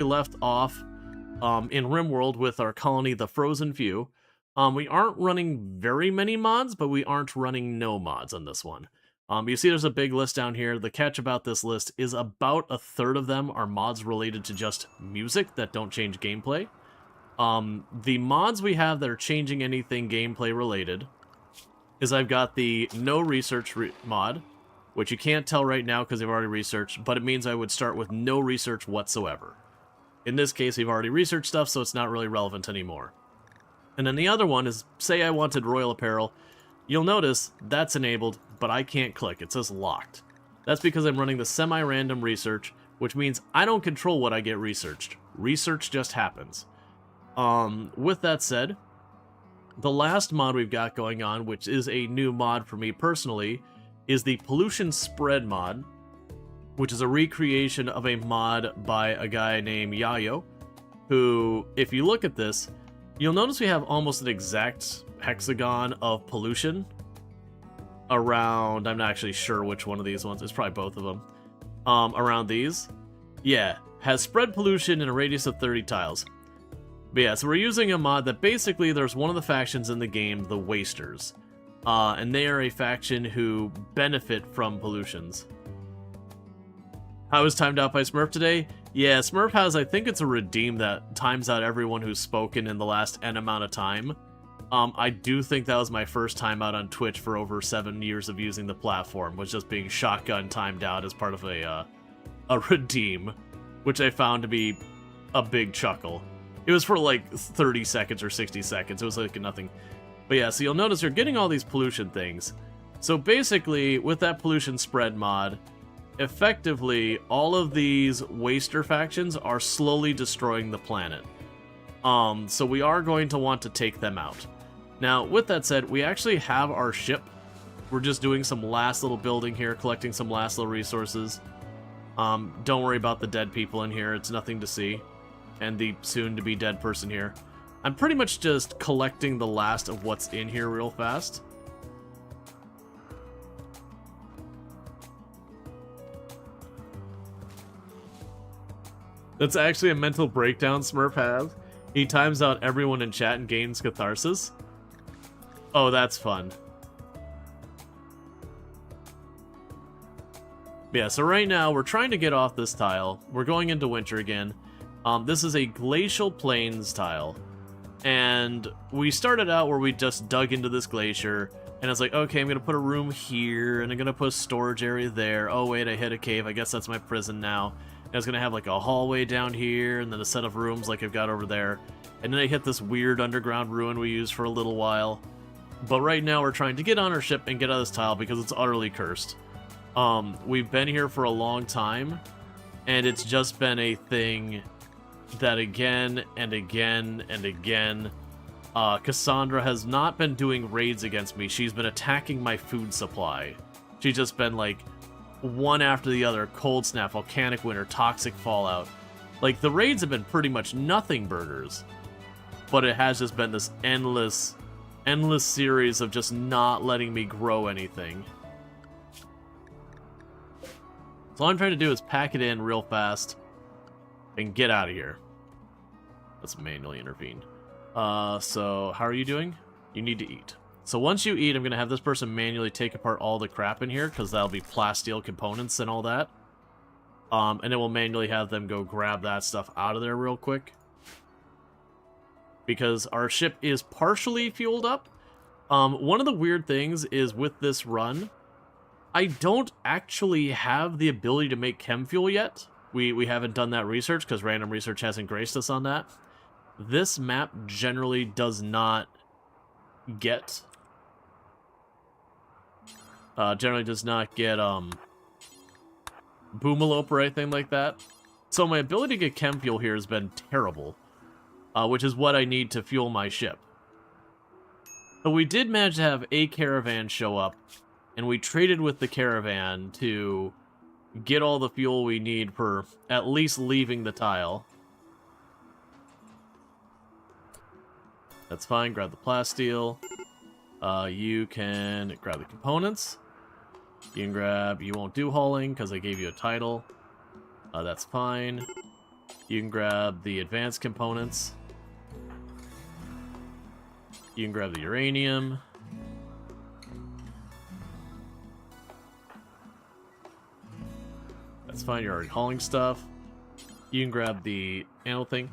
we left off in RimWorld with our colony, the Frozen Few. We aren't running very many mods, but we aren't running no mods on this one. You see there's a big list down here. The catch about this list is about a third of them are mods related to just music that don't change gameplay. The mods we have that are changing anything gameplay related is I've got the no research mod, which you can't tell right now because they've already researched, but it means I would start with no research whatsoever. In this case, we've already researched stuff, so it's not really relevant anymore. And then the other one is, say I wanted Royal Apparel. You'll notice that's enabled, but I can't click. It says locked. That's because I'm running the semi-random research, which means I don't control what I get researched. Research just happens. With that said, the last mod we've got going on, which is a new mod for me personally, is the Pollution Spread mod, which is a recreation of a mod by a guy named Yayo, who, if you look at this, you'll notice we have almost an exact hexagon of pollution around, I'm not actually sure which one of these ones, it's probably both of them, around these. Yeah, has spread pollution in a radius of 30 tiles. But yeah, so we're using a mod that basically there's one of the factions in the game, the Wasters. And they are a faction who benefit from pollutions. How was timed out by Smurf today? Yeah, Smurf has, I think it's a redeem that times out everyone who's spoken in the last N amount of time. I do think that was my first time out on Twitch for over 7 years of using the platform, was just being shotgun timed out as part of a redeem, which I found to be a big chuckle. It was for like 30 seconds or 60 seconds. It was like nothing. But yeah, so you'll notice you're getting all these pollution things. So basically, with that pollution spread mod, effectively, all of these waster factions are slowly destroying the planet. So we are going to want to take them out. Now, with that said, we actually have our ship. We're just doing some last little building here, collecting some last little resources. Don't worry about the dead people in here, it's nothing to see. And the soon-to-be dead person here. I'm pretty much just collecting the last of what's in here real fast. That's actually a mental breakdown Smurf has. He times out everyone in chat and gains catharsis. Oh, that's fun. Yeah, so right now we're trying to get off this tile. We're going into winter again. This is a Glacial Plains tile. And we started out where we just dug into this glacier, and it's like, okay, I'm going to put a room here, and I'm going to put a storage area there. Oh, wait, I hit a cave. I guess that's my prison now. And it's going to have, like, a hallway down here, and then a set of rooms like I've got over there. And then I hit this weird underground ruin we used for a little while. But right now we're trying to get on our ship and get out of this tile because it's utterly cursed. We've been here for a long time, and it's just been a thing that again and again and again, Cassandra has not been doing raids against me. She's been attacking my food supply. She's just been like one after the other: cold snap, volcanic winter, toxic fallout. Like, the raids have been pretty much nothing burgers, but it has just been this endless series of just not letting me grow anything. So all I'm trying to do is pack it in real fast and get out of here. Let's manually intervene. So how are you doing? You need to eat. So once you eat, I'm going to have this person manually take apart all the crap in here, because that'll be plasteel components and all that. And then we'll manually have them go grab that stuff out of there real quick. Because our ship is partially fueled up. One of the weird things is with this run, I don't actually have the ability to make chem fuel yet. We haven't done that research because random research hasn't graced us on that. This map generally does not get Boomalope or anything like that. So my ability to get chem fuel here has been terrible, which is what I need to fuel my ship. But we did manage to have a caravan show up, and we traded with the caravan to get all the fuel we need for at least leaving the tile. That's fine. Grab the plasteel. You can grab the components. You can grab... You won't do hauling because I gave you a title. That's fine. You can grab the advanced components. You can grab the uranium. That's fine, you're already hauling stuff. You can grab the animal thing.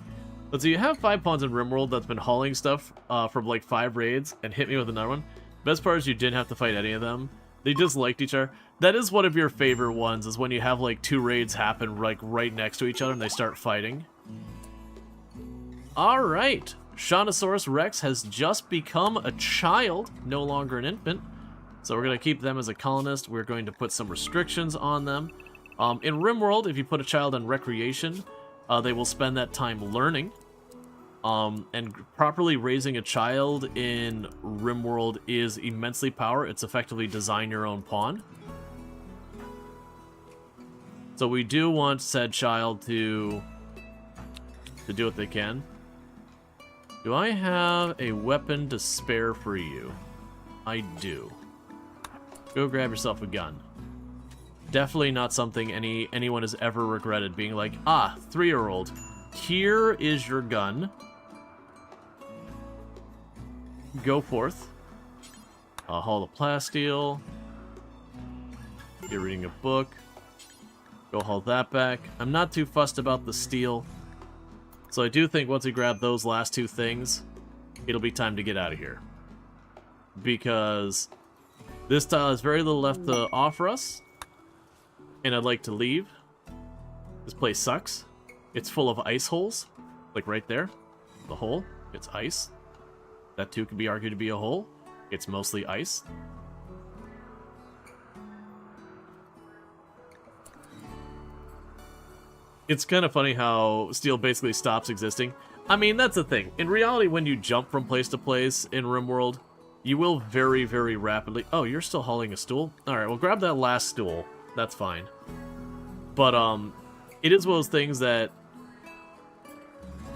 But so you have 5 pawns in RimWorld that's been hauling stuff from like 5 raids and hit me with another one. Best part is you didn't have to fight any of them. They just liked each other. That is one of your favorite ones, is when you have like 2 raids happen like right next to each other and they start fighting. Alright, Shaunosaurus Rex has just become a child, no longer an infant. So we're going to keep them as a colonist. We're going to put some restrictions on them. In RimWorld, if you put a child on recreation, they will spend that time learning. And properly raising a child in RimWorld is immensely powerful. It's effectively design your own pawn. So we do want said child to do what they can. Do I have a weapon to spare for you? I do. Go grab yourself a gun. Definitely not something anyone has ever regretted, being like, ah, 3-year-old, here is your gun. Go forth. Haul the plasteel. You're reading a book. Go haul that back. I'm not too fussed about the steel. So I do think once we grab those last 2 things, it'll be time to get out of here. Because this tile has very little left to offer us. And I'd like to leave. This place sucks. It's full of ice holes. Like right there. The hole. It's ice. That too could be argued to be a hole. It's mostly ice. It's kind of funny how steel basically stops existing. I mean, that's the thing. In reality, when you jump from place to place in RimWorld, you will very, very rapidly... Oh, you're still hauling a stool? Alright, well, grab that last stool. That's fine. But, it is one of those things that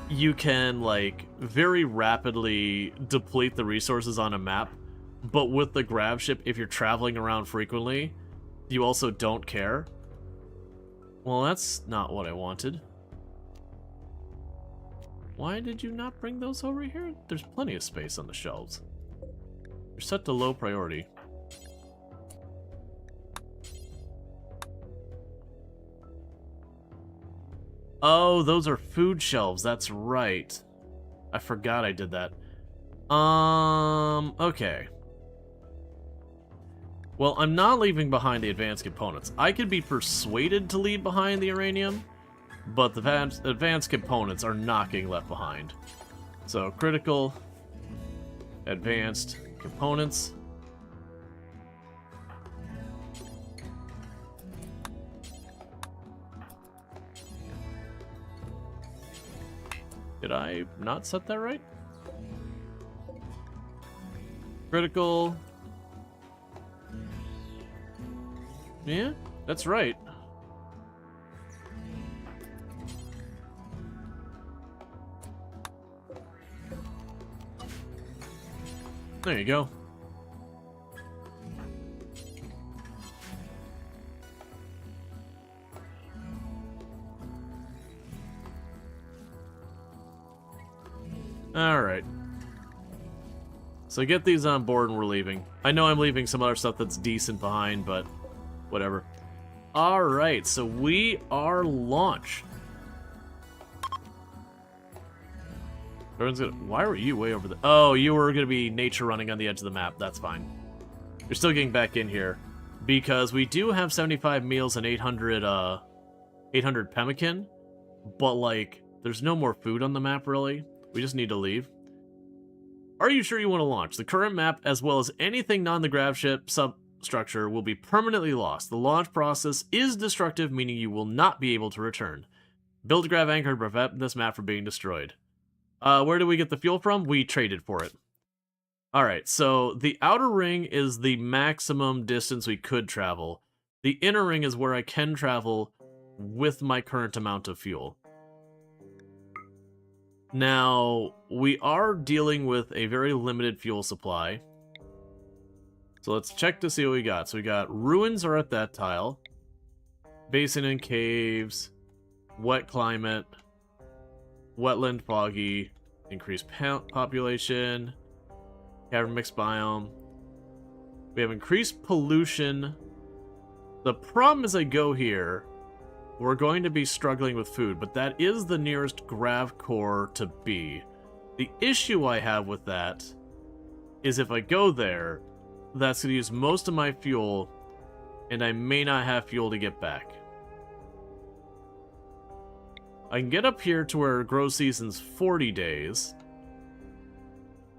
you can, like, very rapidly deplete the resources on a map. But with the grab ship, if you're traveling around frequently, you also don't care. Well, that's not what I wanted. Why did you not bring those over here? There's plenty of space on the shelves. You're set to low priority. Oh, those are food shelves. That's right. I forgot I did that. Okay. Well, I'm not leaving behind the advanced components. I could be persuaded to leave behind the uranium, but the advanced components are not getting left behind. So, critical, advanced components. Did I not set that right? Critical. Yeah, that's right. There you go. Alright. So get these on board and we're leaving. I know I'm leaving some other stuff that's decent behind, but whatever. Alright, so we are launched. Why were you way over there? Oh, you were going to be nature running on the edge of the map. That's fine. You're still getting back in here. Because we do have 75 meals and 800 pemmican. But, like, there's no more food on the map, really. We just need to leave. Are you sure you want to launch? The current map, as well as anything non the grav ship substructure, will be permanently lost. The launch process is destructive, meaning you will not be able to return. Build a grav anchor to prevent this map from being destroyed. Where do we get the fuel from? We traded for it. Alright, so the outer ring is the maximum distance we could travel. The inner ring is where I can travel with my current amount of fuel. Now, we are dealing with a very limited fuel supply. So let's check to see what we got. So we got ruins are at that tile. Basin and caves. Wet climate. wetland, foggy, increased population, cavern mixed biome. We have increased pollution. The problem is I go here, we're going to be struggling with food, but that is the nearest grav core to be. The issue I have with that is if I go there, that's going to use most of my fuel, and I may not have fuel to get back. I can get up here to where grow season's 40 days,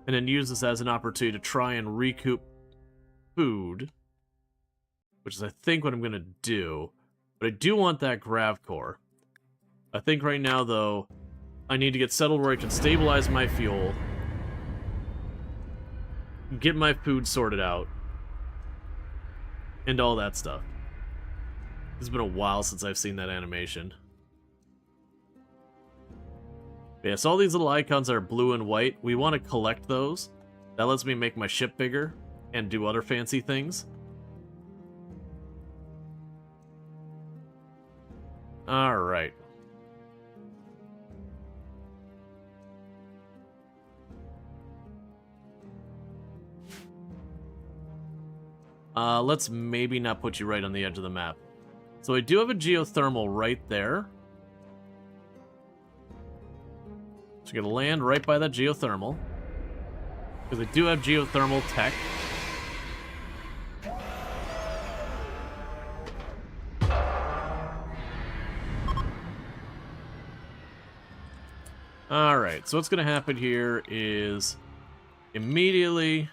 and then use this as an opportunity to try and recoup food, which is I think what I'm going to do. But I do want that grav core. I think right now, though, I need to get settled where I can stabilize my fuel, get my food sorted out, and all that stuff. It's been a while since I've seen that animation. Yeah, so all these little icons that are blue and white, we want to collect those. That lets me make my ship bigger and do other fancy things. Alright. Let's maybe not put you right on the edge of the map. So I do have a geothermal right there. So we're going to land right by that geothermal. Because I do have geothermal tech. Alright, so what's going to happen here is immediately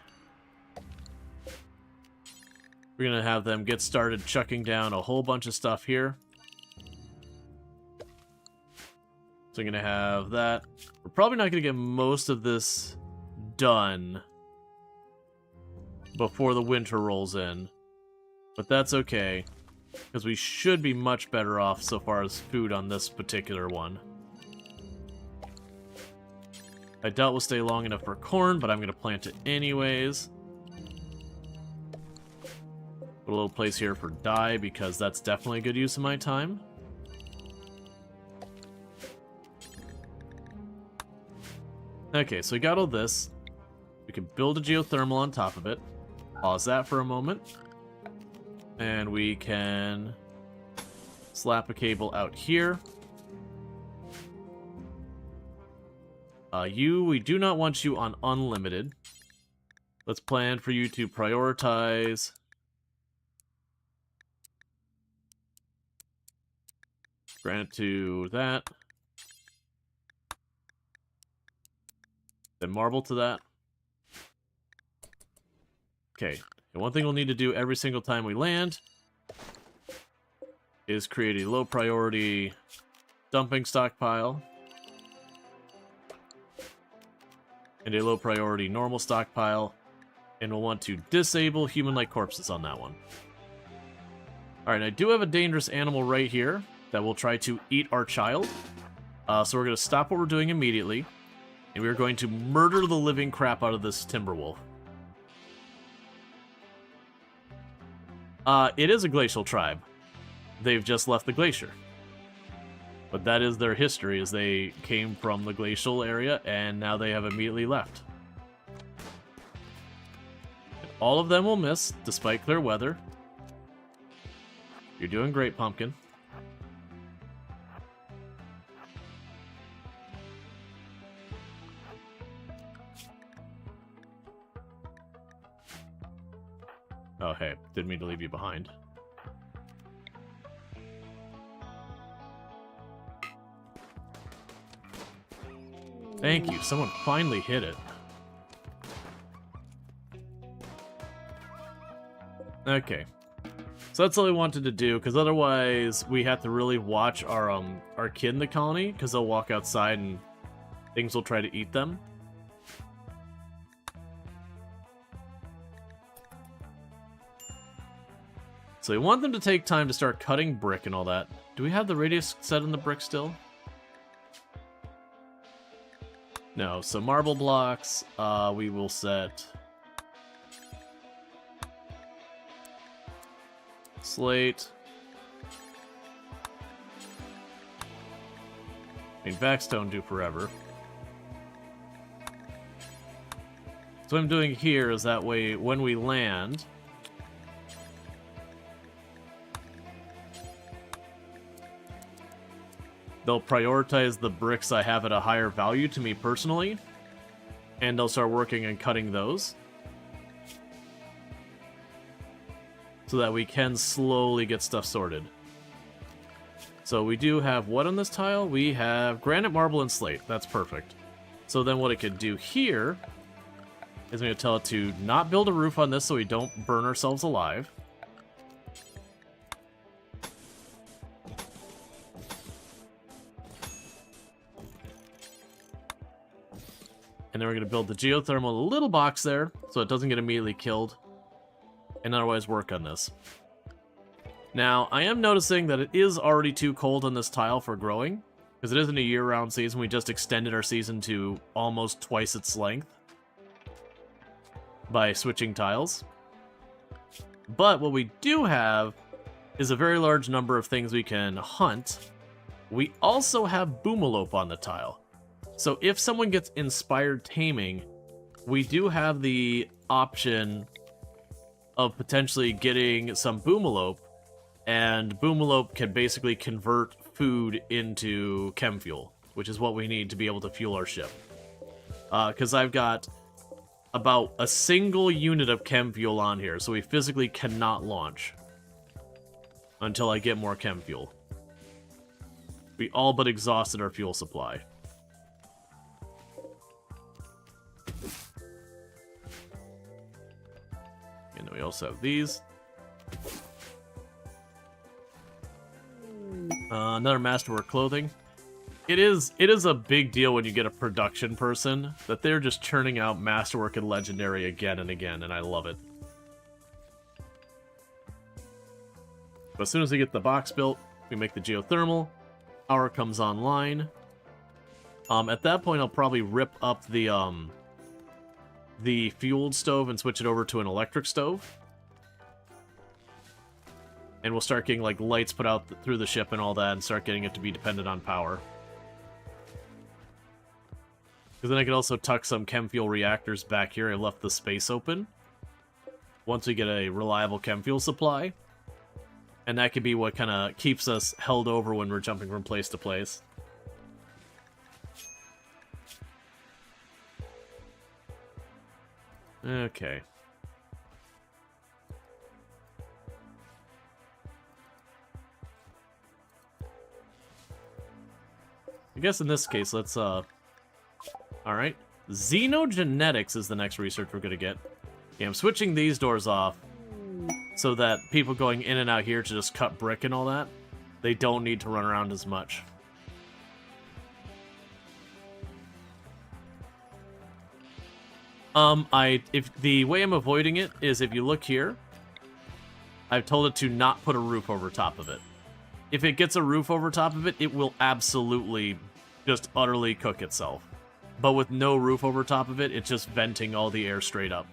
we're going to have them get started chucking down a whole bunch of stuff here. So I'm going to have that. We're probably not going to get most of this done before the winter rolls in. But that's okay, because we should be much better off so far as food on this particular one. I doubt we'll stay long enough for corn, but I'm going to plant it anyways. Put a little place here for dye, because that's definitely a good use of my time. Okay, so we got all this. We can build a geothermal on top of it. Pause that for a moment. And we can slap a cable out here. We do not want you on unlimited. Let's plan for you to prioritize granite to that. Then marble to that. Okay, and one thing we'll need to do every single time we land is create a low priority dumping stockpile. And a low priority normal stockpile. And we'll want to disable human-like corpses on that one. Alright, I do have a dangerous animal right here that will try to eat our child. So we're going to stop what we're doing immediately. And we're going to murder the living crap out of this timber wolf. It is a glacial tribe. They've just left the glacier. But that is their history, as they came from the glacial area, and now they have immediately left. And all of them will miss, despite clear weather. You're doing great, Pumpkin. Oh, hey, didn't mean to leave you behind. Thank you, someone finally hit it. Okay. So that's all I wanted to do, because otherwise we have to really watch our kid in the colony, because they'll walk outside and things will try to eat them. So we want them to take time to start cutting brick and all that. Do we have the radius set in the brick still? No, so marble blocks, we will set slate, I mean, Vaxstone do forever. So what I'm doing here is that way when we land, they'll prioritize the bricks I have at a higher value to me personally, and they'll start working on cutting those. So that we can slowly get stuff sorted. So we do have what on this tile? We have granite, marble, and slate. That's perfect. So then what it could do here is I'm going to tell it to not build a roof on this so we don't burn ourselves alive. And then we're going to build the geothermal little box there so it doesn't get immediately killed. And otherwise work on this. Now, I am noticing that it is already too cold on this tile for growing, because it isn't a year-round season. We just extended our season to almost twice its length by switching tiles. But what we do have is a very large number of things we can hunt. We also have Boomalope on the tile. So if someone gets inspired taming, we do have the option of potentially getting some Boomalope, and Boomalope can basically convert food into chem fuel, which is what we need to be able to fuel our ship. Because I've got about a single unit of chem fuel on here, so we physically cannot launch until I get more chem fuel. We all but exhausted our fuel supply. And then we also have these. Another masterwork clothing. It is a big deal when you get a production person that they're just churning out masterwork and legendary again and again, and I love it. But as soon as we get the box built, we make the geothermal. Power comes online. At that point, I'll probably rip up the fueled stove and switch it over to an electric stove. And we'll start getting like lights put out through the ship and all that, and start getting it to be dependent on power. Because then I could also tuck some chem fuel reactors back here. I left the space open. Once we get a reliable chem fuel supply. And that could be what kind of keeps us held over when we're jumping from place to place. Okay. I guess in this case, let's, alright. Xenogenetics is the next research we're gonna get. Yeah, I'm switching these doors off so that people going in and out here to just cut brick and all that, they don't need to run around as much. If the way I'm avoiding it is if you look here, I've told it to not put a roof over top of it. If it gets a roof over top of it, it will absolutely just utterly cook itself. But with no roof over top of it, it's just venting all the air straight up.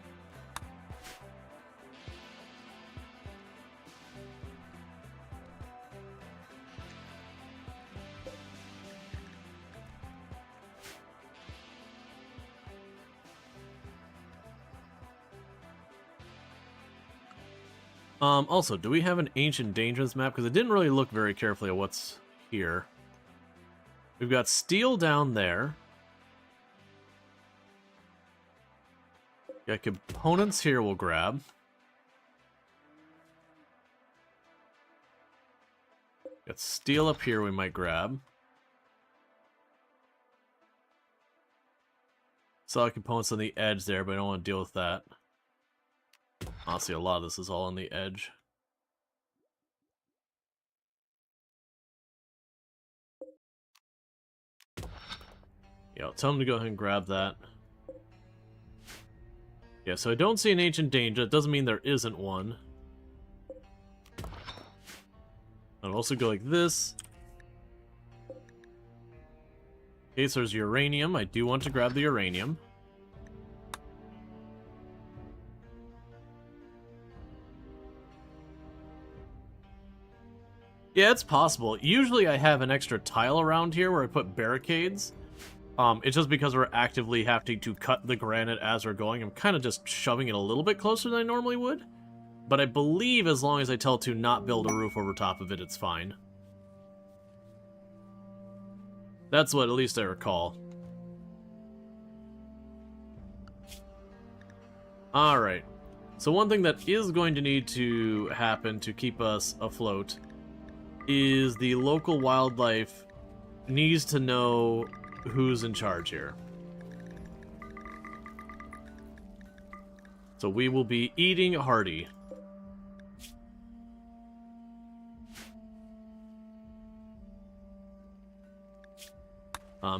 Also, do we have an Ancient Dangers map? Because I didn't really look very carefully at what's here. We've got steel down there. Got components here we'll grab. Got steel up here we might grab. Solid components on the edge there, but I don't want to deal with that. Honestly, a lot of this is all on the edge. Yeah, I'll tell him to go ahead and grab that. Yeah, so I don't see an Ancient Danger. It doesn't mean there isn't one. I'll also go like this. Okay, so there's uranium. I do want to grab the uranium. Yeah, it's possible. Usually I have an extra tile around here where I put barricades. It's just because we're actively having to cut the granite as we're going. I'm kind of just shoving it a little bit closer than I normally would. But I believe as long as I tell to not build a roof over top of it, it's fine. That's what at least I recall. Alright. So one thing that is going to need to happen to keep us afloat is the local wildlife needs to know who's in charge here. So we will be eating hearty.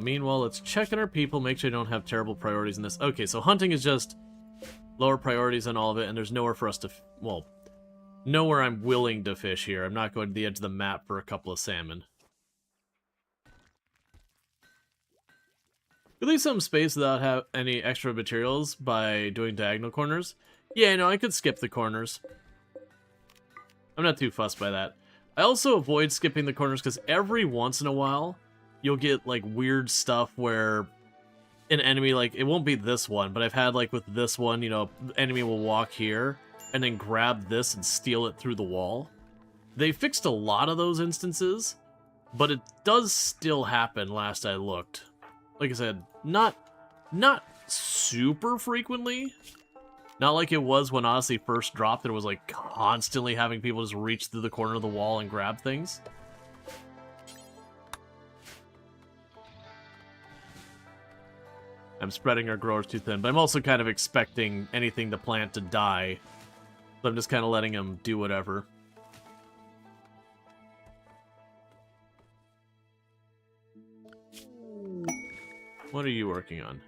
Meanwhile, let's check on our people, make sure they don't have terrible priorities in this. Okay, so hunting is just lower priorities on all of it, and there's nowhere for us to... well, nowhere I'm willing to fish here. I'm not going to the edge of the map for a couple of salmon. You leave some space without any extra materials by doing diagonal corners. Yeah, no, I could skip the corners. I'm not too fussed by that. I also avoid skipping the corners because every once in a while, you'll get, like, weird stuff where an enemy, like, it won't be this one, but I've had, like, with this one, you know, the enemy will walk here and then grab this and steal it through the wall. They fixed a lot of those instances, but it does still happen last I looked. Like I said, not super frequently. Not like it was when Odyssey first dropped. It was like constantly having people just reach through the corner of the wall and grab things. I'm spreading our growers too thin, but I'm also kind of expecting anything to plant to die. So I'm just kind of letting them do whatever. What are you working on?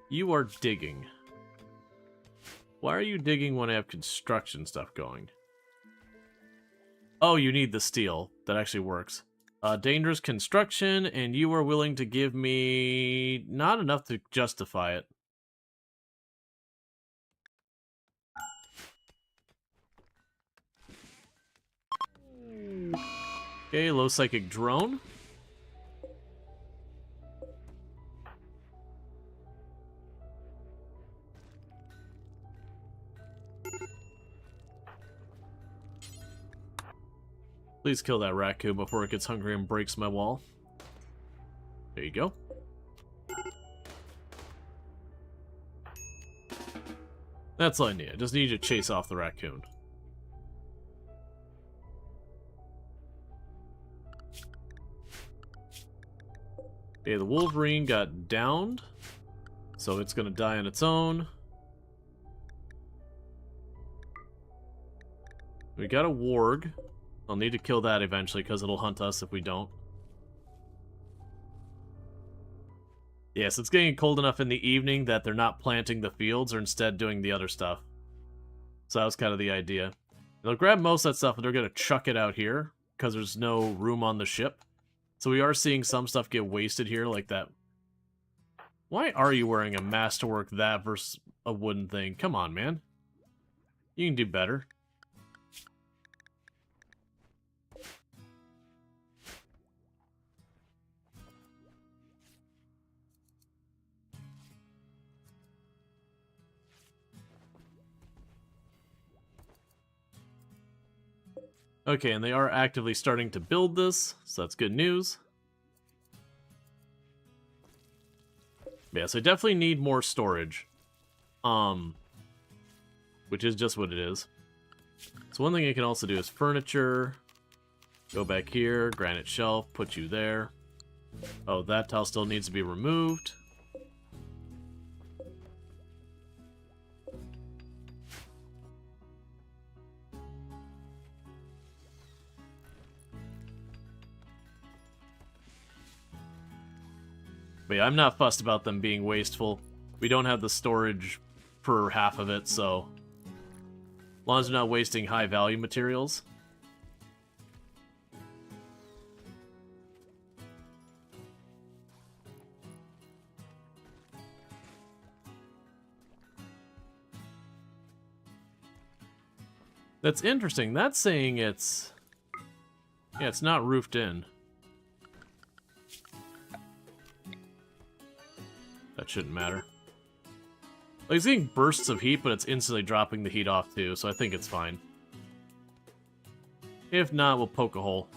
You are digging. Why are you digging when I have construction stuff going? Oh, you need the steel. That actually works. Dangerous construction, and you are willing to give me not enough to justify it. Okay, low psychic drone. Please kill that raccoon before it gets hungry and breaks my wall. There you go. That's all I need. I just need you to chase off the raccoon. Okay, the Wolverine got downed, so it's gonna die on its own. We got a warg. I'll need to kill that eventually because it'll hunt us if we don't. Yes, it's getting cold enough in the evening that they're not planting the fields or instead doing the other stuff. So that was kind of the idea. They'll grab most of that stuff and they're going to chuck it out here because there's no room on the ship. So we are seeing some stuff get wasted here like that. Why are you wearing a masterwork that versus a wooden thing? Come on, man. You can do better. Okay, and they are actively starting to build this, so that's good news. Yeah, so I definitely need more storage. Which is just what it is. So one thing I can also do is furniture. Go back here, granite shelf, put you there. Oh, that tile still needs to be removed. But yeah, I'm not fussed about them being wasteful. We don't have the storage for half of it, so... as long as they're not wasting high-value materials. That's interesting. That's saying it's... Yeah, it's not roofed in. That shouldn't matter. Like, it's getting bursts of heat, but it's instantly dropping the heat off too, so I think it's fine. If not, we'll poke a hole.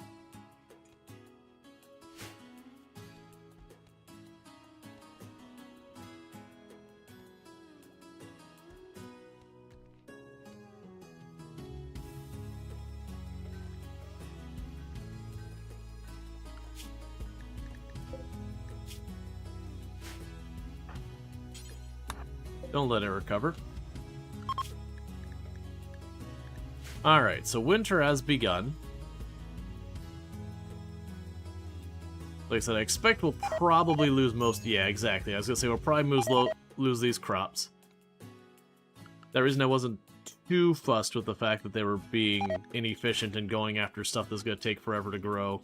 Don't let it recover. Alright, so winter has begun. Like I said, I expect we'll probably lose most... Yeah, exactly. I was gonna say we'll probably lose these crops. That reason I wasn't too fussed with the fact that they were being inefficient and going after stuff that's gonna take forever to grow.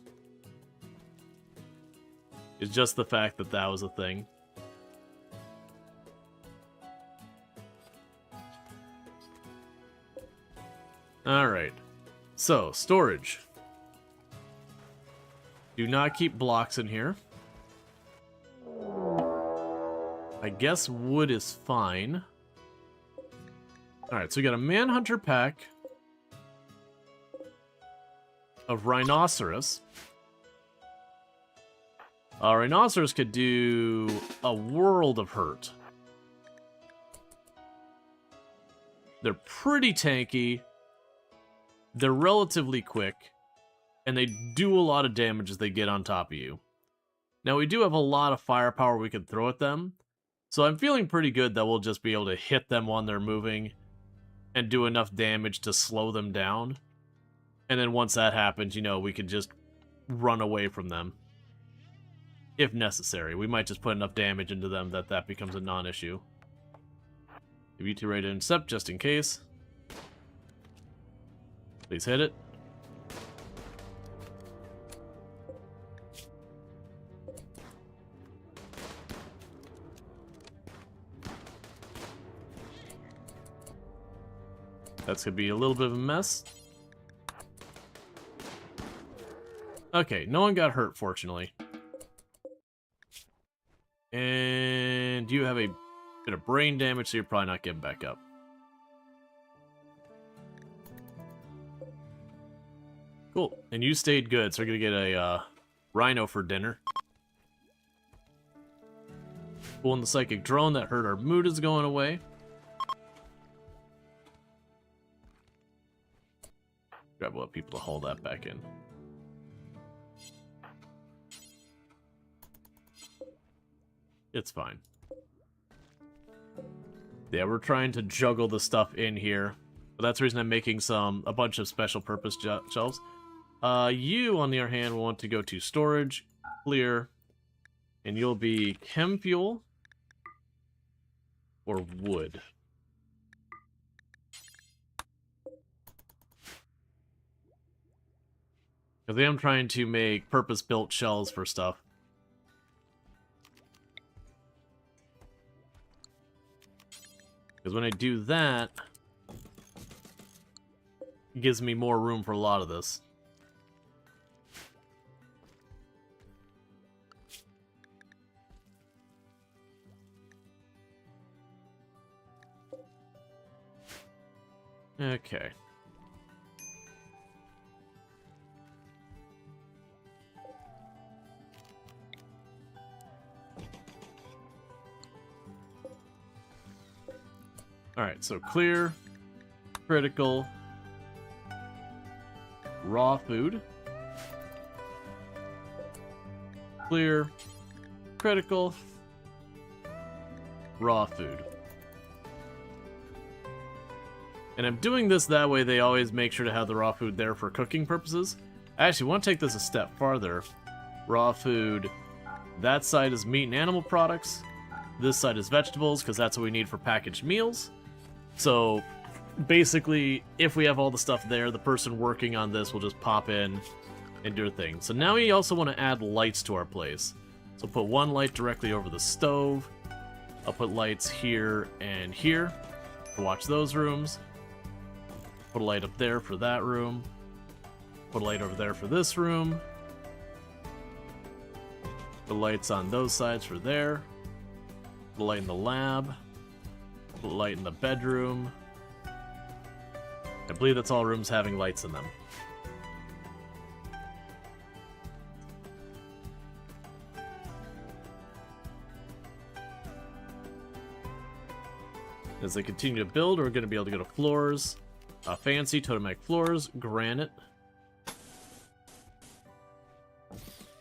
It's just the fact that that was a thing. Alright, so, storage. Do not keep blocks in here. I guess wood is fine. Alright, so we got a manhunter pack of rhinoceros. Rhinoceros could do a world of hurt. They're pretty tanky. They're relatively quick, and they do a lot of damage as they get on top of you. Now, we do have a lot of firepower we can throw at them, so I'm feeling pretty good that we'll just be able to hit them when they're moving and do enough damage to slow them down. And then once that happens, you know, we can just run away from them. If necessary. We might just put enough damage into them that that becomes a non-issue. Give you two ready to intercept, just in case. Please hit it. That's gonna be a little bit of a mess. Okay, no one got hurt, fortunately. And you have a bit of brain damage, so you're probably not getting back up. Cool. And you stayed good, so we're gonna get a rhino for dinner. Cool, and the psychic drone that hurt our mood is going away. Grab a lot of people to haul that back in. It's fine. Yeah, we're trying to juggle the stuff in here. But that's the reason I'm making a bunch of special purpose shelves. You, on the other hand, will want to go to storage, clear, and you'll be chem fuel or wood. Because I am trying to make purpose-built shells for stuff. Because when I do that, it gives me more room for a lot of this. Okay. Alright, so clear, critical, raw food, clear, critical, raw food. And I'm doing this that way they always make sure to have the raw food there for cooking purposes. I actually want to take this a step farther. Raw food, that side is meat and animal products. This side is vegetables, because that's what we need for packaged meals. So, basically, if we have all the stuff there, the person working on this will just pop in and do a thing. So now we also want to add lights to our place. So put one light directly over the stove. I'll put lights here and here to watch those rooms. Put a light up there for that room. put a light over there for this room. The lights on those sides for there. The light in the lab. The light in the bedroom. I believe that's all rooms having lights in them. As they continue to build, we're going to be able to go to floors. Fancy totemic floors, granite.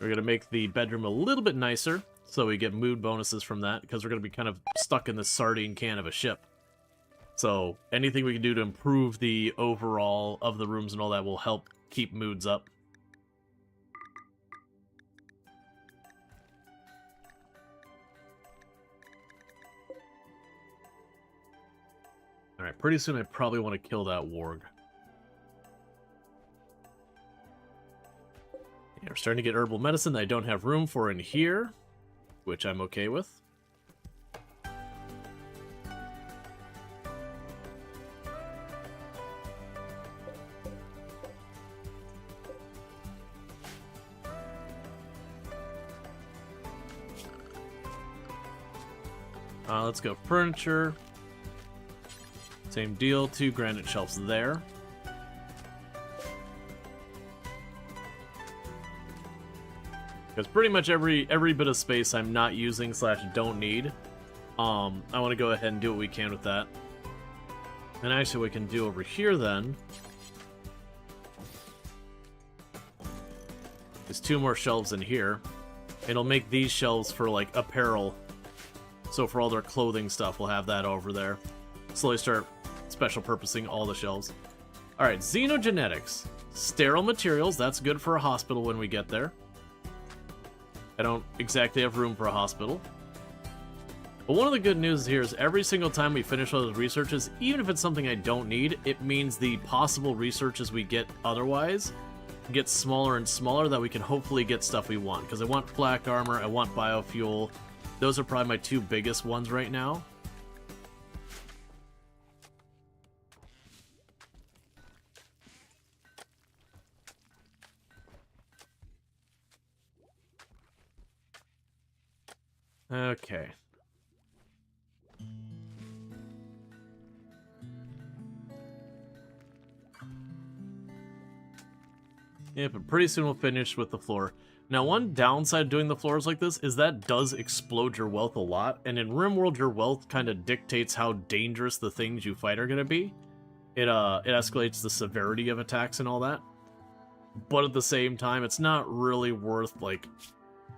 We're going to make the bedroom a little bit nicer, so we get mood bonuses from that, because we're going to be kind of stuck in this sardine can of a ship. So anything we can do to improve the overall of the rooms and all that will help keep moods up. Alright, pretty soon I probably want to kill that warg. Yeah, we're starting to get herbal medicine that I don't have room for in here, which I'm okay with. Let's go furniture. Same deal, 2 granite shelves there. Because pretty much every bit of space I'm not using / don't need. I want to go ahead and do what we can with that. And actually what we can do over here then is 2 more shelves in here. It'll make these shelves for like apparel. So for all their clothing stuff, we'll have that over there. Slowly start special purposing all the shelves. Alright, xenogenetics. Sterile materials, that's good for a hospital when we get there. I don't exactly have room for a hospital. But one of the good news here is every single time we finish all those researches, even if it's something I don't need, it means the possible researches we get otherwise get smaller and smaller, that we can hopefully get stuff we want. Because I want flak armor, I want biofuel. Those are probably my 2 biggest ones right now. Okay. Yeah, but pretty soon we'll finish with the floor. Now, one downside of doing the floors like this is that does explode your wealth a lot, and in RimWorld, your wealth kind of dictates how dangerous the things you fight are going to be. It escalates the severity of attacks and all that. But at the same time, it's not really worth, like,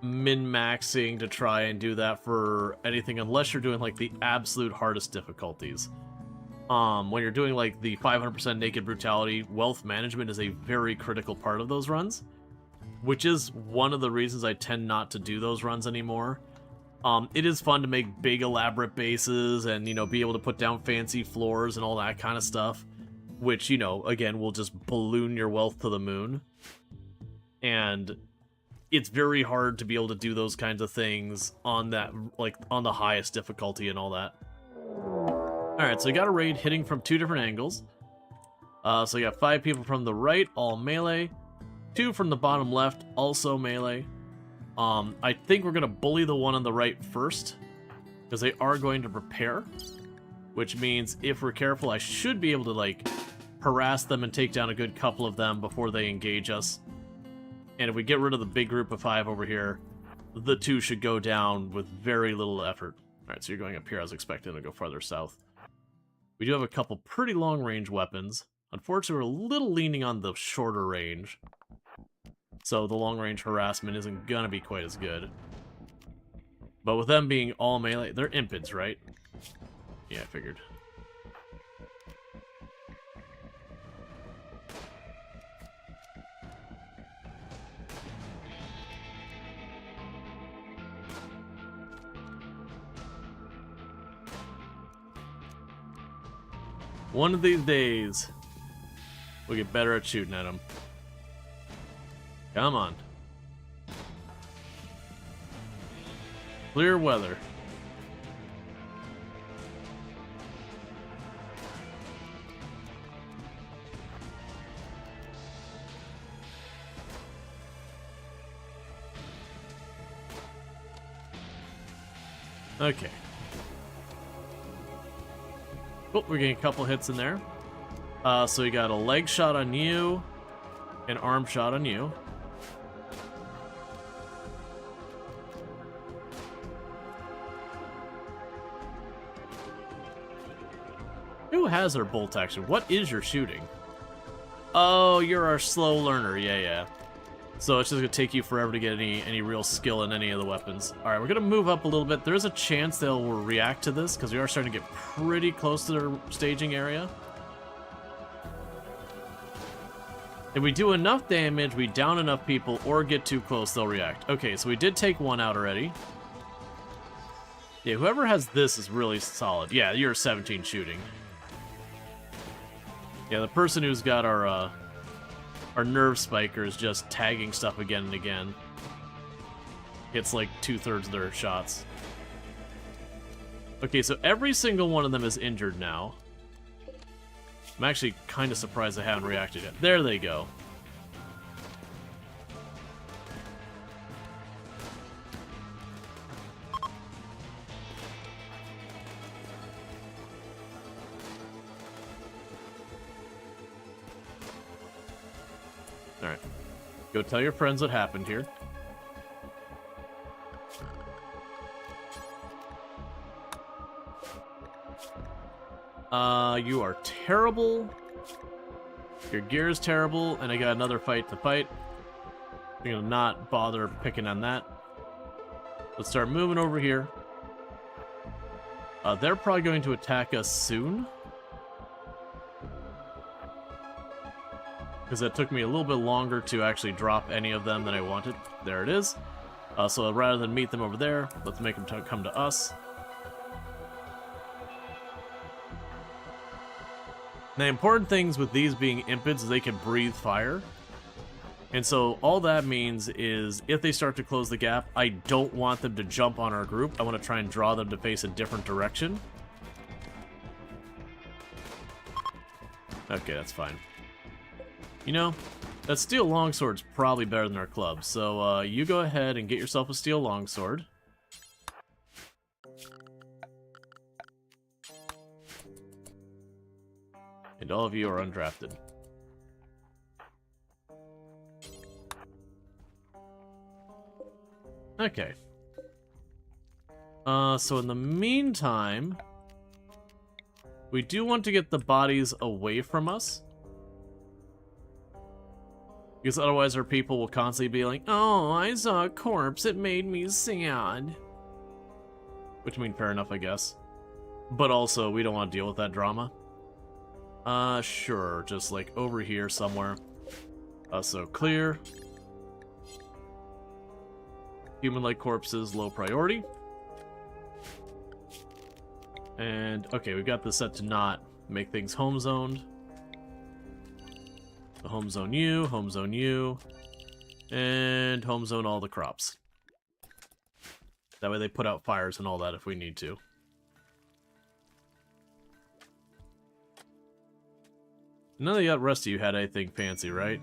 min-maxing to try and do that for anything unless you're doing, like, the absolute hardest difficulties. When you're doing, like, the 500% naked brutality, wealth management is a very critical part of those runs, which is one of the reasons I tend not to do those runs anymore. It is fun to make big elaborate bases and, you know, be able to put down fancy floors and all that kind of stuff, which, you know, again, will just balloon your wealth to the moon. And it's very hard to be able to do those kinds of things on that, like, on the highest difficulty and all that. Alright, so we got a raid hitting from 2 different angles. So we got 5 people from the right, all melee. 2 from the bottom left, also melee. I think we're going to bully the one on the right first, because they are going to prepare. Which means, if we're careful, I should be able to, like, harass them and take down a good couple of them before they engage us. And if we get rid of the big group of 5 over here, the 2 should go down with very little effort. Alright, so you're going up here. I was expecting to go farther south. We do have a couple pretty long-range weapons. Unfortunately, we're a little leaning on the shorter range. So the long-range harassment isn't gonna be quite as good. But with them being all melee, they're impids, right? Yeah, I figured. One of these days, we'll get better at shooting at them. Come on. Clear weather. Okay. Oh, we're getting a couple hits in there. So we got a leg shot on you, an arm shot on you. Who has our bolt action? What is your shooting? Oh, you're our slow learner. Yeah, yeah. So it's just gonna take you forever to get any real skill in any of the weapons. All right, we're gonna move up a little bit. There's a chance they'll react to this because we are starting to get pretty close to their staging area. If we do enough damage, we down enough people, or get too close, they'll react. Okay, so we did take one out already. Yeah, whoever has this is really solid. Yeah, you're 17 shooting. Yeah, the person who's got our nerve spiker is just tagging stuff again and again. Hits like 2/3 of their shots. Okay, so every single one of them is injured now. I'm actually kind of surprised they haven't reacted yet. There they go. Alright. Go tell your friends what happened here. You are terrible. Your gear is terrible, and I got another fight to fight. I'm gonna not bother picking on that. Let's start moving over here. They're probably going to attack us soon. Because it took me a little bit longer to actually drop any of them than I wanted. There it is. So rather than meet them over there, let's make them come to us. The important things with these being impids is they can breathe fire. And so all that means is if they start to close the gap, I don't want them to jump on our group. I want to try and draw them to face a different direction. Okay, that's fine. You know, that steel longsword's probably better than our club, so you go ahead and get yourself a steel longsword. And all of you are undrafted. Okay. So in the meantime, we do want to get the bodies away from us. Because otherwise our people will constantly be like, oh, I saw a corpse, it made me sad. Which, I mean, fair enough, I guess. But also, we don't want to deal with that drama. Sure, just like over here somewhere. So clear. Human-like corpses, low priority. And, okay, we've got this set to not make things home-zoned. So home zone you, and home zone all the crops. That way they put out fires and all that if we need to. None of the rest of you had anything fancy, right?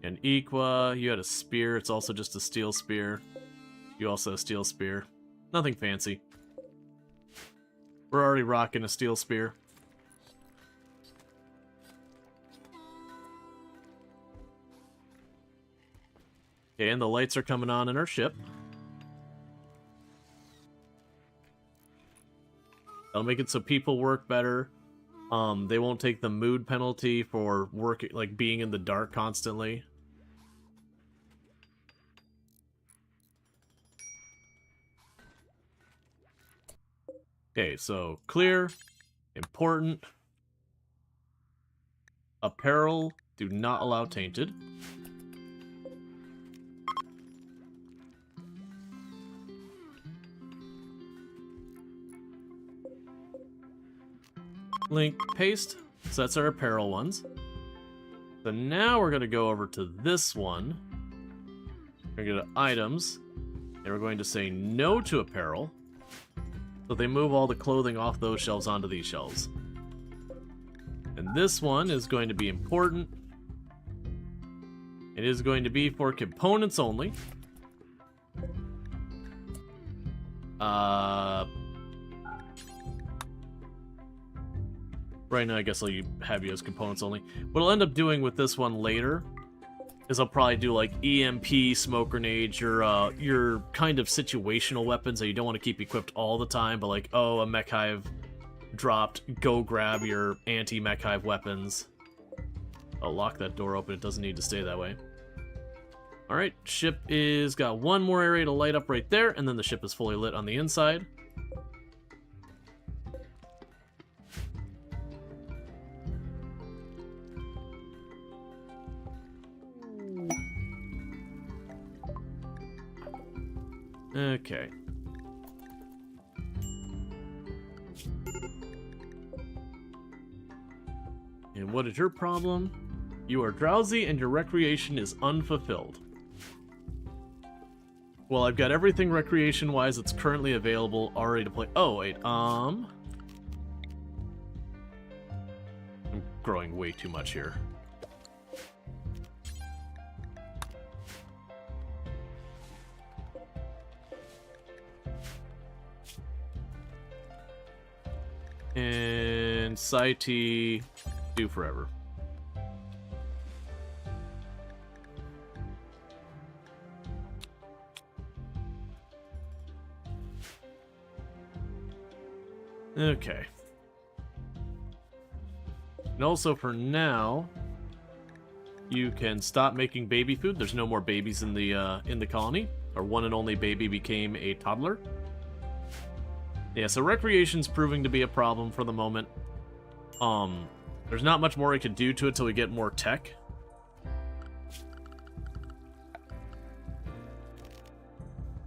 And Equa, you had a spear, it's also just a steel spear. You also have a steel spear. Nothing fancy. We're already rocking a steel spear. Okay, and the lights are coming on in our ship. That'll make it so people work better. They won't take the mood penalty for working, like being in the dark constantly. Okay, so clear, important. Apparel, do not allow tainted. Link, paste. So that's our apparel ones. So now we're going to go over to this one. We're going to go to items. And we're going to say no to apparel. So they move all the clothing off those shelves onto these shelves. And this one is going to be important. It is going to be for components only. Right now, I guess I'll have you as components only. What I'll end up doing with this one later is I'll probably do like EMP, smoke grenades, your kind of situational weapons that you don't want to keep equipped all the time, but like, oh, a mech hive dropped, go grab your anti-mech hive weapons. I'll lock that door open, it doesn't need to stay that way. Alright, ship is got one more area to light up right there, and then the ship is fully lit on the inside. Okay. And what is your problem? You are drowsy and your recreation is unfulfilled. Well, I've got everything recreation-wise that's currently available already to play. Oh, wait, I'm growing way too much here. And Saiti, do forever. Okay. And also for now, you can stop making baby food. There's no more babies in the colony. Our one and only baby became a toddler. Yeah, so recreation's proving to be a problem for the moment. There's not much more I can do to it till we get more tech.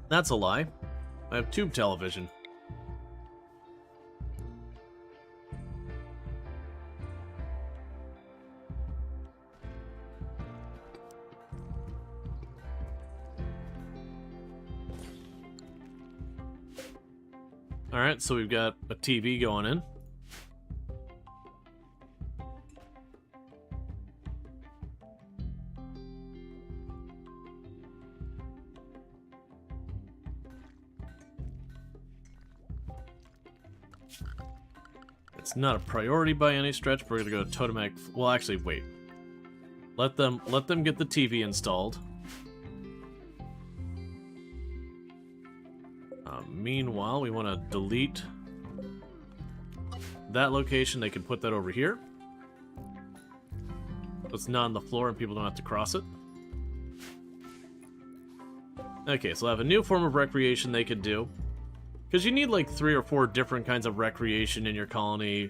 That's a lie. I have tube television. Alright, so we've got a TV going in. It's not a priority by any stretch, but we're gonna go to Totemic. Well, actually, wait. Let them get the TV installed. Meanwhile, we want to delete that location. They can put that over here. So it's not on the floor and people don't have to cross it. Okay, so I have a new form of recreation they could do. Because you need like 3 or 4 different kinds of recreation in your colony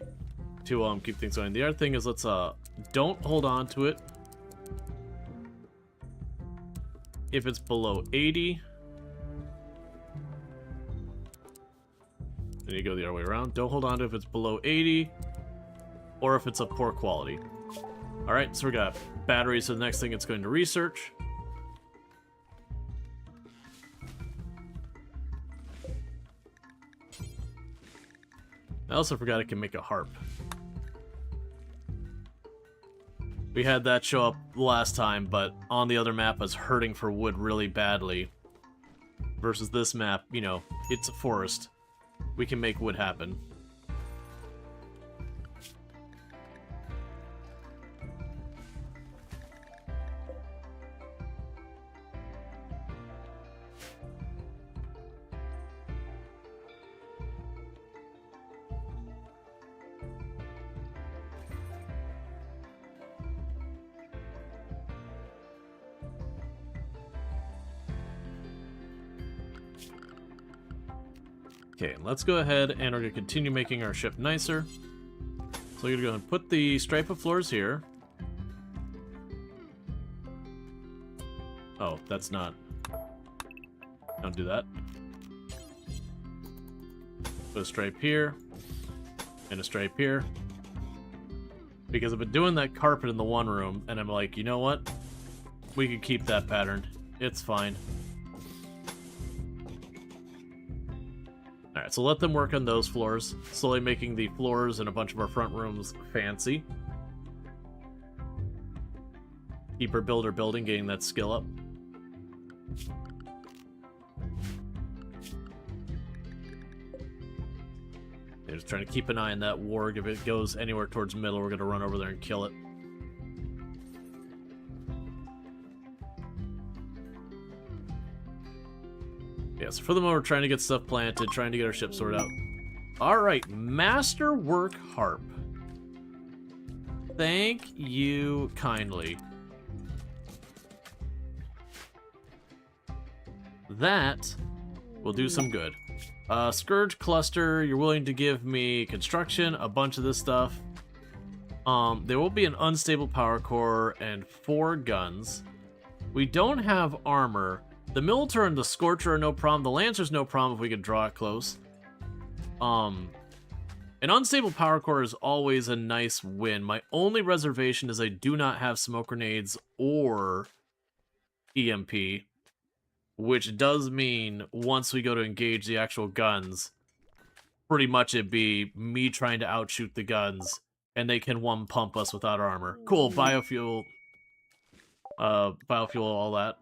to keep things going. The other thing is, let's don't hold on to it if it's below 80. Then you go the other way around. Don't hold on to it if it's below 80 or if it's of poor quality. Alright, so we got batteries, so the next thing it's going to research. I also forgot it can make a harp. We had that show up last time, but on the other map I was hurting for wood really badly. Versus this map, you know, it's a forest. We can make wood happen. Okay, let's go ahead and we're going to continue making our ship nicer. So we're going to go and put the stripe of floors here. Oh, that's not... Don't do that. Put a stripe here. And a stripe here. Because I've been doing that carpet in the one room, and I'm like, you know what? We can keep that pattern. It's fine. Alright, so let them work on those floors, slowly making the floors in a bunch of our front rooms fancy. Keep our builder building, getting that skill up. They're just trying to keep an eye on that warg. If it goes anywhere towards middle, we're going to run over there and kill it. Yeah, so for the moment, we're trying to get stuff planted, trying to get our ship sorted out. Alright, Masterwork Harp. Thank you kindly. That will do some good. Scourge Cluster, you're willing to give me construction, a bunch of this stuff. There will be an unstable power core and 4 guns. We don't have armor. The Militor and the Scorcher are no problem. The Lancer's no problem if we can draw it close. An unstable power core is always a nice win. My only reservation is I do not have smoke grenades or EMP, which does mean once we go to engage the actual guns, pretty much it'd be me trying to outshoot the guns, and they can one-pump us without armor. Cool, biofuel, all that.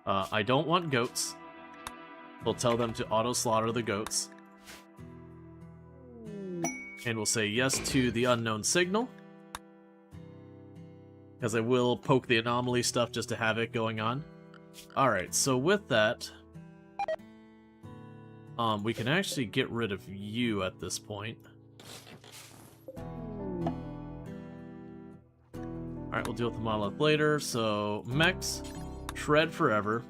I don't want goats. We'll tell them to auto-slaughter the goats. And we'll say yes to the unknown signal. Because I will poke the anomaly stuff just to have it going on. Alright, so with that, we can actually get rid of you at this point. Alright, we'll deal with the monolith later. So, mechs, shred forever.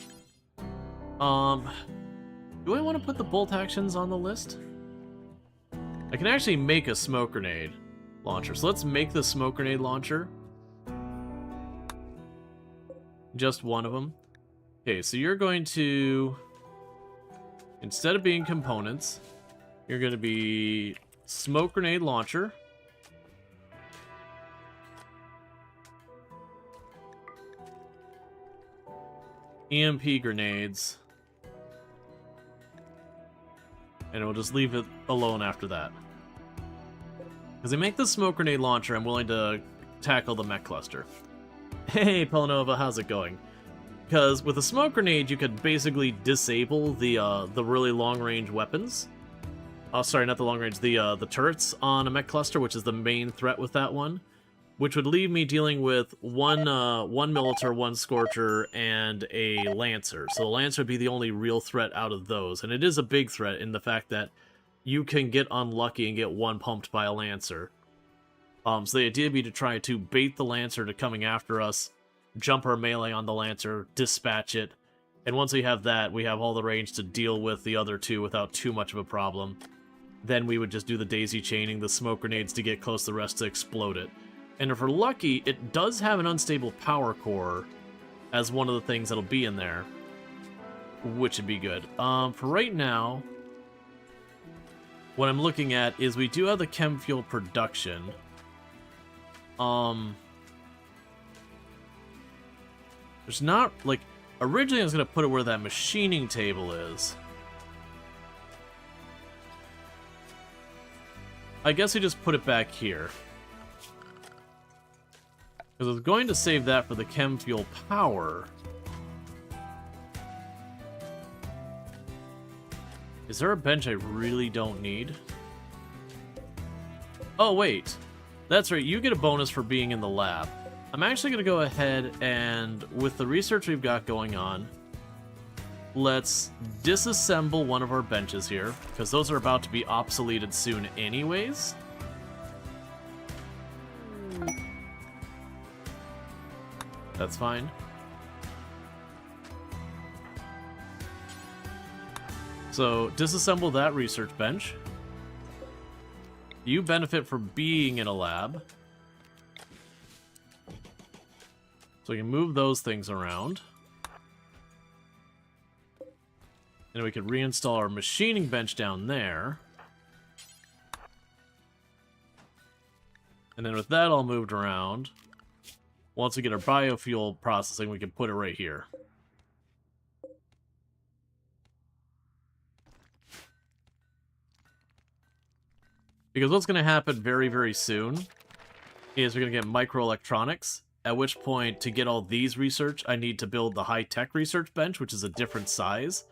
Do I want to put the bolt actions on the list? I can actually make a smoke grenade launcher. So let's make the smoke grenade launcher. Just one of them. Okay, so you're going to, instead of being components, you're going to be smoke grenade launcher. EMP grenades. And we'll just leave it alone after that. Because they make the smoke grenade launcher, I'm willing to tackle the mech cluster. Hey, Pelanova, how's it going? Because with a smoke grenade, you could basically disable the really long-range weapons. Oh, sorry, not the long-range, the turrets on a mech cluster, which is the main threat with that one. Which would leave me dealing with one Militor, one Scorcher, and a Lancer. So the Lancer would be the only real threat out of those. And it is a big threat in the fact that you can get unlucky and get one pumped by a Lancer. So the idea would be to try to bait the Lancer to coming after us, jump our melee on the Lancer, dispatch it, and once we have that, we have all the range to deal with the other two without too much of a problem. Then we would just do the daisy chaining, the smoke grenades to get close, the rest to explode it. And if we're lucky, it does have an unstable power core as one of the things that'll be in there, which would be good. For right now, what I'm looking at is we do have the chem fuel production. There's not, like, originally I was going to put it where that machining table is. I guess we just put it back here. Because I was going to save that for the chem fuel power. Is there a bench I really don't need? Oh, wait. That's right, you get a bonus for being in the lab. I'm actually going to go ahead and, with the research we've got going on, let's disassemble one of our benches here, because those are about to be obsoleted soon anyways. That's fine. So, disassemble that research bench. You benefit from being in a lab. So we can move those things around. And we could reinstall our machining bench down there. And then with that all moved around, once we get our biofuel processing, we can put it right here. Because what's going to happen very, very soon is we're going to get microelectronics, at which point, to get all these research, I need to build the high-tech research bench, which is a different size.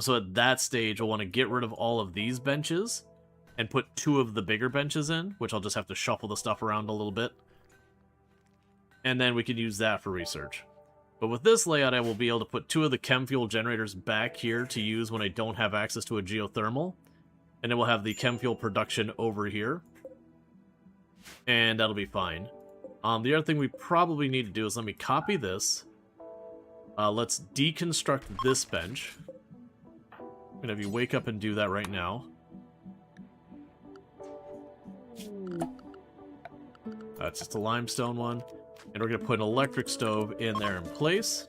So at that stage, we'll want to get rid of all of these benches, and put 2 of the bigger benches in, which I'll just have to shuffle the stuff around a little bit. And then we can use that for research. But with this layout, I will be able to put 2 of the chem fuel generators back here to use when I don't have access to a geothermal. And then we'll have the chem fuel production over here. And that'll be fine. The other thing we probably need to do is let me copy this. Let's deconstruct this bench. I'm gonna have you wake up and do that right now. That's just a limestone one. And we're gonna put an electric stove in there in place.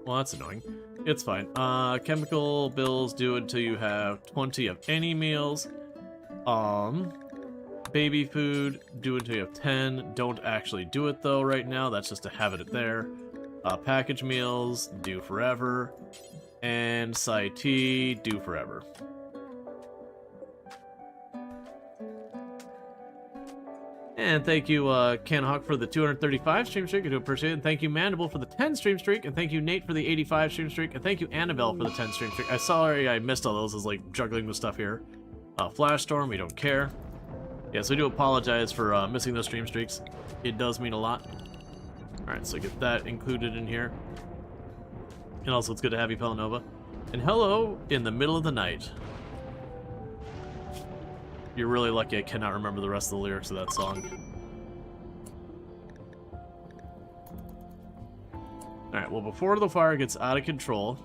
Well, that's annoying. It's fine. Chemical bills due until you have 20 of any meals. Baby food due until you have 10. Don't actually do it though right now. That's just to have it there. Package meals due forever. And Sci-T due forever. And thank you, Canhawk, for the 235 stream streak. I do appreciate it. And thank you, Mandible, for the 10 stream streak. And thank you, Nate, for the 85 stream streak. And thank you, Annabelle, for the 10 stream streak. Sorry I missed all those. I was, like, juggling with stuff here. Flash Storm, we don't care. Yes, we do apologize for missing those stream streaks. It does mean a lot. Alright, so get that included in here. And also, it's good to have you, Pelanova. And hello in the middle of the night. You're really lucky I cannot remember the rest of the lyrics of that song. Alright, well, before the fire gets out of control,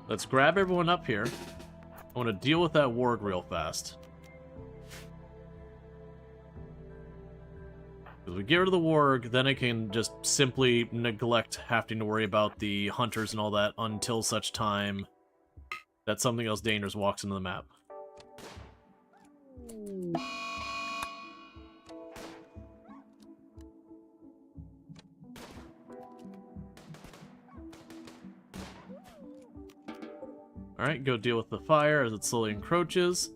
let's grab everyone up here. I want to deal with that warg real fast. If we get rid of the warg, then I can just simply neglect having to worry about the hunters and all that until such time that something else dangerous walks into the map. Alright, go deal with the fire as it slowly encroaches.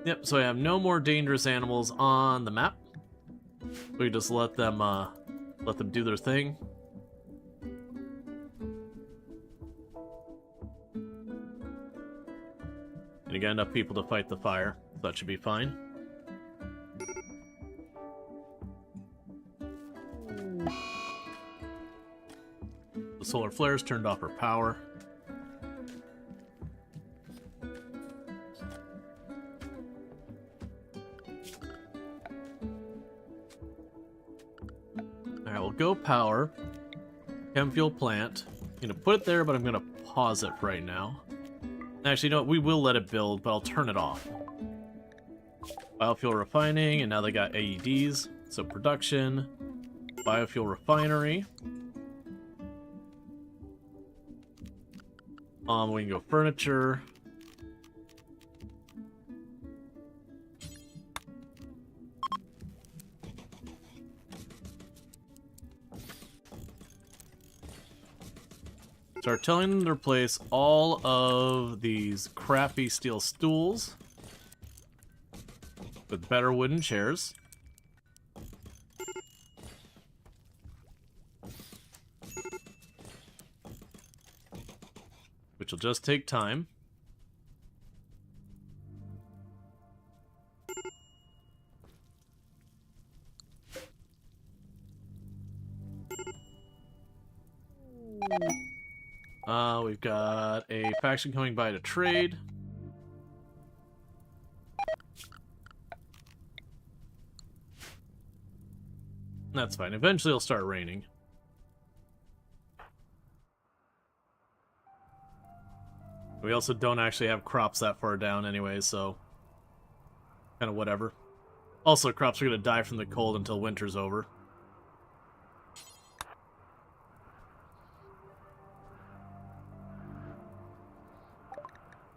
Yep, so I have no more dangerous animals on the map. We just let them do their thing. And you got enough people to fight the fire, so that should be fine. The solar flares turned off her power. Alright, we'll go power. Chem fuel plant. I'm gonna put it there, but I'm gonna pause it right now. Actually, no, we will let it build, but I'll turn it off. Biofuel refining, and now they got AEDs. So production, biofuel refinery. We can go furniture. Start telling them to replace all of these crappy steel stools with better wooden chairs. Which will just take time. We've got a faction coming by to trade. That's fine. Eventually it'll start raining. We also don't actually have crops that far down anyway, so kind of whatever. Also, crops are going to die from the cold until winter's over.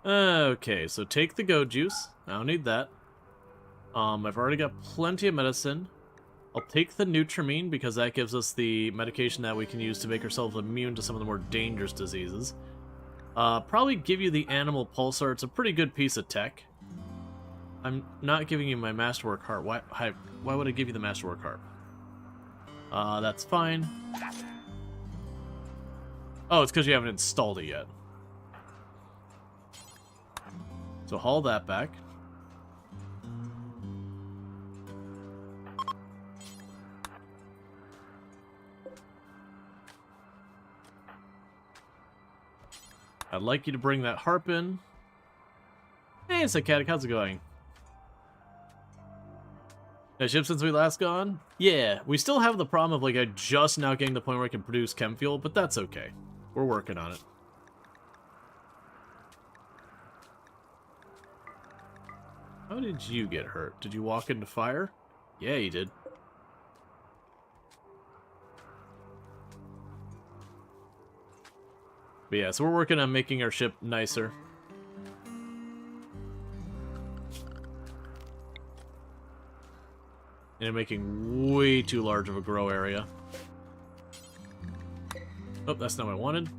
Okay, so take the goat juice. I don't need that. I've already got plenty of medicine. I'll take the Nutramine because that gives us the medication that we can use to make ourselves immune to some of the more dangerous diseases. Probably give you the animal pulsar. It's a pretty good piece of tech. I'm not giving you my masterwork heart. Why would I give you the masterwork heart? That's fine. Oh, it's because you haven't installed it yet. So haul that back. I'd like you to bring that harp in. Hey, Psychotic, how's it going? A ship since we last gone? Yeah, we still have the problem of like I just now getting to the point where I can produce chem fuel, but that's okay. We're working on it. How did you get hurt? Did you walk into fire? Yeah, you did. But yeah, so we're working on making our ship nicer. And making way too large of a grow area. Oh, that's not what I wanted.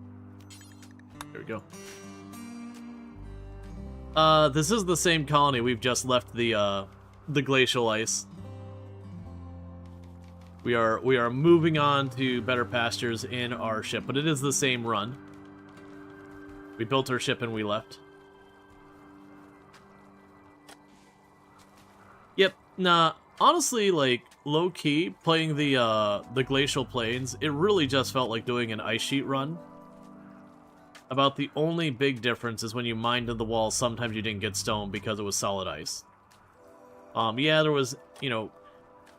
There we go. This is the same colony. We've just left the glacial ice. We are moving on to better pastures in our ship, but it is the same run. We built our ship and we left. Yep. Nah. Honestly, like low key playing the glacial plains, it really just felt like doing an ice sheet run. About the only big difference is when you mined in the walls, sometimes you didn't get stone because it was solid ice. Yeah, there was, you know,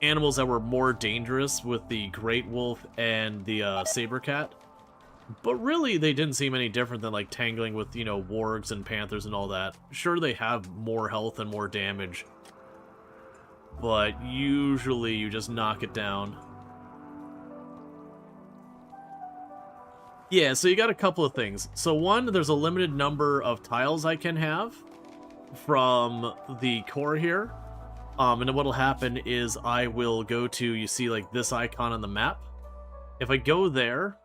animals that were more dangerous with the great wolf and the saber cat. But really, they didn't seem any different than, like, tangling with, you know, wargs and panthers and all that. Sure, they have more health and more damage. But usually, you just knock it down. Yeah, so you got a couple of things. So one, there's a limited number of tiles I can have from the core here. And then what'll happen is I will go to, you see, like, this icon on the map. If I go there,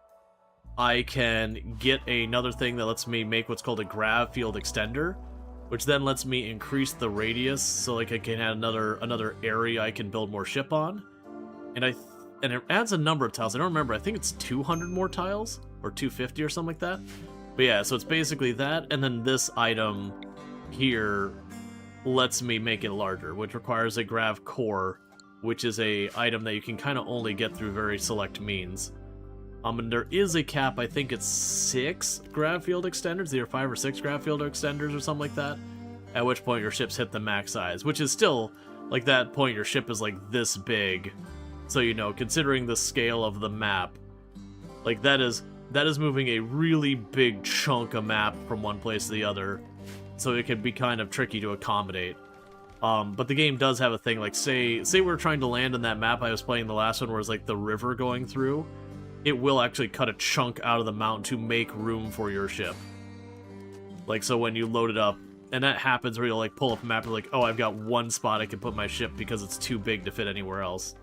I can get another thing that lets me make what's called a grav field extender, which then lets me increase the radius, so like I can add another area I can build more ship on, and it adds a number of tiles. I don't remember. I think it's 200 more tiles or 250 or something like that. But yeah, so it's basically that, and then this item here lets me make it larger, which requires a grav core, which is a item that you can kind of only get through very select means. And there is a cap, I think it's 6 grav field extenders, either 5 or 6 grav field extenders or something like that, at which point your ships hit the max size, which is still, like, that point your ship is, like, this big. So, you know, considering the scale of the map, like, that is moving a really big chunk of map from one place to the other, so it can be kind of tricky to accommodate. But the game does have a thing, like, say we're trying to land on that map I was playing the last one where it's, like, the river going through. It will actually cut a chunk out of the mountain to make room for your ship. Like, so when you load it up, and that happens where you'll, like, pull up a map and like, oh, I've got one spot I can put my ship because it's too big to fit anywhere else.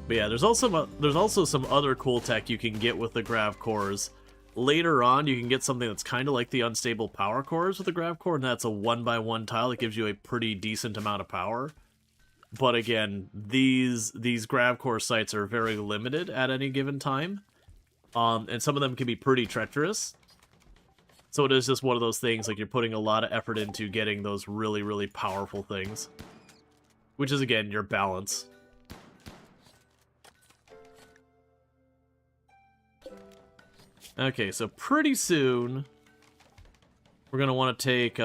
But yeah, there's also some other cool tech you can get with the grav cores. Later on, you can get something that's kind of like the unstable power cores with the grav core, and that's a 1x1 tile that gives you a pretty decent amount of power. But again, these grav core sites are very limited at any given time, and some of them can be pretty treacherous. So it is just one of those things, like, you're putting a lot of effort into getting those really, really powerful things. Which is, again, your balance. Okay, so pretty soon, we're going to want to take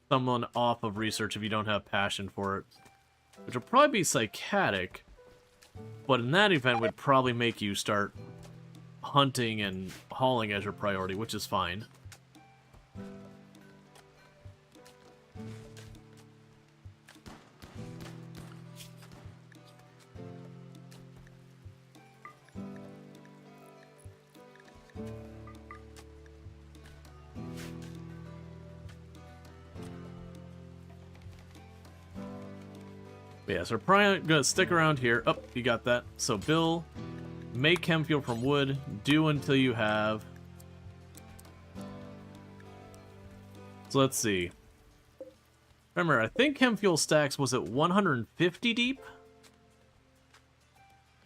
someone off of research if you don't have passion for it. Which will probably be psychotic, but in that event would probably make you start hunting and hauling as your priority, which is fine. But yeah, so we're probably gonna stick around here. Oh, you got that. So Bill, make chem fuel from wood. Do until you have. So let's see. Remember, I think chem fuel stacks was at 150 deep?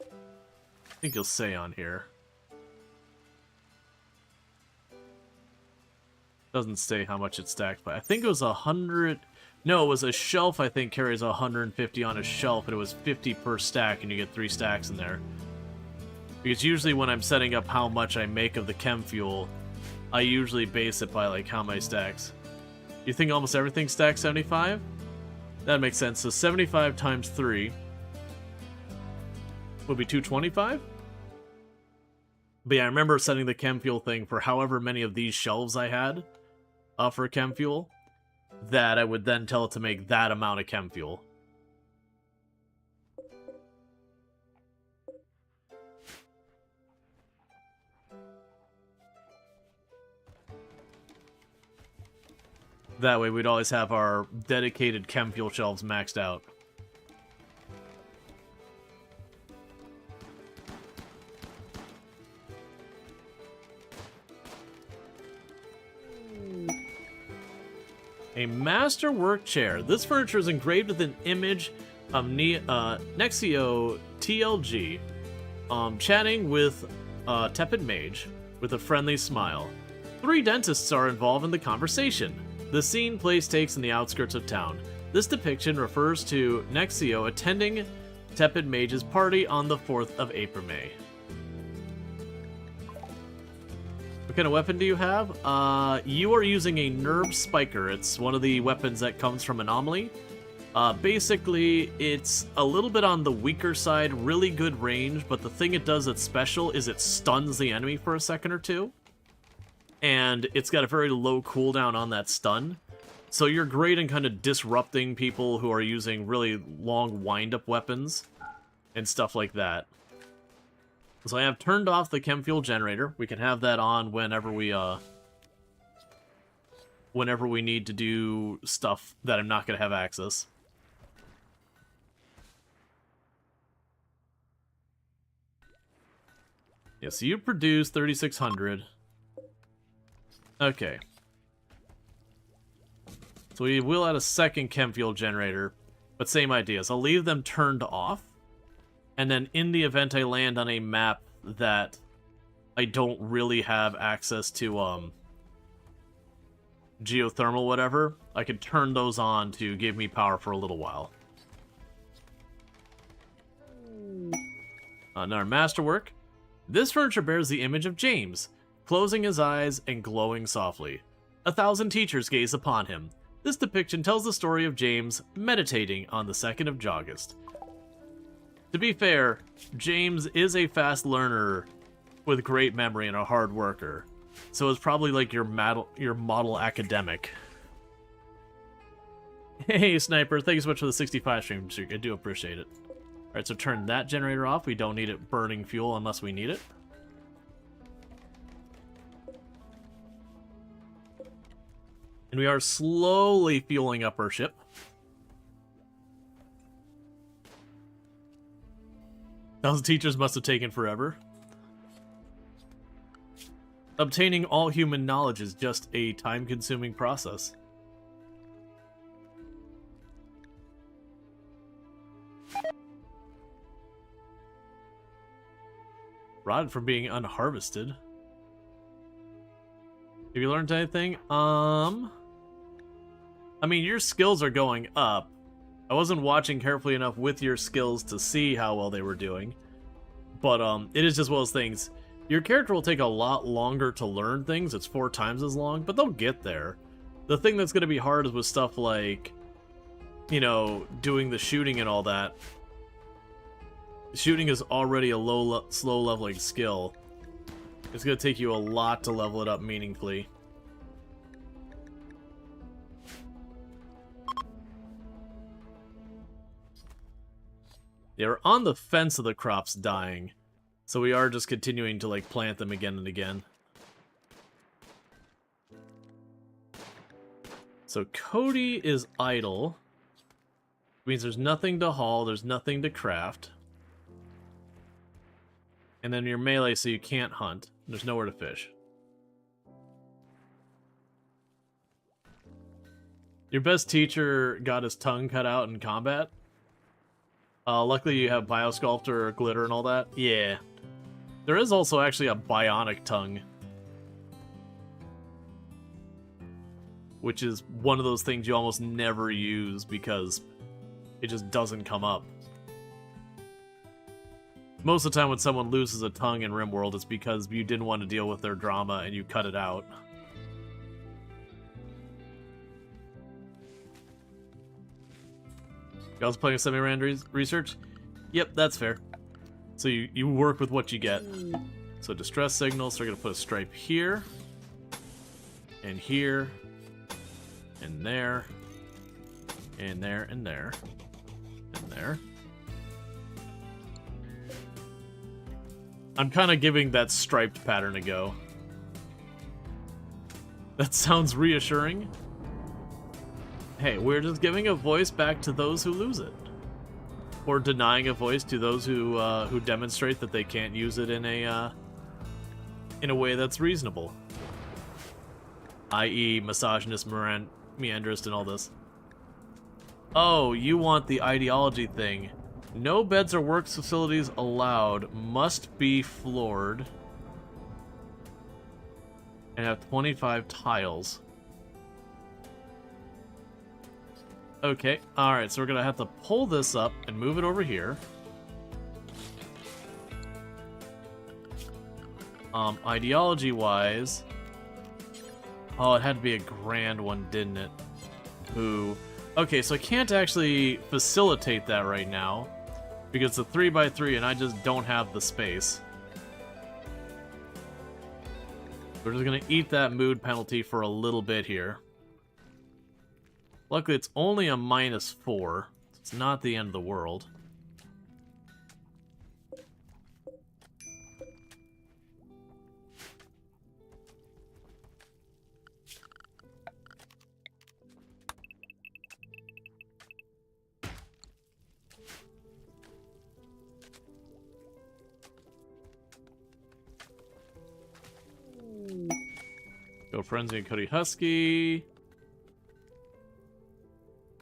I think you'll say on here. Doesn't say how much it stacked, but I think it was 100... No, it was a shelf, I think, carries 150 on a shelf, and it was 50 per stack, and you get 3 stacks in there. Because usually when I'm setting up how much I make of the chem fuel, I usually base it by, like, how many stacks. You think almost everything stacks 75? That makes sense. So 75 times 3 would be 225? But yeah, I remember setting the chem fuel thing for however many of these shelves I had for chem fuel, that I would then tell it to make that amount of chem fuel. That way we'd always have our dedicated chem fuel shelves maxed out. A masterwork chair. This furniture is engraved with an image of Nexio TLG chatting with a tepid mage with a friendly smile. 3 dentists are involved in the conversation. The scene takes in the outskirts of town. This depiction refers to Nexio attending Tepid Mage's party on the 4th of April, May. What kind of weapon do you have? You are using a Nerve Spiker. It's one of the weapons that comes from Anomaly. Basically, it's a little bit on the weaker side, really good range, but the thing it does that's special is it stuns the enemy for a second or two. And it's got a very low cooldown on that stun. So you're great in kind of disrupting people who are using really long wind-up weapons and stuff like that. So I have turned off the chem fuel generator. We can have that on whenever we need to do stuff that I'm not going to have access. Yeah, so you produce 3,600. Okay. So we will add a second chem fuel generator, but same ideas. I'll leave them turned off. And then in the event I land on a map that I don't really have access to geothermal whatever, I could turn those on to give me power for a little while. Another masterwork. This furniture bears the image of James, closing his eyes and glowing softly. 1,000 teachers gaze upon him. This depiction tells the story of James meditating on the 2nd of August. To be fair, James is a fast learner with great memory and a hard worker. So it's probably like your model academic. Hey, Sniper, thank you so much for the 65 stream. I do appreciate it. Alright, so turn that generator off. We don't need it burning fuel unless we need it. And we are slowly fueling up our ship. Those teachers must have taken forever. Obtaining all human knowledge is just a time-consuming process. Rotted from being unharvested. Have you learned anything? I mean, your skills are going up. I wasn't watching carefully enough with your skills to see how well they were doing. But it is just one of those things. Your character will take a lot longer to learn things. It's 4 times as long, but they'll get there. The thing that's going to be hard is with stuff like, you know, doing the shooting and all that. Shooting is already a slow leveling skill. It's going to take you a lot to level it up meaningfully. They're on the fence of the crops dying. So we are just continuing to, like, plant them again and again. So Cody is idle. Means there's nothing to haul, there's nothing to craft. And then you're melee, so you can't hunt. There's nowhere to fish. Your best teacher got his tongue cut out in combat. Luckily you have Biosculptor, Glitter, and all that. Yeah. There is also actually a bionic tongue. Which is one of those things you almost never use because it just doesn't come up. Most of the time when someone loses a tongue in RimWorld, it's because you didn't want to deal with their drama and you cut it out. You also playing semi-rand research? Yep, that's fair. So you work with what you get. So distress signals, so we're going to put a stripe here. And here. And there. And there, and there. And there. I'm kind of giving that striped pattern a go. That sounds reassuring. Hey, we're just giving a voice back to those who lose it. Or denying a voice to those who demonstrate that they can't use it in a way that's reasonable. I.e. misogynist, meandrist, and all this. Oh, you want the ideology thing. No beds or works facilities allowed. Must be floored. And have 25 tiles. Okay, alright, so we're gonna have to pull this up and move it over here. Ideology-wise... Oh, it had to be a grand one, didn't it? Ooh. Okay, so I can't actually facilitate that right now. Because it's a 3x3 and I just don't have the space. We're just gonna eat that mood penalty for a little bit here. Luckily, it's only a -4. So it's not the end of the world. Go Frenzy and Cody Husky.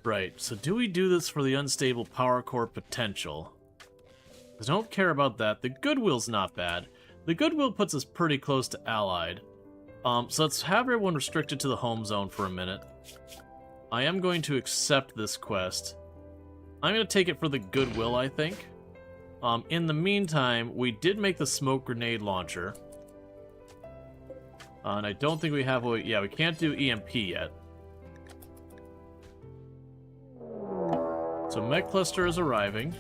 Right, so do we do this for the unstable power core potential? Because I don't care about that. The Goodwill's not bad. The Goodwill puts us pretty close to Allied. So let's have everyone restricted to the home zone for a minute. I am going to accept this quest. I'm going to take it for the Goodwill, I think. In the meantime, we did make the smoke grenade launcher. And I don't think we have... Yeah, we can't do EMP yet. So Mech Cluster is arriving.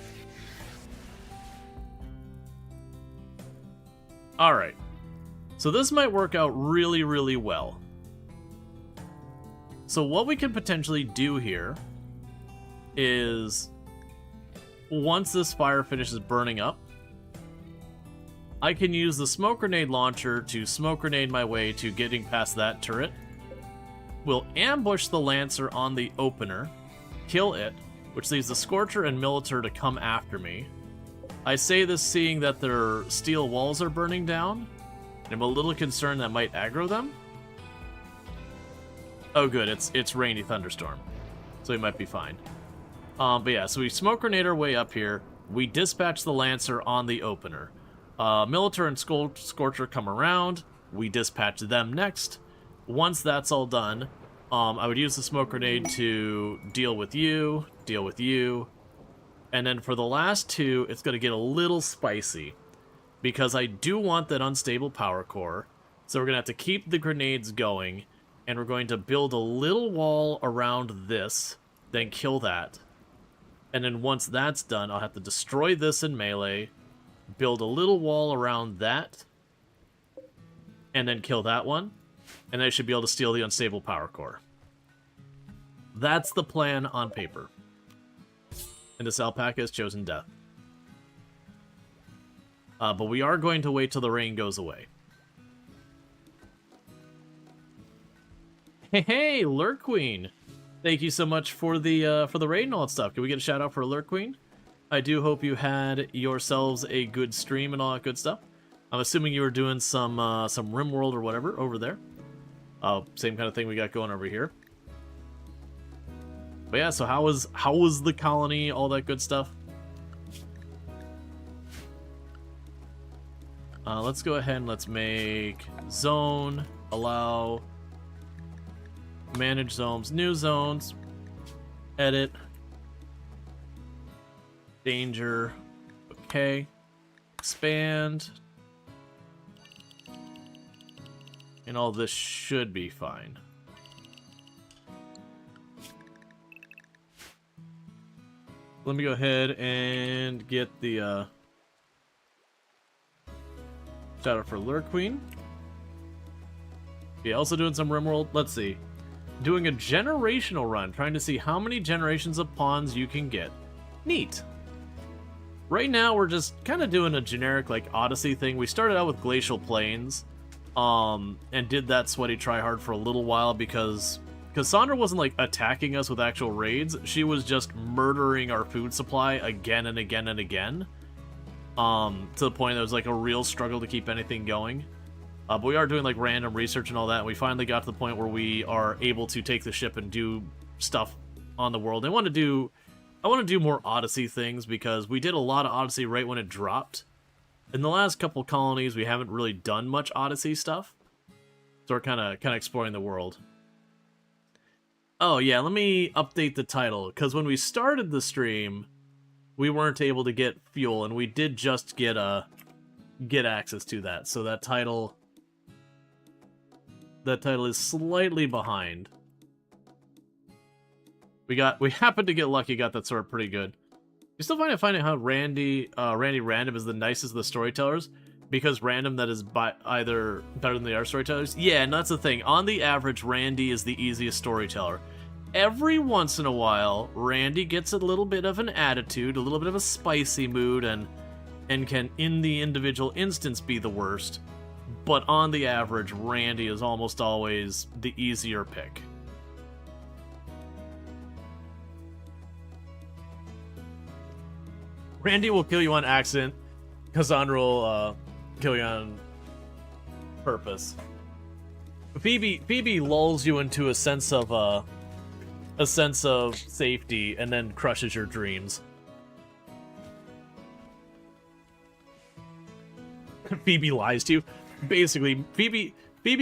Alright. So this might work out really, really well. So what we could potentially do here is... Once this fire finishes burning up, I can use the smoke grenade launcher to smoke grenade my way to getting past that turret. We'll ambush the Lancer on the opener, kill it, which leaves the Scorcher and Militar to come after me. I say this seeing that their steel walls are burning down, and I'm a little concerned that might aggro them. Oh good, it's Rainy Thunderstorm, so we might be fine. But yeah, so we smoke grenade our way up here, we dispatch the Lancer on the opener. Militar and Scorcher come around, we dispatch them next. Once that's all done, I would use the smoke grenade to deal with you, and then for the last two, it's going to get a little spicy, because I do want that unstable power core, so we're going to have to keep the grenades going, and we're going to build a little wall around this, then kill that. And then once that's done, I'll have to destroy this in melee, build a little wall around that, and then kill that one, and I should be able to steal the unstable power core. That's the plan on paper. And this alpaca has chosen death. But we are going to wait till the rain goes away. Hey, Lurk Queen! Thank you so much for the raid and all that stuff. Can we get a shout out for Lurk Queen? I do hope you had yourselves a good stream and all that good stuff. I'm assuming you were doing some RimWorld or whatever over there. Same kind of thing we got going over here. But yeah, so how was the colony, all that good stuff? Let's go ahead and let's make zone, allow, manage zones, new zones, edit, danger, okay, expand, and all this should be fine. Let me go ahead and get the shout out for Lure Queen. Yeah, also doing some RimWorld. Let's see. Doing a generational run, trying to see how many generations of pawns you can get. Neat. Right now, we're just kind of doing a generic, like, Odyssey thing. We started out with Glacial Plains, and did that sweaty tryhard for a little while because Cassandra wasn't, like, attacking us with actual raids. She was just murdering our food supply again and again and again. To the point that it was like a real struggle to keep anything going. But we are doing like random research and all that, and we finally got to the point where we are able to take the ship and do stuff on the world. I want to do more Odyssey things because we did a lot of Odyssey right when it dropped. In the last couple colonies, we haven't really done much Odyssey stuff. So we're kind of exploring the world. Oh yeah, let me update the title, because when we started the stream, we weren't able to get fuel, and we did just get access to that. So that title is slightly behind. We happened to get lucky, got that sort of pretty good. You still find it how Randy Random is the nicest of the storytellers, because Random that is either better than the other storytellers. Yeah, and that's the thing. On the average, Randy is the easiest storyteller. Every once in a while, Randy gets a little bit of an attitude, a little bit of a spicy mood, and can, in the individual instance, be the worst. But on the average, Randy is almost always the easier pick. Randy will kill you on accident. Cassandra will kill you on purpose. Phoebe lulls you into a sense of safety and then crushes your dreams. Phoebe lies to you. Basically, Phoebe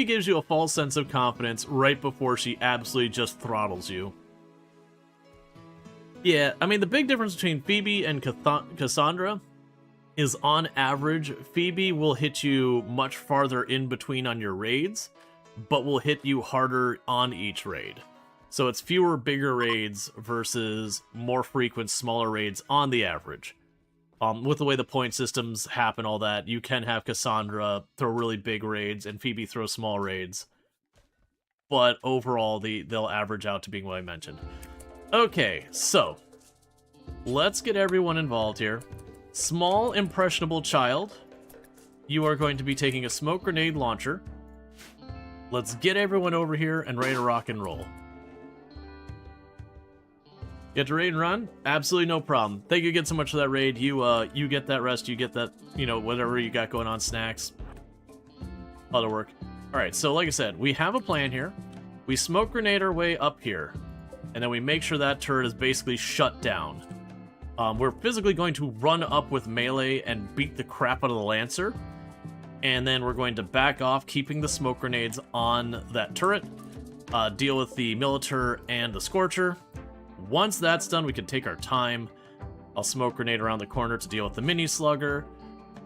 gives you a false sense of confidence right before she absolutely just throttles you. Yeah, I mean, the big difference between Phoebe and Cassandra is, on average, Phoebe will hit you much farther in between on your raids, but will hit you harder on each raid. So it's fewer bigger raids versus more frequent smaller raids on the average. With the way the point systems happen, all that, you can have Cassandra throw really big raids and Phoebe throw small raids. But overall, they'll average out to being what I mentioned. Okay, so let's get everyone involved here. Small, impressionable child, you are going to be taking a smoke grenade launcher. Let's get everyone over here and ready to rock and roll. Get to raid and run? Absolutely no problem. Thank you again so much for that raid. You get that rest, you get that, whatever you got going on, snacks. Other work. Alright, so like I said, we have a plan here. We smoke grenade our way up here. And then we make sure that turret is basically shut down. We're physically going to run up with melee and beat the crap out of the Lancer. And then we're going to back off, keeping the smoke grenades on that turret. Deal with the Militar and the Scorcher. Once that's done, we can take our time. I'll smoke grenade around the corner to deal with the mini slugger.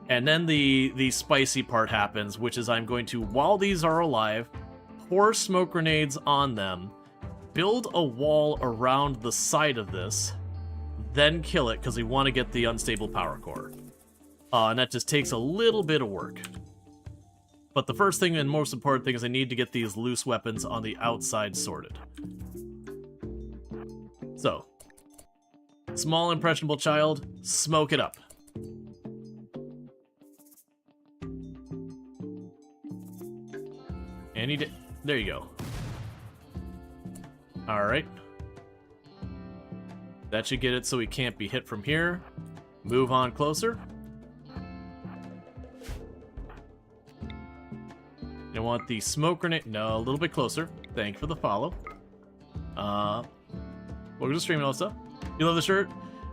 And then the spicy part happens, which is I'm going to, while these are alive, pour smoke grenades on them, build a wall around the side of this, then kill it, because we want to get the unstable power core. And that just takes a little bit of work. But the first thing and most important thing is I need to get these loose weapons on the outside sorted. So, small impressionable child, smoke it up. And he did. There you go. Alright. That should get it so we can't be hit from here. Move on closer. I want the smoke grenade. No, a little bit closer. Thank you for the follow. Welcome to streaming also. You love the shirt?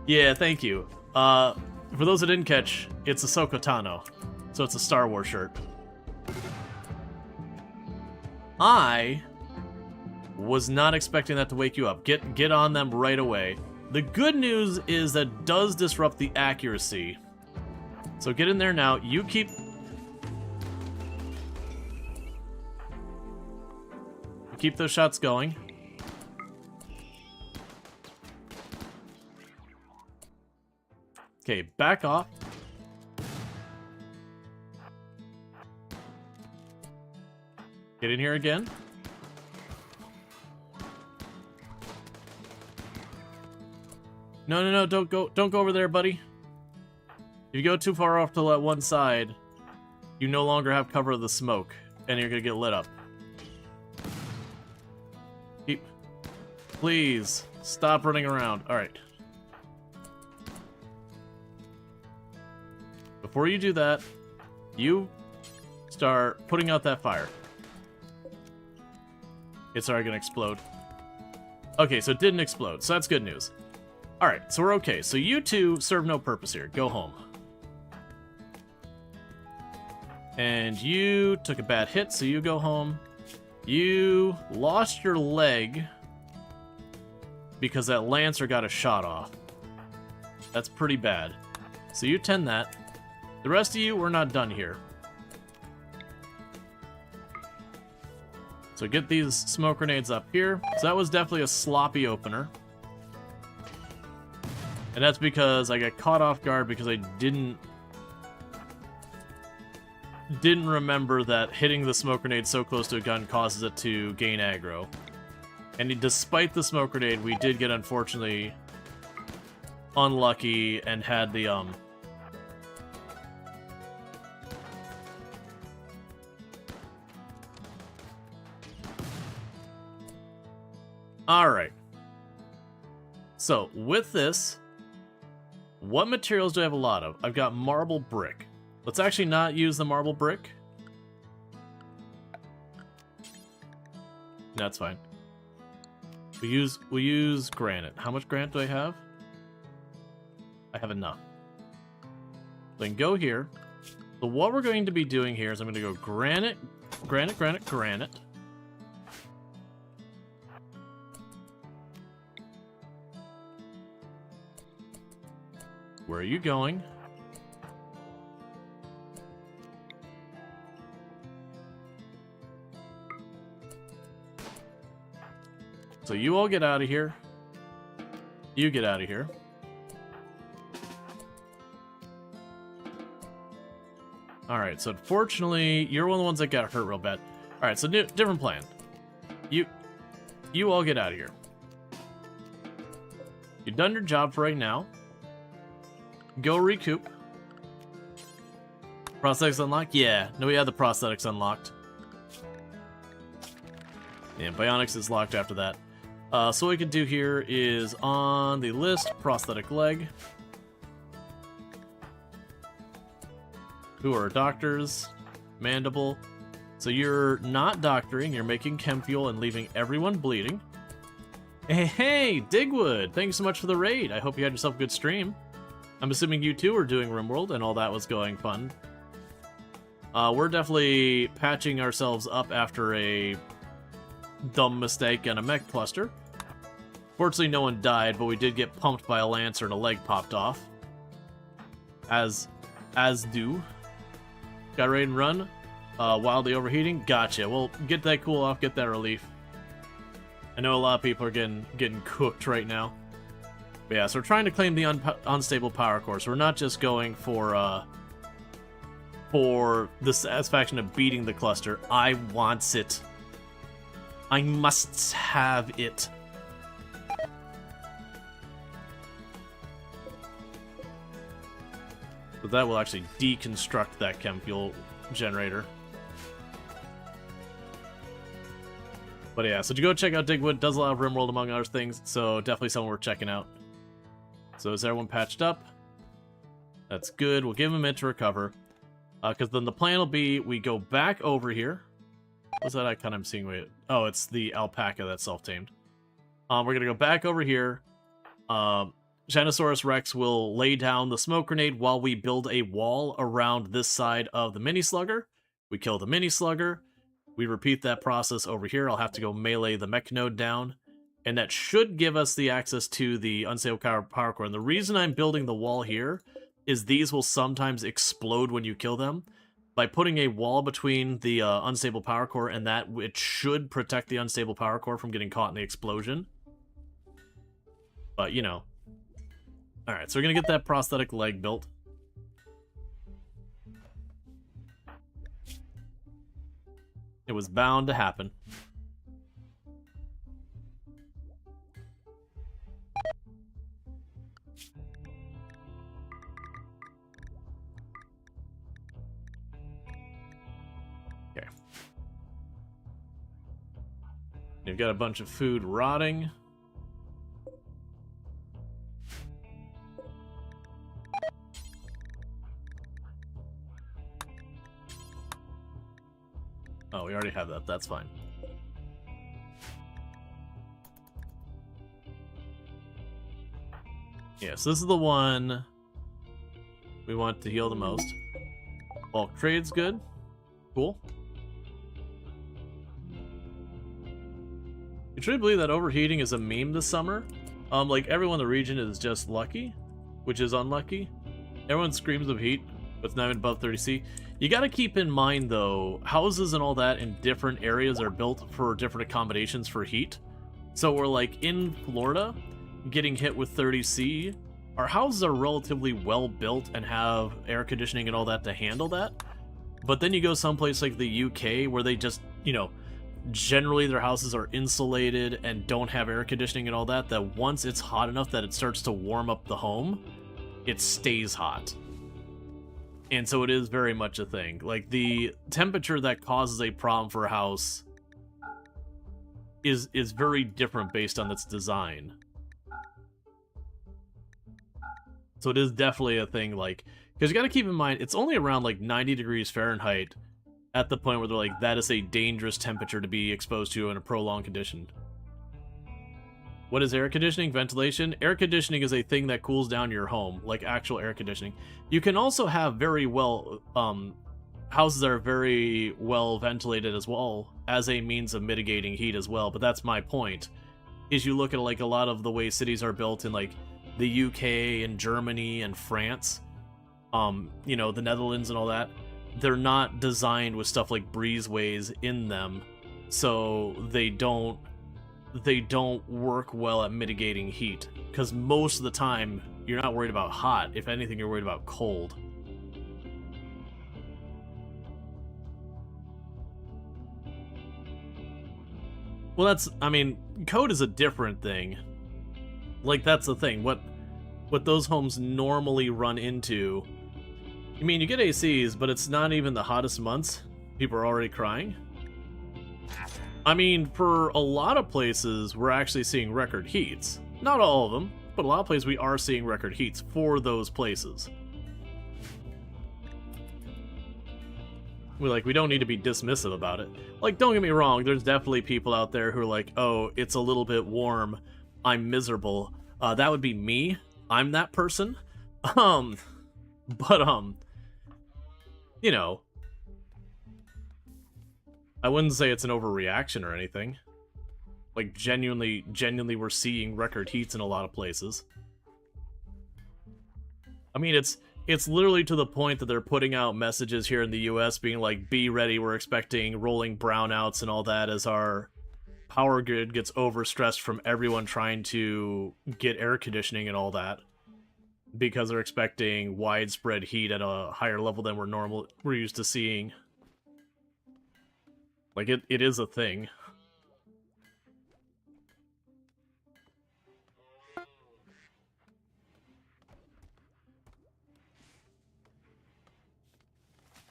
Yeah, thank you. For those that didn't catch, it's a Ahsoka Tano, so it's a Star Wars shirt. I was not expecting that to wake you up. Get on them right away. The good news is that does disrupt the accuracy. So get in there now. You keep those shots going. Okay, back off. Get in here again. No, don't go over there, buddy. If you go too far off to that one side, you no longer have cover of the smoke, and you're gonna get lit up. Please, stop running around. Alright. Before you do that, you start putting out that fire. It's already gonna explode. Okay, so it didn't explode, so that's good news. Alright, so we're okay. So you two serve no purpose here. Go home. And you took a bad hit, so you go home. You lost your leg because that Lancer got a shot off. That's pretty bad. So you tend that. The rest of you, we're not done here. So get these smoke grenades up here. So that was definitely a sloppy opener. And that's because I got caught off guard because I didn't remember that hitting the smoke grenade so close to a gun causes it to gain aggro. And despite the smoke grenade, we did get unfortunately unlucky and had the Alright. So, with this, what materials do I have a lot of? I've got marble brick. Let's actually not use the marble brick. No, that's fine. We'll use granite. How much granite do I have? I have enough. Then go here. So what we're going to be doing here is I'm going to go granite, granite, granite, granite. Where are you going? So you all get out of here. You get out of here. Alright, so unfortunately, you're one of the ones that got hurt real bad. Alright, so different plan. You all get out of here. You've done your job for right now. Go recoup. Prosthetics unlocked? Yeah. No, we had the prosthetics unlocked. And bionics is locked after that. So what we can do here is on the list, prosthetic leg. Who are doctors? Mandible. So you're not doctoring, you're making chem fuel and leaving everyone bleeding. Hey, Digwood! Thank you so much for the raid. I hope you had yourself a good stream. I'm assuming you two were doing RimWorld and all that was going fun. We're definitely patching ourselves up after a dumb mistake and a mech cluster. Fortunately, no one died, but we did get pumped by a Lancer and a leg popped off. As do. Got ready and run. Wildly overheating. Gotcha. Well, get that cool off, get that relief. I know a lot of people are getting cooked right now. But yeah, so we're trying to claim the unstable power core. So we're not just going for the satisfaction of beating the cluster. I want it. I must have it. So that will actually deconstruct that chem fuel generator. But yeah, so to go check out Digwood, does a lot of RimWorld among other things, so definitely something worth checking out. So is everyone patched up? That's good. We'll give him a minute to recover. Because then the plan will be we go back over here. What's that icon I'm seeing? Oh, it's the alpaca that's self-tamed. We're gonna go back over here. Genosaurus Rex will lay down the smoke grenade while we build a wall around this side of the mini slugger. We kill the mini slugger. We repeat that process over here. I'll have to go melee the mech node down. And that should give us the access to the unstable power core. And the reason I'm building the wall here is these will sometimes explode when you kill them. By putting a wall between the unstable power core and that, it should protect the unstable power core from getting caught in the explosion. But, you know. Alright, so we're going to get that prosthetic leg built. It was bound to happen. Okay. You've got a bunch of food rotting. Oh, we already have that. That's fine. Yeah, so this is the one we want to heal the most. Bulk trade's good. Cool. You truly believe that overheating is a meme this summer? Like, everyone in the region is just lucky, which is unlucky. Everyone screams of heat, but it's not even above 30°C. You gotta keep in mind, though, houses and all that in different areas are built for different accommodations for heat. So we're like, in Florida, getting hit with 30°C, our houses are relatively well built and have air conditioning and all that to handle that. But then you go someplace like the UK where they just, you know, generally their houses are insulated and don't have air conditioning and all that, that once it's hot enough that it starts to warm up the home, it stays hot. And so it is very much a thing. Like, the temperature that causes a problem for a house is very different based on its design. So it is definitely a thing, like, because you got to keep in mind, it's only around, like, 90 degrees Fahrenheit at the point where they're like, that is a dangerous temperature to be exposed to in a prolonged condition. What is air conditioning? Ventilation? Air conditioning is a thing that cools down your home, like actual air conditioning. You can also have very well, houses that are very well ventilated as well, as a means of mitigating heat as well, but that's my point. Is you look at, like, a lot of the way cities are built in, like, the UK and Germany and France, you know, the Netherlands and all that, they're not designed with stuff like breezeways in them, so they don't work well at mitigating heat, because most of the time you're not worried about hot. If anything, you're worried about cold. Well, that's, I mean, code is a different thing. Like, that's the thing. What those homes normally run into, I mean, you get ACs, but it's not even the hottest months. People are already crying. I mean, for a lot of places, we're actually seeing record heats. Not all of them, but a lot of places we are seeing record heats for those places. We don't need to be dismissive about it. Like, don't get me wrong, there's definitely people out there who are like, oh, it's a little bit warm, I'm miserable. That would be me. I'm that person. You know, I wouldn't say it's an overreaction or anything. Like, genuinely we're seeing record heats in a lot of places. I mean, it's literally to the point that they're putting out messages here in the US being like, be ready, we're expecting rolling brownouts and all that as our power grid gets overstressed from everyone trying to get air conditioning and all that. Because they're expecting widespread heat at a higher level than we're used to seeing. Like, it is a thing.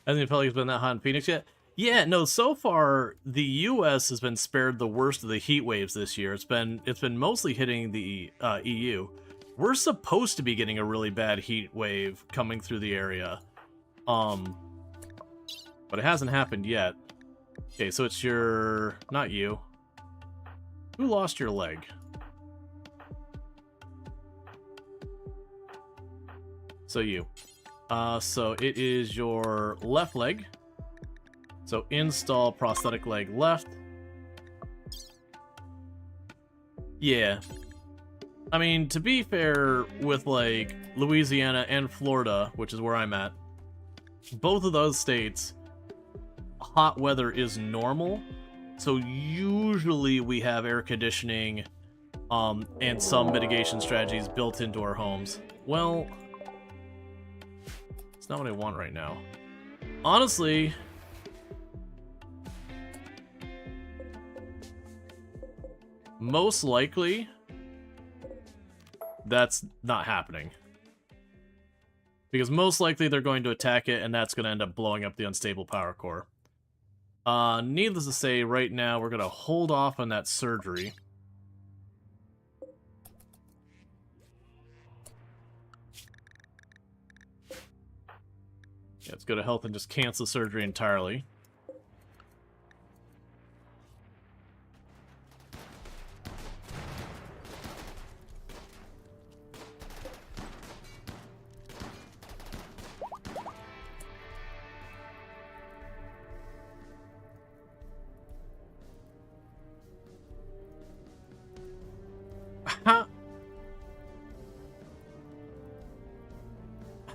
Hasn't it felt like it's been that hot in Phoenix yet? Yeah, no, so far, the US has been spared the worst of the heat waves this year. It's been mostly hitting the EU. We're supposed to be getting a really bad heat wave coming through the area. But it hasn't happened yet. Okay, so it's not you. Who lost your leg? So you. So it is your left leg. So install prosthetic leg left. Yeah. I mean, to be fair, with like Louisiana and Florida, which is where I'm at, both of those states, hot weather is normal. So usually we have air conditioning and some mitigation strategies built into our homes. Well, it's not what I want right now. Honestly, most likely, that's not happening. Because most likely they're going to attack it, and that's going to end up blowing up the unstable power core. Needless to say, right now we're going to hold off on that surgery. Yeah, let's go to health and just cancel surgery entirely.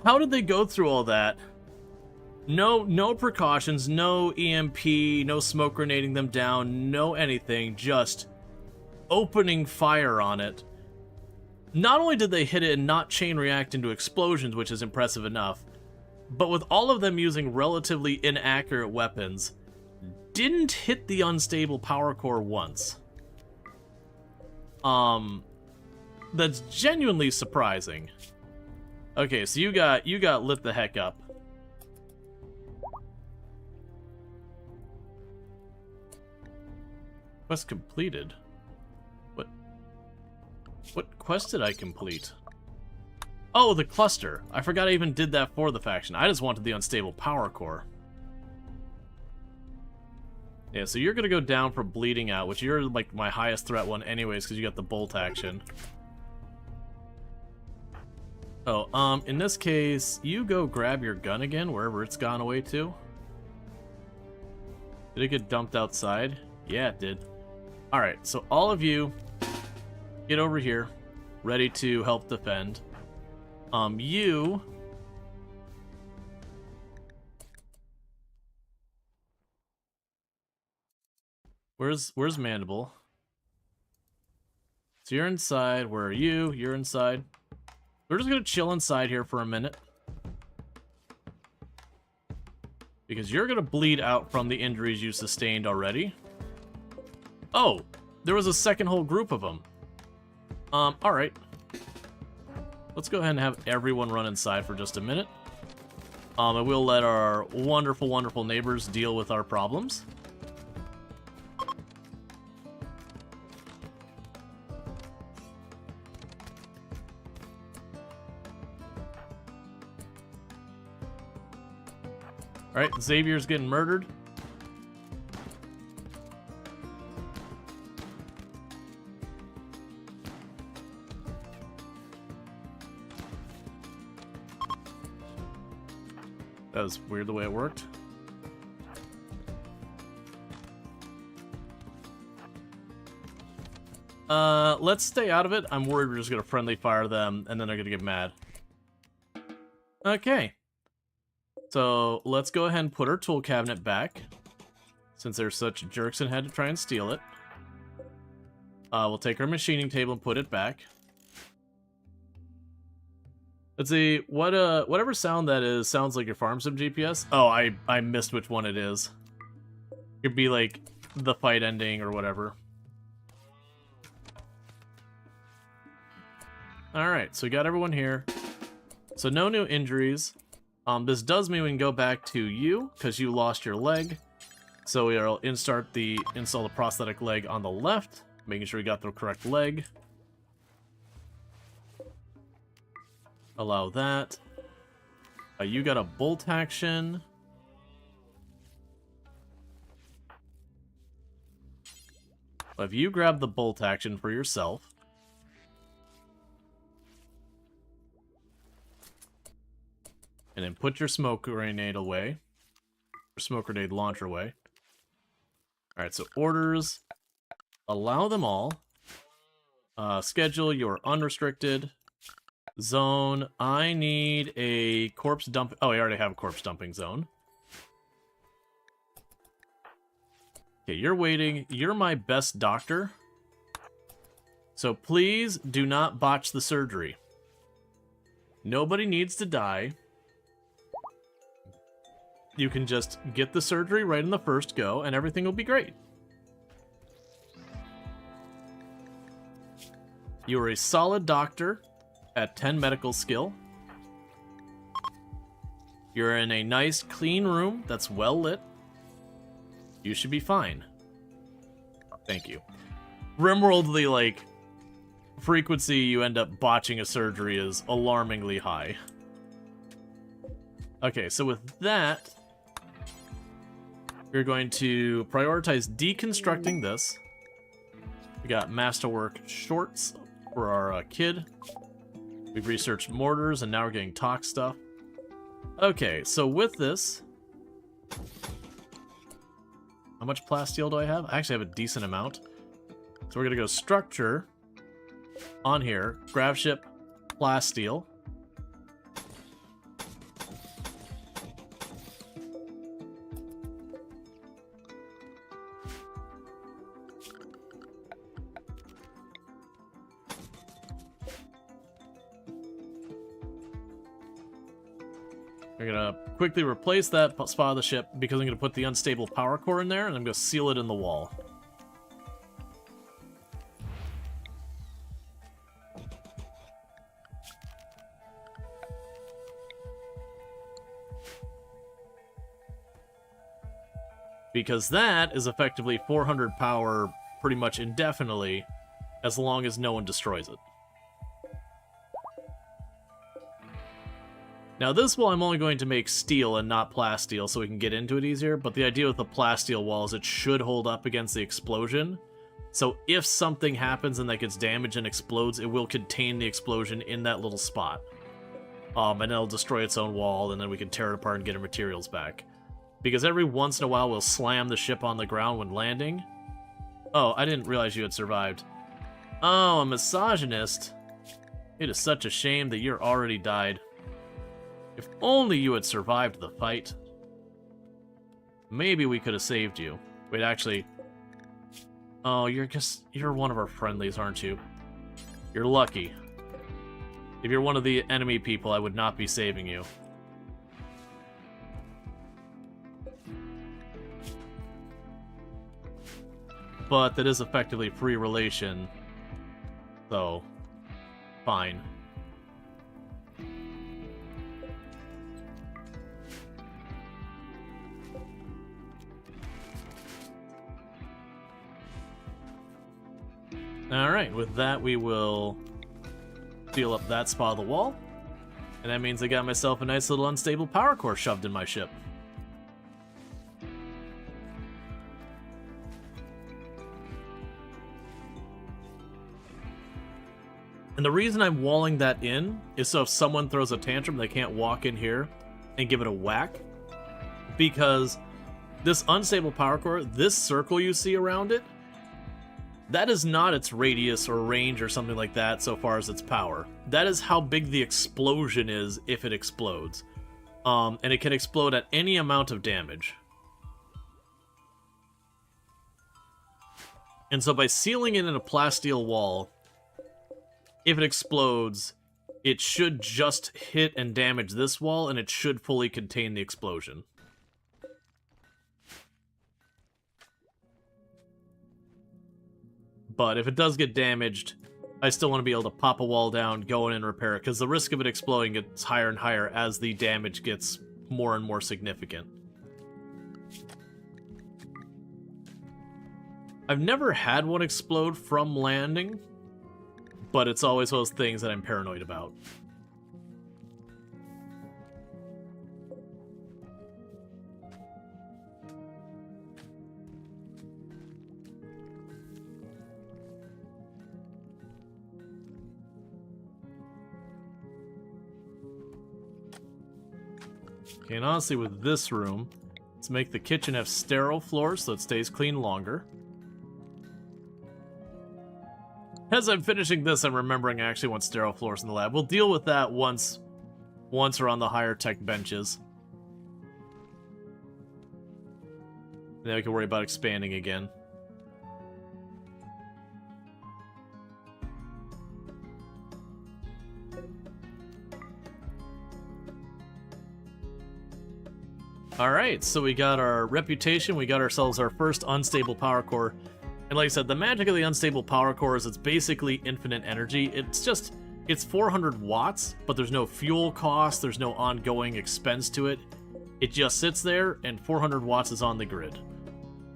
How did they go through all that? No precautions, no EMP, no smoke grenading them down, no anything, just opening fire on it. Not only did they hit it and not chain react into explosions, which is impressive enough, but with all of them using relatively inaccurate weapons, didn't hit the unstable power core once. That's genuinely surprising. Okay, so you got lit the heck up. Quest completed. What quest did I complete? Oh, the cluster. I forgot I even did that for the faction. I just wanted the unstable power core. Yeah, so you're gonna go down for bleeding out, which you're like my highest threat one anyways, because you got the bolt action. Oh, in this case, you go grab your gun again, wherever it's gone away to. Did it get dumped outside? Yeah, it did. Alright, so all of you, get over here, ready to help defend. You... Where's Mandible? So you're inside, where are you? You're inside. We're just gonna chill inside here for a minute. Because you're gonna bleed out from the injuries you sustained already. Oh, there was a second whole group of them. Alright. Let's go ahead and have everyone run inside for just a minute. And we'll let our wonderful, wonderful neighbors deal with our problems. Alright, Xavier's getting murdered. That was weird the way it worked. Let's stay out of it. I'm worried we're just gonna friendly fire them, and then they're gonna get mad. Okay. So, let's go ahead and put our tool cabinet back, since they're such jerks and had to try and steal it. We'll take our machining table and put it back. Let's see, whatever sound that is sounds like your farm sim GPS. Oh, I missed which one it is. It could be like the fight ending or whatever. Alright, so we got everyone here. So no new injuries. This does mean we can go back to you, because you lost your leg. So we'll install the prosthetic leg on the left, making sure we got the correct leg. Allow that. You got a bolt action. If you grab the bolt action for yourself. And then put your smoke grenade away. Your smoke grenade launcher away. Alright, so orders. Allow them all. Schedule your unrestricted zone. I need a corpse dump. Oh, I already have a corpse dumping zone. Okay, you're waiting. You're my best doctor. So please do not botch the surgery. Nobody needs to die. You can just get the surgery right in the first go, and everything will be great. You are a solid doctor at 10 medical skill. You're in a nice, clean room that's well lit. You should be fine. Thank you. RimWorld, the, like, frequency you end up botching a surgery is alarmingly high. Okay, so with that, we're going to prioritize deconstructing this. We got Masterwork shorts for our kid. We've researched mortars, and now we're getting talk stuff. Okay, so with this... How much plasteel do I have? I actually have a decent amount. So we're going to go structure on here. Grav ship, plasteel. We're going to quickly replace that spot of the ship because I'm going to put the unstable power core in there, and I'm going to seal it in the wall. Because that is effectively 400 power pretty much indefinitely, as long as no one destroys it. Now this wall I'm only going to make steel and not plasteel so we can get into it easier, but the idea with the plasteel wall is it should hold up against the explosion. So if something happens and that gets damaged and explodes, it will contain the explosion in that little spot. And it'll destroy its own wall, and then we can tear it apart and get our materials back. Because every once in a while we'll slam the ship on the ground when landing. Oh, I didn't realize you had survived. Oh, a misogynist. It is such a shame that you're already died. If only you had survived the fight. Maybe we could have saved you. Wait, actually... Oh, you're one of our friendlies, aren't you? You're lucky. If you're one of the enemy people, I would not be saving you. But that is effectively free relation. So, fine. Alright, with that we will seal up that spot of the wall. And that means I got myself a nice little unstable power core shoved in my ship. And the reason I'm walling that in is so if someone throws a tantrum, they can't walk in here and give it a whack. Because this unstable power core, this circle you see around it, that is not its radius or range or something like that so far as its power. That is how big the explosion is if it explodes. And it can explode at any amount of damage. And so by sealing it in a plasteel wall, if it explodes, it should just hit and damage this wall, and it should fully contain the explosion. But if it does get damaged, I still want to be able to pop a wall down, go in and repair it, because the risk of it exploding gets higher and higher as the damage gets more and more significant. I've never had one explode from landing, but it's always those things that I'm paranoid about. Okay, and honestly, with this room, let's make the kitchen have sterile floors so it stays clean longer. As I'm finishing this, I'm remembering I actually want sterile floors in the lab. We'll deal with that once we're on the higher tech benches. Then we can worry about expanding again. Alright, so we got our reputation, we got ourselves our first unstable power core. And like I said, the magic of the unstable power core is it's basically infinite energy. It's 400 watts, but there's no fuel cost, there's no ongoing expense to it. It just sits there, and 400 watts is on the grid.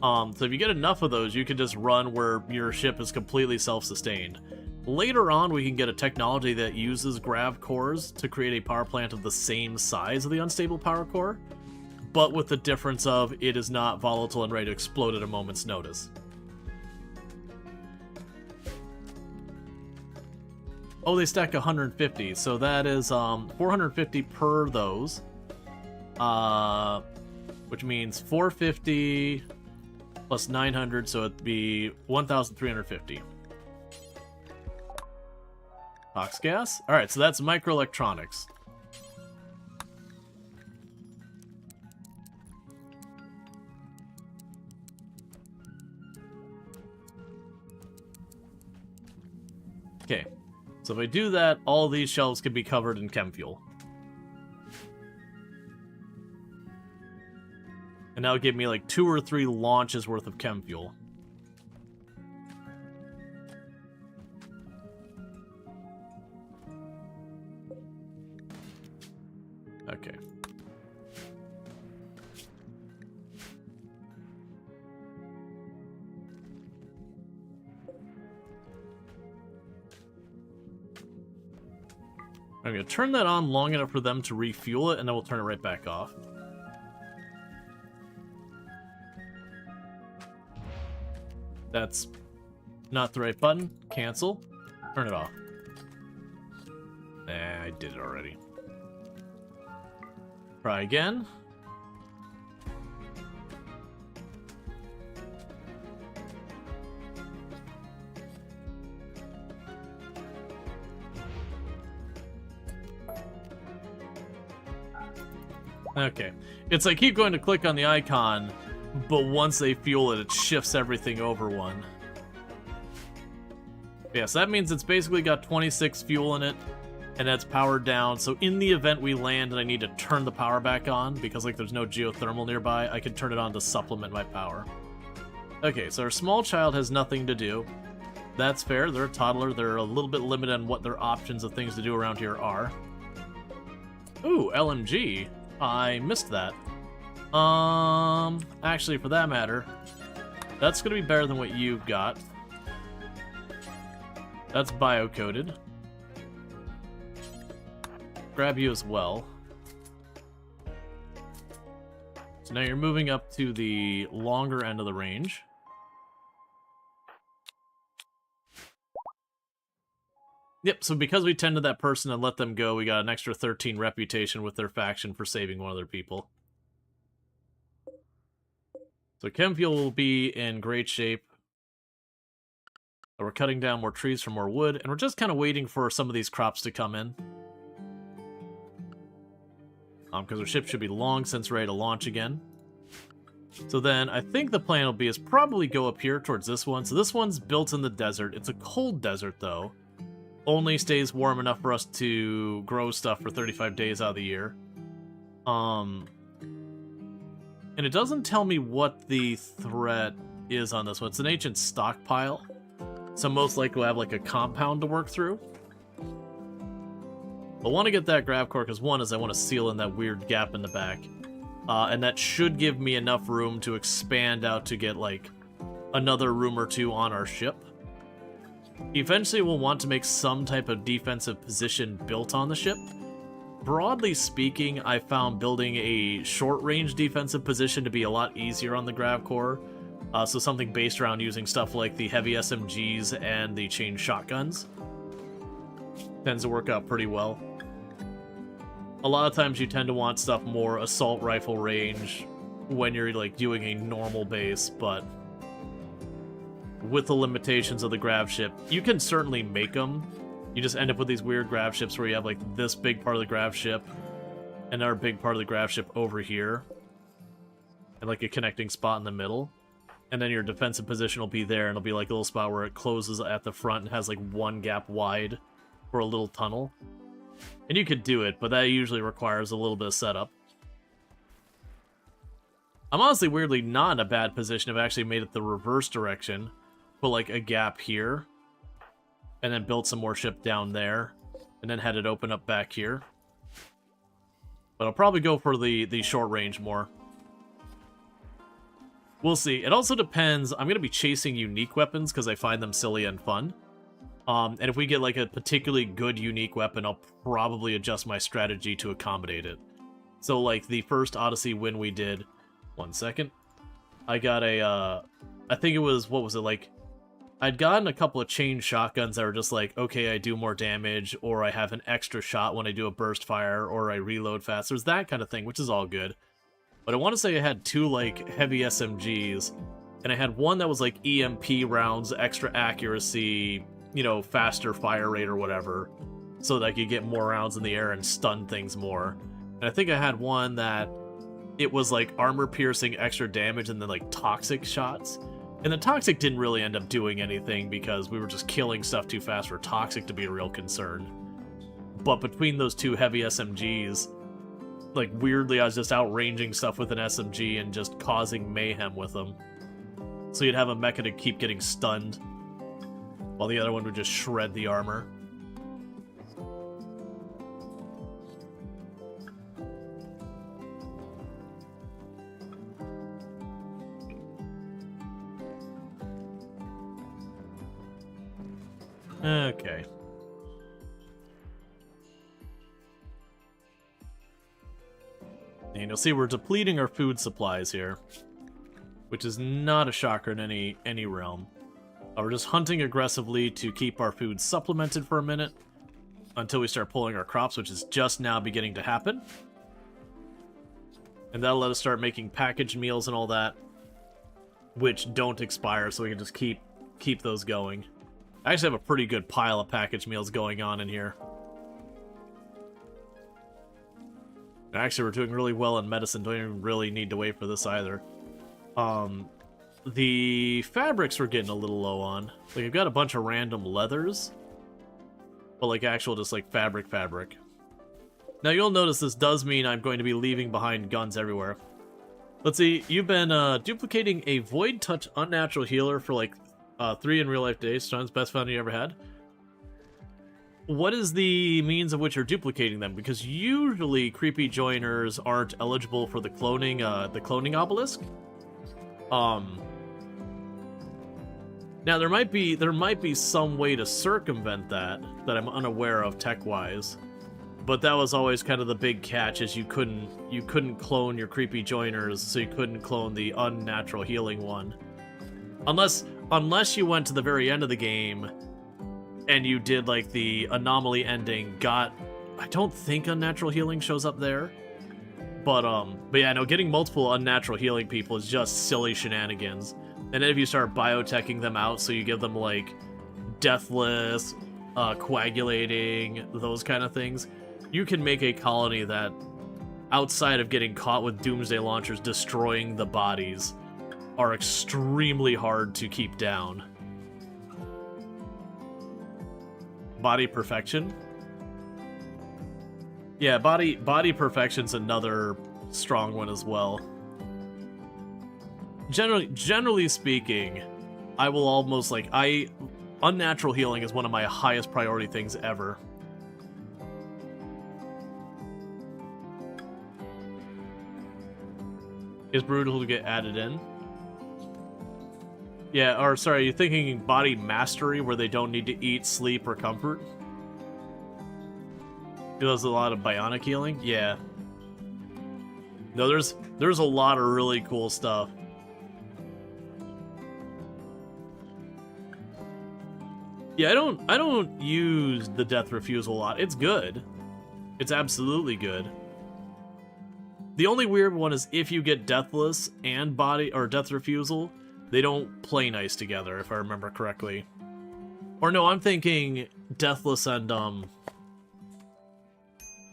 So if you get enough of those, you can just run where your ship is completely self-sustained. Later on, we can get a technology that uses grav cores to create a power plant of the same size of the unstable power core, but with the difference of it is not volatile and ready to explode at a moment's notice. Oh, they stack 150, so that is 450 per those. Which means 450 plus 900, so it'd be 1,350. Tox gas? Alright, so that's microelectronics. Okay. So if I do that, all these shelves can be covered in chem fuel. And that'll give me like 2 or 3 launches worth of chem fuel. Okay. I'm going to turn that on long enough for them to refuel it, and then we'll turn it right back off. That's not the right button. Cancel. Turn it off. Nah, I did it already. Try again. Okay. It's like keep going to click on the icon, but once they fuel it, it shifts everything over one. Yeah, so that means it's basically got 26 fuel in it, and that's powered down. So in the event we land and I need to turn the power back on, because like there's no geothermal nearby, I can turn it on to supplement my power. Okay, so our small child has nothing to do. That's fair, they're a toddler, they're a little bit limited on what their options of things to do around here are. Ooh, LMG. I missed that. Actually, for that matter, that's gonna be better than what you've got. That's bio-coded. Grab you as well. So now you're moving up to the longer end of the range. Yep, so because we tended that person and let them go, we got an extra 13 reputation with their faction for saving one of their people. So chem fuel will be in great shape. We're cutting down more trees for more wood, and we're just kind of waiting for some of these crops to come in. Because our ship should be long since ready to launch again. So then, I think the plan will be is probably go up here towards this one. So this one's built in the desert. It's a cold desert, though. Only stays warm enough for us to grow stuff for 35 days out of the year. And it doesn't tell me what the threat is on this one. It's an ancient stockpile. So most likely we'll have like a compound to work through. I want to get that grav core because one is I want to seal in that weird gap in the back. And that should give me enough room to expand out to get like another room or two on our ship. Eventually we'll want to make some type of defensive position built on the ship. Broadly speaking, I found building a short-range defensive position to be a lot easier on the grav core. So something based around using stuff like the heavy SMGs and the chain shotguns. Tends to work out pretty well. A lot of times you tend to want stuff more assault rifle range when you're like doing a normal base, but with the limitations of the grav ship, you can certainly make them. You just end up with these weird grav ships where you have like this big part of the grav ship, another big part of the grav ship over here, and like a connecting spot in the middle. And then your defensive position will be there, and it'll be like a little spot where it closes at the front and has like one gap wide for a little tunnel. And you could do it, but that usually requires a little bit of setup. I'm honestly weirdly not in a bad position. I've actually made it the reverse direction. Put like a gap here, and then build some more ship down there, and then had it open up back here. But I'll probably go for the short range more. We'll see. It also depends. I'm going to be chasing unique weapons because I find them silly and fun. And if we get like a particularly good unique weapon, I'll probably adjust my strategy to accommodate it. So like the first Odyssey win we did, 1 second, I got a, I think it was, what was it, like, I'd gotten a couple of chain shotguns that were just like, okay, I do more damage, or I have an extra shot when I do a burst fire, or I reload faster. There's that kind of thing, which is all good. But I want to say I had 2, like, heavy SMGs, and I had one that was, like, EMP rounds, extra accuracy, you know, faster fire rate or whatever, so that I could get more rounds in the air and stun things more. And I think I had one that it was, like, armor-piercing extra damage and then, like, toxic shots. And the toxic didn't really end up doing anything because we were just killing stuff too fast for toxic to be a real concern. But between those 2 heavy SMGs, like, weirdly, I was just outranging stuff with an SMG and just causing mayhem with them. So you'd have a mecha to keep getting stunned, while the other one would just shred the armor. Okay. And you'll see we're depleting our food supplies here, which is not a shocker in any realm. We're just hunting aggressively to keep our food supplemented for a minute until we start pulling our crops, which is just now beginning to happen. And that'll let us start making packaged meals and all that, which don't expire, so we can just keep those going. I actually have a pretty good pile of packaged meals going on in here. Actually, we're doing really well in medicine. Don't even really need to wait for this either. The fabrics we're getting a little low on. Like, I've got a bunch of random leathers, but like actual just like fabric. Now you'll notice this does mean I'm going to be leaving behind guns everywhere. Let's see, you've been duplicating a Void Touch Unnatural Healer for like 3 in real life days. John's best fun you ever had. What is the means of which you're duplicating them? Because usually creepy joiners aren't eligible for the cloning obelisk. Now there might be some way to circumvent that I'm unaware of tech-wise. But that was always kind of the big catch, is you couldn't clone your creepy joiners, so you couldn't clone the unnatural healing one. Unless you went to the very end of the game and you did like the anomaly ending, I don't think unnatural healing shows up there. But yeah, no, getting multiple unnatural healing people is just silly shenanigans. And then if you start bioteching them out, so you give them like deathless, coagulating, those kind of things, you can make a colony that, outside of getting caught with doomsday launchers destroying the bodies, are extremely hard to keep down. Body perfection? Yeah, body perfection's another strong one as well. Generally speaking, I will almost like unnatural healing is one of my highest priority things ever. Is brutal to get added in. Yeah, or sorry, you're thinking body mastery where they don't need to eat, sleep, or comfort? It does a lot of bionic healing? Yeah. No, there's a lot of really cool stuff. Yeah, I don't use the death refusal a lot. It's good. It's absolutely good. The only weird one is if you get Deathless and Body or Death Refusal, they don't play nice together, if I remember correctly. Or no, I'm thinking Deathless and,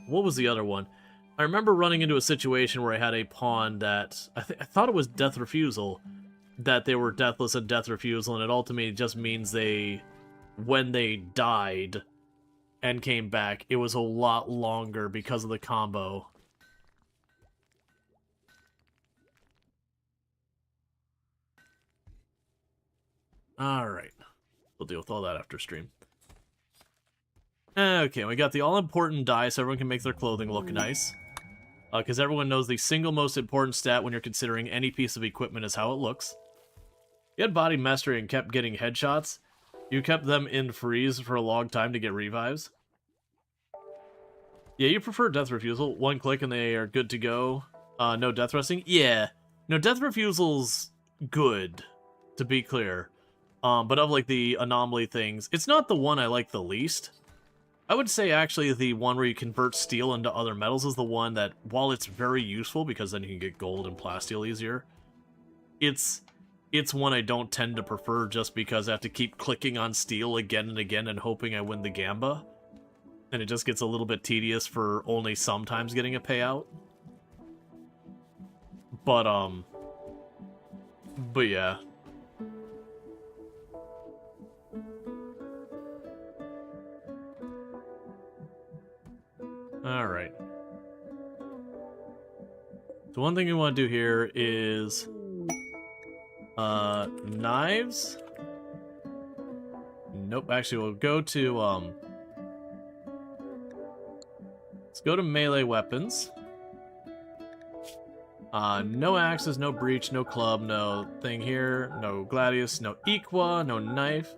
what was the other one? I remember running into a situation where I had a pawn that, I thought it was Death Refusal, that they were Deathless and Death Refusal, and it ultimately just means they, when they died and came back, it was a lot longer because of the combo. Alright. We'll deal with all that after stream. Okay, we got the all-important die so everyone can make their clothing look nice. Because everyone knows the single most important stat when you're considering any piece of equipment is how it looks. You had body mastery and kept getting headshots. You kept them in freeze for a long time to get revives. Yeah, you prefer Death Refusal. One click and they are good to go. No Death Resting? Yeah. No, Death Refusal's good, to be clear. But of, like, the anomaly things, it's not the one I like the least. I would say, actually, the one where you convert steel into other metals is the one that, while it's very useful, because then you can get gold and plasteel easier, it's one I don't tend to prefer just because I have to keep clicking on steel again and again and hoping I win the Gamba. And it just gets a little bit tedious for only sometimes getting a payout. But yeah. Alright. So one thing we want to do here is... knives? Nope, actually we'll go to, let's go to melee weapons. No axes, no breach, no club, no thing here, no gladius, no equa, no knife,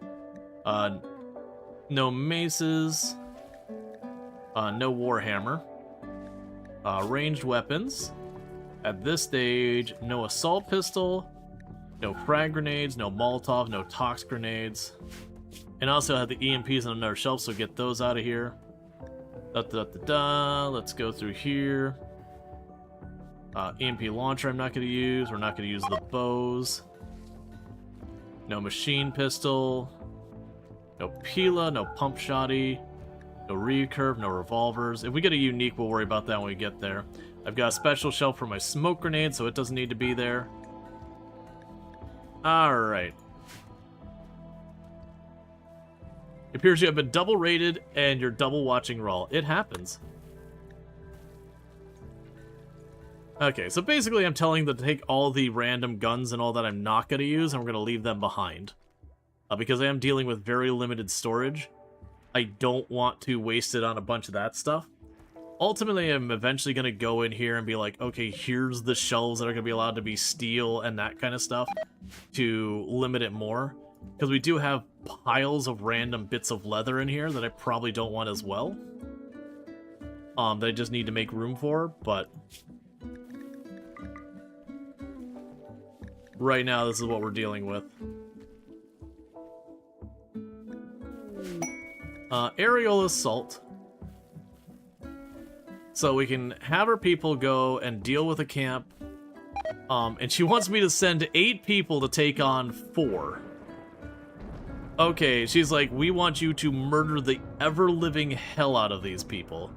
no maces, no warhammer, ranged weapons. At this stage, no assault pistol, no frag grenades, no Molotov, no tox grenades. And also have the EMPs on another shelf, so get those out of here. Let's go through here. EMP launcher I'm not going to use. We're not going to use the bows. No machine pistol. No Pila, no pump shotty. No recurve, no revolvers. If we get a unique, we'll worry about that when we get there. I've got a special shelf for my smoke grenade, so it doesn't need to be there. Alright. It appears you have been double rated and you're double watching Rual. It happens. Okay, so basically I'm telling them to take all the random guns and all that I'm not going to use, and we're going to leave them behind. Because I am dealing with very limited storage. I don't want to waste it on a bunch of that stuff. Ultimately, I'm eventually going to go in here and be like, okay, here's the shelves that are going to be allowed to be steel and that kind of stuff to limit it more. Because we do have piles of random bits of leather in here that I probably don't want as well. That I just need to make room for, but... right now, this is what we're dealing with. Aerial assault. So we can have our people go and deal with a camp. And she wants me to send 8 people to take on 4. Okay, she's like, we want you to murder the ever-living hell out of these people.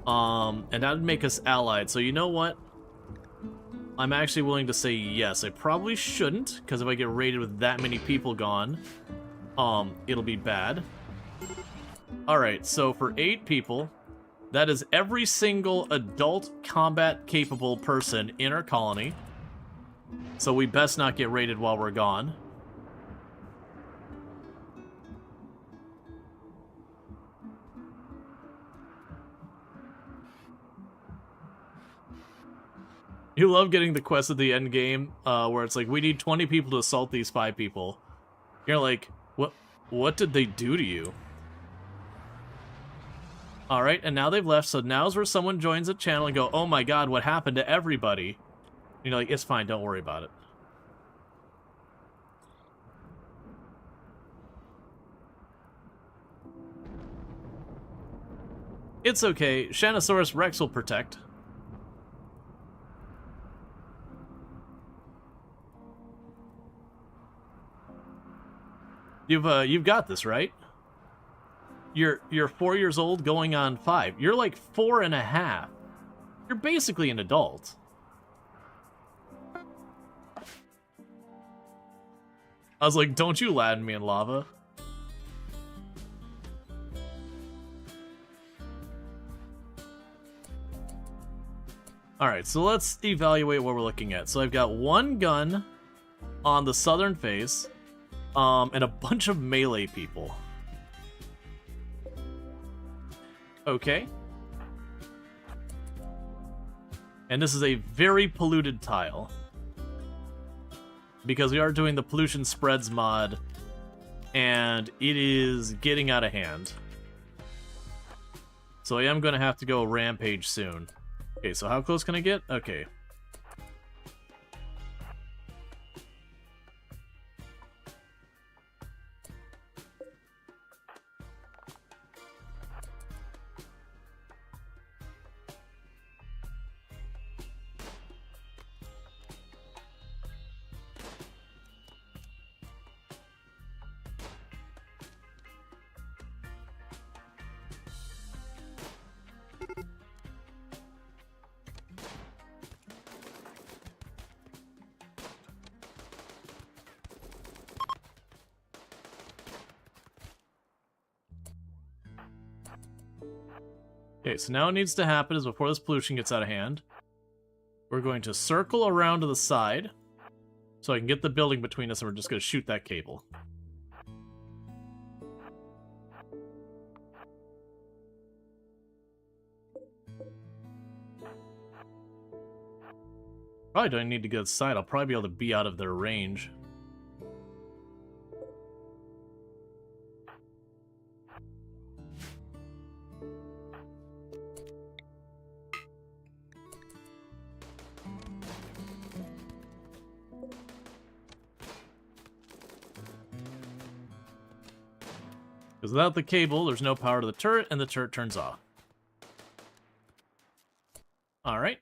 And that would make us allied. So you know what? I'm actually willing to say yes. I probably shouldn't, because if I get raided with that many people gone, it'll be bad. Alright, so for 8 people, that is every single adult combat-capable person in our colony. So we best not get raided while we're gone. You love getting the quest at the end game, where it's like, we need 20 people to assault these 5 people. You're like, what did they do to you? Alright, and now they've left, so now's where someone joins the channel and go, oh my god, what happened to everybody? And you're like, it's fine, don't worry about it. It's okay. Shanosaurus Rex will protect. You've got this, right? You're 4 years old going on 5. You're like 4.5. You're basically an adult. I was like, don't you land me in lava. Alright, so let's evaluate what we're looking at. So I've got one gun on the southern face, and a bunch of melee people. Okay. And this is a very polluted tile, because we are doing the pollution spreads mod, and it is getting out of hand. So I am going to have to go rampage soon. Okay, so how close can I get? Okay. Okay, so now what needs to happen is before this pollution gets out of hand, we're going to circle around to the side so I can get the building between us, and we're just going to shoot that cable. Probably don't need to go outside. I'll probably be able to be out of their range. Because without the cable, there's no power to the turret, and the turret turns off. Alright.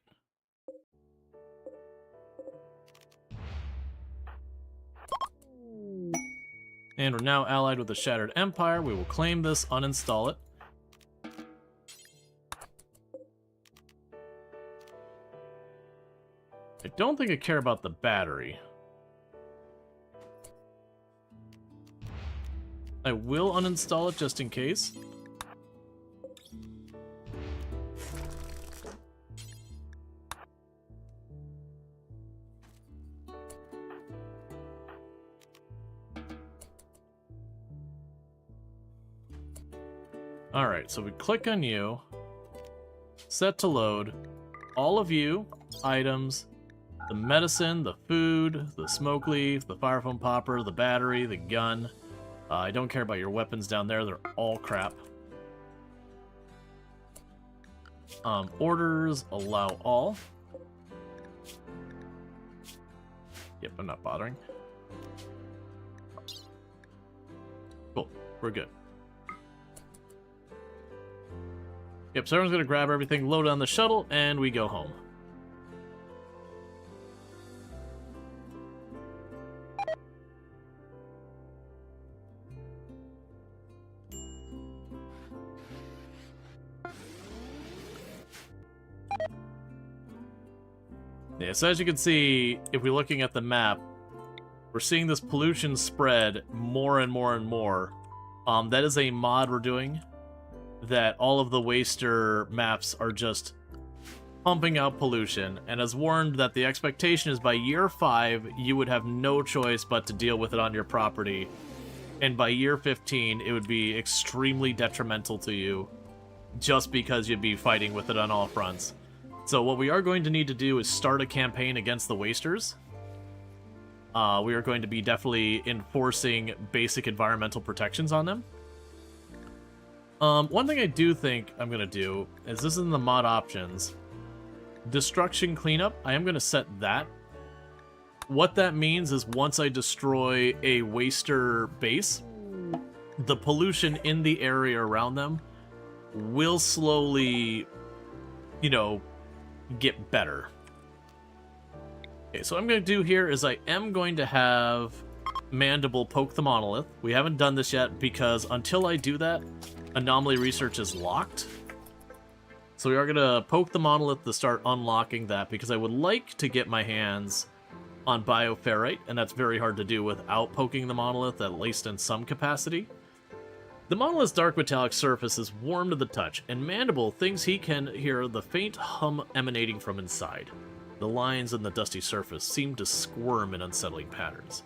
And we're now allied with the Shattered Empire. We will claim this, uninstall it. I don't think I care about the battery. I will uninstall it just in case. Alright, so we click on you, set to load, all of you, items, the medicine, the food, the smoke leaf, the fire foam popper, the battery, the gun. I don't care about your weapons down there, they're all crap. Orders, allow all. Yep, I'm not bothering. Cool, we're good. Yep, so everyone's gonna grab everything, load it on the shuttle, and we go home. Yeah, so as you can see, if we're looking at the map, we're seeing this pollution spread more and more and more. That is a mod we're doing, that all of the Waster maps are just pumping out pollution, and has warned that the expectation is by year 5, you would have no choice but to deal with it on your property, and by year 15, it would be extremely detrimental to you, just because you'd be fighting with it on all fronts. So what we are going to need to do is start a campaign against the Wasters. We are going to be definitely enforcing basic environmental protections on them. One thing I do think I'm going to do is, this is in the mod options, destruction cleanup. I am going to set that. What that means is once I destroy a Waster base, the pollution in the area around them will slowly, you know, get better. Okay, so what I'm going to do here is I am going to have Mandible poke the monolith. We haven't done this yet because until I do that, anomaly research is locked. So we are going to poke the monolith to start unlocking that because I would like to get my hands on bioferrite, and that's very hard to do without poking the monolith, at least in some capacity. The monolith's dark metallic surface is warm to the touch, and Mandible thinks he can hear the faint hum emanating from inside. The lines on the dusty surface seem to squirm in unsettling patterns.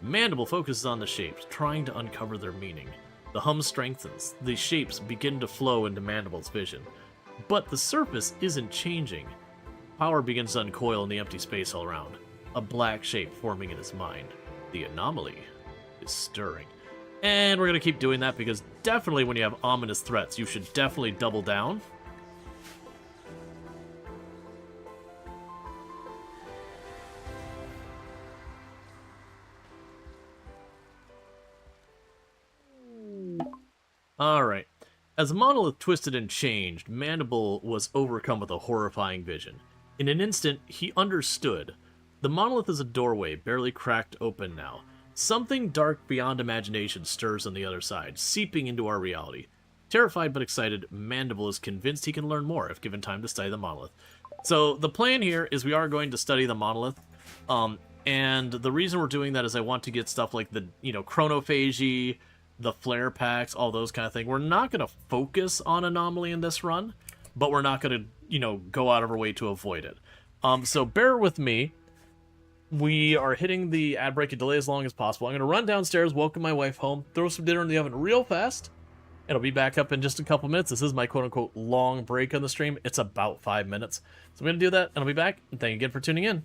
Mandible focuses on the shapes, trying to uncover their meaning. The hum strengthens. The shapes begin to flow into Mandible's vision. But the surface isn't changing. Power begins to uncoil in the empty space all around. A black shape forming in his mind. The anomaly is stirring. And we're going to keep doing that because definitely when you have ominous threats, you should definitely double down. Alright. As the monolith twisted and changed, Mandible was overcome with a horrifying vision. In an instant, he understood. The monolith is a doorway, barely cracked open now. Something dark beyond imagination stirs on the other side, seeping into our reality. Terrified but excited, Mandible is convinced he can learn more if given time to study the monolith. So the plan here is we are going to study the monolith. And the reason we're doing that is I want to get stuff like the, chronophagy, the flare packs, all those kind of things. We're not going to focus on anomaly in this run, but we're not going to, go out of our way to avoid it. So bear with me. We are hitting the ad break and delay as long as possible. I'm going to run downstairs, welcome my wife home, throw some dinner in the oven real fast, and I'll be back up in just a couple minutes. This is my quote-unquote long break on the stream. It's about 5 minutes. So I'm going to do that, and I'll be back. And thank you again for tuning in.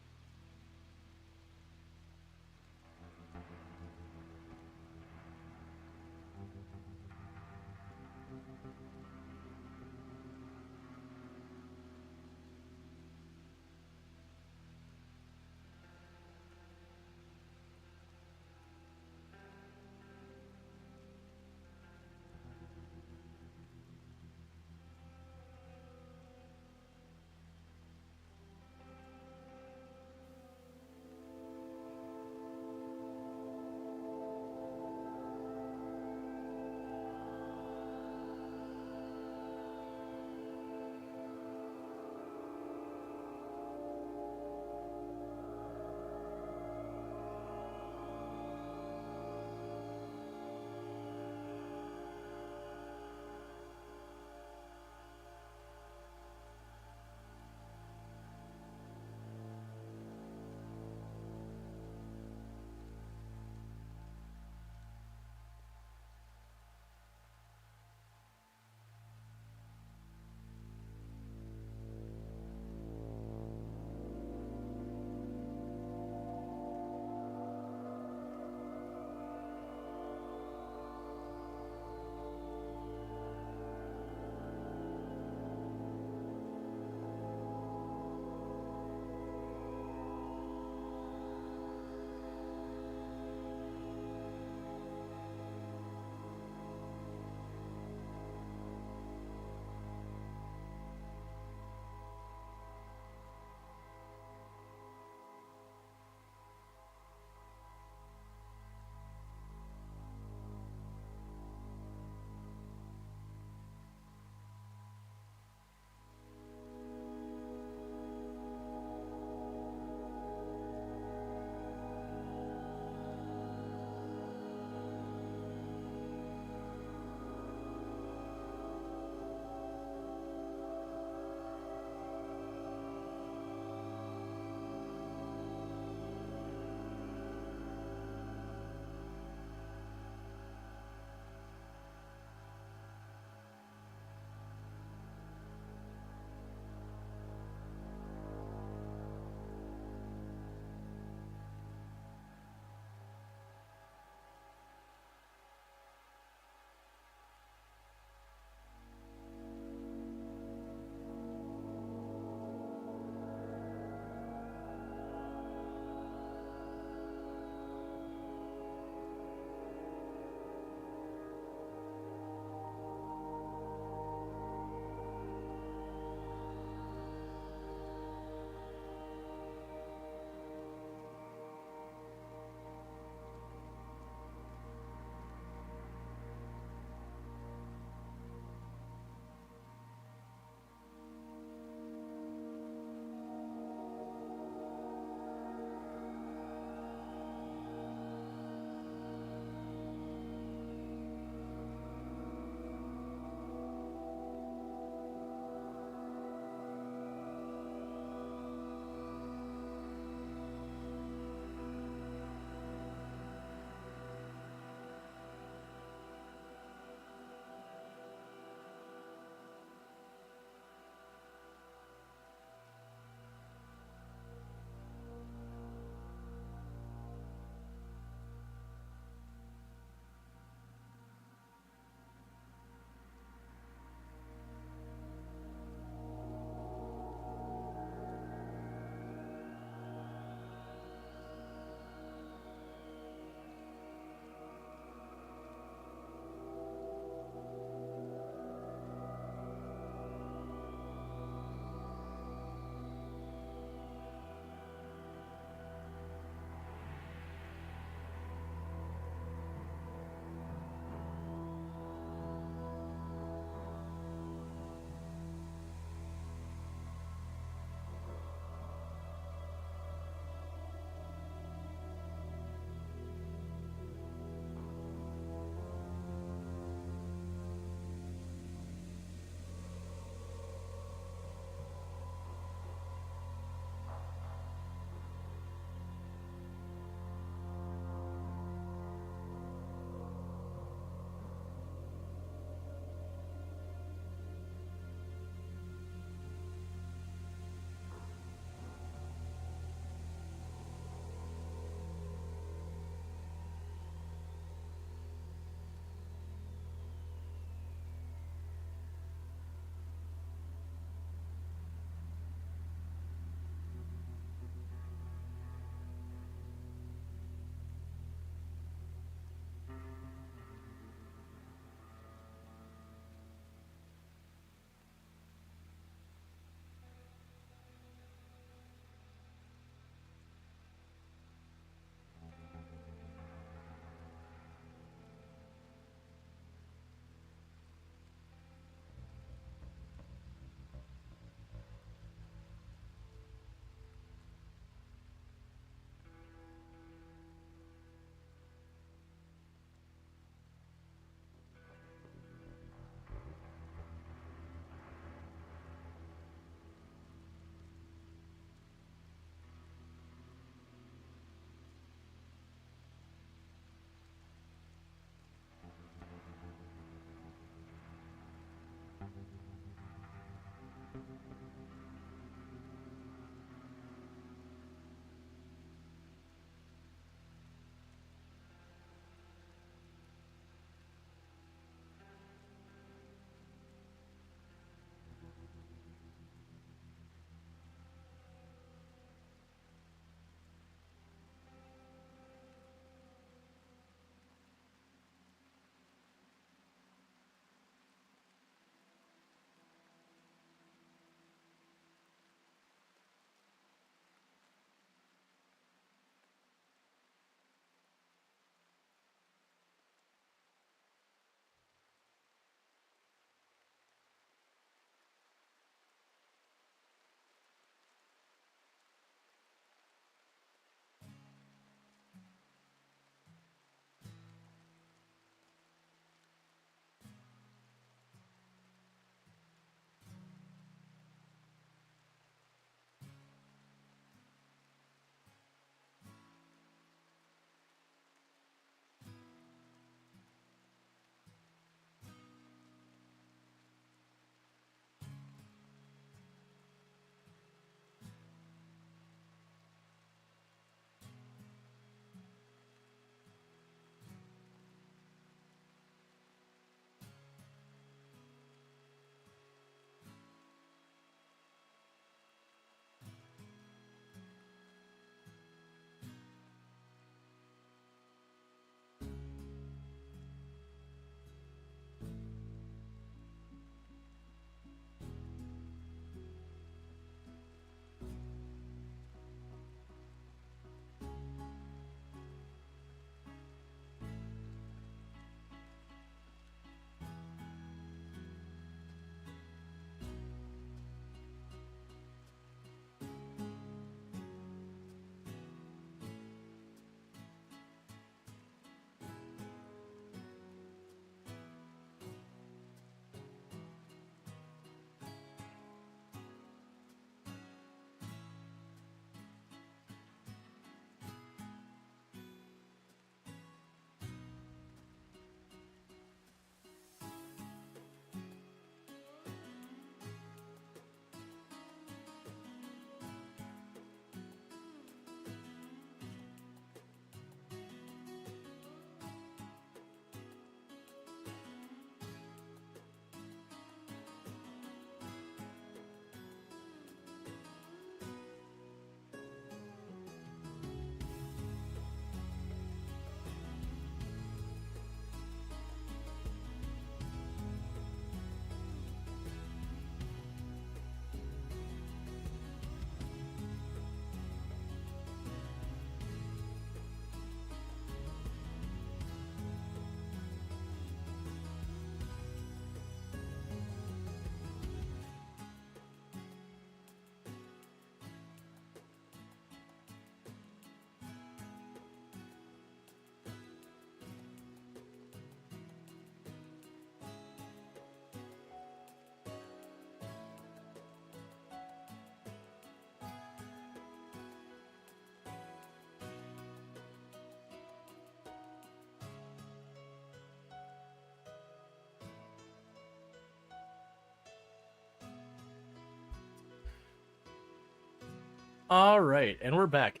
All right, and we're back.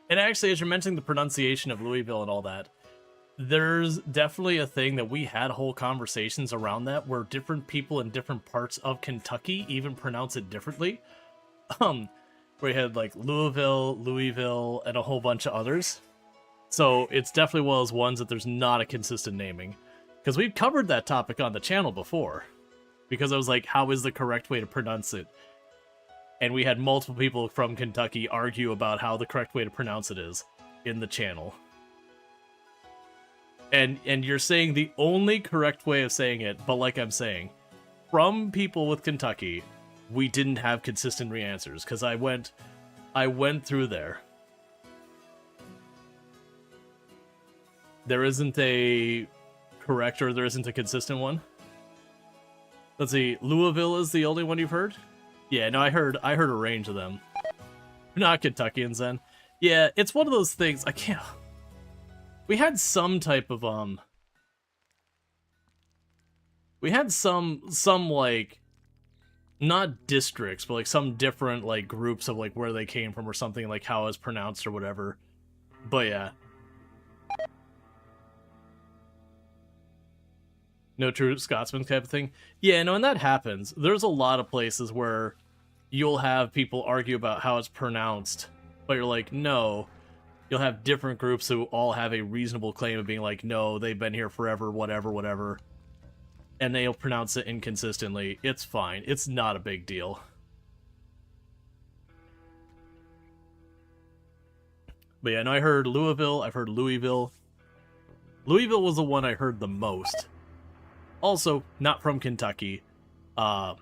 And actually, as you're mentioning the pronunciation of Louisville and all that, there's definitely a thing that we had whole conversations around that where different people in different parts of Kentucky even pronounce it differently. Where you had like Louisville, and a whole bunch of others. So it's definitely one of those ones that there's not a consistent naming. Because we've covered that topic on the channel before. Because I was like, how is the correct way to pronounce it? And we had multiple people from Kentucky argue about how the correct way to pronounce it is in the channel. And you're saying the only correct way of saying it, but like I'm saying, from people with Kentucky, we didn't have consistent answers, because I went through there. There isn't a correct, or there isn't a consistent one. Let's see, Louisville is the only one you've heard? Yeah, no, I heard a range of them. Not Kentuckians then. Yeah, it's one of those things, I can't... We had some type of, we had some like, not districts, but like some different like groups of like where they came from or something, like how it's pronounced or whatever. But yeah. No true Scotsman type of thing. Yeah, no, and that happens. There's a lot of places where you'll have people argue about how it's pronounced, but you're like, no. You'll have different groups who all have a reasonable claim of being like, no, they've been here forever, whatever. And they'll pronounce it inconsistently. It's fine. It's not a big deal. But yeah, no, I heard Louisville. I've heard Louisville. Louisville was the one I heard the most. Also, not from Kentucky. My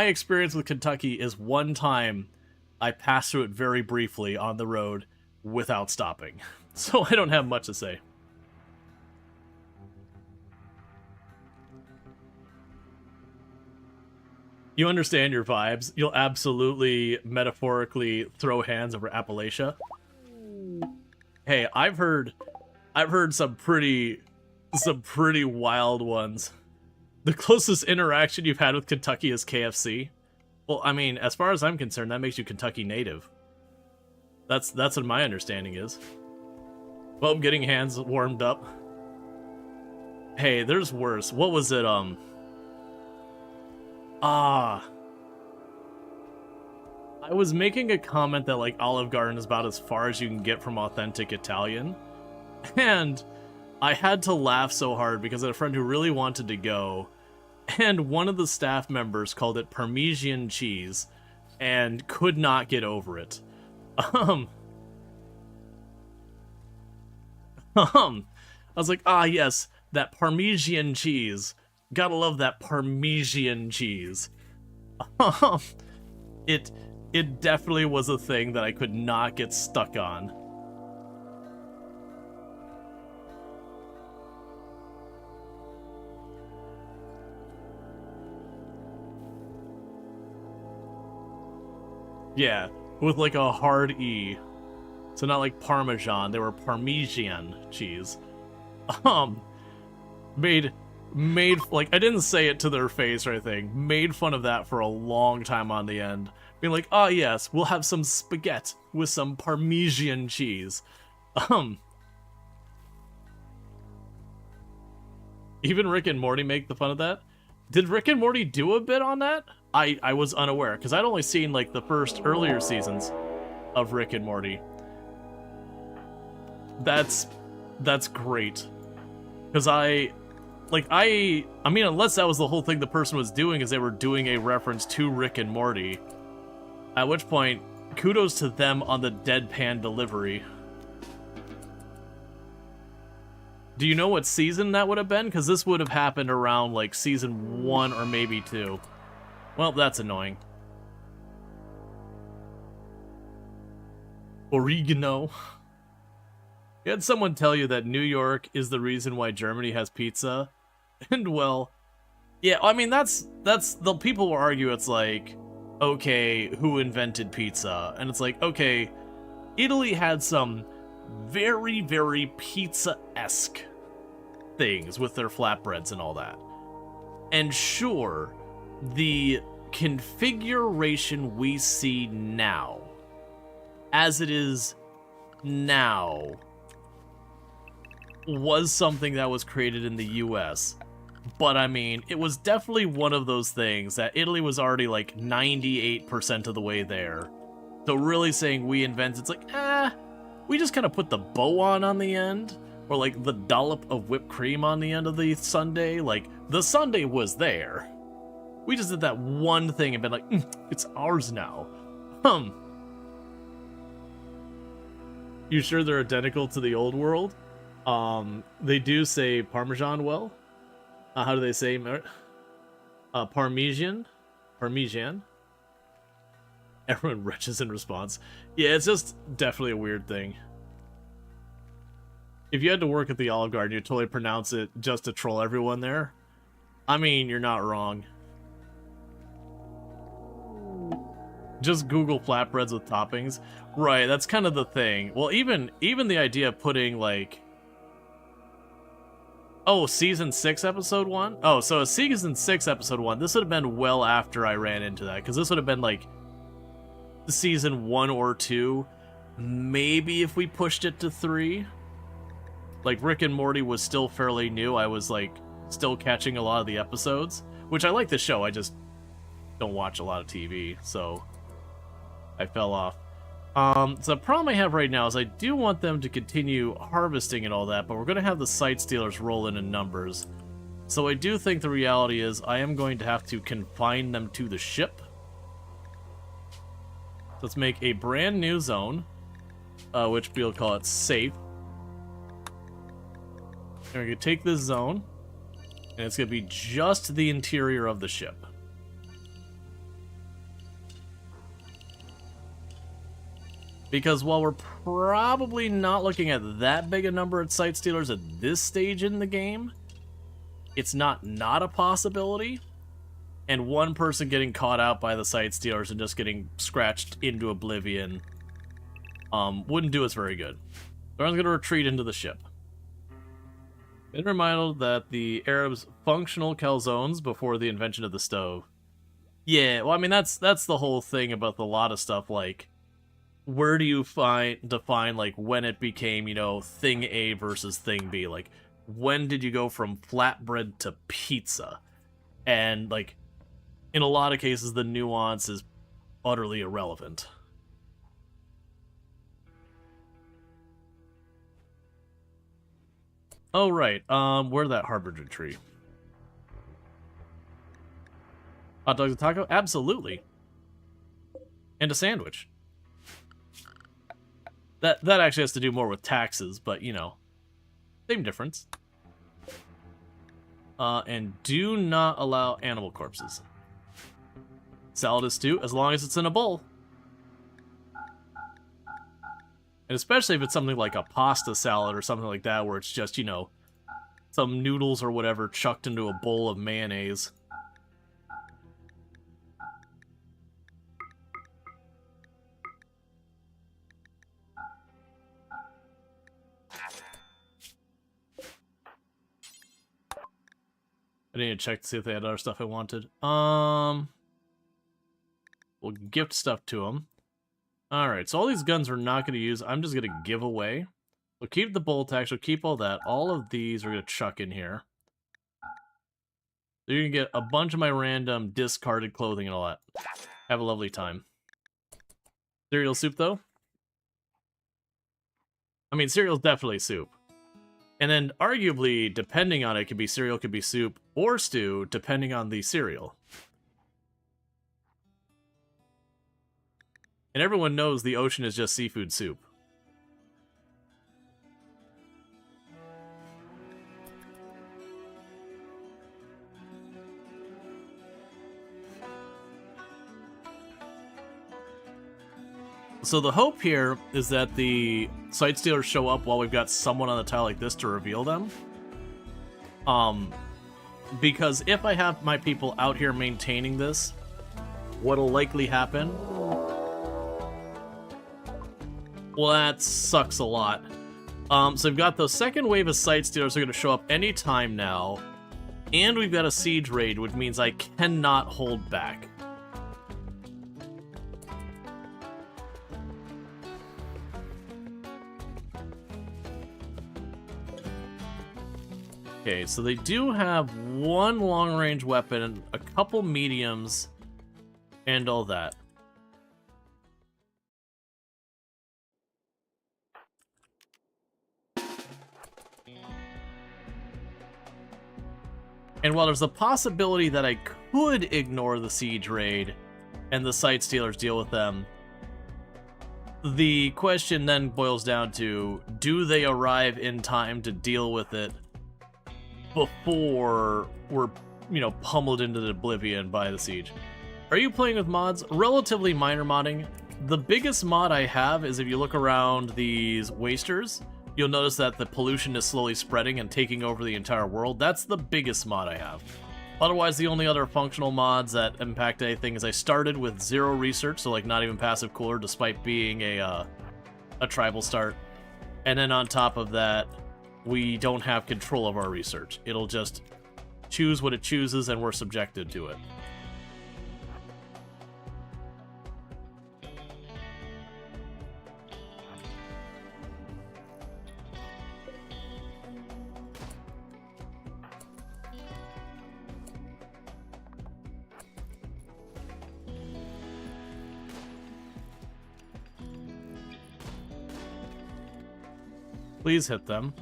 experience with Kentucky is one time I passed through it very briefly on the road without stopping. So I don't have much to say. You understand your vibes. You'll absolutely metaphorically throw hands over Appalachia. Hey, I've heard some pretty wild ones. The closest interaction you've had with Kentucky is KFC. Well, I mean, as far as I'm concerned, that makes you Kentucky native. That's what my understanding is. Well, I'm getting hands warmed up. Hey, there's worse. What was it, I was making a comment that, like, Olive Garden is about as far as you can get from authentic Italian. And I had to laugh so hard because I had a friend who really wanted to go, and one of the staff members called it Parmesan cheese and could not get over it. I was like, ah, yes, that Parmesan cheese. Gotta love that Parmesan cheese. It definitely was a thing that I could not get stuck on. Yeah, with like a hard E. So not like Parmesan, they were Parmesan cheese. Made like, I didn't say it to their face or anything. Made fun of that for a long time on the end. Being like, oh yes, we'll have some spaghetti with some Parmesan cheese. Even Rick and Morty make the fun of that? Did Rick and Morty do a bit on that? I was unaware, because I'd only seen like the first earlier seasons of Rick and Morty. That's great. Because I mean, unless that was the whole thing the person was doing, is they were doing a reference to Rick and Morty. At which point, kudos to them on the deadpan delivery. Do you know what season that would have been? Because this would have happened around, like, season 1 or maybe 2. Well, that's annoying. Oregano. You had someone tell you that New York is the reason why Germany has pizza. And, well, yeah, I mean, that's the people will argue it's like, okay, who invented pizza? And it's like, okay, Italy had some very, very pizza-esque things with their flatbreads and all that. And sure, the configuration we see now as it is now was something that was created in the US. But I mean, it was definitely one of those things that Italy was already like 98% of the way there. So really saying we invented, it's like, we just kind of put the bow on the end, or like the dollop of whipped cream on the end of the sundae. Like, the sundae was there. We just did that one thing and been like, it's ours now. You sure they're identical to the old world? They do say Parmesan well. How do they say Parmesan? Parmesan? Everyone retches in response. Yeah, it's just definitely a weird thing. If you had to work at the Olive Garden, you'd totally pronounce it just to troll everyone there. I mean, you're not wrong. Just Google flatbreads with toppings. Right, that's kind of the thing. Well, even the idea of putting, like... Oh, Season 6, Episode 1? Oh, so a Season 6, Episode 1. This would have been well after I ran into that, because this would have been, like, Season 1 or 2. Maybe if we pushed it to 3. Like, Rick and Morty was still fairly new. I was, like, still catching a lot of the episodes. Which I like the show, I just don't watch a lot of TV, so... I fell off. So the problem I have right now is I do want them to continue harvesting and all that, but we're going to have the site stealers roll in numbers. So I do think the reality is I am going to have to confine them to the ship. Let's make a brand new zone, which we'll call it safe. And we're going to take this zone, and it's going to be just the interior of the ship. Because while we're probably not looking at that big a number of site stealers at this stage in the game, it's not a possibility. And one person getting caught out by the site stealers and just getting scratched into oblivion wouldn't do us very good. So I'm going to retreat into the ship. Been reminded that the Arabs functional calzones before the invention of the stove. Yeah, well, I mean, that's the whole thing about a lot of stuff, like, where do you define, like, when it became, you know, thing A versus thing B? Like, when did you go from flatbread to pizza? And, like, in a lot of cases, the nuance is utterly irrelevant. Oh, right. Where's that harbinger tree? Hot dogs and taco? Absolutely. And a sandwich. That actually has to do more with taxes, but, you know, same difference. And do not allow animal corpses. Salad is stew, as long as it's in a bowl. And especially if it's something like a pasta salad or something like that, where it's just, you know, some noodles or whatever chucked into a bowl of mayonnaise. I need to check to see if they had other stuff I wanted. We'll gift stuff to them. Alright, so all these guns we're not going to use, I'm just going to give away. We'll keep the bolt action, we'll keep all that. All of these we're going to chuck in here. So you're going to get a bunch of my random discarded clothing and all that. Have a lovely time. Cereal soup, though? I mean, cereal's definitely soup. And then, arguably, depending on it, could be cereal, could be soup, or stew, depending on the cereal. And everyone knows the ocean is just seafood soup. So the hope here is that the site stealers show up while we've got someone on the tile like this to reveal them. Because if I have my people out here maintaining this, what'll likely happen? Well, that sucks a lot. So we've got the second wave of site stealers are going to show up anytime now. And we've got a siege raid, which means I cannot hold back. Okay, so they do have one long-range weapon, a couple mediums, and all that. And while there's a possibility that I could ignore the siege raid and the site stealers deal with them, the question then boils down to, do they arrive in time to deal with it before we're, pummeled into oblivion by the siege? Are you playing with mods? Relatively minor modding. The biggest mod I have is if you look around these wasters, you'll notice that the pollution is slowly spreading and taking over the entire world. That's the biggest mod I have. Otherwise, the only other functional mods that impact anything is I started with 0 research, so like not even passive cooler, despite being a tribal start. And then on top of that, we don't have control of our research. It'll just choose what it chooses, and we're subjected to it. Please hit them.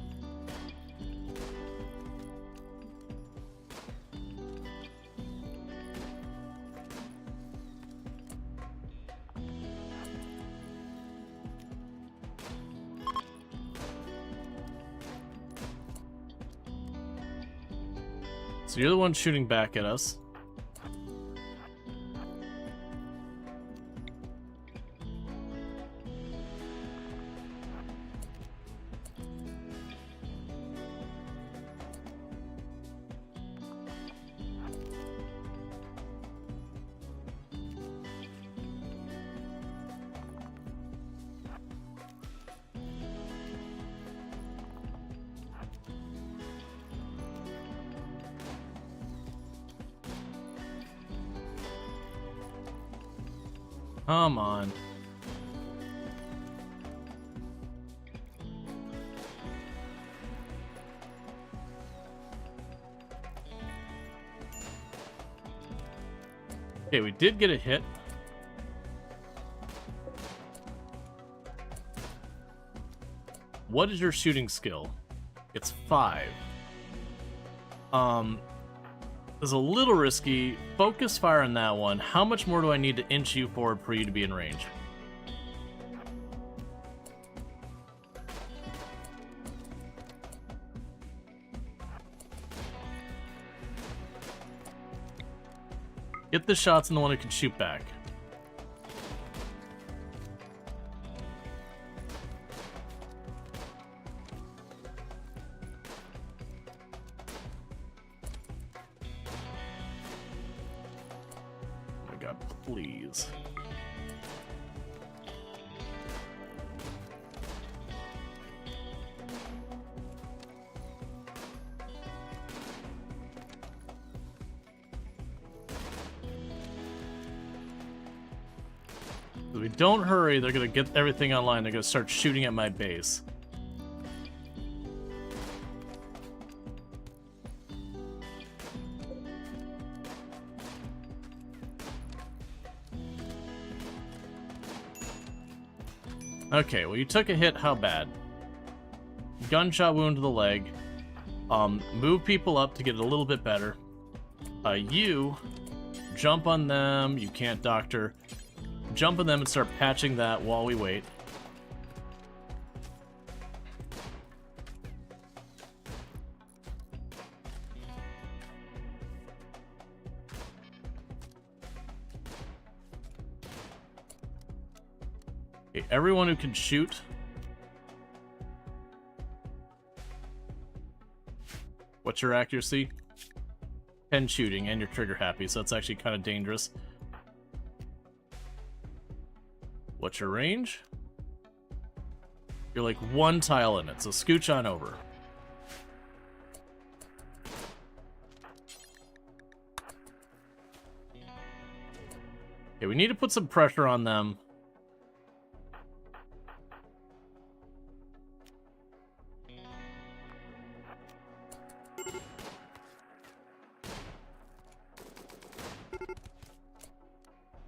So you're the one shooting back at us. Come on. Okay, we did get a hit. What is your shooting skill? It's 5. It's a little risky. Focus fire on that one. How much more do I need to inch you forward for you to be in range? Get the shots on the one who can shoot back. Oh my god, please. If we don't hurry, they're gonna get everything online. They're gonna start shooting at my base. Okay, well, you took a hit. How bad? Gunshot wound to the leg. Move people up to get it a little bit better. You jump on them. You can't doctor. Jump on them and start patching that while we wait. Okay, everyone who can shoot. What's your accuracy? 10 shooting, and you're trigger happy, so that's actually kind of dangerous. What's your range? You're like 1 tile in it, so scooch on over. Okay, we need to put some pressure on them.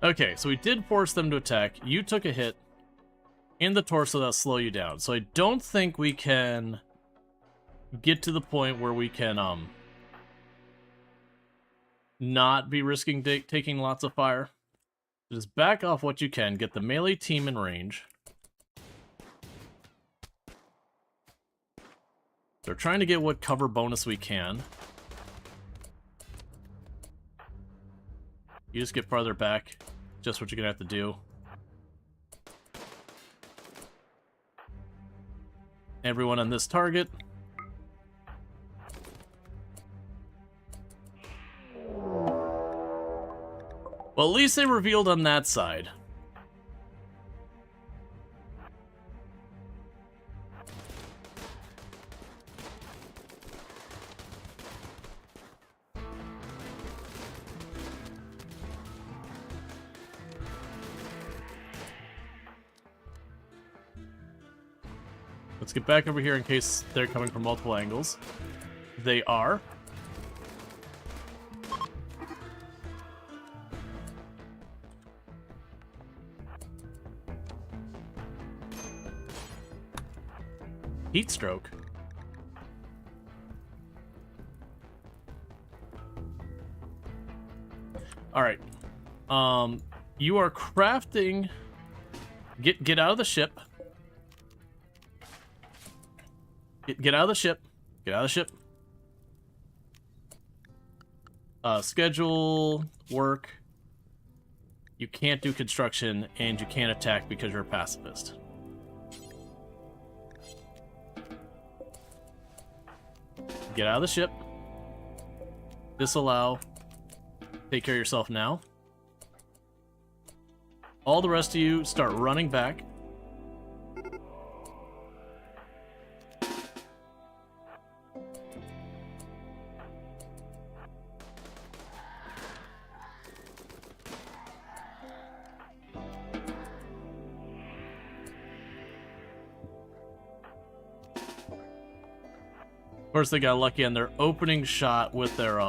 Okay, so we did force them to attack. You took a hit in the torso that'll slow you down. So I don't think we can get to the point where we can not be risking taking lots of fire. Just back off what you can. Get the melee team in range. They're trying to get what cover bonus we can. You just get farther back. Just what you're gonna have to do. Everyone on this target. Well, at least they revealed on that side. Let's get back over here in case they're coming from multiple angles. They are. Heat stroke. All right. You are crafting. Get out of the ship. Get out of the ship. Get out of the ship. Schedule work. You can't do construction, and you can't attack because you're a pacifist. Get out of the ship. Disallow. Take care of yourself now. All the rest of you start running back. Of course, they got lucky on their opening shot with their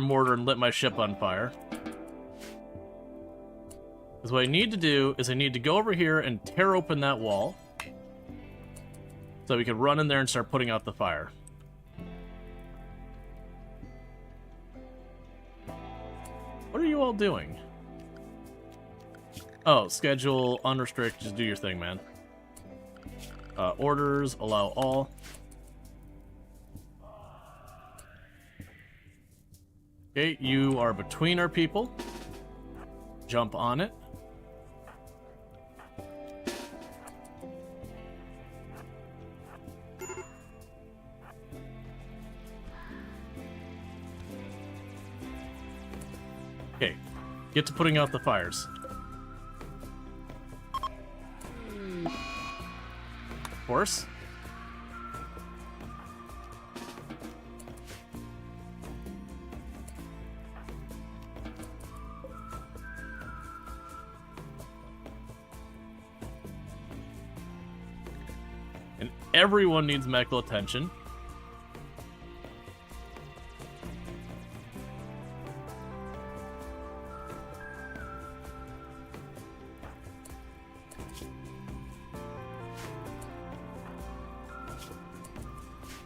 mortar and lit my ship on fire. Because what I need to do is I need to go over here and tear open that wall so we can run in there and start putting out the fire. What are you all doing? Oh, schedule, unrestrict, just do your thing, man. Orders, allow all. Okay, you are between our people. Jump on it. Okay, get to putting out the fires. Course. And everyone needs medical attention.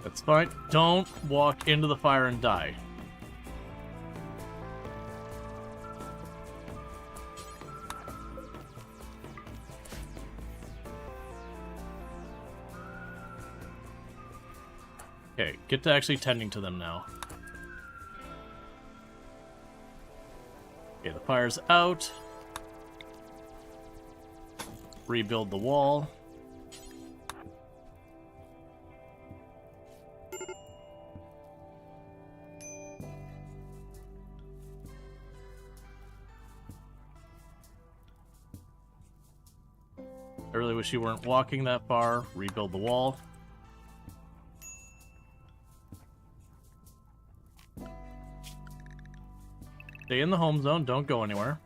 That's fine. Don't walk into the fire and die. Okay, get to actually tending to them now. Okay, the fire's out. Rebuild the wall. I really wish you weren't walking that far. Rebuild the wall. Stay in the home zone. Don't go anywhere.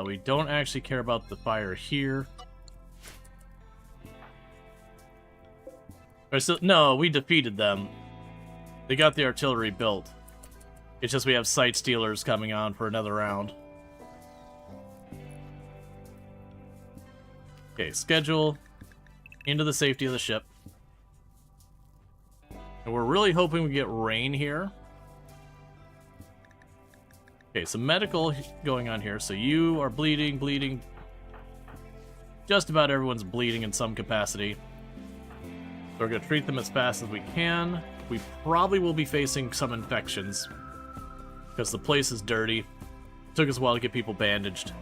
We don't actually care about the fire here. No, we defeated them. They got the artillery built. It's just we have sight stealers coming on for another round. Okay, schedule into the safety of the ship. And we're really hoping we get rain here. Okay, so medical going on here. So you are bleeding. Just about everyone's bleeding in some capacity. So we're going to treat them as fast as we can. We probably will be facing some infections because the place is dirty. It took us a while to get people bandaged.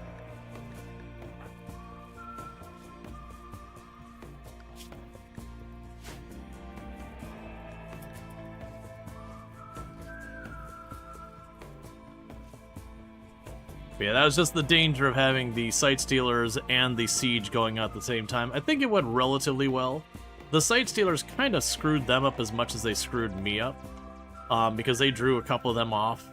But yeah, that was just the danger of having the sight stealers and the siege going on at the same time. I think it went relatively well. The sight stealers kind of screwed them up as much as they screwed me up, because they drew a couple of them off.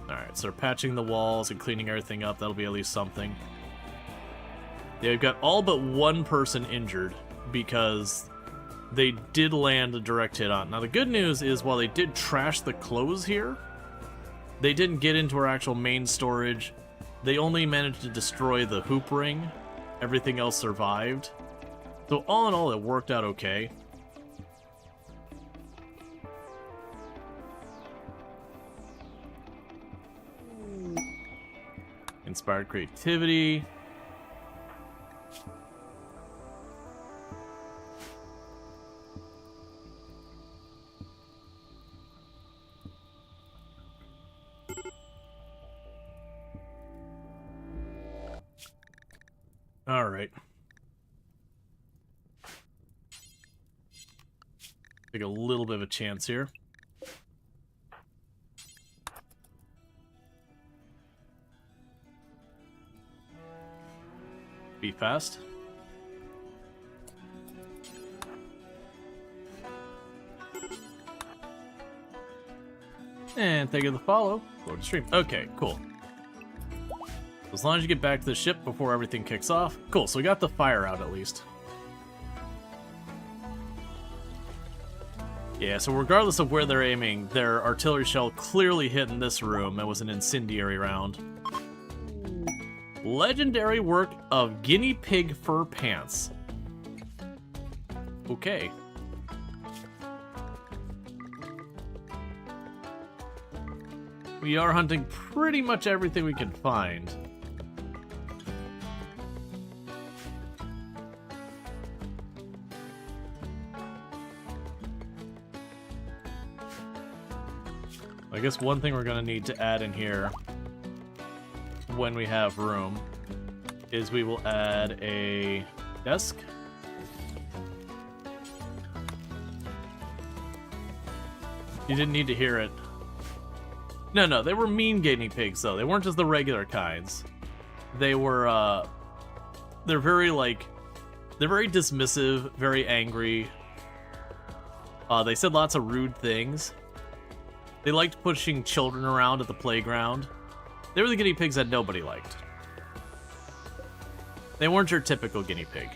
Alright, so they're patching the walls and cleaning everything up. That'll be at least something. Yeah, we've got all but one person injured because they did land a direct hit on. Now, the good news is while they did trash the clothes here, they didn't get into our actual main storage. They only managed to destroy the hoop ring. Everything else survived. So all in all, it worked out okay. Inspired creativity. All right. Take a little bit of a chance here. Be fast. And thank you for the follow. Load the stream. Okay, cool. As long as you get back to the ship before everything kicks off. Cool, so we got the fire out at least. Yeah, so regardless of where they're aiming, their artillery shell clearly hit in this room. It was an incendiary round. Legendary work of guinea pig fur pants. Okay. We are hunting pretty much everything we can find. I guess one thing we're going to need to add in here when we have room is we will add a desk. You didn't need to hear it. No, they were mean guinea pigs, though. They weren't just the regular kinds. They were, they're very dismissive, very angry. They said lots of rude things. They liked pushing children around at the playground. They were the guinea pigs that nobody liked. They weren't your typical guinea pig.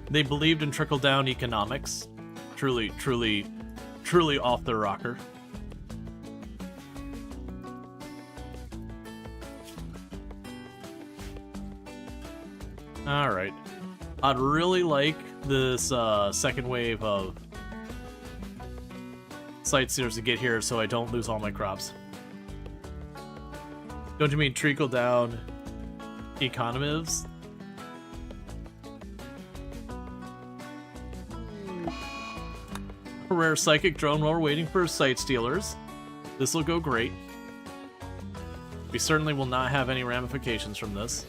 They believed in trickle-down economics. Truly off their rocker. Alright. I'd really like this second wave of sightseers to get here so I don't lose all my crops. Don't you mean trickle-down economists? Rare psychic drone while we're waiting for sight stealers. This will go great. We certainly will not have any ramifications from this.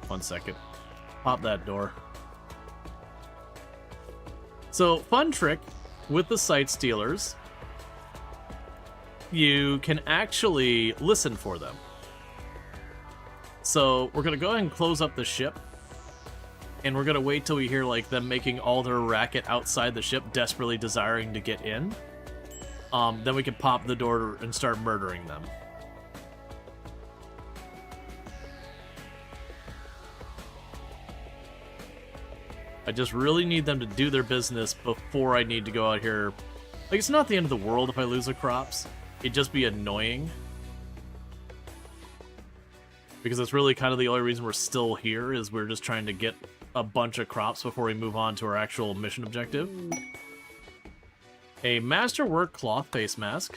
One second. Pop that door. So, fun trick with the site stealers, you can actually listen for them. So, we're going to go ahead and close up the ship, and we're going to wait till we hear like them making all their racket outside the ship, desperately desiring to get in. Then we can pop the door and start murdering them. I just really need them to do their business before I need to go out here. Like, it's not the end of the world if I lose the crops. It'd just be annoying. Because it's really kind of the only reason we're still here, is we're just trying to get a bunch of crops before we move on to our actual mission objective. A masterwork cloth face mask.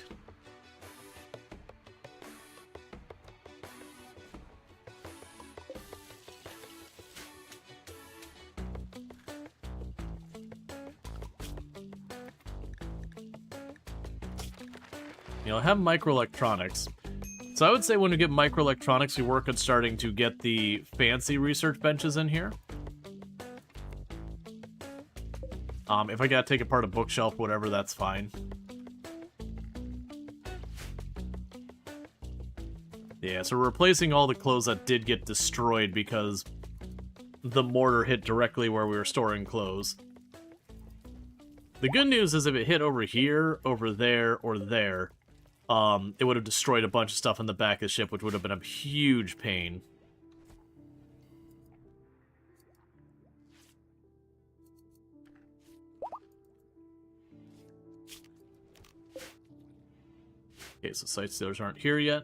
You know, have microelectronics. So I would say when we get microelectronics, we work on starting to get the fancy research benches in here. If I gotta take apart a bookshelf, whatever, that's fine. Yeah, so we're replacing all the clothes that did get destroyed because the mortar hit directly where we were storing clothes. The good news is if it hit over here, over there, or there, it would have destroyed a bunch of stuff in the back of the ship, which would have been a huge pain. Okay, so site stealers aren't here yet.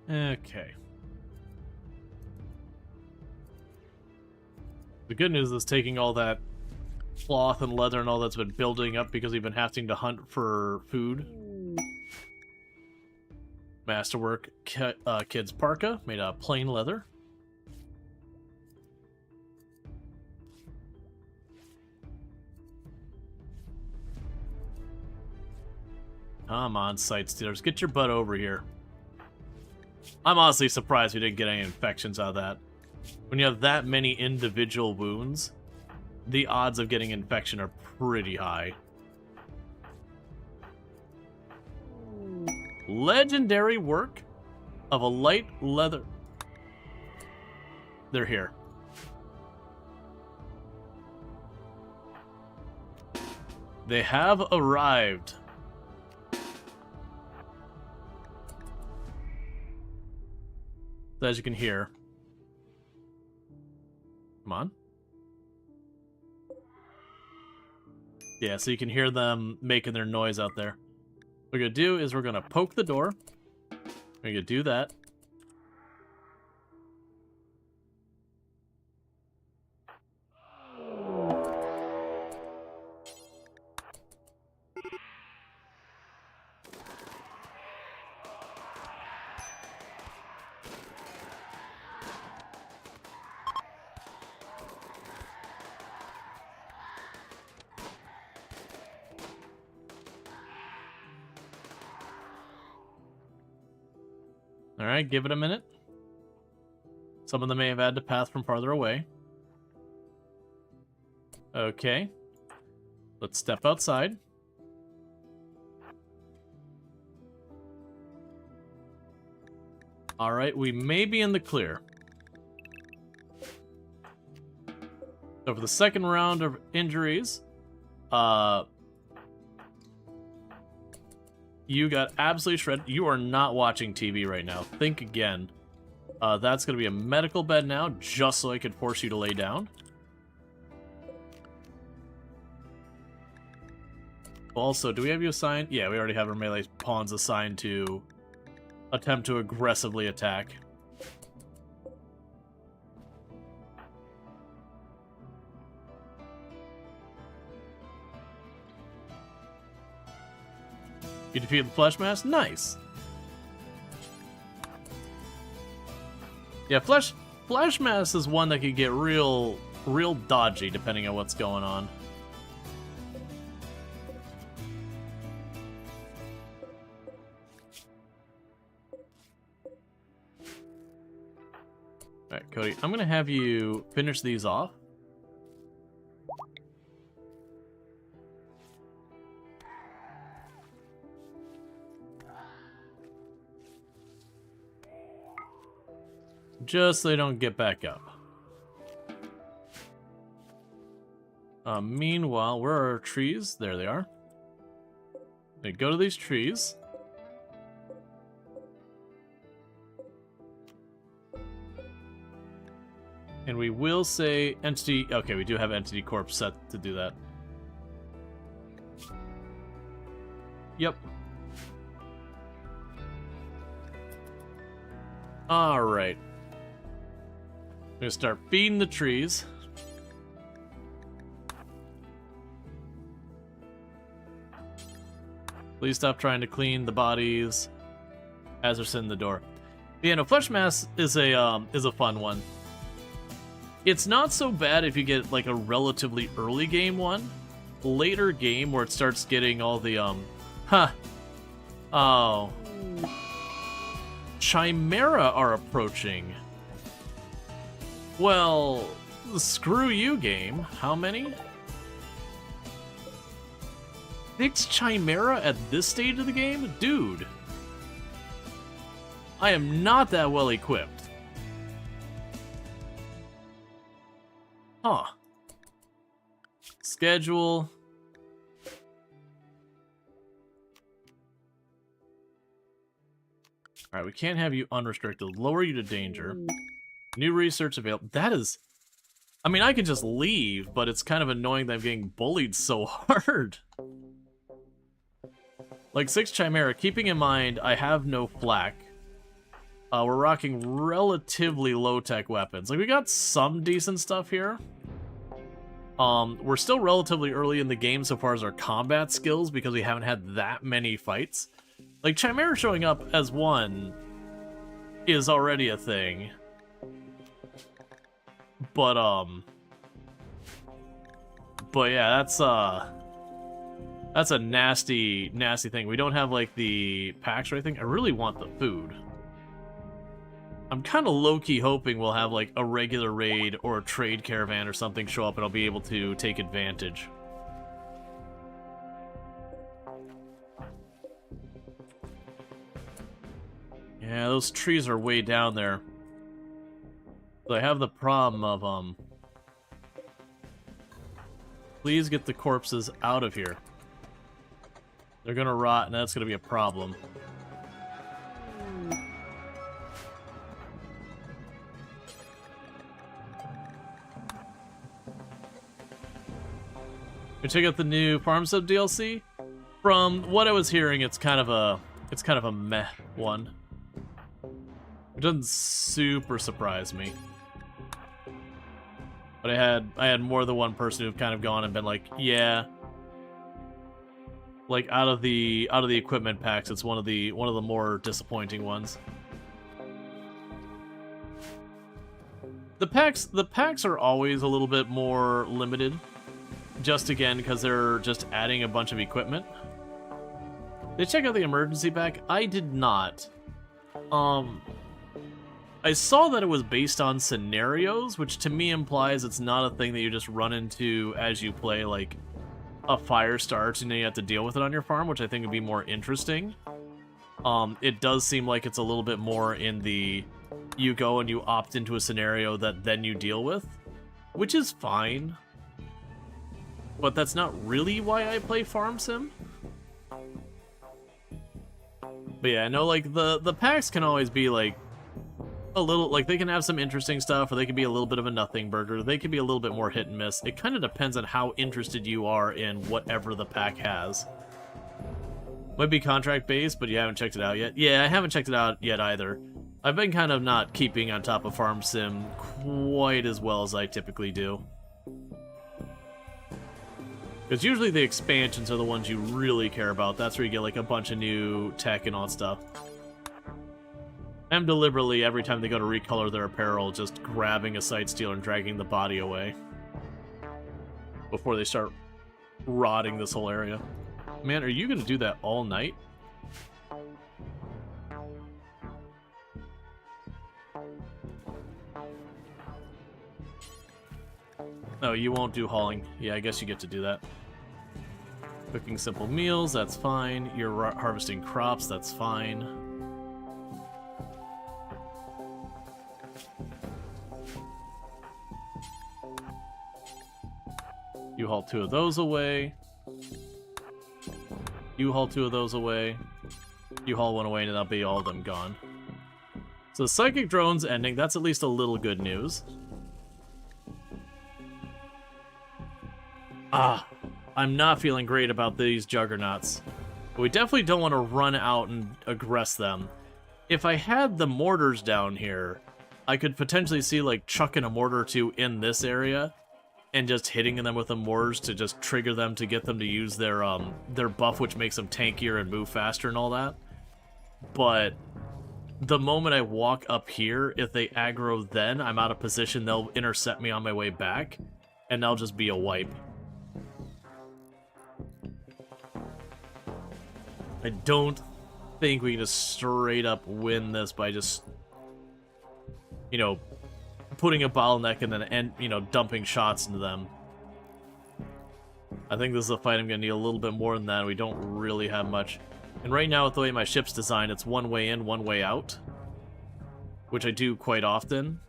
Okay. The good news is taking all that cloth and leather and all that's been building up because we've been having to hunt for food. Masterwork kid's parka made out of plain leather. Come on, site stealers, get your butt over here. I'm honestly surprised we didn't get any infections out of that. When you have that many individual wounds, the odds of getting infection are pretty high. Legendary work of a light leather. They're here. They have arrived. As you can hear. Come on. Yeah, so you can hear them making their noise out there. What we're going to do is we're going to poke the door. We're going to do that. Alright, give it a minute. Some of them may have had to path from farther away. Okay. Let's step outside. Alright, we may be in the clear. So for the second round of injuries, you got absolutely shredded. You are not watching TV right now. Think again. That's going to be a medical bed now, just so I could force you to lay down. Also, do we have you assigned? Yeah, we already have our melee pawns assigned to attempt to aggressively attack. You defeated the Flesh Mass? Nice. Yeah, Flesh Mass is one that could get real dodgy depending on what's going on. Alright, Cody, I'm gonna have you finish these off. Just so they don't get back up. Meanwhile, where are our trees? There they are. They go to these trees. And we will say entity... Okay, we do have entity corp set to do that. Yep. Alright. I'm gonna start feeding the trees. Please stop trying to clean the bodies as they're sitting in the door. Yeah, no, Flesh Mass is a fun one. It's not so bad if you get like a relatively early game one. Later game where it starts getting all the Oh. Chimera are approaching. Well, screw you, game. How many? 6 Chimera at this stage of the game? Dude. I am not that well equipped. Huh. Schedule. Alright, we can't have you unrestricted. Lower you to danger. New research available. That is... I mean, I could just leave, but it's kind of annoying that I'm getting bullied so hard. Like 6 Chimera, keeping in mind I have no flak. We're rocking relatively low-tech weapons. Like, we got some decent stuff here. We're still relatively early in the game so far as our combat skills because we haven't had that many fights. Like, Chimera showing up as one is already a thing. But yeah, that's a nasty, nasty thing. We don't have, like, the packs or anything. I really want the food. I'm kind of low-key hoping we'll have, like, a regular raid or a trade caravan or something show up and I'll be able to take advantage. Yeah, those trees are way down there. So I have the problem of, please get the corpses out of here. They're gonna rot and that's gonna be a problem. We check out the new Farm Sub DLC. From what I was hearing, it's kind of a meh one. It doesn't super surprise me. But I had more than one person who've kind of gone and been like, yeah. Like out of the equipment packs, it's one of the more disappointing ones. The packs are always a little bit more limited. Just again, because they're just adding a bunch of equipment. Did you check out the emergency pack? I did not. I saw that it was based on scenarios, which to me implies it's not a thing that you just run into as you play, like, a fire starts and then you have to deal with it on your farm, which I think would be more interesting. It does seem like it's a little bit more in the, you go and you opt into a scenario that then you deal with, which is fine. But that's not really why I play Farm Sim. But yeah, I know, like, the packs can always be, like, a little, like, they can have some interesting stuff, or they can be a little bit of a nothing burger. They can be a little bit more hit and miss. It kind of depends on how interested you are in whatever the pack has. Might be contract-based, but you haven't checked it out yet. Yeah, I haven't checked it out yet either. I've been kind of not keeping on top of Farm Sim quite as well as I typically do. Because usually the expansions are the ones you really care about. That's where you get like a bunch of new tech and all that stuff. I'm deliberately, every time they go to recolor their apparel, just grabbing a sight stealer and dragging the body away. Before they start rotting this whole area. Man, are you going to do that all night? No, you won't do hauling. Yeah, I guess you get to do that. Cooking simple meals, that's fine. You're harvesting crops, that's fine. You haul 2 of those away. You haul 2 of those away. You haul 1 away, and that'll be all of them gone. So the psychic drone's ending. That's at least a little good news. I'm not feeling great about these juggernauts. But we definitely don't want to run out and aggress them. If I had the mortars down here, I could potentially see like chucking a mortar or 2 in this area and just hitting them with the mortars to just trigger them to get them to use their buff, which makes them tankier and move faster and all that. But the moment I walk up here, if they aggro then, I'm out of position, they'll intercept me on my way back, and that'll just be a wipe. I don't think we can just straight up win this by just, you know, putting a bottleneck and then, you know, dumping shots into them. I think this is a fight I'm going to need a little bit more than that. We don't really have much. And right now, with the way my ship's designed, it's one way in, one way out. Which I do quite often.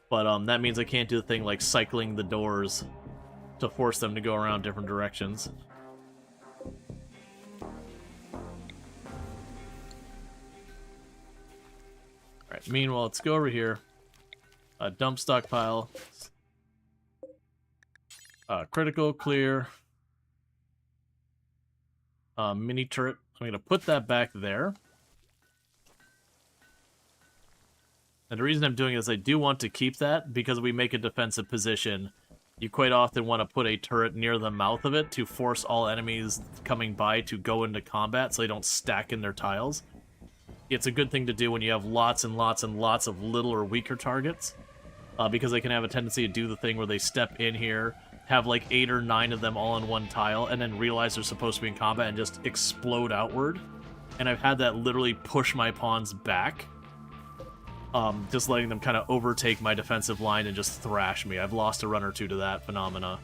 But that means I can't do the thing like cycling the doors to force them to go around different directions. Alright, meanwhile, let's go over here. Dump stockpile. Critical, clear. Mini turret. I'm going to put that back there. And the reason I'm doing it is I do want to keep that because we make a defensive position. You quite often want to put a turret near the mouth of it to force all enemies coming by to go into combat so they don't stack in their tiles. It's a good thing to do when you have lots and lots and lots of little or weaker targets. Because they can have a tendency to do the thing where they step in here, have like 8 or 9 of them all in one tile, and then realize they're supposed to be in combat and just explode outward. And I've had that literally push my pawns back. Just letting them kind of overtake my defensive line and just thrash me. I've lost a run or 2 to that phenomena.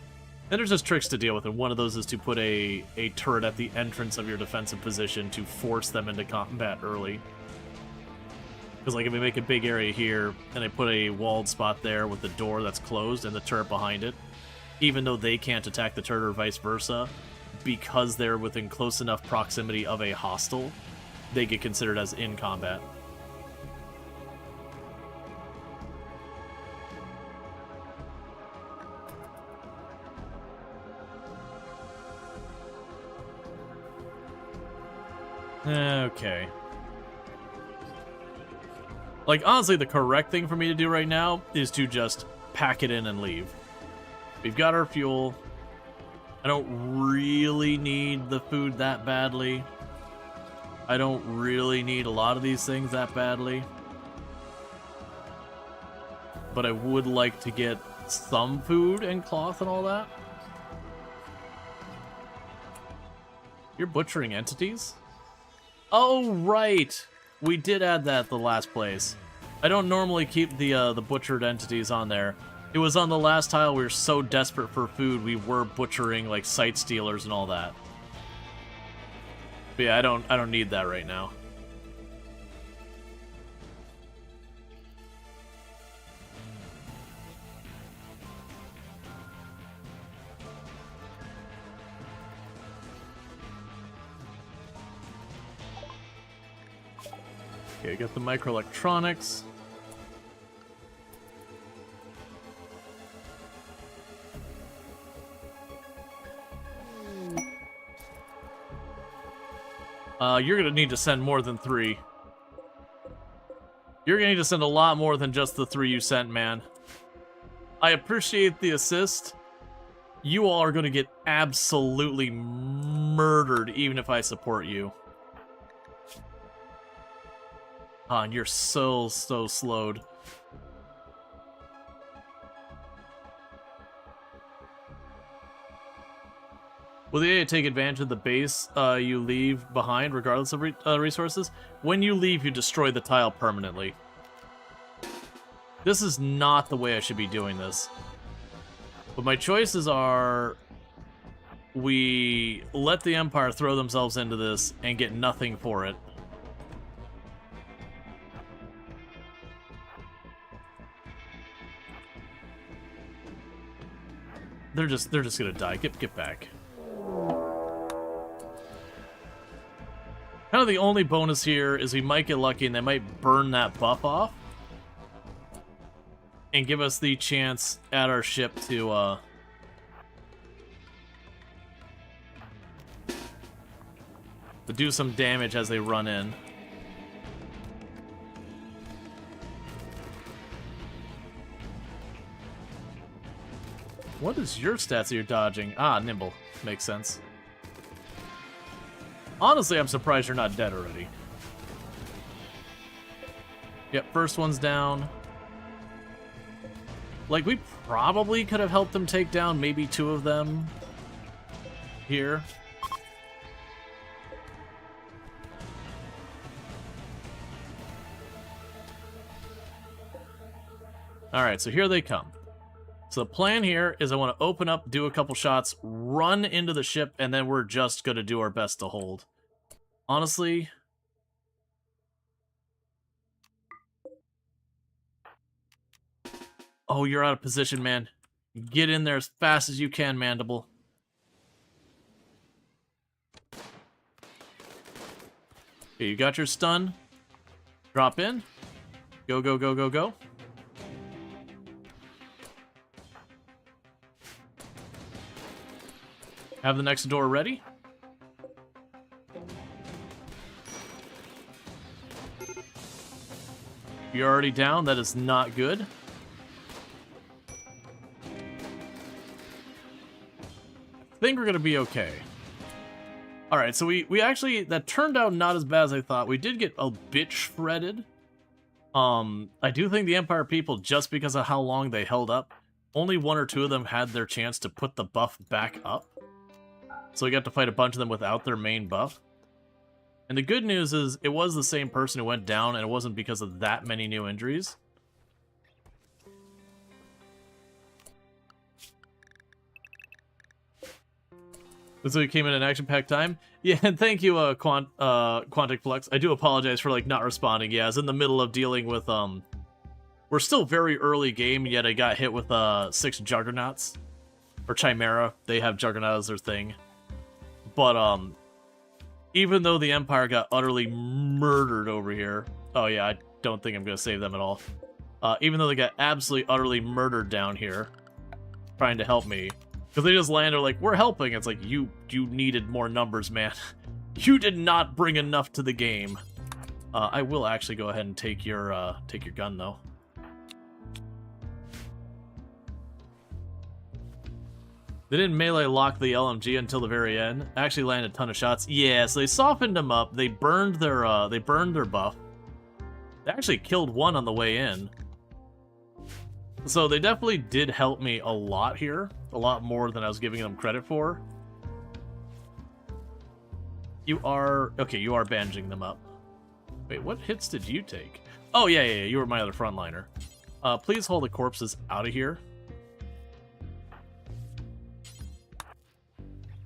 And there's just tricks to deal with, and one of those is to put a turret at the entrance of your defensive position to force them into combat early. Because like if we make a big area here, and I put a walled spot there with the door that's closed and the turret behind it, even though they can't attack the turret or vice versa, because they're within close enough proximity of a hostile, they get considered as in combat. Okay. Like, honestly, the correct thing for me to do right now is to just pack it in and leave. We've got our fuel. I don't really need the food that badly. I don't really need a lot of these things that badly. But I would like to get some food and cloth and all that. You're butchering entities? Oh, right! We did add that at the last place. I don't normally keep the butchered entities on there. It was on the last tile. We were so desperate for food, we were butchering like sight stealers and all that. But yeah, I don't need that right now. Okay, got the microelectronics. You're gonna need to send more than 3. You're gonna need to send a lot more than just the 3 you sent, man. I appreciate the assist. You all are going to get absolutely murdered even if I support you. And you're so slowed. Will the AI take advantage of the base you leave behind regardless of resources? When you leave, you destroy the tile permanently. This is not the way I should be doing this. But my choices are... we let the Empire throw themselves into this and get nothing for it. They're just gonna die. Get back. Kind of the only bonus here is we might get lucky and they might burn that buff off. And give us the chance at our ship to do some damage as they run in. What is your stats that you're dodging? Ah, nimble. Makes sense. Honestly, I'm surprised you're not dead already. Yep, first one's down. Like, we probably could have helped them take down maybe 2 of them here. Alright, so here they come. So the plan here is I want to open up, do a couple shots, run into the ship, and then we're just going to do our best to hold. Honestly... oh, you're out of position, man. Get in there as fast as you can, Mandible. Okay, you got your stun. Drop in. Go, go, go, go, go. Have the next door ready. You're already down. That is not good. I think we're gonna be okay. Alright, so we actually, that turned out not as bad as I thought. We did get a bit shredded. I do think the Empire people, just because of how long they held up, only 1 or 2 of them had their chance to put the buff back up. So we got to fight a bunch of them without their main buff. And the good news is, it was the same person who went down, and it wasn't because of that many new injuries. So we came in an action-packed time. Yeah, and thank you, Quantic Flux. I do apologize for, like, not responding. Yeah, I was in the middle of dealing with, we're still very early game, yet I got hit with, 6 Juggernauts. Or Chimera. They have Juggernaut as their thing. But, even though the Empire got utterly murdered over here... oh, yeah, I don't think I'm gonna save them at all. Even though they got absolutely, utterly murdered down here, trying to help me... because they just landed like, we're helping. It's like, you needed more numbers, man. You did not bring enough to the game. I will actually go ahead and take your gun, though. They didn't melee lock the LMG until the very end. Actually landed a ton of shots. Yeah, so they softened them up. They burned their buff. They actually killed 1 on the way in. So they definitely did help me a lot here. A lot more than I was giving them credit for. You are... okay, you are bandaging them up. Wait, what hits did you take? Oh, yeah, you were my other frontliner. Please hold the corpses out of here.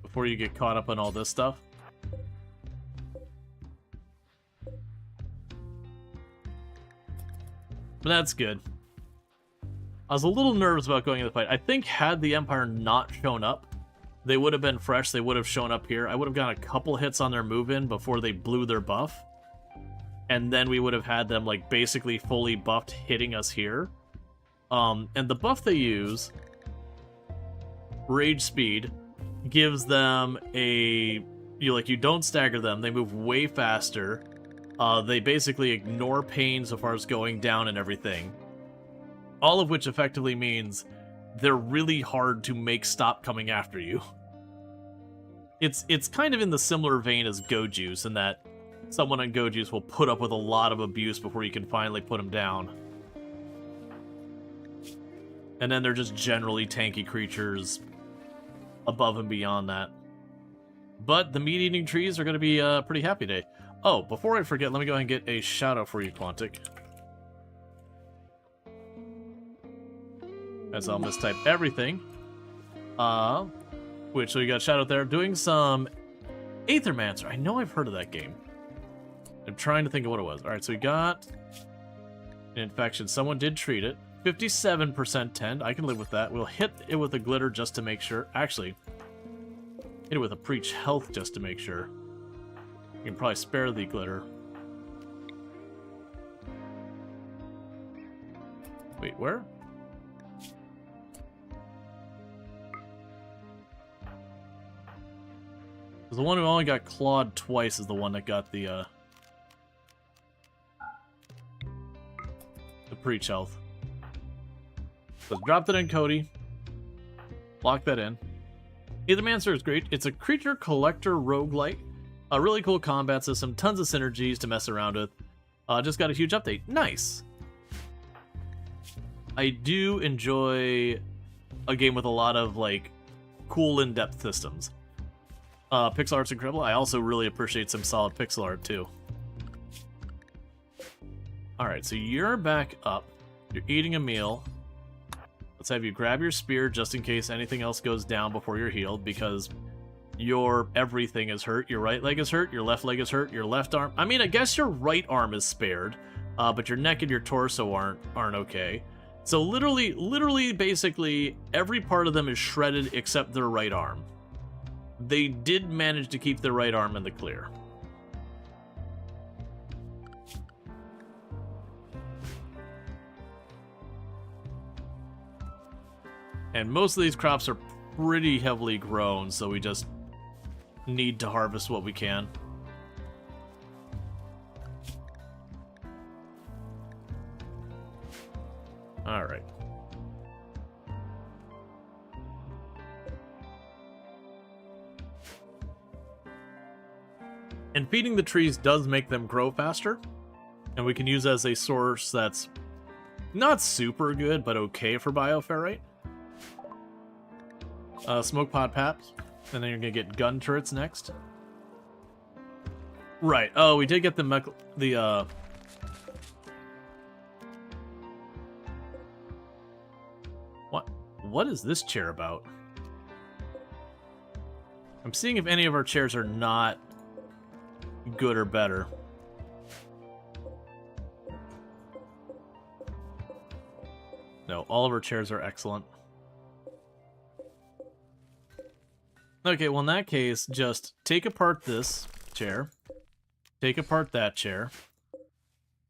Before you get caught up on all this stuff. But that's good. I was a little nervous about going into the fight. I think had the Empire not shown up, they would have been fresh. They would have shown up here. I would have gotten a couple hits on their move-in before they blew their buff. And then we would have had them, like, basically fully buffed hitting us here. And the buff they use, Rage Speed, gives them a... you don't stagger them. They move way faster. They basically ignore pain so far as going down and everything. All of which effectively means they're really hard to make stop coming after you. It's kind of in the similar vein as Go Juice, in that someone on Go Juice will put up with a lot of abuse before you can finally put them down. And then they're just generally tanky creatures above and beyond that. But the meat-eating trees are going to be pretty happy today. Oh, before I forget, let me go ahead and get a shout-out for you, Quantic. As I'll mistype everything. So you got a shout-out there. Doing some Aethermancer. I know I've heard of that game. I'm trying to think of what it was. Alright, so we got an infection. Someone did treat it. 57% tend. I can live with that. We'll hit it with a glitter just to make sure. Actually, hit it with a preach health just to make sure. You can probably spare the glitter. Wait, where? The one who only got clawed twice is the one that got the preach health. So dropped it in Cody. Lock that in. Aethermancer is great. It's a creature collector roguelike. A really cool combat system. Tons of synergies to mess around with. Just got a huge update. Nice. I do enjoy a game with a lot of like cool in-depth systems. Pixel art's incredible. I also really appreciate some solid pixel art too. Alright, so you're back up. You're eating a meal. Let's have you grab your spear just in case anything else goes down before you're healed, because your everything is hurt. Your right leg is hurt, your left leg is hurt, your left arm... I mean, I guess your right arm is spared, but your neck and your torso aren't okay. So literally, basically, every part of them is shredded except their right arm. They did manage to keep their right arm in the clear. And most of these crops are pretty heavily grown, so we just need to harvest what we can. Alright. And feeding the trees does make them grow faster, and we can use as a source that's not super good, but okay for bioferrite. Smoke pod paps, and then you're gonna get gun turrets next. Right. Oh, we did get What is this chair about? I'm seeing if any of our chairs are not good or better. No, all of our chairs are excellent. Okay, well in that case, just take apart this chair. Take apart that chair.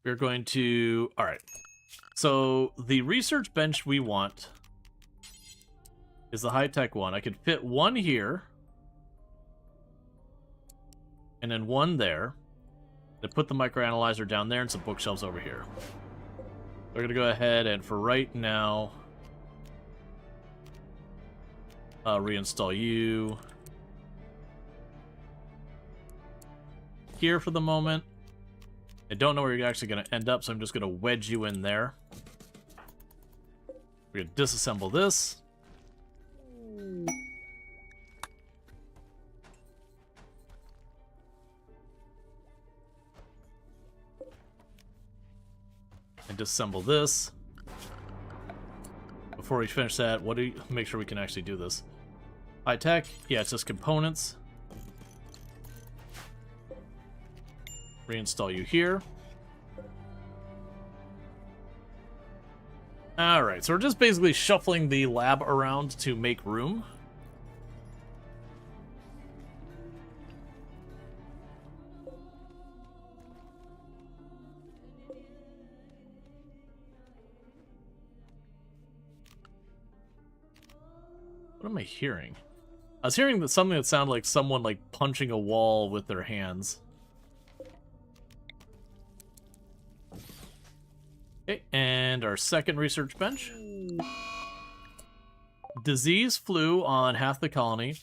We're going to... Alright. So, the research bench we want is the high-tech one. I could fit one here. And then one there. Then put the microanalyzer down there and some bookshelves over here. We're going to go ahead and, for right now... reinstall you here for the moment. I don't know where you're actually going to end up, so I'm just going to wedge you in there. We're going to disassemble this. And disassemble this. Before we finish that, make sure we can actually do this. High tech, yeah, it's just components. Reinstall you here. Alright, so we're just basically shuffling the lab around to make room. What am I hearing? I was hearing something that sounded like someone like punching a wall with their hands. Okay, and our second research bench. disease flu on half the colony.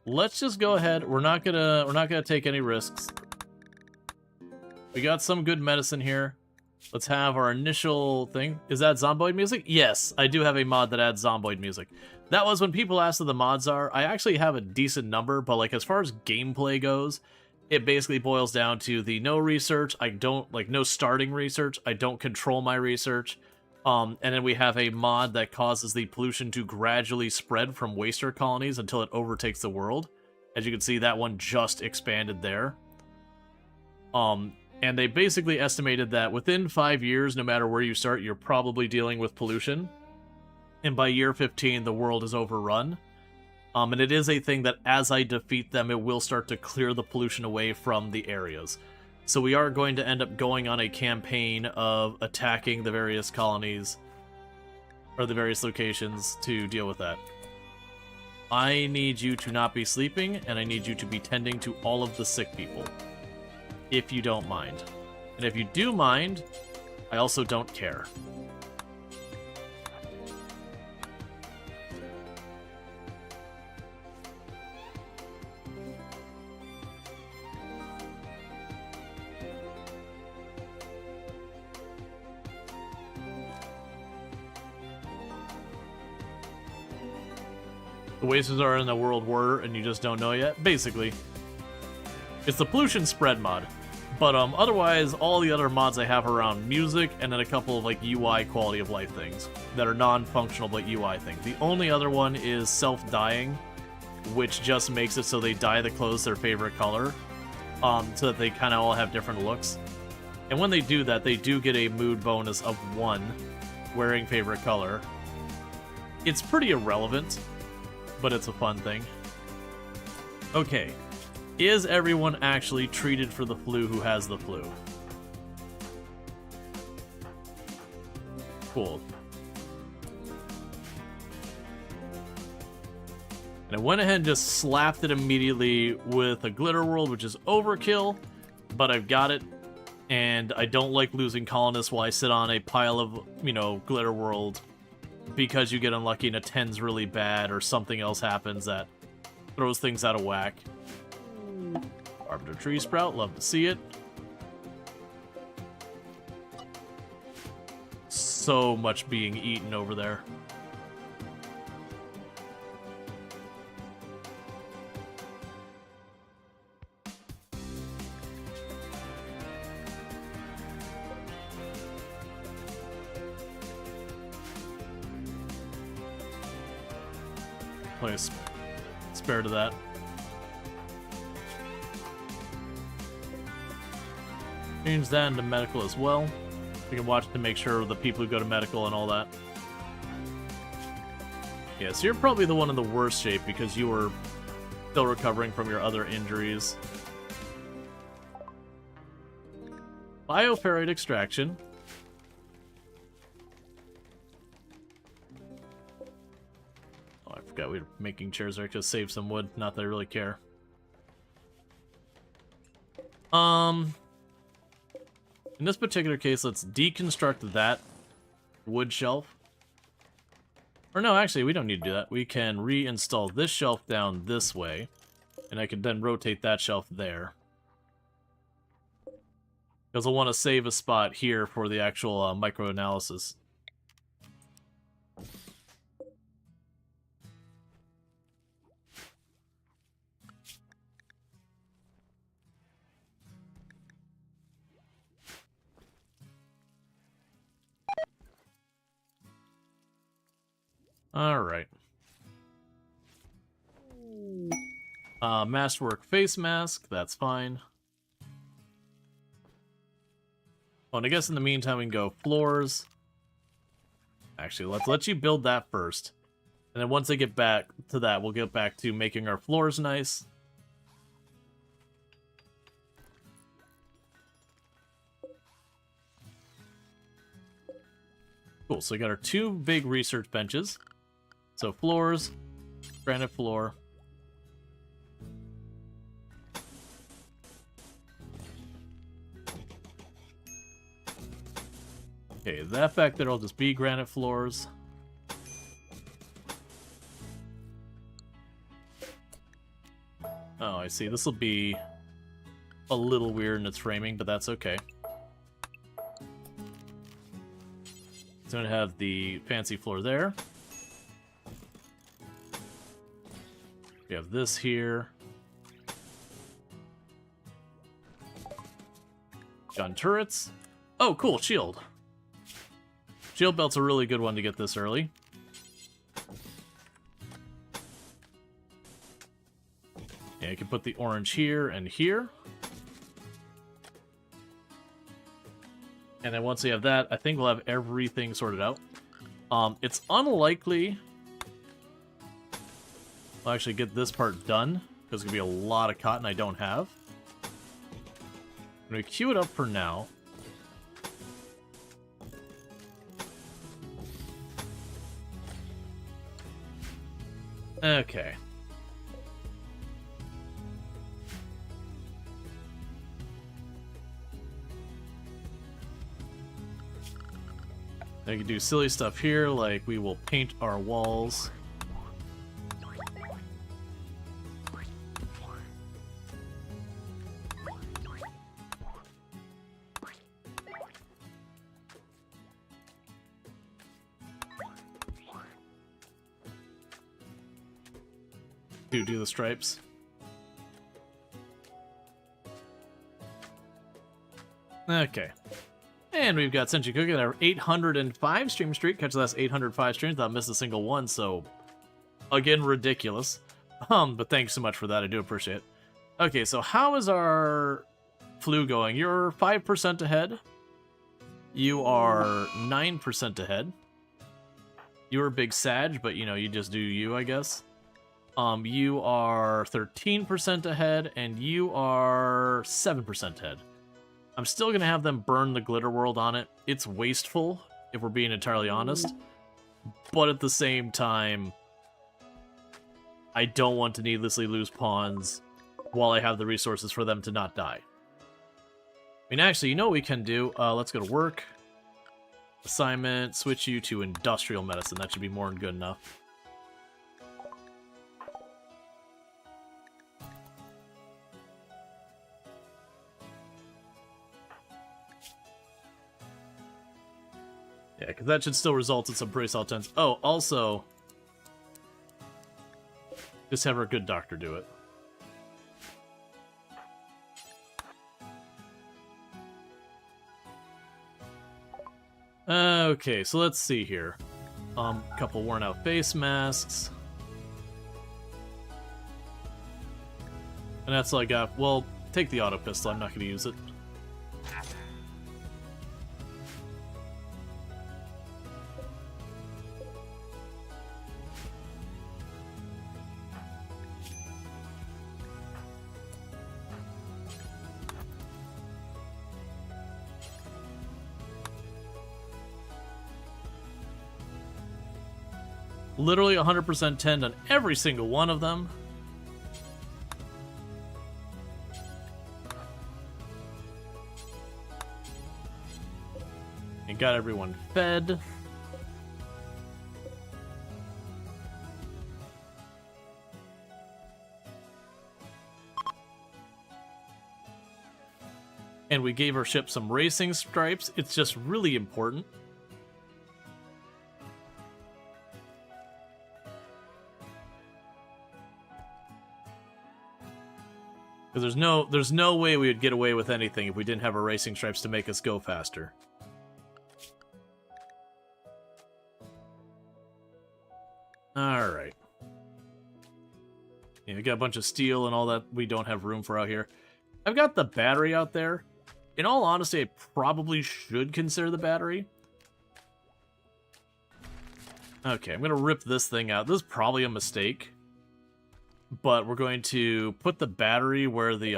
Let's just go ahead. We're not gonna take any risks. We got some good medicine here. Let's have our initial thing. Is that zomboid music? Yes, I do have a mod that adds zomboid music. That was when people asked what the mods are. I actually have a decent number, but like as far as gameplay goes, it basically boils down to the no research. I don't like no starting research. I don't control my research. And then we have a mod that causes the pollution to gradually spread from waster colonies until it overtakes the world. As you can see, that one just expanded there. And they basically estimated that within 5 years, no matter where you start, you're probably dealing with pollution. And by year 15, the world is overrun. And it is a thing that as I defeat them, it will start to clear the pollution away from the areas. So we are going to end up going on a campaign of attacking the various colonies, or the various locations, to deal with that. I need you to not be sleeping, and I need you to be tending to all of the sick people. If you don't mind. And if you do mind, I also don't care. The wasters are in the world were, and you just don't know yet? Basically. It's the pollution spread mod. But otherwise, all the other mods I have around music, and then a couple of like UI quality of life things that are non-functional but UI things. The only other one is self-dyeing, which just makes it so they dye the clothes their favorite color, so that they kind of all have different looks. And when they do that, they do get a mood bonus of 1 wearing favorite color. It's pretty irrelevant, but it's a fun thing. Okay. Is everyone actually treated for the flu who has the flu? Cool. And I went ahead and just slapped it immediately with a glitter world, which is overkill, but I've got it. And I don't like losing colonists while I sit on a pile of, you know, glitter world, because you get unlucky and a 10's really bad or something else happens that throws things out of whack. Arbiter tree sprout, love to see it. So much being eaten over there. Place spare to that. Change that into medical as well. We can watch to make sure the people who go to medical and all that. Yeah, so you're probably the one in the worst shape because you were still recovering from your other injuries. Bioferrite extraction. Oh, I forgot we were making chairs there. Just save some wood. Not that I really care. In this particular case, let's deconstruct that wood shelf. Or no, actually, we don't need to do that. We can reinstall this shelf down this way, and I can then rotate that shelf there. Because I want to save a spot here for the actual microanalysis. Alright. Masterwork face mask, that's fine. Oh, and I guess in the meantime we can go floors. Actually, let's let you build that first. And then once I get back to that, we'll get back to making our floors nice. Cool, so we got our 2 big research benches. So floors, granite floor. Okay, that back there will just be granite floors. I see. This will be a little weird in its framing, but that's okay. It's going to have the fancy floor there. We have this here. Gun turrets. Oh, cool, shield. Shield belt's a really good one to get this early. Yeah, you can put the orange here and here. And then once we have that, I think we'll have everything sorted out. It's unlikely I'll actually get this part done, because there's going to be a lot of cotton I don't have. I'm going to queue it up for now. Okay. I can do silly stuff here, like we will paint our walls. Do the stripes. Okay. And we've got Senshi Cookie at our 805 stream streak. Catch the last 805 streams without missing a single one, so again, ridiculous. But thanks so much for that. I do appreciate it. Okay, so how is our flu going? You're 5% ahead. You are 9% ahead. You're a big Sag, but you know, you just do you, I guess. You are 13% ahead, and you are 7% ahead. I'm still going to have them burn the glitter world on it. It's wasteful, if we're being entirely honest. But at the same time, I don't want to needlessly lose pawns while I have the resources for them to not die. I mean, actually, you know what we can do? Let's go to work. Assignment, switch you to industrial medicine. That should be more than good enough. Yeah, because that should still result in some pretty solid tens. Oh, also, just have our good doctor do it. Okay, so let's see here. Couple worn out face masks. And that's all I got. Well, take the auto pistol. I'm not going to use it. Literally 100% tend on every single one of them. And got everyone fed. And we gave our ship some racing stripes. It's just really important. Because there's no way we would get away with anything if we didn't have our racing stripes to make us go faster. Alright. Yeah, we got a bunch of steel and all that we don't have room for out here. I've got the battery out there. In all honesty, I probably should consider the battery. Okay, I'm going to rip this thing out. This is probably a mistake. But we're going to put the battery where the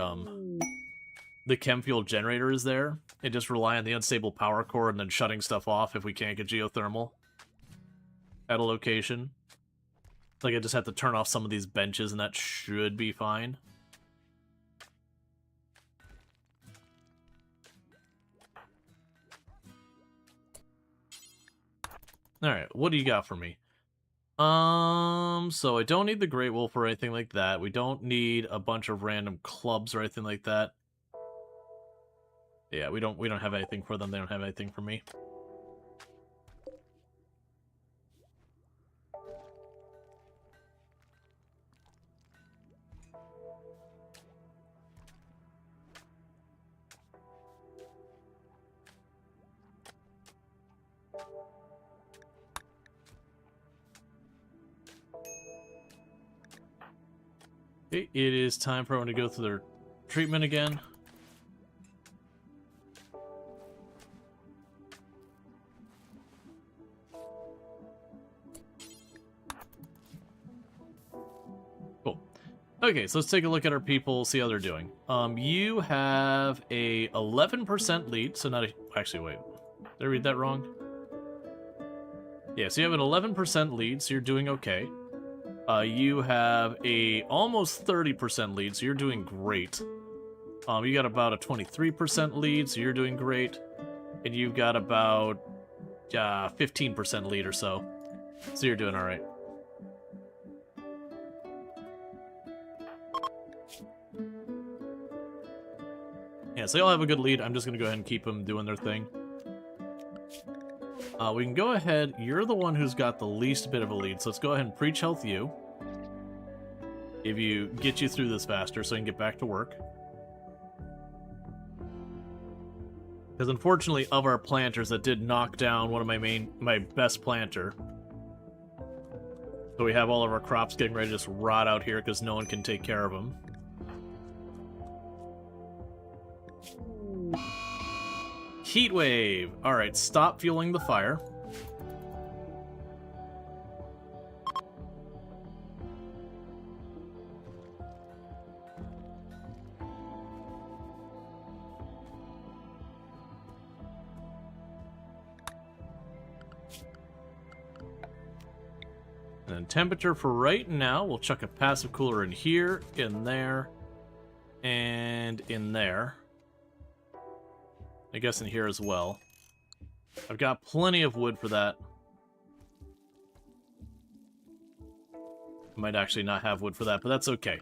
chem fuel generator is there, and just rely on the unstable power core and then shutting stuff off if we can't get geothermal at a location. Like I just have to turn off some of these benches and that should be fine. Alright, what do you got for me? So I don't need the Great Wolf or anything like that. We don't need a bunch of random clubs or anything like that. Yeah, we don't have anything for them. They don't have anything for me. Okay, it is time for everyone to go through their treatment again. Cool. Okay, so let's take a look at our people, see how they're doing. You have a 11% lead, so not a... Actually, wait. Did I read that wrong? Yeah, so you have an 11% lead, so you're doing okay. You have a almost 30% lead, so you're doing great. You got about a 23% lead, so you're doing great. And you've got about 15% lead or so. So you're doing alright. Yeah, so they all have a good lead. I'm just going to go ahead and keep them doing their thing. We can go ahead. You're the one who's got the least bit of a lead, so let's go ahead and preach health you. If you get you through this faster so you can get back to work. Because unfortunately, of our planters, that did knock down one of my best planter. So we have all of our crops getting ready to just rot out here because no one can take care of them. Heat wave. All right, stop fueling the fire. And then temperature for right now, we'll chuck a passive cooler in here, in there, and in there. I guess in here as well. I've got plenty of wood for that. I might actually not have wood for that, but that's okay.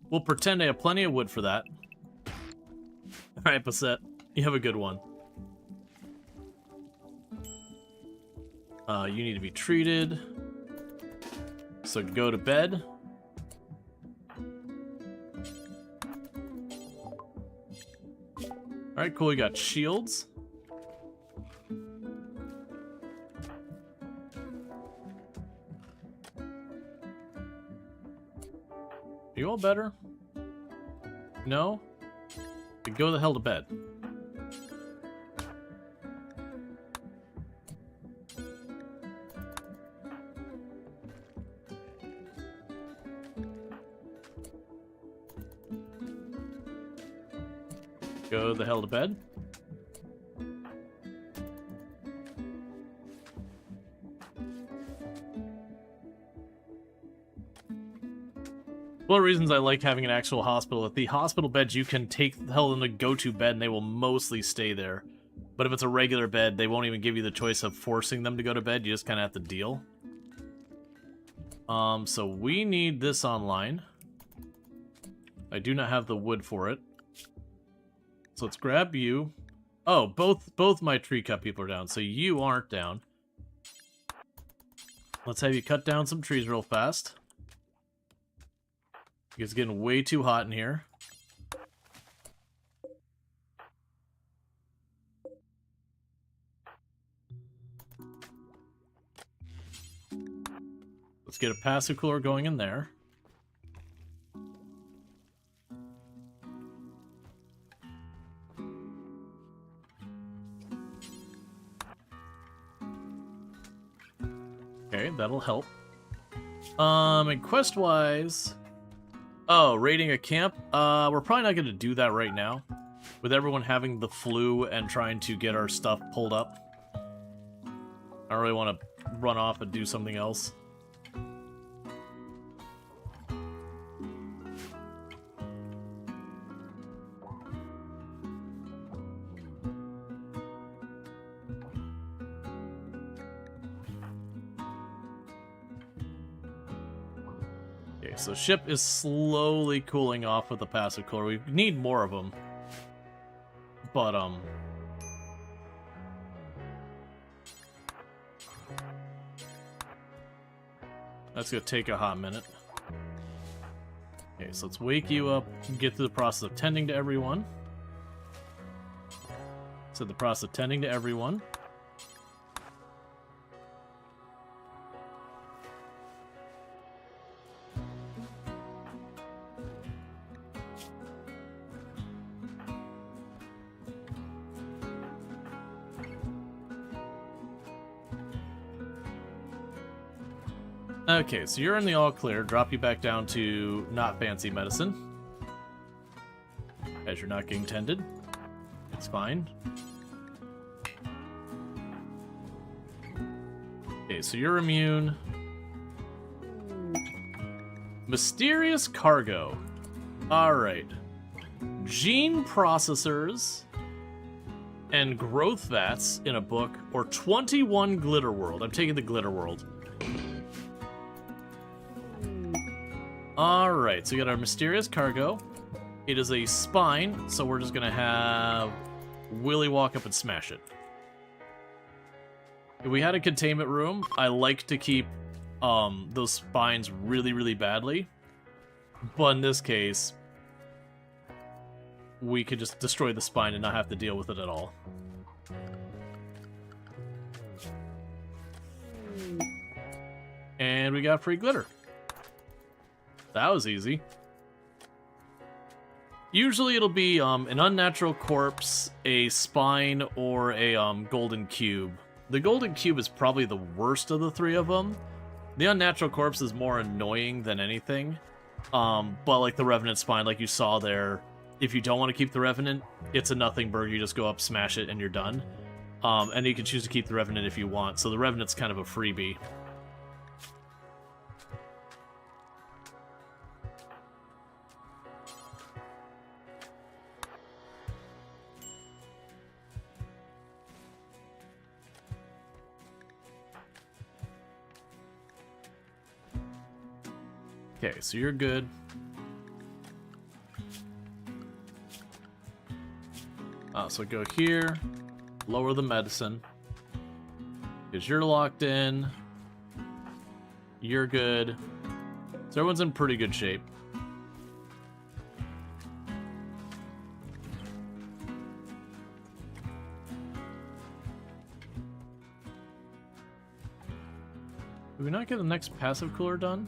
We'll pretend I have plenty of wood for that. Alright, Basset, you have a good one. You need to be treated. So go to bed. Alright, cool, we got shields. Are you all better? No? Then go the hell to bed. Go the hell to bed. One of the reasons I like having an actual hospital, at the hospital beds you can tell them to go to bed and they will mostly stay there. But if it's a regular bed, they won't even give you the choice of forcing them to go to bed, you just kind of have to deal. So we need this online. I do not have the wood for it. So let's grab you. Oh, both my tree cut people are down, so you aren't down. Let's have you cut down some trees real fast. It's getting way too hot in here. Let's get a passive cooler going in there. Okay, that'll help. And quest-wise... Oh, raiding a camp? We're probably not going to do that right now. With everyone having the flu and trying to get our stuff pulled up. I don't really want to run off and do something else. so ship is slowly cooling off with the passive cooler. We need more of them. But, that's gonna take a hot minute. Okay, so let's wake you up, get through the process of tending to everyone. So the process of tending to everyone. Okay, so you're in the all clear. Drop you back down to not fancy medicine. As you're not getting tended. It's fine. Okay, so you're immune. Mysterious cargo. Alright. Gene processors and growth vats in a book, or 21 glitter world. I'm taking the glitter world. Alright, so we got our mysterious cargo. It is a spine, so we're just gonna have Willy walk up and smash it. If we had a containment room, I like to keep those spines really, really badly. But in this case, we could just destroy the spine and not have to deal with it at all. And we got free glitter. That was easy. Usually it'll be an unnatural corpse, a spine, or a golden cube. The golden cube is probably the worst of the three of them. The unnatural corpse is more annoying than anything. But like the Revenant spine, like you saw there, if you don't want to keep the Revenant, it's a nothing burger. You just go up, smash it, and you're done. And you can choose to keep the Revenant if you want. So the Revenant's kind of a freebie. Okay, so you're good. So go here, lower the medicine. Because you're locked in. You're good. So everyone's in pretty good shape. Did we not get the next passive cooler done?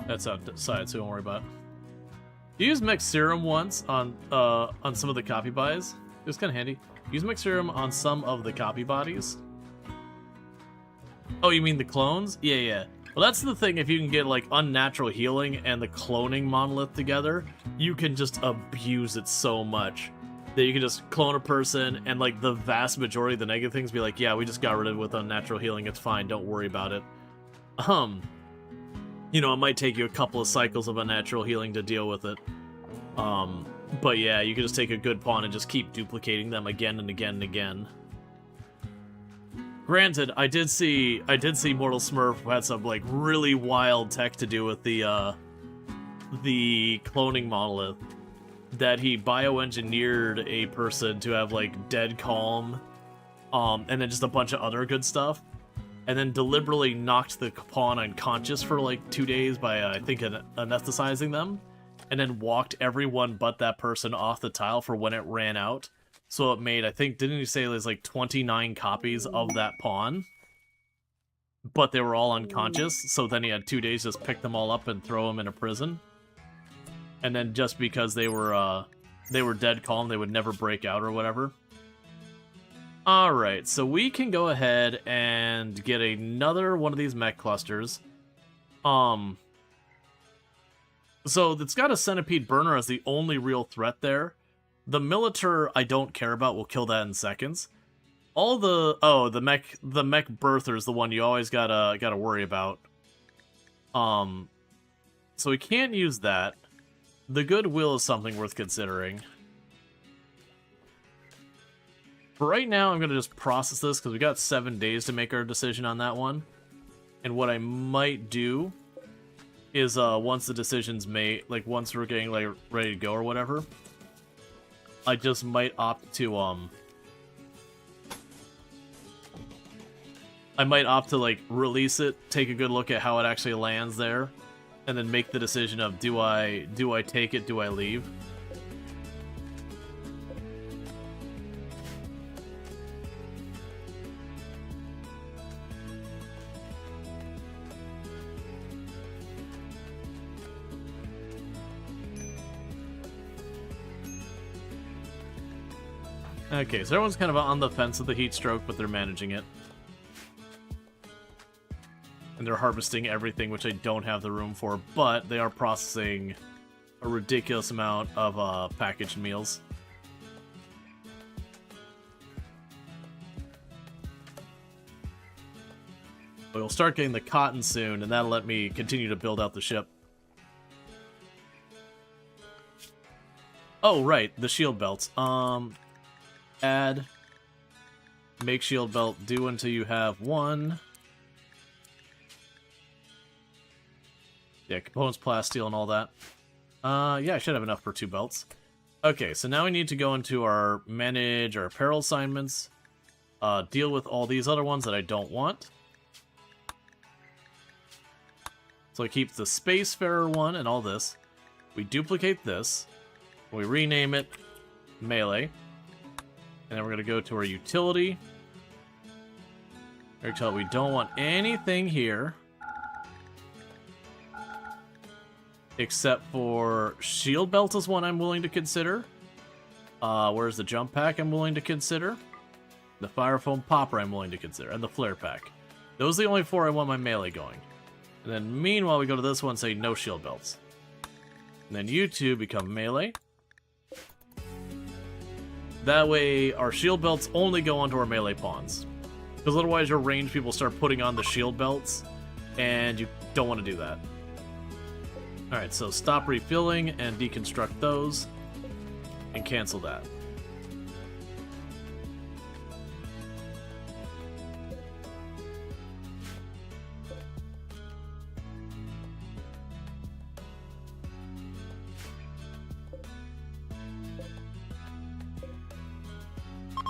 That's outside, so don't worry about it. You used Mech Serum once on some of the copy buys. It was kind of handy. Use Mech Serum on some of the copy bodies. Oh, you mean the clones? Yeah, yeah. Well, that's the thing. If you can get like unnatural healing and the cloning monolith together, you can just abuse it so much that you can just clone a person and like the vast majority of the negative things be like, yeah, we just got rid of it with unnatural healing. It's fine. Don't worry about it. You know, it might take you a couple of cycles of unnatural healing to deal with it. But yeah, you can just take a good pawn and just keep duplicating them again and again and again. Granted, I did see Mortal Smurf had some like really wild tech to do with the cloning monolith. That he bioengineered a person to have like dead calm, and then just a bunch of other good stuff. And then deliberately knocked the pawn unconscious for like 2 days by, I think, anesthetizing them. And then walked everyone but that person off the tile for when it ran out. So it made, I think, didn't you say there's like 29 copies of that pawn? But they were all unconscious, so then he had 2 days to just pick them all up and throw them in a prison. And then just because they were dead calm, they would never break out or whatever. Alright, so we can go ahead and get another one of these mech clusters. So it's got a centipede burner as the only real threat there. The Militar I don't care about, we'll kill that in seconds. All the mech birther is the one you always gotta worry about. So we can't use that. The Goodwill is something worth considering. For right now, I'm going to just process this because we got 7 days to make our decision on that one. And what I might do is once the decision's made, like once we're getting like ready to go or whatever, I just might opt to like release it, take a good look at how it actually lands there, and then make the decision of do I take it, do I leave? Okay, so everyone's kind of on the fence with the heat stroke, but they're managing it. And they're harvesting everything, which I don't have the room for, but they are processing a ridiculous amount of packaged meals. We'll start getting the cotton soon, and that'll let me continue to build out the ship. Oh, right, the shield belts. Add, make shield belt, do until you have 1. Yeah, components, plasteel, and all that. Yeah, I should have enough for 2 belts. Okay, so now we need to go into our manage our apparel assignments, deal with all these other ones that I don't want. So I keep the Spacefarer one and all this. We duplicate this. We rename it Melee. And then we're going to go to our utility. We don't want anything here. Except for shield belt is one I'm willing to consider. Where's the jump pack I'm willing to consider? The fire foam popper I'm willing to consider. And the flare pack. Those are the only 4 I want my melee going. And then meanwhile we go to this one and say no shield belts. And then you two become melee. That way, our shield belts only go onto our melee pawns. Because otherwise your range people start putting on the shield belts, and you don't want to do that. Alright, so stop refilling and deconstruct those, and cancel that.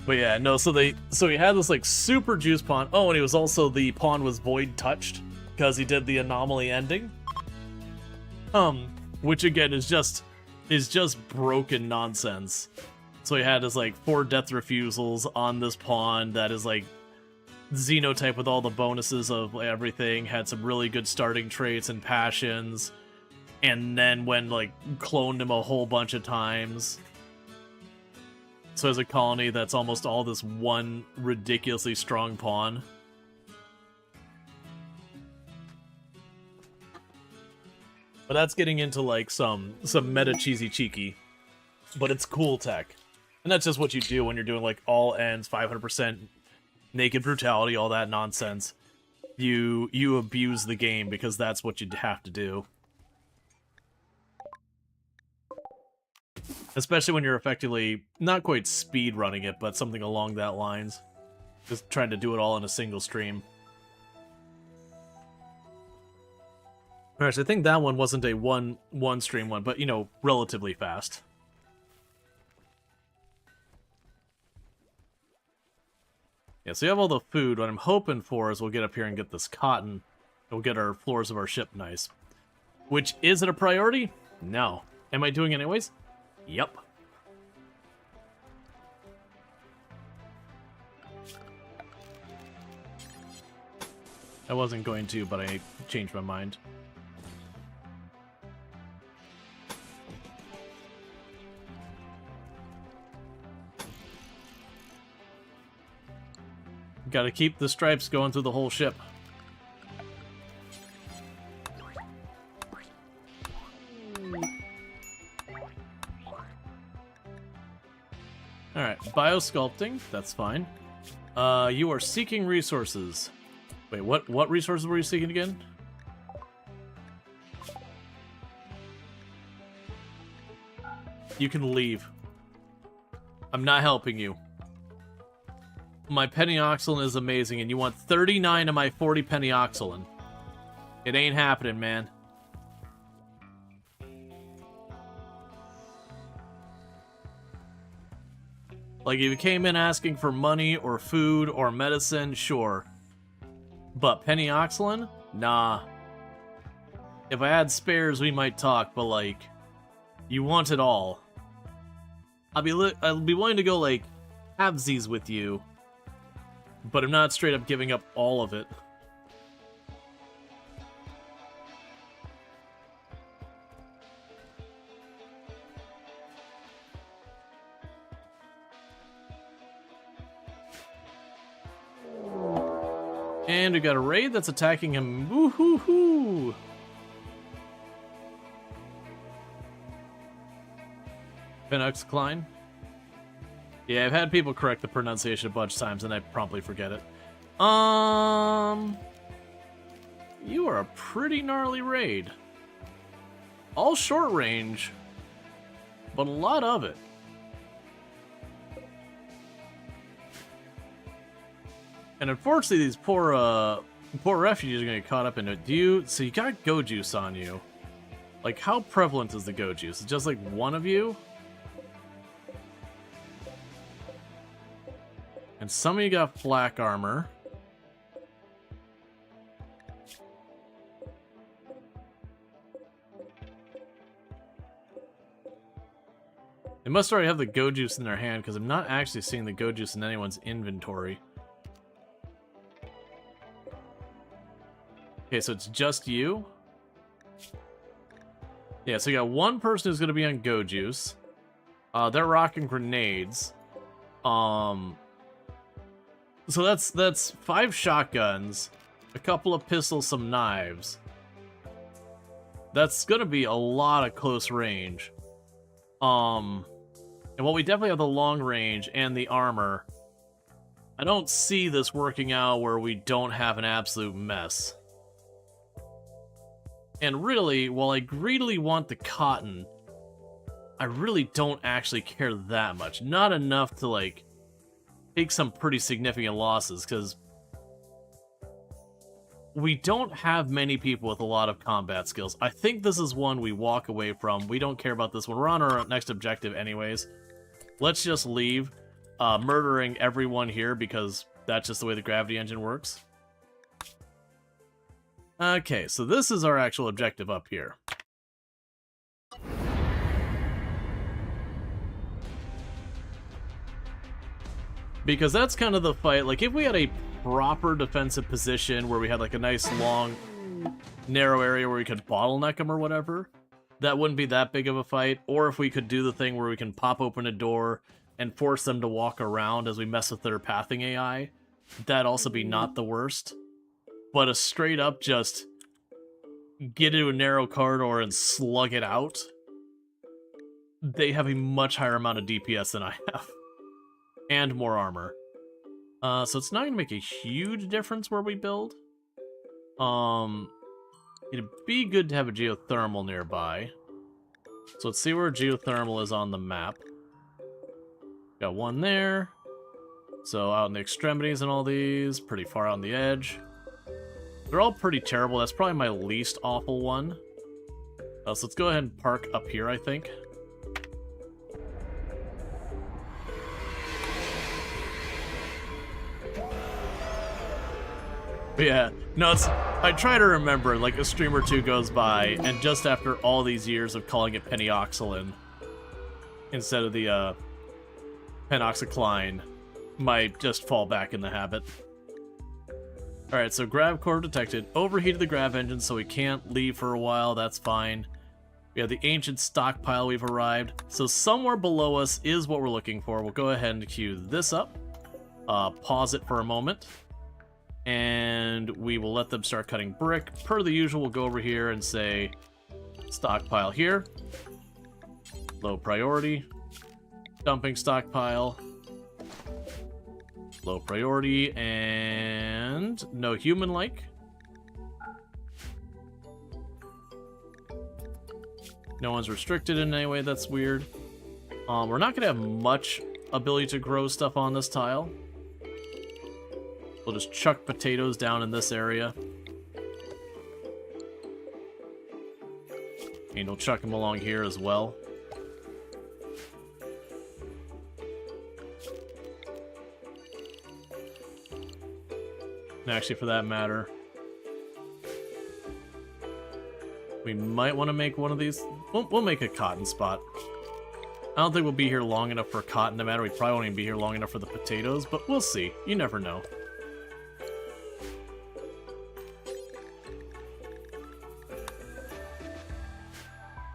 But yeah, no, so he had this like super juice pawn. Oh, and he was also, the pawn was void touched because he did the anomaly ending. Which again is just broken nonsense. So he had his like 4 death refusals on this pawn that is like Xenotype with all the bonuses of everything, had some really good starting traits and passions, and then when like cloned him a whole bunch of times. So as a colony, that's almost all this one ridiculously strong pawn. But that's getting into like some meta cheesy cheeky. But it's cool tech. And that's just what you do when you're doing like all ends, 500% naked brutality, all that nonsense. You abuse the game because that's what you'd have to do. Especially when you're effectively, not quite speed running it, but something along that lines. Just trying to do it all in a single stream. Alright, so I think that one wasn't a one stream one, but, you know, relatively fast. Yeah, so you have all the food. What I'm hoping for is we'll get up here and get this cotton. And we'll get our floors of our ship nice. Which, is it a priority? No. Am I doing it anyways? Yep. I wasn't going to, but I changed my mind. Gotta keep the stripes going through the whole ship. Alright, biosculpting, that's fine. You are seeking resources. Wait, what resources were you seeking again? You can leave. I'm not helping you. My penny-oxylin is amazing, and you want 39 of my 40 penny-oxylin. It ain't happening, man. Like, if you came in asking for money or food or medicine, sure. But penny-oxylin? Nah. If I had spares, we might talk, but, like, you want it all. I'll be willing to go, like, halvesies with you, but I'm not straight up giving up all of it. And we got a raid that's attacking him. Woo-hoo-hoo! Penux Klein? Yeah, I've had people correct the pronunciation a bunch of times, and I promptly forget it. You are a pretty gnarly raid. All short range, but a lot of it. And unfortunately, these poor refugees are gonna get caught up in it. So you got go juice on you. Like, how prevalent is the go juice? Is it just like one of you? And some of you got flak armor. They must already have the go juice in their hand, because I'm not actually seeing the go juice in anyone's inventory. Okay, so it's just you? Yeah, so you got one person who's going to be on go juice. They're rocking grenades. So that's 5 shotguns, a couple of pistols, some knives. That's going to be a lot of close range. And while we definitely have the long range and the armor, I don't see this working out where we don't have an absolute mess. And really, while I greedily want the cotton, I really don't actually care that much. Not enough to, like, take some pretty significant losses, because we don't have many people with a lot of combat skills. I think this is one we walk away from. We don't care about this one. We're on our next objective anyways. Let's just leave murdering everyone here, because that's just the way the gravity engine works. Okay, so this is our actual objective up here. Because that's kind of the fight. Like, if we had a proper defensive position where we had, like, a nice, long, narrow area where we could bottleneck them or whatever, that wouldn't be that big of a fight. Or if we could do the thing where we can pop open a door and force them to walk around as we mess with their pathing AI, that'd also be not the worst. But a straight up just get into a narrow corridor and slug it out, they have a much higher amount of DPS than I have. And more armor. So it's not going to make a huge difference where we build. It'd be good to have a geothermal nearby. So let's see where geothermal is on the map. Got one there. So out in the extremities and all these, pretty far out on the edge. They're all pretty terrible. That's probably my least awful one. So let's go ahead and park up here, I think. But yeah, no, I try to remember, like, a stream or two goes by, and just after all these years of calling it penny-oxylin instead of the penoxycline, might just fall back in the habit. Alright, so grav core detected. Overheated the grav engine, so we can't leave for a while. That's fine. We have the ancient stockpile. We've arrived. So somewhere below us is what we're looking for. We'll go ahead and queue this up. Pause it for a moment. And we will let them start cutting brick. Per the usual, we'll go over here and say stockpile here. Low priority. Dumping stockpile. Low priority, and no human-like. No one's restricted in any way, that's weird. We're not going to have much ability to grow stuff on this tile. We'll just chuck potatoes down in this area. And we'll chuck them along here as well. And actually, for that matter, we might want to make one of these. We'll make a cotton spot. I don't think we'll be here long enough for cotton to matter. We probably won't even be here long enough for the potatoes, but we'll see. You never know.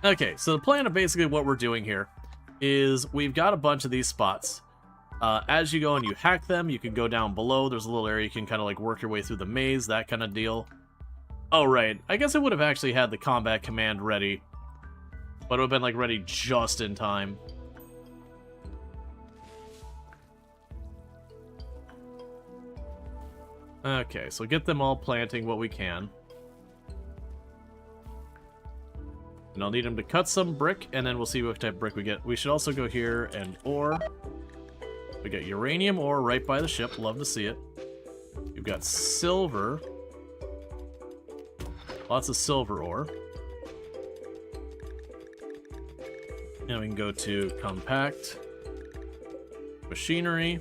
Okay, so the plan of basically what we're doing here is we've got a bunch of these spots. As you go and you hack them, you can go down below. There's a little area you can kind of like work your way through the maze, that kind of deal. Oh, right. I guess I would have actually had the combat command ready, but it would have been like ready just in time. Okay, so get them all planting what we can. And I'll need them to cut some brick, and then we'll see what type of brick we get. We should also go here and ore. We got uranium ore right by the ship. Love to see it. We've got silver. Lots of silver ore. And we can go to compact. Machinery.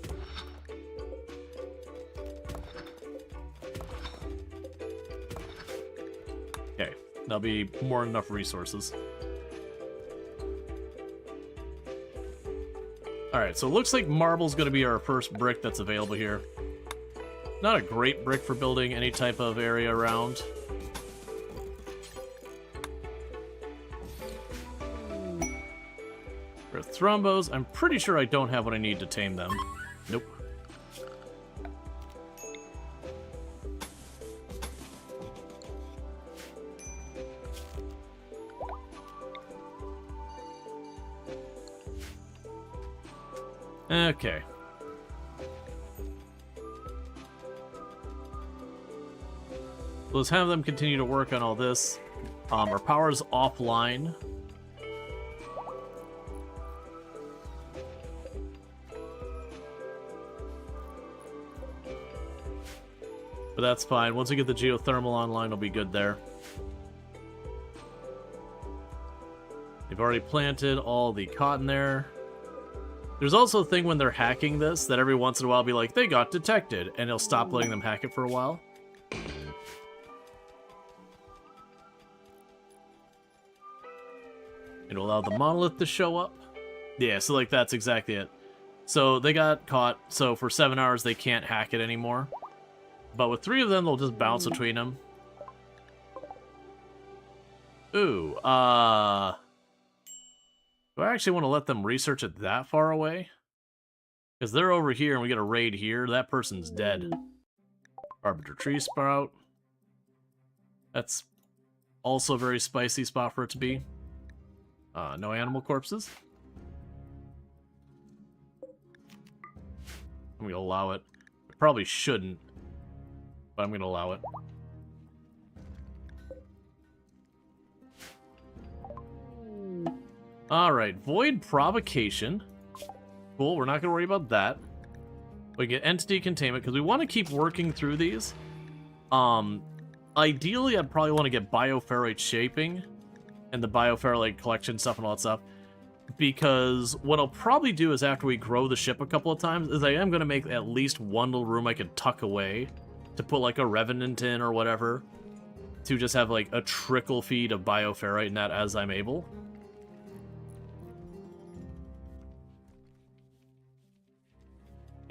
Okay, that'll be more than enough resources. Alright, so it looks like marble's going to be our first brick that's available here. Not a great brick for building any type of area around. For thrombos, I'm pretty sure I don't have what I need to tame them. Nope. Okay. Let's have them continue to work on all this. Our power's offline. But that's fine. Once we get the geothermal online, we'll be good there. They've already planted all the cotton there. There's also a thing when they're hacking this that every once in a while be like, they got detected, and it'll stop letting them hack it for a while. It'll allow the monolith to show up. Yeah, so like that's exactly it. So they got caught, so for 7 hours they can't hack it anymore. But with 3 of them, they'll just bounce between them. Ooh, do I actually want to let them research it that far away? Because they're over here and we get a raid here. That person's dead. Arbiter tree sprout. That's also a very spicy spot for it to be. No animal corpses. I'm going to allow it. I probably shouldn't, but I'm going to allow it. Alright, void provocation. Cool, we're not going to worry about that. We get entity containment, because we want to keep working through these. Ideally, I'd probably want to get bioferrite shaping and the bioferrite collection stuff and all that stuff. Because what I'll probably do is after we grow the ship a couple of times, is I am going to make at least one little room I can tuck away to put like a revenant in or whatever. To just have like a trickle feed of bioferrite in that as I'm able.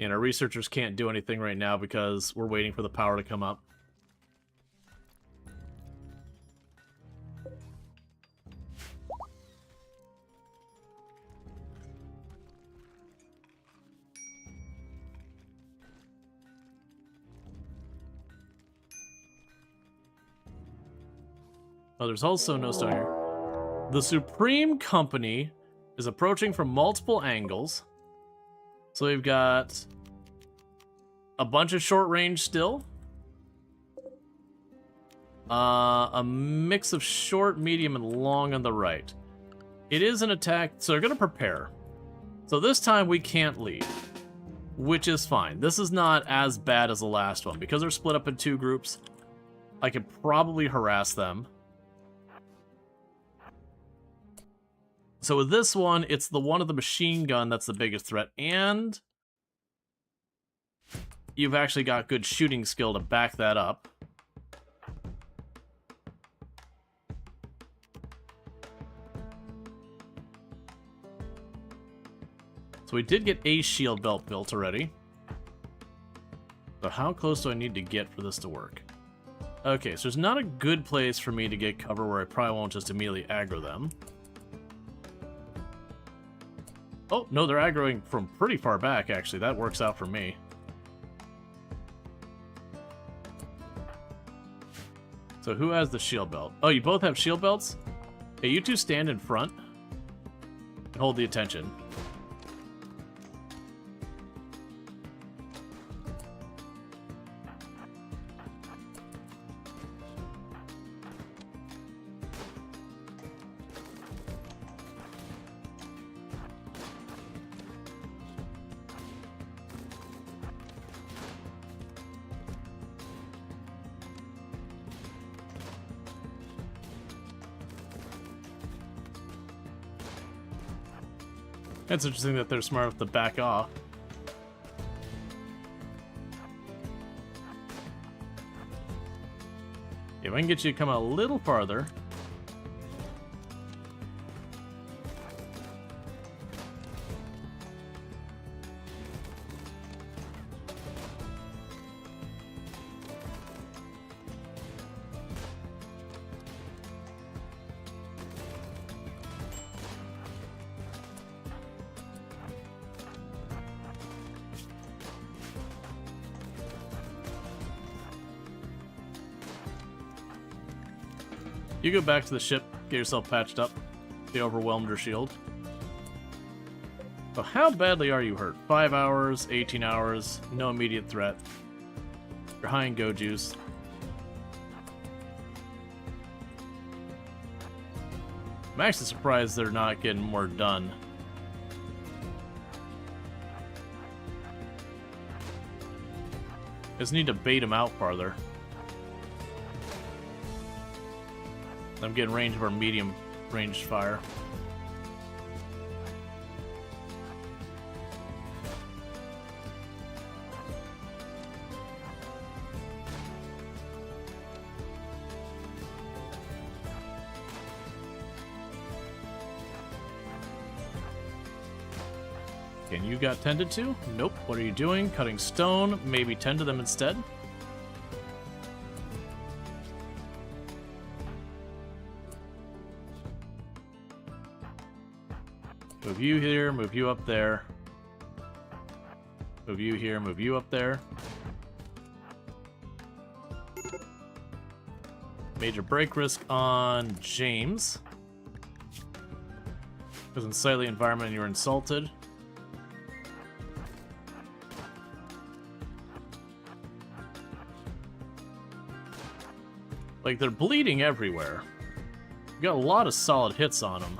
And our researchers can't do anything right now because we're waiting for the power to come up. Oh, there's also no star here. The Supreme Company is approaching from multiple angles. So we've got a bunch of short range still. A mix of short, medium, and long on the right. It is an attack, so they're going to prepare. So this time we can't leave. which is fine. This is not as bad as the last one. Because they're split up in 2 groups, I could probably harass them. So with this one, it's the one of the machine gun that's the biggest threat, and you've actually got good shooting skill to back that up. So we did get a shield belt built already. So how close do I need to get for this to work? Okay, so there's not a good place for me to get cover where I probably won't just immediately aggro them. Oh, no, they're aggroing from pretty far back, actually. That works out for me. So who has the shield belt? Oh, you both have shield belts? Okay, you two stand in front and hold the attention. It's interesting that they're smart enough to back off. If I can get you to come a little farther. You go back to the ship, get yourself patched up. They overwhelmed your shield. So how badly are you hurt? 5 hours, 18 hours, no immediate threat. You're high in go juice. I'm actually surprised they're not getting more done. Just need to bait them out farther. I'm getting range of our medium ranged fire. Okay, and you got tended to? Nope. What are you doing? Cutting stone? Maybe tend to them instead? Move you here, move you up there. Move you here, move you up there. Major break risk on James. Because in sightly environment you're insulted. Like, they're bleeding everywhere. You got a lot of solid hits on them.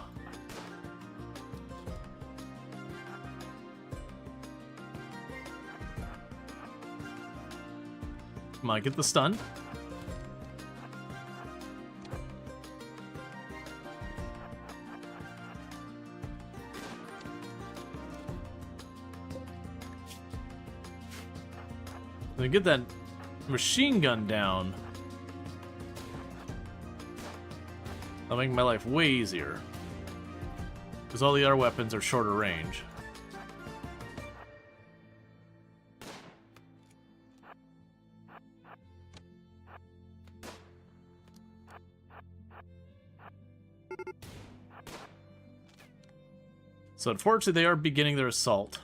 Come on, get the stun. Then get that machine gun down. That'll make my life way easier. Because all the other weapons are shorter range. So unfortunately, they are beginning their assault.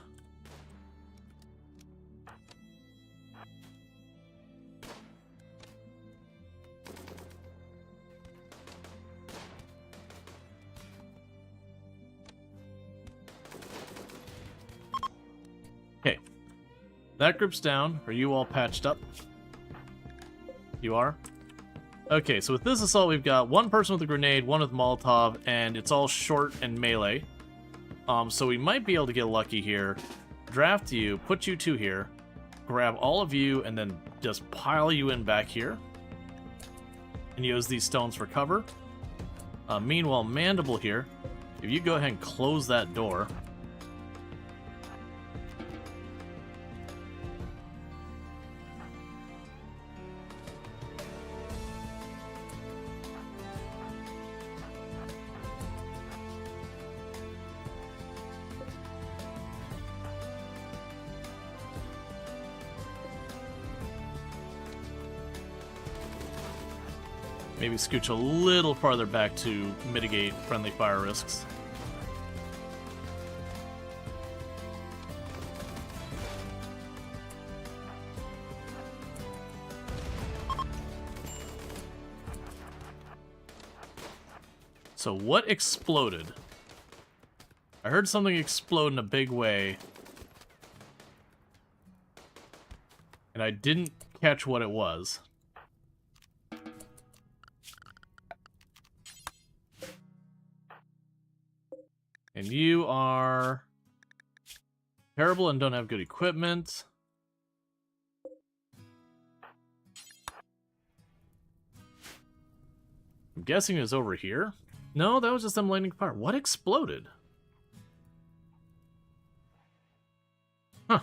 Okay. That group's down. Are you all patched up? You are? Okay, so with this assault, we've got one person with a grenade, one with Molotov, and it's all short and melee. So we might be able to get lucky here. draft you, put you two here, grab all of you, and then just pile you in back here. And use these stones for cover. Meanwhile, Mandible here, if you go ahead and close that door. Maybe scooch a little farther back to mitigate friendly fire risks. So what exploded? I heard something explode in a big way. And I didn't catch what it was. And you are terrible and don't have good equipment. I'm guessing it was over here. No, that was just them lighting fire. What exploded? Huh.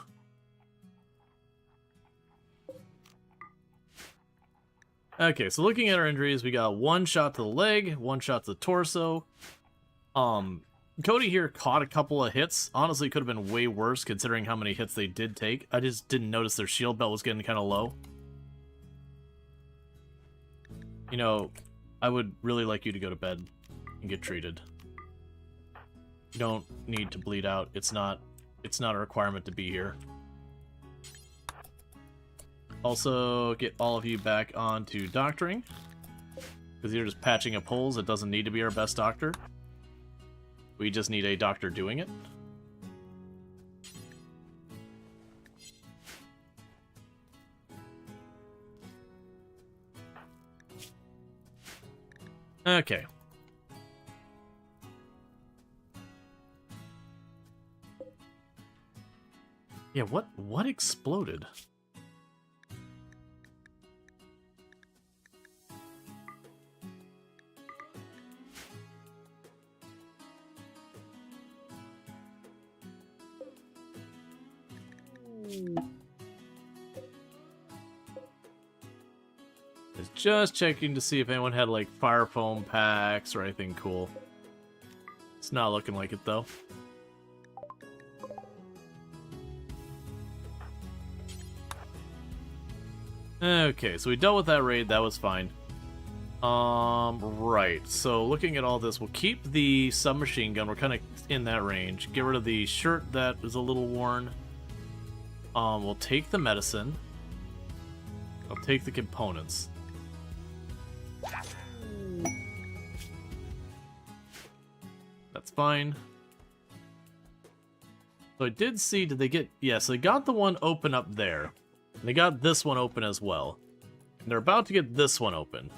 Okay, so looking at our injuries, we got one shot to the leg, one shot to the torso. Cody here caught a couple of hits. Honestly, could have been way worse considering how many hits they did take. I just didn't notice their shield belt was getting kind of low. You know, I would really like you to go to bed and get treated. You don't need to bleed out. It's not a requirement to be here. Also, get all of you back onto doctoring. Because you're just patching up holes. It doesn't need to be our best doctor. We just need a doctor doing it. Okay. Yeah, what exploded? Just checking to see if anyone had like fire foam packs or anything cool. It's not looking like it though. Okay, so we dealt with that raid, that was fine. Right, so looking at all this, we'll keep the submachine gun, we're kind of in that range. Get rid of the shirt that is a little worn. We'll take the medicine. I'll take the components. That's fine. So I did see, did they get, yes, they got the one open up there. And they got this one open as well. And they're about to get this one open.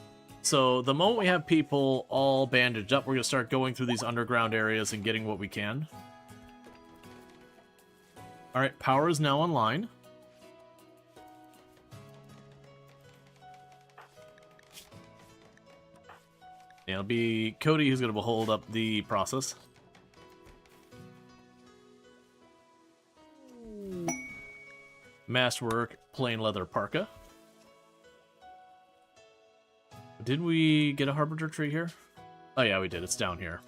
So the moment we have people all bandaged up, we're going to start going through these underground areas and getting what we can. Alright, power is now online. Yeah, it'll be Cody who's going to hold up the process. Masterwork, plain leather parka. Did we get a Harbinger tree here? Oh yeah, we did. It's down here.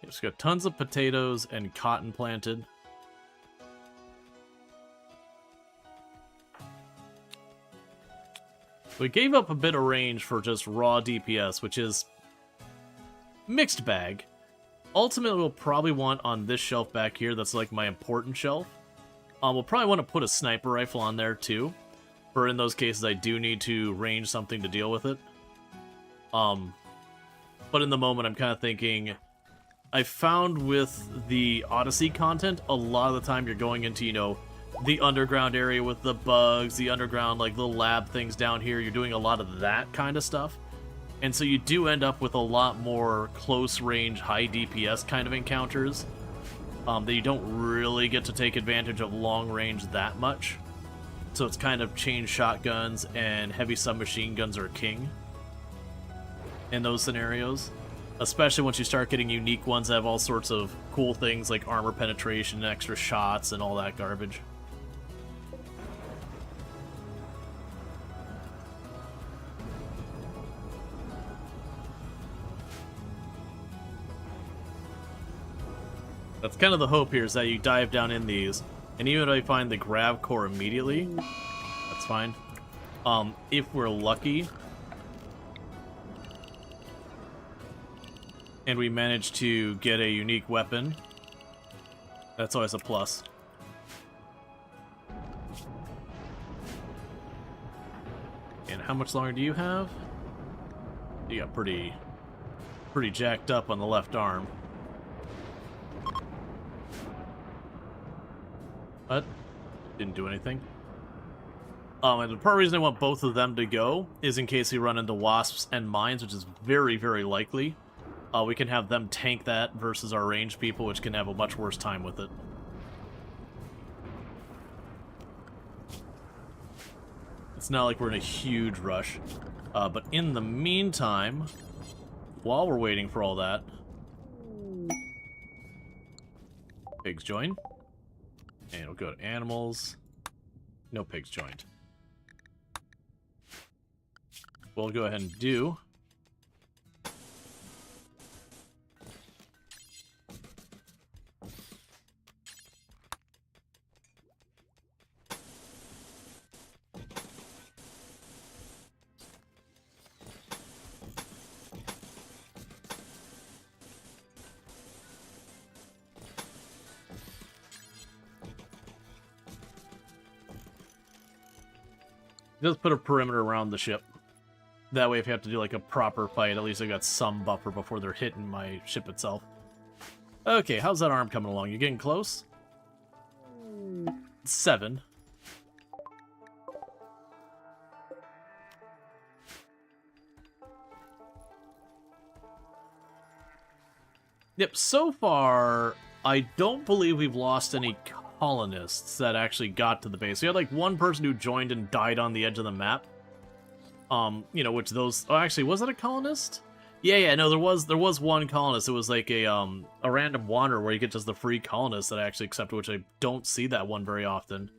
Just got tons of potatoes and cotton planted. We gave up a bit of range for just raw DPS, which is mixed bag. Ultimately, we'll probably want on this shelf back here, that's like my important shelf. We'll probably want to put a sniper rifle on there too. For in those cases, I do need to range something to deal with it. But in the moment, I'm kind of thinking I found with the Odyssey content, a lot of the time you're going into, you know, the underground area with the bugs, the underground, like, little lab things down here. You're doing a lot of that kind of stuff. And so you do end up with a lot more close-range, high DPS kind of encounters that you don't really get to take advantage of long-range that much. So it's kind of chain shotguns and heavy submachine guns are king in those scenarios. Especially once you start getting unique ones that have all sorts of cool things like armor penetration, extra shots, and all that garbage. That's kind of the hope here, is that you dive down in these, and even if I find the grav core immediately, that's fine. If we're lucky, and we manage to get a unique weapon, that's always a plus. And how much longer do you have? You got pretty jacked up on the left arm. What? Didn't do anything. And the part of the reason I want both of them to go is in case we run into wasps and mines, which is very, very likely. We can have them tank that versus our ranged people, which can have a much worse time with it. It's not like we're in a huge rush. But in the meantime, while we're waiting for all that, pigs join. And we'll go to animals. No pigs joined. We'll go ahead and do... Just put a perimeter around the ship. That way if you have to do like a proper fight, at least I got some buffer before they're hitting my ship itself. Okay, how's that arm coming along? You getting close? 7. Yep, so far, I don't believe we've lost any colonists that actually got to the base. We had like one person who joined and died on the edge of the map. You know, which those... Oh, actually, was it a colonist? Yeah, no, there was one colonist. It was like a random wander where you get just the free colonists that I actually accepted, which I don't see that one very often.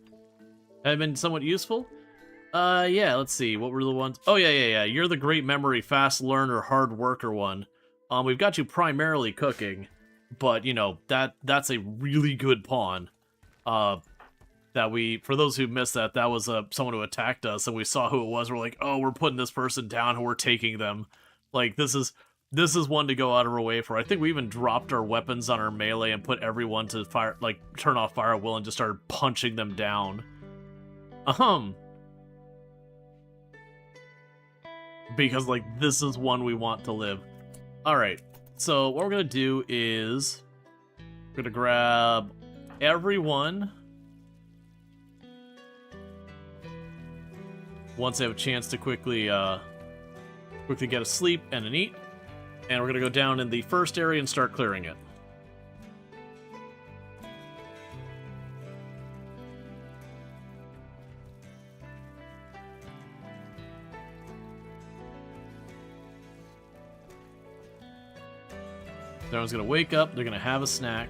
Have been somewhat useful? Yeah, let's see. What were the ones? Oh, yeah. You're the great memory, fast learner, hard worker one. We've got you primarily cooking, but, you know, that's a really good pawn. That we, for those who missed that, that was someone who attacked us, and we saw who it was. We're like, oh, we're putting this person down, and we're taking them. Like, this is one to go out of our way for. I think we even dropped our weapons on our melee and put everyone to fire, like, turn off fire at will and just started punching them down. Because, like, this is one we want to live. Alright, so what we're gonna do is we're gonna grab everyone once they have a chance to quickly get a sleep and an eat, and we're gonna go down in the first area and start clearing it. Everyone's gonna wake up, they're gonna have a snack.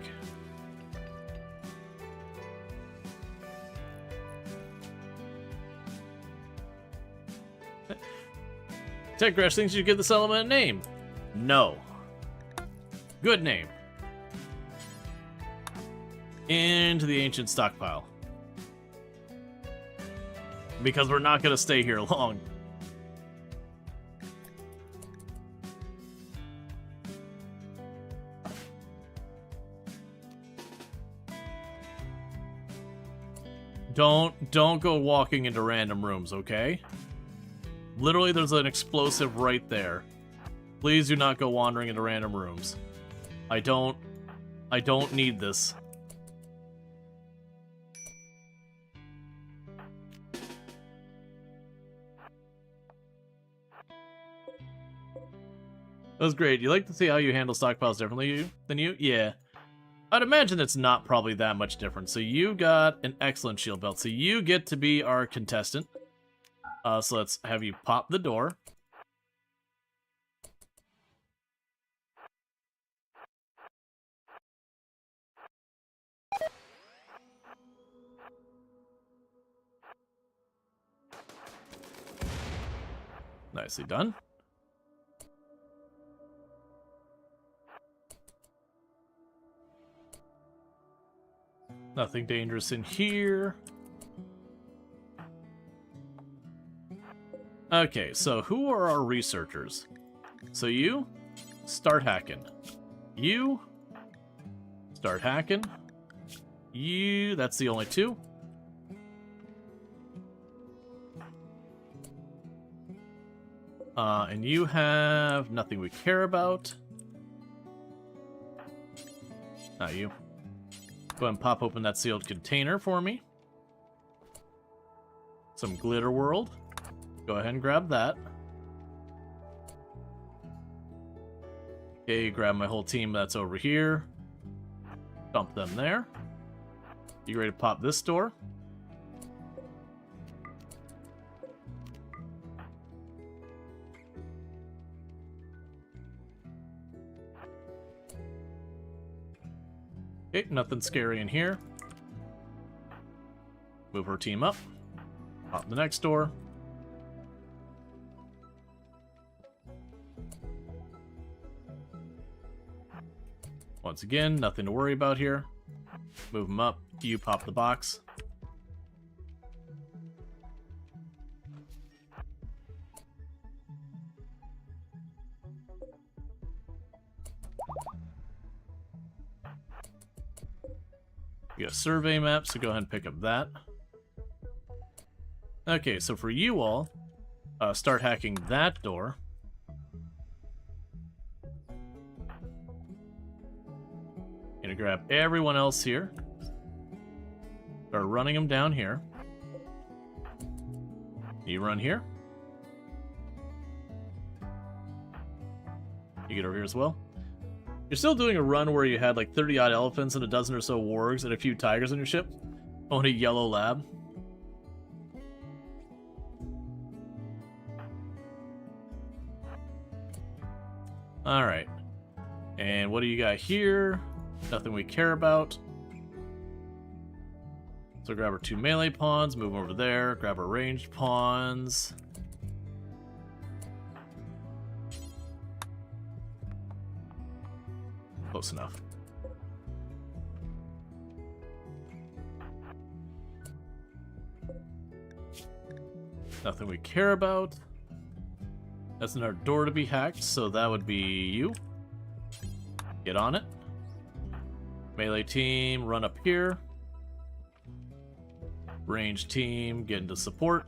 Tech Crash thinks you should give this element a name. No. Good name. Into the ancient stockpile. Because we're not gonna stay here long. Don't go walking into random rooms, okay? Literally, there's an explosive right there. Please do not go wandering into random rooms. I don't need this. That was great. You like to see how you handle stockpiles differently than you? Yeah. I'd imagine it's not probably that much different. So you got an excellent shield belt. So you get to be our contestant. So let's have you pop the door. Nicely done. Nothing dangerous in here. Okay, so who are our researchers? So you, start hacking. You, start hacking. You, that's the only two. And you have nothing we care about. Not you. Go ahead and pop open that sealed container for me. Some glitter world. Go ahead and grab that. Okay, grab my whole team that's over here. Dump them there. You ready to pop this door? Okay, nothing scary in here. Move her team up. Pop the next door. Once again, nothing to worry about here. Move them up. You pop the box. You got a survey map, so go ahead and pick up that. Okay, so for you all, start hacking that door. Gonna grab everyone else here. Start running them down here. You run here. You get over here as well. You're still doing a run where you had like 30-odd elephants and a dozen or so wargs and a few tigers on your ship. On a yellow lab. Alright. And what do you got here? Nothing we care about. So grab our 2 melee pawns, move them over there, grab our ranged pawns. Close enough. Nothing we care about. That's another door to be hacked, so that would be you. Get on it. Melee team, run up here. Range team, get into support.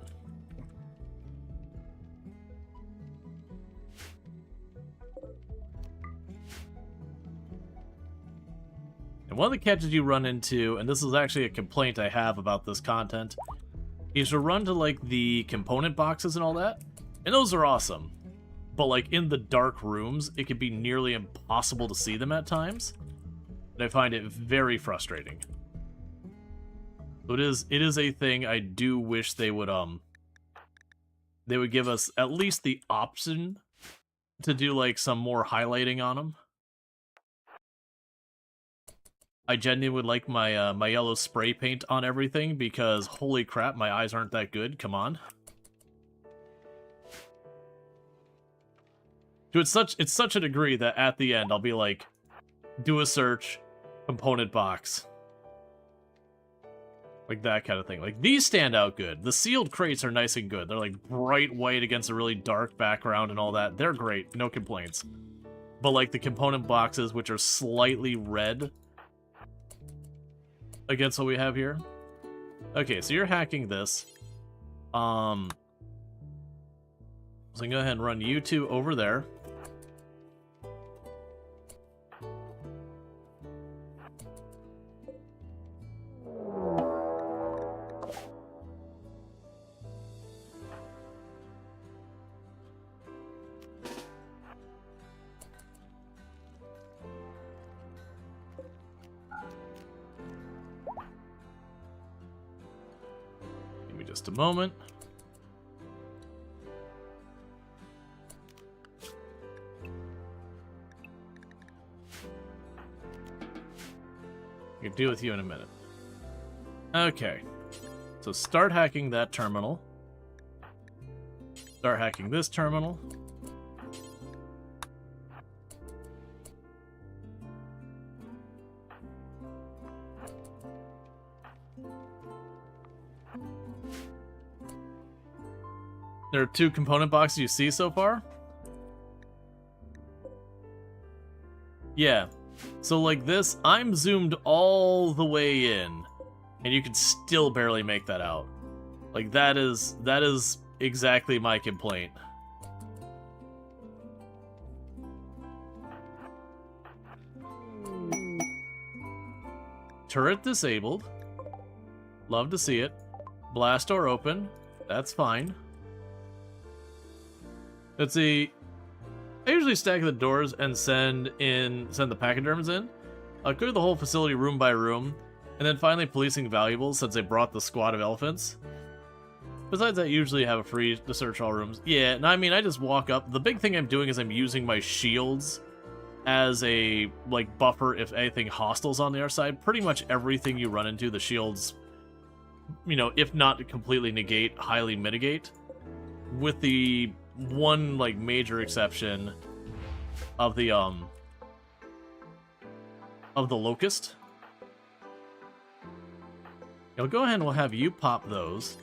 And one of the catches you run into, and this is actually a complaint I have about this content, is to run to like the component boxes and all that, and those are awesome. But like in the dark rooms, it can be nearly impossible to see them at times. And I find it very frustrating. So it is a thing I do wish they would give us at least the option to do like some more highlighting on them. I genuinely would like my my yellow spray paint on everything because holy crap, my eyes aren't that good. Come on. Dude, it's such a degree that at the end I'll be like, do a search, component box. Like that kind of thing. Like these stand out good. The sealed crates are nice and good. They're like bright white against a really dark background and all that. They're great, no complaints. But like the component boxes, which are slightly red against what we have here. Okay, so you're hacking this. So I'm gonna go ahead and run you two over there. Just a moment. I can deal with you in a minute. Okay. So start hacking that terminal. Start hacking this terminal. There are 2 component boxes you see so far? Yeah. So like this, I'm zoomed all the way in, and you can still barely make that out. Like that is exactly my complaint. Turret disabled. Love to see it. Blast door open. That's fine. Let's see. I usually stack the doors and send the pachyderms in. Clear the whole facility room by room, and then finally policing valuables since they brought the squad of elephants. Besides that, usually have a free to search all rooms. Yeah, no, I mean, I just walk up. The big thing I'm doing is I'm using my shields as a, like, buffer if anything hostile's on the other side. Pretty much everything you run into, the shields, you know, if not completely negate, highly mitigate. With the one, like, major exception of the locust. I'll go ahead and we'll have you pop those.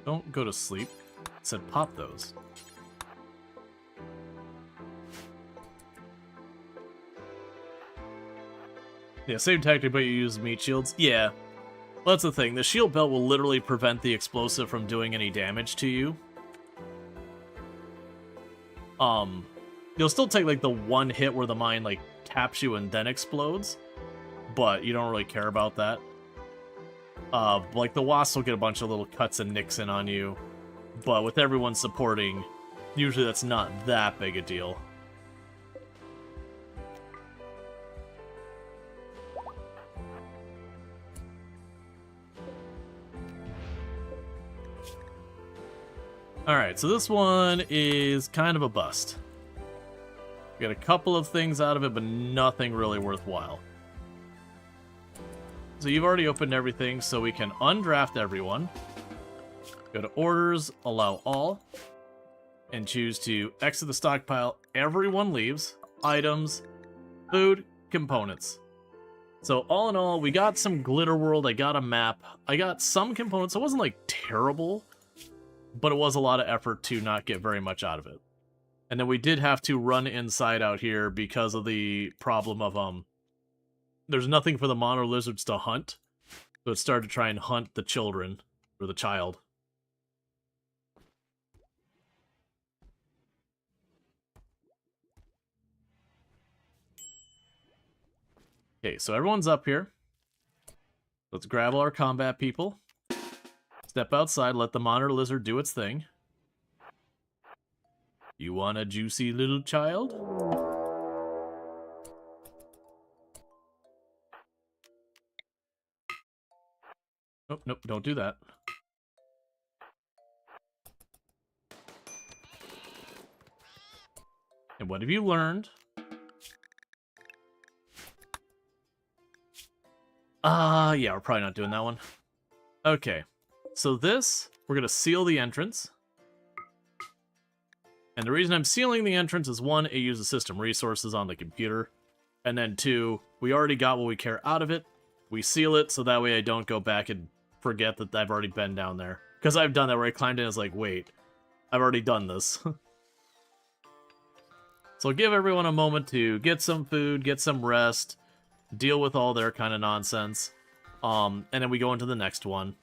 Don't go to sleep. I said pop those. Yeah, same tactic, but you use meat shields. Yeah. Well, that's the thing. The shield belt will literally prevent the explosive from doing any damage to you. You'll still take, like, the one hit where the mine, like, taps you and then explodes. But you don't really care about that. Like, the wasps will get a bunch of little cuts and nicks in on you. But with everyone supporting, usually that's not that big a deal. Alright, so this one is kind of a bust. We got a couple of things out of it, but nothing really worthwhile. So you've already opened everything, so we can undraft everyone. Go to orders, allow all, and choose to exit the stockpile. Everyone leaves. Items, food, components. So all in all, we got some glitter world. I got a map. I got some components. It wasn't like terrible, but it was a lot of effort to not get very much out of it. And then we did have to run inside out here because of the problem of there's nothing for the monitor lizards to hunt. So it started to try and hunt the children, or the child. Okay, so everyone's up here. Let's grab all our combat people. Step outside, let the monitor lizard do its thing. You want a juicy little child? Nope, nope, don't do that. And what have you learned? Yeah, we're probably not doing that one. Okay, so this, we're gonna seal the entrance. And the reason I'm sealing the entrance is, one, it uses system resources on the computer. And then two, we already got what we care out of it. We seal it so that way I don't go back and forget that I've already been down there. Because I've done that where I climbed in and was like, wait, I've already done this. So give everyone a moment to get some food, get some rest, deal with all their kind of nonsense. And then we go into the next one.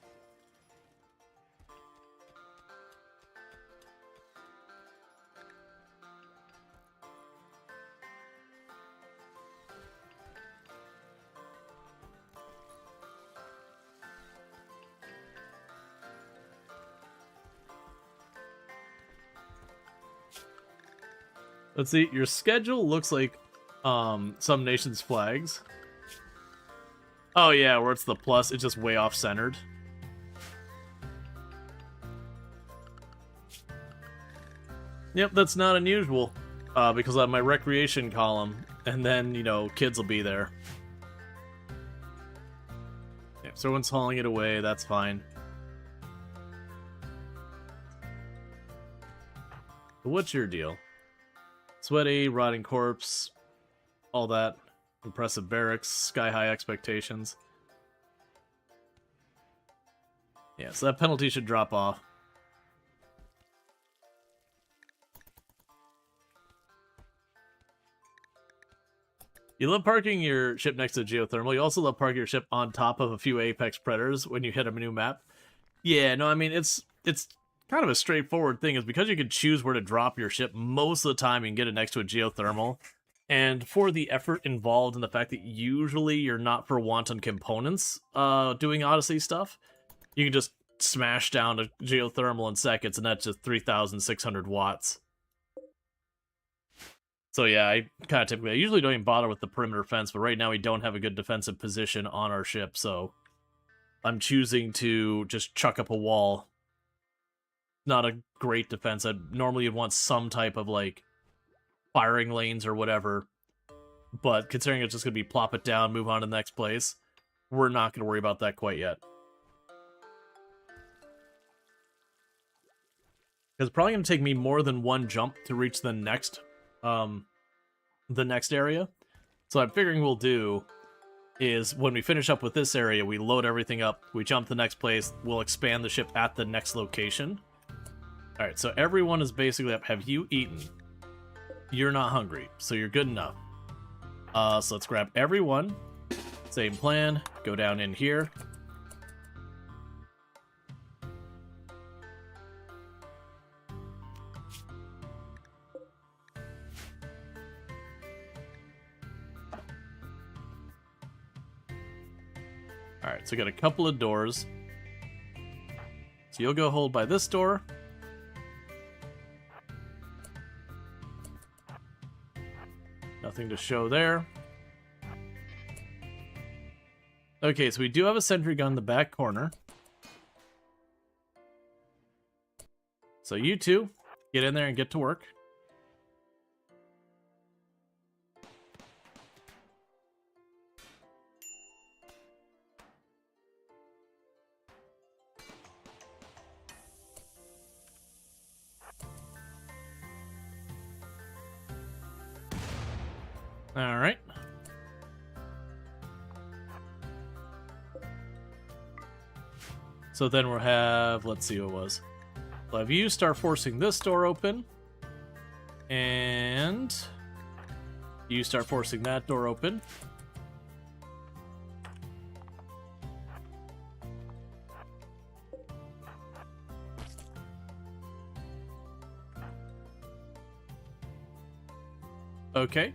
Let's see, your schedule looks like some nations' flags. Oh yeah, where it's the plus, it's just way off-centered. Yep, that's not unusual, because I have my recreation column, and then, you know, kids will be there. Yeah, so everyone's hauling it away, that's fine. But what's your deal? Sweaty, rotting corpse, all that. Impressive barracks, sky-high expectations. Yeah, so that penalty should drop off. You love parking your ship next to geothermal. You also love parking your ship on top of a few apex predators when you hit a new map. Yeah, no, I mean, it's kind of a straightforward thing. Is because you can choose where to drop your ship most of the time, you can get it next to a geothermal. And for the effort involved and the fact that usually you're not for wanton components doing Odyssey stuff, you can just smash down a geothermal in seconds, and that's just 3,600 watts. So yeah, I usually don't even bother with the perimeter fence, but right now we don't have a good defensive position on our ship, so I'm choosing to just chuck up a wall. Not a great defense. Normally you'd want some type of, like, firing lanes or whatever, but considering it's just going to be plop it down, move on to the next place, we're not going to worry about that quite yet. Because it's probably going to take me more than one jump to reach the next area. So I'm figuring we'll do is when we finish up with this area, we load everything up, we jump to the next place, we'll expand the ship at the next location. Alright, so everyone is basically up. Have you eaten? You're not hungry, so you're good enough. So let's grab everyone. Same plan. Go down in here. Alright, so we got a couple of doors. So you'll go hold by this door. Nothing to show there. Okay, so we do have a sentry gun in the back corner. So you two, get in there and get to work. All right. So then we'll have, let's see what it was. We'll have you start forcing this door open. And you start forcing that door open. Okay.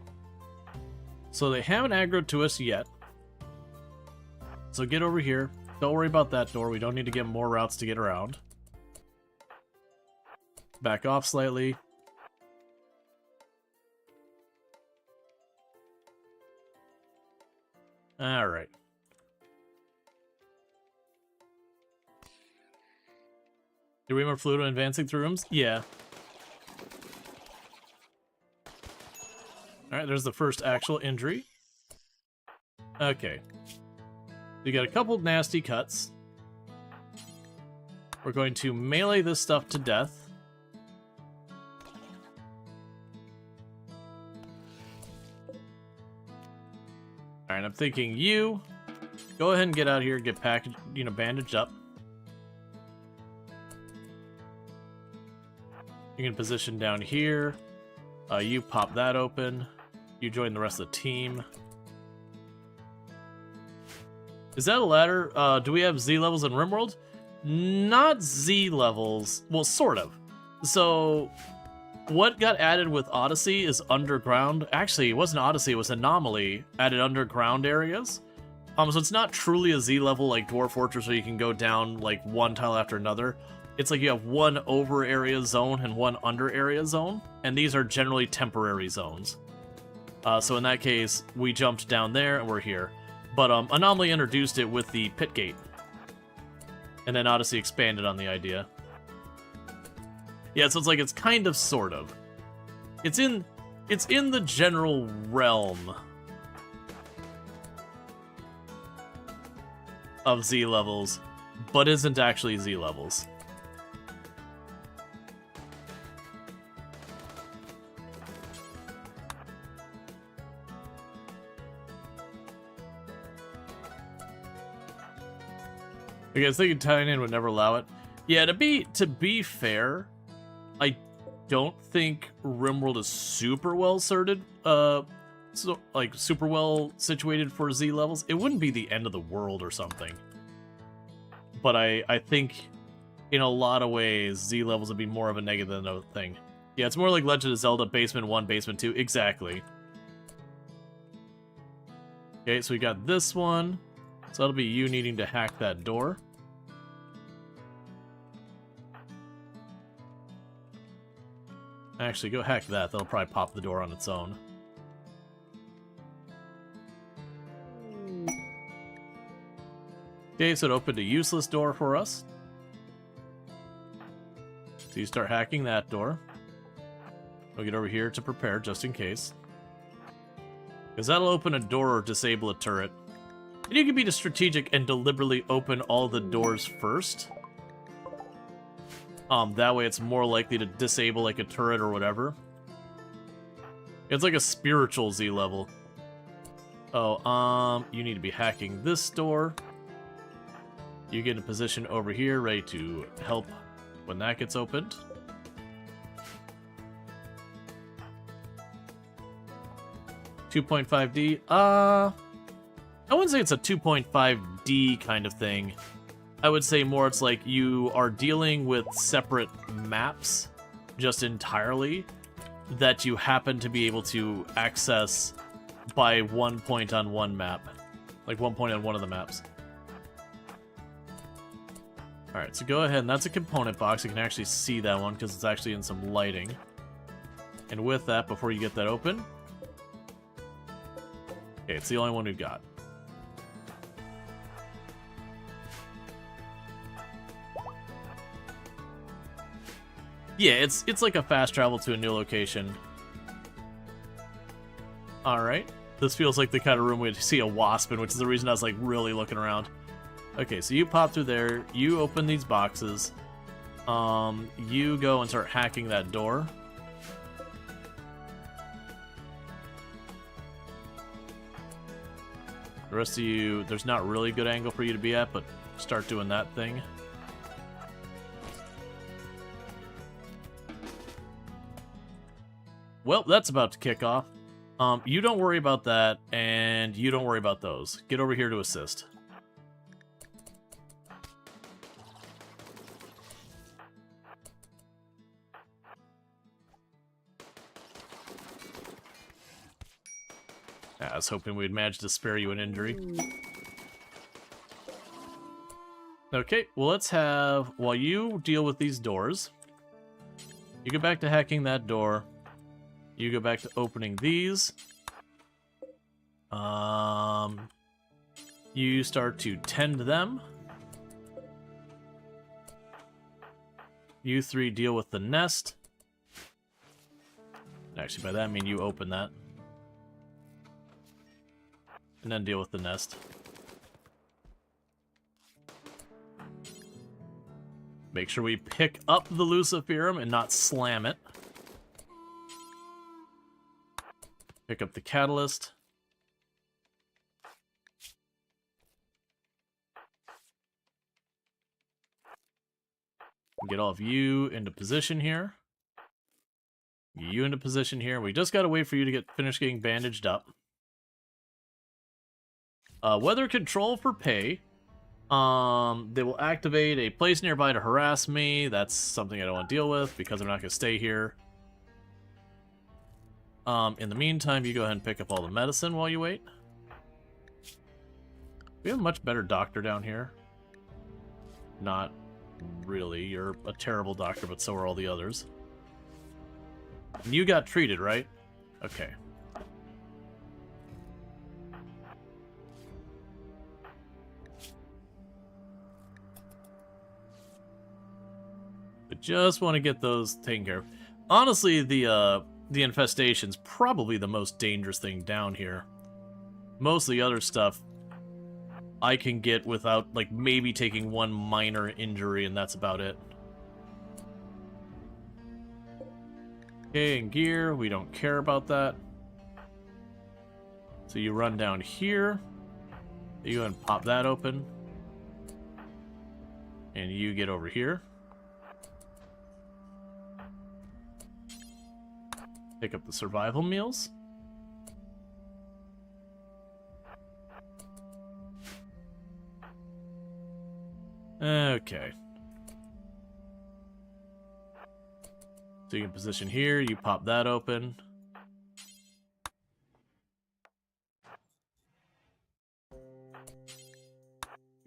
So they haven't aggroed to us yet. So get over here. Don't worry about that door. We don't need to get more routes to get around. Back off slightly. Alright. Do we have more fluid when advancing through rooms? Yeah. Alright, there's the first actual injury. Okay. We got a couple nasty cuts. We're going to melee this stuff to death. Alright, I'm thinking you go ahead and get out here, get packaged, bandaged up. You can position down here. You pop that open. You join the rest of the team. Is that a ladder? Do we have Z levels in RimWorld? Not Z levels. Well, sort of. So, what got added with Odyssey is underground. Actually, it wasn't Odyssey, it was Anomaly. Added underground areas. So it's not truly a Z level like Dwarf Fortress where you can go down like one tile after another. It's like you have one over area zone and one under area zone. And these are generally temporary zones. So in that case, we jumped down there and we're here. But Anomaly introduced it with the pit gate. And then Odyssey expanded on the idea. Yeah, so it's like it's kind of sort of. It's in the general realm of Z levels, but isn't actually Z levels. I guess thinking Tynan would never allow it. Yeah, to be fair, I don't think RimWorld is super well sorted, super well situated for Z levels. It wouldn't be the end of the world or something. But I think in a lot of ways, Z levels would be more of a negative than a thing. Yeah, it's more like Legend of Zelda Basement 1, Basement 2. Exactly. Okay, so we got this one. So that'll be you needing to hack that door. Actually, go hack that. That'll probably pop the door on its own. Okay, so it opened a useless door for us. So you start hacking that door. We'll get over here to prepare, just in case. Because that'll open a door or disable a turret. And you can be strategic and deliberately open all the doors first. That way it's more likely to disable like a turret or whatever. It's like a spiritual Z level. Oh, you need to be hacking this door. You get in a position over here, ready to help when that gets opened. $2.5D. I wouldn't say it's a 2.5D kind of thing. I would say more it's like you are dealing with separate maps just entirely that you happen to be able to access by one point on one map. Like one point on one of the maps. Alright, so go ahead, and that's a component box. You can actually see that one because it's actually in some lighting. And with that, before you get that open... Okay, it's the only one we've got. Yeah, it's like a fast travel to a new location. Alright. This feels like the kind of room we'd see a wasp in, which is the reason I was like really looking around. Okay, so you pop through there, you open these boxes, you go and start hacking that door. The rest of you, there's not really a good angle for you to be at, but start doing that thing. Well, that's about to kick off. You don't worry about that, and you don't worry about those. Get over here to assist. I was hoping we'd manage to spare you an injury. Okay, well let's have... While you deal with these doors, you go back to hacking that door. You go back to opening these. You start to tend them. You three deal with the nest. Actually, by that I mean you open that. And then deal with the nest. Make sure we pick up the Luciferum and not slam it. Pick up the catalyst. Get all of you into position here. You into position here. We just gotta wait for you to finish getting bandaged up. Weather control for pay. They will activate a place nearby to harass me. That's something I don't want to deal with because I'm not going to stay here. In the meantime, you go ahead and pick up all the medicine while you wait. We have a much better doctor down here. Not really. You're a terrible doctor, but so are all the others. And you got treated, right? Okay. Just want to get those taken care of. Honestly, the infestation's probably the most dangerous thing down here. Most of the other stuff I can get without, like, maybe taking one minor injury, and that's about it. Okay, and gear, we don't care about that. So you run down here. You go and pop that open. And you get over here. Pick up the survival meals. Okay. So you can position here, you pop that open. You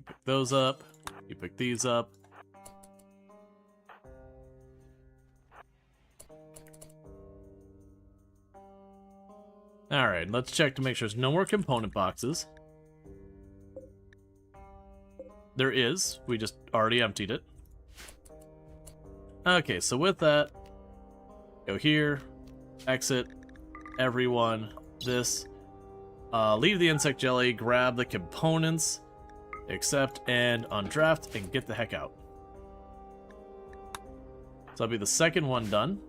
pick those up, you pick these up. Alright, let's check to make sure there's no more component boxes. There is, we just already emptied it. Okay, so with that, go here, exit, everyone, this, leave the insect jelly, grab the components, accept, and undraft, and get the heck out. So that'll be the second one done.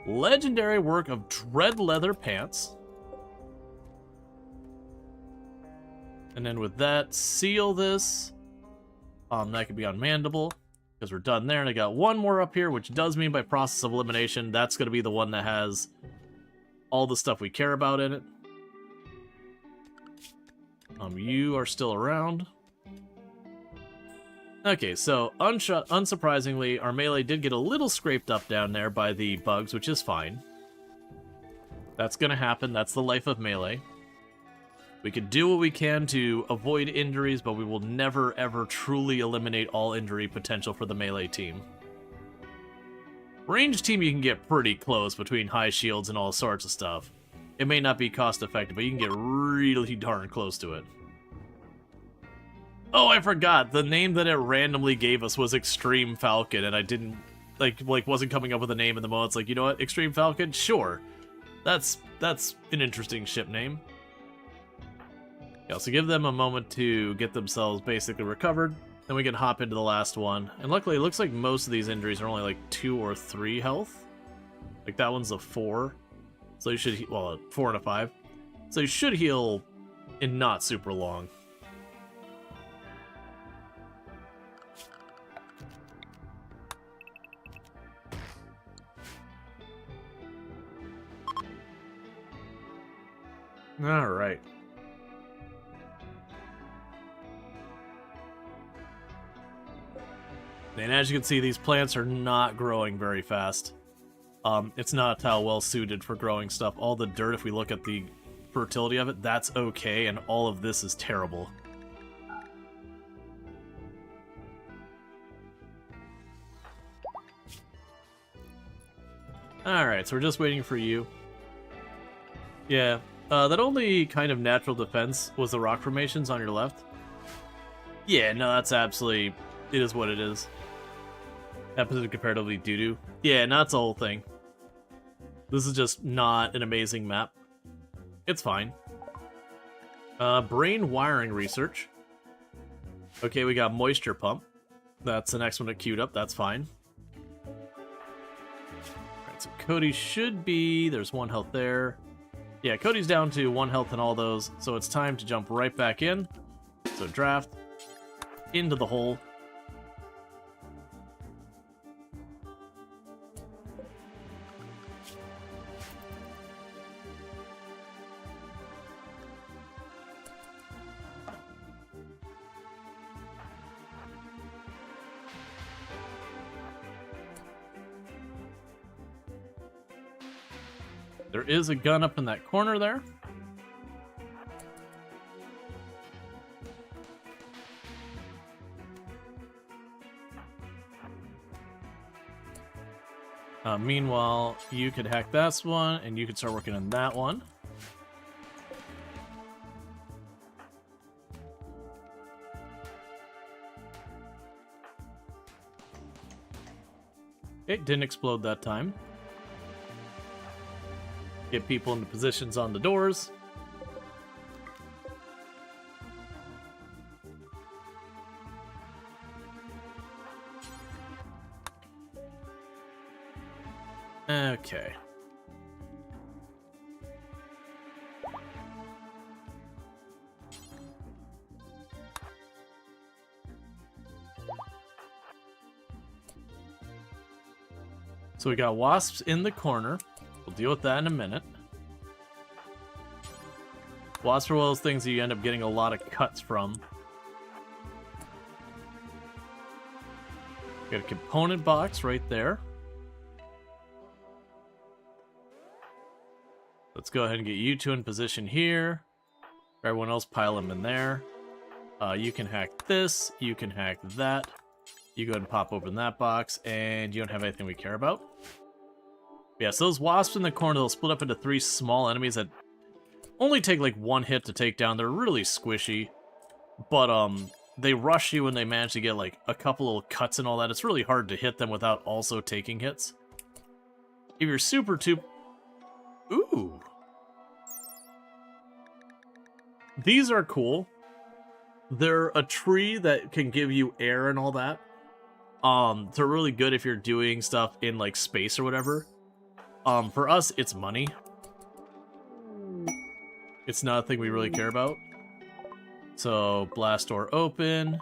Legendary work of Dread Leather Pants. And then with that, seal this. That could be on Mandible, because we're done there. And I got one more up here, which does mean by process of elimination, that's going to be the one that has all the stuff we care about in it. You are still around. Okay, so unsurprisingly, our melee did get a little scraped up down there by the bugs, which is fine. That's going to happen. That's the life of melee. We can do what we can to avoid injuries, but we will never, ever truly eliminate all injury potential for the melee team. Ranged team, you can get pretty close between high shields and all sorts of stuff. It may not be cost effective, but you can get really darn close to it. Oh, I forgot. The name that it randomly gave us was Extreme Falcon, and I didn't, like wasn't coming up with a name in the moment. It's like, you know what? Extreme Falcon? Sure. That's an interesting ship name. Yeah, so give them a moment to get themselves basically recovered. Then we can hop into the last one. And luckily, it looks like most of these injuries are only like 2 or 3 health. Like that one's a 4. So you should, well, a 4 and a 5. So you should heal in not super long. All right. And as you can see, these plants are not growing very fast. It's not how well suited for growing stuff. All the dirt, if we look at the fertility of it, that's okay, and all of this is terrible. Alright, so we're just waiting for you. Yeah, that only kind of natural defense was the rock formations on your left. Yeah, no, that's absolutely... It is what it is. Episode comparatively doo-doo. Yeah, no, that's the whole thing. This is just not an amazing map. It's fine. Brain wiring research. Okay, we got moisture pump. That's the next one that queued up. That's fine. Alright, so Cody should be... There's 1 health there. Yeah, Cody's down to 1 health in all those, so it's time to jump right back in. So draft. Into the hole. There is a gun up in that corner there. Meanwhile, you could hack this one, and you could start working on that one. It didn't explode that time. Get people into positions on the doors. Okay. So we got wasps in the corner. We'll deal with that in a minute. Wasps are one of those things that you end up getting a lot of cuts from. Got a component box right there. Let's go ahead and get you two in position here. Everyone else pile them in there. You can hack this. You can hack that. You go ahead and pop open that box, and you don't have anything we care about. Yeah, so those wasps in the corner, they'll split up into 3 small enemies that only take like 1 hit to take down. They're really squishy, but they rush you and they manage to get like a couple little cuts and all that. It's really hard to hit them without also taking hits. If you're super too... Ooh. These are cool. They're a tree that can give you air and all that. They're really good if you're doing stuff in like space or whatever. For us, it's money. It's not a thing we really care about. So, blast door open.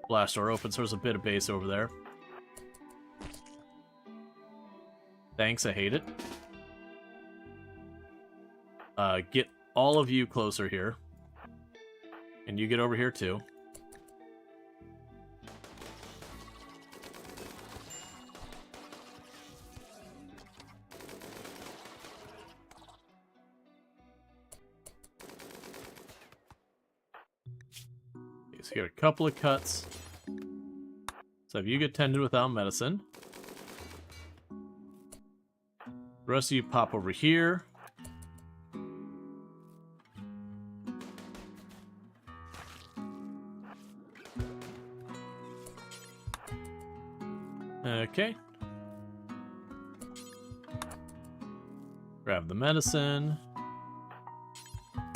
Blast door open, so there's a bit of base over there. Thanks, I hate it. Get all of you closer here. And you get over here too. Okay, so you got a couple of cuts. So if you get tended without medicine. The rest of you pop over here. Okay. Grab the medicine.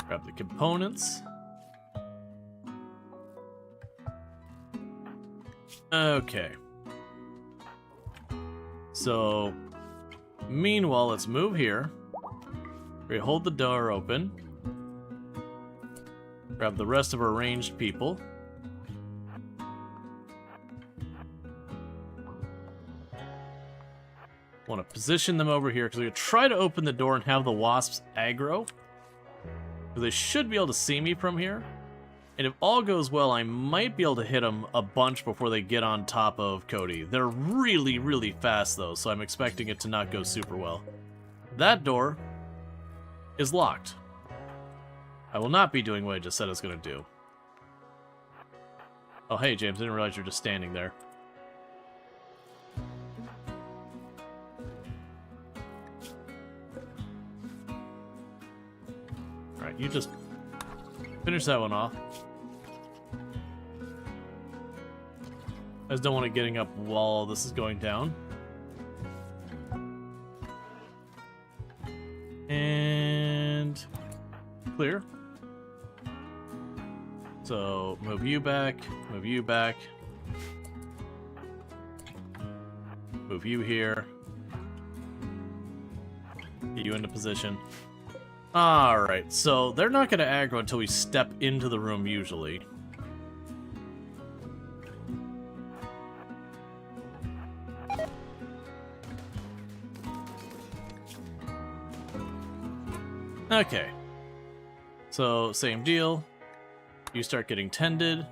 Grab the components. Okay. So, meanwhile, let's move here. We hold the door open. Grab the rest of our ranged people. Want to position them over here because we're going to try to open the door and have the wasps aggro. Because they should be able to see me from here. And if all goes well, I might be able to hit them a bunch before they get on top of Cody. They're really, really fast though, so I'm expecting it to not go super well. That door is locked. I will not be doing what I just said I was going to do. Oh, hey, James, I didn't realize you're just standing there. Alright, you just finish that one off. I just don't want it getting up while this is going down. And clear. So move you back, move you back. Move you here. Get you into position. Alright, so they're not going to aggro until we step into the room usually. Okay. So, same deal. You start getting tended.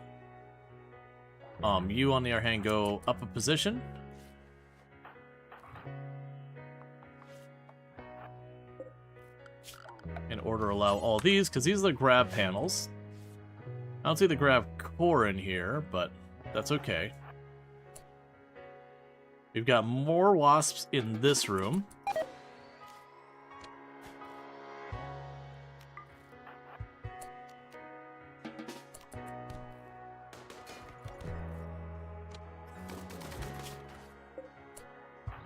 You on the other hand go up a position. In order to allow all these, because these are the grab panels. I don't see the grab core in here, but that's okay. We've got more wasps in this room.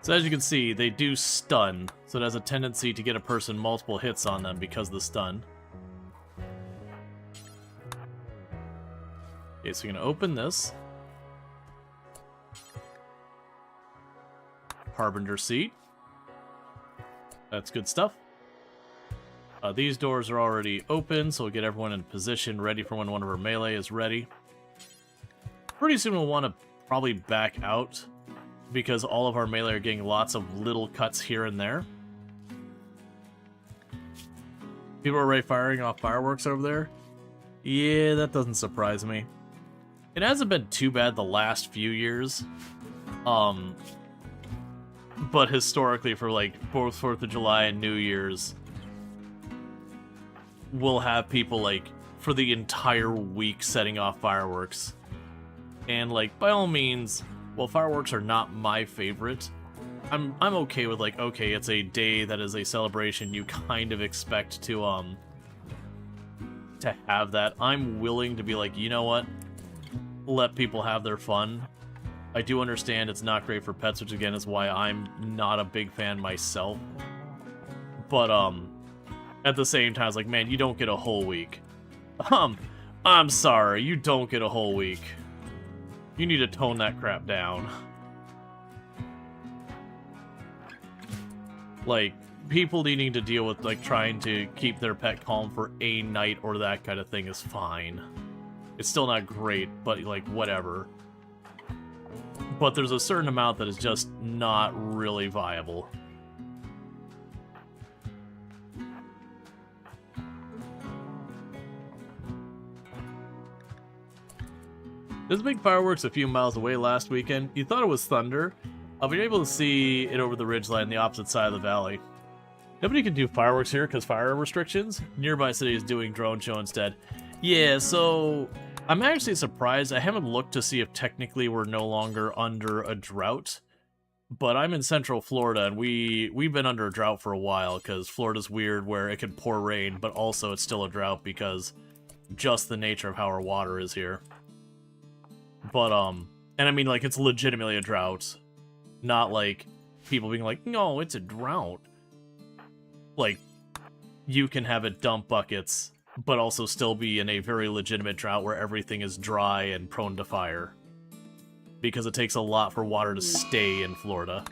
So as you can see, they do stun, so it has a tendency to get a person multiple hits on them because of the stun. Okay, so you're going to open this. Harbinger seat. That's good stuff. These doors are already open, so we'll get everyone in position, ready for when one of our melee is ready. Pretty soon we'll want to probably back out, because all of our melee are getting lots of little cuts here and there. People are already firing off fireworks over there. Yeah, that doesn't surprise me. It hasn't been too bad the last few years. But historically, for like both 4th of July and New Year's, we'll have people like for the entire week setting off fireworks. And like, by all means, while fireworks are not my favorite, I'm okay with like, okay, it's a day that is a celebration, you kind of expect to have that. I'm willing to be like, you know what? Let people have their fun. I do understand it's not great for pets, which again is why I'm not a big fan myself. But at the same time, it's like, man, you don't get a whole week. I'm sorry, you don't get a whole week. You need to tone that crap down. Like, people needing to deal with, like, trying to keep their pet calm for a night or that kind of thing is fine. It's still not great, but, like, whatever. But there's a certain amount that is just not really viable. There's big fireworks a few miles away last weekend. You thought it was thunder, but you're able to see it over the ridgeline on the opposite side of the valley. Nobody can do fireworks here because fire restrictions. Nearby city is doing drone show instead. Yeah, so I'm actually surprised. I haven't looked to see if technically we're no longer under a drought, but I'm in central Florida, and we've been under a drought for a while because Florida's weird where it can pour rain, but also it's still a drought because just the nature of how our water is here. But, and I mean, like, it's legitimately a drought. Not, like, people being like, no, it's a drought. Like, you can have it dump buckets, but also still be in a very legitimate drought where everything is dry and prone to fire. Because it takes a lot for water to stay in Florida.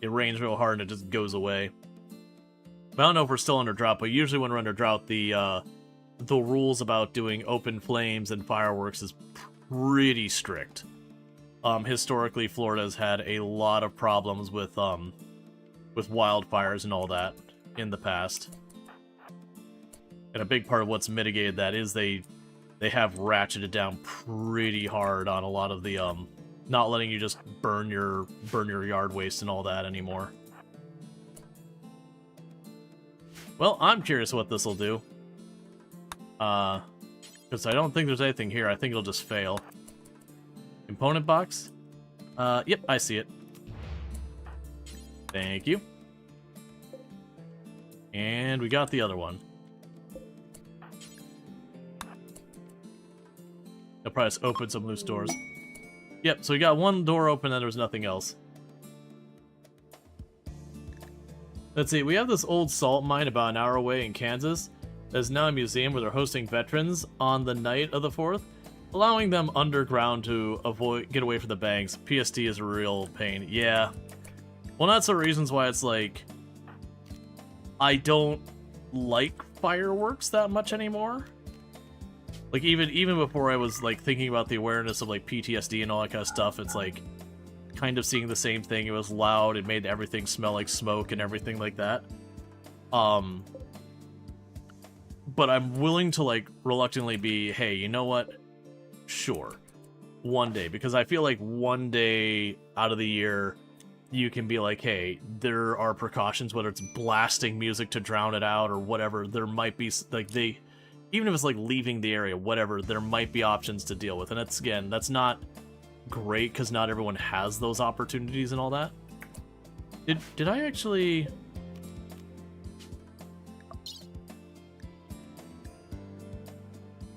It rains real hard and it just goes away. I don't know if we're still under drought, but usually when we're under drought, the rules about doing open flames and fireworks is pretty strict. Historically, Florida has had a lot of problems with wildfires and all that in the past. And a big part of what's mitigated that is they have ratcheted down pretty hard on a lot of the not letting you just burn your yard waste and all that anymore. Well, I'm curious what this will do. Because I don't think there's anything here. I think it'll just fail. Component box? Yep, I see it. Thank you. And we got the other one. I'll probably just open some loose doors. Yep, so we got one door open and there was nothing else. Let's see, we have this old salt mine about an hour away in Kansas. There's now a museum where they're hosting veterans on the night of the 4th, allowing them underground to get away from the banks. PSD is a real pain. Yeah. Well, that's the reasons why it's like, I don't like fireworks that much anymore. Like, even before I was, like, thinking about the awareness of, like, PTSD and all that kind of stuff, it's like, kind of seeing the same thing. It was loud, it made everything smell like smoke and everything like that. But I'm willing to, like, reluctantly be, hey, you know what? Sure. One day. Because I feel like one day out of the year, you can be like, hey, there are precautions, whether it's blasting music to drown it out or whatever. There might be, like, even if it's, like, leaving the area, whatever, there might be options to deal with. And that's, again, that's not great because not everyone has those opportunities and all that. Did I actually...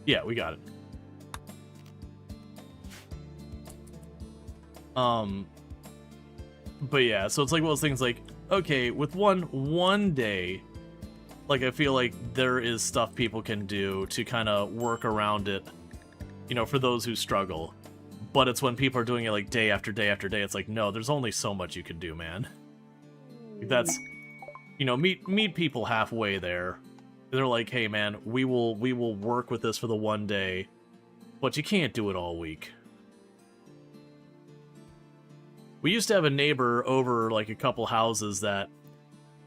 Yeah, we got it. But yeah, so it's like one of those things like, okay, with one day, like I feel like there is stuff people can do to kind of work around it, you know, for those who struggle. But it's when people are doing it like day after day after day, it's like, no, there's only so much you can do, man. That's, you know, meet people halfway there. They're like, hey man, we will work with this for the one day, but you can't do it all week. We used to have a neighbor over like a couple houses that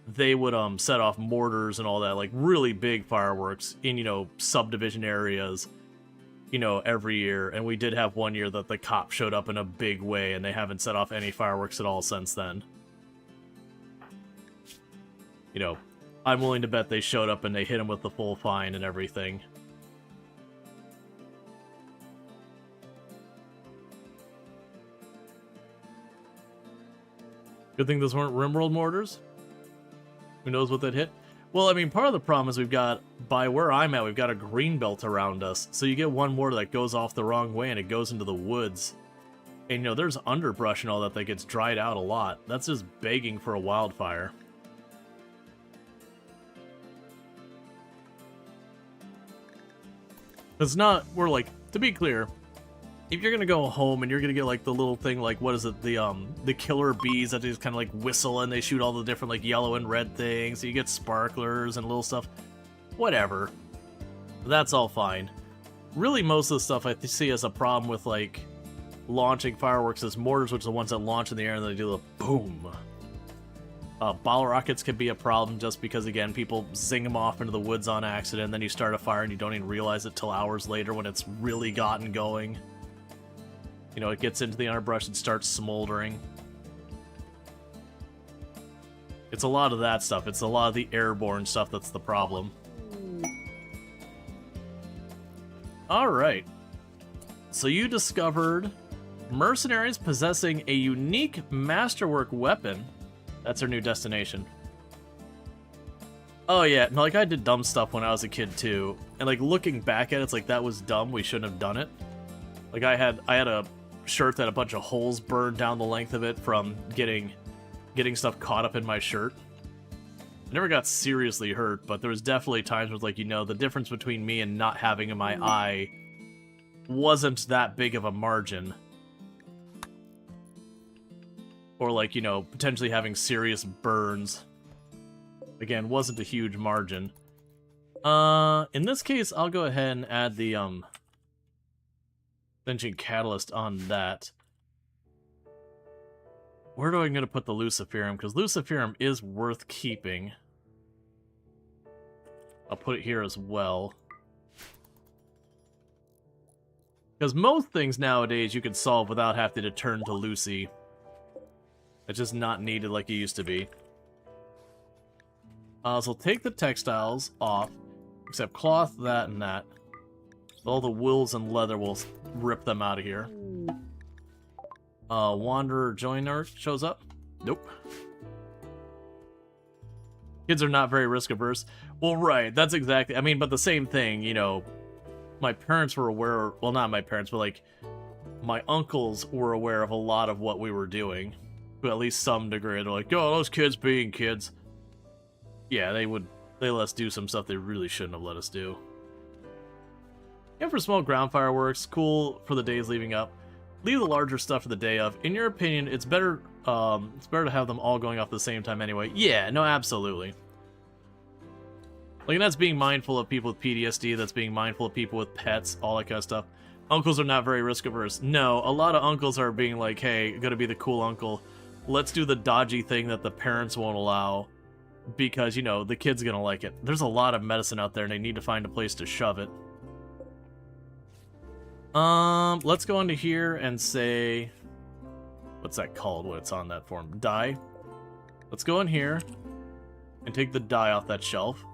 they would set off mortars and all that, like really big fireworks in, you know, subdivision areas, you know, every year. And we did have one year that the cop showed up in a big way, and they haven't set off any fireworks at all since then. You know, I'm willing to bet they showed up and they hit him with the full fine and everything. Good thing those weren't RimWorld mortars. Who knows what that hit? Well, I mean, part of the problem is we've got, by where I'm at, we've got a green belt around us. So you get one mortar that goes off the wrong way and it goes into the woods. And, you know, there's underbrush and all that gets dried out a lot. That's just begging for a wildfire. It's not, we're like, to be clear, if you're gonna go home and you're gonna get like the little thing, like what is it, the killer bees that just kind of like whistle and they shoot all the different like yellow and red things, so you get sparklers and little stuff, whatever, that's all fine. Really, most of the stuff I see as a problem with like launching fireworks as mortars, which are the ones that launch in the air and they do the boom. Bottle rockets could be a problem just because, again, people zing them off into the woods on accident, and then you start a fire and you don't even realize it till hours later when it's really gotten going. You know, it gets into the underbrush and starts smoldering. It's a lot of that stuff. It's a lot of the airborne stuff that's the problem. Alright. So you discovered mercenaries possessing a unique masterwork weapon. That's our new destination. Oh yeah, no, like I did dumb stuff when I was a kid too. And like looking back at it, it's like that was dumb, we shouldn't have done it. Like I had a shirt that had a bunch of holes burned down the length of it from getting stuff caught up in my shirt. I never got seriously hurt, but there was definitely times where like, you know, the difference between me and not having in my eye wasn't that big of a margin. Or like, you know, potentially having serious burns. Again, wasn't a huge margin. In this case, I'll go ahead and add the Lynching Catalyst on that. Where do I going to put the Luciferum? Because Luciferum is worth keeping. I'll put it here as well. Because most things nowadays you can solve without having to turn to Lucy. It's just not needed like it used to be. So take the textiles off, except cloth, that, and that. All the wools and leather, will rip them out of here. Wanderer Joiner shows up. Nope. Kids are not very risk averse. Well, right, that's exactly, I mean, but the same thing, you know, my parents were aware, well, not my parents, but like, my uncles were aware of a lot of what we were doing. To at least some degree. They're like, oh, those kids being kids. Yeah, they let us do some stuff they really shouldn't have let us do. And for small ground fireworks, cool for the days leading up. Leave the larger stuff for the day of. In your opinion, it's better to have them all going off at the same time anyway. Yeah, no, absolutely. Like, that's being mindful of people with PTSD, that's being mindful of people with pets, all that kind of stuff. Uncles are not very risk averse. No, a lot of uncles are being like, hey, gotta be the cool uncle. Let's do the dodgy thing that the parents won't allow because, you know, the kid's gonna like it. There's a lot of medicine out there and they need to find a place to shove it. Let's go into here and say, what's that called when it's on that form? Dye. Let's go in here and take the dye off that shelf.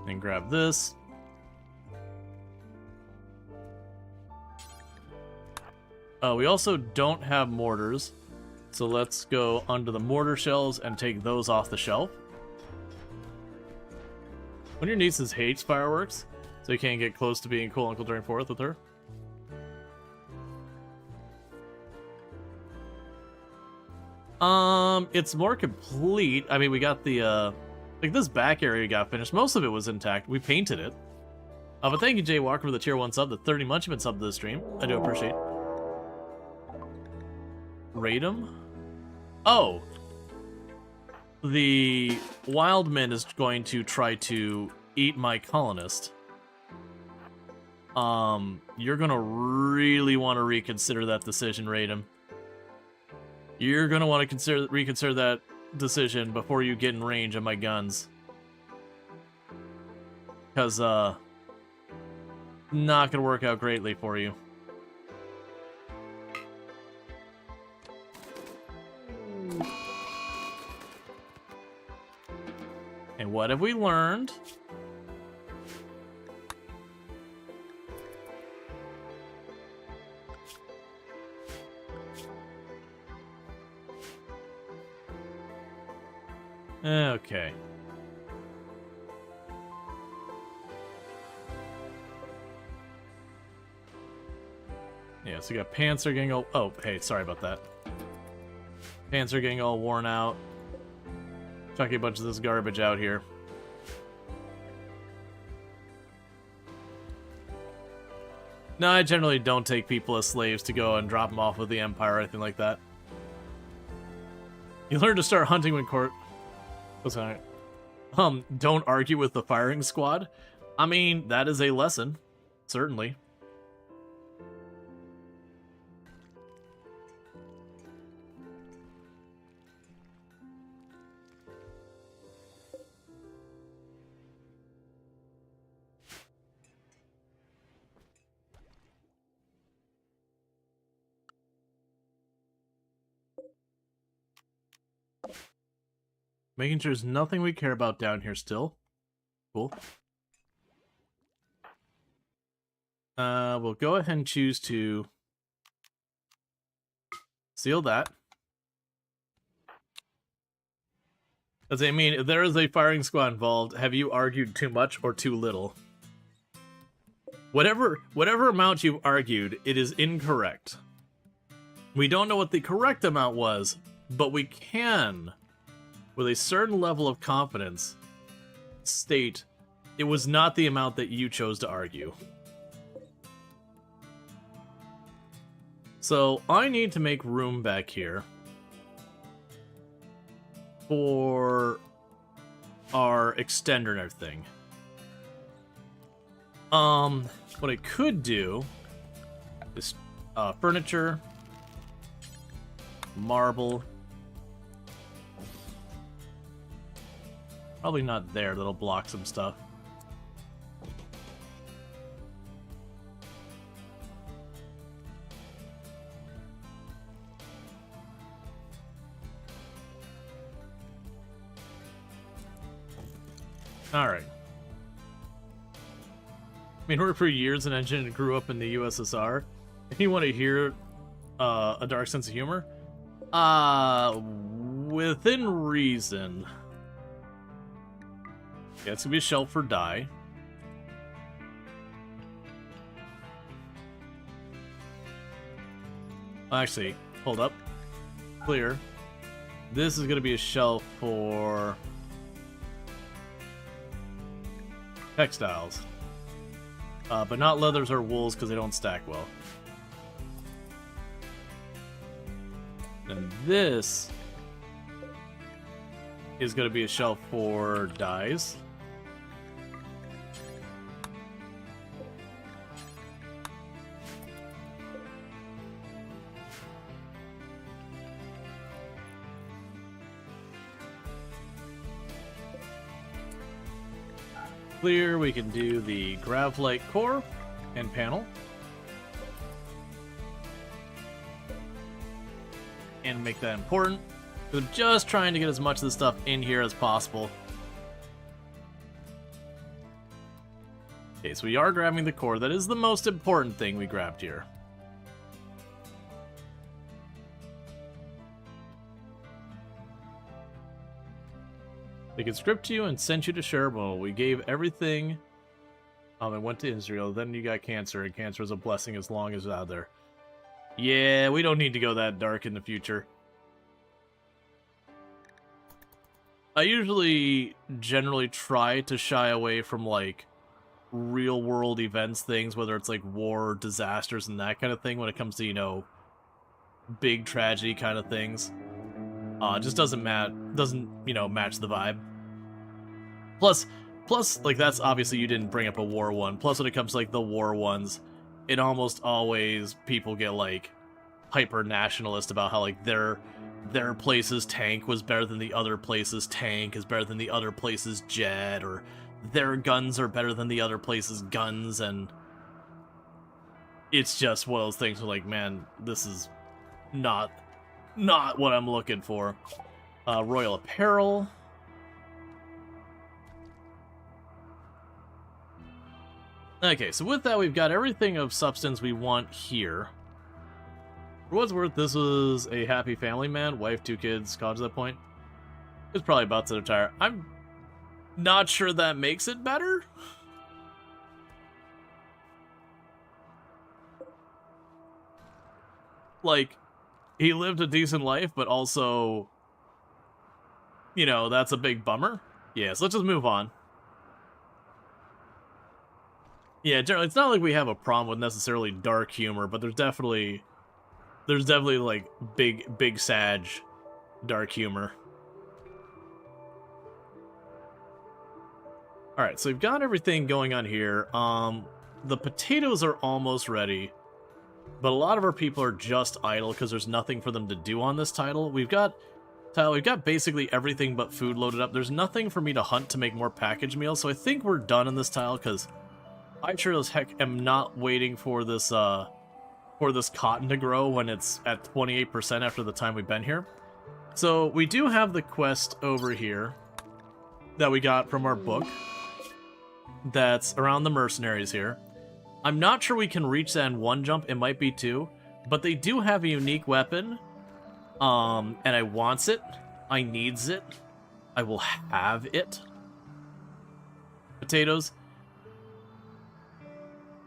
And grab this. We also don't have mortars, so let's go under the mortar shells and take those off the shelf. One of your nieces hates fireworks, so you can't get close to being cool Uncle during 4th with her. It's more complete. I mean, we got the, like, this back area got finished. Most of it was intact. We painted it. But thank you, Jay Walker, for the tier 1 sub, the 30 Munchman sub to the stream. I do appreciate it. Raid him? Oh! The Wildman is going to try to eat my colonist. You're gonna really want to reconsider that decision, Raid him. You're gonna want to reconsider that decision before you get in range of my guns. Because, not gonna work out greatly for you. And what have we learned? Okay. Yeah, so we got Panzer getting all... Oh, hey, sorry about that. Panzer getting all worn out. Chucking a bunch of this garbage out here. No, I generally don't take people as slaves to go and drop them off with the Empire or anything like that. You learn to start hunting when court... What's that? Don't argue with the firing squad. I mean, that is a lesson. Certainly. Making sure there's nothing we care about down here still. Cool. We'll go ahead and choose to seal that. As I mean, if there is a firing squad involved, have you argued too much or too little? Whatever amount you've argued, it is incorrect. We don't know what the correct amount was, but we can, with a certain level of confidence, state it was not the amount that you chose to argue. So I need to make room back here for our extender and everything. What I could do is furniture, marble. Probably not there, that'll block some stuff. Alright. I mean, worked for years in engine and grew up in the USSR. If you want to hear a dark sense of humor, within reason. Yeah, it's gonna be a shelf for dye. Actually, hold up. Clear. This is gonna be a shelf for textiles. But not leathers or wools because they don't stack well. And this is going to be a shelf for dyes. Clear, we can do the Gravlite core and panel. And make that important. I'm just trying to get as much of the stuff in here as possible. Okay, so we are grabbing the core. That is the most important thing we grabbed here. They conscript you and sent you to Cherbourg. We gave everything. And went to Israel. Then you got cancer, and cancer is a blessing as long as it's out there. Yeah, we don't need to go that dark in the future. I usually generally try to shy away from, like, real-world events things, whether it's, like, war, disasters, and that kind of thing when it comes to, you know, big tragedy kind of things. Just doesn't, you know, match the vibe. Plus, like, that's obviously you didn't bring up a war one. Plus, when it comes to, like, the war ones, it almost always, people get, like, hyper-nationalist about how, like, their place's tank was better than the other place's tank, is better than the other place's jet, or their guns are better than the other place's guns, and it's just one of those things where, like, man, this is not what I'm looking for. Royal apparel. Okay, so with that, we've got everything of substance we want here. For what's worth, this was a happy family man, wife, 2 kids, college at that point. He was probably about to retire. I'm not sure that makes it better. Like, he lived a decent life, but also, you know, that's a big bummer. Yeah, so let's just move on. Yeah, generally, it's not like we have a problem with necessarily dark humor, but there's definitely like big sag dark humor. All right, so we've got everything going on here. The potatoes are almost ready, but a lot of our people are just idle because there's nothing for them to do on this title. We've got basically everything but food loaded up. There's nothing for me to hunt to make more packaged meals, so I think we're done on this tile because I sure as heck am not waiting for this cotton to grow when it's at 28% after the time we've been here. So we do have the quest over here that we got from our book that's around the mercenaries here. I'm not sure we can reach that in one jump. It might be 2, but they do have a unique weapon. And I wants it. I needs it. I will have it. Potatoes.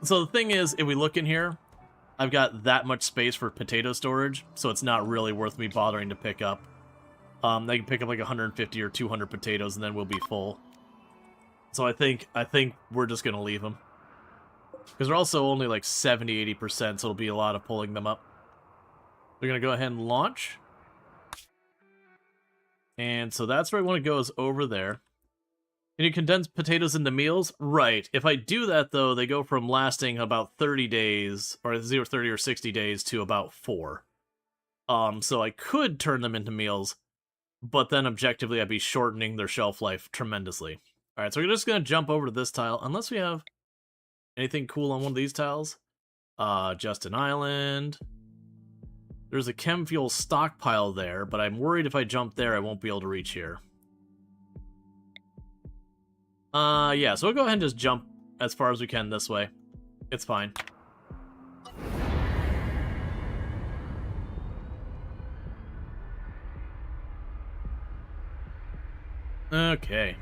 So the thing is, if we look in here, I've got that much space for potato storage, so it's not really worth me bothering to pick up. They can pick up like 150 or 200 potatoes, and then we'll be full. So I think we're just gonna leave them because they're also only like 70-80%, so it'll be a lot of pulling them up. We're gonna go ahead and launch, and so that's where I want to go, is over there. Can you condense potatoes into meals? Right. If I do that, though, they go from lasting about 30 days, or 30 or 60 days, to about 4. So I could turn them into meals, but then objectively I'd be shortening their shelf life tremendously. Alright, so we're just going to jump over to this tile, unless we have anything cool on one of these tiles. Just an island. There's a chem fuel stockpile there, but I'm worried if I jump there I won't be able to reach here. Yeah, so we'll go ahead and just jump as far as we can this way. It's fine. Okay.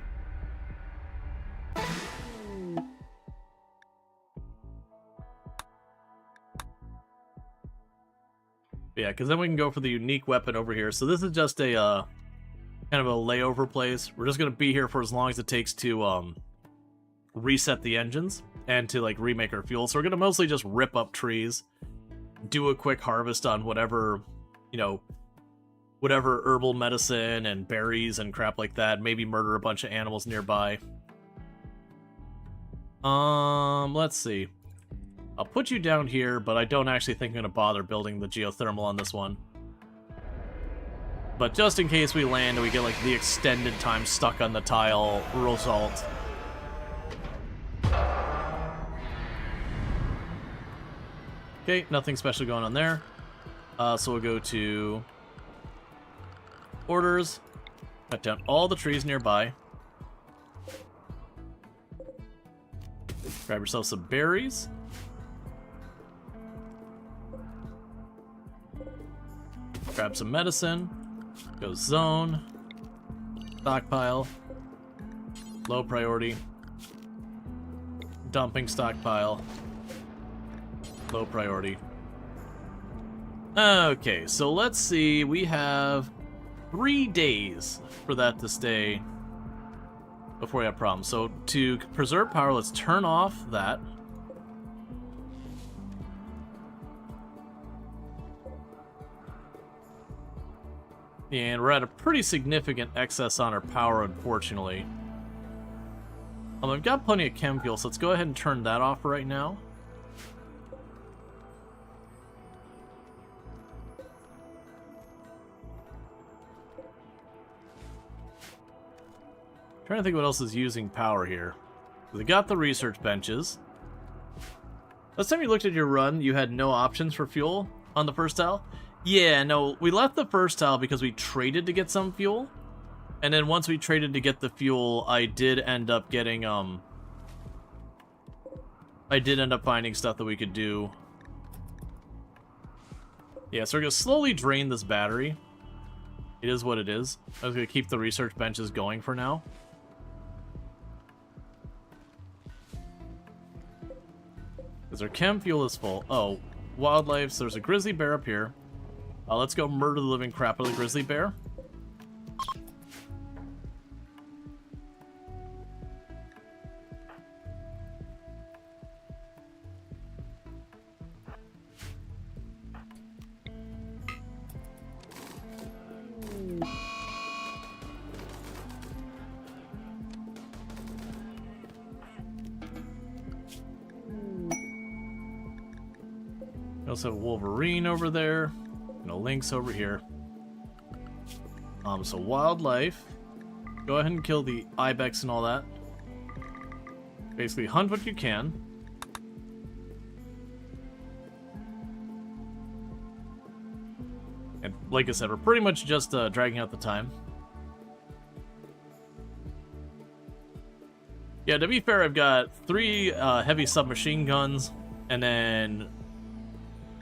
Yeah, because then we can go for the unique weapon over here. So this is just a, kind of a layover place. We're just going to be here for as long as it takes to reset the engines and to like remake our fuel. So we're going to mostly just rip up trees, do a quick harvest on whatever, you know, whatever herbal medicine and berries and crap like that. Maybe murder a bunch of animals nearby. Let's see. I'll put you down here, but I don't actually think I'm going to bother building the geothermal on this one. But just in case we land and we get, like, the extended time stuck on the tile result. Okay, nothing special going on there. So we'll go to orders. Cut down all the trees nearby. Grab yourself some berries. Grab some medicine. Go zone. Stockpile. Low priority. Dumping stockpile. Low priority. Okay, so let's see. We have 3 days for that to stay before we have problems. So to preserve power, let's turn off that. And we're at a pretty significant excess on our power, unfortunately. I've got plenty of chem fuel, so let's go ahead and turn that off right now. Trying to think what else is using power here. We got the research benches. Last time you looked at your run, you had no options for fuel on the first tile. Yeah, no, we left the first tile because we traded to get some fuel. And then once we traded to get the fuel, I did end up getting, I did end up finding stuff that we could do. Yeah, so we're going to slowly drain this battery. It is what it is. I was going to keep the research benches going for now. Because our chem fuel is full. Oh, wildlife. So there's a grizzly bear up here. Let's go murder the living crap out of the grizzly bear. We also have Wolverine over there. And a lynx over here. So wildlife. Go ahead and kill the ibex and all that. Basically, hunt what you can. And like I said, we're pretty much just dragging out the time. Yeah, to be fair, I've got 3 heavy submachine guns, and then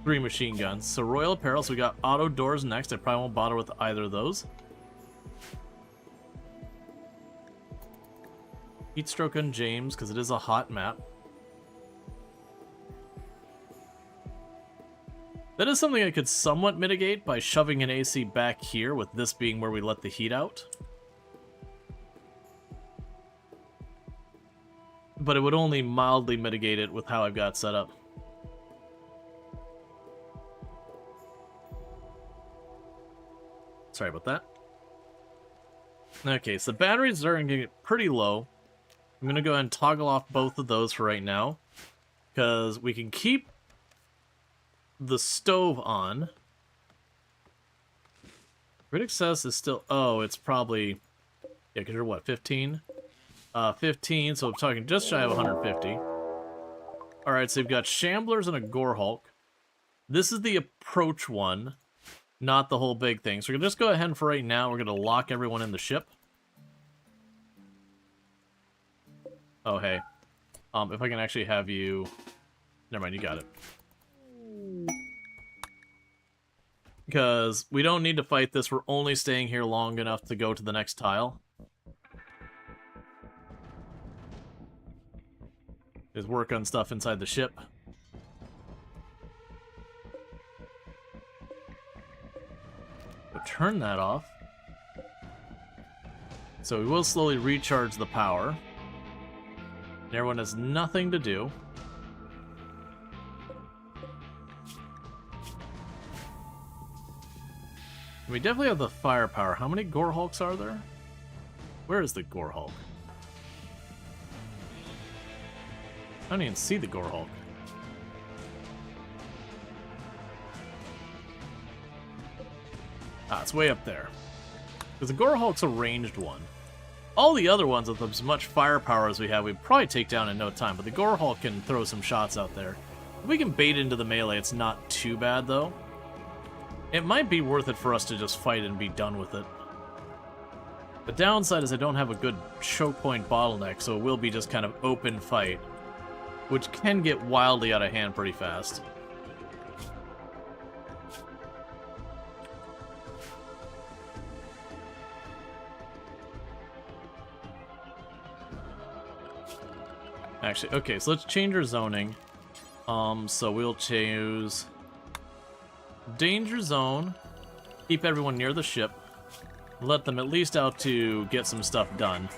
3 machine guns. So Royal Apparel, so we got auto doors next. I probably won't bother with either of those. Heatstroke on James, because it is a hot map. That is something I could somewhat mitigate by shoving an AC back here, with this being where we let the heat out. But it would only mildly mitigate it with how I've got it set up. Sorry about that. Okay, so the batteries are going to get pretty low. I'm going to go ahead and toggle off both of those for right now, because we can keep the stove on. Grid excess is still... Oh, it's probably... Yeah, because you're what, 15? 15, so I'm talking just shy of 150. Alright, so we've got Shamblers and a Gore Hulk. This is the approach one, not the whole big thing. So we're going to just go ahead and for right now, we're going to lock everyone in the ship. Oh, hey. If I can actually have you... Never mind, you got it. Because we don't need to fight this. We're only staying here long enough to go to the next tile. Is work on stuff inside the ship. So turn that off. So we will slowly recharge the power. Everyone has nothing to do. We definitely have the firepower. How many Gore Hulks are there? Where is the Gore Hulk? I don't even see the Gore Hulk. Ah, it's way up there. Because the Gore Hulk's a ranged one. All the other ones with as much firepower as we have, we'd probably take down in no time. But the Gore Hulk can throw some shots out there. If we can bait into the melee, it's not too bad, though. It might be worth it for us to just fight and be done with it. The downside is I don't have a good choke point bottleneck, so it will be just kind of open fight, which can get wildly out of hand pretty fast. Actually, okay, so let's change our zoning. So we'll choose danger zone. Keep everyone near the ship. Let them at least out to get some stuff done.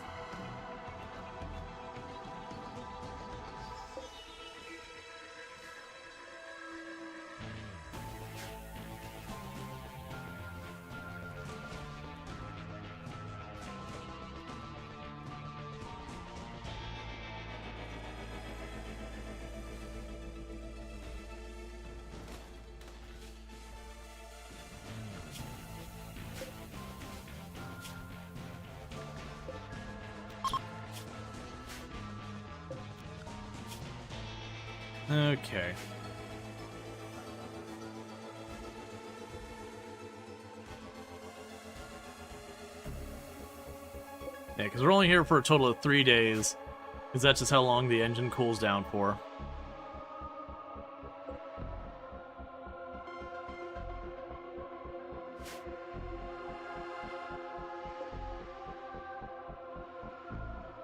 Okay. Yeah, because we're only here for a total of 3 days, because that's just how long the engine cools down for.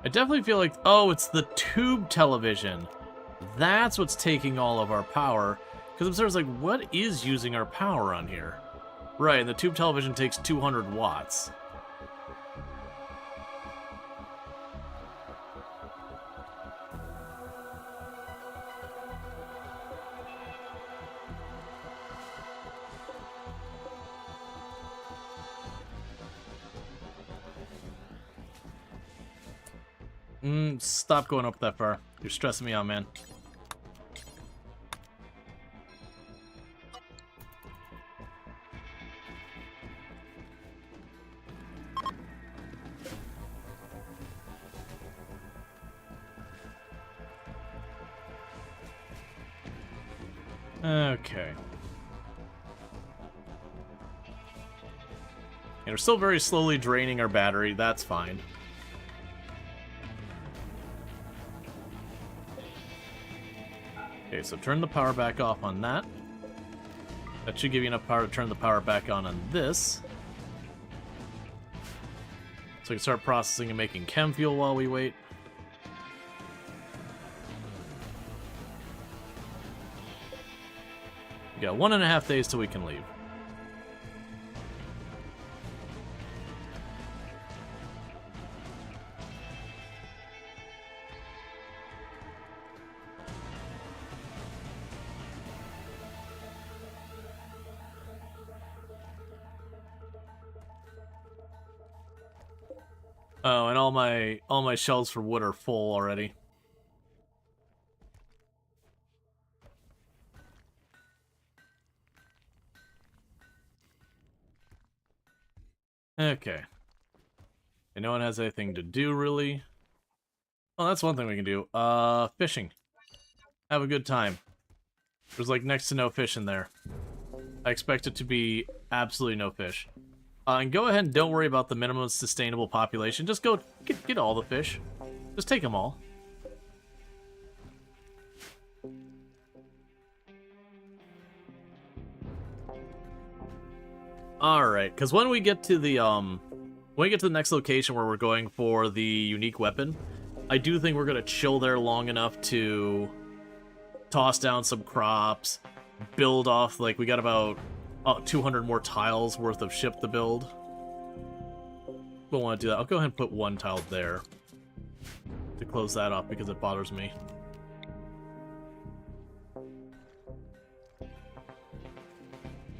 I definitely feel like, oh, it's the tube television. That's what's taking all of our power. Because I'm sort of like, what is using our power on here? Right, and the tube television takes 200 watts. Stop going up that far. You're stressing me out, man. Okay. And we're still very slowly draining our battery. That's fine. Okay, so turn the power back off on that. That should give you enough power to turn the power back on this. So we can start processing and making chem fuel while we wait. We got 1.5 days till we can leave. Oh, and all my shelves for wood are full already. Okay. And no one has anything to do, really. Oh, that's one thing we can do. Fishing. Have a good time. There's like next to no fish in there. I expect it to be absolutely no fish. And go ahead and don't worry about the minimum sustainable population. Just go get all the fish. Just take them all. Alright, because when we get to the next location where we're going for the unique weapon, I do think we're gonna chill there long enough to toss down some crops, build off, like, we got about 200 more tiles worth of ship to build. We'll want to do that. I'll go ahead and put one tile there to close that off because it bothers me.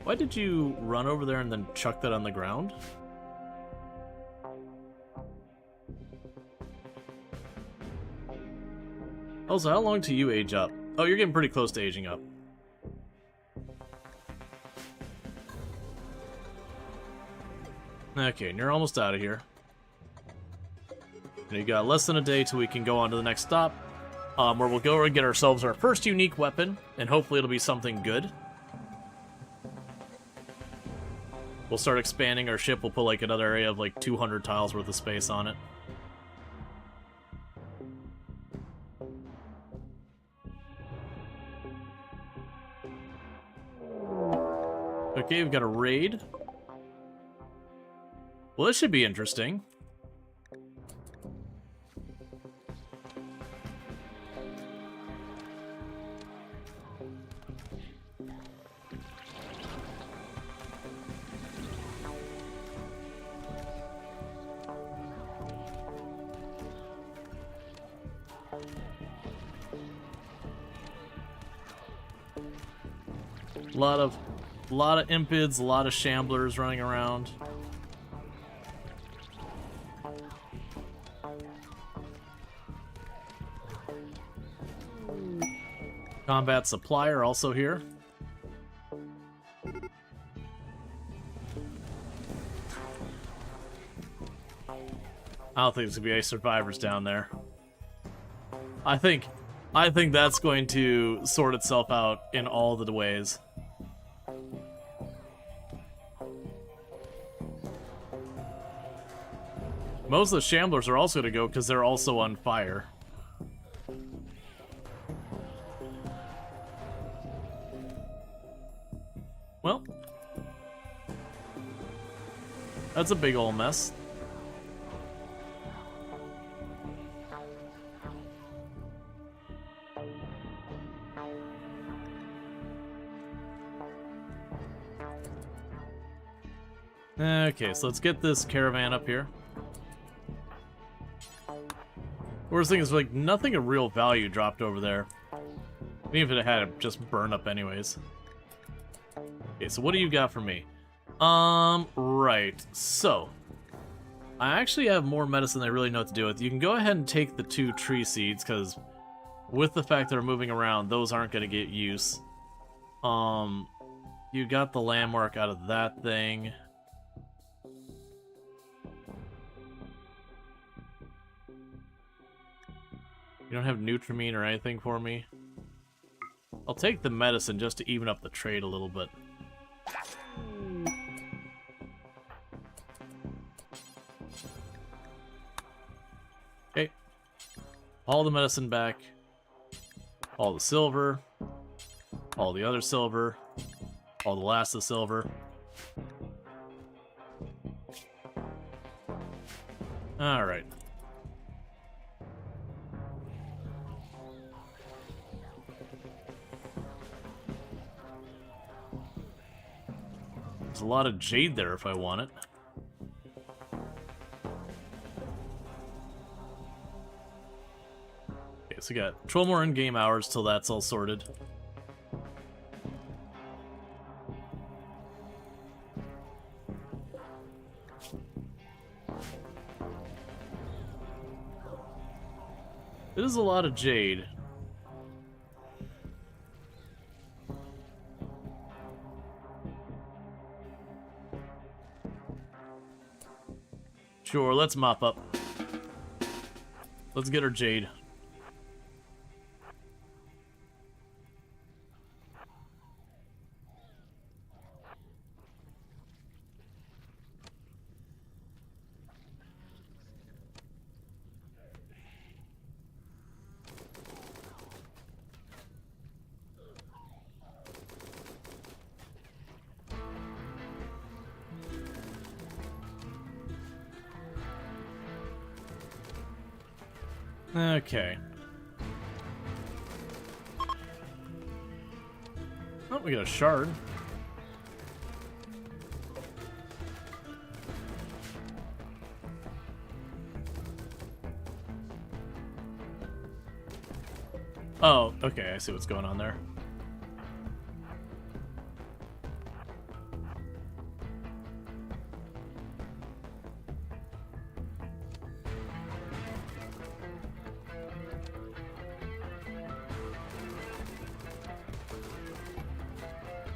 Why did you run over there and then chuck that on the ground? Also, how long till you age up? Oh, you're getting pretty close to aging up. Okay, and you're almost out of here. And you got less than a day till we can go on to the next stop, where we'll go and get ourselves our first unique weapon, and hopefully it'll be something good. We'll start expanding our ship. We'll put like another area of like 200 tiles worth of space on it. Okay, we've got a raid. Well, this should be interesting. A lot of impids, a lot of shamblers running around. Combat supplier also here. I don't think there's gonna be any survivors down there. I think that's going to sort itself out in all the ways. Most of the shamblers are also going to go because they're also on fire. Well, that's a big old mess. Okay, so let's get this caravan up here. Worst thing is, like, nothing of real value dropped over there. Even if it had, it just burned up anyways. Okay, so what do you got for me? Right. So, I actually have more medicine than I really know what to do with. You can go ahead and take the 2 tree seeds, because with the fact that they're moving around, those aren't going to get use. You got the landmark out of that thing. You don't have Nutrimine or anything for me? I'll take the medicine just to even up the trade a little bit. Okay. All the medicine back. All the silver. All the other silver. All the last of the silver. Alright. There's a lot of jade there if I want it. Okay, so we got 12 more in-game hours till that's all sorted. It is a lot of jade. Sure, let's mop up. Let's get her jade. Okay. Oh, we got a shard. Oh, okay, I see what's going on there.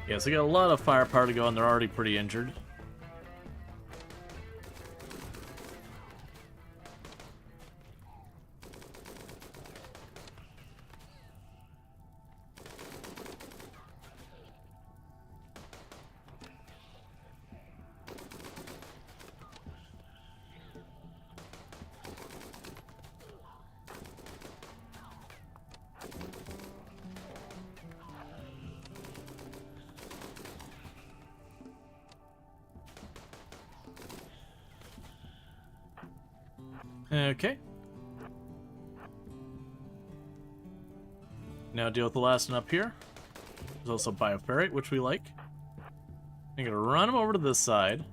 Yeah, so we got a lot of firepower to go, and they're already pretty injured. Okay. Now deal with the last one up here. There's also Bioferrite, which we like. I'm gonna run them over to this side.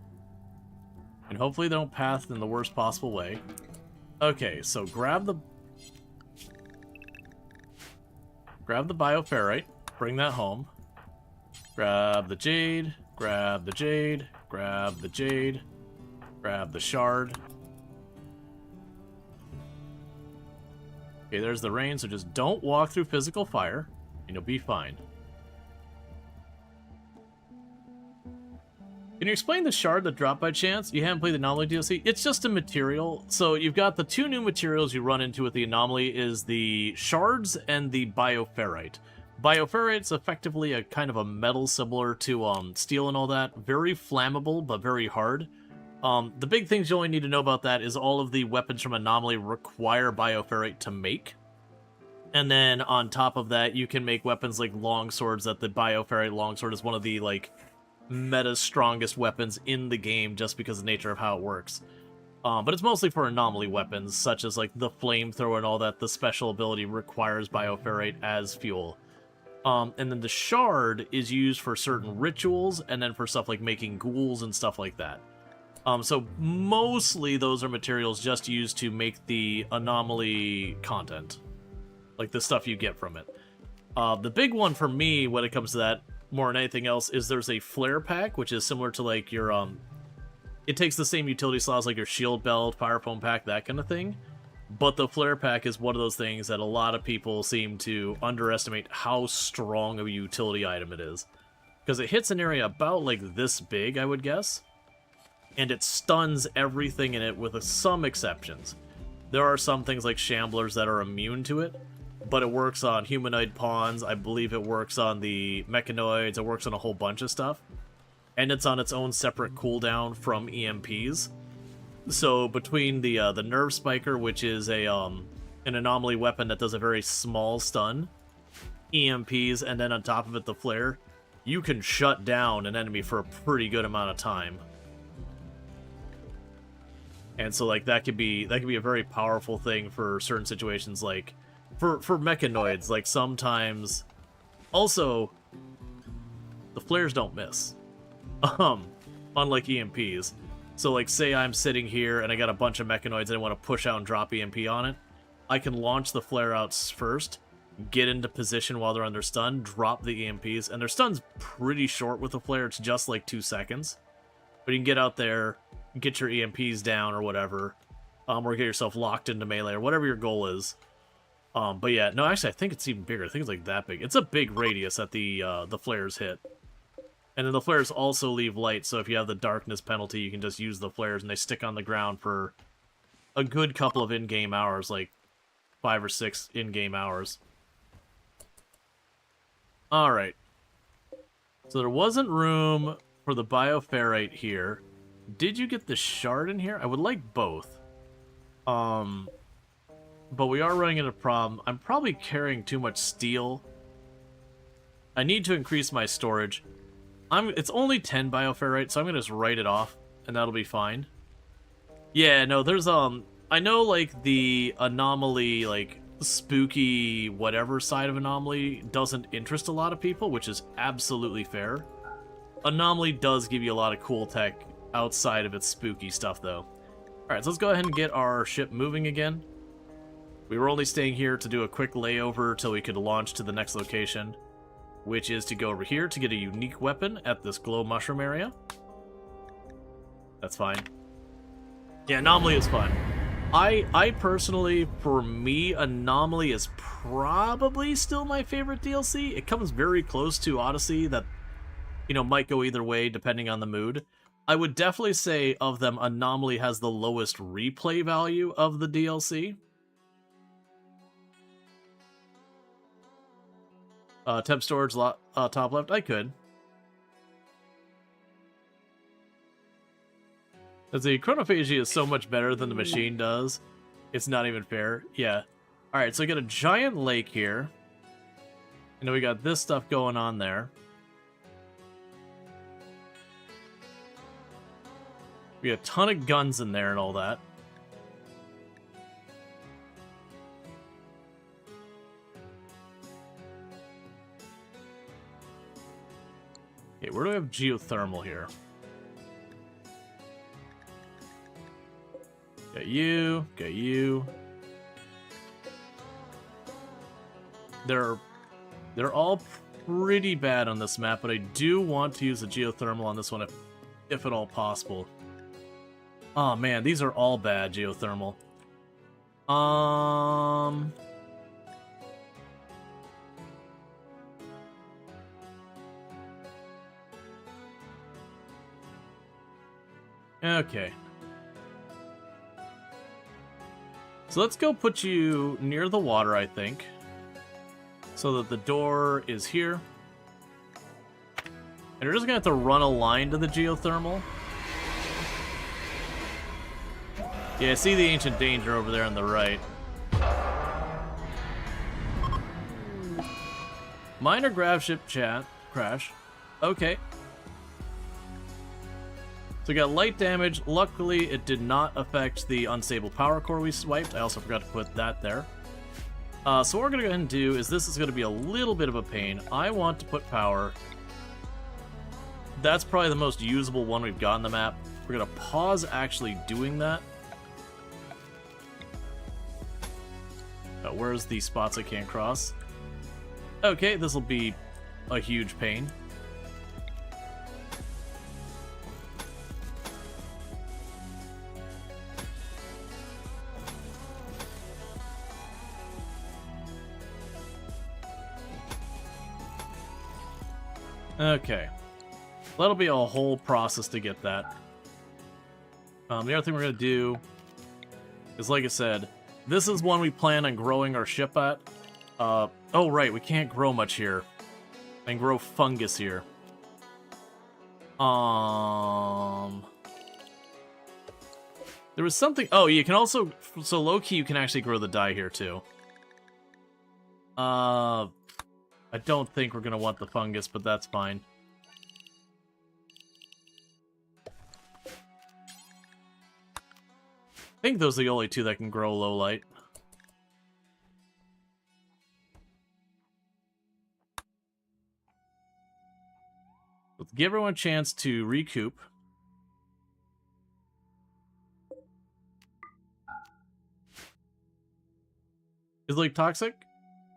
And hopefully they don't path in the worst possible way. Okay, so grab the Bioferrite, bring that home. Grab the jade, grab the jade, grab the jade, grab the shard. Okay, there's the rain, so just don't walk through physical fire, and you'll be fine. Can you explain the shard that dropped by chance? You haven't played the Anomaly DLC? It's just a material. So you've got the two new materials you run into with the Anomaly is the shards and the bioferrite. Bioferrite's effectively a kind of a metal similar to steel and all that. Very flammable, but very hard. The big things you only need to know about that is all of the weapons from Anomaly require bioferrite to make. And then on top of that, you can make weapons like longswords that the bioferrite longsword is one of the, like, meta's strongest weapons in the game just because of the nature of how it works. But it's mostly for Anomaly weapons, such as, like, the flamethrower and all that. The special ability requires bioferrite as fuel. And then the shard is used for certain rituals, and then for stuff like making ghouls and stuff like that. So mostly those are materials just used to make the Anomaly content. Like the stuff you get from it. The big one for me when it comes to that, more than anything else, is there's a flare pack, which is similar to like your, it takes the same utility slots like your shield belt, fire foam pack, that kind of thing. But the flare pack is one of those things that a lot of people seem to underestimate how strong of a utility item it is. Because it hits an area about like this big, I would guess. And it stuns everything in it with some exceptions. There are some things like Shamblers that are immune to it, but it works on humanoid pawns, I believe it works on the mechanoids, it works on a whole bunch of stuff. And it's on its own separate cooldown from EMPs. So between the Nerve Spiker, which is a an Anomaly weapon that does a very small stun, EMPs, and then on top of it the flare, you can shut down an enemy for a pretty good amount of time. And so like that could be a very powerful thing for certain situations, like for mechanoids. Like sometimes, also, the flares don't miss, unlike EMPs. So like say I'm sitting here and I got a bunch of mechanoids and I want to push out and drop EMP on it, I can launch the flare outs first, get into position while they're under stun, drop the EMPs, and their stun's pretty short with the flare. It's just like 2 seconds, but you can get out there, get your EMPs down or whatever, or get yourself locked into melee or whatever your goal is. But yeah, no, actually I think it's even bigger. I think it's like that big. It's a big radius that the flares hit. And then the flares also leave light, so if you have the darkness penalty, you can just use the flares and they stick on the ground for a good couple of in-game hours, like 5 or 6 in-game hours. Alright. So there wasn't room for the bioferrite here. Did you get the shard in here? I would like both. But we are running into a problem. I'm probably carrying too much steel. I need to increase my storage. It's only 10 bioferrite, so I'm gonna just write it off, and that'll be fine. Yeah, no, there's I know like the Anomaly, like spooky whatever side of Anomaly doesn't interest a lot of people, which is absolutely fair. Anomaly does give you a lot of cool tech outside of its spooky stuff, though. Alright, so let's go ahead and get our ship moving again. We were only staying here to do a quick layover till we could launch to the next location, which is to go over here to get a unique weapon at this glow mushroom area. That's fine. Yeah, Anomaly is fun. I personally, for me, Anomaly is probably still my favorite DLC. It comes very close to Odyssey, that, you know, might go either way depending on the mood. I would definitely say of them, Anomaly has the lowest replay value of the DLC. Temp storage top left? I could. As the chronophagy is so much better than the machine does, it's not even fair. Yeah. Alright, so we got a giant lake here. And then we got this stuff going on there. We got a ton of guns in there and all that. Okay, where do we have geothermal here? Got you, got you. They're all pretty bad on this map, but I do want to use the geothermal on this one if at all possible. Oh man, these are all bad geothermal. Okay. So let's go put you near the water, I think. So that the door is here. And we're just gonna have to run a line to the geothermal. Yeah, I see the ancient danger over there on the right. Minor grav ship crash. Okay. So we got light damage. Luckily, it did not affect the unstable power core we swiped. I also forgot to put that there. So what we're going to go ahead and do is this is going to be a little bit of a pain. I want to put power. That's probably the most usable one we've got on the map. We're going to pause actually doing that. Where's the spots I can't cross? Okay, this will be a huge pain. Okay. That'll be a whole process to get that. The other thing we're going to do is, like I said, this is one we plan on growing our ship at. Oh, right, we can't grow much here. And grow fungus here. There was something... Oh, you can also... So, low-key, you can actually grow the dye here, too. I don't think we're going to want the fungus, but that's fine. I think those are the only two that can grow low light. Let's give everyone a chance to recoup. Is the lake toxic?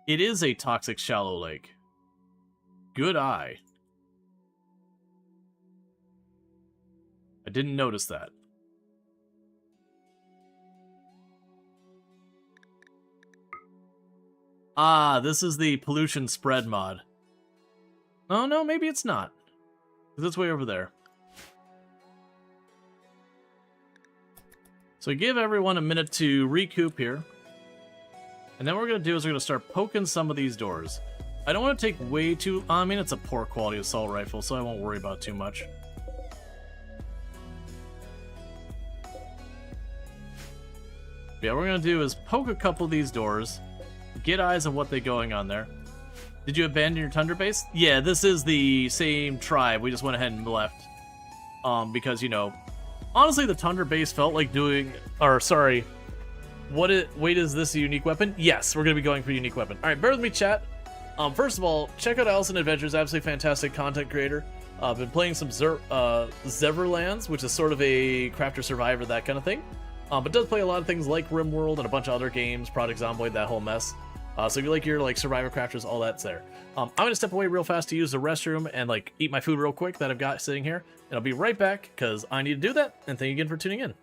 It is a toxic shallow lake. Good eye. I didn't notice that. Ah, this is the pollution spread mod. Oh, no, maybe it's not. Because it's way over there. So give everyone a minute to recoup here. And then what we're going to do is we're going to start poking some of these doors. I don't want to take way too... I mean, it's a poor quality assault rifle, so I won't worry about it too much. Yeah, what we're going to do is poke a couple of these doors. Get eyes on what they're going on there. Did you abandon your Tundra base? Yeah, this is the same tribe. We just went ahead and left. Because, you know... Honestly, the Tundra base felt like doing... Or, sorry... Wait, is this a unique weapon? Yes, we're going to be going for a unique weapon. Alright, bear with me, chat. First of all, check out Allison Adventures, absolutely fantastic content creator. I've been playing some Zeverlands, which is sort of a crafter survivor, that kind of thing. But does play a lot of things like RimWorld and a bunch of other games, Project Zomboid, that whole mess. So if you like your survivor crafters, all that's there. I'm going to step away real fast to use the restroom and eat my food real quick that I've got sitting here. And I'll be right back, because I need to do that. And thank you again for tuning in.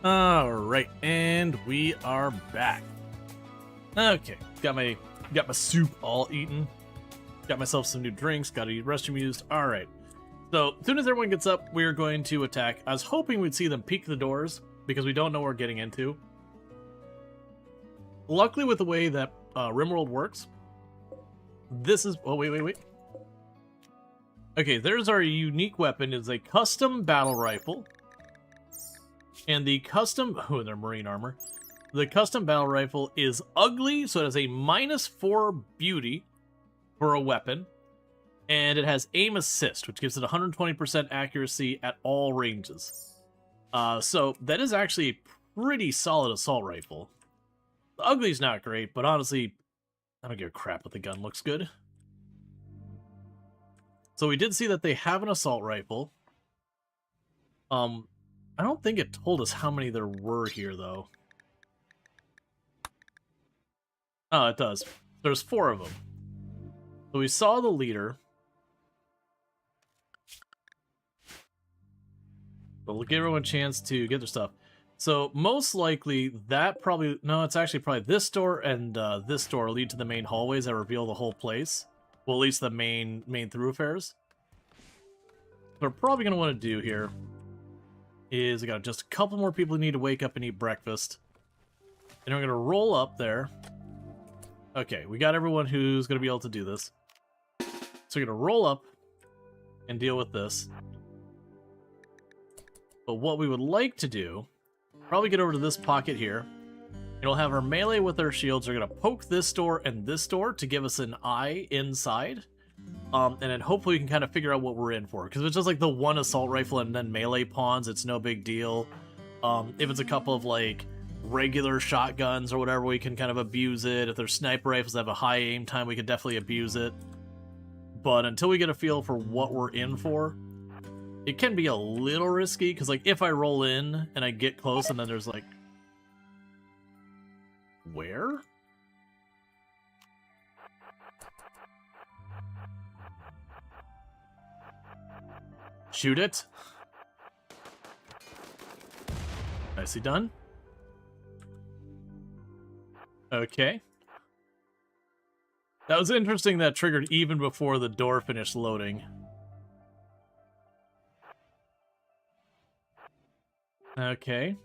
All right, and we are back. Okay, got my soup all eaten. Got myself some new drinks. Got to eat restroom used. All right. So as soon as everyone gets up, we're going to attack. I was hoping we'd see them peek the doors because we don't know what we're getting into. Luckily, with the way that RimWorld works, this is. Oh wait. Okay, there's our unique weapon. It's a custom battle rifle. And the custom... Oh, they're marine armor. The custom battle rifle is ugly, so it has a -4 beauty for a weapon. And it has aim assist, which gives it 120% accuracy at all ranges. So that is actually a pretty solid assault rifle. The ugly's not great, but honestly, I don't give a crap if the gun looks good. So we did see that they have an assault rifle. I don't think it told us how many there were here, though. Oh, it does. There's 4 of them. So we saw the leader. But we'll give everyone a chance to get their stuff. So most likely that probably... No, it's actually probably this door and this door lead to the main hallways that reveal the whole place. Well, at least the main thoroughfares. What we're probably going to want to do here is we got just a couple more people who need to wake up and eat breakfast. And we're going to roll up there. Okay, we got everyone who's going to be able to do this. So we're going to roll up and deal with this. But what we would like to do, probably get over to this pocket here. It'll have our melee with our shields. We're going to poke this door and this door to give us an eye inside. And then hopefully we can kind of figure out what we're in for. Because if it's just like the one assault rifle and then melee pawns, it's no big deal. If it's a couple of like regular shotguns or whatever, we can kind of abuse it. If there's sniper rifles that have a high aim time, we can definitely abuse it. But until we get a feel for what we're in for, it can be a little risky. Because like if I roll in and I get close and then there's like... Where? Shoot it. Nicely done. Okay. That was interesting that triggered even before the door finished loading. Okay.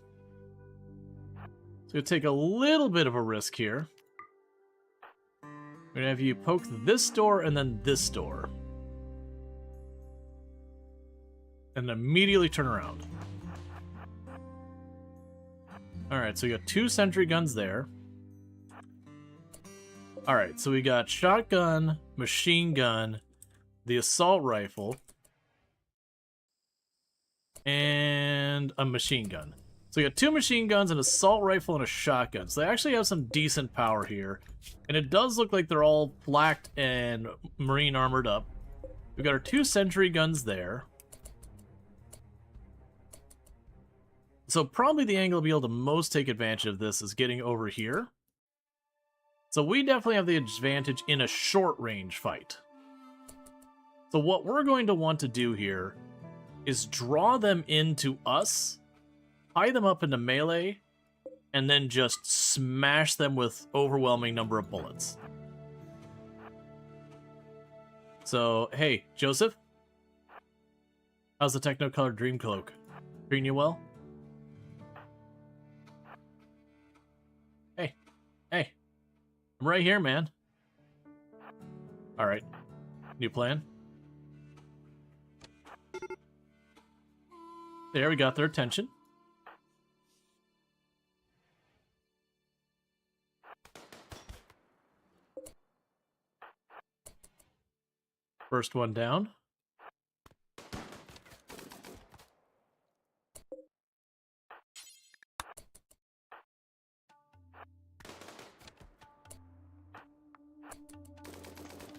So we'll take a little bit of a risk here. We're gonna have you poke this door and then this door. And immediately turn around. Alright, so we got 2 sentry guns there. Alright, so we got shotgun, machine gun, the assault rifle, and a machine gun. So we got 2 machine guns, an assault rifle, and a shotgun. So they actually have some decent power here. And it does look like they're all blacked and marine armored up. We've got our 2 sentry guns there. So probably the angle to be able to most take advantage of this is getting over here. So we definitely have the advantage in a short-range fight. So what we're going to want to do here is draw them into us, tie them up into melee, and then just smash them with overwhelming number of bullets. So, hey, Joseph? How's the Technicolor Dream Cloak? Treating you well? Hey, I'm right here, man. Alright. New plan? There, we got their attention. First one down.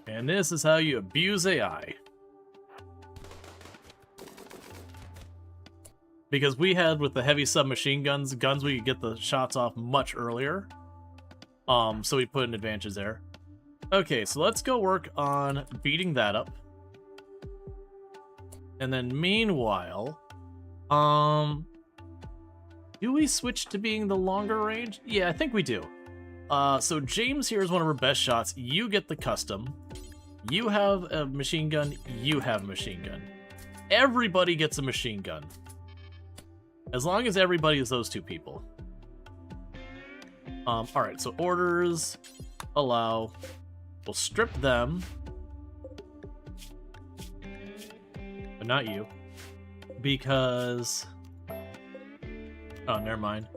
And this is how you abuse AI. Because we had, with the heavy submachine guns, we could get the shots off much earlier. So we put an advantage there. Okay, so let's go work on beating that up. And then meanwhile, Do we switch to being the longer range? Yeah, I think we do. So James here is one of our best shots. You get the custom. You have a machine gun. You have a machine gun. Everybody gets a machine gun. As long as everybody is those two people. Alright, so orders, allow. We'll strip them. But not you. Because... Oh, never mind.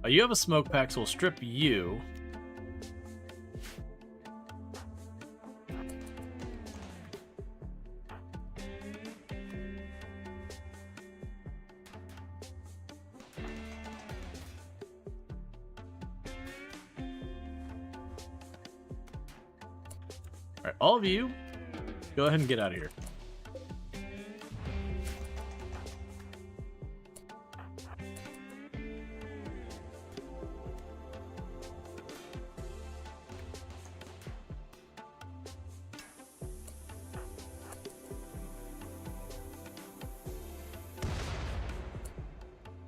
You have a smoke pack, so we'll strip you. Alright, all of you, go ahead and get out of here.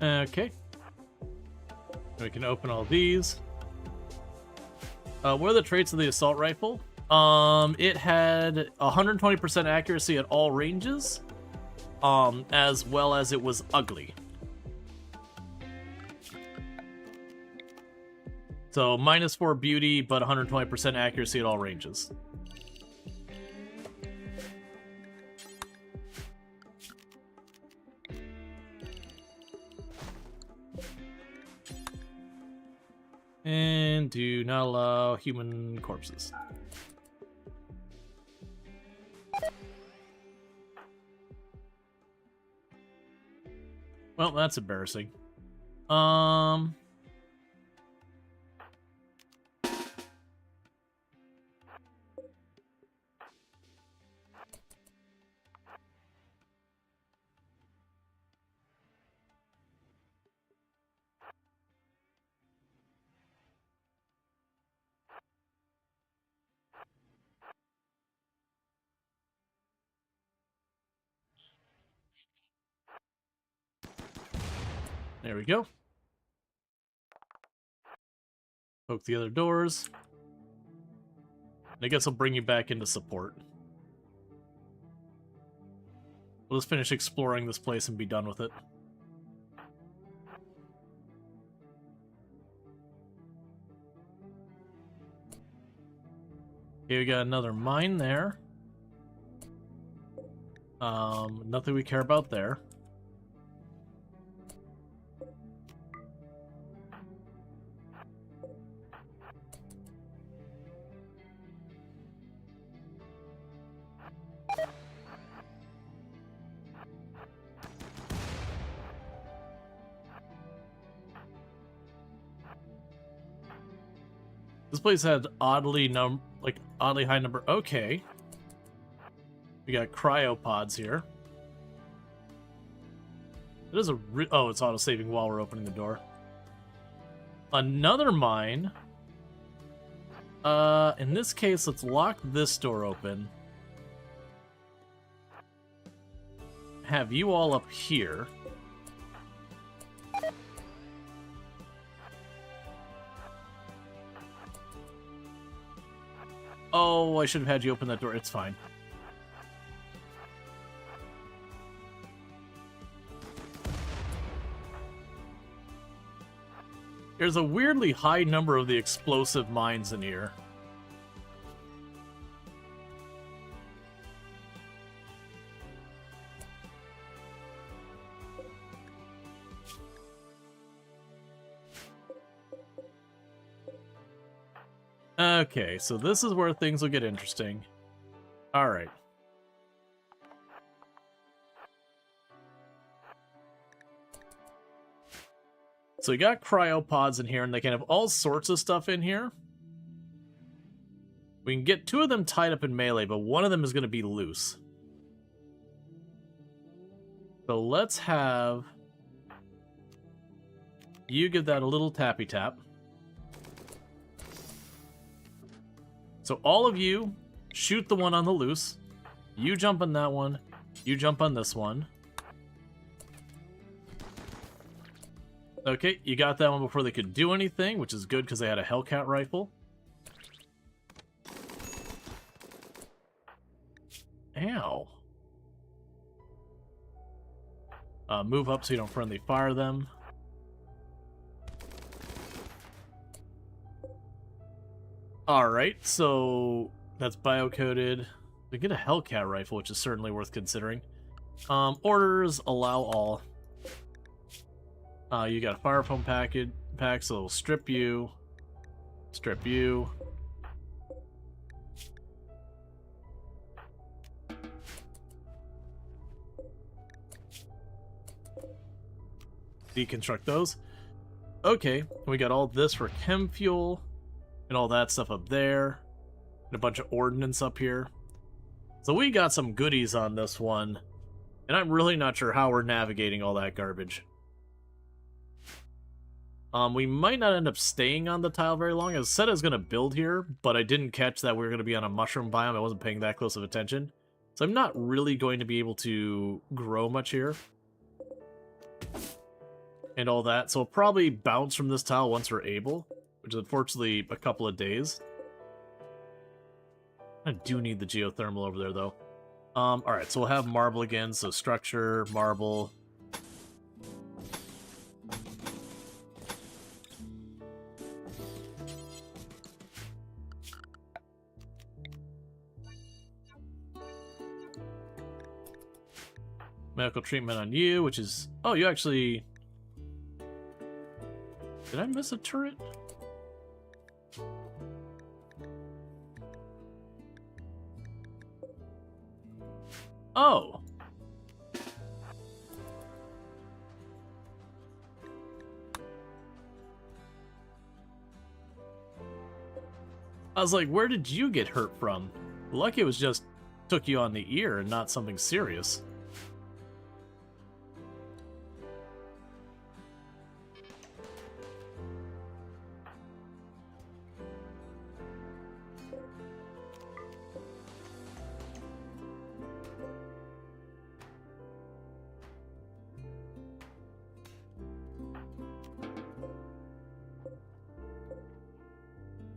Okay. We can open all these. What are the traits of the assault rifle? It had 120% accuracy at all ranges, as well as it was ugly. So -4 beauty, but 120% accuracy at all ranges. And do not allow human corpses. Well, that's embarrassing. There we go. Poke the other doors. I guess I'll bring you back into support. We'll just finish exploring this place and be done with it. Okay, we got another mine there. Nothing we care about there. This place had oddly high number. Okay. We got cryopods here. It is a oh, it's auto saving while we're opening the door. Another mine. In this case, let's lock this door open. Have you all up here. Oh, I should have had you open that door. It's fine. There's a weirdly high number of the explosive mines in here. Okay, so this is where things will get interesting. Alright. So we got cryopods in here, and they can have all sorts of stuff in here. We can get 2 of them tied up in melee, but one of them is going to be loose. So let's have... you give that a little tappy tap. So all of you shoot the one on the loose. You jump on that one. You jump on this one. Okay, you got that one before they could do anything, which is good because they had a Hellcat rifle. Ow. Move up so you don't friendly fire them. Alright, so that's biocoded. We get a Hellcat rifle, which is certainly worth considering. Orders allow all. You got a fire foam pack, so it'll strip you. Strip you. Deconstruct those. Okay, we got all this for chem fuel and all that stuff up there, and a bunch of ordnance up here. So we got some goodies on this one, and I'm really not sure how we're navigating all that garbage. We might not end up staying on the tile very long. I said I was going to build here, but I didn't catch that we were going to be on a mushroom biome. I wasn't paying that close of attention. So I'm not really going to be able to grow much here. And all that. So I'll probably bounce from this tile once we're able, which is unfortunately a couple of days. I do need the geothermal over there, though. Alright, so we'll have marble again. So structure, marble. Medical treatment on you, which is... Oh, you actually... Did I miss a turret? Oh! I was like, where did you get hurt from? Lucky it was just took you on the ear and not something serious.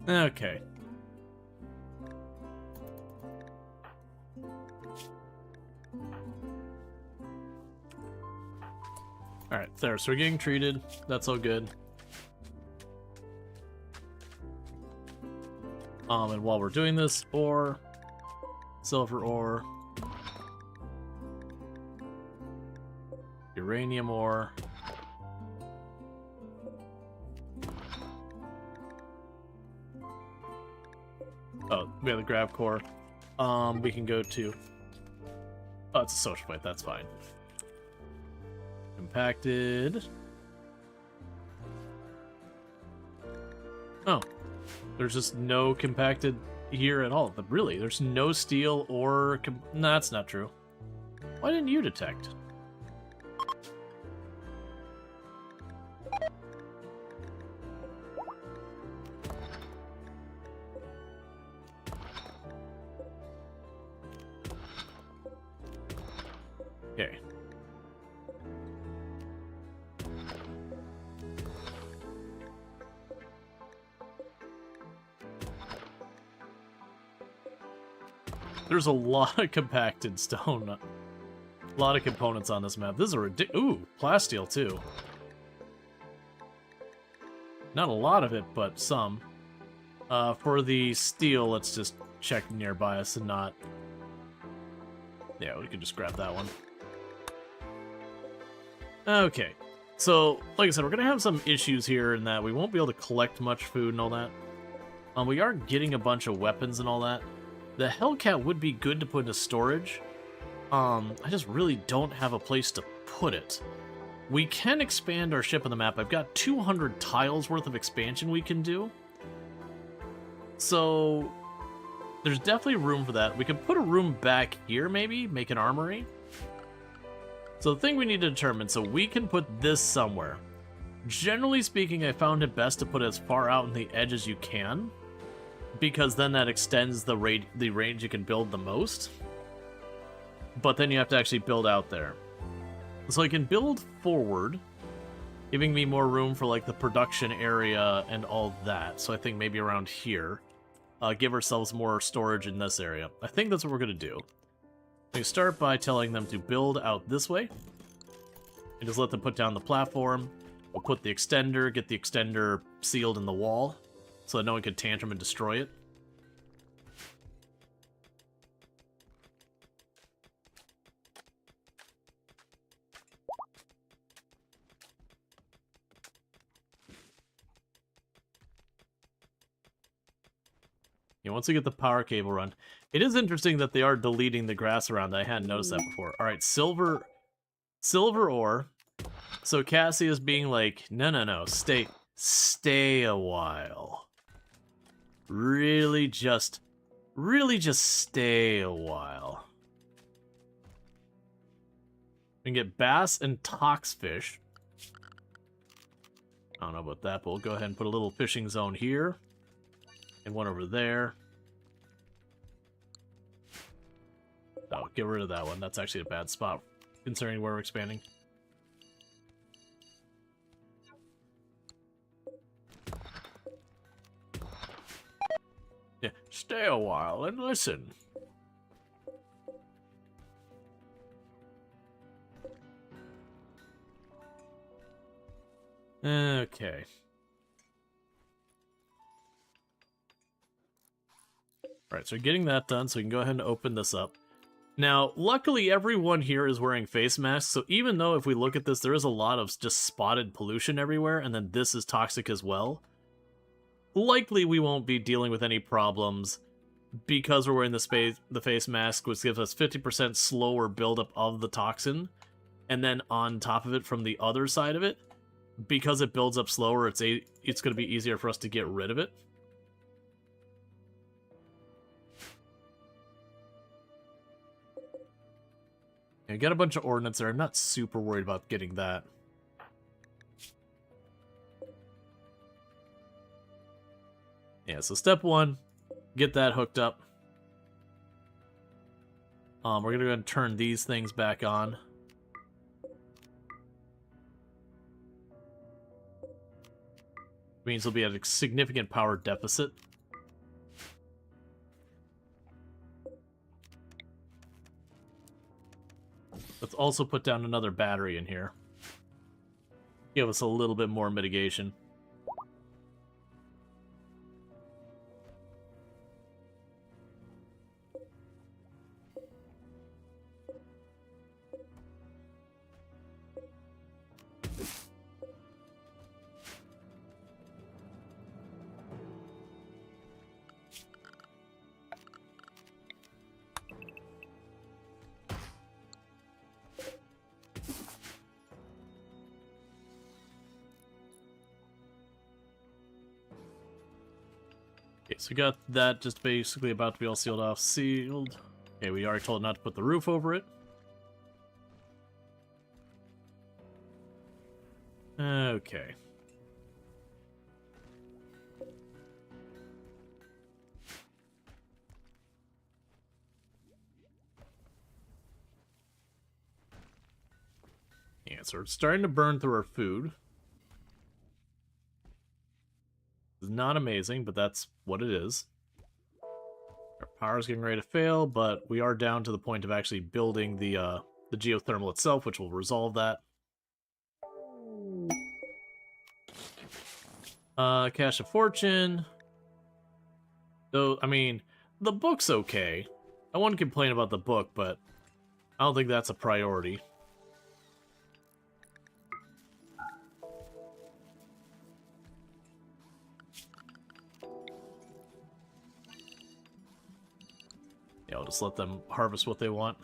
Okay. Alright, there, so we're getting treated. That's all good. And while we're doing this, ore, silver ore, uranium ore, oh, we have the grab core. We can go to... Oh, it's a social point, that's fine. Compacted. Oh. There's just no compacted here at all. But really, there's no steel or... No, that's not true. Why didn't you detect? Okay. There's a lot of compacted stone. A lot of components on this map. This is a ridiculous... Ooh, plasteel too. Not a lot of it, but some. For the steel, let's just check nearby us and not... Yeah, we can just grab that one. Okay. So, like I said, we're going to have some issues here in that we won't be able to collect much food and all that. We are getting a bunch of weapons and all that. The Hellcat would be good to put into storage. I just really don't have a place to put it. We can expand our ship on the map. I've got 200 tiles worth of expansion we can do. So, there's definitely room for that. We could put a room back here, maybe, make an armory. So the thing we need to determine, so we can put this somewhere. Generally speaking, I found it best to put it as far out in the edge as you can, because then that extends the range you can build the most. But then you have to actually build out there. So I can build forward, giving me more room for like the production area and all that. So I think maybe around here, give ourselves more storage in this area. I think that's what we're gonna do. We start by telling them to build out this way, and just let them put down the platform. We'll put the extender, get the extender sealed in the wall, so that no one can tantrum and destroy it. Once we get the power cable run, it is interesting that they are deleting the grass around. I hadn't noticed that before. All right, silver ore. So Cassie is being like, no, stay a while. Really just stay a while. We can get bass and toxfish. I don't know about that, but we'll go ahead and put a little fishing zone here. And one over there. Oh, get rid of that one. That's actually a bad spot, considering where we're expanding. Yeah, stay a while and listen. Okay. Alright, so we're getting that done, so we can go ahead and open this up. Now, luckily everyone here is wearing face masks, so even though if we look at this, there is a lot of just spotted pollution everywhere, and then this is toxic as well, likely we won't be dealing with any problems because we're wearing the face mask, which gives us 50% slower buildup of the toxin, and then on top of it from the other side of it, because it builds up slower, it's going to be easier for us to get rid of it. I got a bunch of ordnance there. I'm not super worried about getting that. Yeah, so step one, get that hooked up. We're going to go ahead and turn these things back on. Means we'll be at a significant power deficit. Let's also put down another battery in here. Give us a little bit more mitigation. So we got that just basically about to be all sealed off. Sealed. Okay, we already told not to put the roof over it. Okay. Yeah, so we're starting to burn through our food. It's not amazing, but that's what it is. Our power's getting ready to fail, but we are down to the point of actually building the geothermal itself, which will resolve that. Cache of Fortune. So, I mean, the book's okay. I wouldn't complain about the book, but I don't think that's a priority. Yeah, I'll just let them harvest what they want.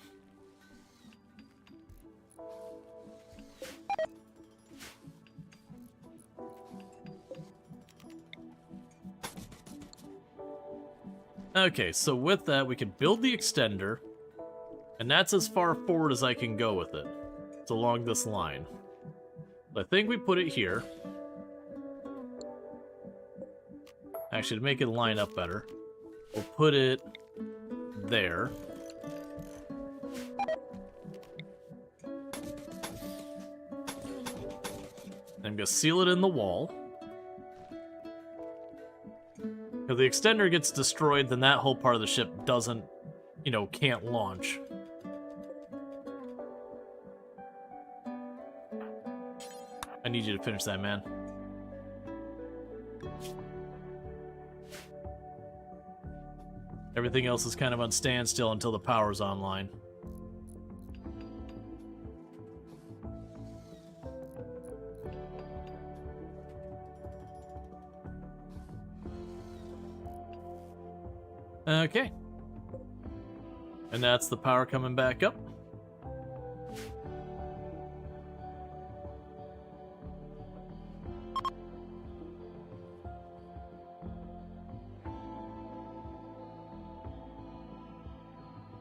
Okay, so with that, we can build the extender, and that's as far forward as I can go with it. It's along this line. I think we put it here. Actually, to make it line up better, we'll put it there. And I'm going to seal it in the wall. If the extender gets destroyed, then that whole part of the ship doesn't, you know, can't launch. I need you to finish that, man. Everything else is kind of on standstill until the power's online. Okay. And that's the power coming back up.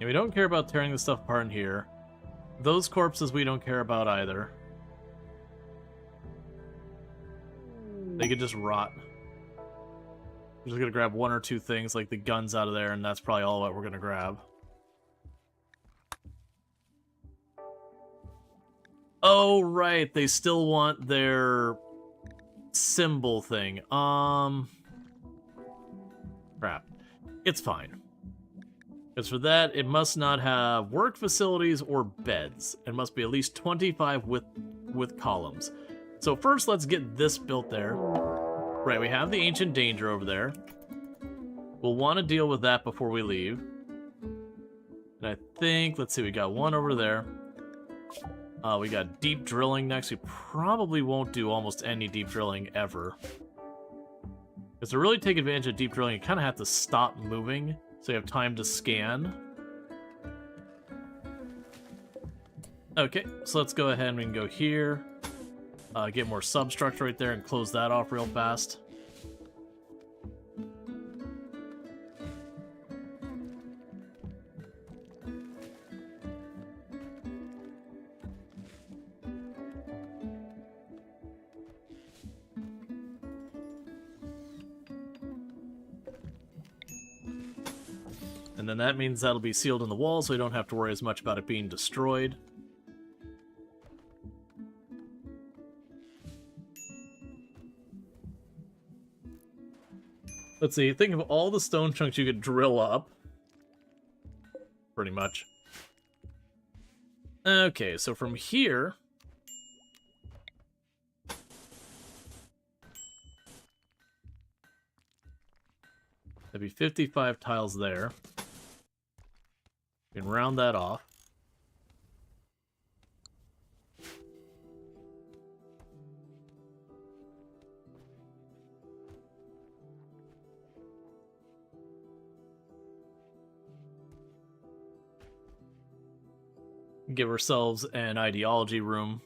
And we don't care about tearing the stuff apart in here. Those corpses we don't care about either. They could just rot. We're just gonna grab one or two things, like the guns out of there, and that's probably all that we're gonna grab. Oh, right, they still want their symbol thing. Crap. It's fine. Because for that, it must not have work facilities or beds. It must be at least 25 with columns. So first, let's get this built there. Right, we have the Ancient Danger over there. We'll want to deal with that before we leave. And I think, let's see, we got one over there. We got deep drilling next. We probably won't do almost any deep drilling ever. Because to really take advantage of deep drilling, you kind of have to stop moving, so you have time to scan. Okay, so let's go ahead and we can go here. Get more substructure right there and close that off real fast. And then that means that'll be sealed in the wall, so we don't have to worry as much about it being destroyed. Let's see, think of all the stone chunks you could drill up. Pretty much. Okay, so from here... that'd be 55 tiles there. We can round that off. Give ourselves an ideology room.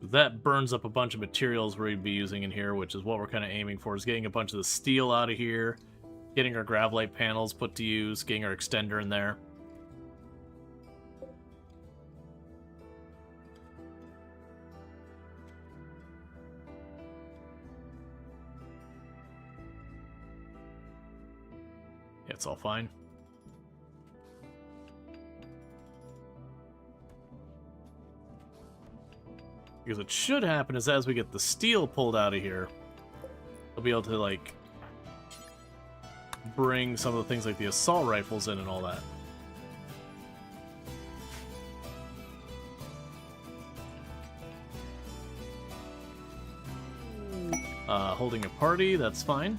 That burns up a bunch of materials we'd be using in here, which is what we're kind of aiming for, is getting a bunch of the steel out of here, getting our Gravlite panels put to use, getting our extender in there. Yeah, it's all fine. Because what should happen is as we get the steel pulled out of here, we'll be able to, like, bring some of the things like the assault rifles in and all that. Holding a party, that's fine.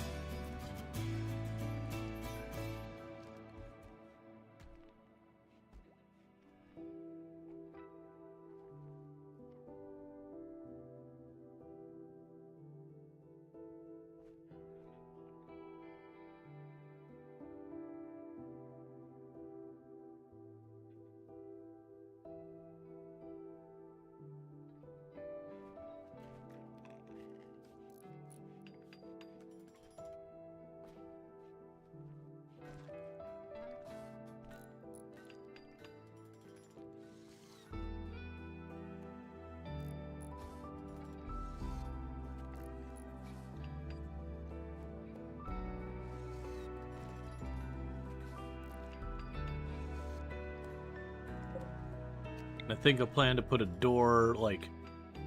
I think I plan to put a door, like,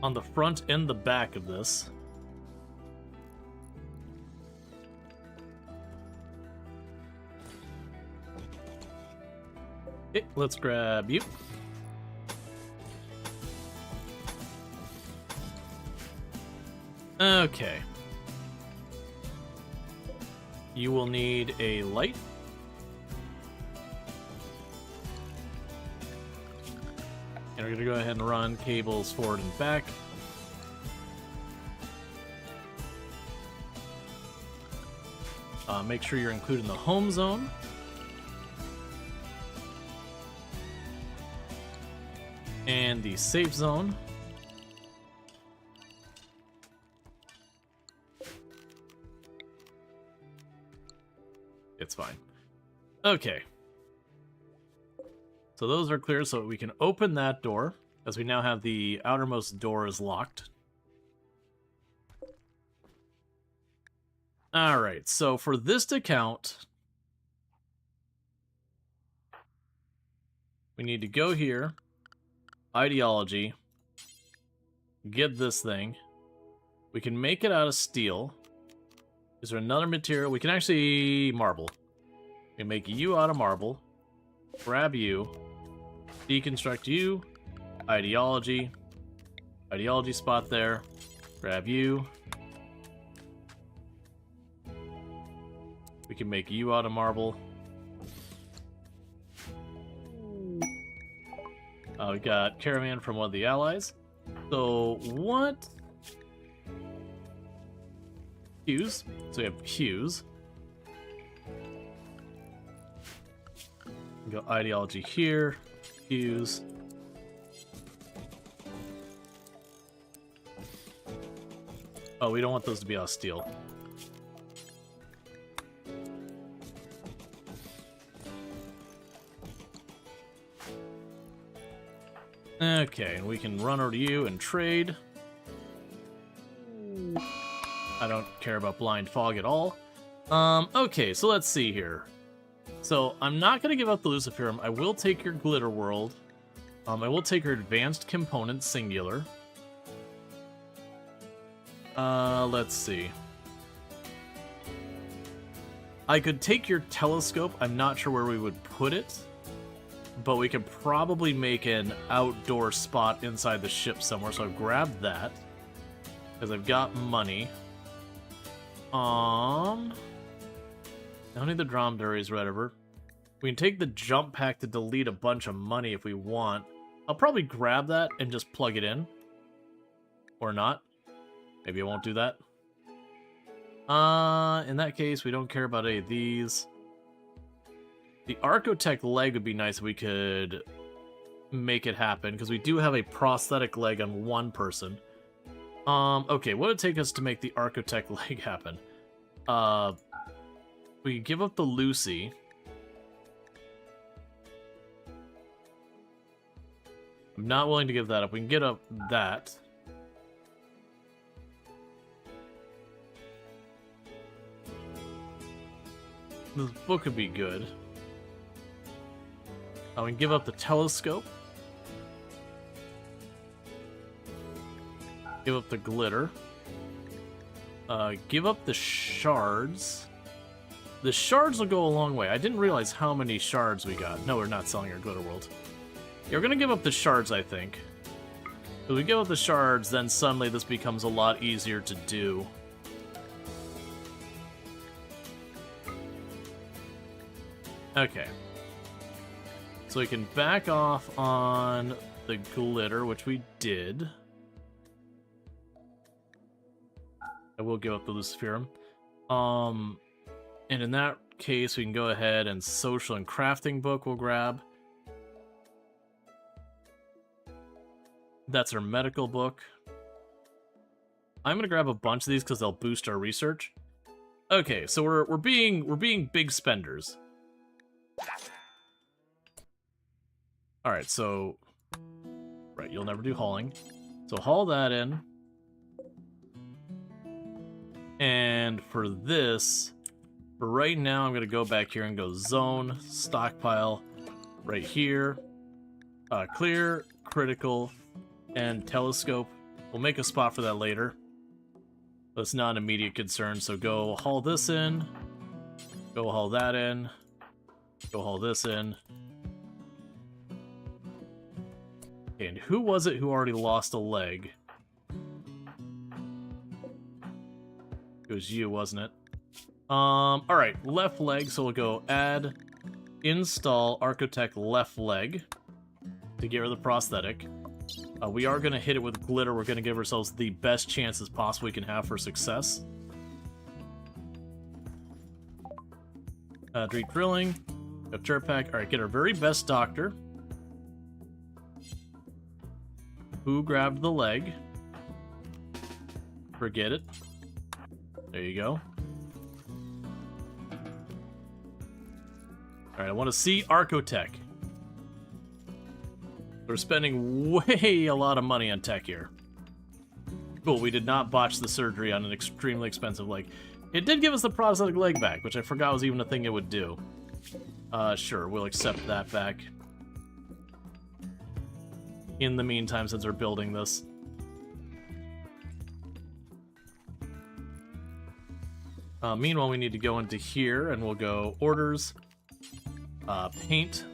on the front and the back of this. Okay, let's grab you. Okay. You will need a light. And we're going to go ahead and run cables forward and back. Make sure you're including the home zone. And the safe zone. It's fine. Okay. So those are clear, so we can open that door, as we now have the outermost door is locked. Alright, so for this to count, we need to go here, ideology, get this thing. We can make it out of steel. Is there another material? We can actually marble. We can make you out of marble. Grab you. Deconstruct you. Ideology. Ideology spot there. Grab you. We can make you out of marble. We got caravan from one of the allies. So what? Hughes. So we have Hughes. We go ideology here. Hughes. Oh, we don't want those to be out of steel. Okay, and we can run over to you and trade. I don't care about blind fog at all. Okay, so let's see here. So I'm not going to give up the Luciferum. I will take your Glitter World. I will take your Advanced Component Singular. Let's see. I could take your Telescope. I'm not sure where we would put it. But we could probably make an outdoor spot inside the ship somewhere. So I've grabbed that. Because I've got money. Don't need the dromedaries or whatever. We can take the jump pack to delete a bunch of money if we want. I'll probably grab that and just plug it in. Or not. Maybe I won't do that. In that case, we don't care about any of these. The Archotech leg would be nice if we could make it happen, because we do have a prosthetic leg on one person. Okay, what would it take us to make the Archotech leg happen? We give up the Lucy. I'm not willing to give that up. We can get up that. This book would be good. We can give up the telescope. Give up the glitter. Give up the shards. The shards will go a long way. I didn't realize how many shards we got. No, we're not selling our Glitter World. Yeah, we're gonna give up the shards, I think. If we give up the shards, then suddenly this becomes a lot easier to do. Okay. So we can back off on the glitter, which we did. I will give up the Luciferum. And in that case, we can go ahead and social and crafting book we'll grab. That's our medical book. I'm gonna grab a bunch of these because they'll boost our research. Okay, so we're being big spenders. Alright, so... Right, you'll never do hauling. So haul that in. And for this, for right now, I'm going to go back here and go zone, stockpile, right here. Clear, critical, and telescope. We'll make a spot for that later. That's not an immediate concern, so go haul this in. Go haul that in. Go haul this in. Okay, and who was it who already lost a leg? It was you, wasn't it? Alright, left leg, so we'll go add, install Architect left leg to get rid of the prosthetic. We are going to hit it with glitter. We're going to give ourselves the best chances possible we can have for success. Deep drilling. Got Jetpack. Alright, get our very best doctor. Who grabbed the leg? Forget it. There you go. Alright, I want to see Archotech. We're spending way a lot of money on tech here. Cool, we did not botch the surgery on an extremely expensive leg. It did give us the prosthetic leg back, which I forgot was even a thing it would do. Sure, we'll accept that back. In the meantime, since we're building this. Meanwhile, we need to go into here, and we'll go orders, paint.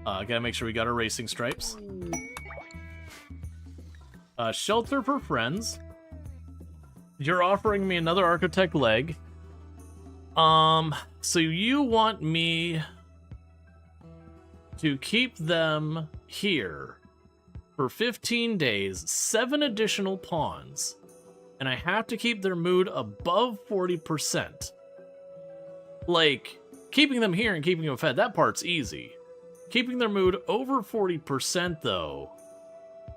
Gotta make sure we got our racing stripes. Shelter for friends. You're offering me another architect leg. So you want me to keep them here for 15 days, 7 additional pawns, and I have to keep their mood above 40%. Like, keeping them here and keeping them fed, that part's easy. Keeping their mood over 40%, though,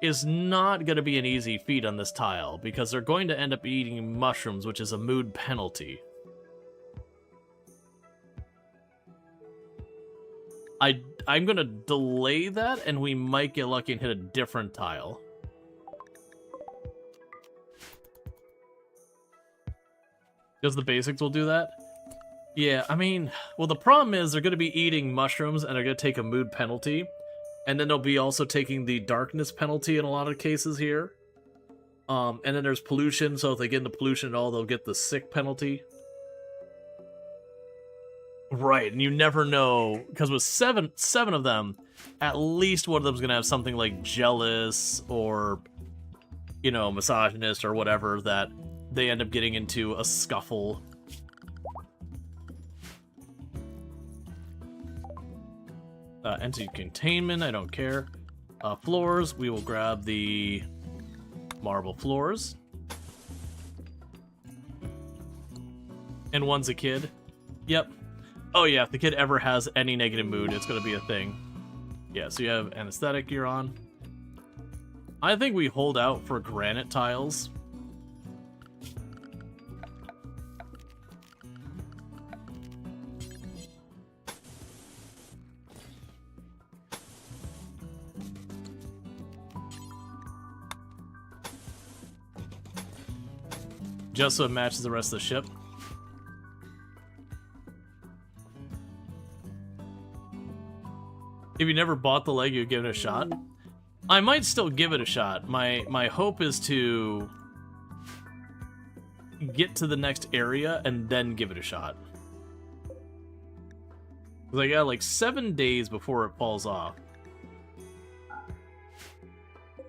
is not going to be an easy feat on this tile, because they're going to end up eating mushrooms, which is a mood penalty. I'm going to delay that, and we might get lucky and hit a different tile. Because the basics will do that? Yeah, I mean, well, the problem is they're going to be eating mushrooms, and they're going to take a mood penalty. And then they'll be also taking the darkness penalty in a lot of cases here. And then there's pollution, so if they get into pollution at all, they'll get the sick penalty. Right, and you never know, because with seven of them, at least one of them's going to have something like jealous or, you know, misogynist or whatever, that they end up getting into a scuffle. Entity containment, I don't care. Floors, we will grab the marble floors. And one's a kid. Yep. Oh yeah, if the kid ever has any negative mood, it's going to be a thing. Yeah, so you have anesthetic you're on. I think we hold out for granite tiles. Just so it matches the rest of the ship. If you never bought the leg, you'd give it a shot. I might still give it a shot. My hope is to get to the next area and then give it a shot. Because I got like 7 days before it falls off.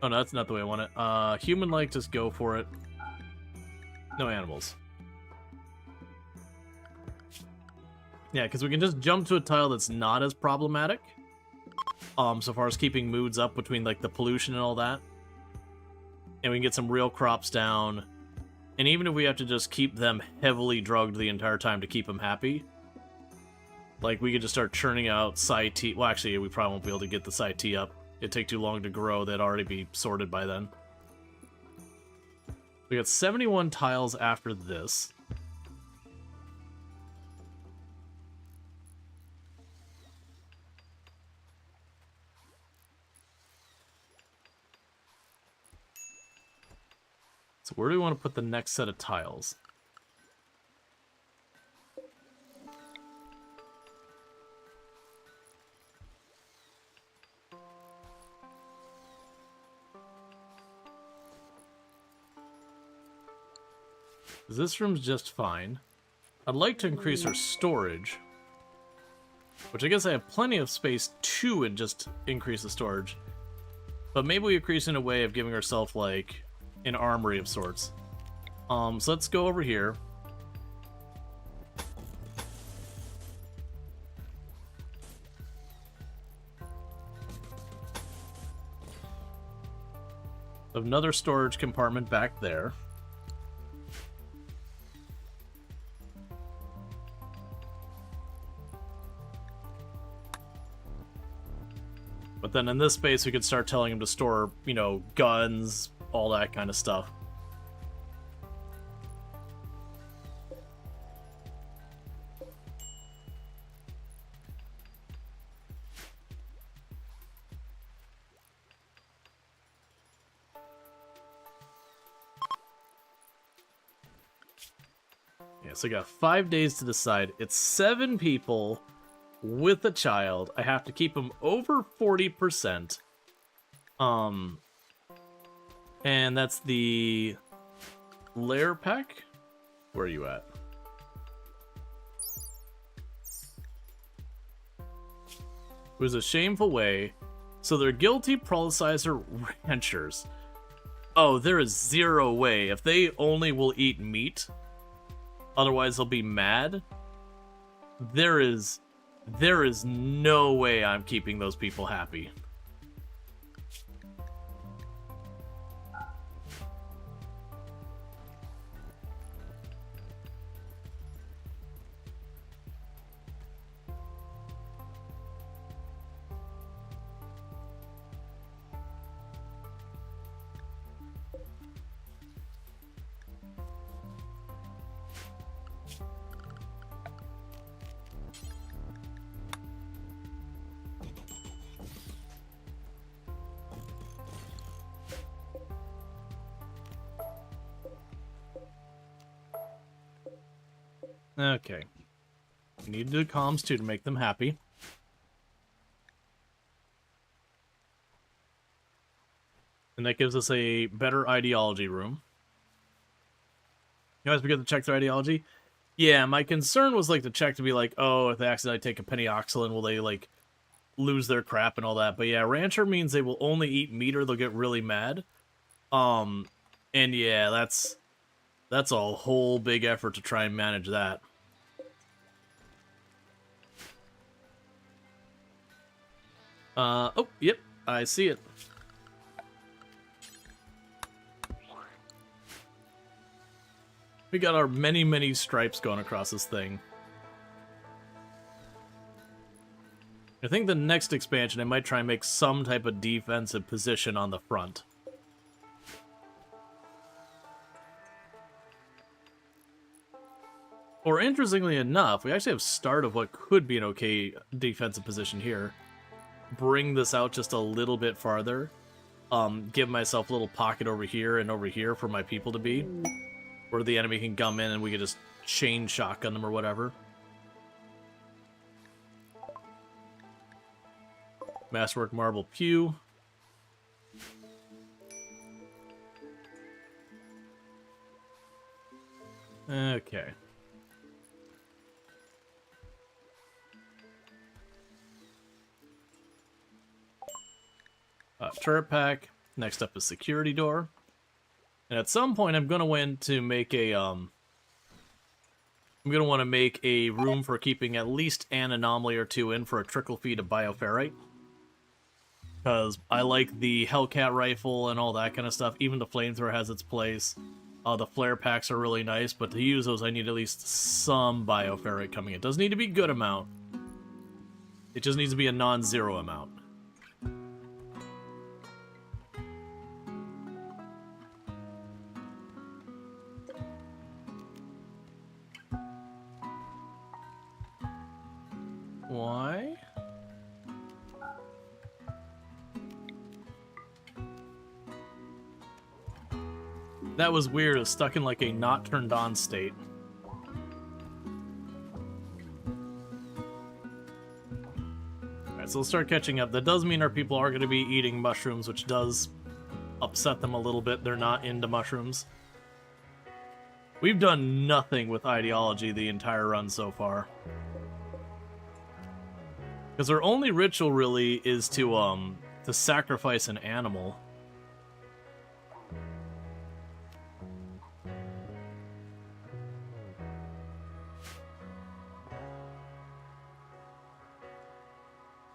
Oh no, that's not the way I want it. Human-like, just go for it. No animals. Yeah, because we can just jump to a tile that's not as problematic. So far as keeping moods up between like the pollution and all that. And we can get some real crops down. And even if we have to just keep them heavily drugged the entire time to keep them happy. Like we could just start churning out Psi T. Well, actually, we probably won't be able to get the Psi T up. It'd take too long to grow. They'd already be sorted by then. We got 71 tiles after this. So where do we want to put the next set of tiles? This room's just fine. I'd like to increase our storage, which I guess I have plenty of space to and just increase the storage. But maybe we increase in a way of giving ourselves, like, an armory of sorts. So let's go over here. Another storage compartment back there. But then in this space, we could start telling him to store, you know, guns, all that kind of stuff. Yeah, so I got 5 days to decide. It's 7 people with a child. I have to keep them over 40%. And that's the lair pack. Where are you at? It was a shameful way. So they're guilty prolicizer ranchers. Oh, there is zero way. If they only will eat meat, otherwise they'll be mad. There is no way I'm keeping those people happy. Okay. We need to do comms too to make them happy. And that gives us a better ideology room. You guys forget to check their ideology? Yeah, my concern was like to check to be like, oh, if they accidentally take a penioxylin, will they like lose their crap and all that? But yeah, rancher means they will only eat meat or they'll get really mad. And yeah, that's a whole big effort to try and manage that. Oh, yep, I see it. We got our many stripes going across this thing. I think the next expansion, I might try and make some type of defensive position on the front. Or interestingly enough, we actually have start of what could be an okay defensive position here. Bring this out just a little bit farther. Give myself a little pocket over here and over here for my people to be. Where the enemy can come in and we can just chain shotgun them or whatever. Masterwork marble pew. Okay. Turret pack. Next up is security door. And at some point I'm gonna want to make a I'm gonna want to make a room for keeping at least an anomaly or two in for a trickle feed of bioferrite. Because I like the Hellcat rifle and all that kind of stuff. Even the flamethrower has its place. The flare packs are really nice, but to use those I need at least some bioferrite coming in. It doesn't need to be a good amount. It just needs to be a non-zero amount. Why? That was weird. It was stuck in like a not turned on state. Alright, so let's start catching up. That does mean our people are going to be eating mushrooms, which does upset them a little bit. They're not into mushrooms. We've done nothing with ideology the entire run so far. Because our only ritual really is to sacrifice an animal.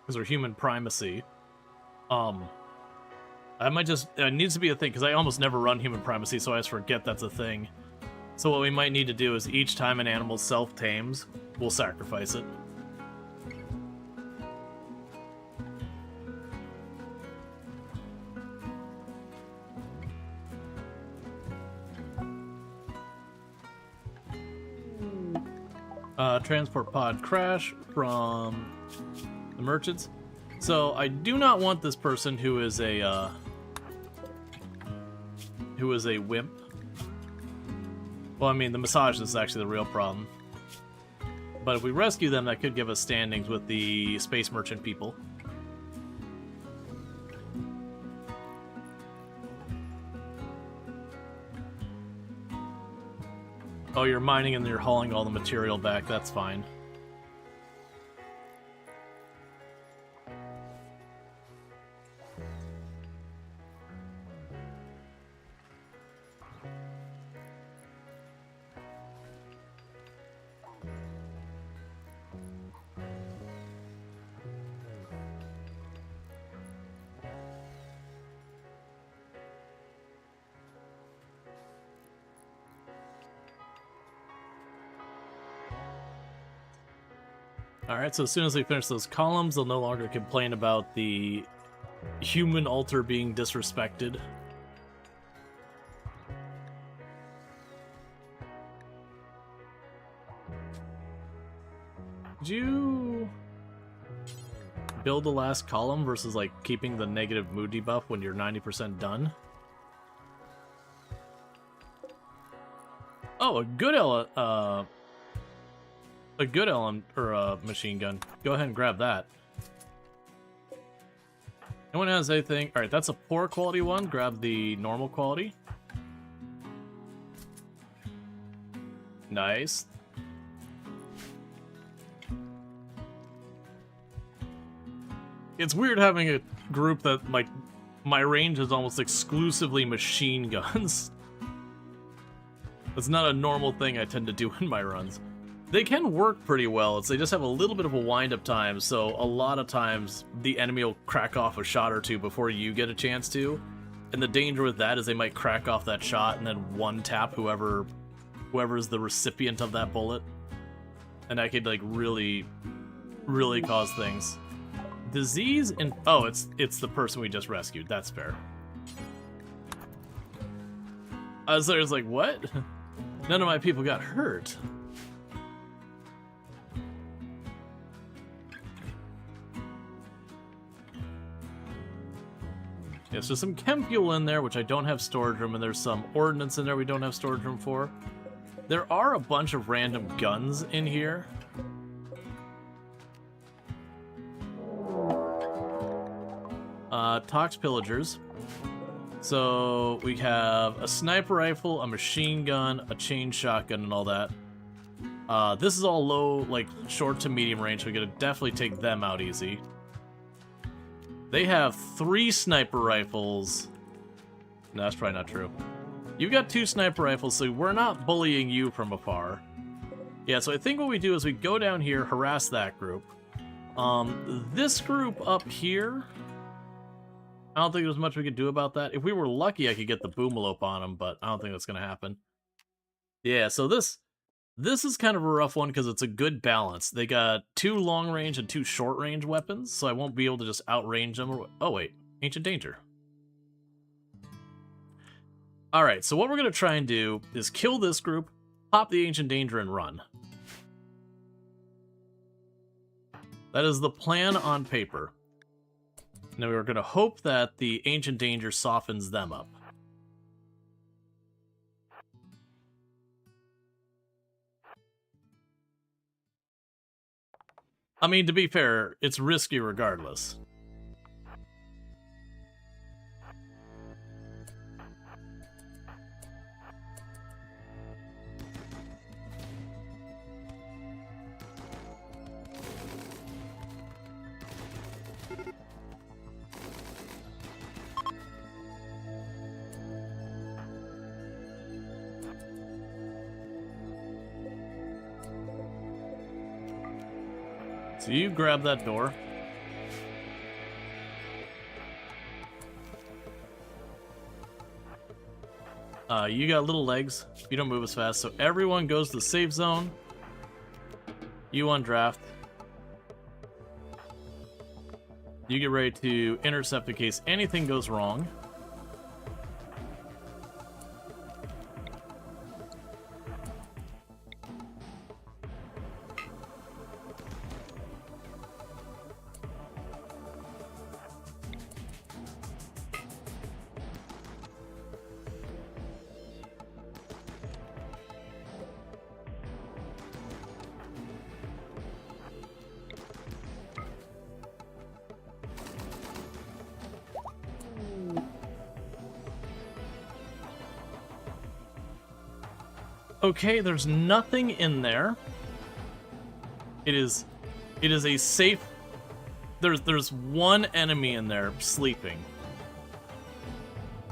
Because we're human primacy. I might just... It needs to be a thing, because I almost never run human primacy, so I just forget that's a thing. So what we might need to do is each time an animal self-tames, we'll sacrifice it. Transport pod crash from the merchants. So I do not want this person who is a wimp. Well, I mean, the massage is actually the real problem. But if we rescue them, that could give us standings with the space merchant people. Oh, you're mining and you're hauling all the material back. That's fine. Alright, so as soon as we finish those columns, they'll no longer complain about the human altar being disrespected. Did you build the last column versus, like, keeping the negative mood debuff when you're 90% done? Oh, a good machine gun. Go ahead and grab that. No one has anything. Alright, that's a poor quality one. Grab the normal quality. Nice. It's weird having a group that, like, my range is almost exclusively machine guns. That's not a normal thing I tend to do in my runs. They can work pretty well, they just have a little bit of a wind-up time, so a lot of times the enemy will crack off a shot or two before you get a chance to. And the danger with that is they might crack off that shot and then one-tap whoever's the recipient of that bullet. And that could, like, really, really cause things. Disease and... Oh, it's the person we just rescued. That's fair. I was like, what? None of my people got hurt. Yes, there's some chem fuel in there, which I don't have storage room, and there's some ordnance in there we don't have storage room for. There are a bunch of random guns in here. Tox pillagers. So we have a sniper rifle, a machine gun, a chain shotgun, and all that. This is all low, like short to medium range, so we gotta definitely take them out easy. They have 3 sniper rifles. No, that's probably not true. You've got 2 sniper rifles, so we're not bullying you from afar. Yeah, so I think what we do is we go down here, harass that group. This group up here, I don't think there's much we could do about that. If we were lucky, I could get the boomalope on them, but I don't think that's going to happen. Yeah, so this is kind of a rough one because it's a good balance. They got 2 long range and 2 short range weapons, so I won't be able to just outrange them. Oh wait, Ancient Danger. Alright, so what we're going to try and do is kill this group, pop the Ancient Danger, and run. That is the plan on paper. Now we're going to hope that the Ancient Danger softens them up. I mean, to be fair, it's risky regardless. So you grab that door. You got little legs. You don't move as fast. So everyone goes to the safe zone. You undraft. You get ready to intercept in case anything goes wrong. Okay, there's nothing in there. It is a safe. There's one enemy in there sleeping.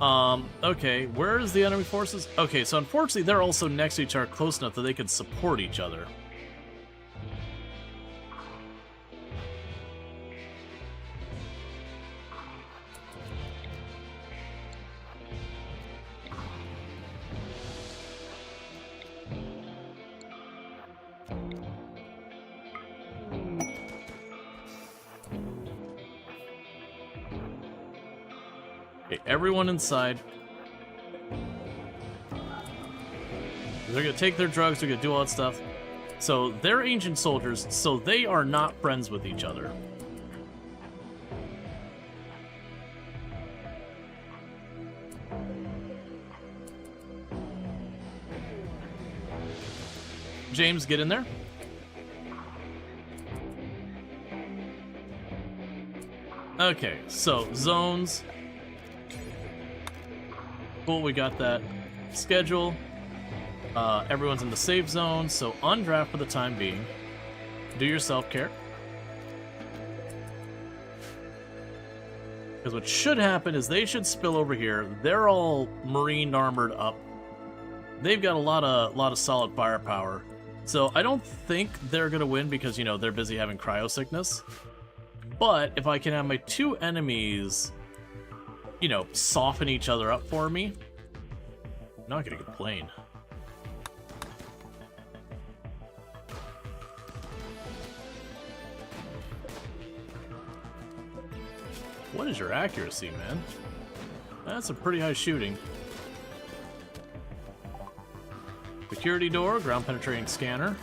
Okay, where is the enemy forces? Okay, so unfortunately they're also next to each other close enough that they can support each other. Everyone inside. They're gonna take their drugs, they're gonna do all that stuff. So they're ancient soldiers, so they are not friends with each other. James, get in there. Okay, so zones. Cool, we got that schedule. Everyone's in the safe zone, so undraft for the time being. Do your self-care. Because what should happen is they should spill over here. They're all marine armored up. They've got a lot of solid firepower. So I don't think they're gonna win because, you know, they're busy having cryo sickness. But if I can have my two enemies, you know, soften each other up for me, I'm not gonna complain. What is your accuracy, man? That's a pretty high shooting. Security door, ground penetrating scanner.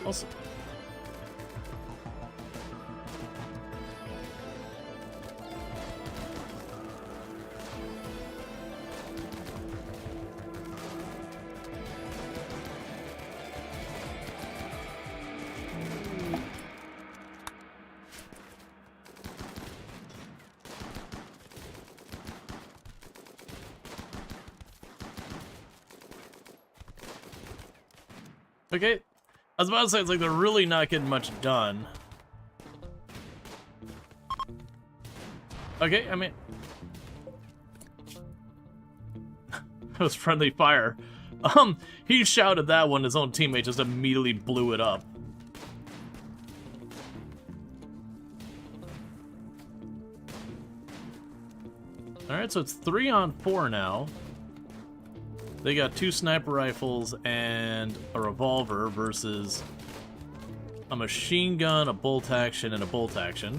Also. Okay, I was about to say, it's like they're really not getting much done. Okay, I mean... That was friendly fire. He shouted that one, his own teammate just immediately blew it up. Alright, so it's 3 on 4 now. They got 2 sniper rifles and a revolver versus a machine gun, a bolt action, and a bolt action.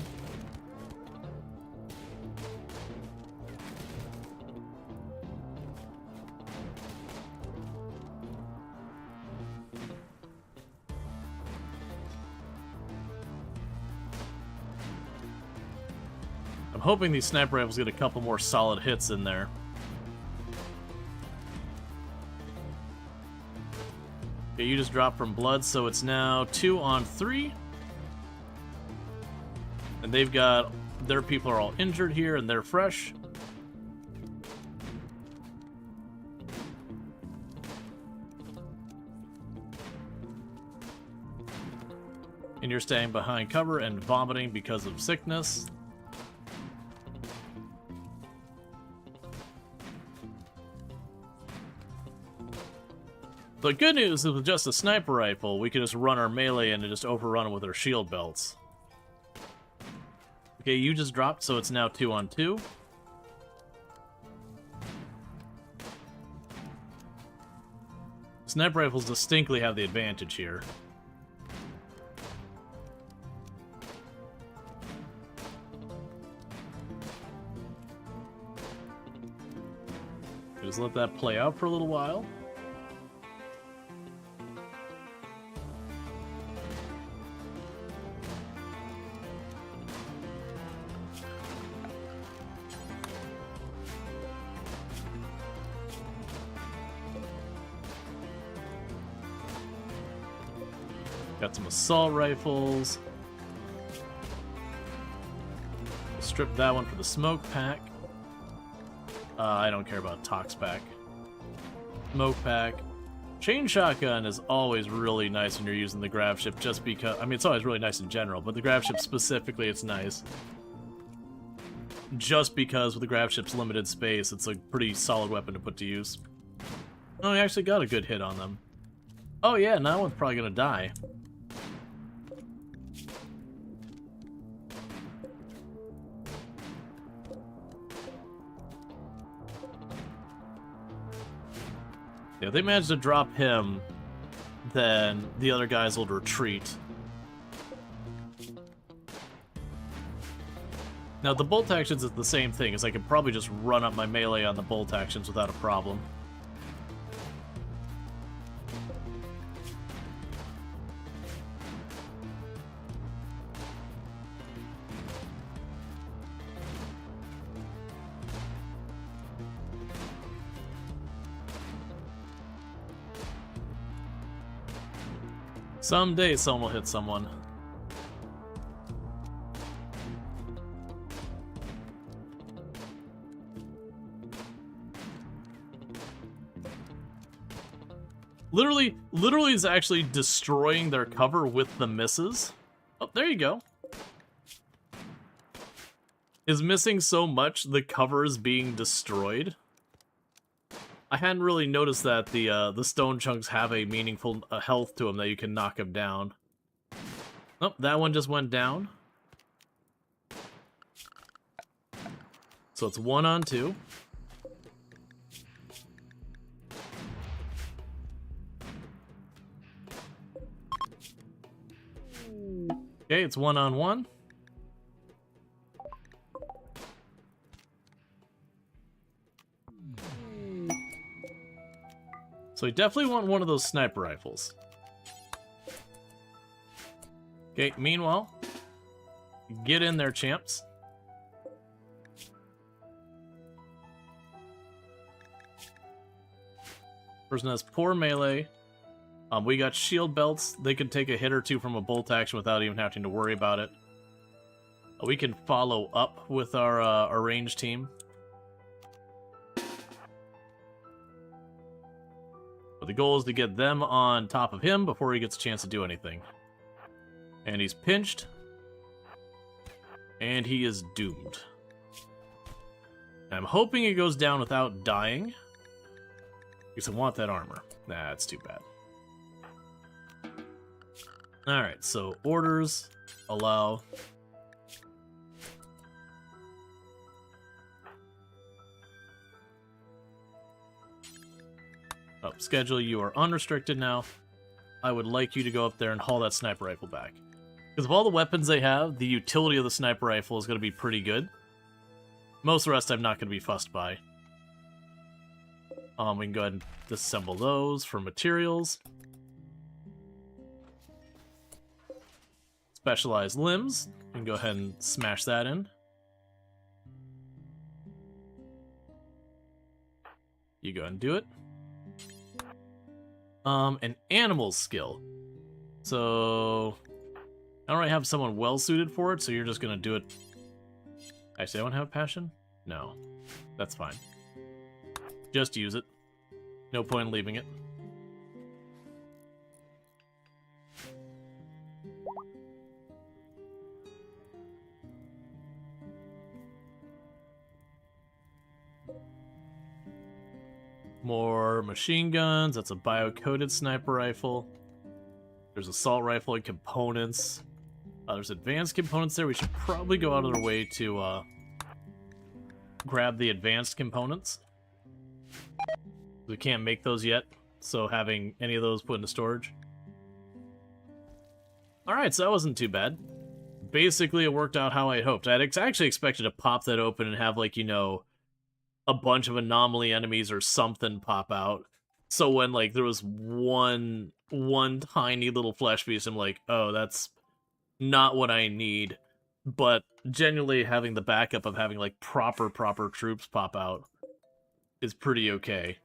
I'm hoping these sniper rifles get a couple more solid hits in there. Okay, you just dropped from blood, so it's now 2 on 3. And they've got... their people are all injured here, and they're fresh. And you're staying behind cover and vomiting because of sickness. The good news is with just a sniper rifle, we can just run our melee in and just overrun it with our shield belts. Okay, you just dropped, so it's now 2-on-2. Sniper rifles distinctly have the advantage here. Just let that play out for a little while. Got some assault rifles. Strip that one for the smoke pack. I don't care about Tox pack. Smoke pack. Chain shotgun is always really nice when you're using the grav ship, just because... I mean, it's always really nice in general, but the grav ship specifically, it's nice. Just because with the grav ship's limited space, it's a pretty solid weapon to put to use. Oh, I actually got a good hit on them. Oh yeah, now that one's probably gonna die. If they manage to drop him, then the other guys will retreat. Now, the bolt actions is the same thing, as I could probably just run up my melee on the bolt actions without a problem. Someday someone will hit someone. Literally is actually destroying their cover with the misses. Oh, there you go. Is missing so much the cover is being destroyed. I hadn't really noticed that the stone chunks have a meaningful health to them that you can knock them down. Oh, that one just went down. So it's 1-on-2. Okay, it's 1-on-1. So we definitely want one of those sniper rifles. Okay, meanwhile, get in there, champs. Person has poor melee. We got shield belts. They can take a hit or two from a bolt action without even having to worry about it. We can follow up with our ranged team. But the goal is to get them on top of him before he gets a chance to do anything. And he's pinched. And he is doomed. I'm hoping he goes down without dying. Because I want that armor. Nah, that's too bad. Alright, so orders, allow. Oh, schedule, you are unrestricted now. I would like you to go up there and haul that sniper rifle back. Because of all the weapons they have, the utility of the sniper rifle is going to be pretty good. Most of the rest I'm not going to be fussed by. We can go ahead and disassemble those for materials. Specialized limbs. We can go ahead and smash that in. You go ahead and do it. An animal skill. So I don't really have someone well suited for it, so you're just gonna do it. Actually, I don't have passion? No. That's fine. Just use it. No point in leaving it. More machine guns. That's a bio-coated sniper rifle. There's assault rifle and components. There's advanced components there. We should probably go out of our way to grab the advanced components. We can't make those yet, so having any of those put into storage. Alright, so that wasn't too bad. Basically, it worked out how I had hoped. I'd actually expected to pop that open and have, like, you know, a bunch of anomaly enemies or something pop out. So when, like, there was one tiny little flesh beast, I'm like, oh, that's not what I need. But genuinely having the backup of having, like, proper troops pop out is pretty okay.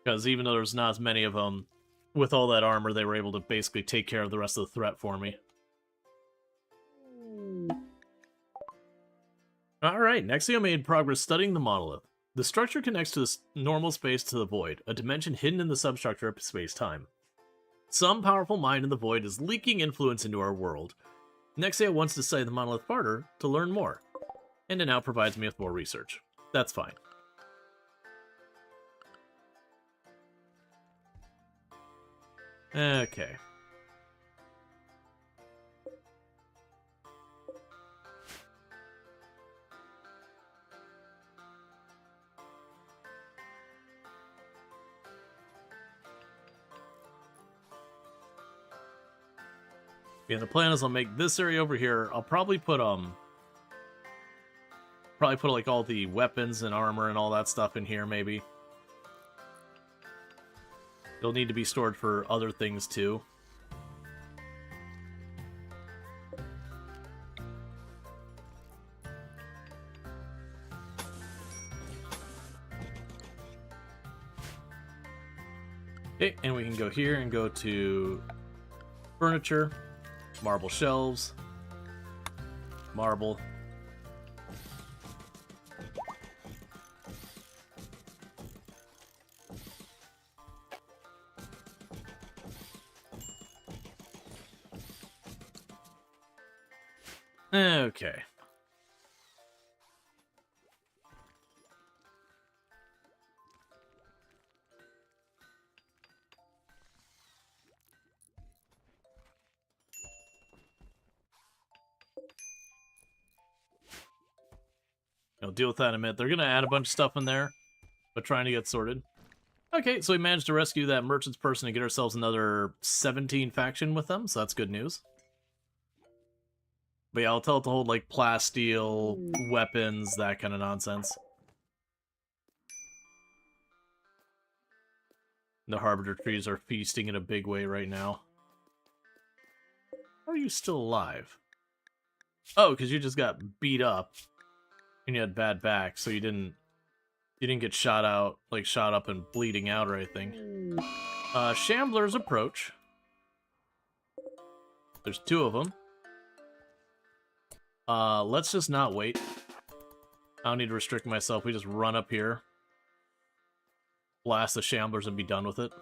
Because even though there's not as many of them, with all that armor, they were able to basically take care of the rest of the threat for me. Alright, next thing I made progress studying the monolith. The structure connects to the normal space to the void, a dimension hidden in the substructure of space-time. Some powerful mind in the void is leaking influence into our world. Nexia wants to study the monolith farther to learn more, and it now provides me with more research. That's fine. Okay. Yeah, the plan is I'll make this area over here. I'll probably put like all the weapons and armor and all that stuff in here, maybe. It'll need to be stored for other things too. Okay, and we can go here and go to furniture, marble shelves, marble. Okay. I'll deal with that in a minute. They're going to add a bunch of stuff in there, but trying to get sorted. Okay, so we managed to rescue that merchant's person and get ourselves another 17 faction with them, so that's good news. But yeah, I'll tell it to hold, like, plasteel, weapons, that kind of nonsense. The Harbinger trees are feasting in a big way right now. How are you still alive? Oh, because you just got beat up. And you had bad back, so you didn't get shot out, like shot up and bleeding out or anything. Shamblers approach. There's 2 of them. Let's just not wait. I don't need to restrict myself. We just run up here, blast the Shamblers, and be done with it.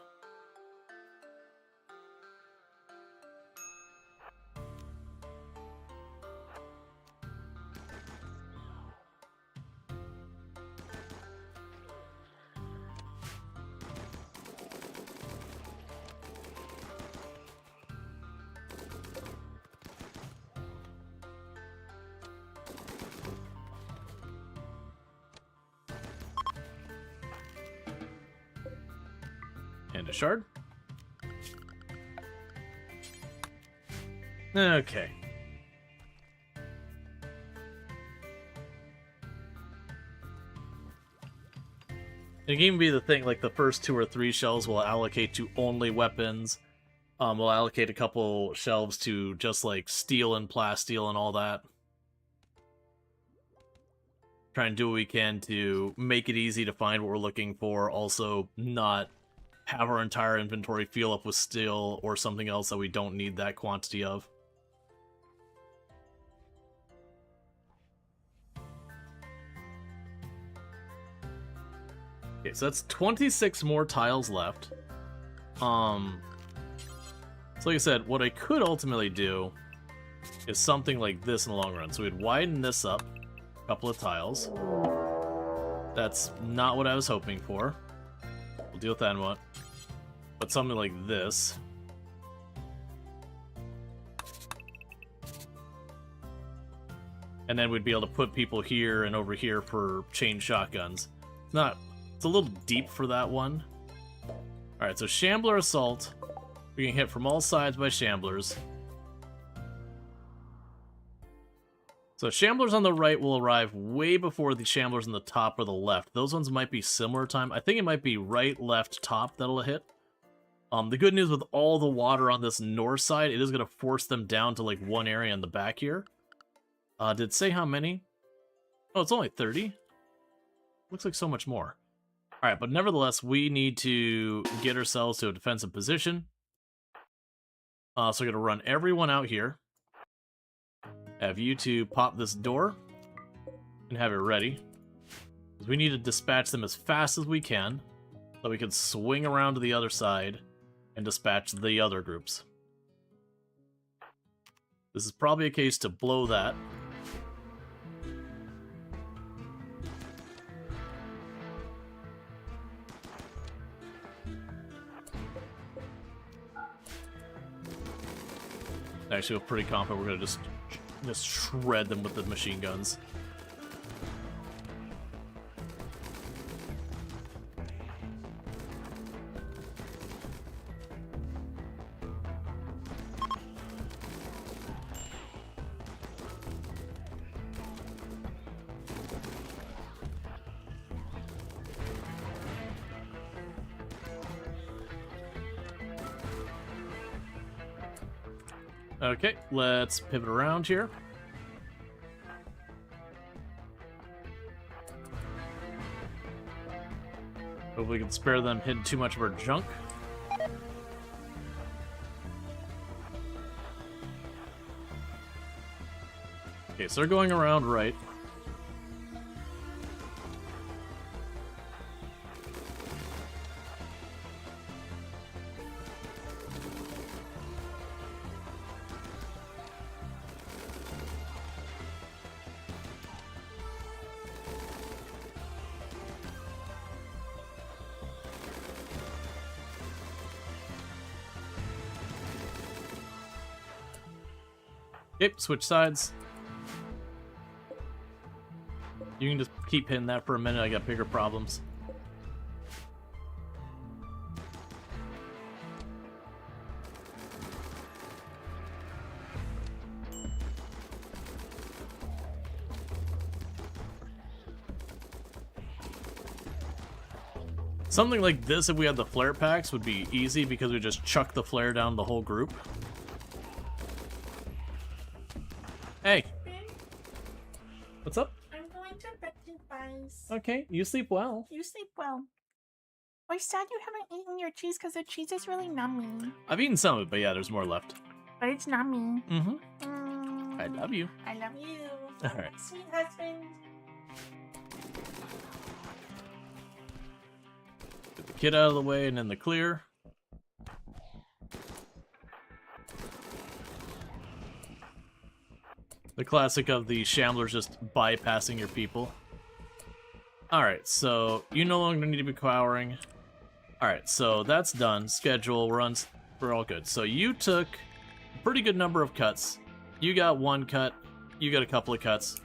And a shard. Okay. It can even be the thing, like the first 2 or 3 shelves will allocate to only weapons. We'll allocate a couple shelves to just like steel and plasteel and all that. Try and do what we can to make it easy to find what we're looking for, also not have our entire inventory fill up with steel or something else that we don't need that quantity of. Okay, so that's 26 more tiles left. So like I said, what I could ultimately do is something like this in the long run. So we'd widen this up a couple of tiles. That's not what I was hoping for. We'll deal with that in what. But something like this. And then we'd be able to put people here and over here for chain shotguns. It's a little deep for that one. Alright, so Shambler Assault. We can hit from all sides by Shamblers. So Shamblers on the right will arrive way before the Shamblers on the top or the left. Those ones might be similar time. I think it might be right, left, top that'll hit. The good news with all the water on this north side, it is going to force them down to like one area in the back here. Did it say how many? Oh, it's only 30. Looks like so much more. Alright, but nevertheless, we need to get ourselves to a defensive position. So we're going to run everyone out here. Have you two pop this door and have it ready. Because we need to dispatch them as fast as we can so we can swing around to the other side and dispatch the other groups. This is probably a case to blow that. I actually feel pretty confident we're going to just shred them with the machine guns. Okay, let's pivot around here. Hopefully we can spare them hitting too much of our junk. Okay, so they're going around right. Yep, switch sides. You can just keep hitting that for a minute, I got bigger problems. Something like this, if we had the flare packs, would be easy because we just chuck the flare down the whole group. Hey. What's up? I'm going to bed, you guys. Okay, you sleep well. You sleep well. I'm sad you haven't eaten your cheese because the cheese is really nummy. I've eaten some of it, but yeah, there's more left. But it's nummy. Mm-hmm. I love you. I love you. All right. Sweet husband. Get the kid out of the way and in the clear. The classic of the Shamblers just bypassing your people. Alright, so you no longer need to be cowering. Alright, so that's done. Schedule runs. We're all good. So you took a pretty good number of cuts. You got one cut. You got a couple of cuts.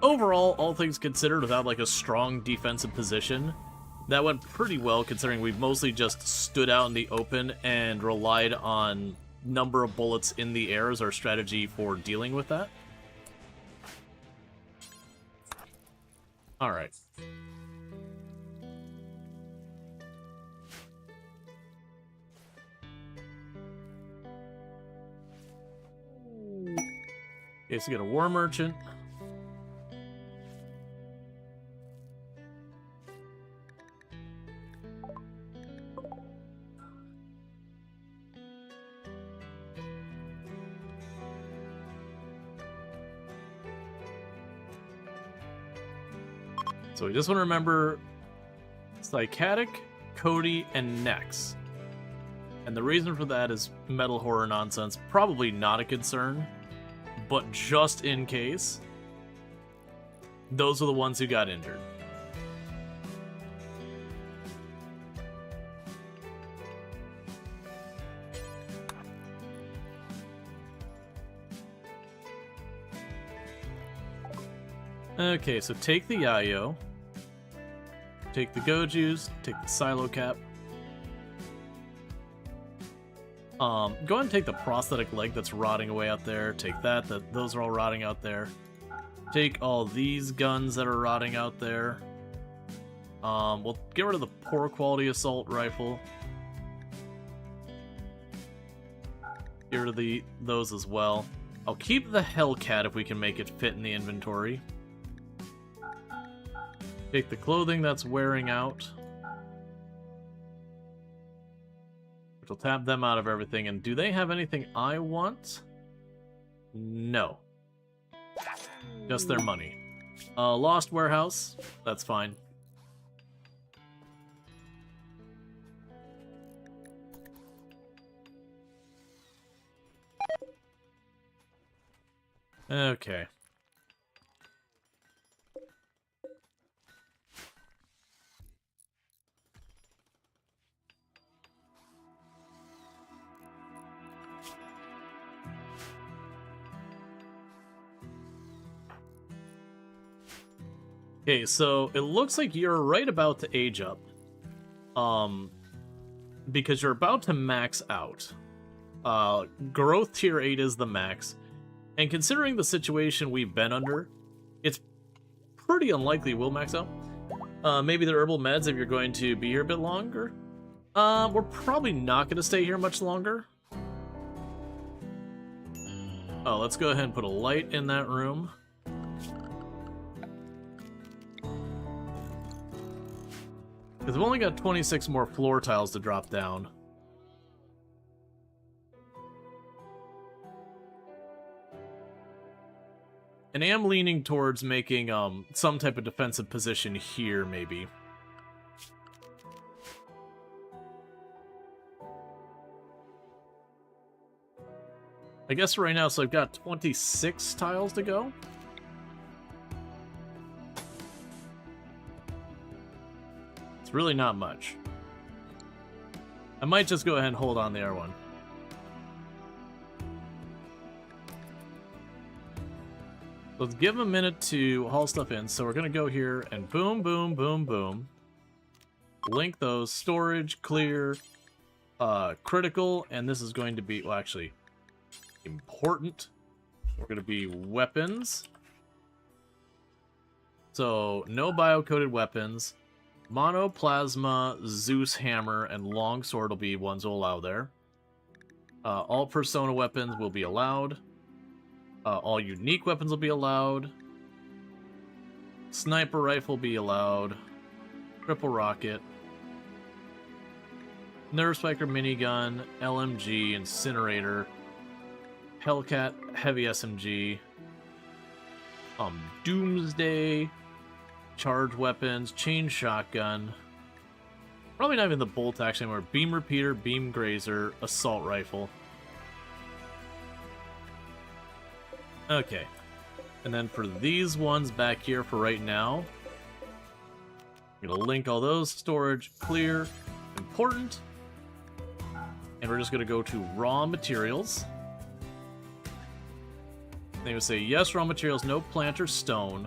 Overall, all things considered, without like a strong defensive position, that went pretty well considering we've mostly just stood out in the open and relied on number of bullets in the air as our strategy for dealing with that. Alright. Okay, so we got a war merchant. So we just want to remember Psychotic, Cody, and Nex. And the reason for that is metal horror nonsense. Probably not a concern, but just in case, those are the ones who got injured. Okay, so take the Yayo, take the Gojus, take the Silo Cap. Go ahead and take the prosthetic leg that's rotting away out there. Take that. Those are all rotting out there. Take all these guns that are rotting out there. We'll get rid of the poor quality assault rifle. Get rid of those as well. I'll keep the Hellcat if we can make it fit in the inventory. Take the clothing that's wearing out. Which will tap them out of everything. And do they have anything I want? No. Just their money. Lost warehouse. That's fine. Okay. Okay, so it looks like you're right about to age up. Because you're about to max out. Growth tier 8 is the max. And considering the situation we've been under, it's pretty unlikely we'll max out. Maybe the herbal meds if you're going to be here a bit longer. We're probably not going to stay here much longer. Oh, let's go ahead and put a light in that room. Because we've only got 26 more floor tiles to drop down. And I am leaning towards making some type of defensive position here, maybe. I guess right now, so I've got 26 tiles to go. It's really not much. I might just go ahead and hold on the R1. Let's give them a minute to haul stuff in. So we're going to go here and boom, boom, boom, boom. Link those. Storage, clear, critical, and this is going to be, well, actually, important. We're going to be weapons. So, no bio-coded weapons. Monoplasma, Zeus Hammer, and Longsword will be ones we'll allow there. All Persona weapons will be allowed. All unique weapons will be allowed. Sniper rifle be allowed. Triple rocket. Nerve Spiker minigun, LMG, incinerator. Hellcat heavy SMG. Doomsday. Charge weapons, chain shotgun. Probably not even the bolt action anymore. Beam repeater, beam grazer, assault rifle. Okay. And then for these ones back here for right now, I'm going to link all those. Storage, clear, important. And we're just going to go to raw materials. They would say, yes, raw materials, no plant or stone.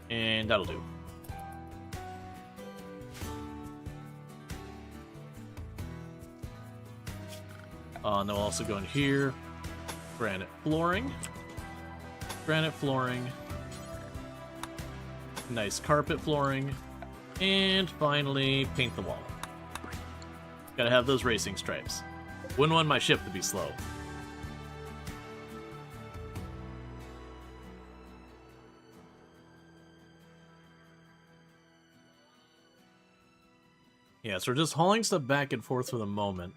And that'll do. And they'll also go in here. Granite flooring. Granite flooring. Nice carpet flooring. And finally, paint the wall. Gotta have those racing stripes. Wouldn't want my ship to be slow. Yeah, so we're just hauling stuff back and forth for the moment.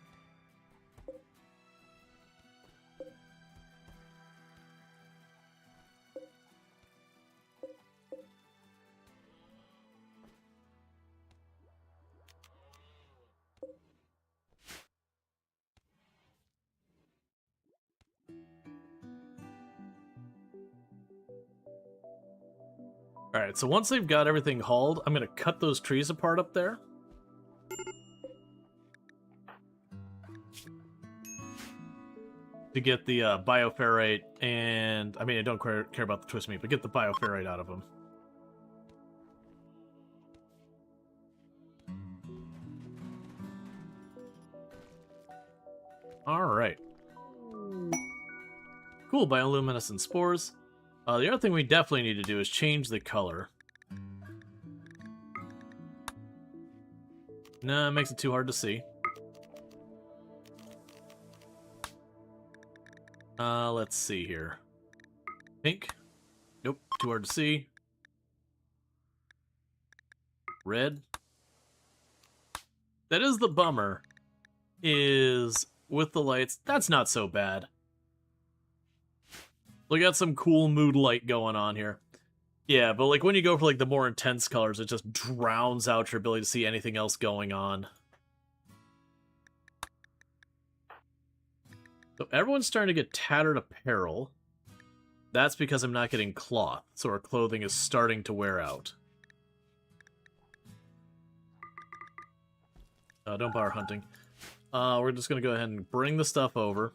Alright, so once they've got everything hauled, I'm going to cut those trees apart up there. To get the bioferrite and... I mean, I don't care about the twist meat, but get the bioferrite out of them. Alright. Cool, bioluminescent spores. The other thing we definitely need to do is change the color. Nah, it makes it too hard to see. Let's see here. Pink. Nope, too hard to see. Red. That is the bummer. Is with the lights, that's not so bad. We got some cool mood light going on here. Yeah, but like when you go for like the more intense colors, it just drowns out your ability to see anything else going on. So everyone's starting to get tattered apparel. That's because I'm not getting cloth, so our clothing is starting to wear out. Don't bother hunting. We're just going to go ahead and bring the stuff over.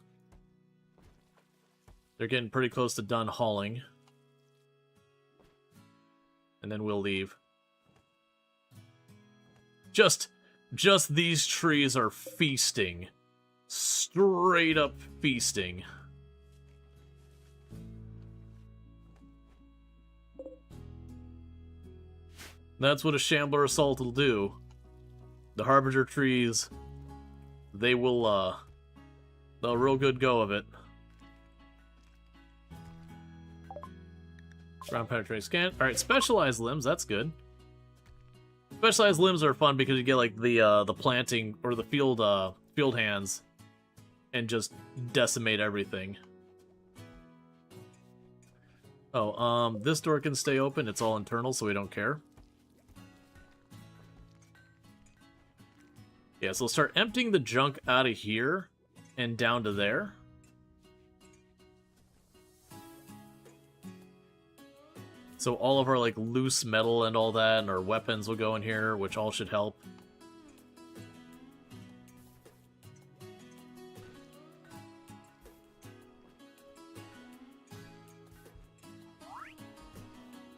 They're getting pretty close to done hauling. And then we'll leave. Just these trees are feasting. Straight up feasting. That's what a Shambler Assault will do. The Harbinger trees, they will, they'll a real good go of it. Ground penetrating scan. Alright, specialized limbs, that's good. Specialized limbs are fun because you get like the planting or the field hands and just decimate everything. Oh, this door can stay open, it's all internal, so we don't care. Yeah, so we'll start emptying the junk out of here and down to there. So all of our like loose metal and all that and our weapons will go in here, which all should help.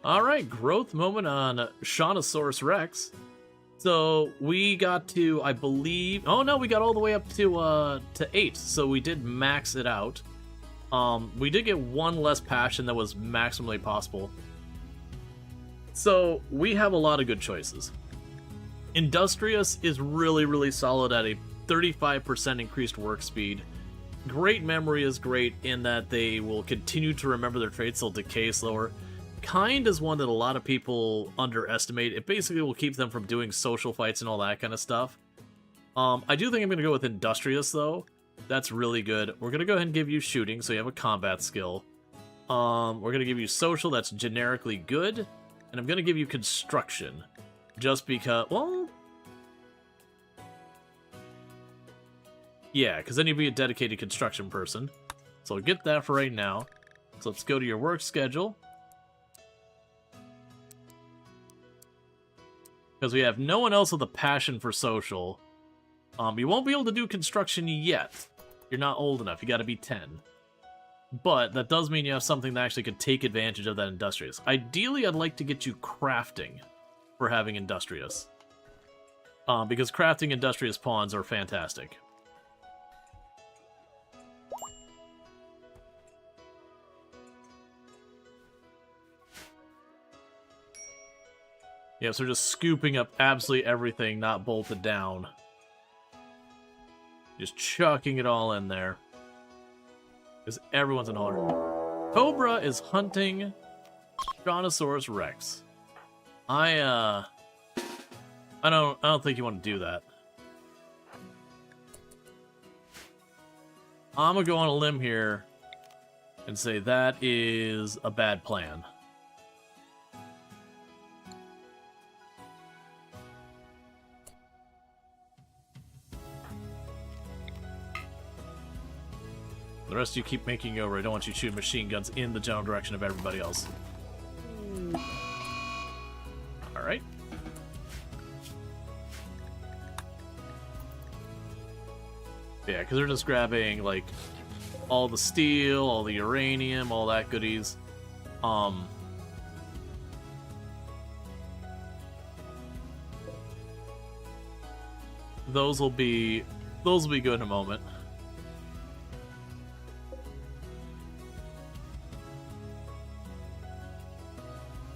Alright, growth moment on Shawnosaurus Rex. So we got to, I believe... Oh no, we got all the way up to 8, so we did max it out. We did get one less passion that was maximally possible. So we have a lot of good choices. Industrious is really, really solid at a 35% increased work speed. Great memory is great in that they will continue to remember their traits, they'll decay slower. Kind is one that a lot of people underestimate. It basically will keep them from doing social fights and all that kind of stuff. I do think I'm going to go with Industrious, though. That's really good. We're going to go ahead and give you Shooting, so you have a combat skill. We're going to give you Social, that's generically good. And I'm going to give you Construction. Just because, well... Yeah, because then you'd be a dedicated construction person. So we'll get that for right now. So let's go to your work schedule. Because we have no one else with a passion for social. You won't be able to do construction yet. You're not old enough. You got to be 10. But that does mean you have something that actually could take advantage of that Industrious. Ideally, I'd like to get you Crafting for having Industrious. Because crafting Industrious pawns are fantastic. Yeah, so we're just scooping up absolutely everything not bolted down. Just chucking it all in there. Because everyone's in hauler. Cobra is hunting Shawnosaurus Rex. I don't think you want to do that. I'm gonna go on a limb here and say that is a bad plan. The rest of you keep making over. I don't want you shooting machine guns in the general direction of everybody else. Yeah, because they're just grabbing, like, all the steel, all the uranium, all that goodies. Those will be good in a moment.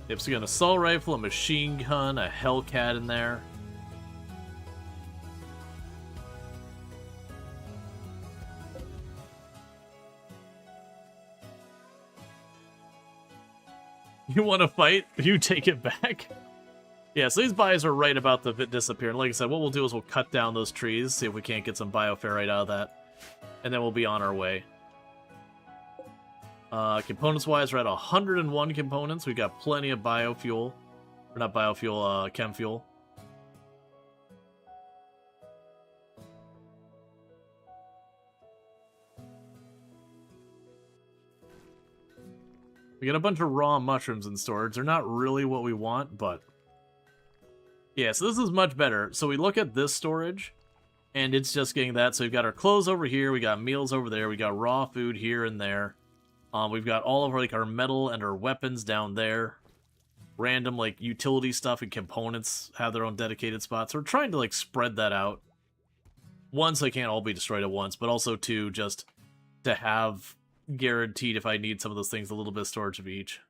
Yep, so you got an assault rifle, a machine gun, a Hellcat in there. You want to fight? You take it back. Yeah, so these buys are right about to disappear. And like I said, what we'll do is we'll cut down those trees, see if we can't get some bioferrite out of that. And then we'll be on our way. Components-wise, we're at 101 components. We've got plenty of biofuel. Or not biofuel, chem fuel. We got a bunch of raw mushrooms in storage. They're not really what we want, but... yeah, so this is much better. So we look at this storage, and it's just getting that. So we've got our clothes over here, we got meals over there, we got raw food here and there. We've got all of our, like, our metal and our weapons down there. Random, like, utility stuff and components have their own dedicated spots. So we're trying to, like, spread that out. One, so they can't all be destroyed at once, but also, two, just to have guaranteed, if I need some of those things, a little bit of storage of each.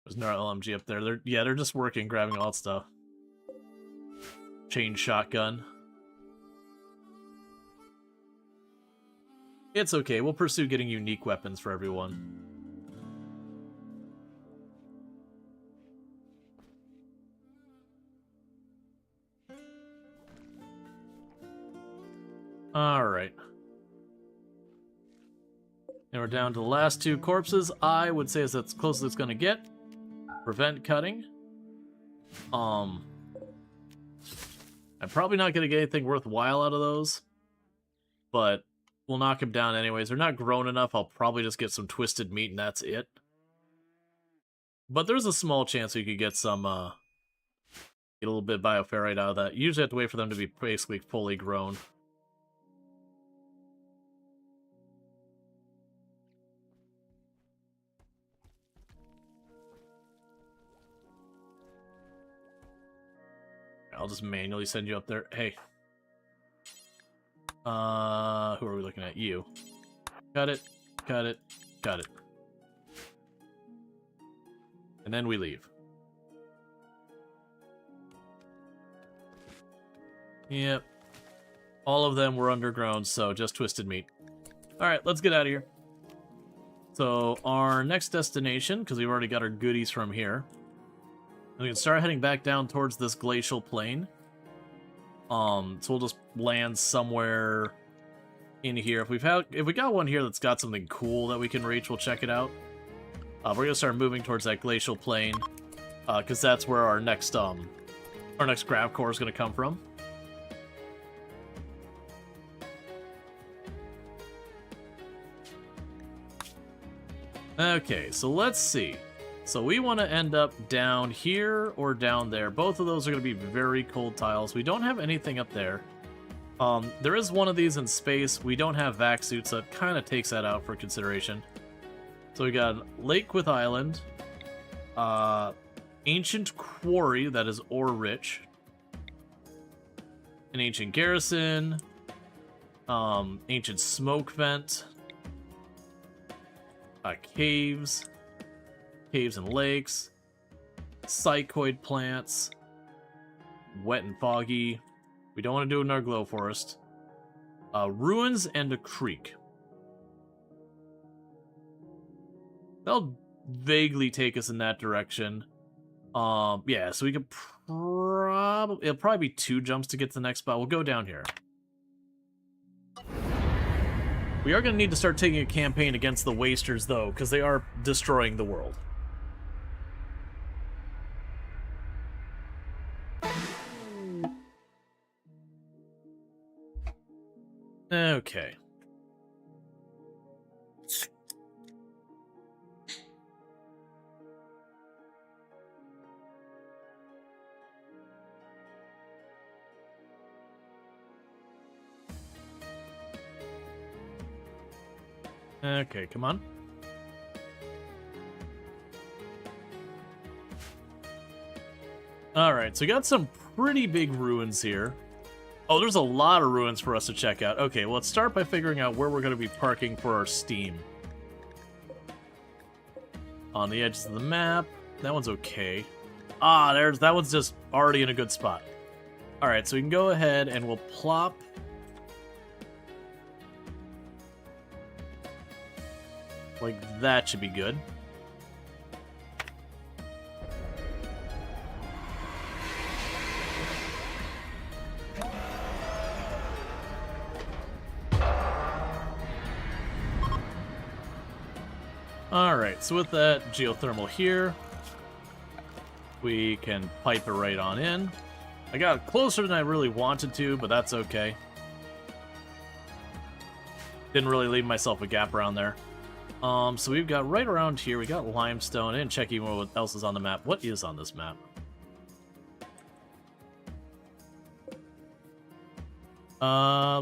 There's no LMG up there. They're just working, grabbing all that stuff. Chain shotgun. It's okay. We'll pursue getting unique weapons for everyone. Alright. And we're down to the last two corpses. I would say is that's close as it's gonna get. Prevent cutting. I'm probably not gonna get anything worthwhile out of those. But we'll knock them down anyways. They're not grown enough. I'll probably just get some twisted meat and that's it. But there's a small chance we could get some, get a little bit of bioferrite out of that. You usually have to wait for them to be basically fully grown. I'll just manually send you up there. Hey. Who are we looking at? You. Cut it, cut it, cut it. And then we leave. Yep. All of them were underground, so just twisted meat. Alright, let's get out of here. So, our next destination, because we've already got our goodies from here, we can start heading back down towards this glacial plain. So we'll just land somewhere in here. If we got one here that's got something cool that we can reach, we'll check it out. We're gonna start moving towards that glacial plain, because that's where our next grav core is gonna come from. Okay, so let's see. So we want to end up down here or down there. Both of those are going to be very cold tiles. We don't have anything up there. There is one of these in space. We don't have vac suits, so it kind of takes that out for consideration. So we got Lakequith Island, Ancient Quarry that is ore rich, an Ancient Garrison, Ancient Smoke Vent, caves and lakes, psychoid plants, wet and foggy. We don't want to do it in our glow forest. Ruins and a creek. They'll vaguely take us in that direction. Yeah, so we could it'll probably be 2 jumps to get to the next spot. We'll go down here. We are going to need to start taking a campaign against the Wasters, though, because they are destroying the world. Okay. Okay, come on. Alright, so we got some pretty big ruins here. Oh, there's a lot of ruins for us to check out. Okay, well, let's start by figuring out where we're going to be parking for our steam. On the edges of the map. That one's okay. Ah, that one's just already in a good spot. Alright, so we can go ahead and we'll plop... like that should be good. Alright, so with that geothermal here, we can pipe it right on in. I got closer than I really wanted to, but that's okay. Didn't really leave myself a gap around there. So we've got right around here, we got limestone, and checking what else is on the map. What is on this map?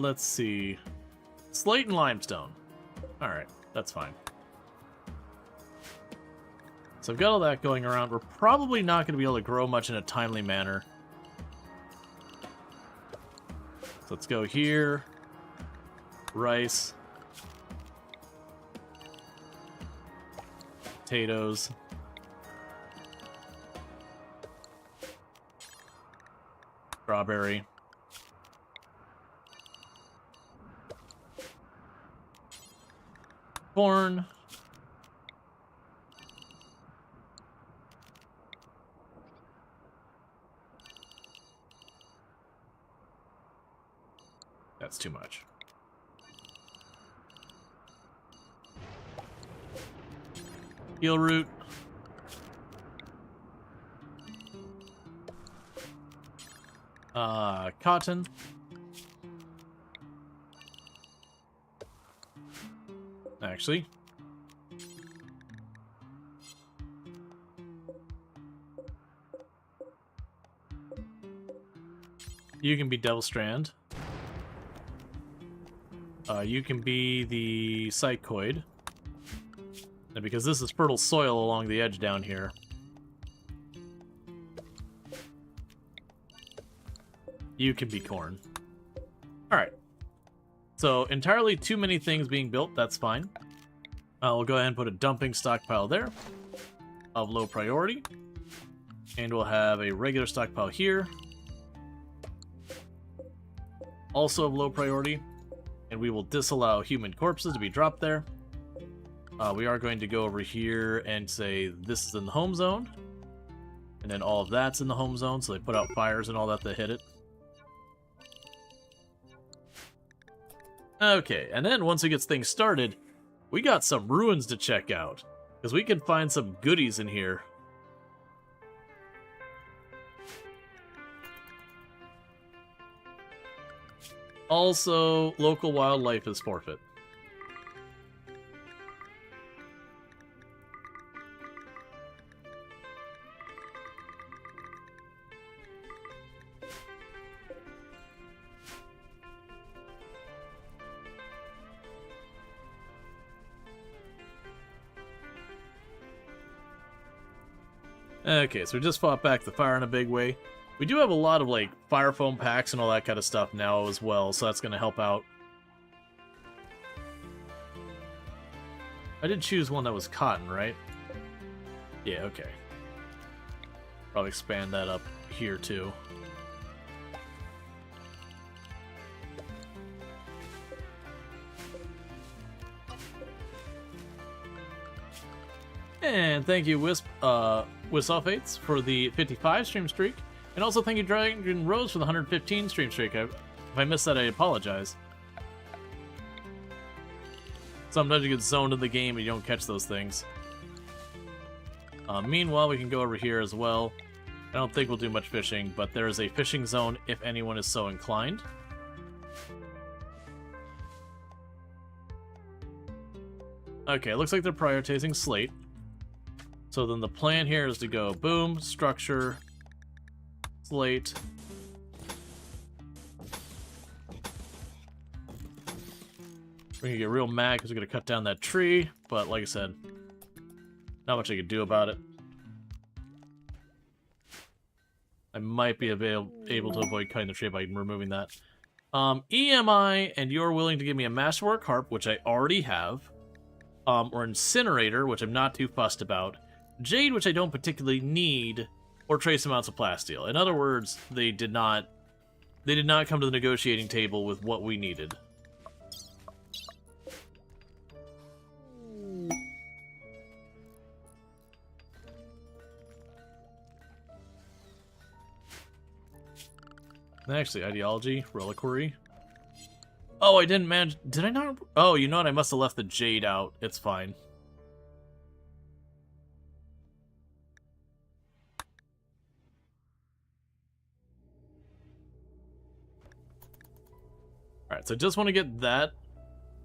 Let's see. Slate and limestone. Alright, that's fine. So I've got all that going around. We're probably not going to be able to grow much in a timely manner. So let's go here. Rice. Potatoes. Strawberry. Corn. That's too much. Heel root. Cotton. Actually. You can be Devil Strand. You can be the Psychoid. And because this is fertile soil along the edge down here. You can be corn. Alright. So, entirely too many things being built, that's fine. We'll go ahead and put a dumping stockpile there of low priority. And we'll have a regular stockpile here. Also of low priority. And we will disallow human corpses to be dropped there. We are going to go over here and say this is in the home zone. And then all of that's in the home zone, so they put out fires and all that hit it. Okay, and then once it gets things started, we got some ruins to check out. Because we can find some goodies in here. Also, local wildlife is forfeit. Okay, so we just fought back the fire in a big way. We do have a lot of, like, fire foam packs and all that kind of stuff now as well, so that's going to help out. I did choose one that was cotton, right? Yeah, okay. Probably expand that up here, too. And thank you, Wisophates, for the 55 stream streak. And also thank you, Dragon Rose, for the 115 stream streak. If I missed that, I apologize. Sometimes you get zoned in the game and you don't catch those things. Meanwhile, we can go over here as well. I don't think we'll do much fishing, but there is a fishing zone if anyone is so inclined. Okay, looks like they're prioritizing slate. So then the plan here is to go boom, structure, slate. We're gonna get real mad because we're gonna cut down that tree, but like I said, not much I can do about it. I might be able to avoid cutting the tree by removing that. EMI, and you're willing to give me a Masterwork Harp, which I already have, or Incinerator, which I'm not too fussed about, Jade, which I don't particularly need, or trace amounts of plasteel. In other words, they did not come to the negotiating table with what we needed. Actually, ideology, reliquary. Oh, I didn't manage. Did I not? Oh, you know what? I must have left the jade out. It's fine. Alright, so I just want to get that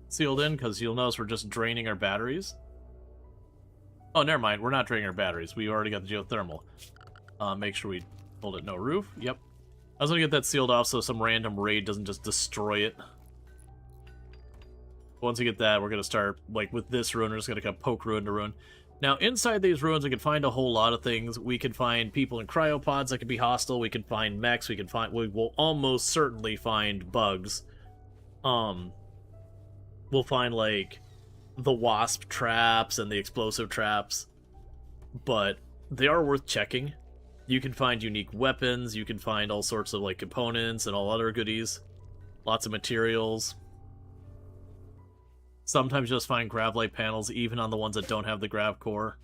sealed in, because you'll notice we're just draining our batteries. Oh, never mind. We're not draining our batteries. We already got the geothermal. Make sure we hold it no roof. Yep. I was going to get that sealed off so some random raid doesn't just destroy it. Once we get that, we're going to start, like, with this ruin, we're just going to kind of poke ruin to ruin. Now, inside these ruins, we can find a whole lot of things. We can find people in cryopods that can be hostile. We can find mechs. We will almost certainly find bugs. We'll find, like, the wasp traps and the explosive traps. But they are worth checking. You can find unique weapons. You can find all sorts of, like, components and all other goodies. Lots of materials. Sometimes just find gravlite panels, even on the ones that don't have the grav core.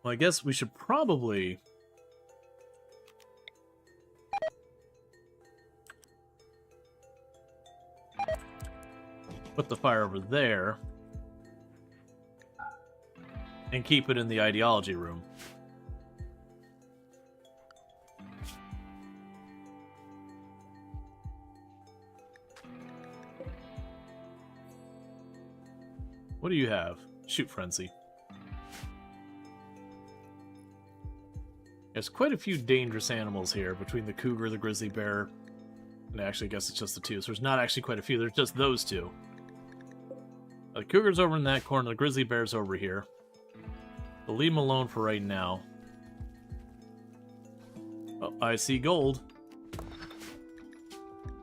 Well, I guess we should probably... put the fire over there. And keep it in the ideology room. What do you have? Shoot frenzy. There's quite a few dangerous animals here between the cougar, the grizzly bear, and actually I guess it's just the two, so there's not actually quite a few, there's just those two. The cougar's over in that corner, the grizzly bear's over here. We'll leave them alone for right now. Oh, I see gold.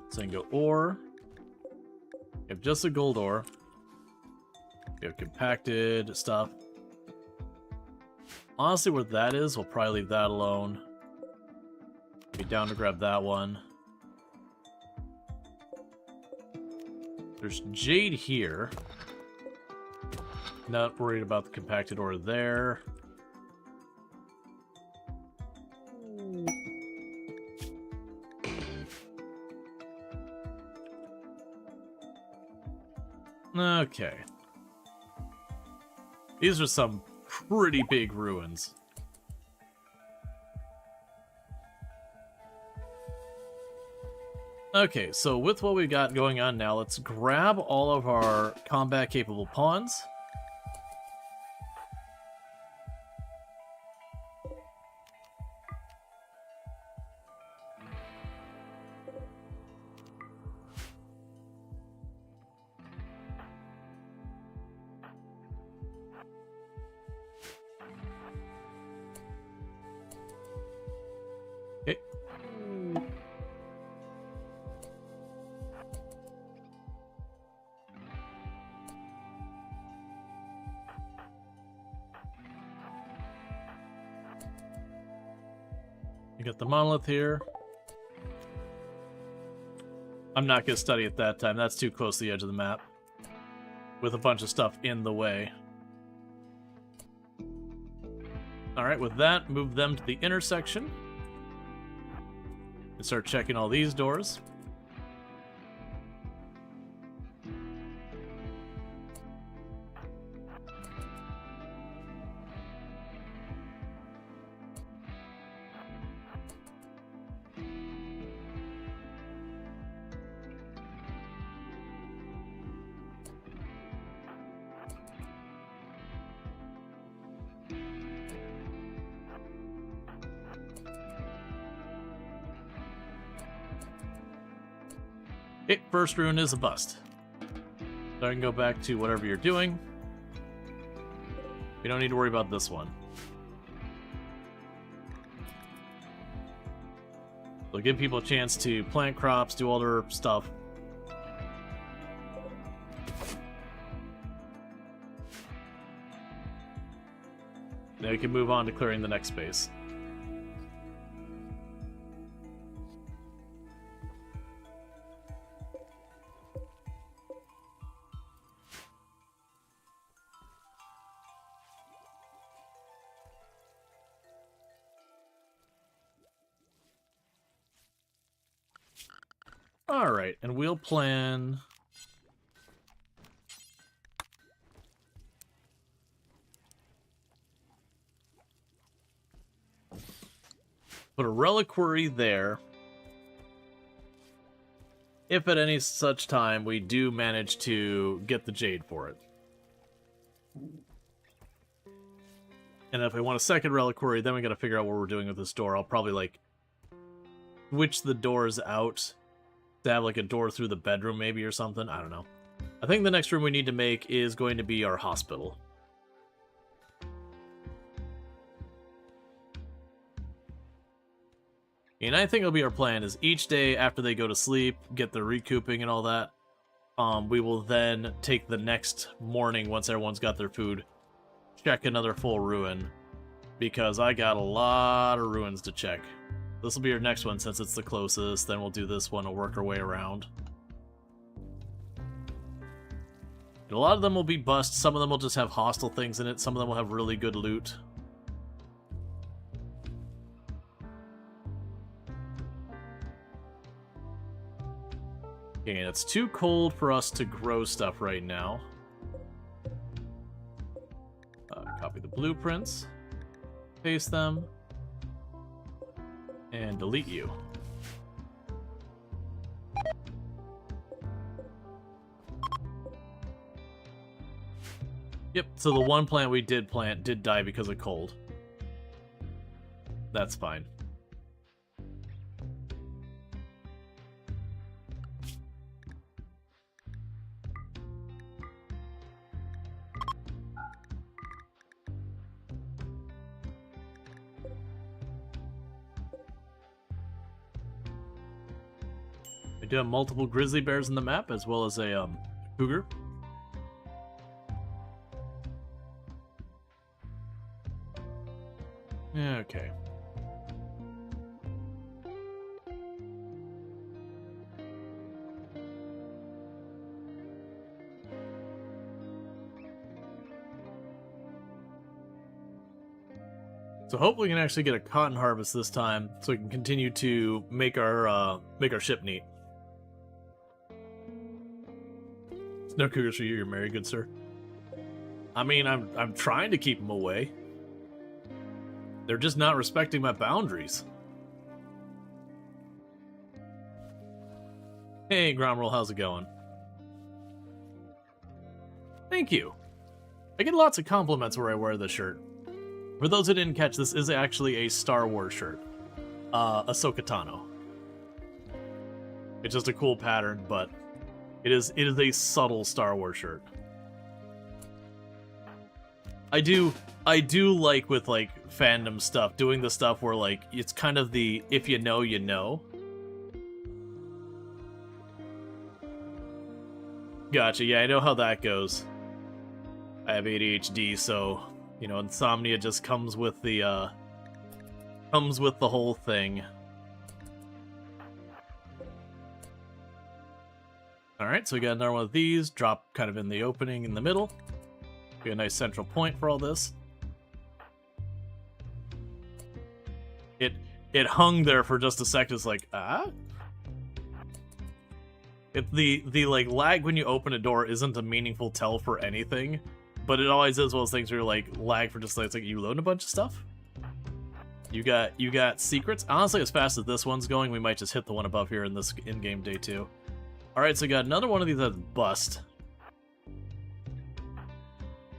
So I can go ore. We have just a gold ore. We have compacted stuff. Honestly, where that is, we'll probably leave that alone. Be down to grab that one. There's jade here. Not worried about the compacted ore there. Okay. These are some pretty big ruins. Okay, so with what we've got going on now, let's grab all of our combat-capable pawns. Okay. You got the monolith here. I'm not going to study it that time. That's too close to the edge of the map. With a bunch of stuff in the way. Alright, with that, move them to the intersection. And start checking all these doors. Okay, first rune is a bust. So I can go back to whatever you're doing. We don't need to worry about this one. So give people a chance to plant crops, do all their stuff. Now we can move on to clearing the next space. Alright, and we'll plan... Put a reliquary there. If at any such time we do manage to get the jade for it. And if we want a second reliquary, then we gotta figure out what we're doing with this door. I'll probably, like, switch the doors out to have, like, a door through the bedroom, maybe, or something. I don't know. I think the next room we need to make is going to be our hospital. And I think it'll be our plan is each day after they go to sleep, get their recouping and all that, we will then take the next morning once everyone's got their food, check another full ruin, because I got a lot of ruins to check. This will be our next one since it's the closest, then we'll do this one and work our way around. And a lot of them will be busts, some of them will just have hostile things in it, some of them will have really good loot. Okay, it's too cold for us to grow stuff right now. Copy the blueprints, paste them, and delete you. Yep, so the one plant we did plant did die because of cold. That's fine. We do have multiple grizzly bears in the map, as well as a cougar. Okay. So hopefully we can actually get a cotton harvest this time, so we can continue to make our ship neat. No cougars for you. You're married, good sir. I mean, I'm trying to keep them away. They're just not respecting my boundaries. Hey, Gromroll, how's it going? Thank you. I get lots of compliments where I wear this shirt. For those who didn't catch, this is actually a Star Wars shirt. Ahsoka Tano. It's just a cool pattern, but it is a subtle Star Wars shirt. I do like with, like, fandom stuff, doing the stuff where, like, it's kind of the if you know, you know. Gotcha, yeah, I know how that goes. I have ADHD, so, you know, insomnia just comes with the whole thing. Alright, so we got another one of these, drop kind of in the opening in the middle. Be a nice central point for all this. It hung there for just a second. It's like, ah? The like lag when you open a door isn't a meaningful tell for anything, but it always is one of those things where you're like lag for just like, it's like you load a bunch of stuff. You got secrets. Honestly, as fast as this one's going, we might just hit the one above here in this in-game day too. Alright, so we got another one of these that's bust.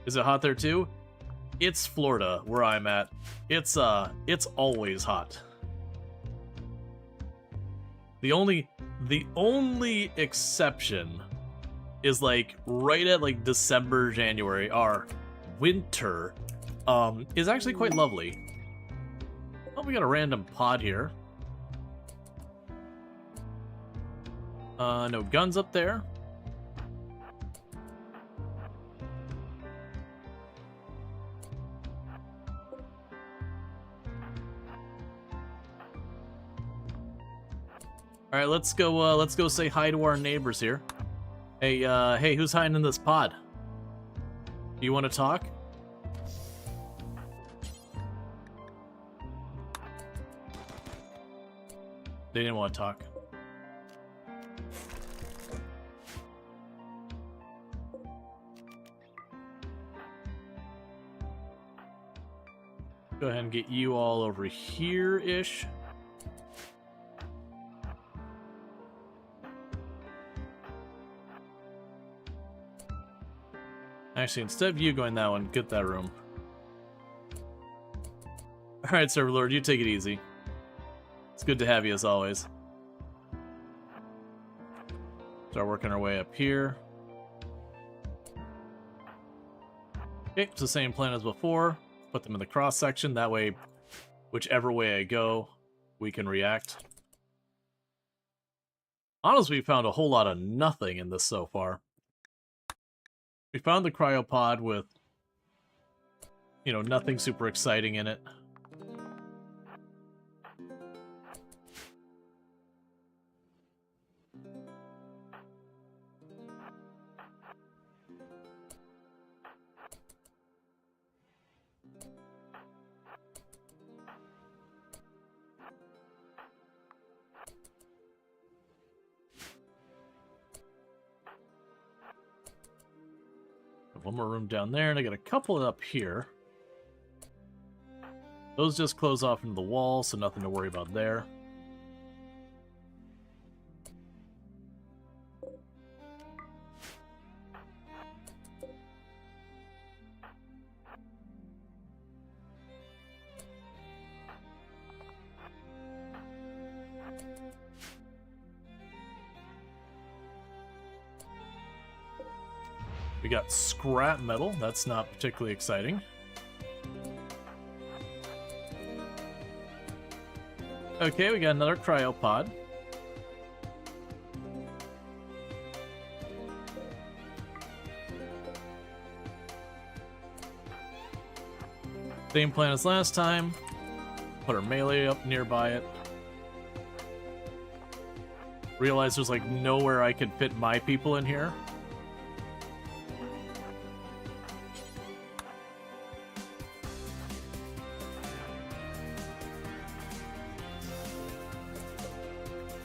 Is it hot there too? It's Florida, where I'm at. It's always hot. The only exception is like right at like December, January. Our winter is actually quite lovely. Oh, we got a random pod here. No guns up there. All right, let's go say hi to our neighbors here. Hey, hey, who's hiding in this pod? Do you want to talk? They didn't want to talk. Go ahead and get you all over here-ish. Actually, instead of you going that one, get that room. Alright, Serverlord, you take it easy. It's good to have you as always. Start working our way up here. Okay, it's the same plan as before. Put them in the cross section, that way, whichever way I go, we can react. Honestly, we found a whole lot of nothing in this so far. We found the cryopod with, you know, nothing super exciting in it. One more room down there, and I got a couple up here. Those just close off into the wall, so nothing to worry about there. We got scrap metal. That's not particularly exciting. Okay, we got another cryopod. Same plan as last time. Put our melee up nearby it. Realize there's like nowhere I could fit my people in here.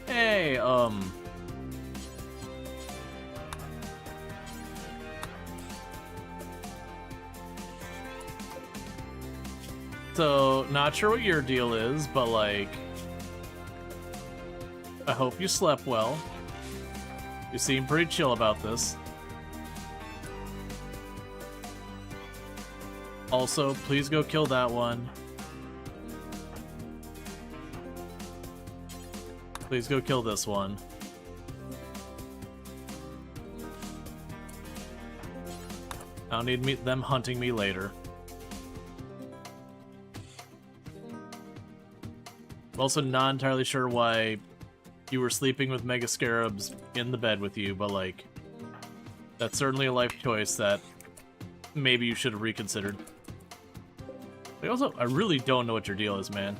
Hey, so, not sure what your deal is, but like, I hope you slept well. You seem pretty chill about this. Also, please go kill that one. Please go kill this one. I don't need them hunting me later. I'm also not entirely sure why you were sleeping with Mega Scarabs in the bed with you, but like, that's certainly a life choice that maybe you should have reconsidered. But also, I really don't know what your deal is, man.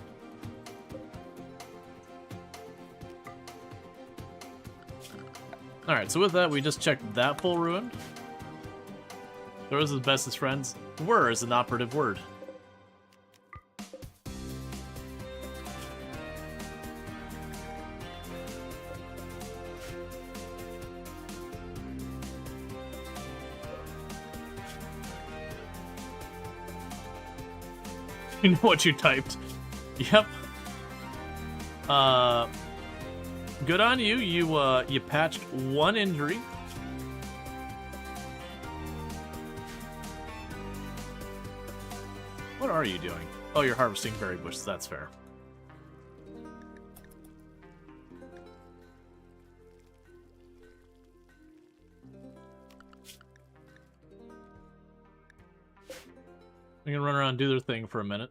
Alright, so with that, we just checked that full ruin. Those as best as friends were is an operative word. You know what you typed. Yep. Good on you. You patched one injury. What are you doing? Oh, you're harvesting berry bushes. That's fair. They can run around and do their thing for a minute.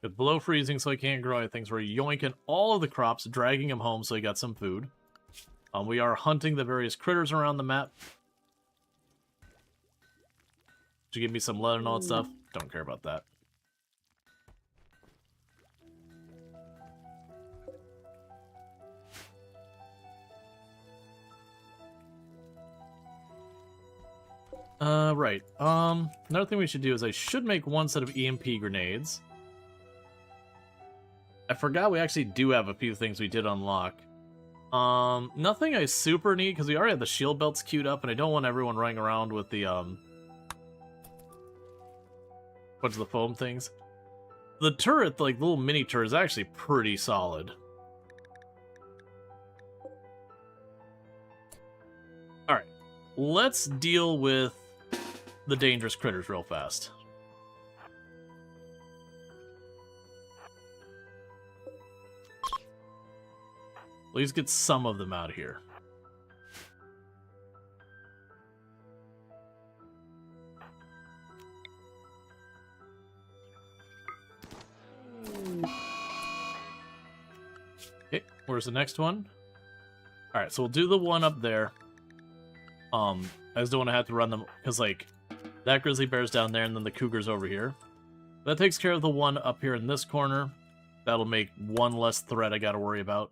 It's below freezing, so I can't grow anything. So we're yoinking all of the crops, dragging them home so I got some food. We are hunting the various critters around the map. Did you give me some lead and all that stuff? Don't care about that. Right. Another thing we should do is I should make one set of EMP grenades. I forgot we actually do have a few things we did unlock. Nothing I super need, because we already have the shield belts queued up, and I don't want everyone running around with the, what's the foam things? The turret, like, little mini turret, is actually pretty solid. Alright, let's deal with the dangerous critters real fast. Please get some of them out of here. Okay, where's the next one? Alright, so we'll do the one up there. I just don't want to have to run them, because, like, that grizzly bear's down there, and then the cougar's over here. That takes care of the one up here in this corner. That'll make one less threat I gotta worry about.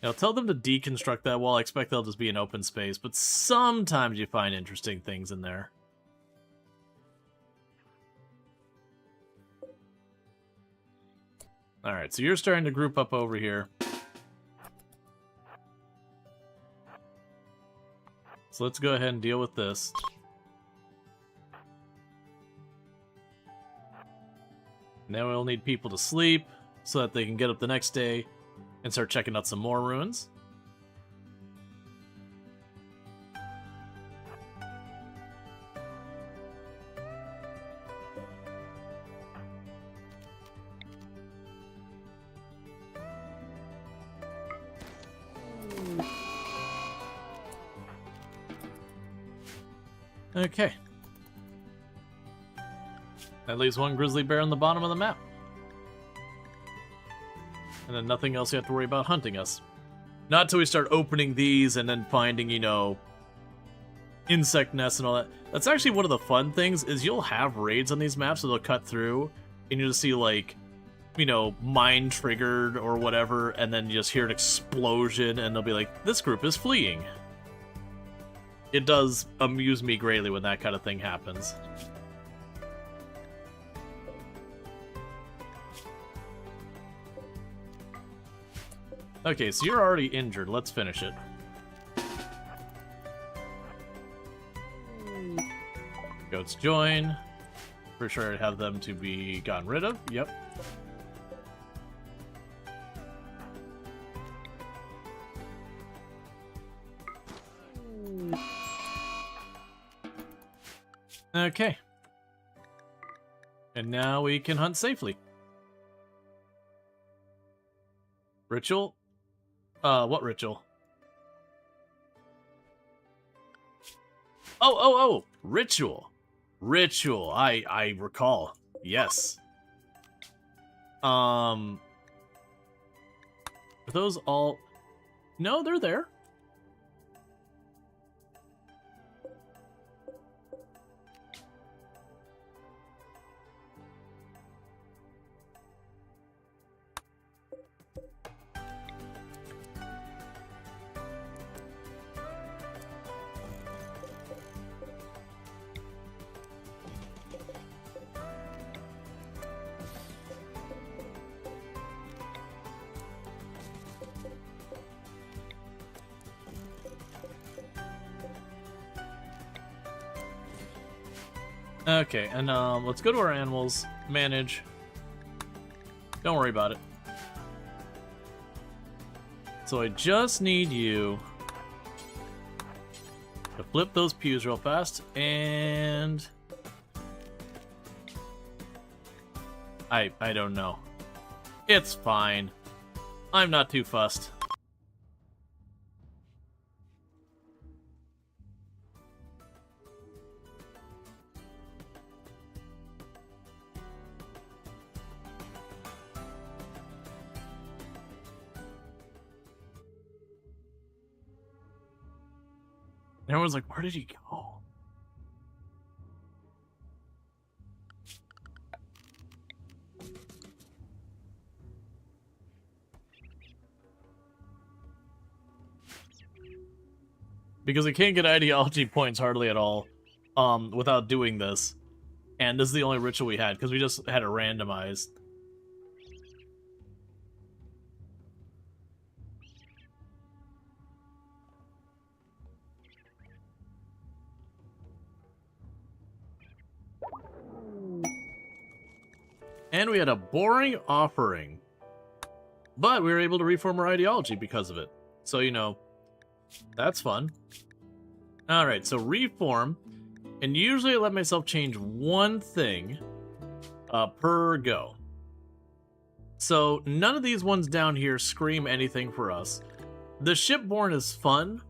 Now, tell them to deconstruct that wall. I expect they'll just be an open space, but sometimes you find interesting things in there. Alright, so you're starting to group up over here. So let's go ahead and deal with this. Now we'll need people to sleep so that they can get up the next day and start checking out some more ruins. Okay. That leaves one grizzly bear on the bottom of the map. And then nothing else you have to worry about hunting us. Not till we start opening these and then finding, you know, insect nests and all that. That's actually one of the fun things, is you'll have raids on these maps, so they'll cut through, and you'll just see, like, you know, mine triggered or whatever, and then you just hear an explosion, and they'll be like, this group is fleeing. It does amuse me greatly when that kind of thing happens. Okay, so you're already injured. Let's finish it. Goats join. Pretty sure I'd have them to be gotten rid of. Yep. Okay. And now we can hunt safely. Ritual? What ritual? Oh! Ritual. Ritual. I recall. Yes. Are those all... No, they're there. Okay, and let's go to our animals, manage. Don't worry about it. So I just need you to flip those pews real fast, and I don't know. It's fine. I'm not too fussed. Everyone's like, where did he go? Because we can't get ideology points hardly at all without doing this. And this is the only ritual we had, because we just had it randomized. And we had a boring offering. But we were able to reform our ideology because of it. So, you know, that's fun. Alright, so reform. And usually I let myself change one thing per go. So none of these ones down here scream anything for us. The shipborne is fun.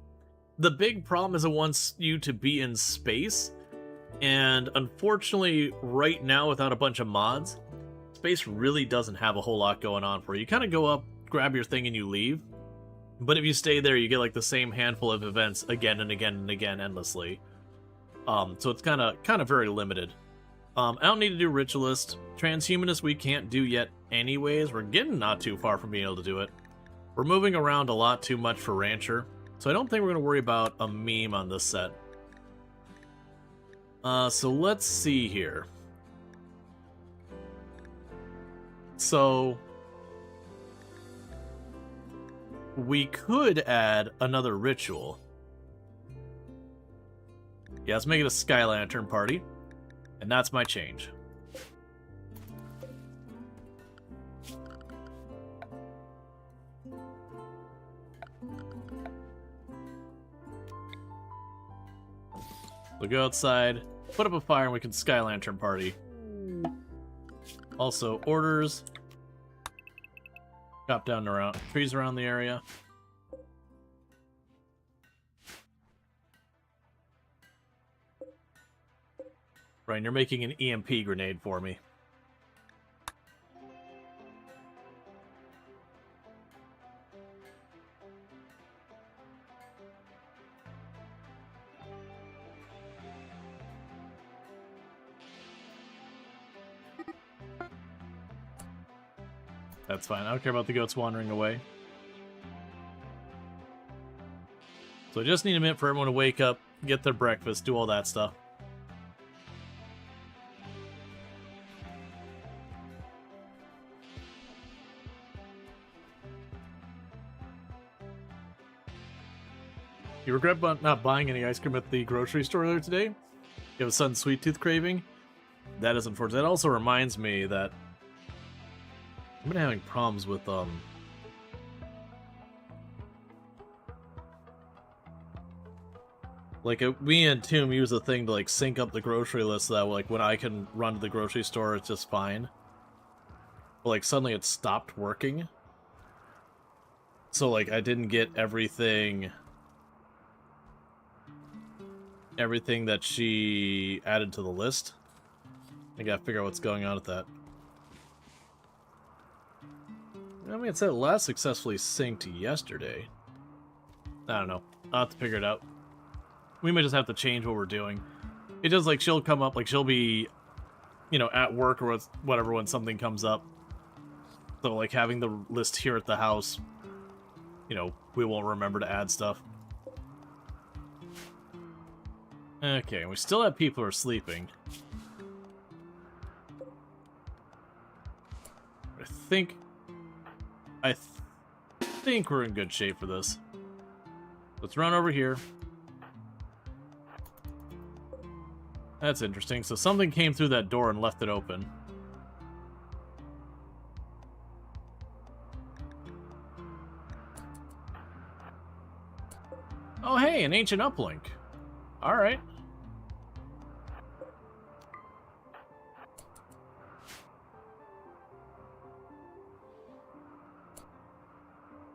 The big problem is it wants you to be in space. And unfortunately, right now, without a bunch of mods, space really doesn't have a whole lot going on for you. You kind of go up, grab your thing, and you leave. But if you stay there, you get like the same handful of events again and again and again endlessly. So it's kind of very limited. I don't need to do Ritualist. Transhumanist we can't do yet anyways. We're getting not too far from being able to do it. We're moving around a lot too much for Rancher. So I don't think we're going to worry about a meme on this set. So let's see here. So we could add another ritual. Yeah, let's make it a Sky Lantern party. And that's my change. We'll go outside, put up a fire, and we can Sky Lantern party. Also, orders. Chop down around trees around the area. Right, you're making an EMP grenade for me. That's fine. I don't care about the goats wandering away. So I just need a minute for everyone to wake up, get their breakfast, do all that stuff. You regret not buying any ice cream at the grocery store earlier today? You have a sudden sweet tooth craving? That is unfortunate. That also reminds me that I've been having problems with like me and Tomb use a thing to like sync up the grocery list so that like when I can run to the grocery store it's just fine. But like suddenly it stopped working. So like I didn't get everything that she added to the list. I gotta figure out what's going on with that. I mean, it said last successfully synced yesterday. I don't know. I'll have to figure it out. We may just have to change what we're doing. It does, like, she'll come up, like, she'll be, you know, at work or whatever when something comes up. So, like, having the list here at the house, you know, we won't remember to add stuff. Okay, we still have people who are sleeping. I think we're in good shape for this. Let's run over here. That's interesting. So something came through that door and left it open. Oh, hey, an ancient uplink. All right.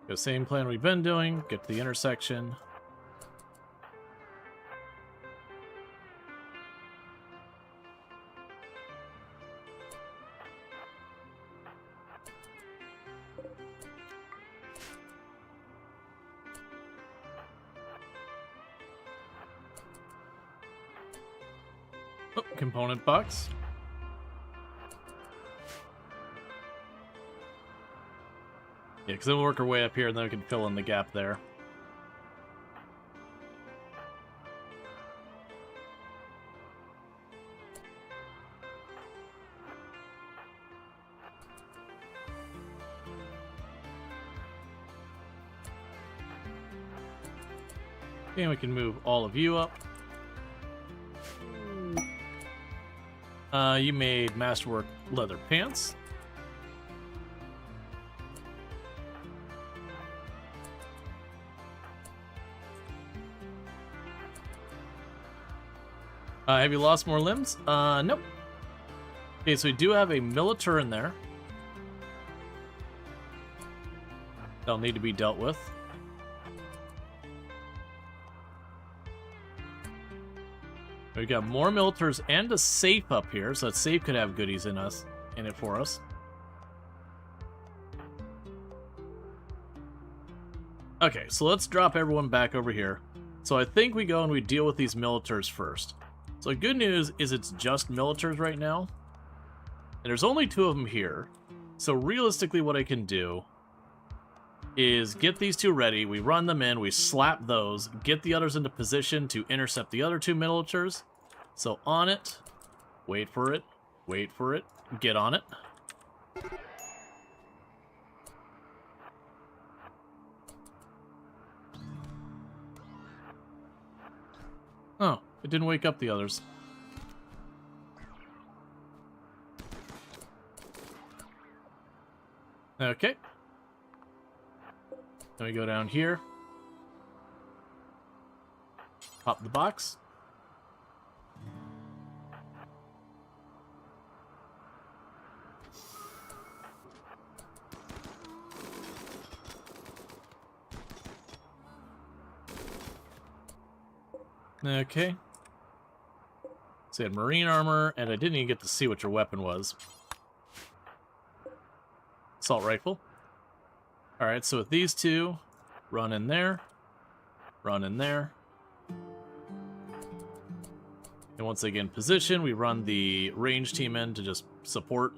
The same plan we've been doing. Get to the intersection. Oh, component box. Yeah, because then we'll work our way up here and then we can fill in the gap there. And we can move all of you up. You made Masterwork leather pants. Have you lost more limbs? Nope. Okay, so we do have a Militar in there. That'll need to be dealt with. We've got more Militars and a safe up here, so that safe could have goodies in it for us. Okay, so let's drop everyone back over here. So I think we go and we deal with these Militars first. So the good news is it's just Militars right now. And there's only 2 of them here. So realistically what I can do is get these 2 ready, we run them in, we slap those, get the others into position to intercept the other 2 Militars. So on it, wait for it, get on it. Oh, it didn't wake up the others. Okay. Then we go down here. Pop the box. Okay. So you had marine armor, and I didn't even get to see what your weapon was. Assault rifle. Alright, so with these 2, run in there, run in there. And once they get in position, we run the range team in to just support.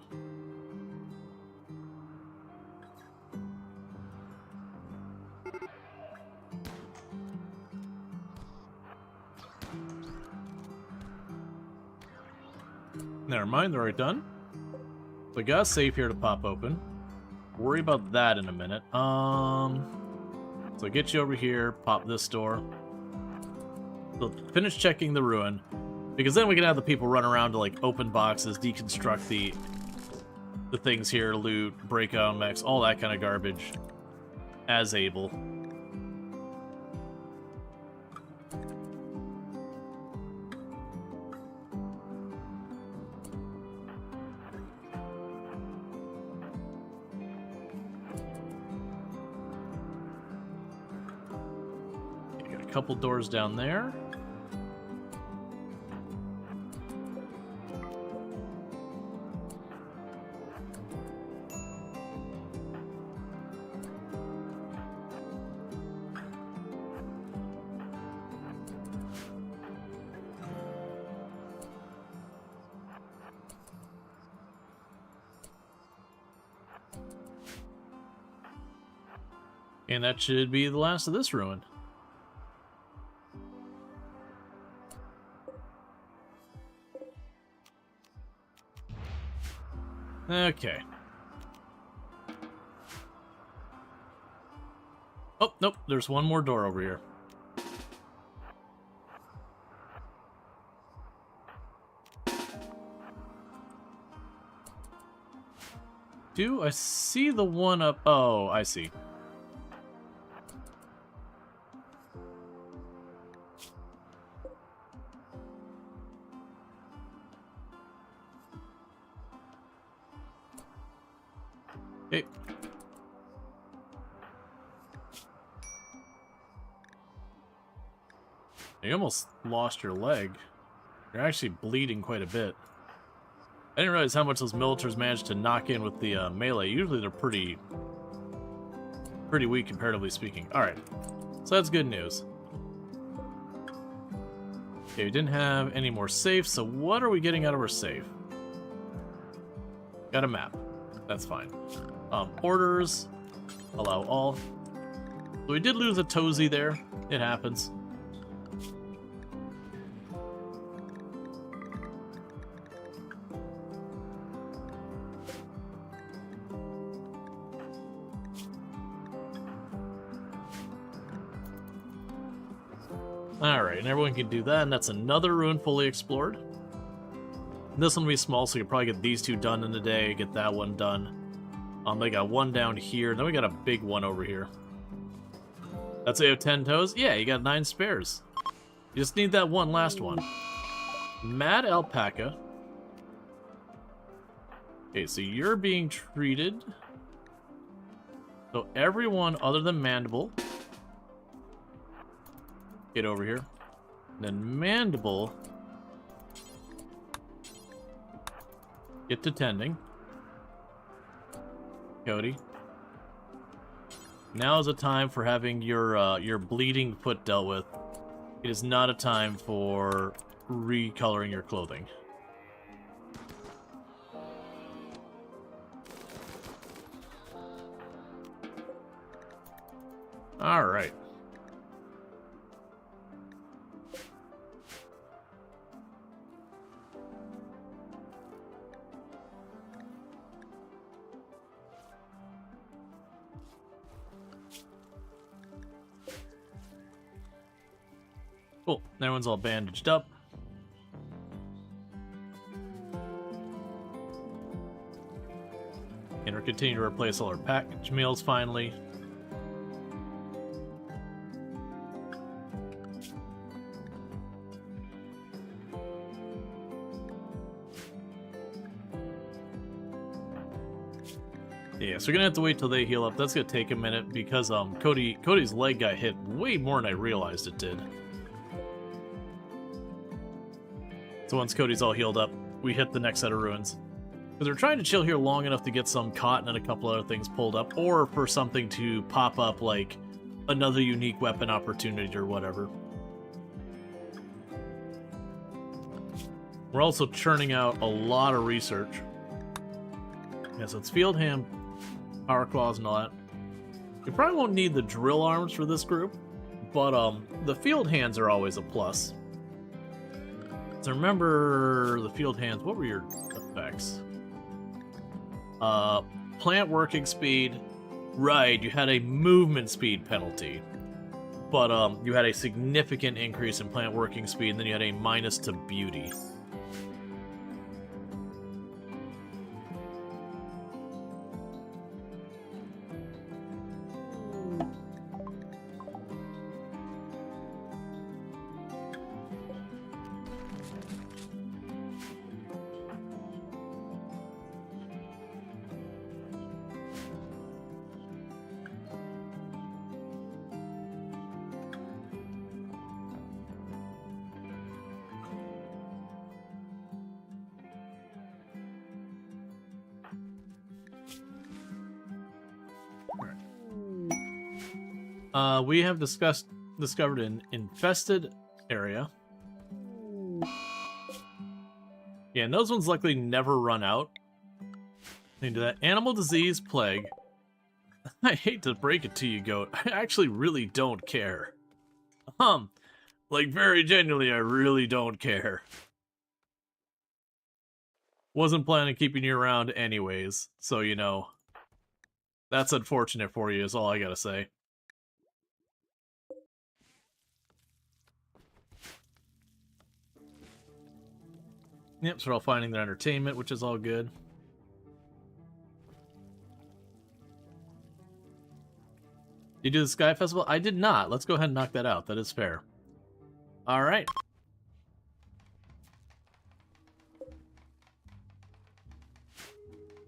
Never mind, they're already done. So we got a safe here to pop open. Worry about that in a minute. So get you over here, pop this door. So finish checking the ruin, because then we can have the people run around to like open boxes, deconstruct the things here, loot, break out mechs, all that kind of garbage, as able. Couple doors down there. And that should be the last of this ruin. Okay. Oh, nope, there's one more door over here. Do I see the one up? Oh, I see. Okay. You almost lost your leg. You're actually bleeding quite a bit. I didn't realize how much those militaries managed to knock in with the melee. Usually they're pretty weak, comparatively speaking. Alright, so that's good news. Okay, we didn't have any more safes, so what are we getting out of our safe? Got a map. That's fine. Orders. Allow all. So we did lose a Tozy there. It happens. Alright, and everyone can do that, and that's another ruin fully explored. This one will be small, so you can probably get these two done in a day, get that one done. They got one down here, and then we got a big one over here. That's you have 10 toes? Yeah, you got 9 spares. You just need that one last one. Mad Alpaca. Okay, so you're being treated. So everyone other than Mandible, get over here. And then Mandible, get to tending. Cody. Now is a time for having your bleeding foot dealt with. It is not a time for recoloring your clothing. All right. Cool. Everyone's all bandaged up. And we're continuing to replace all our package meals finally. Yeah, so we're gonna have to wait till they heal up. That's gonna take a minute because Cody's leg got hit way more than I realized it did. So once Cody's all healed up, we hit the next set of ruins. Because we're trying to chill here long enough to get some cotton and a couple other things pulled up, or for something to pop up like another unique weapon opportunity or whatever. We're also churning out a lot of research. Yeah, so it's field hand, power claws, and all that. We probably won't need the drill arms for this group, but the field hands are always a plus. So remember the field hands, what were your effects? Plant working speed. Right, you had a movement speed penalty. But you had a significant increase in plant working speed, and then you had a minus to beauty. We have discovered an infested area. Yeah, and those ones luckily never run out. Into that animal disease plague. I hate to break it to you, goat. I actually really don't care. Like very genuinely, I really don't care. Wasn't planning on keeping you around anyways, so you know. That's unfortunate for you is all I gotta say. Yep, so they're all finding their entertainment, which is all good. You do the Sky Festival? I did not. Let's go ahead and knock that out. That is fair. Alright.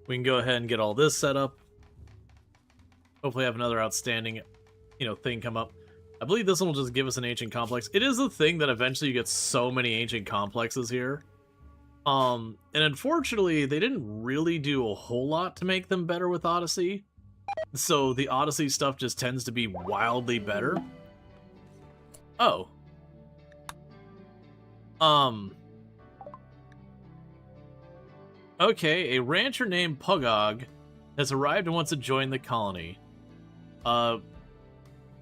We can go ahead and get all this set up. Hopefully have another outstanding, thing come up. I believe this one will just give us an ancient complex. It is a thing that eventually you get so many ancient complexes here. And unfortunately, they didn't really do a whole lot to make them better with Odyssey. So the Odyssey stuff just tends to be wildly better. Oh. Okay, a rancher named Pugog has arrived and wants to join the colony.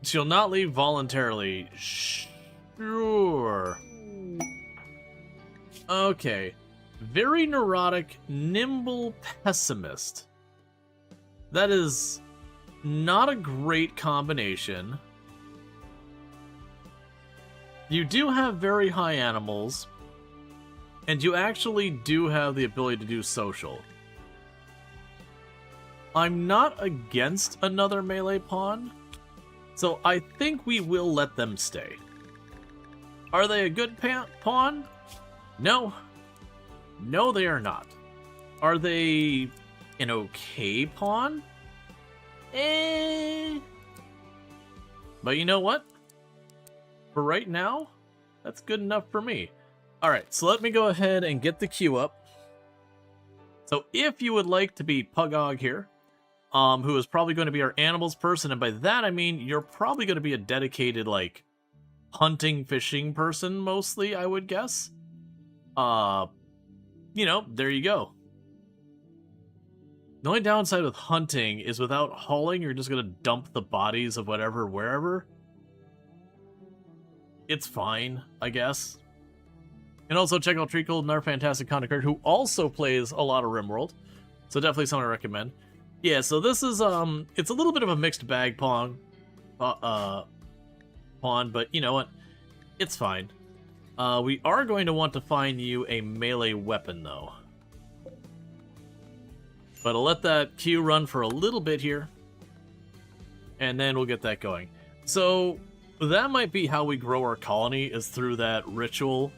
She'll not leave voluntarily. Sure. Okay. Very neurotic, nimble pessimist. That is not a great combination. You do have very high animals, and you actually do have the ability to do social. I'm not against another melee pawn, so I think we will let them stay. Are they a good pawn? No. No, they are not. Are they an okay pawn? But you know what? For right now, that's good enough for me. Alright, so let me go ahead and get the queue up. So if you would like to be Pugog here, who is probably going to be our animals person, and by that I mean you're probably going to be a dedicated, like, hunting, fishing person, mostly, I would guess. You know, there you go. The only downside with hunting is without hauling, you're just going to dump the bodies of whatever, wherever. It's fine, I guess. And also check out Treacle, another fantastic content creator who also plays a lot of RimWorld. So definitely something I recommend. Yeah, so this is, it's a little bit of a mixed bag pawn, but you know what? It's fine. We are going to want to find you a melee weapon, though. But I'll let that queue run for a little bit here. And then we'll get that going. So, that might be how we grow our colony, is through that ritual.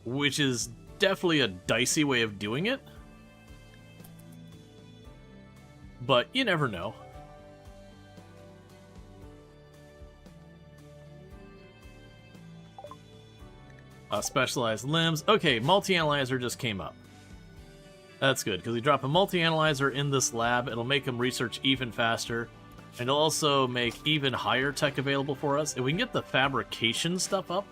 Which is definitely a dicey way of doing it. But you never know. Specialized limbs. Okay, multi-analyzer just came up. That's good, because we drop a multi-analyzer in this lab, it'll make them research even faster, and it'll also make even higher tech available for us. If we can get the fabrication stuff up,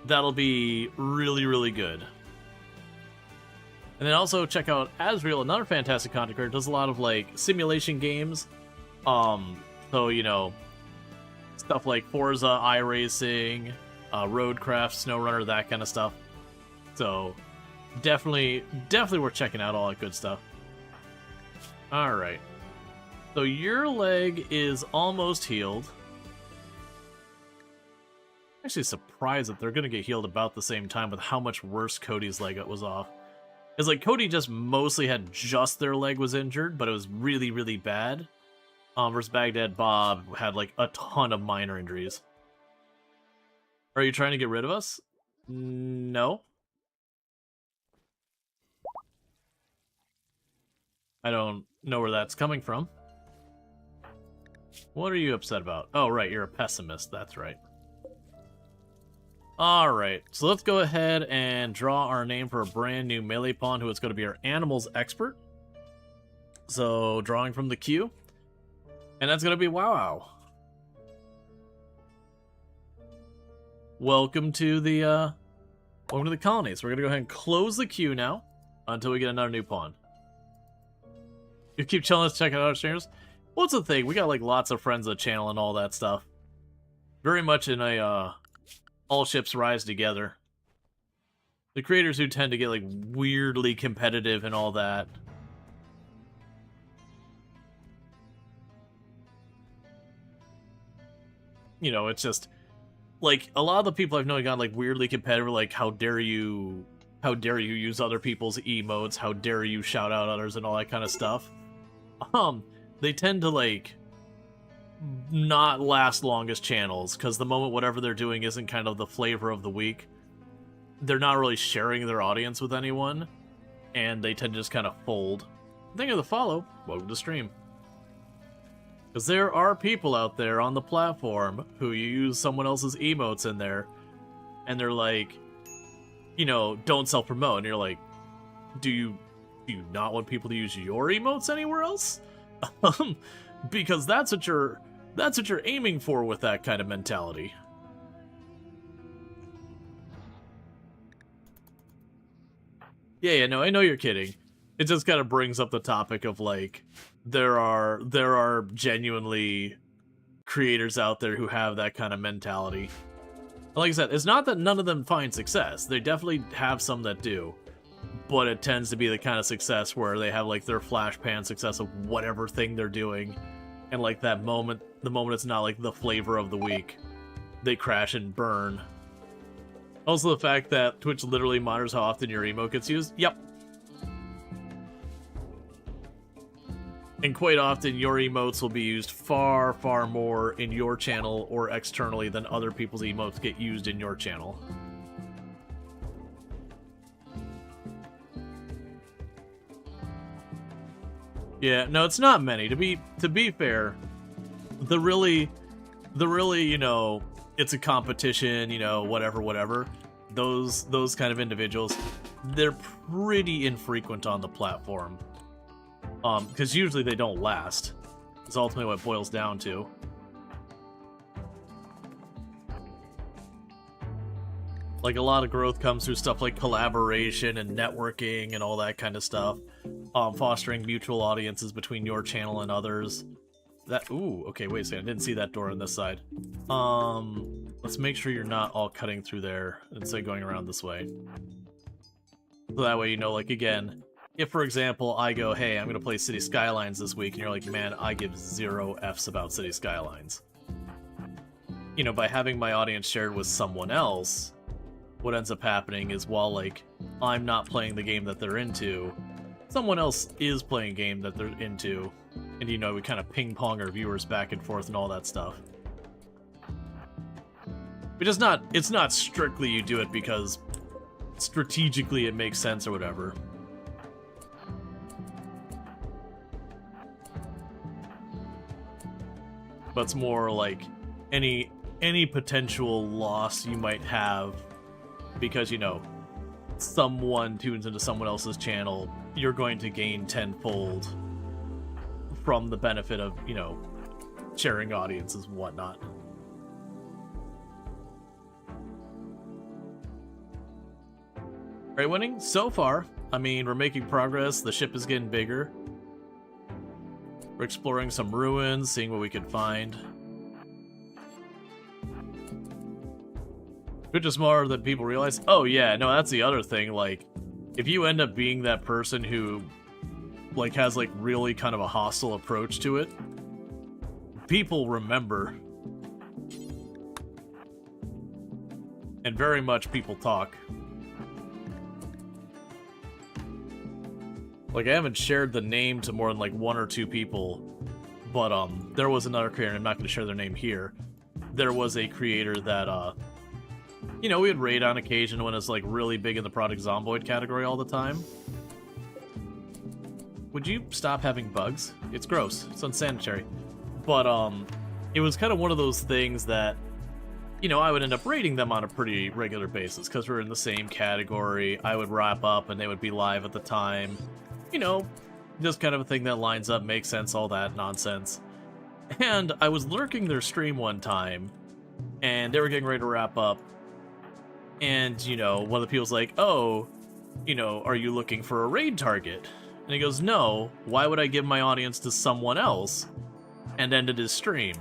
that'll be really, really good. And then also check out Asriel, another fantastic content creator, does a lot of, like, simulation games. So, you know, stuff like Forza, iRacing, Roadcraft, SnowRunner, that kind of stuff. So, definitely worth checking out all that good stuff. Alright. So your leg is almost healed. Actually surprised that they're going to get healed about the same time with how much worse Cody's leg was off. It's like Cody just mostly had just their leg was injured, but it was really, really bad. Versus Baghdad Bob had like a ton of minor injuries. Are you trying to get rid of us? No. I don't know where that's coming from. What are you upset about? Oh, right, you're a pessimist. That's right. Alright, so let's go ahead and draw our name for a brand new melee pawn who is going to be our animals expert. So, drawing from the queue. And that's going to be Wow. Welcome to the colony. So we're going to go ahead and close the queue now until we get another new pawn. You keep telling us to check out our streamers? What's the thing? We got like lots of friends on the channel and all that stuff. Very much in a all ships rise together. The creators who tend to get like weirdly competitive and all that. You know, it's just like a lot of the people I've known got like weirdly competitive, like how dare you use other people's emotes, how dare you shout out others and all that kind of stuff. They tend to like not last long as channels, because the moment whatever they're doing isn't kind of the flavor of the week, they're not really sharing their audience with anyone, and they tend to just kind of fold. Thank you for the follow. Welcome to stream. Because there are people out there on the platform who you use someone else's emotes in there, and they're like, you know, don't self-promote. And you're like, do you not want people to use your emotes anywhere else? Because that's what you're aiming for with that kind of mentality. Yeah, no, I know you're kidding. It just kind of brings up the topic of, like, there are genuinely creators out there who have that kind of mentality. Like I said, it's not that none of them find success. They definitely have some that do. But it tends to be the kind of success where they have, like, their flash pan success of whatever thing they're doing. And, like, that moment, the moment it's not, like, the flavor of the week, they crash and burn. Also, the fact that Twitch literally monitors how often your emote gets used. Yep. And quite often, your emotes will be used far, far more in your channel or externally than other people's emotes get used in your channel. Yeah, no, it's not many. To be fair, the really, you know, it's a competition, you know, whatever. Those kind of individuals, they're pretty infrequent on the platform. Because usually they don't last. It's ultimately what it boils down to. Like, a lot of growth comes through stuff like collaboration and networking and all that kind of stuff. Fostering mutual audiences between your channel and others. Ooh, okay, wait a second. I didn't see that door on this side. Let's make sure you're not all cutting through there instead of going around this way. So that way, you know, like, again, if, for example, I go, hey, I'm going to play City Skylines this week, and you're like, man, I give 0 Fs about City Skylines. You know, by having my audience shared with someone else, what ends up happening is, while, like, I'm not playing the game that they're into, someone else is playing a game that they're into, and, you know, we kind of ping-pong our viewers back and forth and all that stuff. But it's not strictly you do it because strategically it makes sense or whatever. But it's more like any potential loss you might have because, you know, someone tunes into someone else's channel, you're going to gain tenfold from the benefit of, you know, sharing audiences and whatnot. Right, winning? So far, I mean, we're making progress, the ship is getting bigger. We're exploring some ruins, seeing what we can find. Which is more than people realize. Oh yeah, no, that's the other thing, like, if you end up being that person who, like, has, like, really kind of a hostile approach to it, people remember. And very much people talk. Like, I haven't shared the name to more than, like, 1 or 2 people, but, there was another creator, and I'm not going to share their name here. There was a creator that, you know, we would raid on occasion when it's, like, really big in the Product Zomboid category all the time. Would you stop having bugs? It's gross. It's unsanitary. But, it was kind of one of those things that, you know, I would end up raiding them on a pretty regular basis, because we're in the same category. I would wrap up, and they would be live at the time. You know, just kind of a thing that lines up, makes sense, all that nonsense. And I was lurking their stream one time, and they were getting ready to wrap up. And, you know, one of the people's like, oh, you know, are you looking for a raid target? And he goes, no, why would I give my audience to someone else? And ended his stream.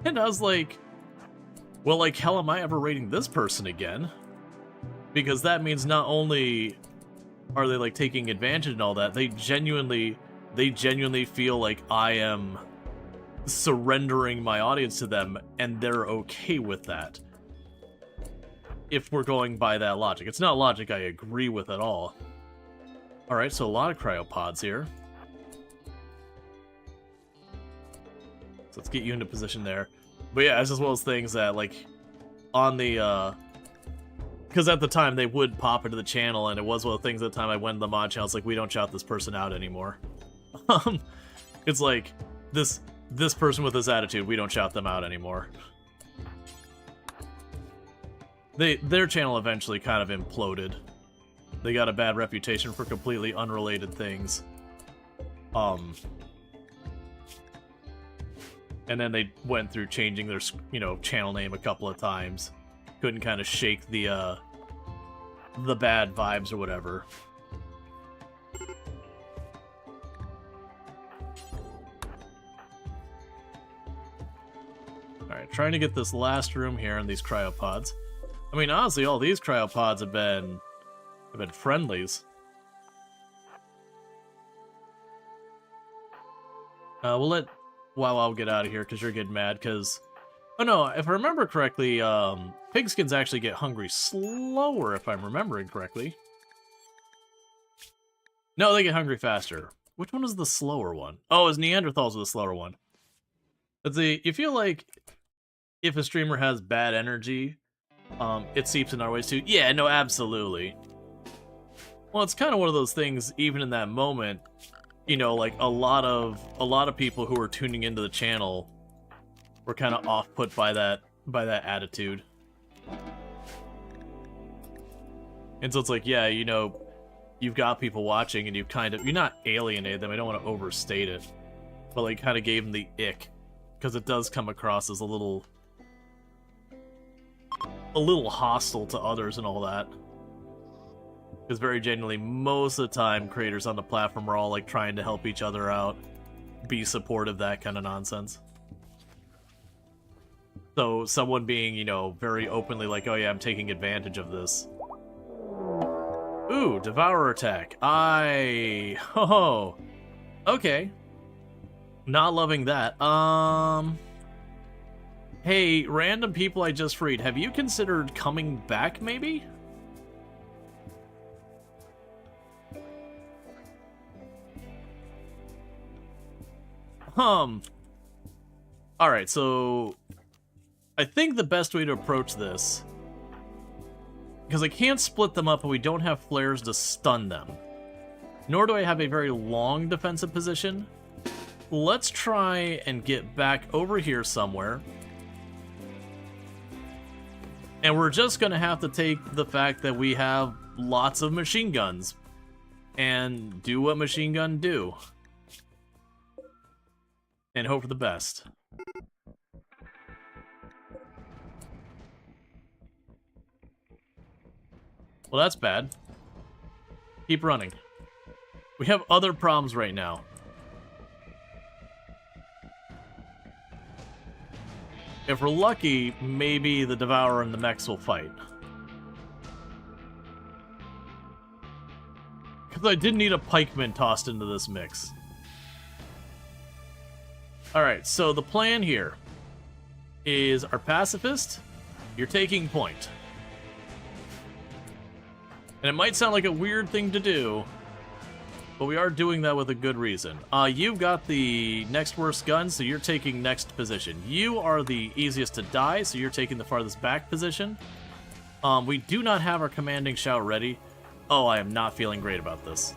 And I was like, well, like, hell am I ever raiding this person again? Because that means not only are they, like, taking advantage and all that, they genuinely feel like I am surrendering my audience to them, and they're okay with that. If we're going by that logic. It's not logic I agree with at all. Alright, so a lot of cryopods here. So let's get you into position there. But yeah, it's just one of those things that, like, on the, because at the time they would pop into the channel, and it was one of the things at the time I went to the mod channel, it's like, we don't shout this person out anymore. It's like, this this person with this attitude, we don't shout them out anymore. Their channel eventually kind of imploded. They got a bad reputation for completely unrelated things. And then they went through changing their, channel name a couple of times. Couldn't kind of shake the bad vibes or whatever. Alright, trying to get this last room here in these cryopods. I mean, honestly, all these cryopods have been friendlies. We'll let Wow get out of here because you're getting mad because... Oh no, if I remember correctly, pigskins actually get hungry slower, if I'm remembering correctly. No, they get hungry faster. Which one is the slower one? Oh, it's Neanderthals are the slower one. Let's see, you feel like if a streamer has bad energy, it seeps in our ways too. Yeah, no, absolutely. Well, it's kind of one of those things, even in that moment, like a lot of people who are tuning into the channel were kind of off-put by that attitude. And so it's like, yeah, you've got people watching and you're not alienated them, I don't want to overstate it, but like kind of gave them the ick, because it does come across as a little hostile to others and all that. Because very genuinely, most of the time, creators on the platform are all like trying to help each other out, be supportive, that kind of nonsense. So someone being, very openly like, oh yeah, I'm taking advantage of this. Ooh, Devourer attack. Oh, okay. Not loving that. Hey, random people I just freed, have you considered coming back, maybe? Alright, so... I think the best way to approach this... Because I can't split them up and we don't have flares to stun them. Nor do I have a very long defensive position. Let's try and get back over here somewhere. And we're just gonna have to take the fact that we have lots of machine guns. And do what machine gun do. And hope for the best. Well, that's bad. Keep running. We have other problems right now. If we're lucky, maybe the Devourer and the mechs will fight. Because I did need a pikeman tossed into this mix. Alright, so the plan here is our pacifist, you're taking point. And it might sound like a weird thing to do, but we are doing that with a good reason. You've got the next worst gun, so you're taking next position. You are the easiest to die, so you're taking the farthest back position. We do not have our commanding shout ready. Oh, I am not feeling great about this.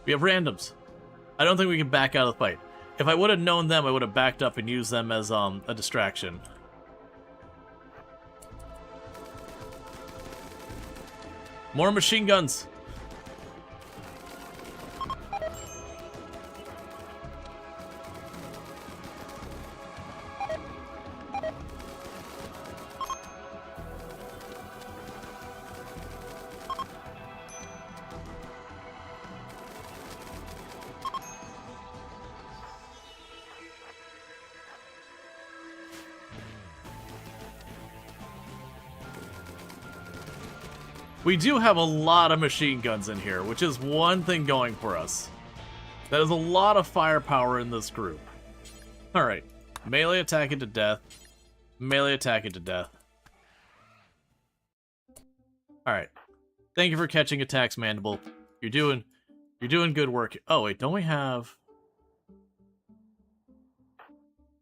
We have randoms. I don't think we can back out of the fight. If I would have known them, I would have backed up and used them as a distraction. More machine guns. We do have a lot of machine guns in here, which is one thing going for us. That is a lot of firepower in this group. Alright. Melee attack into death. Melee attack into death. Alright. Thank you for catching attacks, Mandible. You're doing good work. Oh, wait, don't we have...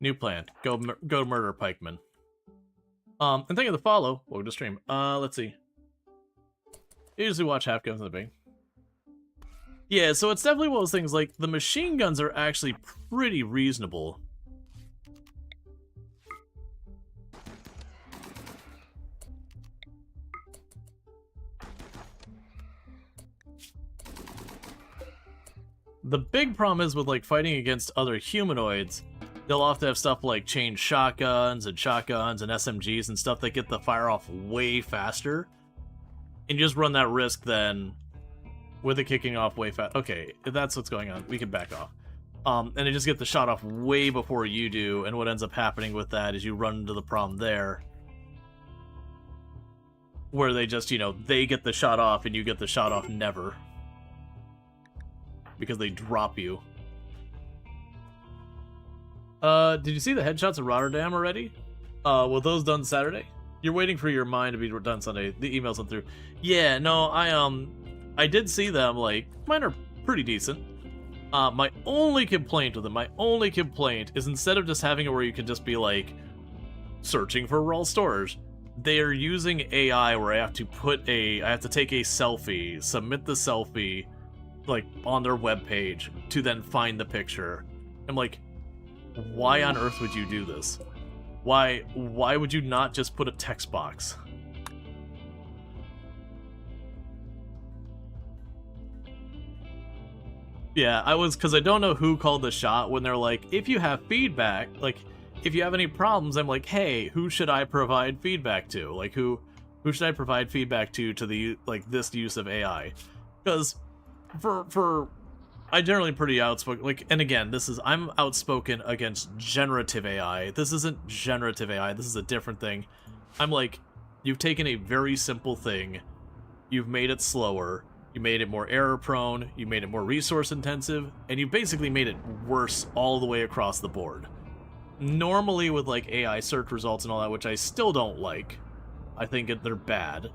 New plan. Go murder pikemen. And thank you for the follow. Welcome to stream. Let's see. I usually watch half guns in the beginning. Yeah, so it's definitely one of those things, like, the machine guns are actually pretty reasonable. The big problem is with, like, fighting against other humanoids, they'll often have stuff like chain shotguns and SMGs and stuff that get the fire off way faster. And you just run that risk then with it kicking off way fast. Okay, if that's what's going on, we can back off. And they just get the shot off way before you do, and what ends up happening with that is you run into the problem there. Where they just, you know, they get the shot off and you get the shot off never. Because they drop you. Did you see the headshots of Rotterdam already? Were those done Saturday? You're waiting for your mine to be done Sunday. The emails went through. Yeah, no, I did see them. Like, mine are pretty decent. My only complaint with them, is instead of just having it where you can just be like searching for Rual Storge, they are using AI where I have to take a selfie, submit the selfie, like on their webpage to then find the picture. I'm like, why on earth would you do this? Why would you not just put a text box? Yeah, because I don't know who called the shot when they're like, if you have feedback, like, if you have any problems, I'm like, hey, who should I provide feedback to? Like, who should I provide feedback to the, like, this use of AI? Because I generally pretty outspoken, like, and again, I'm outspoken against generative AI. This isn't generative AI, this is a different thing. I'm like, you've taken a very simple thing, you've made it slower, you made it more error prone, you made it more resource intensive, and you basically made it worse all the way across the board. Normally with, like, AI search results and all that, which I still don't like, I think they're bad,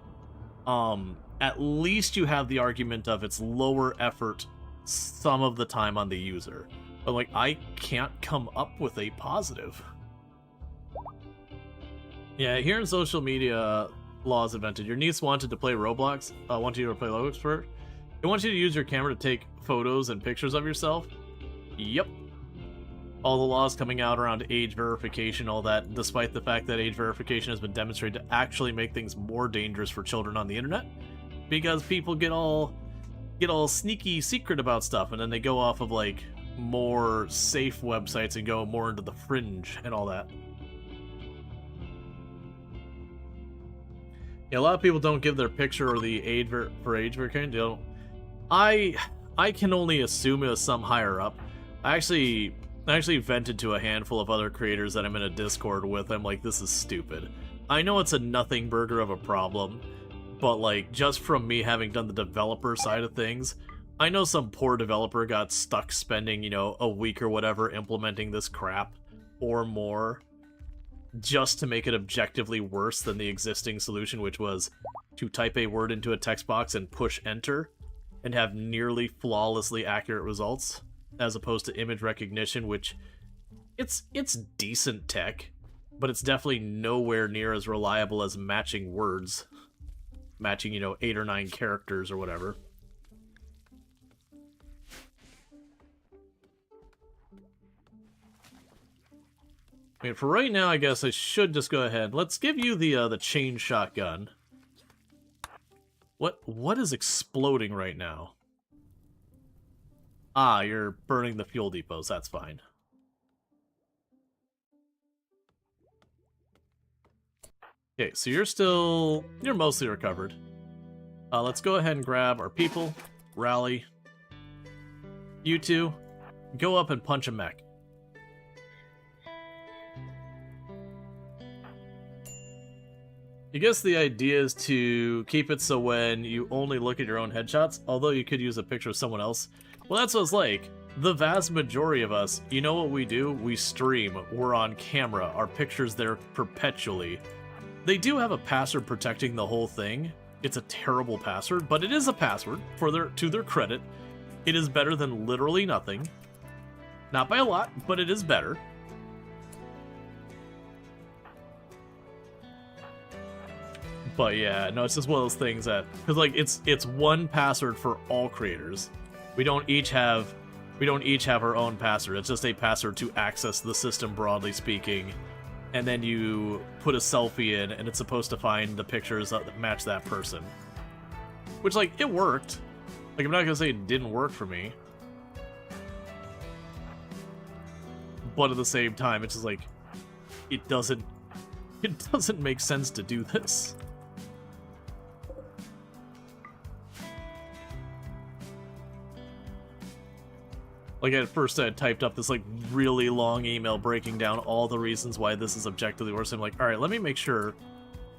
at least you have the argument of it's lower effort some of the time on the user. But, like, I can't come up with a positive. Yeah, here in social media, laws invented. Your niece wanted to play Roblox. Wanted you to play Roblox for it. They want you to use your camera to take photos and pictures of yourself. Yep. All the laws coming out around age verification, all that, despite the fact that age verification has been demonstrated to actually make things more dangerous for children on the internet. Because people get all sneaky secret about stuff, and then they go off of, like, more safe websites and go more into the fringe and all that. Yeah, a lot of people don't give their picture or the age verification. I can only assume it was some higher up. I actually vented to a handful of other creators that I'm in a Discord with. I'm like, this is stupid. I know it's a nothing burger of a problem, but, like, just from me having done the developer side of things, I know some poor developer got stuck spending, you know, a week or whatever implementing this crap, or more, just to make it objectively worse than the existing solution, which was to type a word into a text box and push enter, and have nearly flawlessly accurate results, as opposed to image recognition, which, it's decent tech, but it's definitely nowhere near as reliable as matching words. Matching, you know, 8 or 9 characters or whatever. I mean, for right now, I guess I should just go ahead. Let's give you the chain shotgun. What is exploding right now? Ah, you're burning the fuel depots. That's fine. Okay, so you're mostly recovered. Let's go ahead and grab our people, rally. You two, go up and punch a mech. I guess the idea is to keep it so when you only look at your own headshots, although you could use a picture of someone else. Well, that's what it's like. The vast majority of us, you know what we do? We stream, we're on camera, our picture's there perpetually. They do have a password protecting the whole thing. It's a terrible password, but it is a password, to their credit. It is better than literally nothing. Not by a lot, but it is better. But yeah, no, it's just one of those things that, because like it's one password for all creators. We don't each have our own password. It's just a password to access the system, broadly speaking. And then you put a selfie in, and it's supposed to find the pictures that match that person. Which, like, it worked. Like, I'm not gonna say it didn't work for me. But at the same time, it's just like, it doesn't make sense to do this. Like, at first I had typed up this, like, really long email breaking down all the reasons why this is objectively worse. I'm like, alright, let me make sure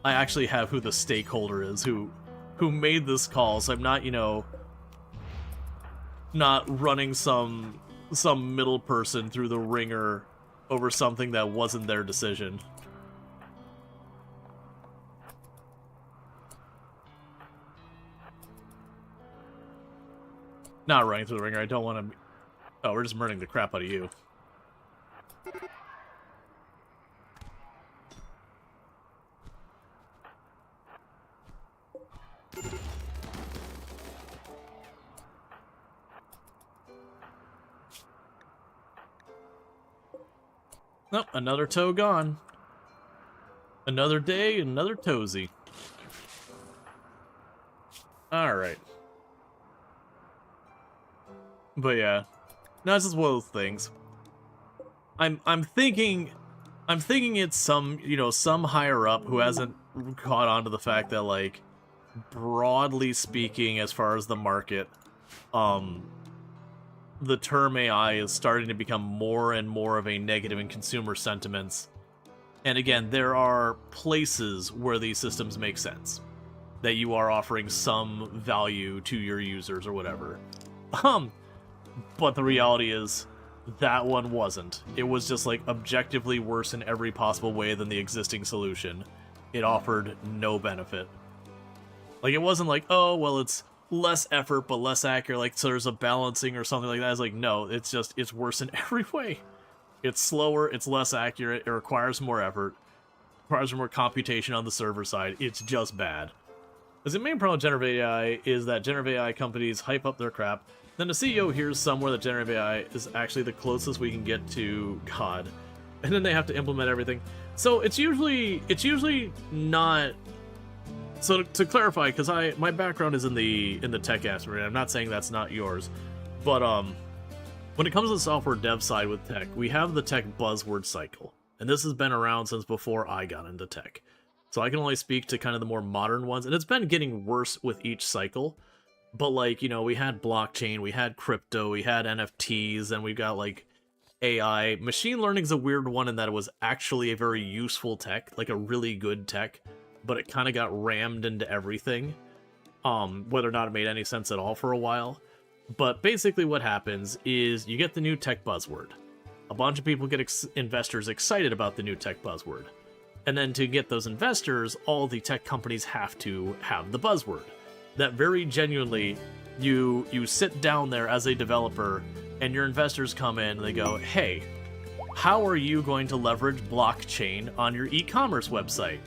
I actually have who the stakeholder is, who made this call, so I'm not, you know, not running some middle person through the ringer over something that wasn't their decision. Not running through the ringer, I don't want to... Oh, we're just murdering the crap out of you. Nope, another toe gone. Another day, another toesy. Alright. But yeah. No, it's just one of those things. I'm thinking it's some, you know, some higher up who hasn't caught on to the fact that, like, broadly speaking, as far as the market, the term AI is starting to become more and more of a negative in consumer sentiments. And again, there are places where these systems make sense, that you are offering some value to your users or whatever. But the reality is, that one wasn't. It was just, like, objectively worse in every possible way than the existing solution. It offered no benefit. Like, it wasn't like, oh, well, it's less effort but less accurate, like, so there's a balancing or something like that. It's like, no, it's just, it's worse in every way. It's slower, it's less accurate, it requires more effort, requires more computation on the server side. It's just bad. Because the main problem with generative AI is that generative AI companies hype up their crap. Then the CEO hears somewhere that generative AI is actually the closest we can get to God, and then they have to implement everything. So it's usually not. So to clarify, because my background is in the tech aspect, I'm not saying that's not yours, but when it comes to the software dev side with tech, we have the tech buzzword cycle, and this has been around since before I got into tech. So I can only speak to kind of the more modern ones, and it's been getting worse with each cycle. But, like, you know, we had blockchain, we had crypto, we had NFTs, and we've got, like, AI. Machine learning's a weird one in that it was actually a very useful tech, like a really good tech, but it kind of got rammed into everything, whether or not it made any sense at all for a while. But basically what happens is you get the new tech buzzword. A bunch of people get investors excited about the new tech buzzword. And then to get those investors, all the tech companies have to have the buzzword. That very genuinely, you sit down there as a developer, and your investors come in and they go, hey, how are you going to leverage blockchain on your e-commerce website?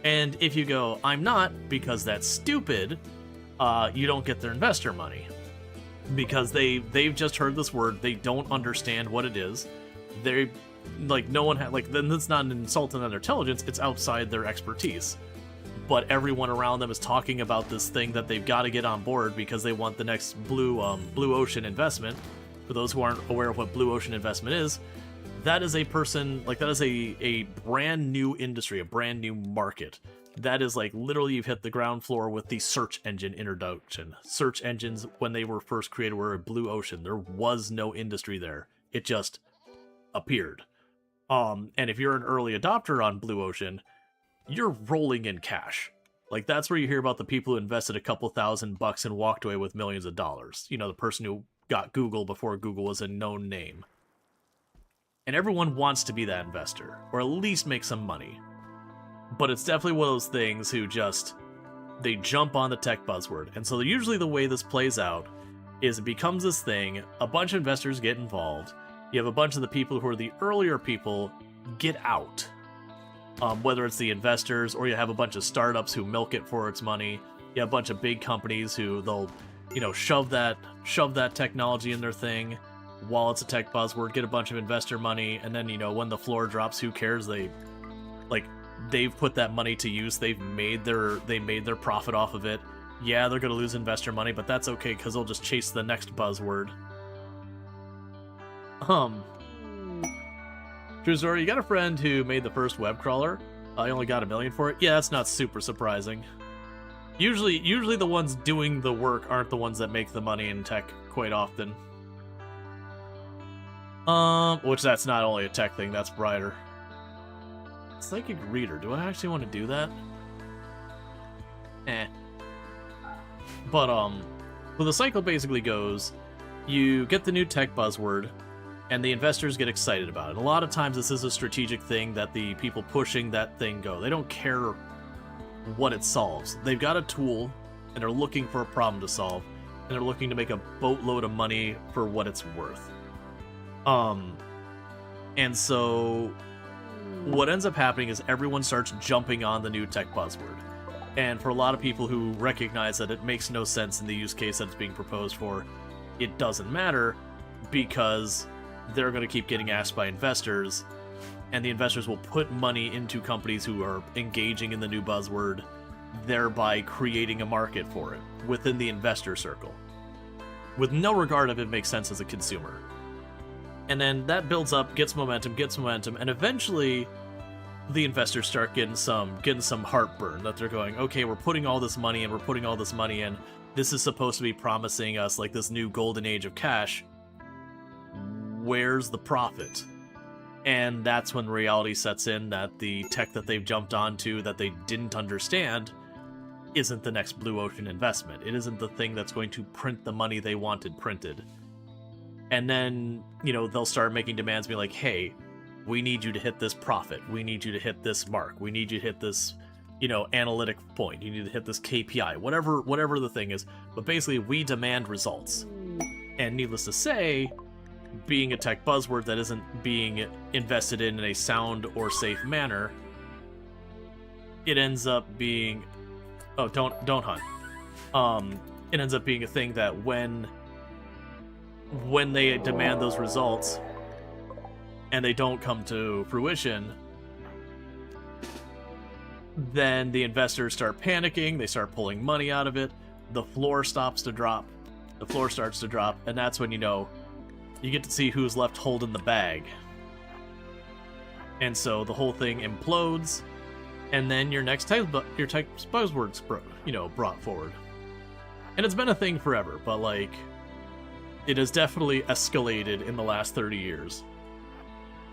And if you go, I'm not, because that's stupid, you don't get their investor money. Because they've just heard this word, they don't understand what it is. They, like, no one then that's not an insult on their intelligence, it's outside their expertise. But everyone around them is talking about this thing that they've got to get on board because they want the next blue ocean investment. For those who aren't aware of what blue ocean investment is, that is a person, like, that is a brand new industry, a brand new market. That is, like, literally you've hit the ground floor with the search engine introduction. Search engines, when they were first created, were a blue ocean. There was no industry there. It just appeared. And if you're an early adopter on blue ocean, you're rolling in cash. Like, that's where you hear about the people who invested a couple $1,000 and walked away with millions of dollars. You know, the person who got Google before Google was a known name. And everyone wants to be that investor, or at least make some money. But it's definitely one of those things who just, they jump on the tech buzzword. And so usually the way this plays out is it becomes this thing, a bunch of investors get involved, you have a bunch of the people who are the earlier people get out. Whether it's the investors or you have a bunch of startups who milk it for its money. You have a bunch of big companies who they'll, shove that technology in their thing while it's a tech buzzword, get a bunch of investor money, and then, when the floor drops, who cares? They've put that money to use. They made their profit off of it. Yeah, they're gonna lose investor money, but that's okay because they'll just chase the next buzzword. True story, you got a friend who made the first web crawler. I only got $1 million for it. Yeah, that's not super surprising. Usually the ones doing the work aren't the ones that make the money in tech quite often. Which that's not only a tech thing, that's brighter. Psychic Reader, do I actually want to do that? But, well, the cycle basically goes, you get the new tech buzzword, and the investors get excited about it. A lot of times this is a strategic thing that the people pushing that thing go. They don't care what it solves. They've got a tool, and they're looking for a problem to solve, and they're looking to make a boatload of money for what it's worth. And so what ends up happening is everyone starts jumping on the new tech buzzword. And for a lot of people who recognize that it makes no sense in the use case that it's being proposed for, it doesn't matter because they're going to keep getting asked by investors, and the investors will put money into companies who are engaging in the new buzzword, thereby creating a market for it within the investor circle, with no regard if it makes sense as a consumer. And then that builds up, gets momentum, and eventually the investors start getting some heartburn that they're going, okay, we're putting all this money in, this is supposed to be promising us like this new golden age of cash. Where's the profit? And that's when reality sets in that the tech that they've jumped onto that they didn't understand isn't the next blue ocean investment. It isn't the thing that's going to print the money they wanted printed. And then, they'll start making demands, be like, hey, we need you to hit this profit. We need you to hit this mark. We need you to hit this, analytic point. You need to hit this KPI, whatever the thing is. But basically, we demand results. And needless to say, being a tech buzzword that isn't being invested in a sound or safe manner, it ends up being... Oh, don't hunt. It ends up being a thing that when they demand those results and they don't come to fruition, then the investors start panicking, they start pulling money out of it, the floor starts to drop, and that's when you get to see who's left holding the bag. And so the whole thing implodes, and then your tech buzzword's brought forward. And it's been a thing forever, but it has definitely escalated in the last 30 years.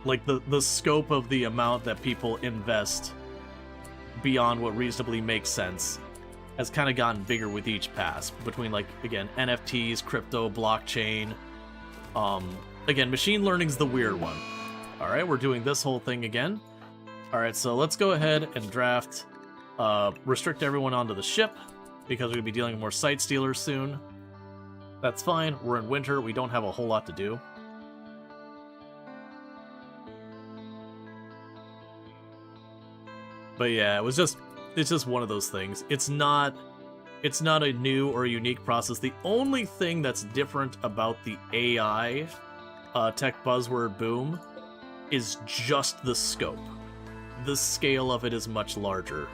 The scope of the amount that people invest beyond what reasonably makes sense has kind of gotten bigger with each pass, between again, NFTs, crypto, blockchain. Again, machine learning's the weird one. Alright, we're doing this whole thing again. Alright, so let's go ahead and draft, restrict everyone onto the ship, because we're going to be dealing with more site stealers soon. That's fine, we're in winter, we don't have a whole lot to do. But yeah, it's just one of those things. It's not a new or unique process. The only thing that's different about the AI tech buzzword boom is just the scope. The scale of it is much larger.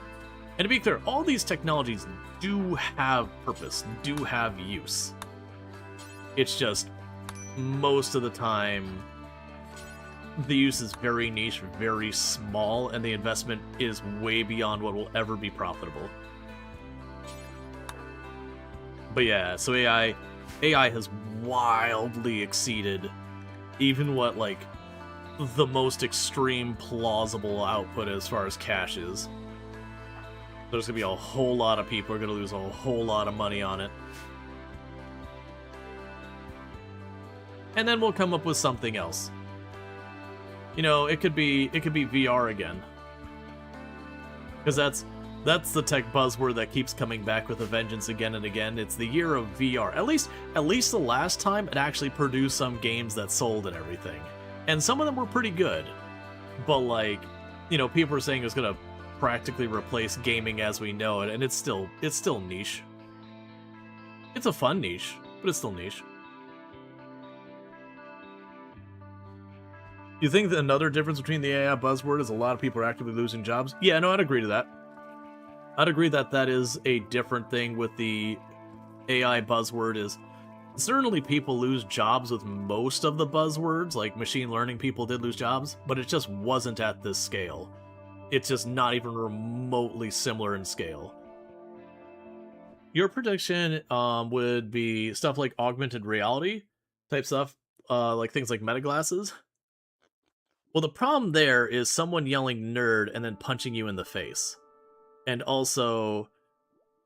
And to be clear, all these technologies do have purpose, do have use. It's just, most of the time, the use is very niche, very small, and the investment is way beyond what will ever be profitable. But yeah, so AI has wildly exceeded even what, the most extreme plausible output as far as cash is. There's gonna be a whole lot of people who are gonna lose a whole lot of money on it. And then we'll come up with something else. It could be VR again. Because that's the tech buzzword that keeps coming back with a vengeance again and again. It's the year of VR. At least the last time it actually produced some games that sold and everything. And some of them were pretty good. But you know, people are saying it's gonna practically replace gaming as we know it, and it's still niche. It's a fun niche, but it's still niche. You think that another difference between the AI buzzword is a lot of people are actively losing jobs? Yeah, no, I'd agree to that. I'd agree that that is a different thing with the AI buzzword is certainly people lose jobs with most of the buzzwords, like machine learning people did lose jobs, but it just wasn't at this scale. It's just not even remotely similar in scale. Your prediction would be stuff like augmented reality type stuff, like things like meta glasses. Well, the problem there is someone yelling nerd and then punching you in the face. And also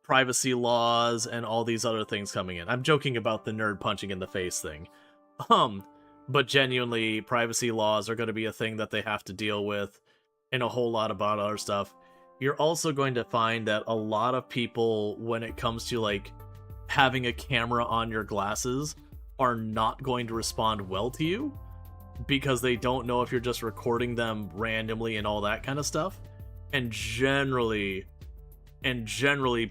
privacy laws and all these other things coming in. I'm joking about the nerd punching in the face thing. But genuinely, privacy laws are going to be a thing that they have to deal with, and a whole lot about other stuff. You're also going to find that a lot of people, when it comes to like having a camera on your glasses, are not going to respond well to you because they don't know if you're just recording them randomly and all that kind of stuff. And generally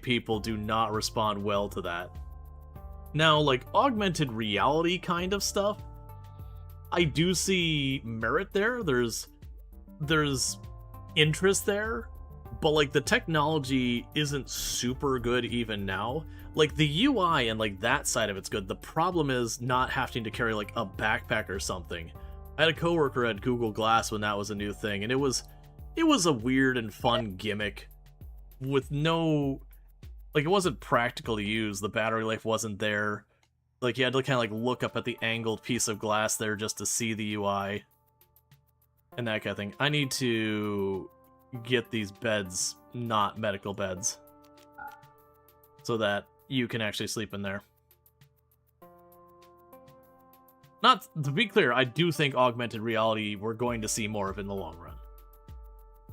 people do not respond well to that. Now, like augmented reality kind of stuff, I do see merit there. There's interest there, but like the technology isn't super good even now. Like the UI and like that side of it's good. The problem is not having to carry like a backpack or something. I had a coworker at Google Glass when that was a new thing, and it was a weird and fun gimmick with no, like, it wasn't practical to use. The battery life wasn't there. Like, you had to kind of like look up at the angled piece of glass there just to see the UI and that kind of thing. I need to get these beds not medical beds so that you can actually sleep in there. Not to be clear, I do think augmented reality we're going to see more of in the long run.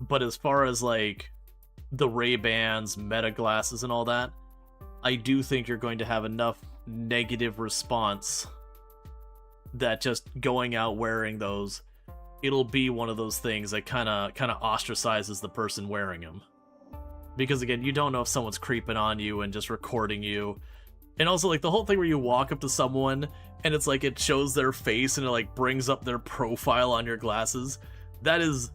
But as far as like the Ray-Bans, meta glasses, and all that, I do think you're going to have enough negative response that just going out wearing those, it'll be one of those things that kind of ostracizes the person wearing them. Because again, you don't know if someone's creeping on you and just recording you. And also, like, the whole thing where you walk up to someone and it's like it shows their face and it like brings up their profile on your glasses. That is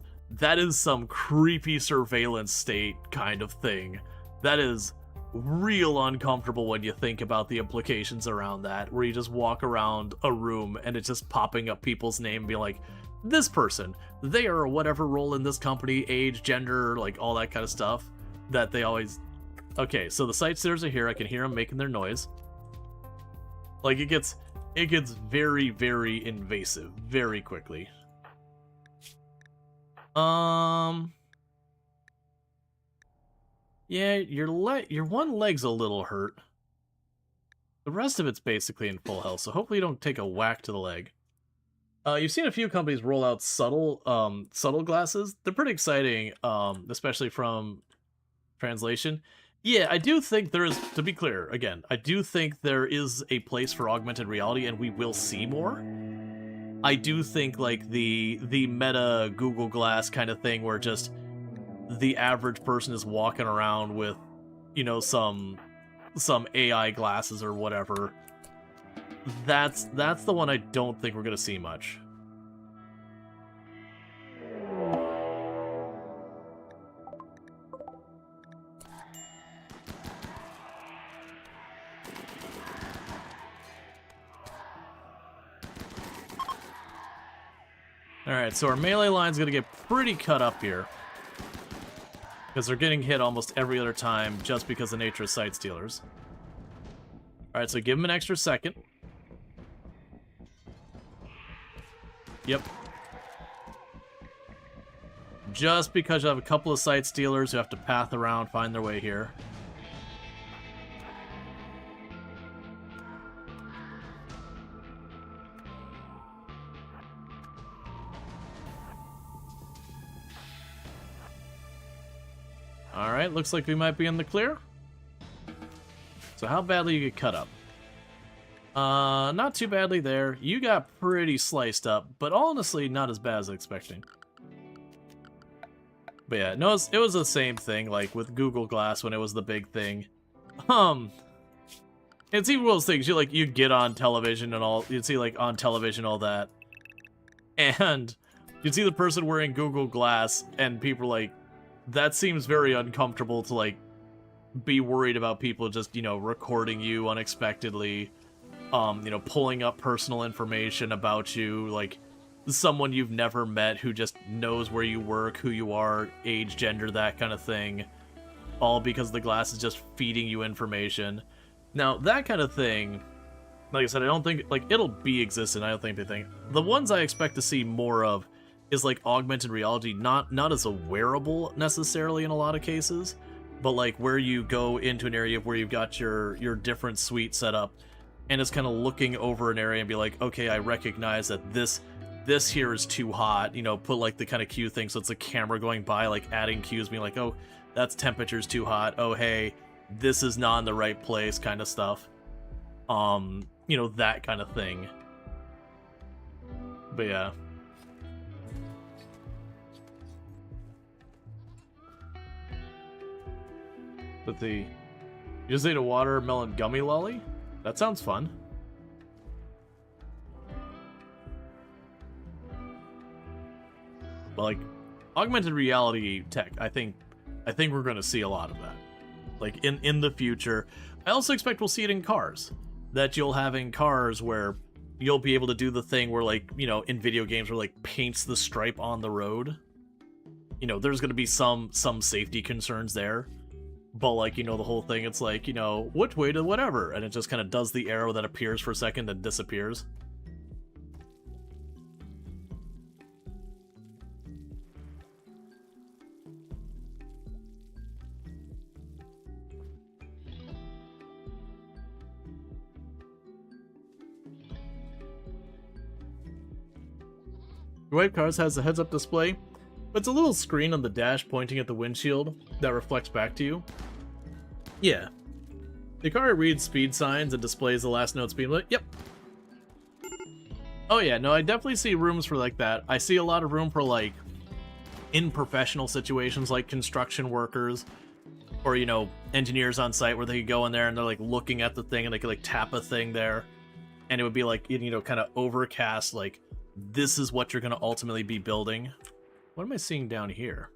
some creepy surveillance state kind of thing. That is real uncomfortable when you think about the implications around that, where you just walk around a room and it's just popping up people's name and be like, this person, they are whatever role in this company, age, gender, like all that kind of stuff that they always... Okay, so the sightseers are here. I can hear them making their noise. Like, it gets very, very invasive very quickly. Yeah, your one leg's a little hurt. The rest of it's basically in full health, so hopefully you don't take a whack to the leg. You've seen a few companies roll out subtle glasses. They're pretty exciting, especially from translation. Yeah, I do think there is, to be clear, again, I do think there is a place for augmented reality and we will see more. I do think like the meta Google Glass kind of thing where just the average person is walking around with, you know, some AI glasses or whatever. That's the one I don't think we're gonna see much. Alright, so our melee line's gonna get pretty cut up here. Because they're getting hit almost every other time just because of the nature of sight stealers. Alright, so give them an extra second. Yep. Just because you have a couple of sight stealers who have to path around, find their way here. Alright, looks like we might be in the clear. So how badly you get cut up? Not too badly there. You got pretty sliced up, but honestly not as bad as expecting. But yeah, no, it was the same thing, like with Google Glass when it was the big thing. It's even one of those things you get on television and all. You'd see like on television all that, and you'd see the person wearing Google Glass, and people are like, that seems very uncomfortable to like be worried about people just recording you unexpectedly, pulling up personal information about you, like someone you've never met who just knows where you work, who you are, age, gender, that kind of thing, all because the glass is just feeding you information. Now, that kind of thing, like I said, I don't think, like, it'll be existent, I don't think they think. The ones I expect to see more of is, like, augmented reality, not as a wearable, necessarily, in a lot of cases, but, like, where you go into an area where you've got your different suite set up, and it's kind of looking over an area and be like, okay, I recognize that this here is too hot, put, like, the kind of cue thing, so it's a camera going by, like, adding cues, being like, oh, that's temperature's too hot, oh, hey, this is not in the right place, kind of stuff. That kind of thing. But yeah. But you just ate a watermelon gummy lolly? That sounds fun. But like, augmented reality tech, I think we're gonna see a lot of that. Like in the future. I also expect we'll see it in cars. That you'll have in cars where you'll be able to do the thing where, like, in video games where, like, paints the stripe on the road. There's gonna be some safety concerns there. But, like, the whole thing, it's like, which way to whatever, and it just kind of does the arrow that appears for a second and disappears. Your white cars has a heads-up display. It's a little screen on the dash pointing at the windshield that reflects back to you. Yeah. The car reads speed signs and displays the last note speed limit. Yep. Oh yeah, no, I definitely see rooms for like that. I see a lot of room for like in professional situations like construction workers or, engineers on site where they could go in there and they're like looking at the thing and they could like tap a thing there and it would be like, kind of overcast, like this is what you're going to ultimately be building. What am I seeing down here?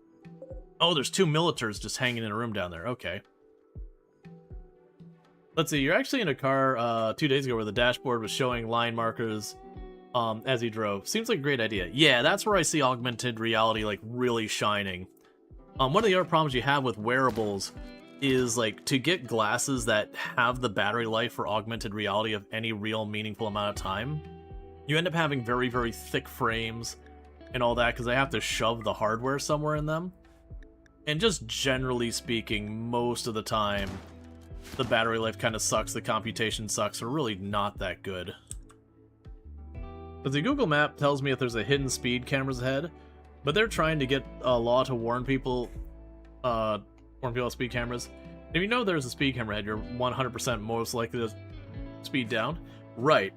Oh, there's 2 militars just hanging in a room down there. Okay. Let's see. You're actually in a car 2 days ago where the dashboard was showing line markers as he drove. Seems like a great idea. Yeah, that's where I see augmented reality like really shining. One of the other problems you have with wearables is like to get glasses that have the battery life for augmented reality of any real meaningful amount of time. You end up having very, very thick frames and all that because they have to shove the hardware somewhere in them. And just generally speaking, most of the time, the battery life kind of sucks, the computation sucks, or really not that good. Because the Google map tells me if there's a hidden speed cameras ahead, but they're trying to get a law to warn people about speed cameras. If you know there's a speed camera ahead, you're 100% most likely to speed down. Right.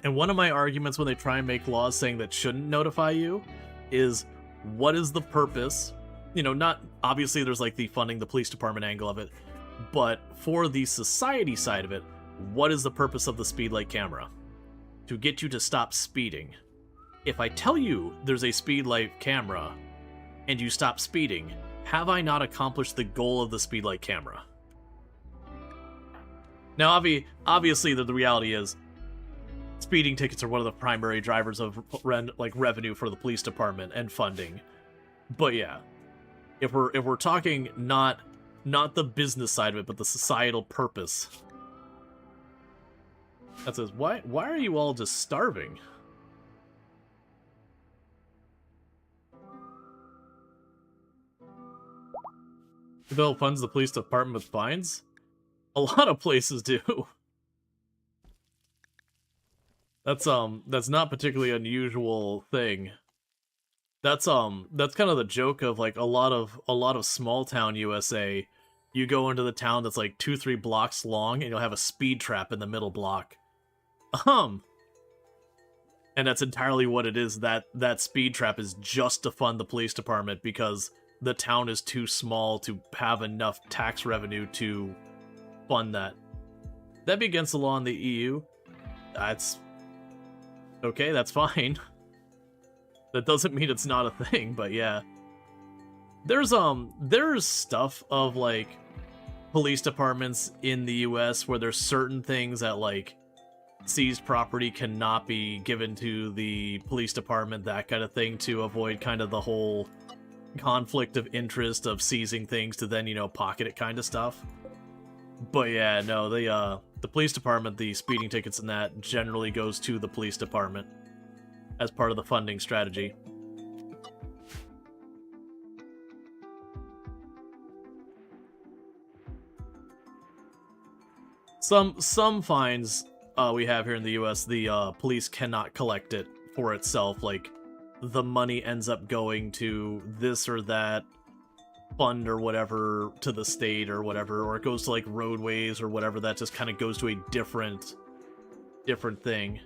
And one of my arguments when they try and make laws saying that shouldn't notify you is, what is the purpose? Not obviously there's like the funding the police department angle of it, but for the society side of it, what is the purpose of the speed light camera? To get you to stop speeding. If I tell you there's a speed light camera and you stop speeding, have I not accomplished the goal of the speed light camera? Now, obviously, the reality is, speeding tickets are one of the primary drivers of revenue for the police department and funding. But yeah, if we're talking not the business side of it, but the societal purpose. That says, why are you all just starving? The bill funds the police department with fines? A lot of places do. That's not particularly unusual thing. That's kind of the joke of like a lot of small town USA. You go into the town that's like 2-3 blocks long and you'll have a speed trap in the middle block. And that's entirely what it is. That speed trap is just to fund the police department because the town is too small to have enough tax revenue to fund that. That'd be against the law in the EU. That's okay, that's fine. That doesn't mean it's not a thing, but yeah. There's stuff of like police departments in the US where there's certain things that like seized property cannot be given to the police department, that kind of thing, to avoid kind of the whole conflict of interest of seizing things to then, you know, pocket it kind of stuff. But yeah, no, the police department, the speeding tickets and that generally goes to the police department as part of the funding strategy. Some fines we have here in the US, the police cannot collect it for itself. Like, the money ends up going to this or that fund or whatever, to the state or whatever, or it goes to like roadways or whatever. That just kind of goes to a different thing.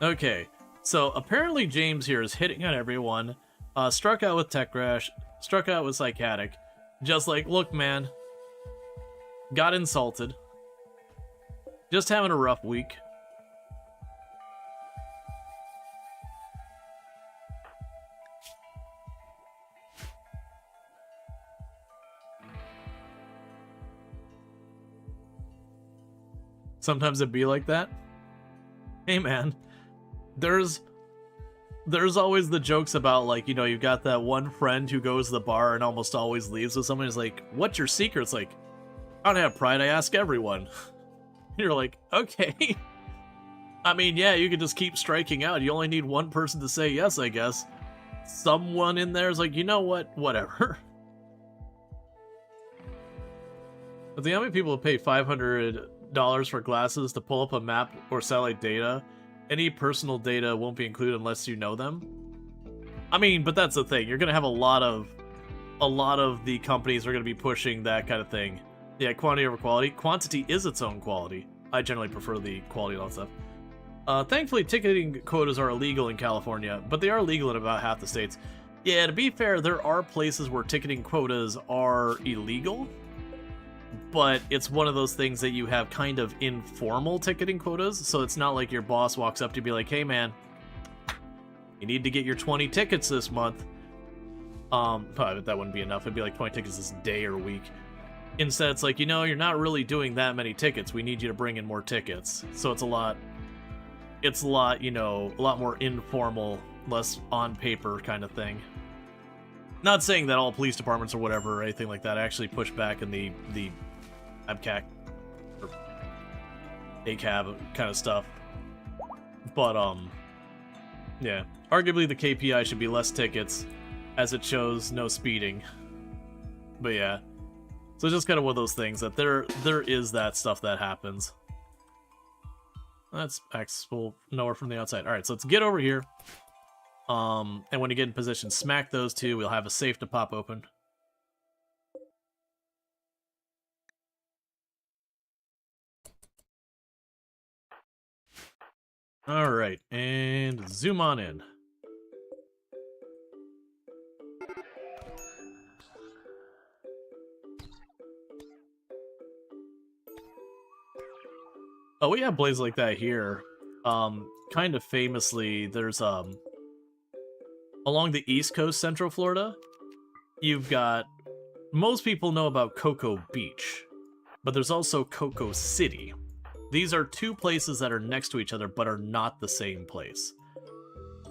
Okay, so apparently James here is hitting on everyone. Struck out with Tech Crash, struck out with Psychotic. Just like, look, man, got insulted. Just having a rough week. Sometimes it'd be like that. Hey, man. There's always the jokes about, like, you know, you've got that one friend who goes to the bar and almost always leaves with someone who's like, what's your secret? It's like, I don't have pride, I ask everyone. You're like, okay. I mean, yeah, you can just keep striking out. You only need one person to say yes, I guess. Someone in there is like, you know what? Whatever. But the how many people pay $500 for glasses to pull up a map or satellite data? Any personal data won't be included unless you know them. I mean, but that's the thing. You're gonna have a lot of the companies are gonna be pushing that kind of thing. Yeah, quantity over quality. Quantity is its own quality. I generally prefer the quality and all that stuff. Thankfully, ticketing quotas are illegal in California, but they are legal in about half the states. Yeah, to be fair, there are places where ticketing quotas are illegal, but it's one of those things that you have kind of informal ticketing quotas, so it's not like your boss walks up to you and be like, hey man, you need to get your 20 tickets this month. Probably that wouldn't be enough. It'd be like 20 tickets this day or week. Instead, it's like, you know, you're not really doing that many tickets. We need you to bring in more tickets. So it's a lot, you know, a lot more informal, less on paper kind of thing. Not saying that all police departments or whatever or anything like that actually push back in the ABCAC or ACAB kind of stuff. But, yeah. Arguably the KPI should be less tickets, as it shows no speeding. But yeah. So it's just kind of one of those things that there is that stuff that happens. That's accessible nowhere from the outside. Alright, so let's get over here. And when you get in position, smack those two. We'll have a safe to pop open. Alright, and zoom on in. Oh, we have blades like that here. Kind of famously, there's, along the East Coast, Central Florida, you've got... Most people know about Cocoa Beach, but there's also Cocoa City. These are two places that are next to each other, but are not the same place.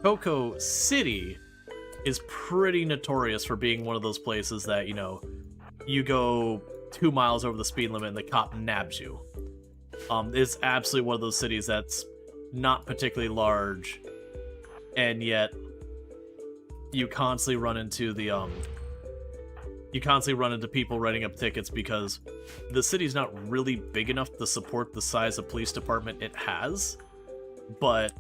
Cocoa City is pretty notorious for being one of those places that, you know, you go 2 miles over the speed limit and the cop nabs you. It's absolutely one of those cities that's not particularly large, and yet you constantly run into the people writing up tickets because the city's not really big enough to support the size of police department it has, but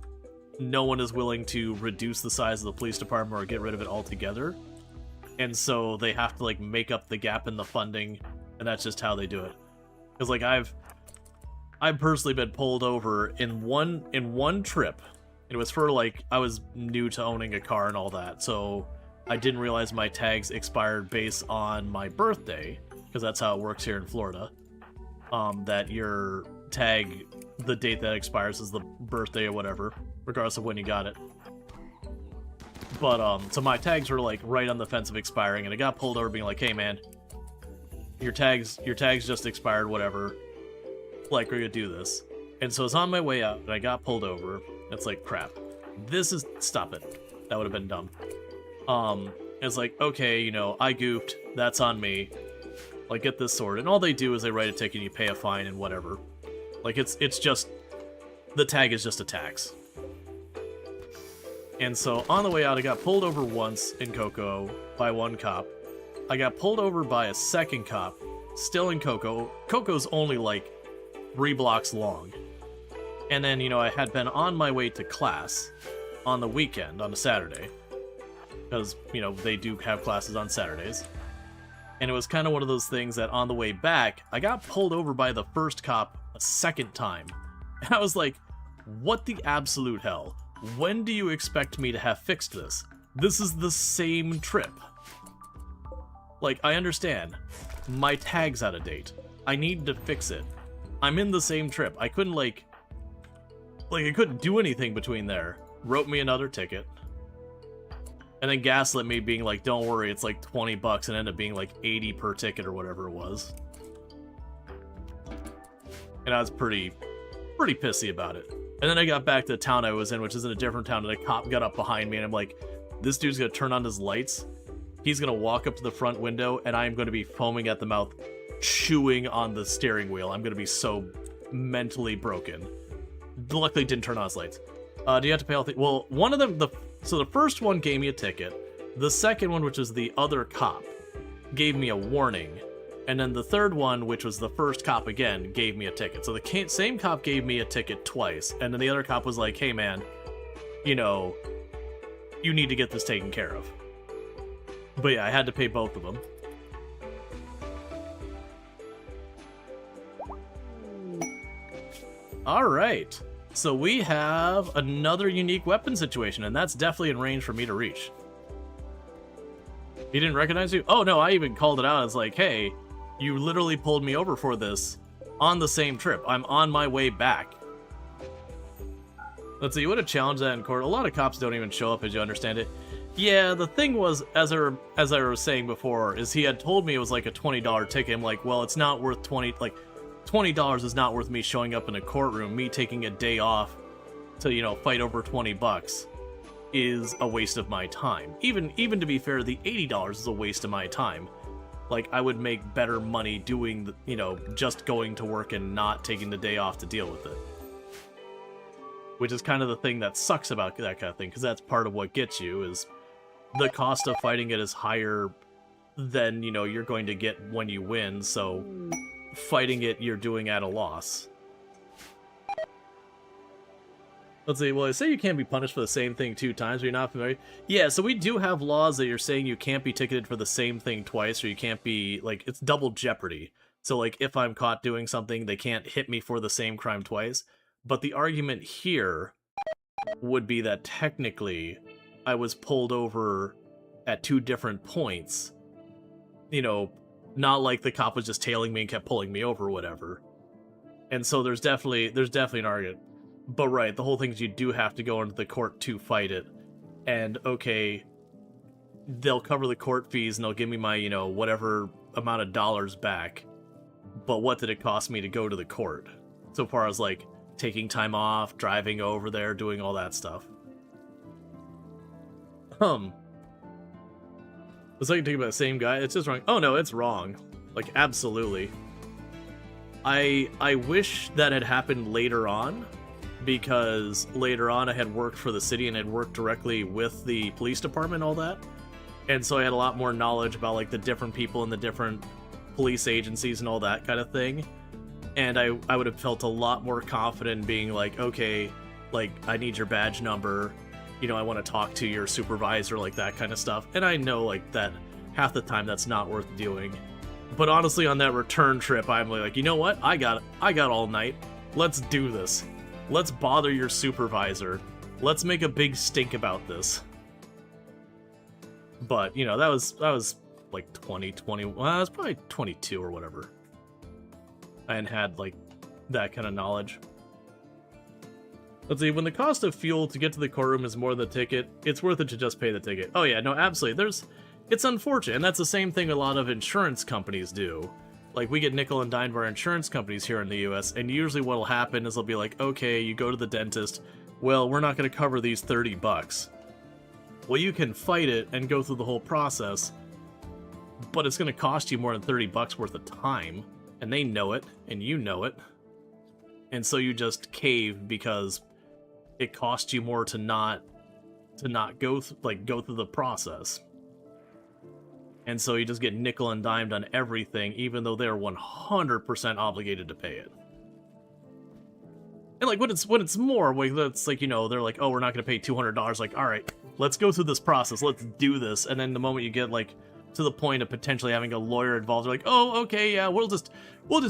no one is willing to reduce the size of the police department or get rid of it altogether. And so they have to like make up the gap in the funding and that's just how they do it. Because like I've personally been pulled over in one trip. It was for like I was new to owning a car and all that, so I didn't realize my tags expired based on my birthday, because that's how it works here in Florida. That your tag, the date that expires is the birthday or whatever, regardless of when you got it. But so my tags were like right on the fence of expiring, and I got pulled over being like, "Hey man, your tags just expired, whatever. Like, we're gonna do this." And so it's on my way out, and I got pulled over. It's like, crap. Stop it. That would have been dumb. It's like, okay, you know, I goofed. That's on me. Like, get this sorted. And all they do is they write a ticket and you pay a fine and whatever. Like, it's just... The tag is just a tax. And so, on the way out, I got pulled over once in Cocoa by one cop. I got pulled over by a second cop, still in Cocoa. Cocoa's only, like, 3 blocks long. And then, you know, I had been on my way to class on the weekend, on a Saturday. Because, you know, they do have classes on Saturdays. And it was kind of one of those things that on the way back, I got pulled over by the first cop a second time. And I was like, what the absolute hell? When do you expect me to have fixed this? This is the same trip. Like, I understand. My tag's out of date. I need to fix it. I'm in the same trip. I couldn't, like, I couldn't do anything between there. Wrote me another ticket. And then gaslit me being like, don't worry, it's like $20 and ended up being like 80 per ticket or whatever it was. And I was pretty pissy about it. And then I got back to the town I was in, which is in a different town, and a cop got up behind me, and I'm like, this dude's gonna turn on his lights, he's gonna walk up to the front window, and I'm gonna be foaming at the mouth, chewing on the steering wheel. I'm gonna be so mentally broken. Luckily didn't turn on his lights. Do you have to pay all the... Well, one of them... So the first one gave me a ticket. The second one, which was the other cop, gave me a warning. And then the third one, which was the first cop again, gave me a ticket. So the same cop gave me a ticket twice. And then the other cop was like, hey man, you know, you need to get this taken care of. But yeah, I had to pay both of them. Alright. So we have another unique weapon situation, and that's definitely in range for me to reach. He didn't recognize you? Oh no, I even called it out. It's like, hey, you literally pulled me over for this on the same trip. I'm on my way back. Let's see, you would have challenged that in court. A lot of cops don't even show up, as you understand it. Yeah, the thing was, as I was saying before, is he had told me it was like a $20 ticket. I'm like, well, it's not worth $20 is not worth me showing up in a courtroom. Me taking a day off to, you know, fight over $20 is a waste of my time. Even to be fair, the $80 is a waste of my time. Like, I would make better money doing, the, you know, just going to work and not taking the day off to deal with it. Which is kind of the thing that sucks about that kind of thing, because that's part of what gets you, is the cost of fighting it is higher than, you know, you're going to get when you win, so fighting it you're doing at a loss. Let's see, well, I say you can't be punished for the same thing 2 times, but you're not familiar. Yeah, so we do have laws that you're saying you can't be ticketed for the same thing twice, or you can't be, like, it's double jeopardy. So, like, if I'm caught doing something, they can't hit me for the same crime twice. But the argument here would be that technically I was pulled over at 2 different points. You know, not like the cop was just tailing me and kept pulling me over or whatever. And so there's definitely an argument. But right, the whole thing is you do have to go into the court to fight it. And okay, they'll cover the court fees and they'll give me my, you know, whatever amount of dollars back. But what did it cost me to go to the court? So far as, like, taking time off, driving over there, doing all that stuff. Was I thinking about the same guy? It's just wrong. Oh no, it's wrong. Like, absolutely. I wish that had happened later on, because later on I had worked for the city and had worked directly with the police department and all that. And so I had a lot more knowledge about, like, the different people in the different police agencies and all that kind of thing. And I would have felt a lot more confident being like, okay, like, I need your badge number. You know, I want to talk to your supervisor, like that kind of stuff. And I know, like, that half the time that's not worth doing. But honestly, on that return trip, I'm like, you know what? I got all night. Let's do this. Let's bother your supervisor. Let's make a big stink about this. But, you know, that was like 2020. Well, I was probably 22 or whatever. I hadn't had, like, that kind of knowledge. Let's see, when the cost of fuel to get to the courtroom is more than the ticket, it's worth it to just pay the ticket. Oh yeah, no, absolutely. It's unfortunate, and that's the same thing a lot of insurance companies do. Like, we get nickel and dimed by our insurance companies here in the US, and usually what'll happen is they'll be like, okay, you go to the dentist, well, we're not going to cover these $30. Well, you can fight it and go through the whole process, but it's going to cost you more than $30 worth of time, and they know it, and you know it, and so you just cave because it costs you more to not go through the process. And so you just get nickel and dimed on everything, even though they're 100% obligated to pay it. And like when it's more, like that's like, you know, they're like, oh, we're not gonna pay $200. Like, all right, let's go through this process, let's do this. And then the moment you get like to the point of potentially having a lawyer involved, they're like, oh, okay, yeah, we'll just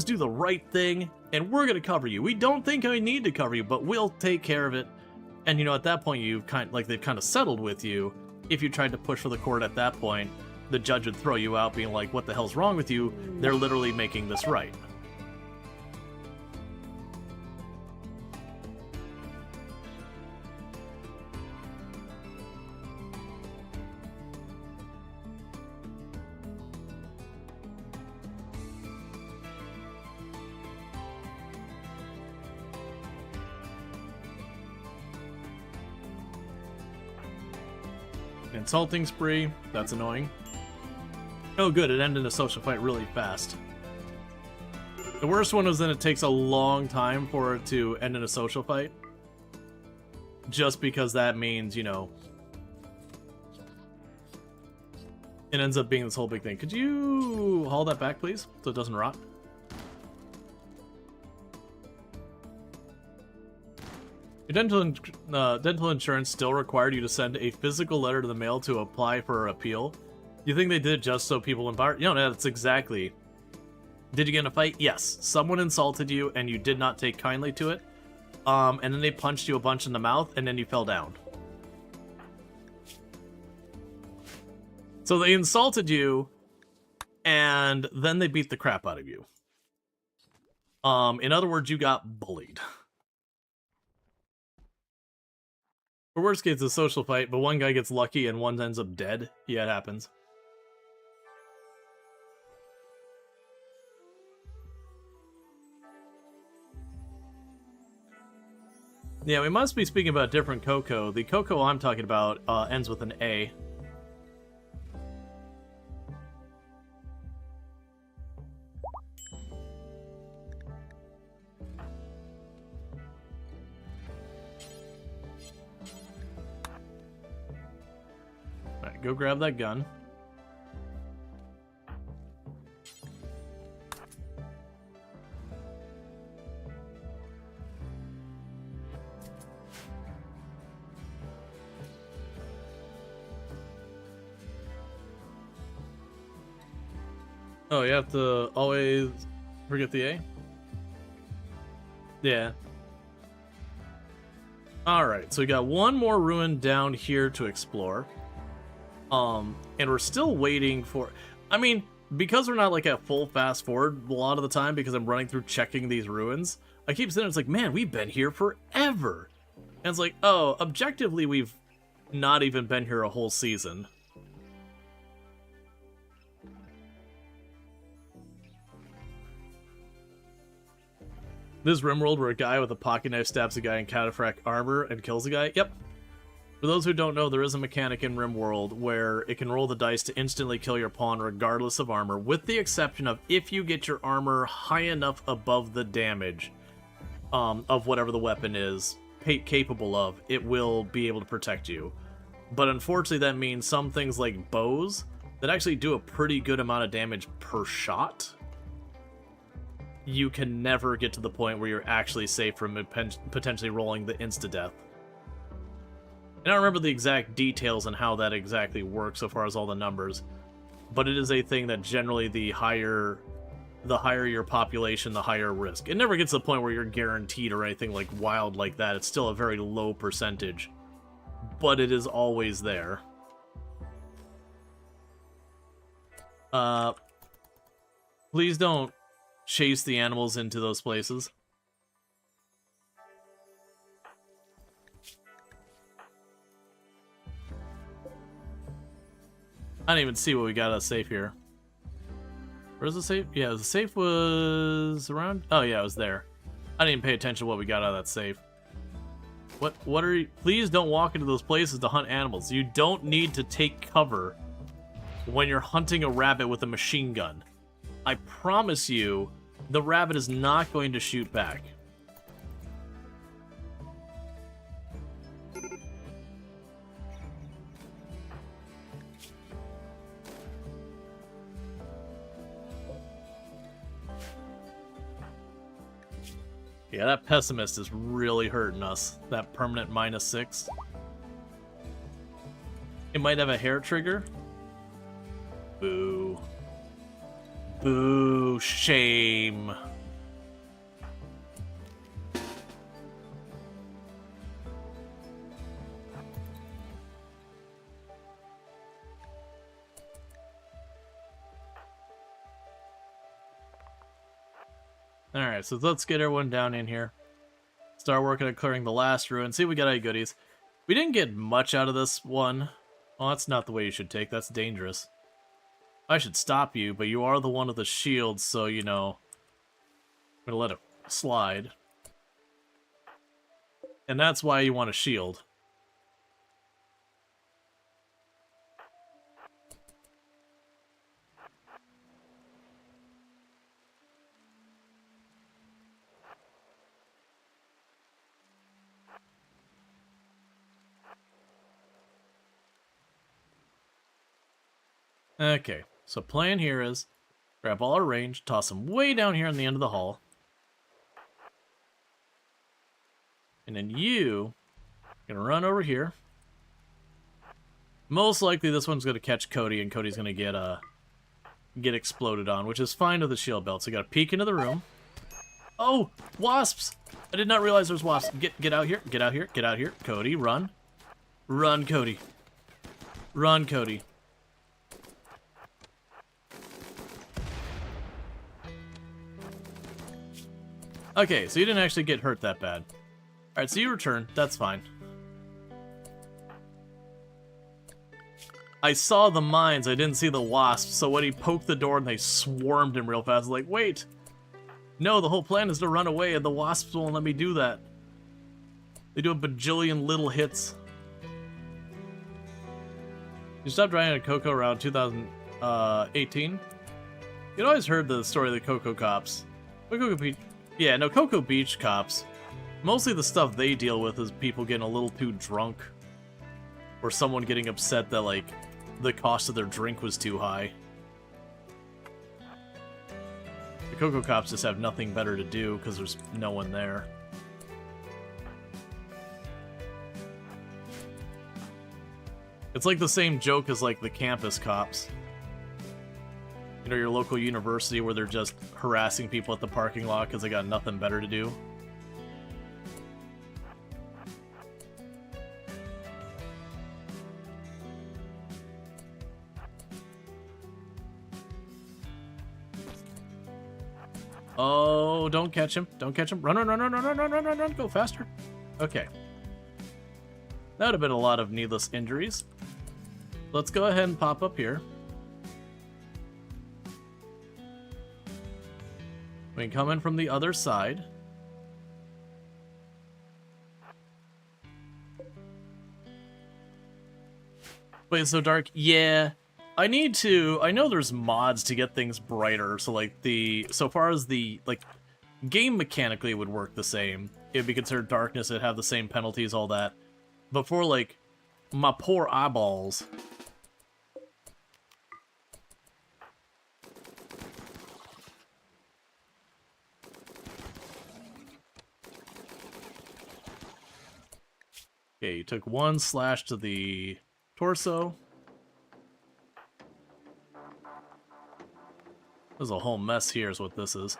do the right thing, and we're gonna cover you. We don't think we need to cover you, but we'll take care of it. And you know, at that point, they've kind of settled with you. If you tried to push for the court at that point, the judge would throw you out, being like, what the hell's wrong with you? They're literally making this right. Insulting spree, that's annoying. Oh good, it ended a social fight really fast. The worst one was that it takes a long time for it to end in a social fight. Just because that means, you know, it ends up being this whole big thing. Could you haul that back, please, so it doesn't rot? Your dental insurance still required you to send a physical letter to the mail to apply for appeal. You think they did it just so people embarrassed? You know, that's exactly. Did you get in a fight? Yes. Someone insulted you and you did not take kindly to it. And then they punched you a bunch in the mouth and then you fell down. So they insulted you and then they beat the crap out of you. In other words, you got bullied. For worst case, it's a social fight, but one guy gets lucky and one ends up dead. Yeah, it happens. Yeah, we must be speaking about different Coco. The Coco I'm talking about ends with an A. Alright, go grab that gun. Oh, you have to always forget the A? Yeah. Alright, so we got one more ruin down here to explore. And we're still waiting for... I mean, because we're not like at full fast forward a lot of the time, because I'm running through checking these ruins, I keep sitting there, it's like, man, we've been here forever. And it's like, oh, objectively, we've not even been here a whole season. This is RimWorld where a guy with a pocket knife stabs a guy in cataphract armor and kills a guy? Yep. For those who don't know, there is a mechanic in RimWorld where it can roll the dice to instantly kill your pawn regardless of armor, with the exception of if you get your armor high enough above the damage of whatever the weapon is capable of, it will be able to protect you. But unfortunately that means some things like bows that actually do a pretty good amount of damage per shot, you can never get to the point where you're actually safe from potentially rolling the insta-death. And I don't remember the exact details on how that exactly works so far as all the numbers. but it is a thing that generally the higher your population, the higher risk. It never gets to the point where you're guaranteed or anything like wild like that. It's still a very low percentage, but it is always there. Please don't chase the animals into those places. I didn't even see what we got out of safe here. Where's the safe? Yeah, the safe was around. Oh yeah, it was there. I didn't even pay attention to what we got out of that safe. What are you? Please don't walk into those places to hunt animals. You don't need to take cover when you're hunting a rabbit with a machine gun. I promise you, the rabbit is not going to shoot back. Yeah, that pessimist is really hurting us. That permanent -6. It might have a hair trigger. Boo. Boo. Shame. Alright, so let's get everyone down in here. Start working on clearing the last ruin. See if we got any goodies. We didn't get much out of this one. Well, that's not the way you should take. That's dangerous. I should stop you, but you are the one with the shield, so, you know, I'm gonna let it slide. And that's why you want a shield. Okay, so plan here is grab all our range, toss them way down here on the end of the hall. And then you are gonna run over here. Most likely this one's gonna catch Cody, and Cody's gonna get exploded on, which is fine with the shield belt. So you gotta peek into the room. Oh, wasps! I did not realize there's wasps. Get out here, get out here, get out here. Cody, run. Run, Cody. Run, Cody. Okay, so you didn't actually get hurt that bad. Alright, so you return. That's fine. I saw the mines, I didn't see the wasps, so when he poked the door and they swarmed him real fast, I was like, wait! No, the whole plan is to run away, and the wasps won't let me do that. They do a bajillion little hits. You stopped driving at Coco around 2018? You'd always heard the story of the Coco cops. Coco Beach. Yeah, no, Coco Beach cops. Mostly the stuff they deal with is people getting a little too drunk. Or someone getting upset that, like, the cost of their drink was too high. The Coco cops just have nothing better to do because there's no one there. It's like the same joke as, like, the campus cops. You know, your local university where they're just harassing people at the parking lot because they got nothing better to do. Oh, don't catch him. Don't catch him. Run, run, run, run, run, run, run, run, run, run. Go faster. Okay. That would have been a lot of needless injuries. Let's go ahead and pop up here. We can come in from the other side. Wait, it's so dark? Yeah. I know there's mods to get things brighter, so like so far as the, like, game mechanically would work the same. It'd be considered darkness, it'd have the same penalties, all that. But for, like, my poor eyeballs. Okay, you took 1 slash to the torso. There's a whole mess here is what this is.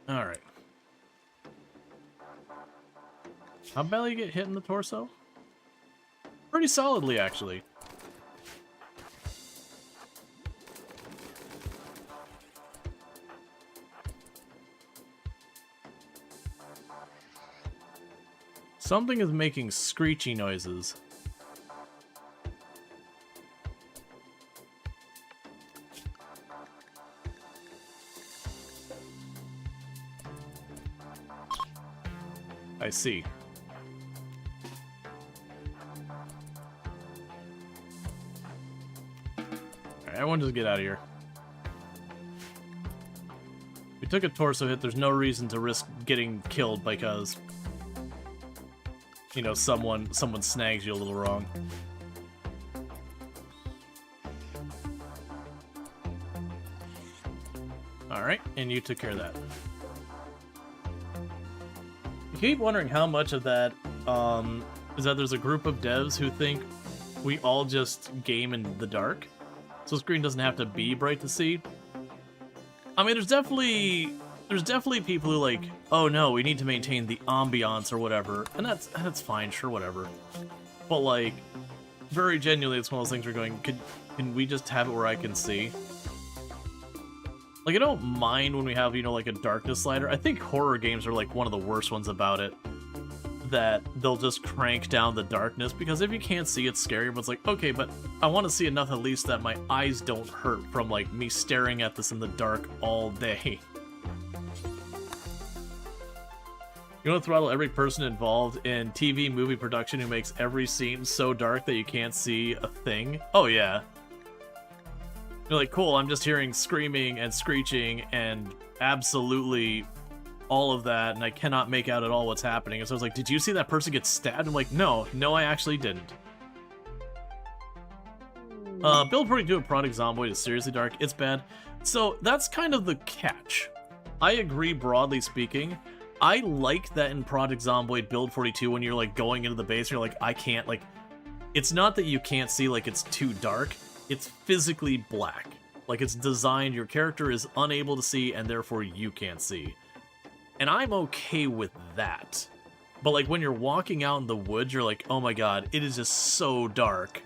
Alright. How badly you get hit in the torso? Pretty solidly, actually. Something is making screechy noises. I see. Alright, everyone just get out of here. We took a torso hit, there's no reason to risk getting killed because, you know, someone snags you a little wrong. Alright, and you took care of that. I keep wondering how much of that is that there's a group of devs who think we all just game in the dark, so the screen doesn't have to be bright to see. I mean, there's definitely people who like, oh no, we need to maintain the ambiance or whatever, and that's fine, sure, whatever. But like, very genuinely, it's one of those things we're going, can we just have it where I can see? Like, I don't mind when we have, you know, like a darkness slider. I think horror games are like one of the worst ones about it. That they'll just crank down the darkness, because if you can't see, it's scary, but it's like, okay, but I want to see enough at least that my eyes don't hurt from, like, me staring at this in the dark all day. You want to throttle every person involved in TV movie production who makes every scene so dark that you can't see a thing? Oh, yeah. You're like, cool, I'm just hearing screaming and screeching and absolutely all of that, and I cannot make out at all what's happening. And so I was like, did you see that person get stabbed? I'm like, no, I actually didn't. Build 42 of Product Zomboid is seriously dark. It's bad. So that's kind of the catch. I agree, broadly speaking. I like that in Project Zomboid Build 42 when you're like going into the base and you're like, I can't, like, it's not that you can't see, like, it's too dark. It's physically black. Like, it's designed, your character is unable to see, and therefore you can't see. And I'm okay with that. But, like, when you're walking out in the woods, you're like, oh my god, it is just so dark.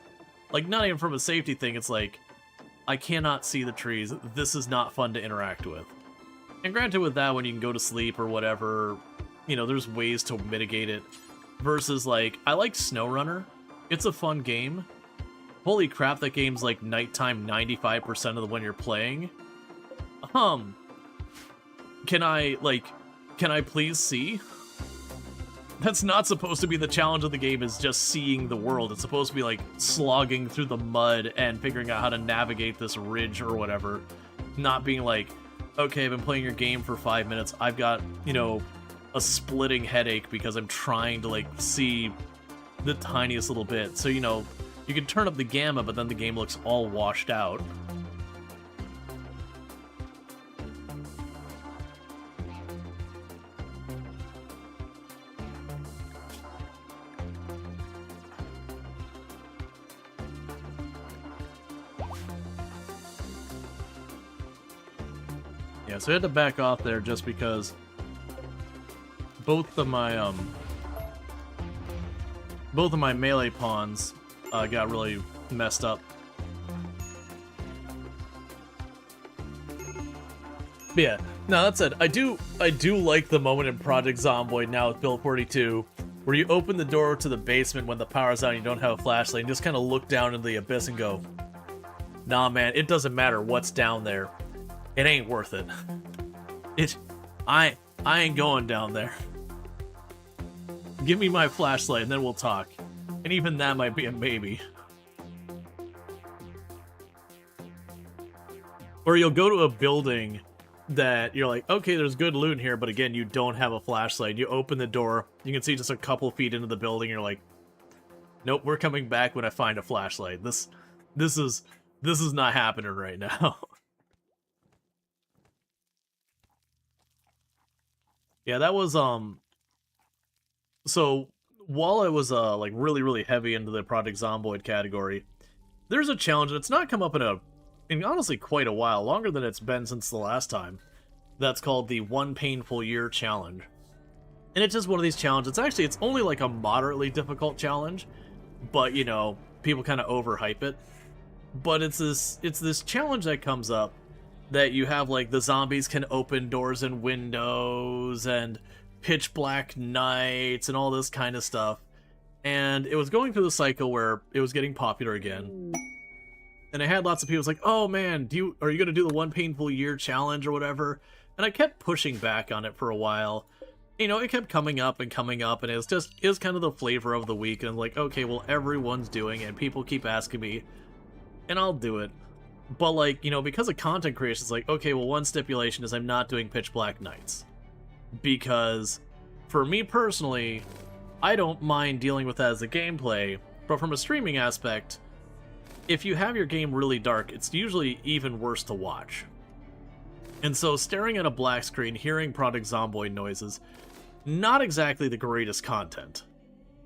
Like, not even from a safety thing, it's like, I cannot see the trees. This is not fun to interact with. And granted, with that, when you can go to sleep or whatever, you know, there's ways to mitigate it. Versus, like, I like SnowRunner. It's a fun game. Holy crap, that game's like nighttime 95% of the when you're playing. Can I please see? That's not supposed to be the challenge of the game, is just seeing the world. It's supposed to be like slogging through the mud and figuring out how to navigate this ridge or whatever. Not being like, okay, I've been playing your game for 5 minutes. I've got, you know, a splitting headache because I'm trying to like see the tiniest little bit. So, you know, you can turn up the gamma, but then the game looks all washed out. Yeah, so I had to back off there just because both of my melee pawns got really messed up. But yeah, no, that said, I do like the moment in Project Zomboid now with Build 42 where you open the door to the basement when the power's out and you don't have a flashlight and just kind of look down into the abyss and go, nah man, it doesn't matter what's down there. It ain't worth it. I ain't going down there. Give me my flashlight and then we'll talk. And even that might be a maybe. Or you'll go to a building that you're like, okay, there's good loot in here, but again, you don't have a flashlight. You open the door, you can see just a couple feet into the building, you're like, nope, we're coming back when I find a flashlight. This is not happening right now. Yeah, that was so while I was like really heavy into the Project Zomboid category, there's a challenge that's not come up in honestly quite a while, longer than it's been since the last time. That's called the One Painful Year Challenge. And it's just one of these challenges. It's only like a moderately difficult challenge, but you know, people kind of overhype it. But it's this challenge that comes up that you have like the zombies can open doors and windows and pitch black nights and all this kind of stuff. And it was going through the cycle where it was getting popular again. And I had lots of people like, "Oh man, are you going to do the One Painful Year challenge or whatever?" And I kept pushing back on it for a while. You know, it kept coming up, and it was kind of the flavor of the week. And I'm like, okay, well, everyone's doing it, and people keep asking me, and I'll do it. But like, you know, because of content creation, it's like, okay, well, one stipulation is I'm not doing pitch black nights. Because for me personally, I don't mind dealing with that as a gameplay, but from a streaming aspect, if you have your game really dark, it's usually even worse to watch. And so staring at a black screen, hearing Product Zomboid noises, not exactly the greatest content.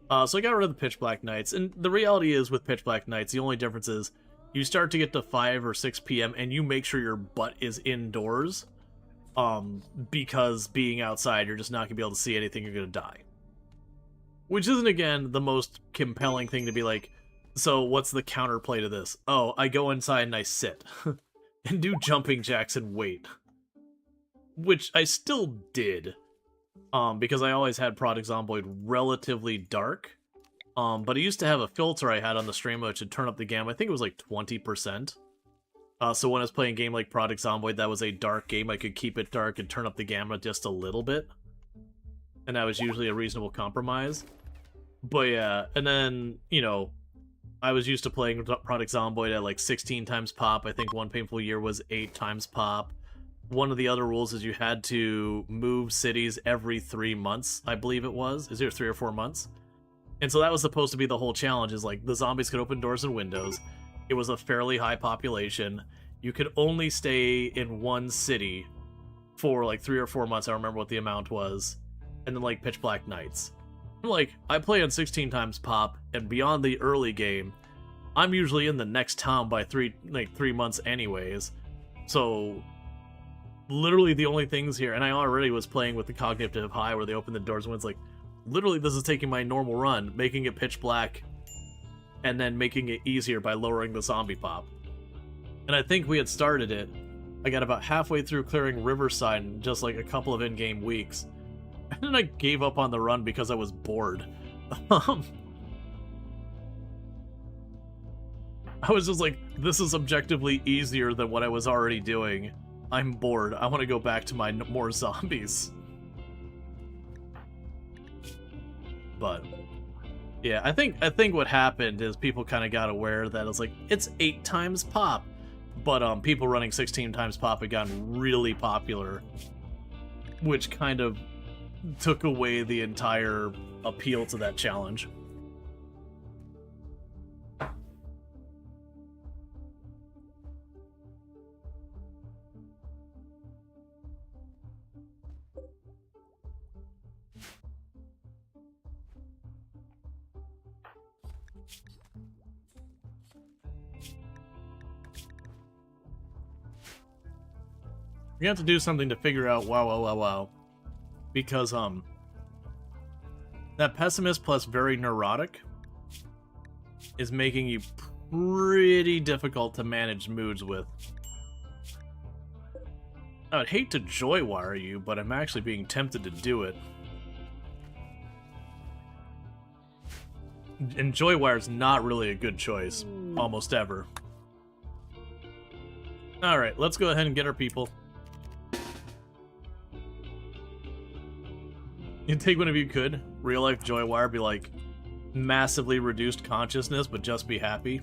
So I got rid of the pitch black nights, and the reality is with pitch black nights, the only difference is you start to get to 5 or 6 p.m. and you make sure your butt is indoors, because being outside, you're just not going to be able to see anything, you're going to die. Which isn't, again, the most compelling thing to be like, so what's the counterplay to this? Oh, I go inside and I sit. And do jumping jacks and wait. Which I still did. Because I always had Product Zomboid relatively dark. But I used to have a filter I had on the stream which would turn up the gamma. I think it was like 20%. So when I was playing a game like Product Zomboid, that was a dark game. I could keep it dark and turn up the gamma just a little bit. And that was usually a reasonable compromise. But yeah, and then, you know, I was used to playing Product Zomboid at like 16 times pop. I think One Painful Year was 8 times pop. One of the other rules is you had to move cities every 3 months, I believe it was. Is there 3 or 4 months? And so that was supposed to be the whole challenge, is like the zombies could open doors and windows. It was a fairly high population. You could only stay in one city for like 3 or 4 months. I remember what the amount was. And then like pitch black nights. Like, I play on 16 times pop, and beyond the early game, I'm usually in the next town by 3 months anyways. So, literally the only things here, and I already was playing with the cognitive high where they open the doors and it's like, literally this is taking my normal run, making it pitch black, and then making it easier by lowering the zombie pop. And I think we had started it. I got about halfway through clearing Riverside in just like a couple of in-game weeks. And then I gave up on the run because I was bored. I was just like, this is objectively easier than what I was already doing. I'm bored. I want to go back to my more zombies. But yeah, I think what happened is people kind of got aware that it's like, it's 8 times pop. But people running 16 times pop had gotten really popular, which kind of took away the entire appeal to that challenge. We have to do something to figure out wow. Because, that pessimist plus very neurotic is making you pretty difficult to manage moods with. I would hate to joy wire you, but I'm actually being tempted to do it. And joy wire's not really a good choice, almost ever. Alright, let's go ahead and get our people. You take one if you could. Real life joy wire be like massively reduced consciousness, but just be happy.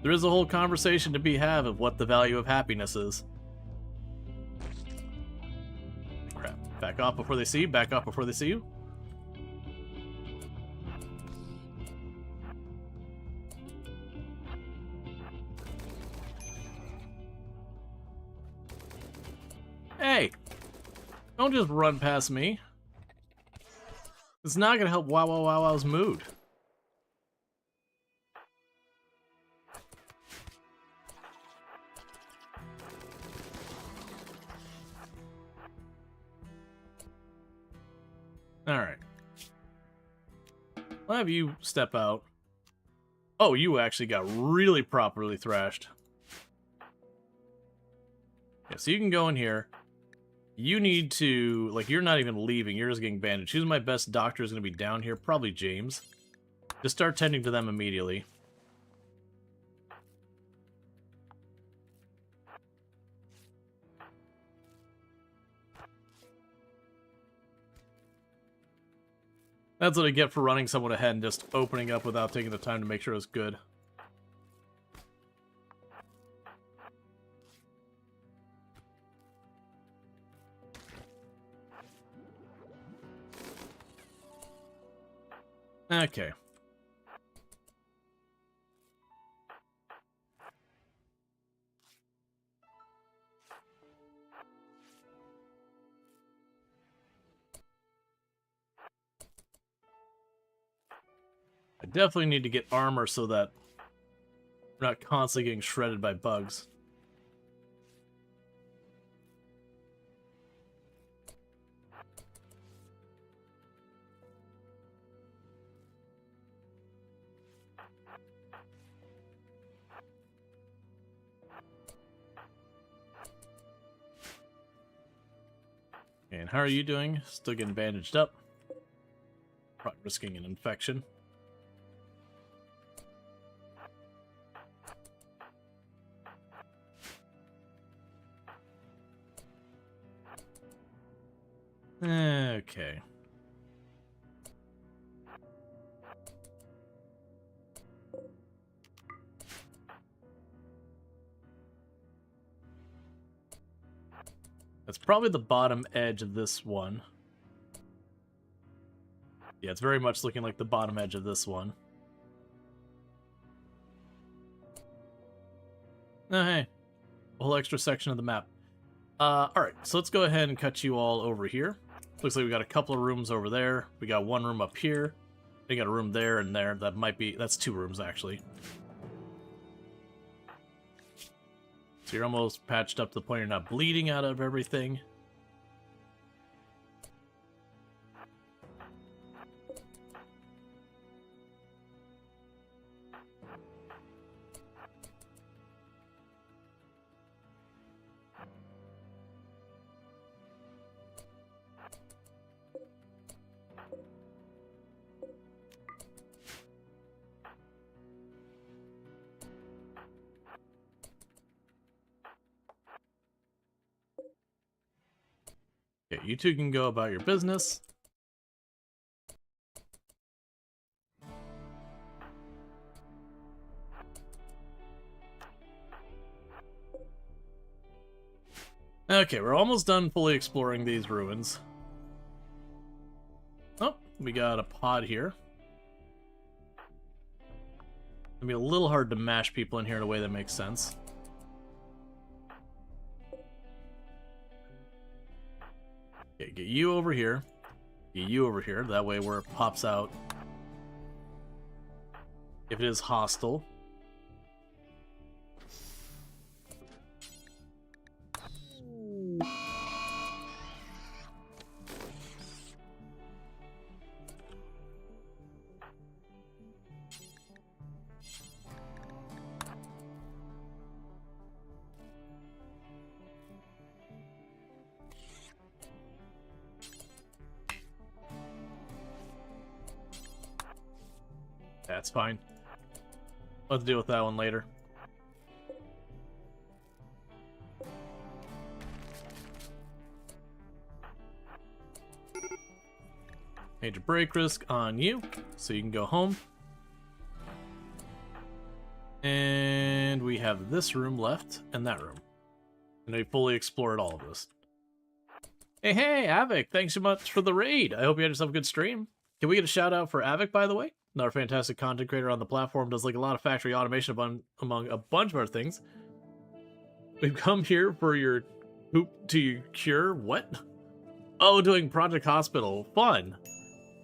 There is a whole conversation to be had of what the value of happiness is. Crap. Back off before they see you. Back off before they see you. Hey! Don't just run past me. It's not gonna help Wow Wow's mood. I'll have you step out. Oh, you actually got really properly thrashed. Yeah, so you can go in here. You need to, like, you're not even leaving. You're just getting bandaged. Who's my best doctor is going to be down here? Probably James. Just start tending to them immediately. That's what I get for running someone ahead and just opening up without taking the time to make sure it's good. Okay. I definitely need to get armor so that we're not constantly getting shredded by bugs. And how are you doing? Still getting bandaged up. Probably risking an infection. Okay. That's probably the bottom edge of this one. Yeah, it's very much looking like the bottom edge of this one. Oh, hey. A whole extra section of the map. Alright, so let's go ahead and cut you all over here. Looks like we got a couple of rooms over there. We got one room up here. We got a room there and there. That might be... That's 2 rooms, actually. So you're almost patched up to the point you're not bleeding out of everything. Okay, you two can go about your business. Okay, we're almost done fully exploring these ruins. Oh, we got a pod here. It'll be a little hard to mash people in here in a way that makes sense. Okay, get you over here. Get you over here. That way where it pops out. If it is hostile. That's fine. Let's deal with that one later. Major break risk on you, so you can go home. And we have this room left, and that room. And we fully explored all of this. Hey, Avic, thanks so much for the raid. I hope you had yourself a good stream. Can we get a shout out for Avic, by the way? Another fantastic content creator on the platform, does like a lot of factory automation among a bunch of other things. We've come here for your poop to cure. What? Oh, doing Project Hospital. Fun.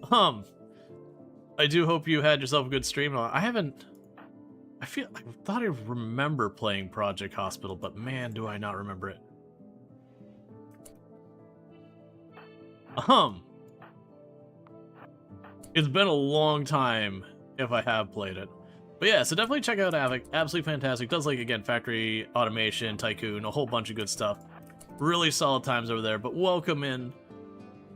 I do hope you had yourself a good stream. I thought I remember playing Project Hospital, but man, do I not remember it. It's been a long time if I have played it. But yeah, so definitely check out Avic. Absolutely fantastic. Does, like, again, factory automation, tycoon, a whole bunch of good stuff. Really solid times over there, but welcome in.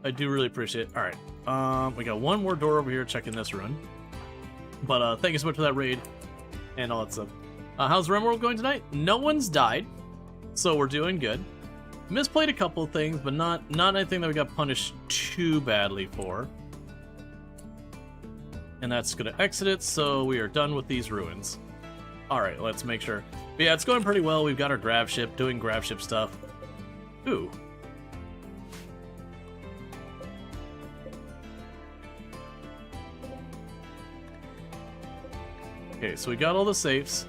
I do really appreciate it. Alright, we got one more door over here checking this run. But thank you so much for that raid and all that stuff. How's RimWorld going tonight? No one's died, so we're doing good. Misplayed a couple of things, but not anything that we got punished too badly for. And that's going to exit it, so we are done with these ruins. Alright, let's make sure. But yeah, it's going pretty well. We've got our grab ship, doing grab ship stuff. Ooh. Okay, so we got all the safes.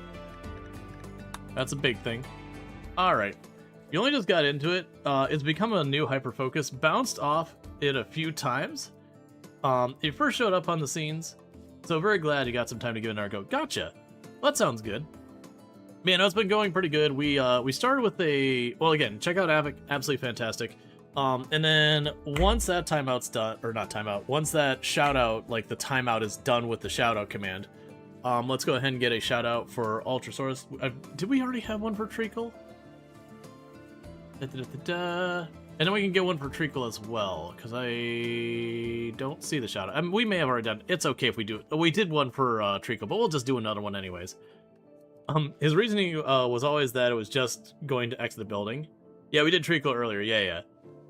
That's a big thing. Alright. You only just got into it. It's become a new hyper-focus. Bounced off it a few times. It first showed up on the scenes. So very glad you got some time to give it another go. Gotcha. Well, that sounds good. Man, it's been going pretty good. We started with a... Well, again, check out Avic. Absolutely fantastic. And then once that timeout's done... Or not timeout. Once that shout-out, like the timeout is done with the shout-out command, let's go ahead and get a shout-out for Ultrasaurus. Did we already have one for Treacle? And then we can get one for Treacle as well, because I don't see the shout-out. I mean, we may have already done... It's okay if we do it. We did one for Treacle, but we'll just do another one anyways. His reasoning was always that it was just going to exit the building. Yeah, we did Treacle earlier, yeah.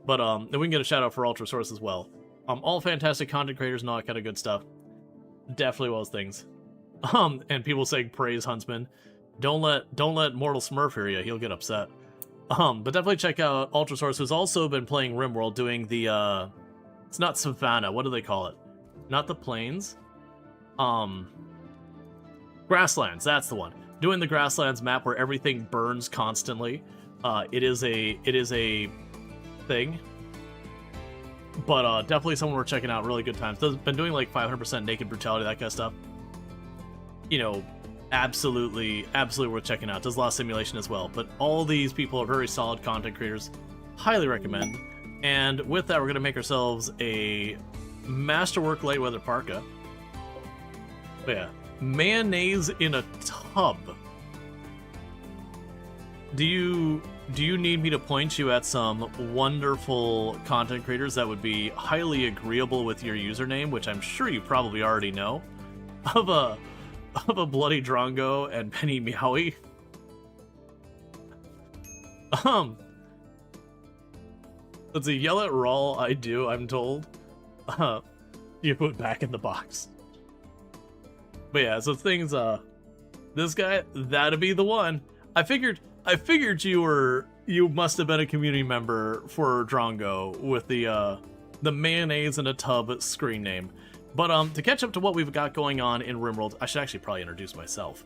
But then we can get a shout-out for Ultrasaurus as well. All fantastic content creators and all that kind of good stuff. Definitely those things. And people saying praise Huntsman. Don't let Mortal Smurf hear you, he'll get upset. But definitely check out Ultrasaurus, who's also been playing RimWorld, doing the, it's not Savannah, what do they call it? Not the plains? Grasslands, that's the one. Doing the Grasslands map where everything burns constantly. It is a thing. But definitely someone we're checking out, really good times. Been doing like 500% naked brutality, that kind of stuff. You know, absolutely worth checking out. Does a lot of simulation as well. But all these people are very solid content creators. Highly recommend. And with that, we're going to make ourselves a Masterwork Light Weather Parka. But yeah, mayonnaise in a tub. Do you need me to point you at some wonderful content creators that would be highly agreeable with your username, which I'm sure you probably already know, of a Bloody Drongo and Penny Meowie? Let's see, yell at Rual, I do, I'm told. You put back in the box. But yeah, so things, this guy, that'd be the one. I figured you must have been a community member for Drongo with the mayonnaise in a tub screen name. But to catch up to what we've got going on in RimWorld, I should actually probably introduce myself.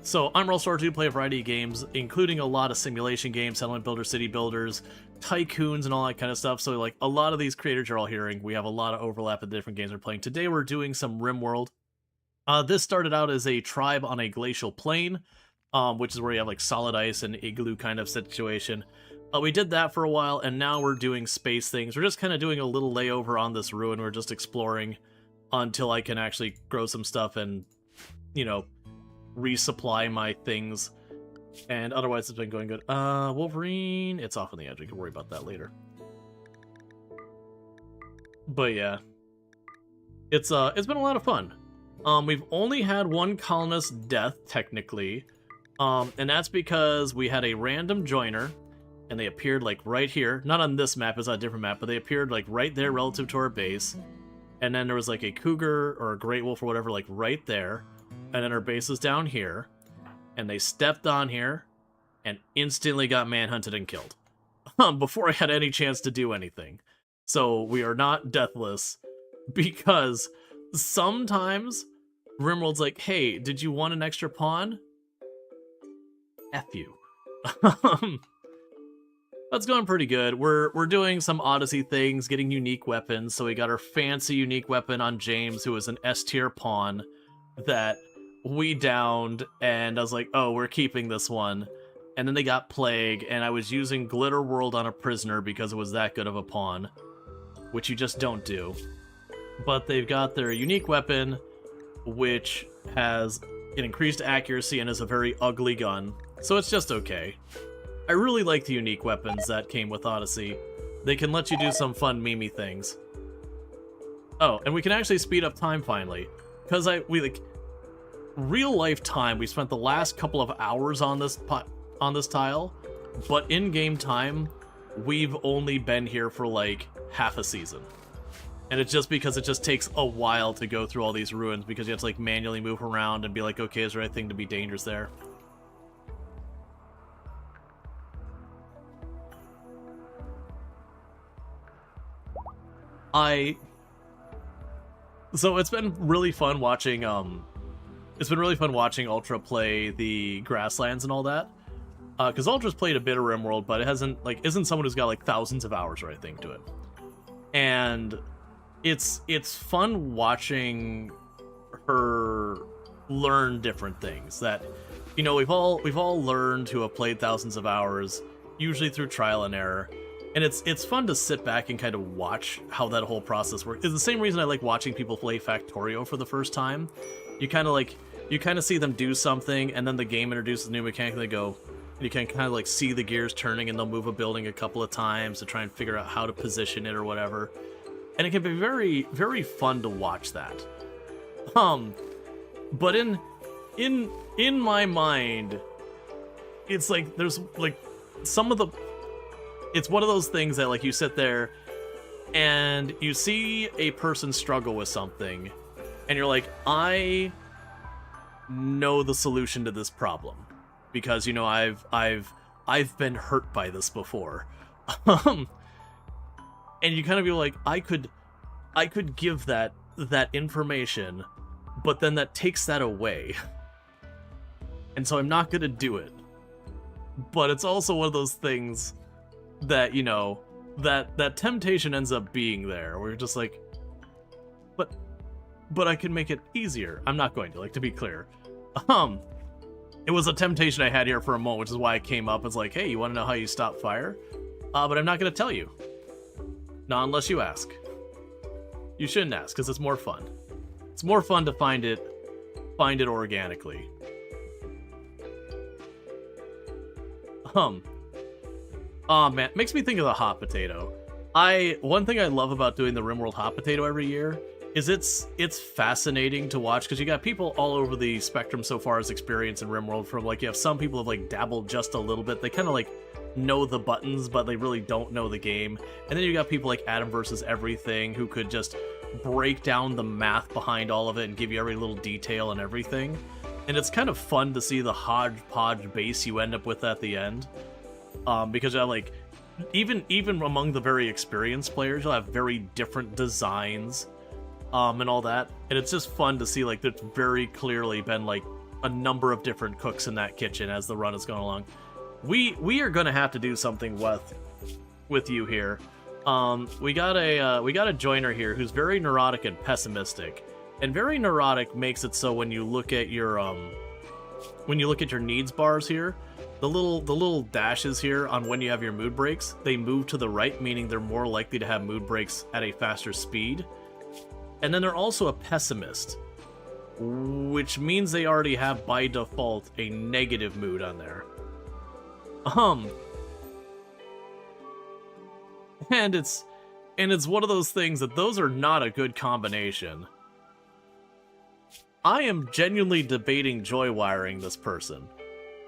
So I'm Storge, play a variety of games, including a lot of simulation games, settlement builders, city builders, tycoons, and all that kind of stuff. So like a lot of these creators you're all hearing, we have a lot of overlap in the different games we're playing. Today we're doing some RimWorld. This started out as a tribe on a glacial plain, which is where you have like solid ice and igloo kind of situation. We did that for a while, and now we're doing space things. We're just kind of doing a little layover on this ruin. We're just exploring until I can actually grow some stuff and, you know, resupply my things. And otherwise, it's been going good. Wolverine, it's off on the edge. We can worry about that later. But yeah, it's been a lot of fun. We've only had one colonist death, technically. And that's because we had a random joiner, and they appeared like right here. Not on this map, it's on a different map, but they appeared like right there relative to our base. And then there was like a cougar or a great wolf or whatever, like right there. And then our base is down here. And they stepped on here and instantly got manhunted and killed. Before I had any chance to do anything. So we are not deathless, because sometimes RimWorld's like, hey, did you want an extra pawn? F you. That's going pretty good. We're doing some Odyssey things, getting unique weapons. So we got our fancy unique weapon on James, who was an S tier pawn that we downed, and I was like, oh, we're keeping this one. And then they got Plague, and I was using Glitter World on a prisoner because it was that good of a pawn, which you just don't do. but they've got their unique weapon, which has an increased accuracy and is a very ugly gun, so it's just okay. I really like the unique weapons that came with Odyssey. They can let you do some fun memey things. Oh, and we can actually speed up time finally, because real life time. We spent the last couple of hours on this tile, but in-game time, we've only been here for like half a season. And it's just because it just takes a while to go through all these ruins, because you have to like manually move around and be like, okay, is there anything to be dangerous there? So it's been really fun watching Ultra play the grasslands and all that. Because Ultra's played a bit of RimWorld, but it isn't someone who's got like thousands of hours or anything to it. And it's fun watching her learn different things that, you know, we've all learned who have played thousands of hours, usually through trial and error. And it's fun to sit back and kind of watch how that whole process works. It's the same reason I like watching people play Factorio for the first time. You kind of see them do something, and then the game introduces a new mechanic, and they go, and you can kind of like see the gears turning, and they'll move a building a couple of times to try and figure out how to position it or whatever. And it can be very, very fun to watch that. But in my mind, it's like there's like some of the. It's one of those things that like you sit there and you see a person struggle with something, and you're like, I know the solution to this problem because, you know, I've been hurt by this before. And you kind of be like, I could give that information, but then that takes that away. And so I'm not going to do it. But it's also one of those things that, you know, that temptation ends up being there, where you're just like, but I can make it easier. I'm not going to, like, to be clear. It was a temptation I had here for a moment, which is why I came up as like, hey, you want to know how you stop fire? But I'm not going to tell you. Not unless you ask. You shouldn't ask, because it's more fun. It's more fun to find it organically. Oh man, makes me think of the hot potato. One thing I love about doing the RimWorld hot potato every year is it's fascinating to watch, because you got people all over the spectrum so far as experience in RimWorld. From like, you have some people who have like dabbled just a little bit. They kind of like know the buttons, but they really don't know the game. And then you got people like Adam versus Everything, who could just break down the math behind all of it and give you every little detail and everything. And it's kind of fun to see the hodgepodge base you end up with at the end. Because like, even among the very experienced players, you'll have very different designs, and all that. And it's just fun to see, like, there's very clearly been like a number of different cooks in that kitchen as the run is going along. We are gonna have to do something with you here. We got a joiner here who's very neurotic and pessimistic. And very neurotic makes it so when you look at your needs bars here, the little dashes here on when you have your mood breaks, they move to the right, meaning they're more likely to have mood breaks at a faster speed. And then they're also a pessimist, which means they already have by default a negative mood on there. And it's one of those things that those are not a good combination. I am genuinely debating joy wiring this person,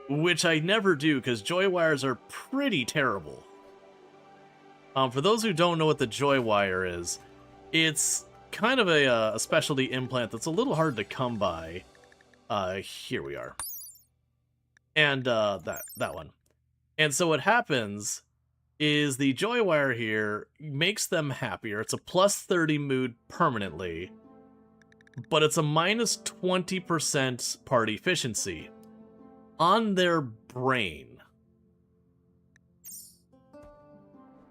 which I never do, because joy wires are pretty terrible. For those who don't know what the joy wire is, it's kind of a specialty implant that's a little hard to come by. Here we are. And that one. And so what happens is the joy wire here makes them happier. It's a plus 30 mood permanently, but it's a minus 20% part efficiency on their brain,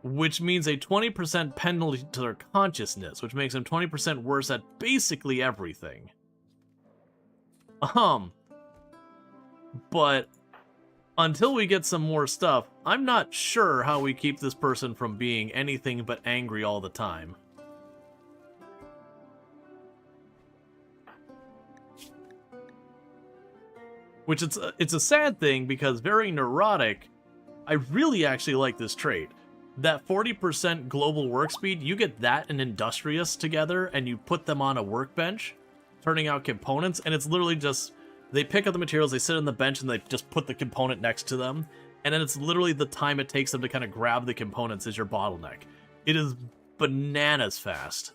which means a 20% penalty to their consciousness, which makes them 20% worse at basically everything. But until we get some more stuff, I'm not sure how we keep this person from being anything but angry all the time. Which it's a sad thing because very neurotic, I really actually like this trait. That 40% global work speed, you get that and Industrious together and you put them on a workbench, turning out components, and it's literally just, they pick up the materials, they sit on the bench, and they just put the component next to them, and then it's literally the time it takes them to kind of grab the components is your bottleneck. It is bananas fast.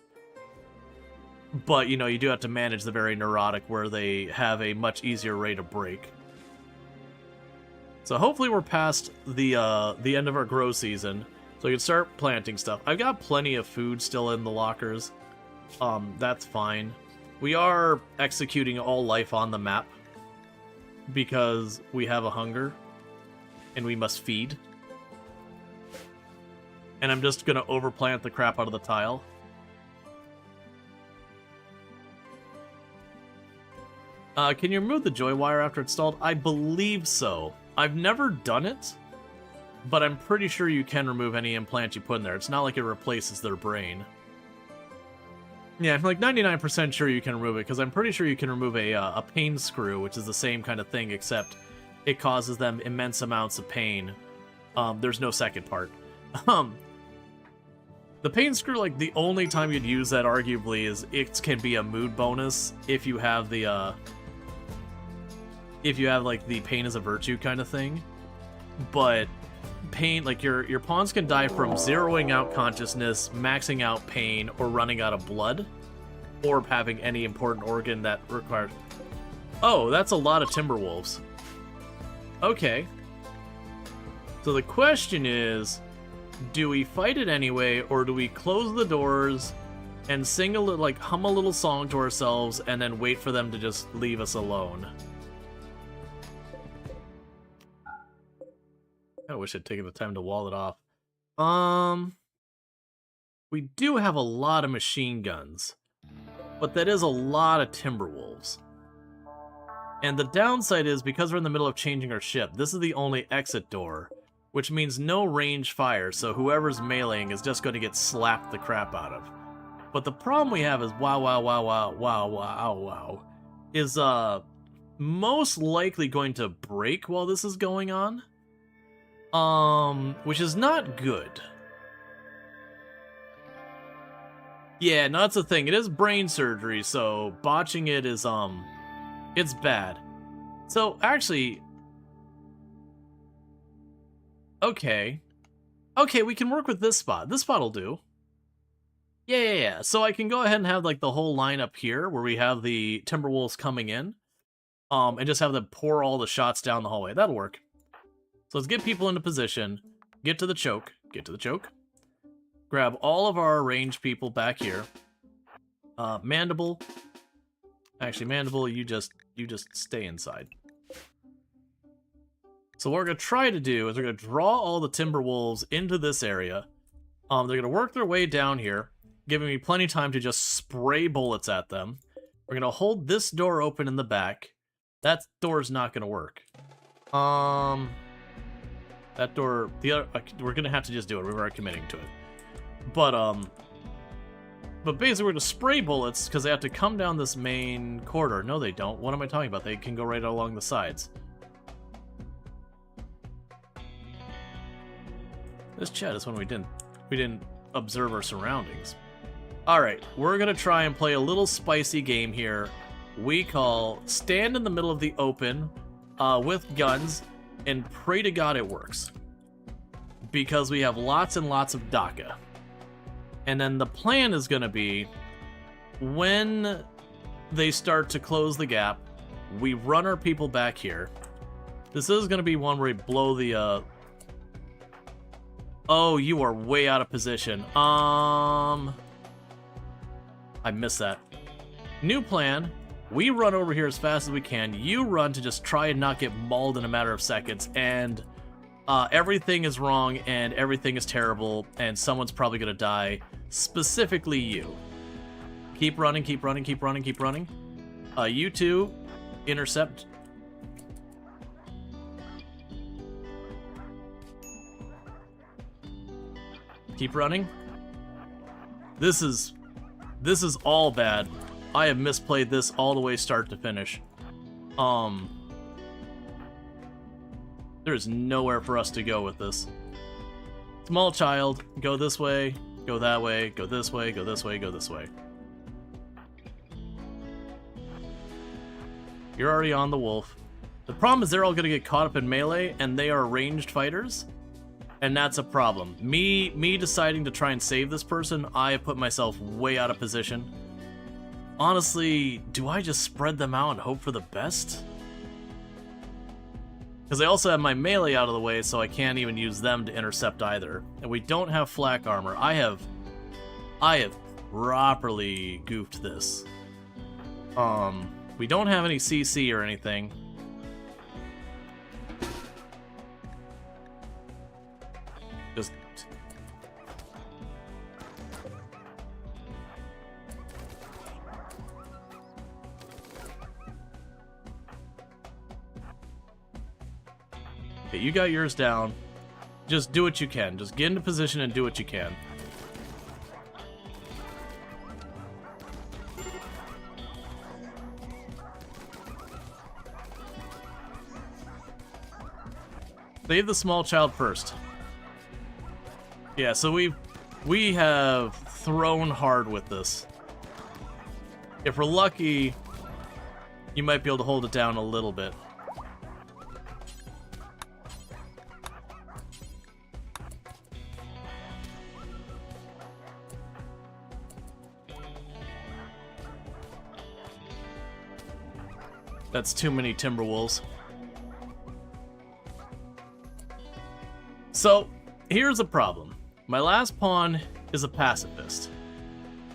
But, you know, you do have to manage the very neurotic where they have a much easier rate of break. So hopefully we're past the end of our grow season, so we can start planting stuff. I've got plenty of food still in the lockers. That's fine. We are executing all life on the map because we have a hunger and we must feed. And I'm just gonna overplant the crap out of the tile. Can you remove the joy wire after it's installed? I believe so. I've never done it, but I'm pretty sure you can remove any implant you put in there. It's not like it replaces their brain. Yeah, I'm like 99% sure you can remove it, because I'm pretty sure you can remove a pain screw, which is the same kind of thing, except it causes them immense amounts of pain. There's no second part. The pain screw, like, the only time you'd use that, arguably, is it can be a mood bonus if you have the, like, the pain is a virtue kind of thing. But pain, like, your pawns can die from zeroing out consciousness, maxing out pain, or running out of blood, or having any important organ that requires... Oh, that's a lot of Timberwolves. Okay. So the question is, do we fight it anyway, or do we close the doors and sing a little, like, hum a little song to ourselves and then wait for them to just leave us alone? I wish I'd taken the time to wall it off. We do have a lot of machine guns, but that is a lot of Timberwolves. And the downside is, because we're in the middle of changing our ship, this is the only exit door, which means no range fire, so whoever's meleeing is just going to get slapped the crap out of. But the problem we have is is most likely going to break while this is going on. Which is not good. Yeah, no, that's the thing. It is brain surgery, so botching it is, it's bad. So, actually... Okay. Okay, we can work with this spot. This spot will do. Yeah. So I can go ahead and have, like, the whole line up here, where we have the Timberwolves coming in. And just have them pour all the shots down the hallway. That'll work. So let's get people into position, get to the choke, grab all of our ranged people back here. Mandible. Actually, Mandible, you just stay inside. So what we're going to try to do is we're going to draw all the Timberwolves into this area. They're going to work their way down here, giving me plenty of time to just spray bullets at them. We're going to hold this door open in the back. That door's not going to work. That door, we're gonna have to just do it. We were committing to it. But basically we're gonna spray bullets because they have to come down this main corridor. No, they don't. What am I talking about? They can go right along the sides. This chat is when we didn't observe our surroundings. All right, we're gonna try and play a little spicy game here. We call stand in the middle of the open with guns. And pray to God it works. Because we have lots and lots of DACA. And then the plan is going to be, when they start to close the gap, we run our people back here. This is going to be one where we blow the... Oh, you are way out of position. I missed that. New plan. We run over here as fast as we can. You run to just try and not get mauled in a matter of seconds. And everything is wrong and everything is terrible. And someone's probably going to die. Specifically you. Keep running, keep running, keep running, keep running. You two, intercept. Keep running. This is all bad. I have misplayed this all the way start to finish. There's nowhere for us to go with this. Small child, go this way, go that way, go this way, go this way, go this way. You're already on the wolf. The problem is they're all going to get caught up in melee, and they are ranged fighters, and that's a problem. Me deciding to try and save this person, I have put myself way out of position. Honestly, do I just spread them out and hope for the best? Because I also have my melee out of the way, so I can't even use them to intercept either. And we don't have flak armor. I have properly goofed this. We don't have any CC or anything. Just... Okay, you got yours down. Just do what you can. Just get into position and do what you can. Save the small child first. Yeah, so we have thrown hard with this. If we're lucky, you might be able to hold it down a little bit. That's too many Timberwolves. So, here's a problem. My last pawn is a pacifist.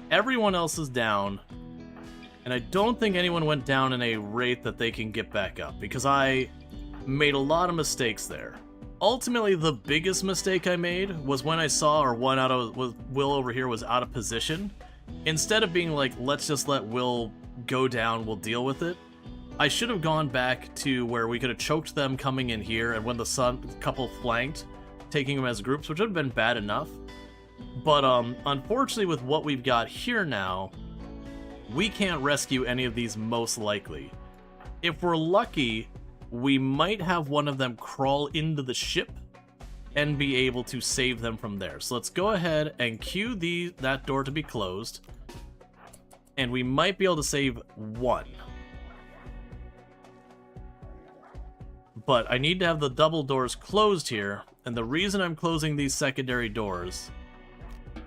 Everyone else is down, and I don't think anyone went down in a rate that they can get back up, because I made a lot of mistakes there. Ultimately, the biggest mistake I made was when I saw Will over here was out of position. Instead of being like, let's just let Will go down, we'll deal with it, I should have gone back to where we could have choked them coming in here, and when the couple flanked, taking them as groups, which would have been bad enough. But unfortunately, with what we've got here now, we can't rescue any of these most likely. If we're lucky, we might have one of them crawl into the ship and be able to save them from there. So let's go ahead and cue that door to be closed, and we might be able to save one. But I need to have the double doors closed here, and the reason I'm closing these secondary doors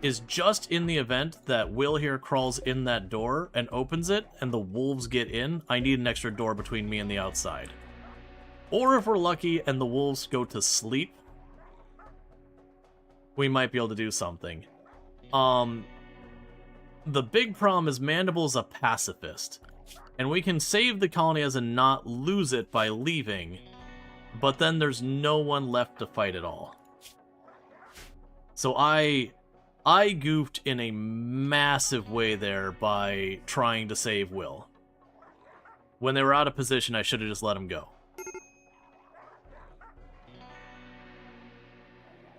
is just in the event that Will here crawls in that door and opens it, and the wolves get in, I need an extra door between me and the outside. Or if we're lucky and the wolves go to sleep, we might be able to do something. The big problem is Mandible's a pacifist, and we can save the colony as in not lose it by leaving, but then there's no one left to fight at all. So I goofed in a massive way there by trying to save Will. When they were out of position, I should have just let him go.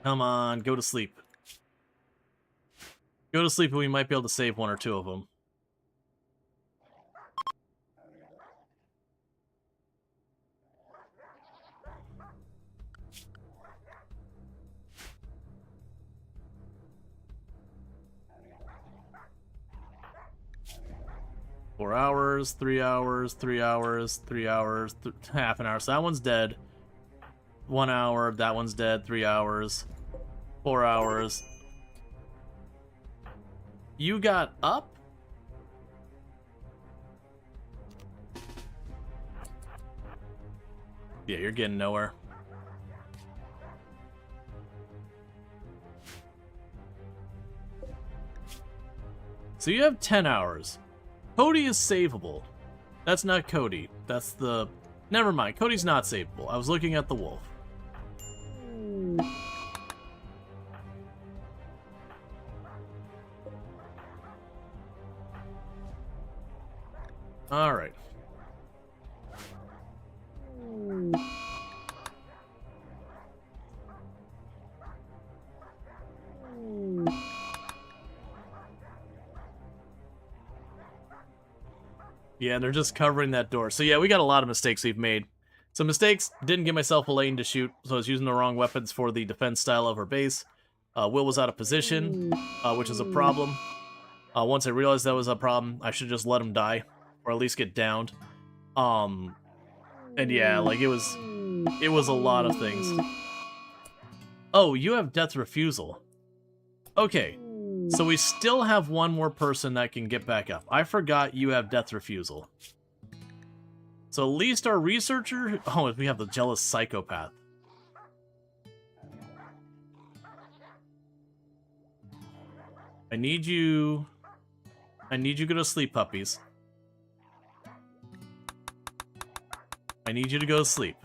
Come on, go to sleep. Go to sleep and we might be able to save one or two of them. Four hours, 3 hours, 3 hours, 3 hours, half an hour. So that one's dead. 1 hour, that one's dead. 3 hours, 4 hours. You got up? Yeah, you're getting nowhere. So you have 10 hours. Cody is savable. That's not Cody. That's the... Never mind. Cody's not savable. I was looking at the wolf. Alright. Yeah, they're just covering that door. So yeah, we got a lot of mistakes we've made. So mistakes, didn't get myself a lane to shoot, so I was using the wrong weapons for the defense style of our base. Will was out of position, which is a problem. Once I realized that was a problem, I should just let him die, or at least get downed. And yeah, like it was a lot of things. Oh, you have death refusal. Okay, so we still have one more person that can get back up. I forgot you have death refusal. So at least our researcher... Oh, we have the jealous psychopath. I need you to go to sleep, puppies. I need you to go to sleep.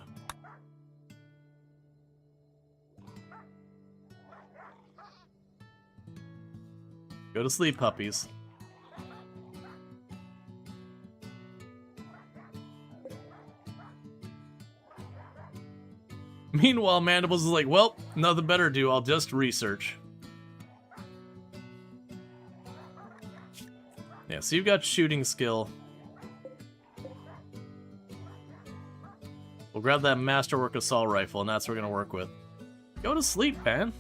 Go to sleep, puppies. Meanwhile, Mandibles is like, well, nothing better to do. I'll just research. Yeah, so you've got shooting skill. We'll grab that Masterwork Assault Rifle, and that's what we're going to work with. Go to sleep, man.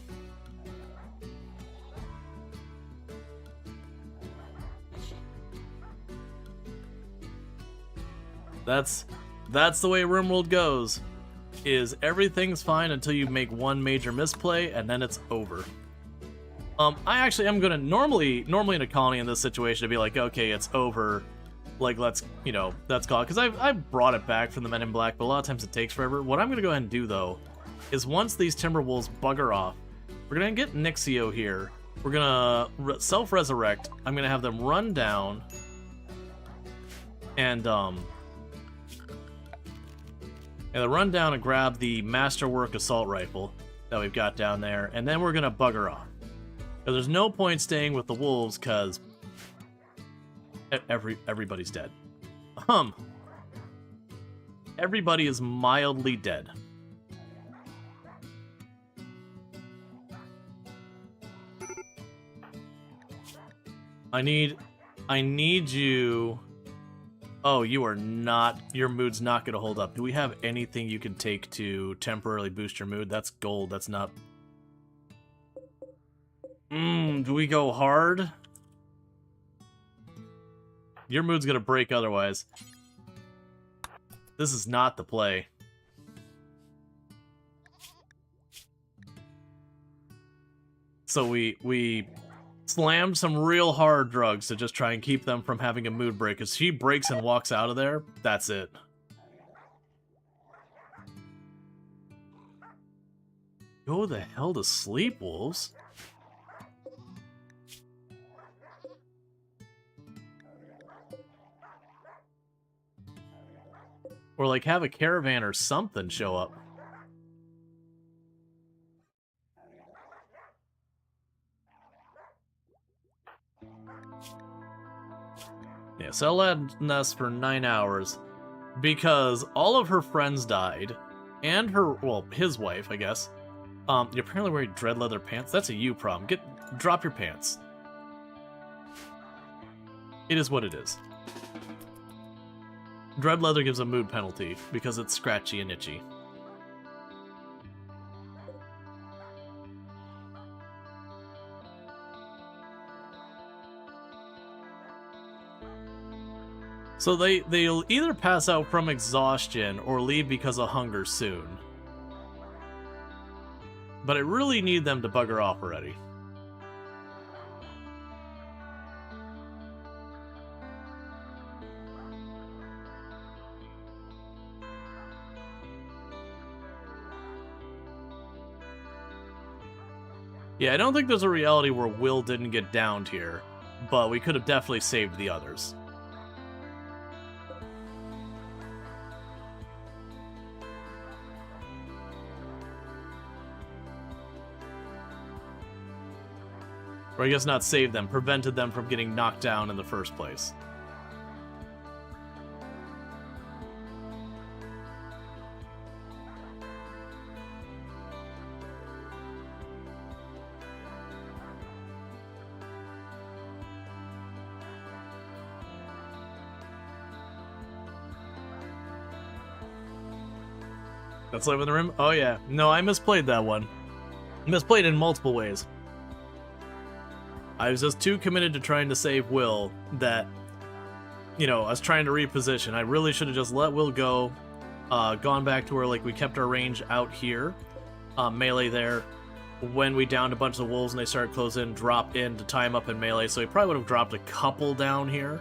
That's the way RimWorld goes. Is everything's fine until you make one major misplay, and then it's over. I actually am gonna normally in a colony in this situation to be like, okay, it's over. Like, let's call it, because I've brought it back from the Men in Black, but a lot of times it takes forever. What I'm gonna go ahead and do though is once these Timberwolves bugger off, we're gonna get Nixio here. We're gonna self-resurrect. I'm gonna have them run down and run down and grab the Masterwork Assault Rifle that we've got down there, and then we're gonna bugger off. Because there's no point staying with the wolves, because everybody's dead. Everybody is mildly dead. I need you... Oh, you are not... Your mood's not gonna hold up. Do we have anything you can take to temporarily boost your mood? That's gold, that's not... do we go hard? Your mood's gonna break otherwise. This is not the play. So we slammed some real hard drugs to just try and keep them from having a mood break. If she breaks and walks out of there, that's it. Go the hell to sleep, wolves. Or, like, have a caravan or something show up. Yeah, so I'll let Ness for 9 hours. Because all of her friends died. And her, well, his wife, I guess. You're apparently wearing dread leather pants. That's a you problem. Drop your pants. It is what it is. Dread leather gives a mood penalty because it's scratchy and itchy. So they'll either pass out from exhaustion or leave because of hunger soon. But I really need them to bugger off already. Yeah, I don't think there's a reality where Will didn't get downed here, but we could have definitely saved the others. Or I guess not saved them, prevented them from getting knocked down in the first place. Let's live in the rim. Oh yeah. No, I misplayed that one. Misplayed in multiple ways. I was just too committed to trying to save Will that, you know, I was trying to reposition. I really should have just let Will go, gone back to where, like, we kept our range out here, melee there. When we downed a bunch of wolves and they started closing in, drop in to tie him up in melee. So he probably would have dropped a couple down here,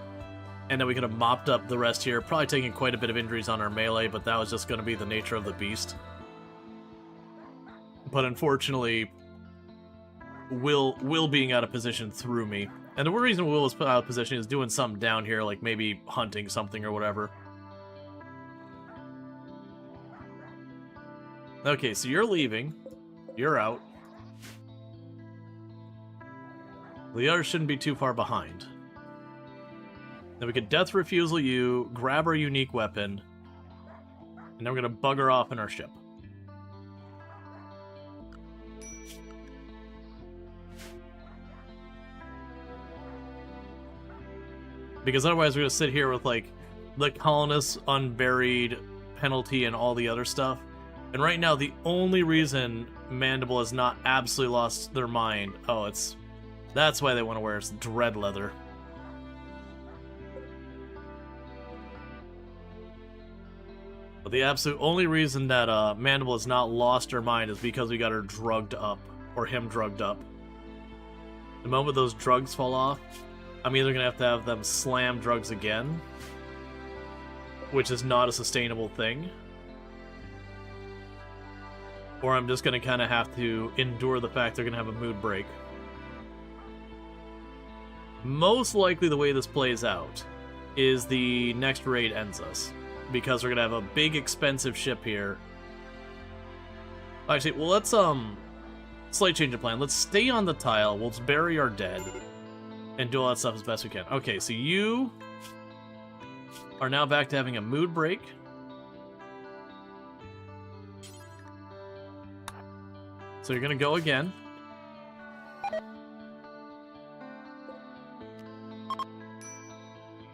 and then we could have mopped up the rest here, probably taking quite a bit of injuries on our melee, but that was just going to be the nature of the beast. But unfortunately, Will being out of position threw me. And the reason Will was put out of position is doing something down here, like maybe hunting something or whatever. Okay, so you're leaving. You're out. The others shouldn't be too far behind. Then we could death refusal you, grab our unique weapon, and then we're going to bugger off in our ship. Because otherwise we're going to sit here with, like, the colonists, unburied, penalty, and all the other stuff. And right now, the only reason Mandible has not absolutely lost their mind... Oh, it's... That's why they want to wear dread leather. But the absolute only reason that Mandible has not lost her mind is because we got her drugged up. Or him drugged up. The moment those drugs fall off, I'm either going to have them slam drugs again, which is not a sustainable thing, or I'm just going to kind of have to endure the fact they're going to have a mood break. Most likely the way this plays out is the next raid ends us, because we're going to have a big expensive ship here. Actually, well, let's slight change of plan. Let's stay on the tile, we'll just bury our dead, and do all that stuff as best we can. Okay, so you are now back to having a mood break. So you're gonna go again.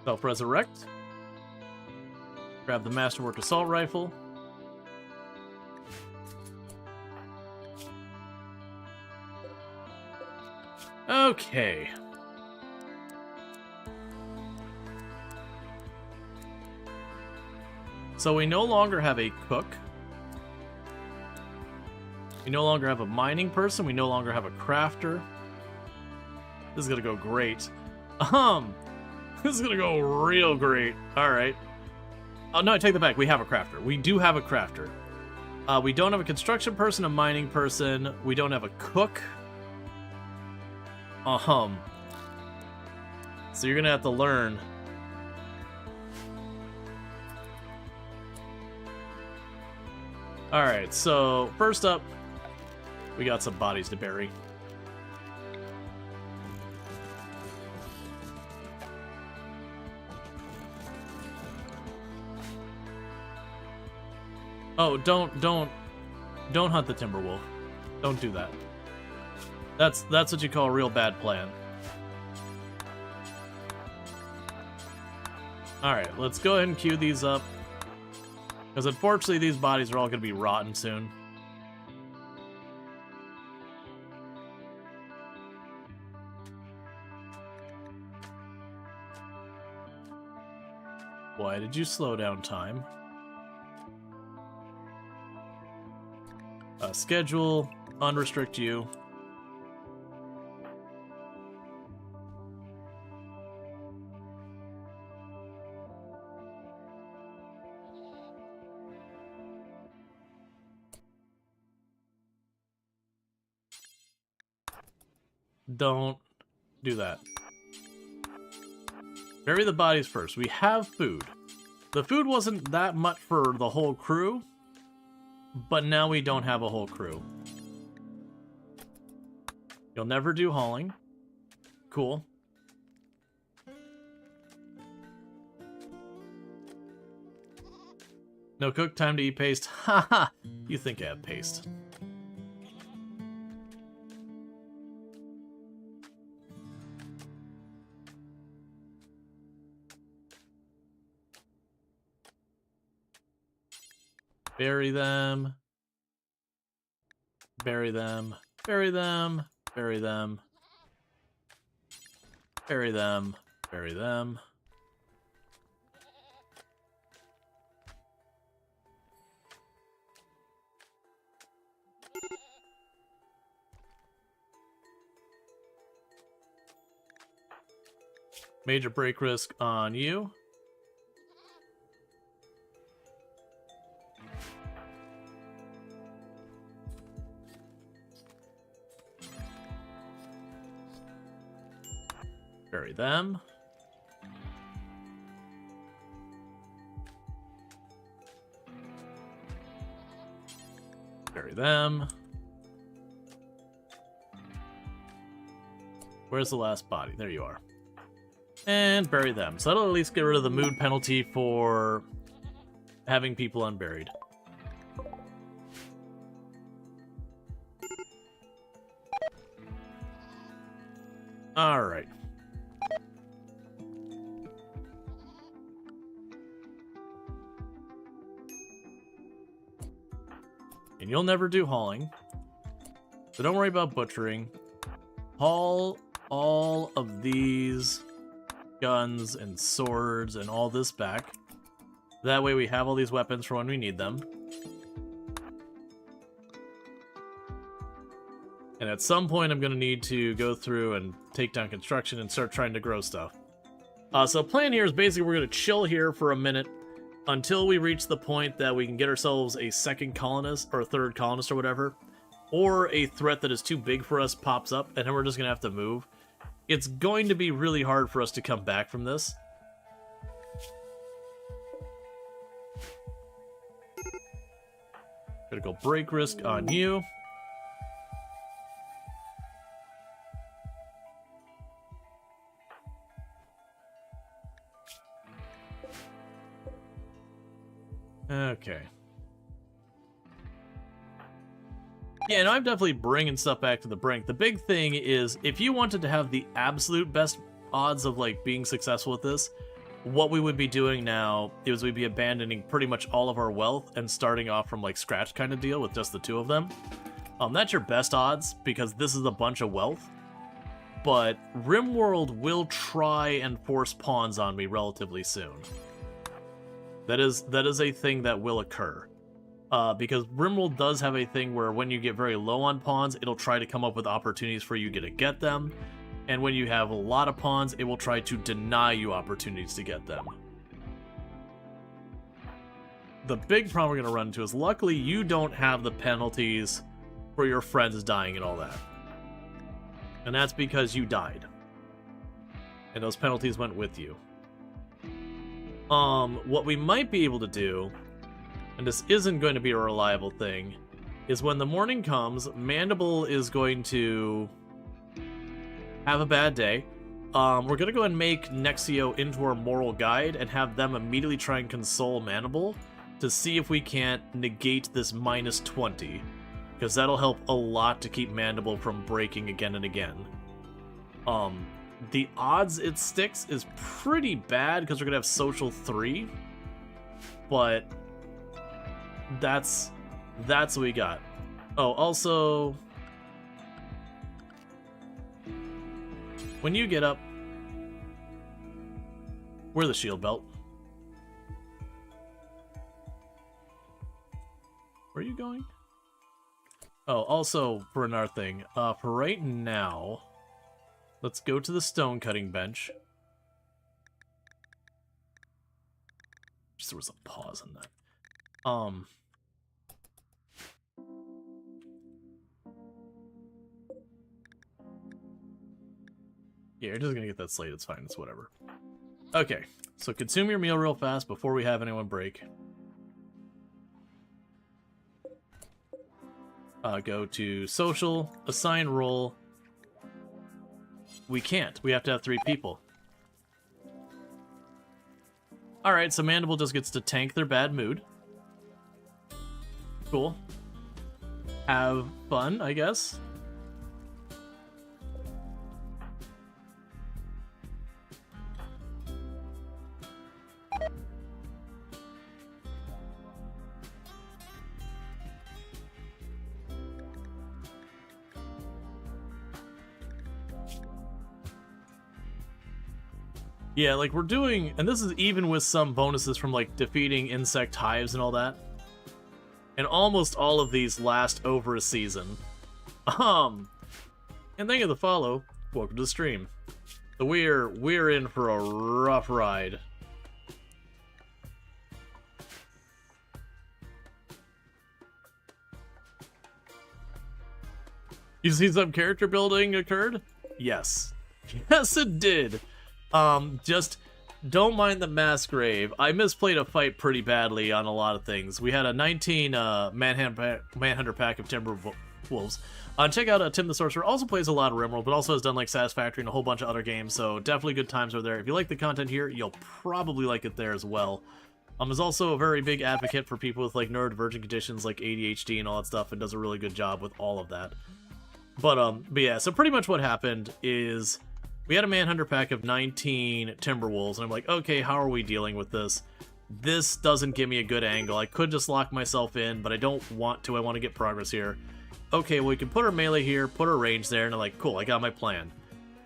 Self-resurrect. Grab the Masterwork Assault Rifle. Okay. So we no longer have a cook. We no longer have a mining person. We no longer have a crafter. This is gonna go great. This is gonna go real great. Alright. Oh, no, I take that back. We have a crafter. We do have a crafter. We don't have a construction person, a mining person. We don't have a cook. So you're gonna have to learn. Alright, so first up, we got some bodies to bury. Oh, don't hunt the Timberwolf. Don't do that. That's what you call a real bad plan. Alright, let's go ahead and queue these up. Because unfortunately these bodies are all going to be rotten soon. Why did you slow down time? Schedule, unrestrict you. Don't do that. Bury the bodies first. We have food. The food wasn't that much for the whole crew, but now we don't have a whole crew. You'll never do hauling. Cool. No cook, time to eat paste. Haha! You think I have paste. Bury them. Bury them. Bury them. Bury them. Bury them. Bury them. Major break risk on you. Bury them. Bury them. Where's the last body? There you are. And bury them. So that'll at least get rid of the mood penalty for having people unburied. Alright. And you'll never do hauling. So don't worry about butchering. Haul all of these guns and swords and all this back. That way we have all these weapons for when we need them. And at some point I'm going to need to go through and take down construction and start trying to grow stuff. So plan here is basically we're going to chill here for a minute until we reach the point that we can get ourselves a second colonist or a third colonist or whatever. Or a threat that is too big for us pops up and then we're just going to have to move. It's going to be really hard for us to come back from this. Critical break risk on you. Okay. Yeah, no, I'm definitely bringing stuff back to the brink. The big thing is, if you wanted to have the absolute best odds of, like, being successful with this, what we would be doing now is we'd be abandoning pretty much all of our wealth and starting off from, like, scratch kind of deal with just the two of them. That's your best odds, because this is a bunch of wealth. But RimWorld will try and force pawns on me relatively soon. That is a thing that will occur. Because RimWorld does have a thing where when you get very low on pawns, it'll try to come up with opportunities for you to get them. And when you have a lot of pawns, it will try to deny you opportunities to get them. The big problem we're going to run into is, luckily, you don't have the penalties for your friends dying and all that. And that's because you died. And those penalties went with you. What we might be able to do, and this isn't going to be a reliable thing, is when the morning comes, Mandible is going to have a bad day. We're going to go and make Nexio into our moral guide and have them immediately try and console Mandible to see if we can't negate this minus 20. Because that'll help a lot to keep Mandible from breaking again and again. The odds it sticks is pretty bad because we're going to have Social 3. But that's what we got. Oh, also, when you get up, wear the shield belt. Where are you going? Oh, also, for another thing, for right now, let's go to the stone cutting bench. Just there was a pause on that. Yeah, you're just gonna get that slate, it's fine, it's whatever. Okay, so consume your meal real fast before we have anyone break. Go to social, assign role. We can't, we have to have 3 people. Alright, so Mandible just gets to tank their bad mood. Cool. Have fun, I guess. Yeah, like we're doing, and this is even with some bonuses from like defeating insect hives and all that. And almost all of these last over a season. And thank you for the follow. Welcome to the stream. So we're in for a rough ride. You see some character building occurred? Yes. Yes, it did. Just don't mind the mass grave. I misplayed a fight pretty badly on a lot of things. We had a 19 Manhunter pack of Timberwolves. Check out Tim the Sorcerer. Also plays a lot of RimWorld, but also has done like Satisfactory and a whole bunch of other games. So definitely good times over there. If you like the content here, you'll probably like it there as well. Is also a very big advocate for people with like neurodivergent conditions like ADHD and all that stuff, and does a really good job with all of that. But yeah, so pretty much what happened is we had a Manhunter pack of 19 Timberwolves, and I'm like, okay, how are we dealing with this? This doesn't give me a good angle. I could just lock myself in, but I don't want to. I want to get progress here. Okay, well, we can put our melee here, put our range there, and I'm like, cool, I got my plan.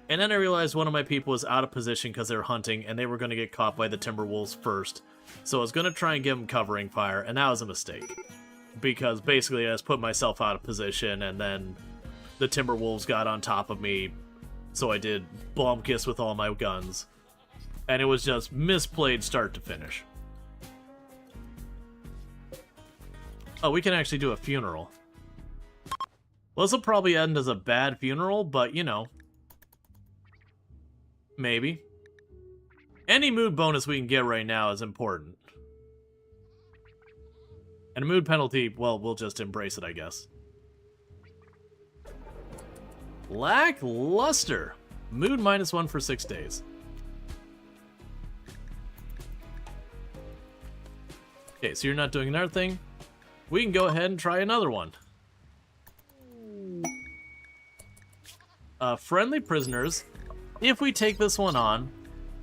And then I realized one of my people was out of position because they were hunting, and they were going to get caught by the Timberwolves first. So I was going to try and give them covering fire, and that was a mistake. Because basically I just put myself out of position, and then the Timberwolves got on top of me, so I did bomb kiss with all my guns. And it was just misplayed start to finish. Oh, we can actually do a funeral. Well, this will probably end as a bad funeral, but, you know. Maybe. Any mood bonus we can get right now is important. And a mood penalty, well, we'll just embrace it, I guess. Lackluster. Mood -1 for 6 days. Okay, so you're not doing another thing. We can go ahead and try another one. Friendly prisoners. If we take this one on,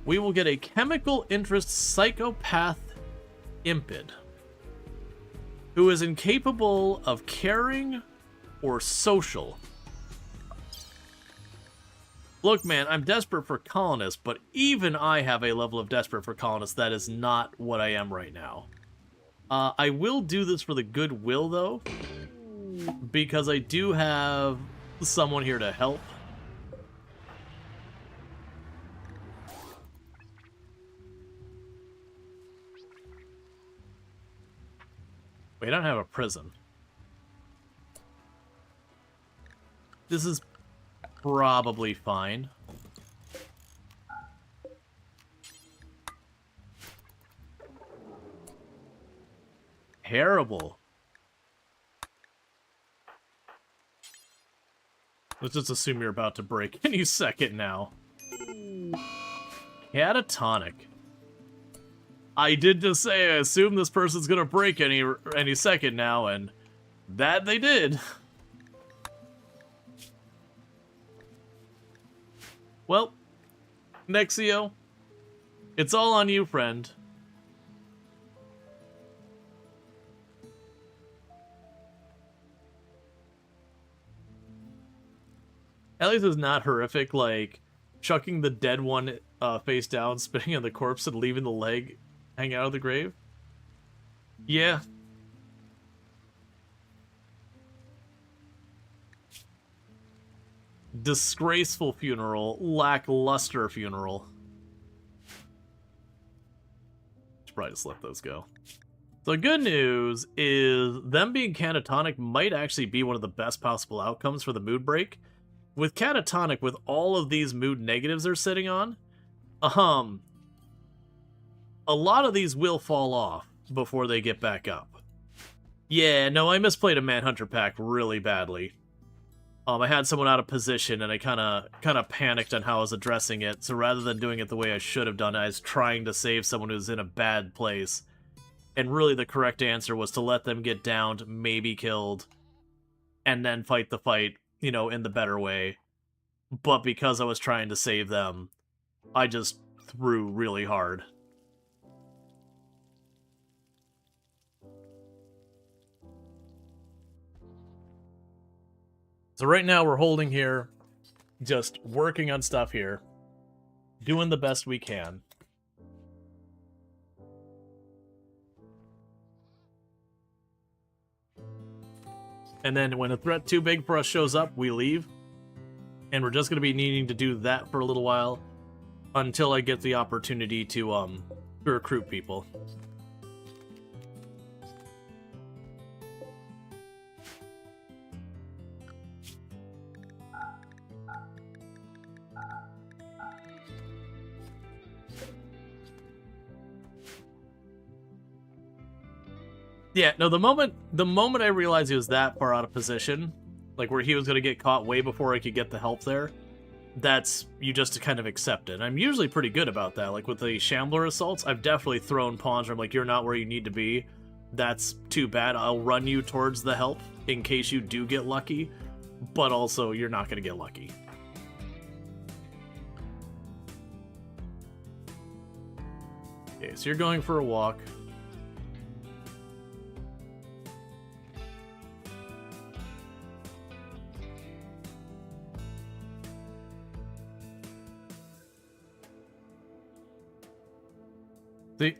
we will get a chemical interest psychopath impid who is incapable of caring or social. Look, man, I'm desperate for colonists, but even I have a level of desperate for colonists that is not what I am right now. I will do this for the goodwill, though, because I do have someone here to help. We don't have a prison. This is probably fine. Terrible. Let's just assume you're about to break any second now. Catatonic. I did just say I assume this person's gonna break any second now, and that they did. Well, Nexio, it's all on you, friend. At least it's not horrific, like chucking the dead one face down, spitting on the corpse, and leaving the leg hang out of the grave. Yeah. Disgraceful funeral, lackluster funeral. Should probably just let those go. So good news is them being catatonic might actually be one of the best possible outcomes for the mood break. With catatonic, with all of these mood negatives they're sitting on, a lot of these will fall off before they get back up. Yeah, no, I misplayed a Manhunter pack really badly. I had someone out of position, and I kind of panicked on how I was addressing it. So rather than doing it the way I should have done, I was trying to save someone who's in a bad place. And really, the correct answer was to let them get downed, maybe killed, and then fight the fight, you know, in the better way. But because I was trying to save them, I just threw really hard. So right now we're holding here, just working on stuff here. Doing the best we can. And then when a threat too big for us shows up, we leave. And we're just going to be needing to do that for a little while until I get the opportunity to recruit people. Yeah, no, the moment I realized he was that far out of position, like where he was going to get caught way before I could get the help there, that's, you just kind of accept it. I'm usually pretty good about that. Like with the Shambler assaults, I've definitely thrown pawns where I'm like, you're not where you need to be. That's too bad. I'll run you towards the help in case you do get lucky, but also you're not going to get lucky. Okay, so you're going for a walk.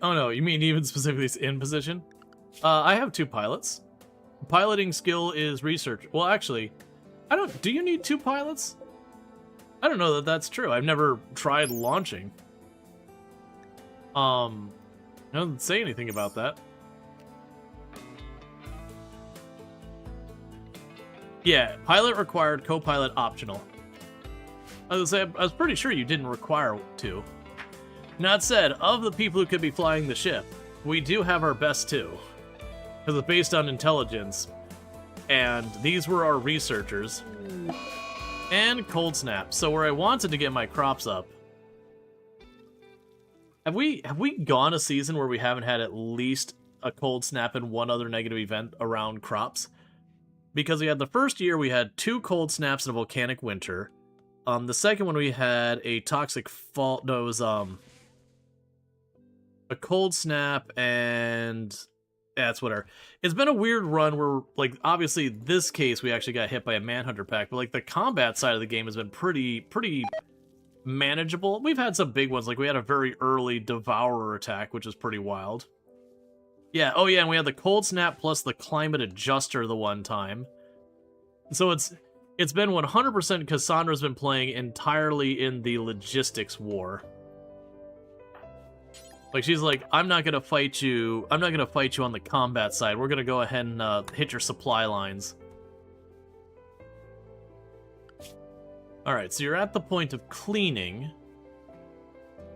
Oh no, you mean even specifically in position? I have 2 pilots. Piloting skill is research. Well, actually, do you need 2 pilots? I don't know that that's true. I've never tried launching. It doesn't say anything about that. Yeah, pilot required, co-pilot optional. I was pretty sure you didn't require 2. That said, of the people who could be flying the ship, we do have our best 2. Because it's based on intelligence. And these were our researchers. And Cold Snap. So where I wanted to get my crops up. Have we gone a season where we haven't had at least a Cold Snap and one other negative event around crops? Because we had the first year, we had 2 Cold Snaps and a Volcanic Winter. The second one, we had a Toxic Fall. No, it was, a Cold Snap and that's whatever. It's been a weird run where, like, obviously this case we actually got hit by a Manhunter pack, but like the combat side of the game has been pretty manageable. We've had some big ones, like we had a very early Devourer attack, which is pretty wild. Yeah, oh yeah, and we had the Cold Snap plus the Climate Adjuster the one time. So it's been 100% Cassandra's been playing entirely in the logistics war. Like, she's like, I'm not gonna fight you on the combat side. We're gonna go ahead and hit your supply lines. Alright, so you're at the point of cleaning.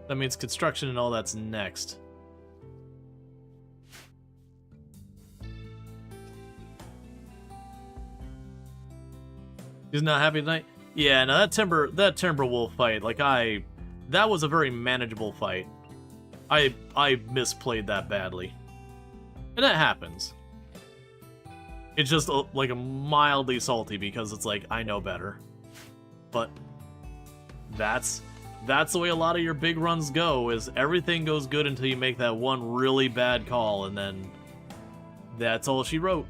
That means construction and all that's next. He's not happy tonight? Yeah, no, that Timberwolf fight, like that was a very manageable fight. I misplayed that badly. And that happens. It's just like a mildly salty because it's like, I know better. But that's the way a lot of your big runs go, is everything goes good until you make that one really bad call, and then that's all she wrote.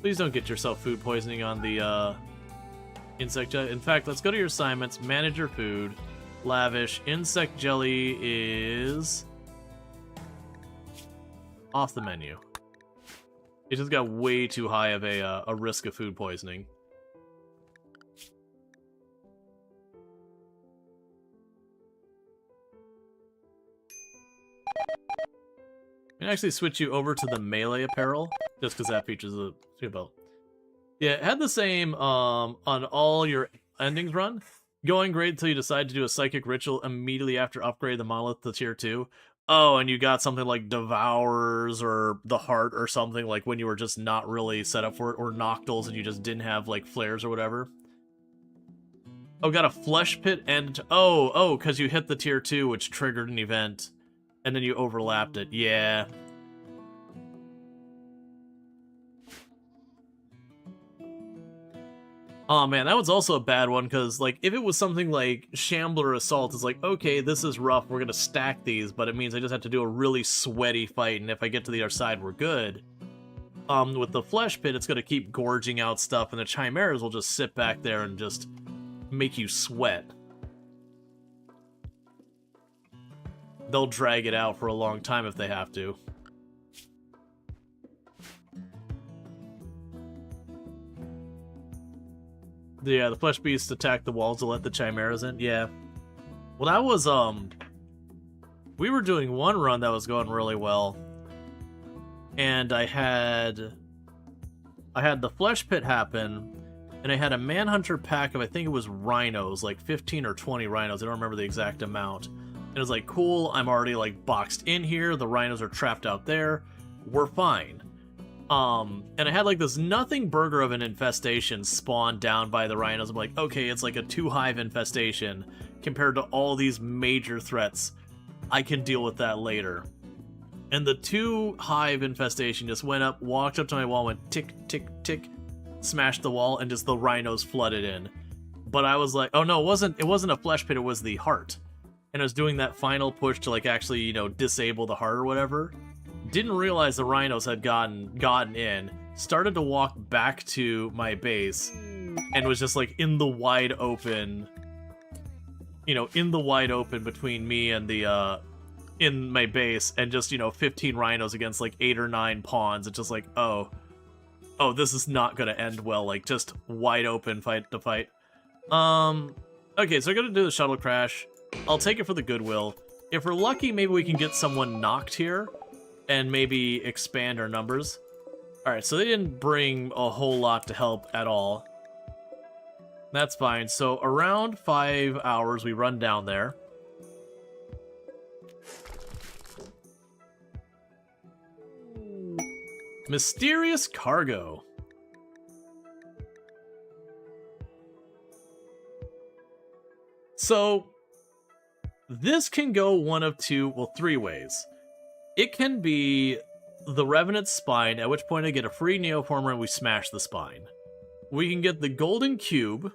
Please don't get yourself food poisoning on the insect jelly. In fact, let's go to your assignments, manage your food. Lavish. Insect jelly is off the menu. It just got way too high of a risk of food poisoning. I can actually switch you over to the melee apparel, just because that features a shield belt. Yeah, it had the same on all your endings run. Going great until you decide to do a psychic ritual immediately after upgrade the monolith to tier 2. Oh, and you got something like Devourers or the Heart or something, like when you were just not really set up for it, or Noctils and you just didn't have like flares or whatever. Oh, got a Flesh Pit and... Oh, because you hit the tier 2, which triggered an event, and then you overlapped it. Yeah. Oh man, that was also a bad one, because like if it was something like Shambler Assault, it's like, okay, this is rough, we're gonna stack these, but it means I just have to do a really sweaty fight, and if I get to the other side, we're good. With the Flesh Pit, it's gonna keep gorging out stuff, and the Chimeras will just sit back there and just make you sweat. they'll drag it out for a long time if they have to. Yeah, the flesh beasts attack the walls to let the chimeras in. Yeah. Well, that was, we were doing one run that was going really well. And I had the flesh pit happen, and I had a manhunter pack of, I think it was rhinos, like 15 or 20 rhinos. I don't remember the exact amount. And it was like, cool, I'm already like boxed in here. The rhinos are trapped out there. We're fine. And I had like this nothing burger of an infestation spawned down by the rhinos. I'm like, okay, it's like a 2-hive infestation compared to all these major threats. I can deal with that later. And the 2-hive infestation just went up, walked up to my wall, went tick, tick, tick, smashed the wall, and just the rhinos flooded in. But I was like, oh no, it wasn't a flesh pit, it was the heart. And I was doing that final push to like actually, you know, disable the heart or whatever. Didn't realize the rhinos had gotten in, started to walk back to my base, and was just like in the wide open, you know, in the wide open between me and the, in my base, and just, you know, 15 rhinos against like 8 or 9 pawns. It's just like, oh, this is not gonna end well, like just wide open fight to fight. Okay, so I'm gonna do the shuttle crash. I'll take it for the goodwill. If we're lucky, maybe we can get someone knocked here and maybe expand our numbers. Alright, so they didn't bring a whole lot to help at all. That's fine. So around 5 hours, we run down there. Mysterious cargo. So this can go one of two, well, 3 ways. It can be the Revenant's spine, at which point I get a free Neoformer and we smash the spine. We can get the Golden Cube,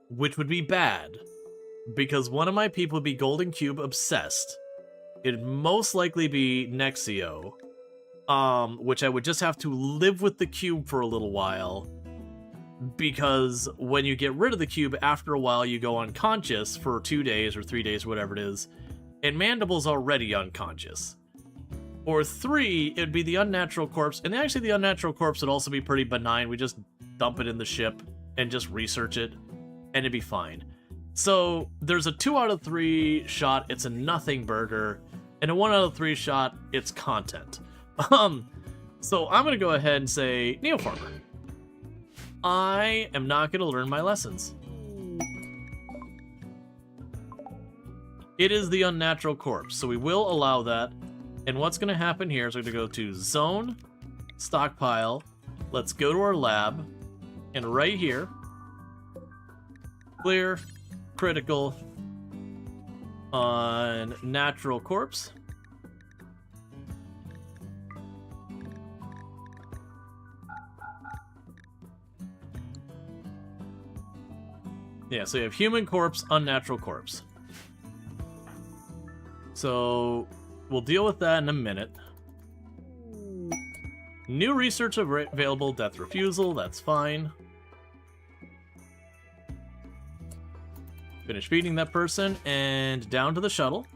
which would be bad, because one of my people would be Golden Cube obsessed. It'd most likely be Nexio, which I would just have to live with the cube for a little while, because when you get rid of the cube, after a while you go unconscious for 2 days or 3 days, whatever it is, and Mandible's already unconscious. Or 3, it'd be the Unnatural Corpse, and actually the Unnatural Corpse would also be pretty benign. We just dump it in the ship and just research it, and it'd be fine. So there's a 2 out of 3 shot, it's a nothing burger, and a 1 out of 3 shot, it's content. So I'm gonna go ahead and say Neoformer. I am not gonna learn my lessons. It is the Unnatural Corpse, so we will allow that. And what's going to happen here is we're going to go to Zone, Stockpile, let's go to our lab, and right here, clear, critical, on Natural Corpse. Yeah, so you have Human Corpse, Unnatural Corpse. So we'll deal with that in a minute. New research available, death refusal, that's fine. Finish feeding that person, and down to the shuttle.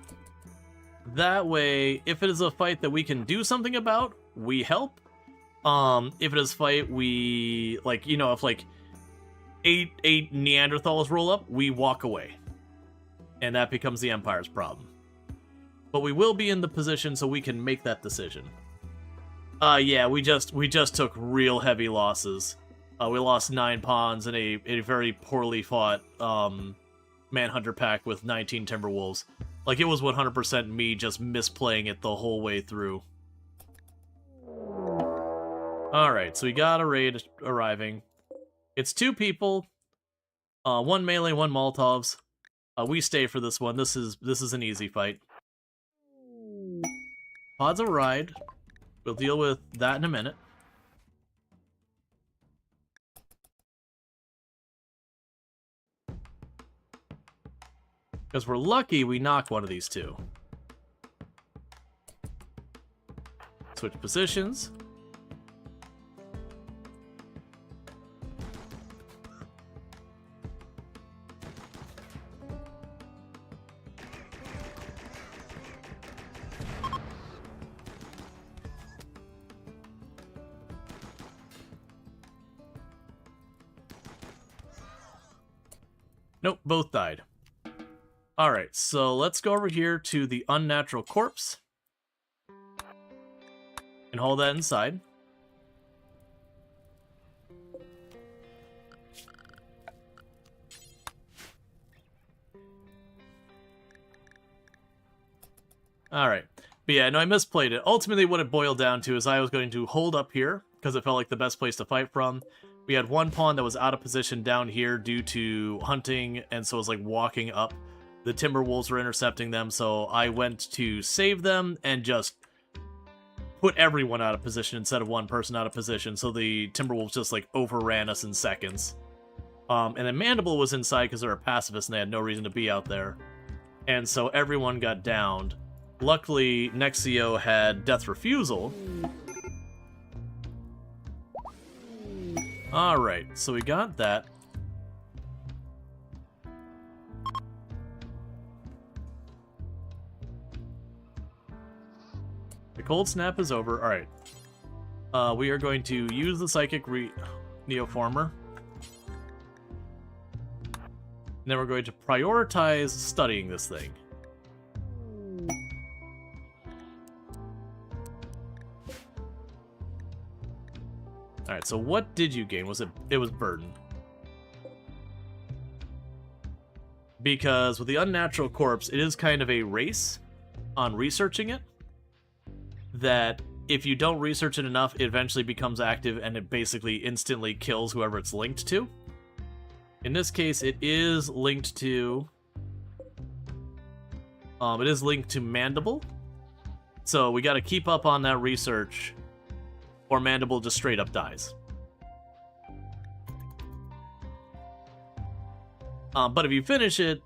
That way, if it is a fight that we can do something about, we help. If it is a fight we, like, you know, if like eight Neanderthals roll up, we walk away. And that becomes the Empire's problem. But we will be in the position so we can make that decision. Yeah, we just took real heavy losses. We lost 9 pawns in a very poorly fought Manhunter pack with 19 Timberwolves. Like, it was 100% me just misplaying it the whole way through. Alright, so we got a raid arriving. It's 2 people. 1 melee, 1 Molotovs. We stay for this one. This is an easy fight. Pod's a ride. We'll deal with that in a minute. Because we're lucky we knock one of these 2. Switch positions. Nope, both died. Alright, so let's go over here to the unnatural corpse. And hold that inside. Alright. But yeah, no, I misplayed it. Ultimately, what it boiled down to is I was going to hold up here, because it felt like the best place to fight from. We had one pawn that was out of position down here due to hunting, and so it was like walking up. The Timberwolves were intercepting them, so I went to save them and just put everyone out of position instead of one person out of position, so the Timberwolves just like overran us in seconds. And then Mandible was inside because they're a pacifist and they had no reason to be out there. And so everyone got downed. Luckily, Nexio had Death Refusal. Alright, so we got that. The cold snap is over. Alright. We are going to use the Psychic Neoformer. And then we're going to prioritize studying this thing. Alright, so what did you gain? It was Burden. Because with the Unnatural Corpse, it is kind of a race on researching it. That if you don't research it enough, it eventually becomes active and it basically instantly kills whoever it's linked to. In this case, it is linked to... it is linked to Mandible. So we gotta keep up on that research, or Mandible just straight up dies. But if you finish it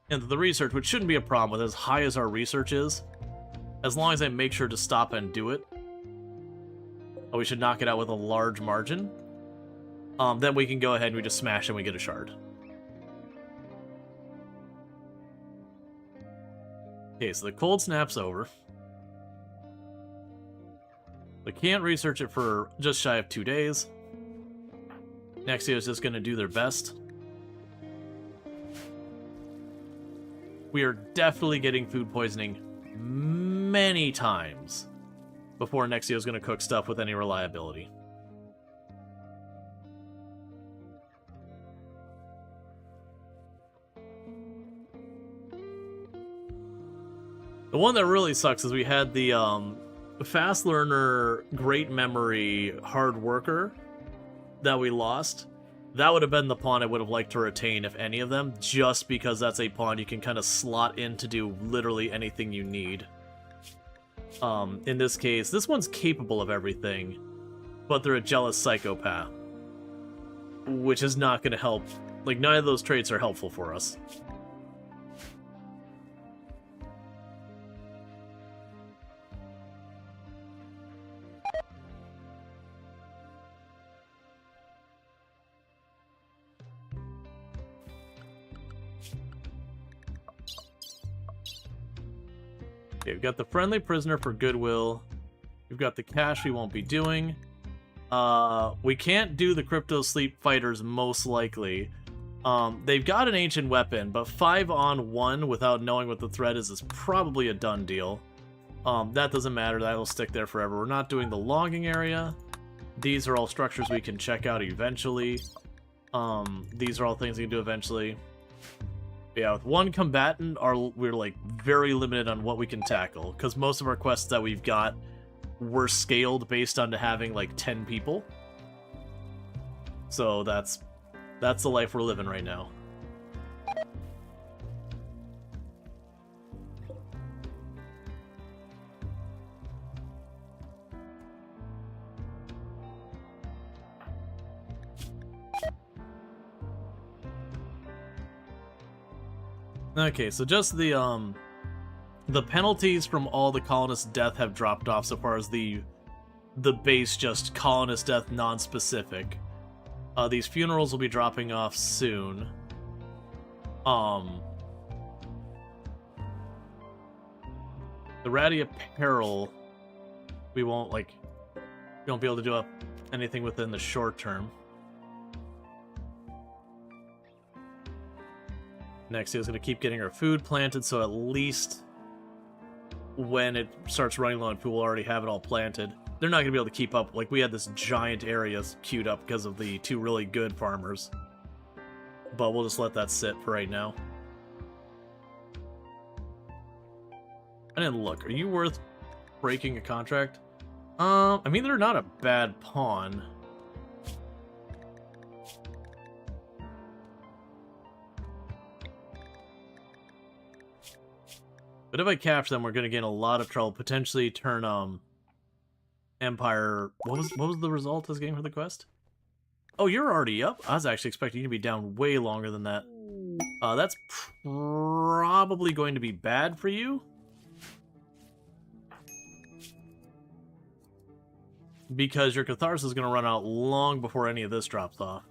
into the research, which shouldn't be a problem with as high as our research is, as long as I make sure to stop and do it, we should knock it out with a large margin. Then we can go ahead and we just smash and we get a shard. Okay, so the cold snap's over. We can't research it for just shy of 2 days. Nexio is just going to do their best. We are definitely getting food poisoning many times before Nexio is going to cook stuff with any reliability. The one that really sucks is we had the fast learner, great memory, hard worker that we lost. That would have been the pawn I would have liked to retain, if any of them, just because that's a pawn you can kind of slot in to do literally anything you need. In this case, this one's capable of everything, but they're a jealous psychopath, which is not going to help. Like, none of those traits are helpful for us. Okay, we've got the friendly prisoner for goodwill. We've got the cash we won't be doing. We can't do the crypto sleep fighters most likely. They've got an ancient weapon, but 5-on-1 without knowing what the threat is probably a done deal. That doesn't matter, that'll stick there forever. We're not doing the logging area. These are all structures we can check out eventually. These are all things we can do eventually. Yeah, with one combatant, we're like very limited on what we can tackle, because most of our quests that we've got were scaled based on having like 10 people. So that's the life we're living right now. Okay, so just the penalties from all the colonist death have dropped off so far as the base just colonist death non-specific. These funerals will be dropping off soon. The ratty apparel, we won't be able to do anything within the short term. Nexio's going to keep getting her food planted, so at least when it starts running low on food, we'll already have it all planted. They're not going to be able to keep up. Like, we had this giant area queued up because of the 2 really good farmers. But we'll just let that sit for right now. I didn't look. Are you worth breaking a contract? I mean, they're not a bad pawn. But if I capture them, we're going to get in a lot of trouble. Potentially turn, Empire... What was the result of this game for the quest? Oh, you're already up? I was actually expecting you to be down way longer than that. That's probably going to be bad for you. Because your Catharsis is going to run out long before any of this drops off.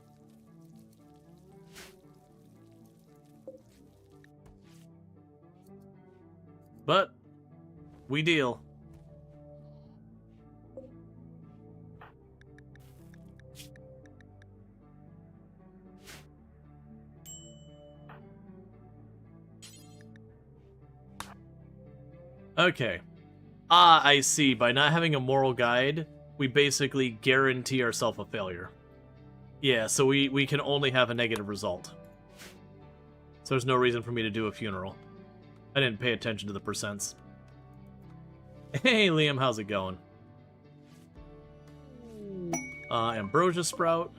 But, we deal. Okay. Ah, I see. By not having a moral guide, we basically guarantee ourselves a failure. Yeah, so we can only have a negative result. So there's no reason for me to do a funeral. I didn't pay attention to the percents. Hey, Liam, how's it going? Ambrosia Sprout.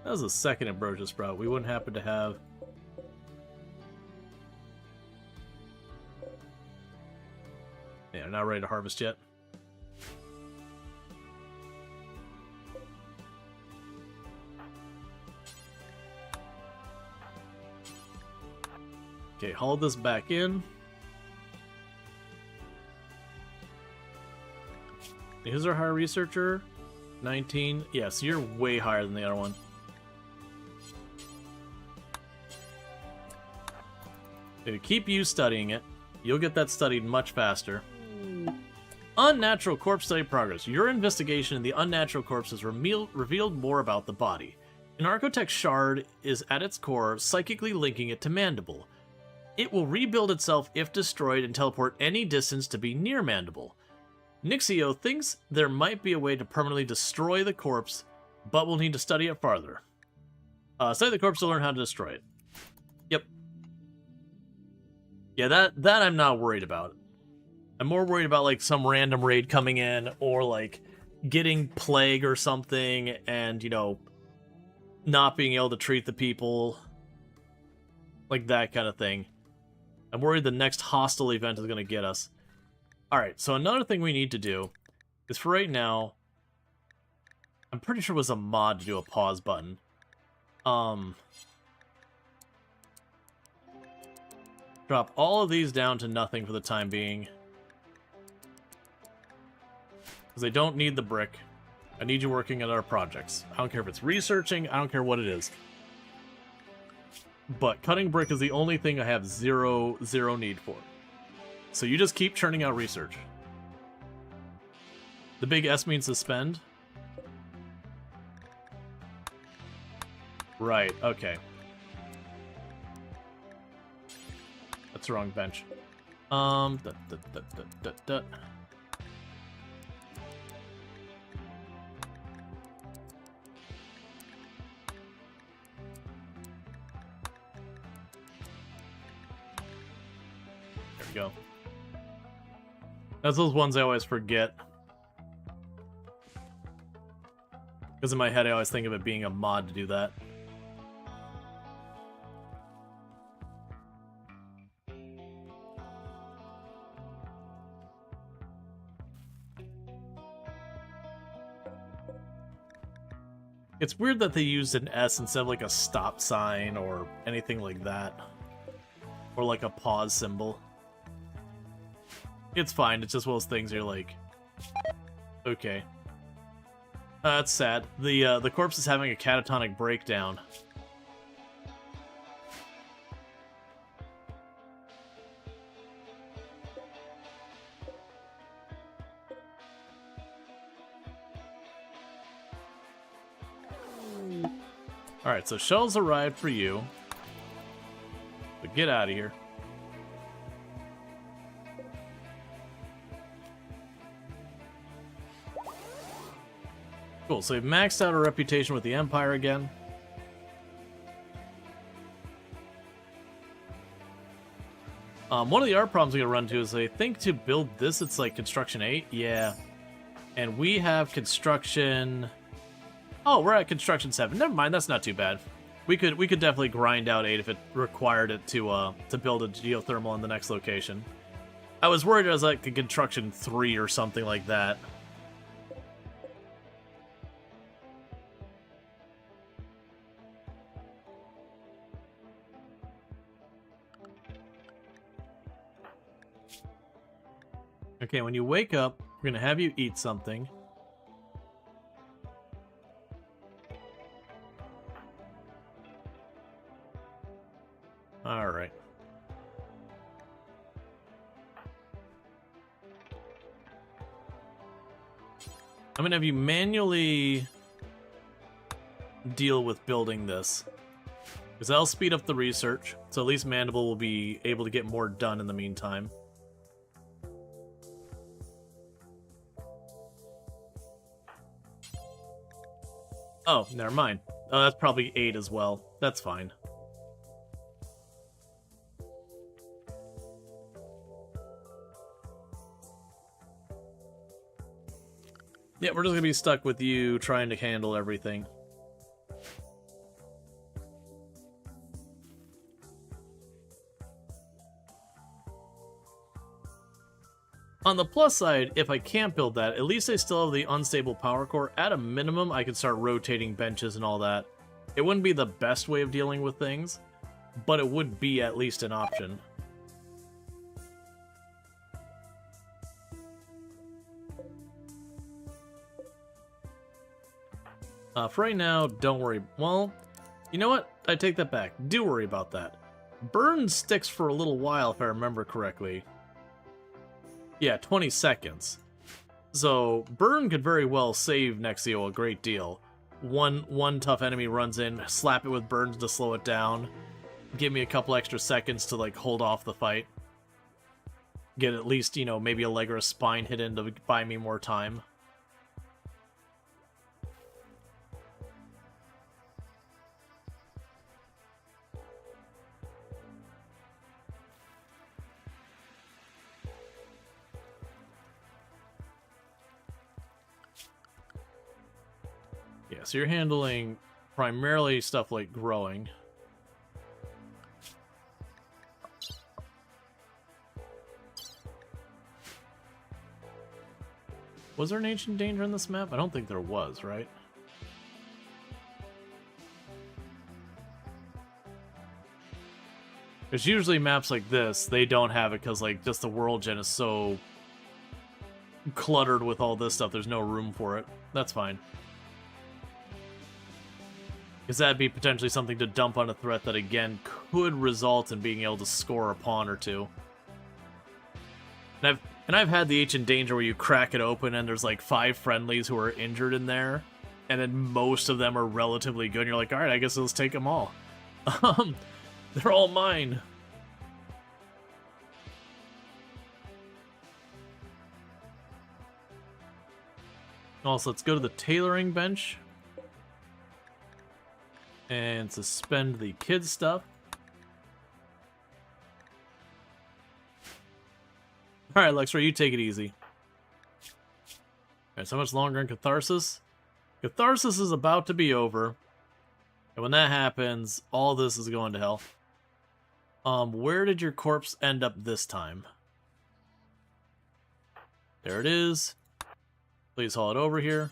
That was the second Ambrosia Sprout. We wouldn't happen to have... Yeah, not ready to harvest yet. Okay, haul this back in. Who's our higher researcher? 19. Yeah, so you're way higher than the other one. Gonna keep you studying it. You'll get that studied much faster. Unnatural corpse study progress. Your investigation in the unnatural corpse has revealed more about the body. An Architect shard is at its core, psychically linking it to Mandible. It will rebuild itself if destroyed and teleport any distance to be near Mandible. Nixio thinks there might be a way to permanently destroy the corpse, but we'll need to study it farther. Study the corpse to learn how to destroy it. Yep. Yeah, that I'm not worried about. I'm more worried about, like, some random raid coming in, or, like, getting plague or something, and, you know, not being able to treat the people. Like, that kind of thing. I'm worried the next hostile event is going to get us. Alright, so another thing we need to do is, for right now, I'm pretty sure it was a mod to do a pause button. Drop all of these down to nothing for the time being. Because I don't need the brick. I need you working at our projects. I don't care if it's researching, I don't care what it is. But cutting brick is the only thing I have zero need for. So you just keep churning out research. The big S means suspend? Right, okay. That's the wrong bench. There we go. That's those ones I always forget. Because in my head I always think of it being a mod to do that. It's weird that they used an S instead of like a stop sign or anything like that. Or like a pause symbol. It's fine, it's just one of those things you're like... Okay. That's sad. The corpse is having a catatonic breakdown. Alright, so shells arrived for you. But get out of here. Cool, so we've maxed out our reputation with the Empire again. One of the art problems we're going to run into is I think to build this, it's like construction 8. Yeah. And we have construction... Oh, we're at construction 7. Never mind, that's not too bad. We could definitely grind out 8 if it required it to build a geothermal in the next location. I was worried it was like a construction 3 or something like that. Okay, when you wake up, we're gonna have you eat something. Alright. I'm gonna have you manually deal with building this. Because that'll speed up the research, so at least Mandible will be able to get more done in the meantime. Oh, never mind. Oh, that's probably 8 as well. That's fine. Yeah, we're just gonna be stuck with you trying to handle everything. On the plus side, if I can't build that, at least I still have the unstable power core. At a minimum, I could start rotating benches and all that. It wouldn't be the best way of dealing with things, but it would be at least an option. For right now, don't worry. Well, you know what? I take that back. Do worry about that. Burn sticks for a little while, if I remember correctly. Yeah, 20 seconds. So, burn could very well save Nexio a great deal. One tough enemy runs in, slap it with burns to slow it down, give me a couple extra seconds to, like, hold off the fight. Get at least, you know, maybe a leg or a spine hit in to buy me more time. Yeah, so you're handling primarily stuff like growing. Was there an ancient danger in this map? I don't think there was, right? Because usually maps like this, they don't have it because, like, just the world gen is so cluttered with all this stuff, there's no room for it. That's fine. Because that'd be potentially something to dump on a threat that, again, could result in being able to score a pawn or two. And I've had the ancient danger where you crack it open and there's like 5 friendlies who are injured in there, and then most of them are relatively good, and you're like, alright, I guess let's take them all. They're all mine. Also, let's go to the tailoring bench and suspend the kids stuff. Alright, Lexra, you take it easy. Alright, so much longer in Catharsis? Catharsis is about to be over. And when that happens, all this is going to hell. Where did your corpse end up this time? There it is. Please haul it over here.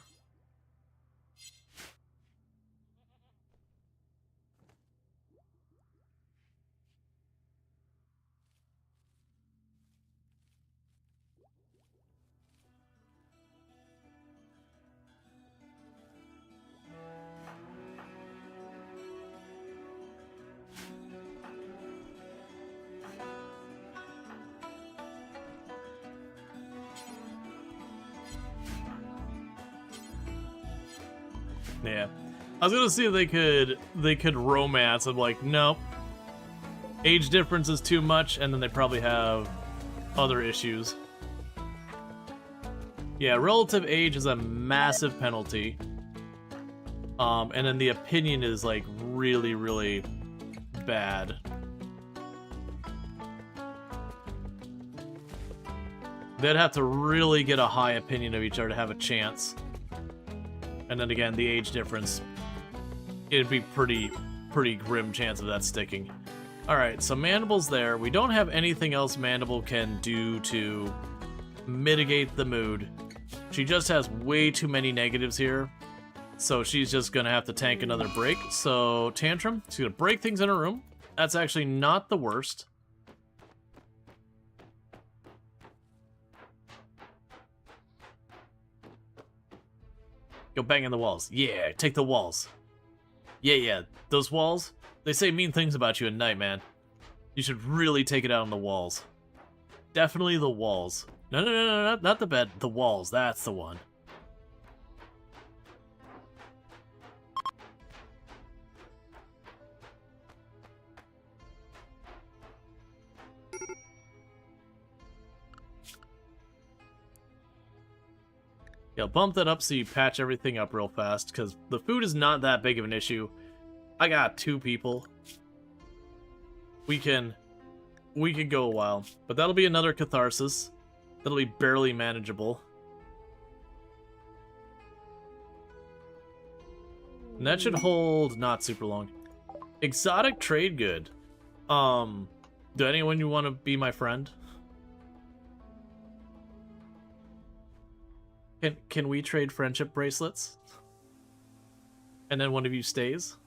Yeah. I was gonna see if they could romance. I'm like, nope. Age difference is too much, and then they probably have other issues. Yeah, relative age is a massive penalty. And then the opinion is like really, really bad. They'd have to really get a high opinion of each other to have a chance. And then again, the age difference, it'd be pretty grim chance of that sticking. Alright, so Mandible's there. We don't have anything else Mandible can do to mitigate the mood. She just has way too many negatives here. So she's just gonna have to tank another break. So Tantrum, she's gonna break things in her room. That's actually not the worst. Go bang in the walls. Yeah, take the walls. Yeah, those walls, they say mean things about you at night, man. You should really take it out on the walls. Definitely the walls. No, not the bed. The walls, that's the one. Yeah, bump that up so you patch everything up real fast, because the food is not that big of an issue. I got 2 people. We can go a while, but that'll be another catharsis. That'll be barely manageable. And that should hold not super long. Exotic trade good. Do anyone you want to be my friend? Can we trade friendship bracelets? And then one of you stays?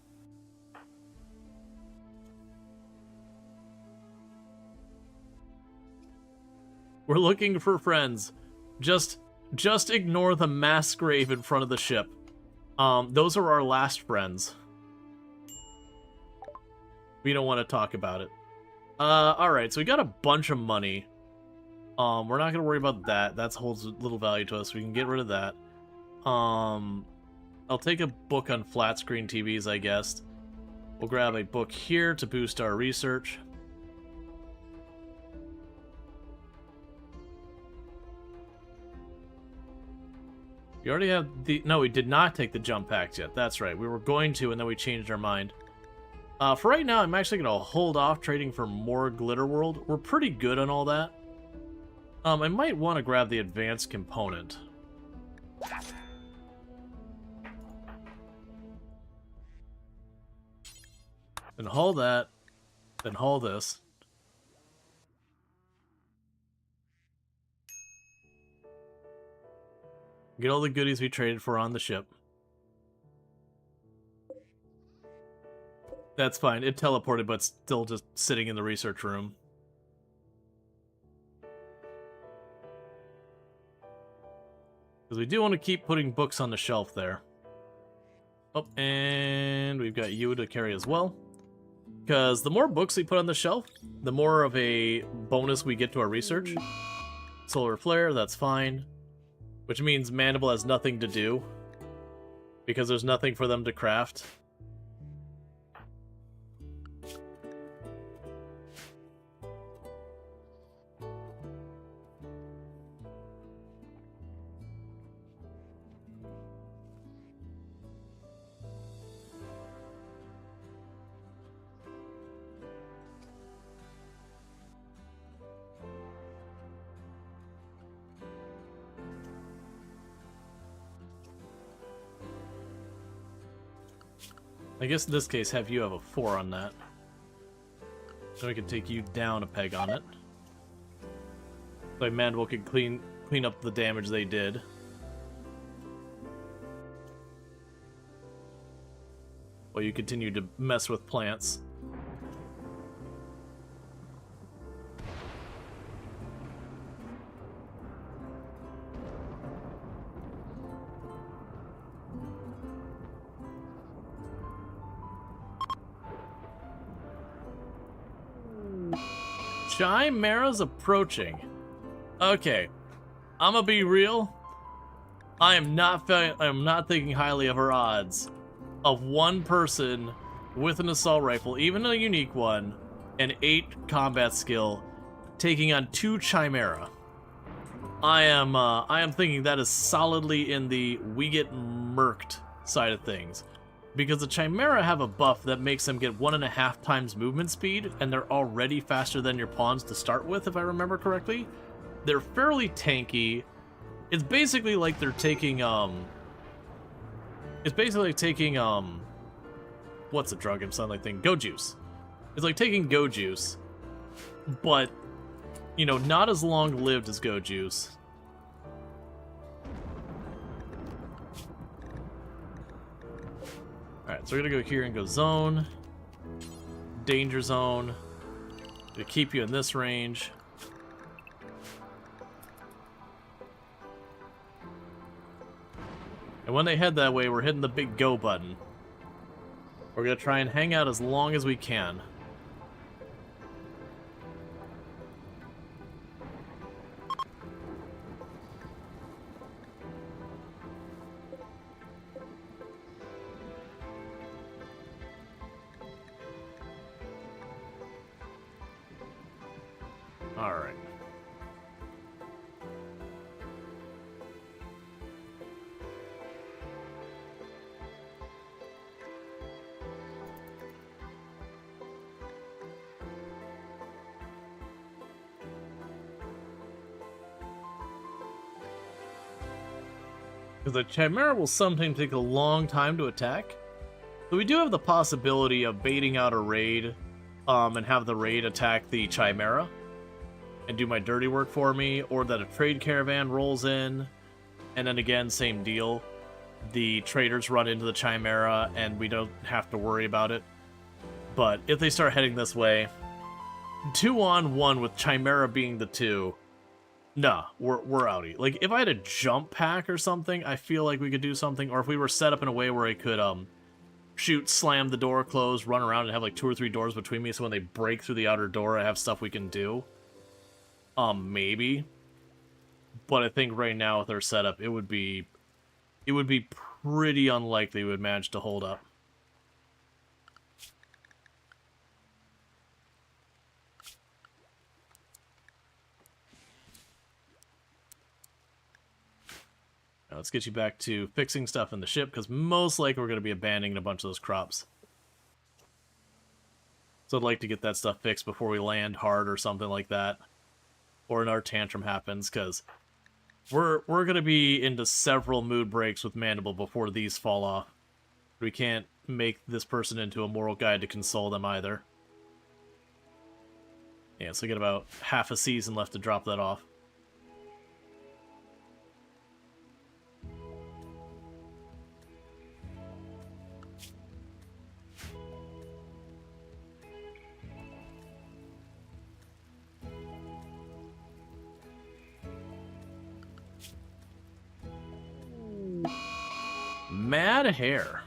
We're looking for friends. Just ignore the mass grave in front of the ship. Those are our last friends. We don't want to talk about it. Alright, so we got a bunch of money. We're not gonna worry about that. That holds little value to us. We can get rid of that. I'll take a book on flat screen TVs, I guess. We'll grab a book here to boost our research. We already have the... No, we did not take the jump packs yet. That's right. We were going to, and then we changed our mind. For right now, I'm actually going to hold off trading for more Glitter World. We're pretty good on all that. I might want to grab the advanced component. Then haul that. Then haul this. Get all the goodies we traded for on the ship. That's fine. It teleported, but still just sitting in the research room. Because we do want to keep putting books on the shelf there. Oh, and we've got you to carry as well. Because the more books we put on the shelf, the more of a bonus we get to our research. Solar Flare, that's fine. Which means Mandible has nothing to do. Because there's nothing for them to craft. I guess in this case, you have a 4 on that. So we can take you down a peg on it. So Mandible can clean up the damage they did. While you continue to mess with plants. Chimera's approaching. Okay, I'm gonna be real. I am not thinking highly of her odds of one person with an assault rifle, even a unique one, and 8 combat skill, taking on 2 Chimera. I am thinking that is solidly in the we get murked side of things. Because the Chimera have a buff that makes them get 1.5 times movement speed, and they're already faster than your pawns to start with, if I remember correctly. They're fairly tanky. It's basically like they're taking, It's basically like taking, what's the drug I'm sounding like thing? Go Juice. It's like taking Go Juice, but, you know, not as long-lived as Go Juice. Alright, so we're gonna go here and go zone. Danger zone. Gonna keep you in this range. And when they head that way, we're hitting the big go button. We're gonna try and hang out as long as we can. Alright. Because the Chimera will sometimes take a long time to attack. So we do have the possibility of baiting out a raid, and have the raid attack the Chimera and do my dirty work for me, or that a trade caravan rolls in, and then again, same deal. The traders run into the Chimera, and we don't have to worry about it. But if they start heading this way, 2-on-1 with Chimera being the 2, nah, we're outie. Like, if I had a jump pack or something, I feel like we could do something, or if we were set up in a way where I could, shoot, slam the door closed, run around, and have like 2 or 3 doors between me, so when they break through the outer door, I have stuff we can do. Maybe. But I think right now with our setup, it would be pretty unlikely we would manage to hold up. Now let's get you back to fixing stuff in the ship, because most likely we're going to be abandoning a bunch of those crops. So I'd like to get that stuff fixed before we land hard or something like that. Or another tantrum happens, because we're going to be into several mood breaks with Mandible before these fall off. We can't make this person into a moral guide to console them either. Yeah, so we got about half a season left to drop that off. Mad hair.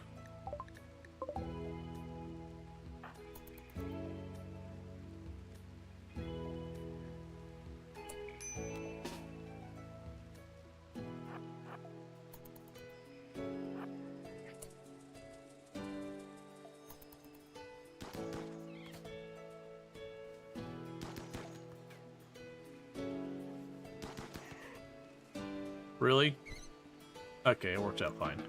Really? Okay, it worked out fine.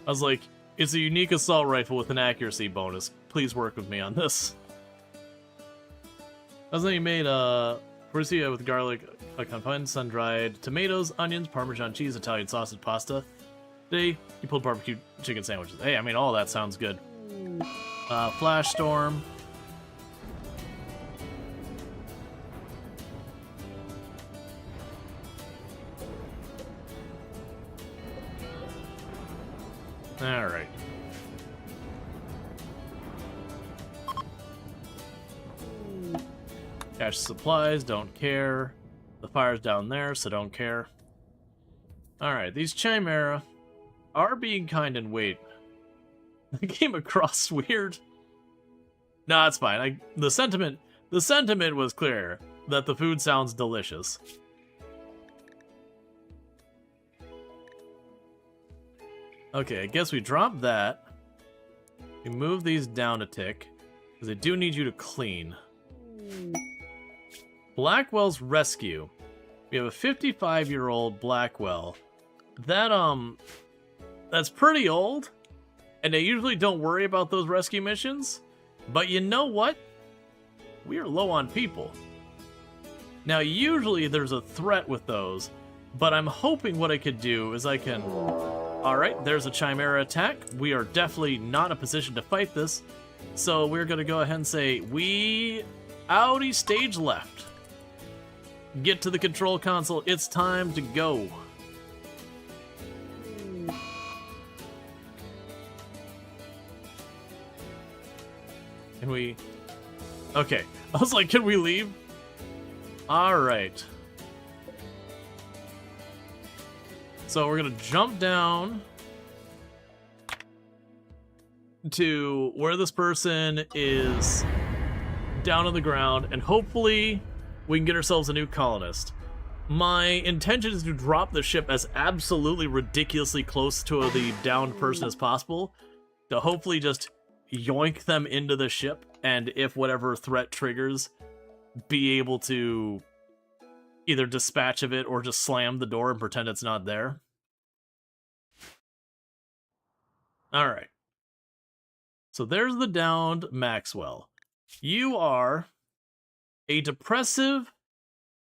I was like, it's a unique assault rifle with an accuracy bonus. Please work with me on this. I was then you made tortilla with garlic, confined, sun-dried tomatoes, onions, Parmesan cheese, Italian sausage, pasta. Today, you pulled barbecue chicken sandwiches. Hey, I mean, all that sounds good. Flash storm. Alright. Cache supplies, don't care. The fire's down there, so don't care. Alright, these Chimera are being kind and wait. They came across weird. No, it's fine. The sentiment was clear that the food sounds delicious. Okay, I guess we drop that. We move these down a tick, because they do need you to clean. Blackwell's rescue. We have a 55-year-old Blackwell. That's pretty old, and they usually don't worry about those rescue missions. But you know what? We are low on people. Now, usually there's a threat with those, but I'm hoping what I could do is I can... Alright, there's a Chimera attack. We are definitely not in a position to fight this, so we're going to go ahead and say, Audi stage left. Get to the control console. It's time to go. Can we... Okay. I was like, can we leave? Alright. So we're going to jump down to where this person is down on the ground, and hopefully we can get ourselves a new colonist. My intention is to drop the ship as absolutely ridiculously close to the downed person as possible, to hopefully just yoink them into the ship, and if whatever threat triggers, be able to either dispatch of it or just slam the door and pretend it's not there. Alright. So there's the downed Maxwell. You are a depressive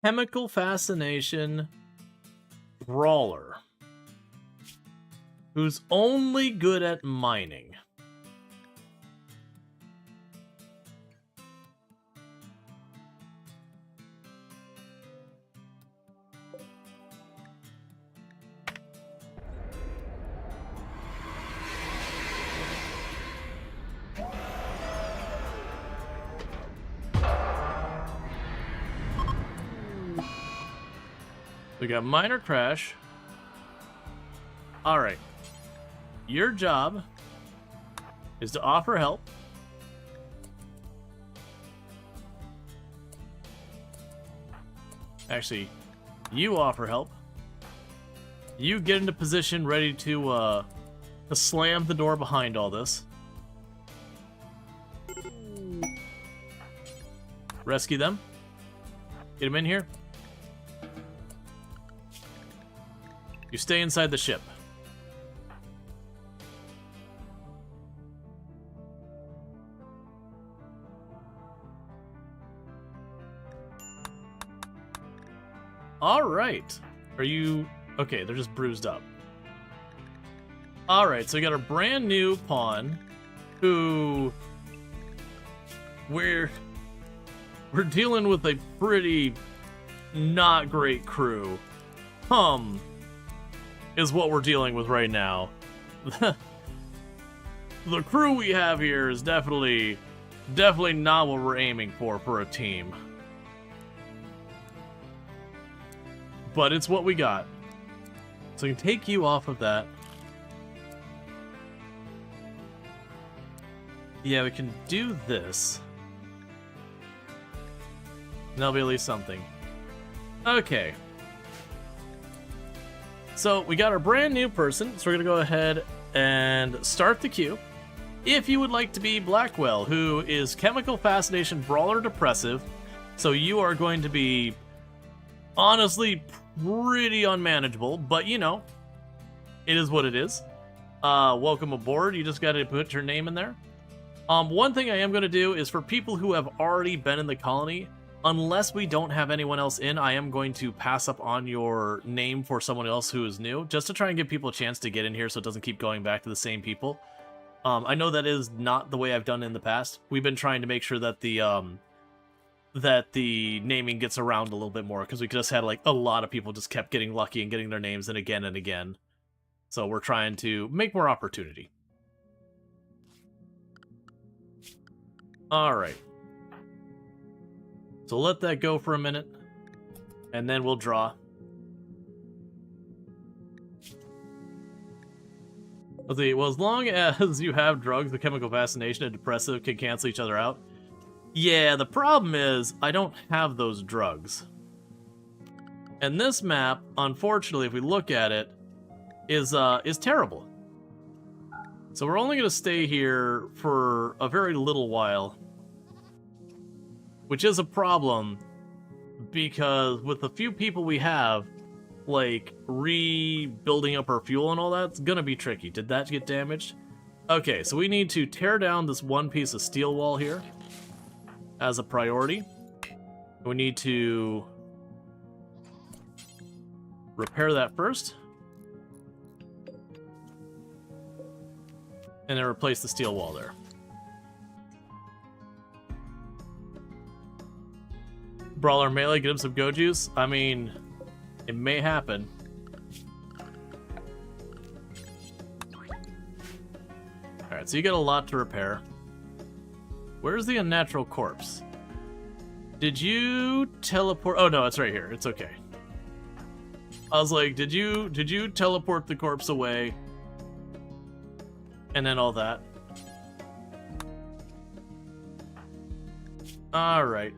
chemical fascination brawler who's only good at mining. We got minor crash. Alright. Your job is to offer help. Actually, you offer help. You get into position ready to slam the door behind all this. Rescue them. Get them in here. You stay inside the ship. Alright. Are you... Okay, they're just bruised up. Alright, so we got a brand new pawn who... We're dealing with a pretty not great crew. Is what we're dealing with right now. The crew we have here is definitely not what we're aiming for a team. But it's what we got. So I can take you off of that. Yeah, we can do this. That'll be at least something. Okay. So we got our brand new person, so we're going to go ahead and start the queue. If you would like to be Blackwell, who is Chemical Fascination Brawler Depressive, so you are going to be honestly pretty unmanageable, but you know, it is what it is. Welcome aboard. You just got to put your name in there. One thing I am going to do is for people who have already been in the colony, unless we don't have anyone else in, I am going to pass up on your name for someone else who is new, just to try and give people a chance to get in here so it doesn't keep going back to the same people. I know that is not the way I've done in the past. We've been trying to make sure that the naming gets around a little bit more, because we just had like a lot of people just kept getting lucky and getting their names in again and again. So we're trying to make more opportunity. Alright. So let that go for a minute, and then we'll draw. Let's see, well, as long as you have drugs, the chemical fascination and depressive can cancel each other out. Yeah, the problem is, I don't have those drugs. And this map, unfortunately, if we look at it, is terrible. So we're only going to stay here for a very little while. Which is a problem, because with the few people we have, like, rebuilding up our fuel and all that's gonna be tricky. Did that get damaged? Okay, so we need to tear down this one piece of steel wall here as a priority. We need to repair that first. And then replace the steel wall there. Brawler melee, get him some go juice. I mean, it may happen. Alright, so you got a lot to repair. Where's the unnatural corpse? Did you teleport? Oh no, it's right here. It's okay. I was like, did you teleport the corpse away? And then all that. Alright.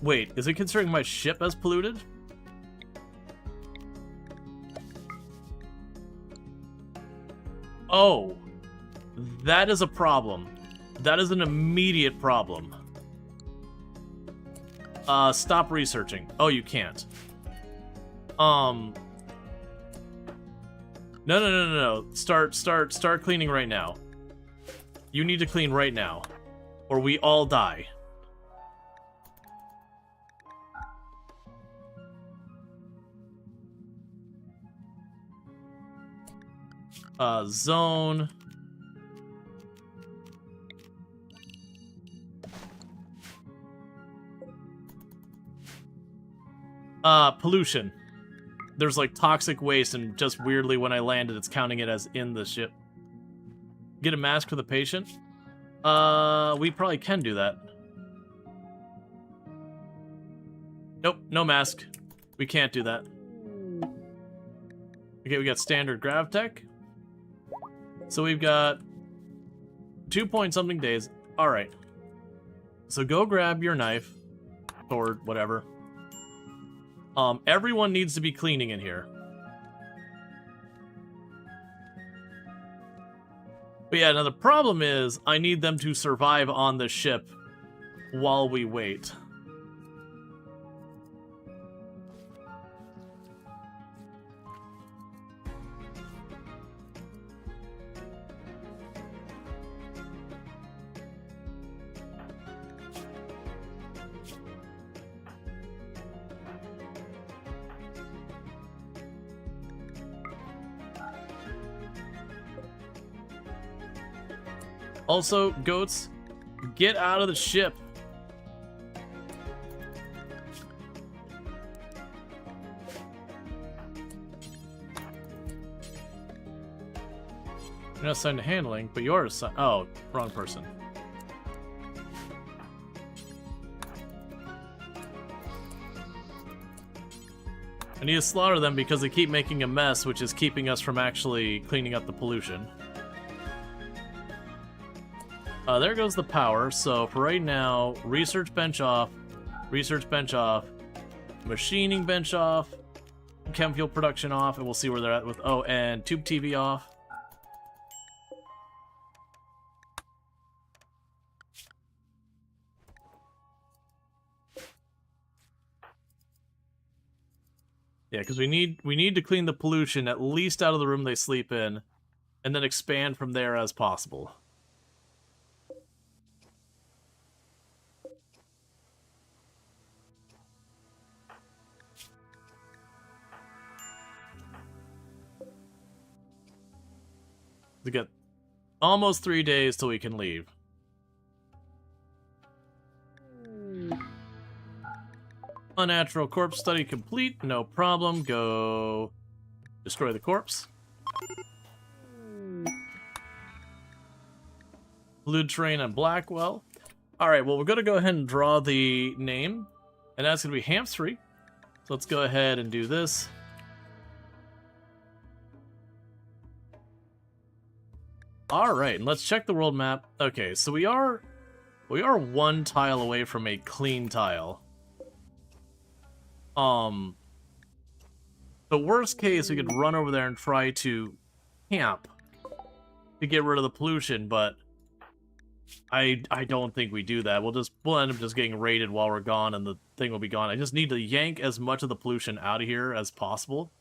Wait, is it considering my ship as polluted? Oh, that is a problem. That is an immediate problem. Stop researching. Oh, you can't. No. Start cleaning right now. You need to clean right now, or we all die. Zone. Pollution. There's like toxic waste, and just weirdly when I landed, it's counting it as in the ship. Get a mask for the patient? We probably can do that. Nope, no mask. We can't do that. Okay, we got standard gravtech. So we've got 2-point-something days. Alright. So go grab your knife. Sword, whatever. Everyone needs to be cleaning in here. But yeah, now the problem is, I need them to survive on the ship while we wait. Also, goats, get out of the ship. You're not assigned to handling, but you're assigned. Oh, wrong person. I need to slaughter them because they keep making a mess, which is keeping us from actually cleaning up the pollution. There goes the power, so for right now, research bench off, machining bench off, chem fuel production off, and we'll see where they're at with, oh, and tube TV off. Yeah, because we need to clean the pollution at least out of the room they sleep in, and then expand from there as possible. We got almost 3 days till we can leave. Unnatural corpse study complete. No problem. Go destroy the corpse. Blue terrain and Blackwell. Alright, well, we're going to go ahead and draw the name. And that's going to be Hamps 3. So let's go ahead and do this. Alright, and let's check the world map. Okay, so we are one tile away from a clean tile. The worst case, we could run over there and try to camp to get rid of the pollution, but I don't think we do that. We'll end up just getting raided while we're gone, and the thing will be gone. I just need to yank as much of the pollution out of here as possible.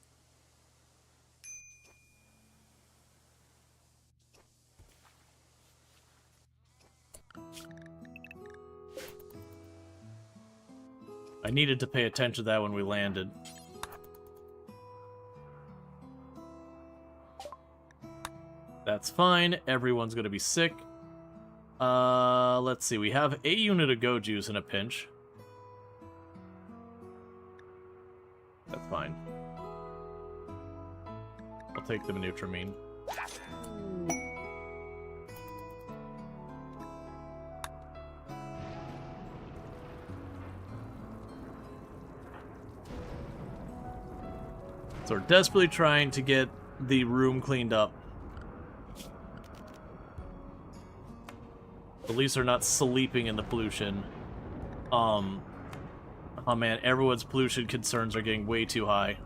I needed to pay attention to that when we landed. That's fine. Everyone's going to be sick. Let's see. We have a unit of go juice in a pinch. That's fine. I'll take the Nutramine. So we're desperately trying to get the room cleaned up. At least they're not sleeping in the pollution. Oh man, everyone's pollution concerns are getting way too high.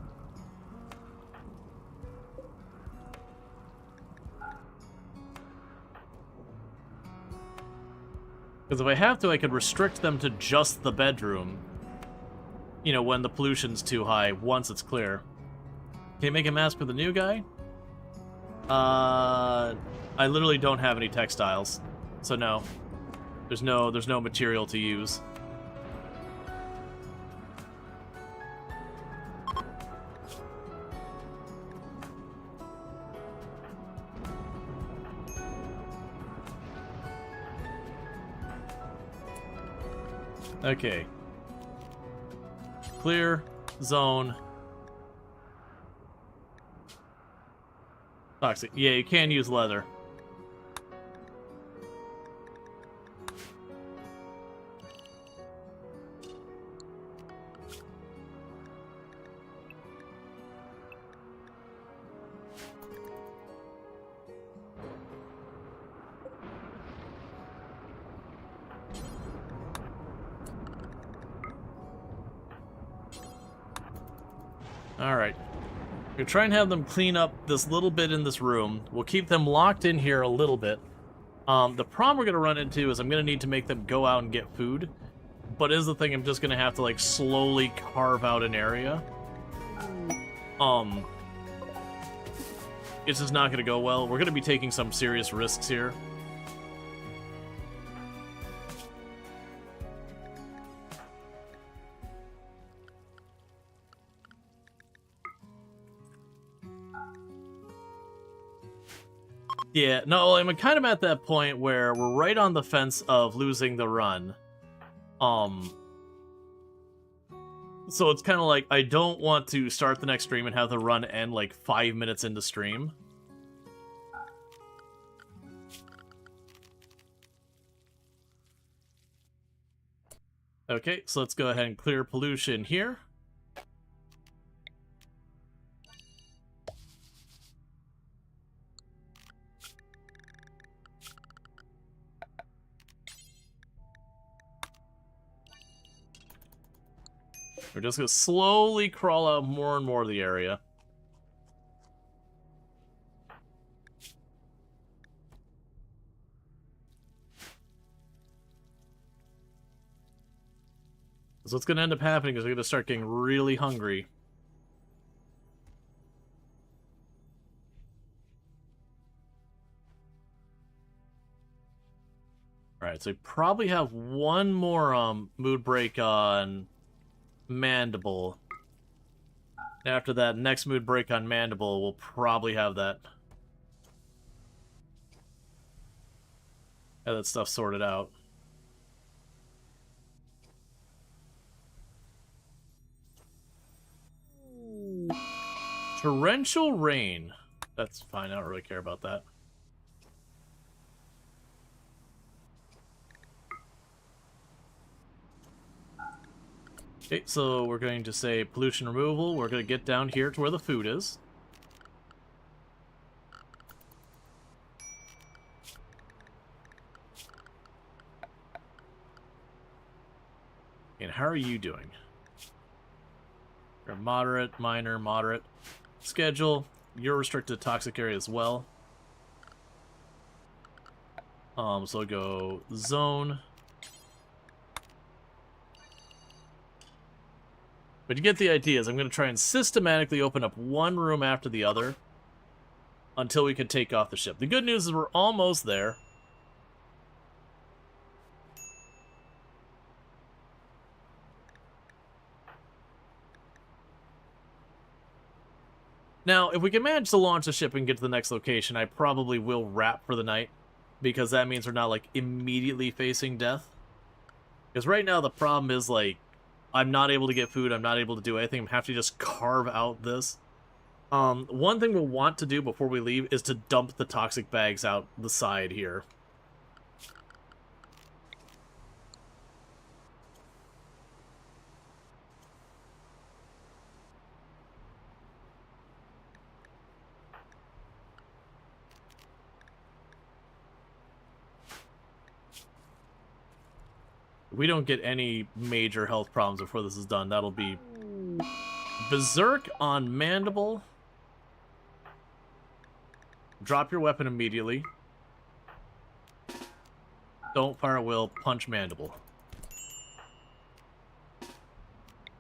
Because if I have to, I could restrict them to just the bedroom. You know, when the pollution's too high, once it's clear. Can you make a mask for the new guy? I literally don't have any textiles. So no. There's no material to use. Okay. Clear zone. Toxic. Yeah, you can use leather. Alright. We'll try and have them clean up this little bit in this room. We'll keep them locked in here a little bit. The problem we're going to run into is I'm going to need to make them go out and get food. But is the thing I'm just going to have to, like, slowly carve out an area. It's just not going to go well. We're going to be taking some serious risks here. Yeah, no, I'm kind of at that point where we're right on the fence of losing the run. So it's kind of like, I don't want to start the next stream and have the run end like 5 minutes into stream. Okay, so let's go ahead and clear pollution here. We're just going to slowly crawl out more and more of the area. So what's going to end up happening is we're going to start getting really hungry. Alright, so we probably have one more mood break on Mandible. After that next mood break on Mandible, we'll probably have that. Have that stuff sorted out. Torrential rain. That's fine, I don't really care about that. Okay, so we're going to say pollution removal. We're going to get down here to where the food is. And how are you doing? You're moderate, minor, moderate. Schedule. You're restricted to toxic area as well. So go zone. But you get the idea. Is I'm going to try and systematically open up one room after the other until we can take off the ship. The good news is we're almost there. Now, if we can manage to launch the ship and get to the next location, I probably will wrap for the night, because that means we're not, like, immediately facing death. Because right now the problem is, like, I'm not able to get food, I'm not able to do anything, I'm having to just carve out this. One thing we'll want to do before we leave is to dump the toxic bags out the side here. If we don't get any major health problems before this is done, that'll be Berserk on Mandible. Drop your weapon immediately. Don't fire a will, punch Mandible.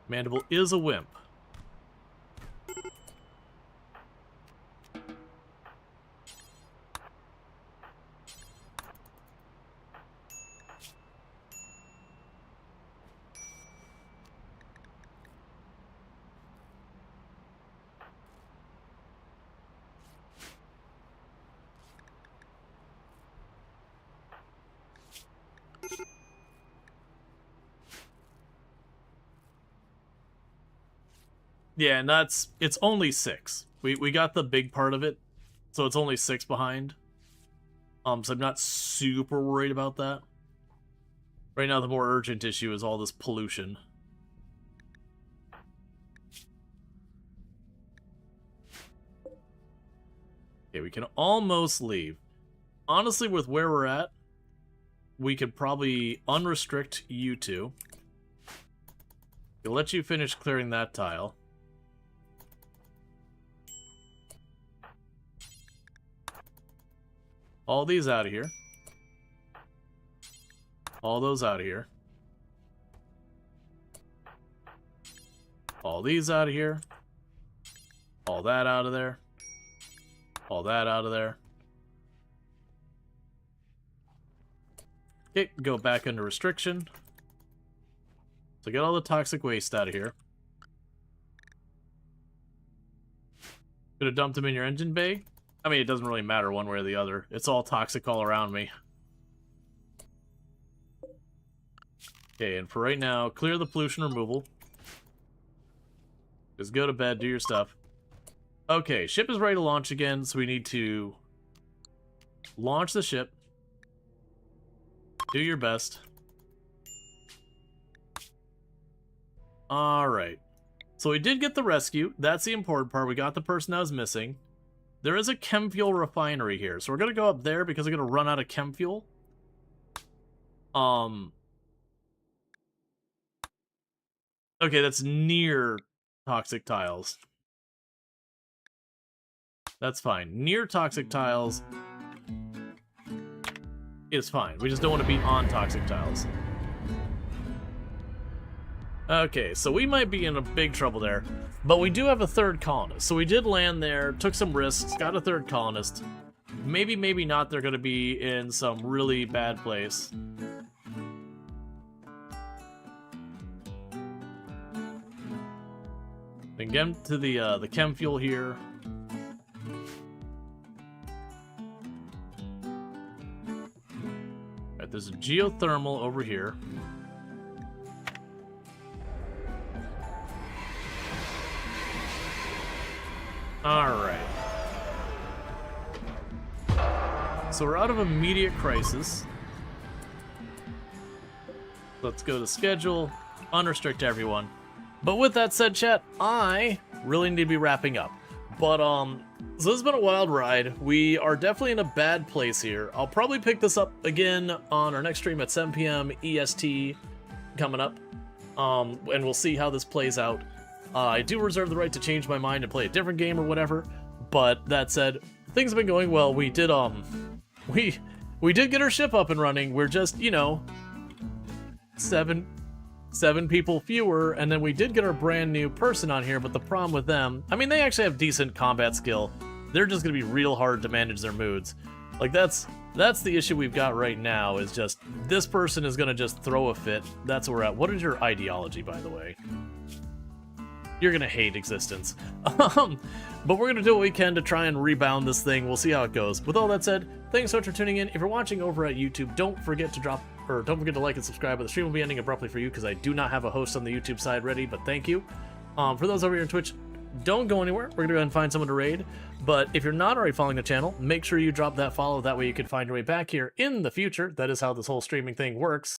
Mandible is a wimp. Yeah, and it's only 6. We got the big part of it, so it's only 6 behind. So I'm not super worried about that. Right now, the more urgent issue is all this pollution. Okay, we can almost leave. Honestly, with where we're at, we could probably unrestrict you two. We'll let you finish clearing that tile. All these out of here. All those out of here. All these out of here. All that out of there. All that out of there. Okay, go back into restriction. So get all the toxic waste out of here. Could have dumped them in your engine bay. I mean, it doesn't really matter one way or the other. It's all toxic all around me. Okay, and for right now, clear the pollution removal. Just go to bed, do your stuff. Okay, ship is ready to launch again, so we need to launch the ship. Do your best. Alright. So we did get the rescue. That's the important part. We got the person that was missing. There is a chem fuel refinery here, so we're going to go up there because we're going to run out of chem fuel. Okay, that's near toxic tiles. That's fine. Near toxic tiles is fine. We just don't want to be on toxic tiles. Okay, so we might be in a big trouble there. But we do have a third colonist. So we did land there, took some risks, got a third colonist. Maybe, maybe not, they're going to be in some really bad place. Then get to the chem fuel here. Alright, there's a geothermal over here. Alright. So we're out of immediate crisis. Let's go to schedule, unrestrict everyone. But with that said, chat, I really need to be wrapping up. But, so this has been a wild ride. We are definitely in a bad place here. I'll probably pick this up again on our next stream at 7 p.m. EST coming up. And we'll see how this plays out. I do reserve the right to change my mind and play a different game or whatever, but that said, things have been going well. We did, We did get our ship up and running. We're just, you know, seven people fewer, and then we did get our brand new person on here, but the problem with them, I mean, they actually have decent combat skill. They're just gonna be real hard to manage their moods. Like, that's the issue we've got right now, is just, this person is gonna just throw a fit. That's where we're at. What is your ideology, by the way? You're gonna hate existence. But we're gonna do what we can to try and rebound this thing. We'll see how it goes. With all that said, thanks so much for tuning in. If you're watching over at YouTube, don't forget to like and subscribe. But the stream will be ending abruptly for you because I do not have a host on the YouTube side ready, but thank you. For those over here on Twitch, don't go anywhere. We're gonna go ahead and find someone to raid. But if you're not already following the channel, make sure you drop that follow. That way you can find your way back here in the future. That is how this whole streaming thing works.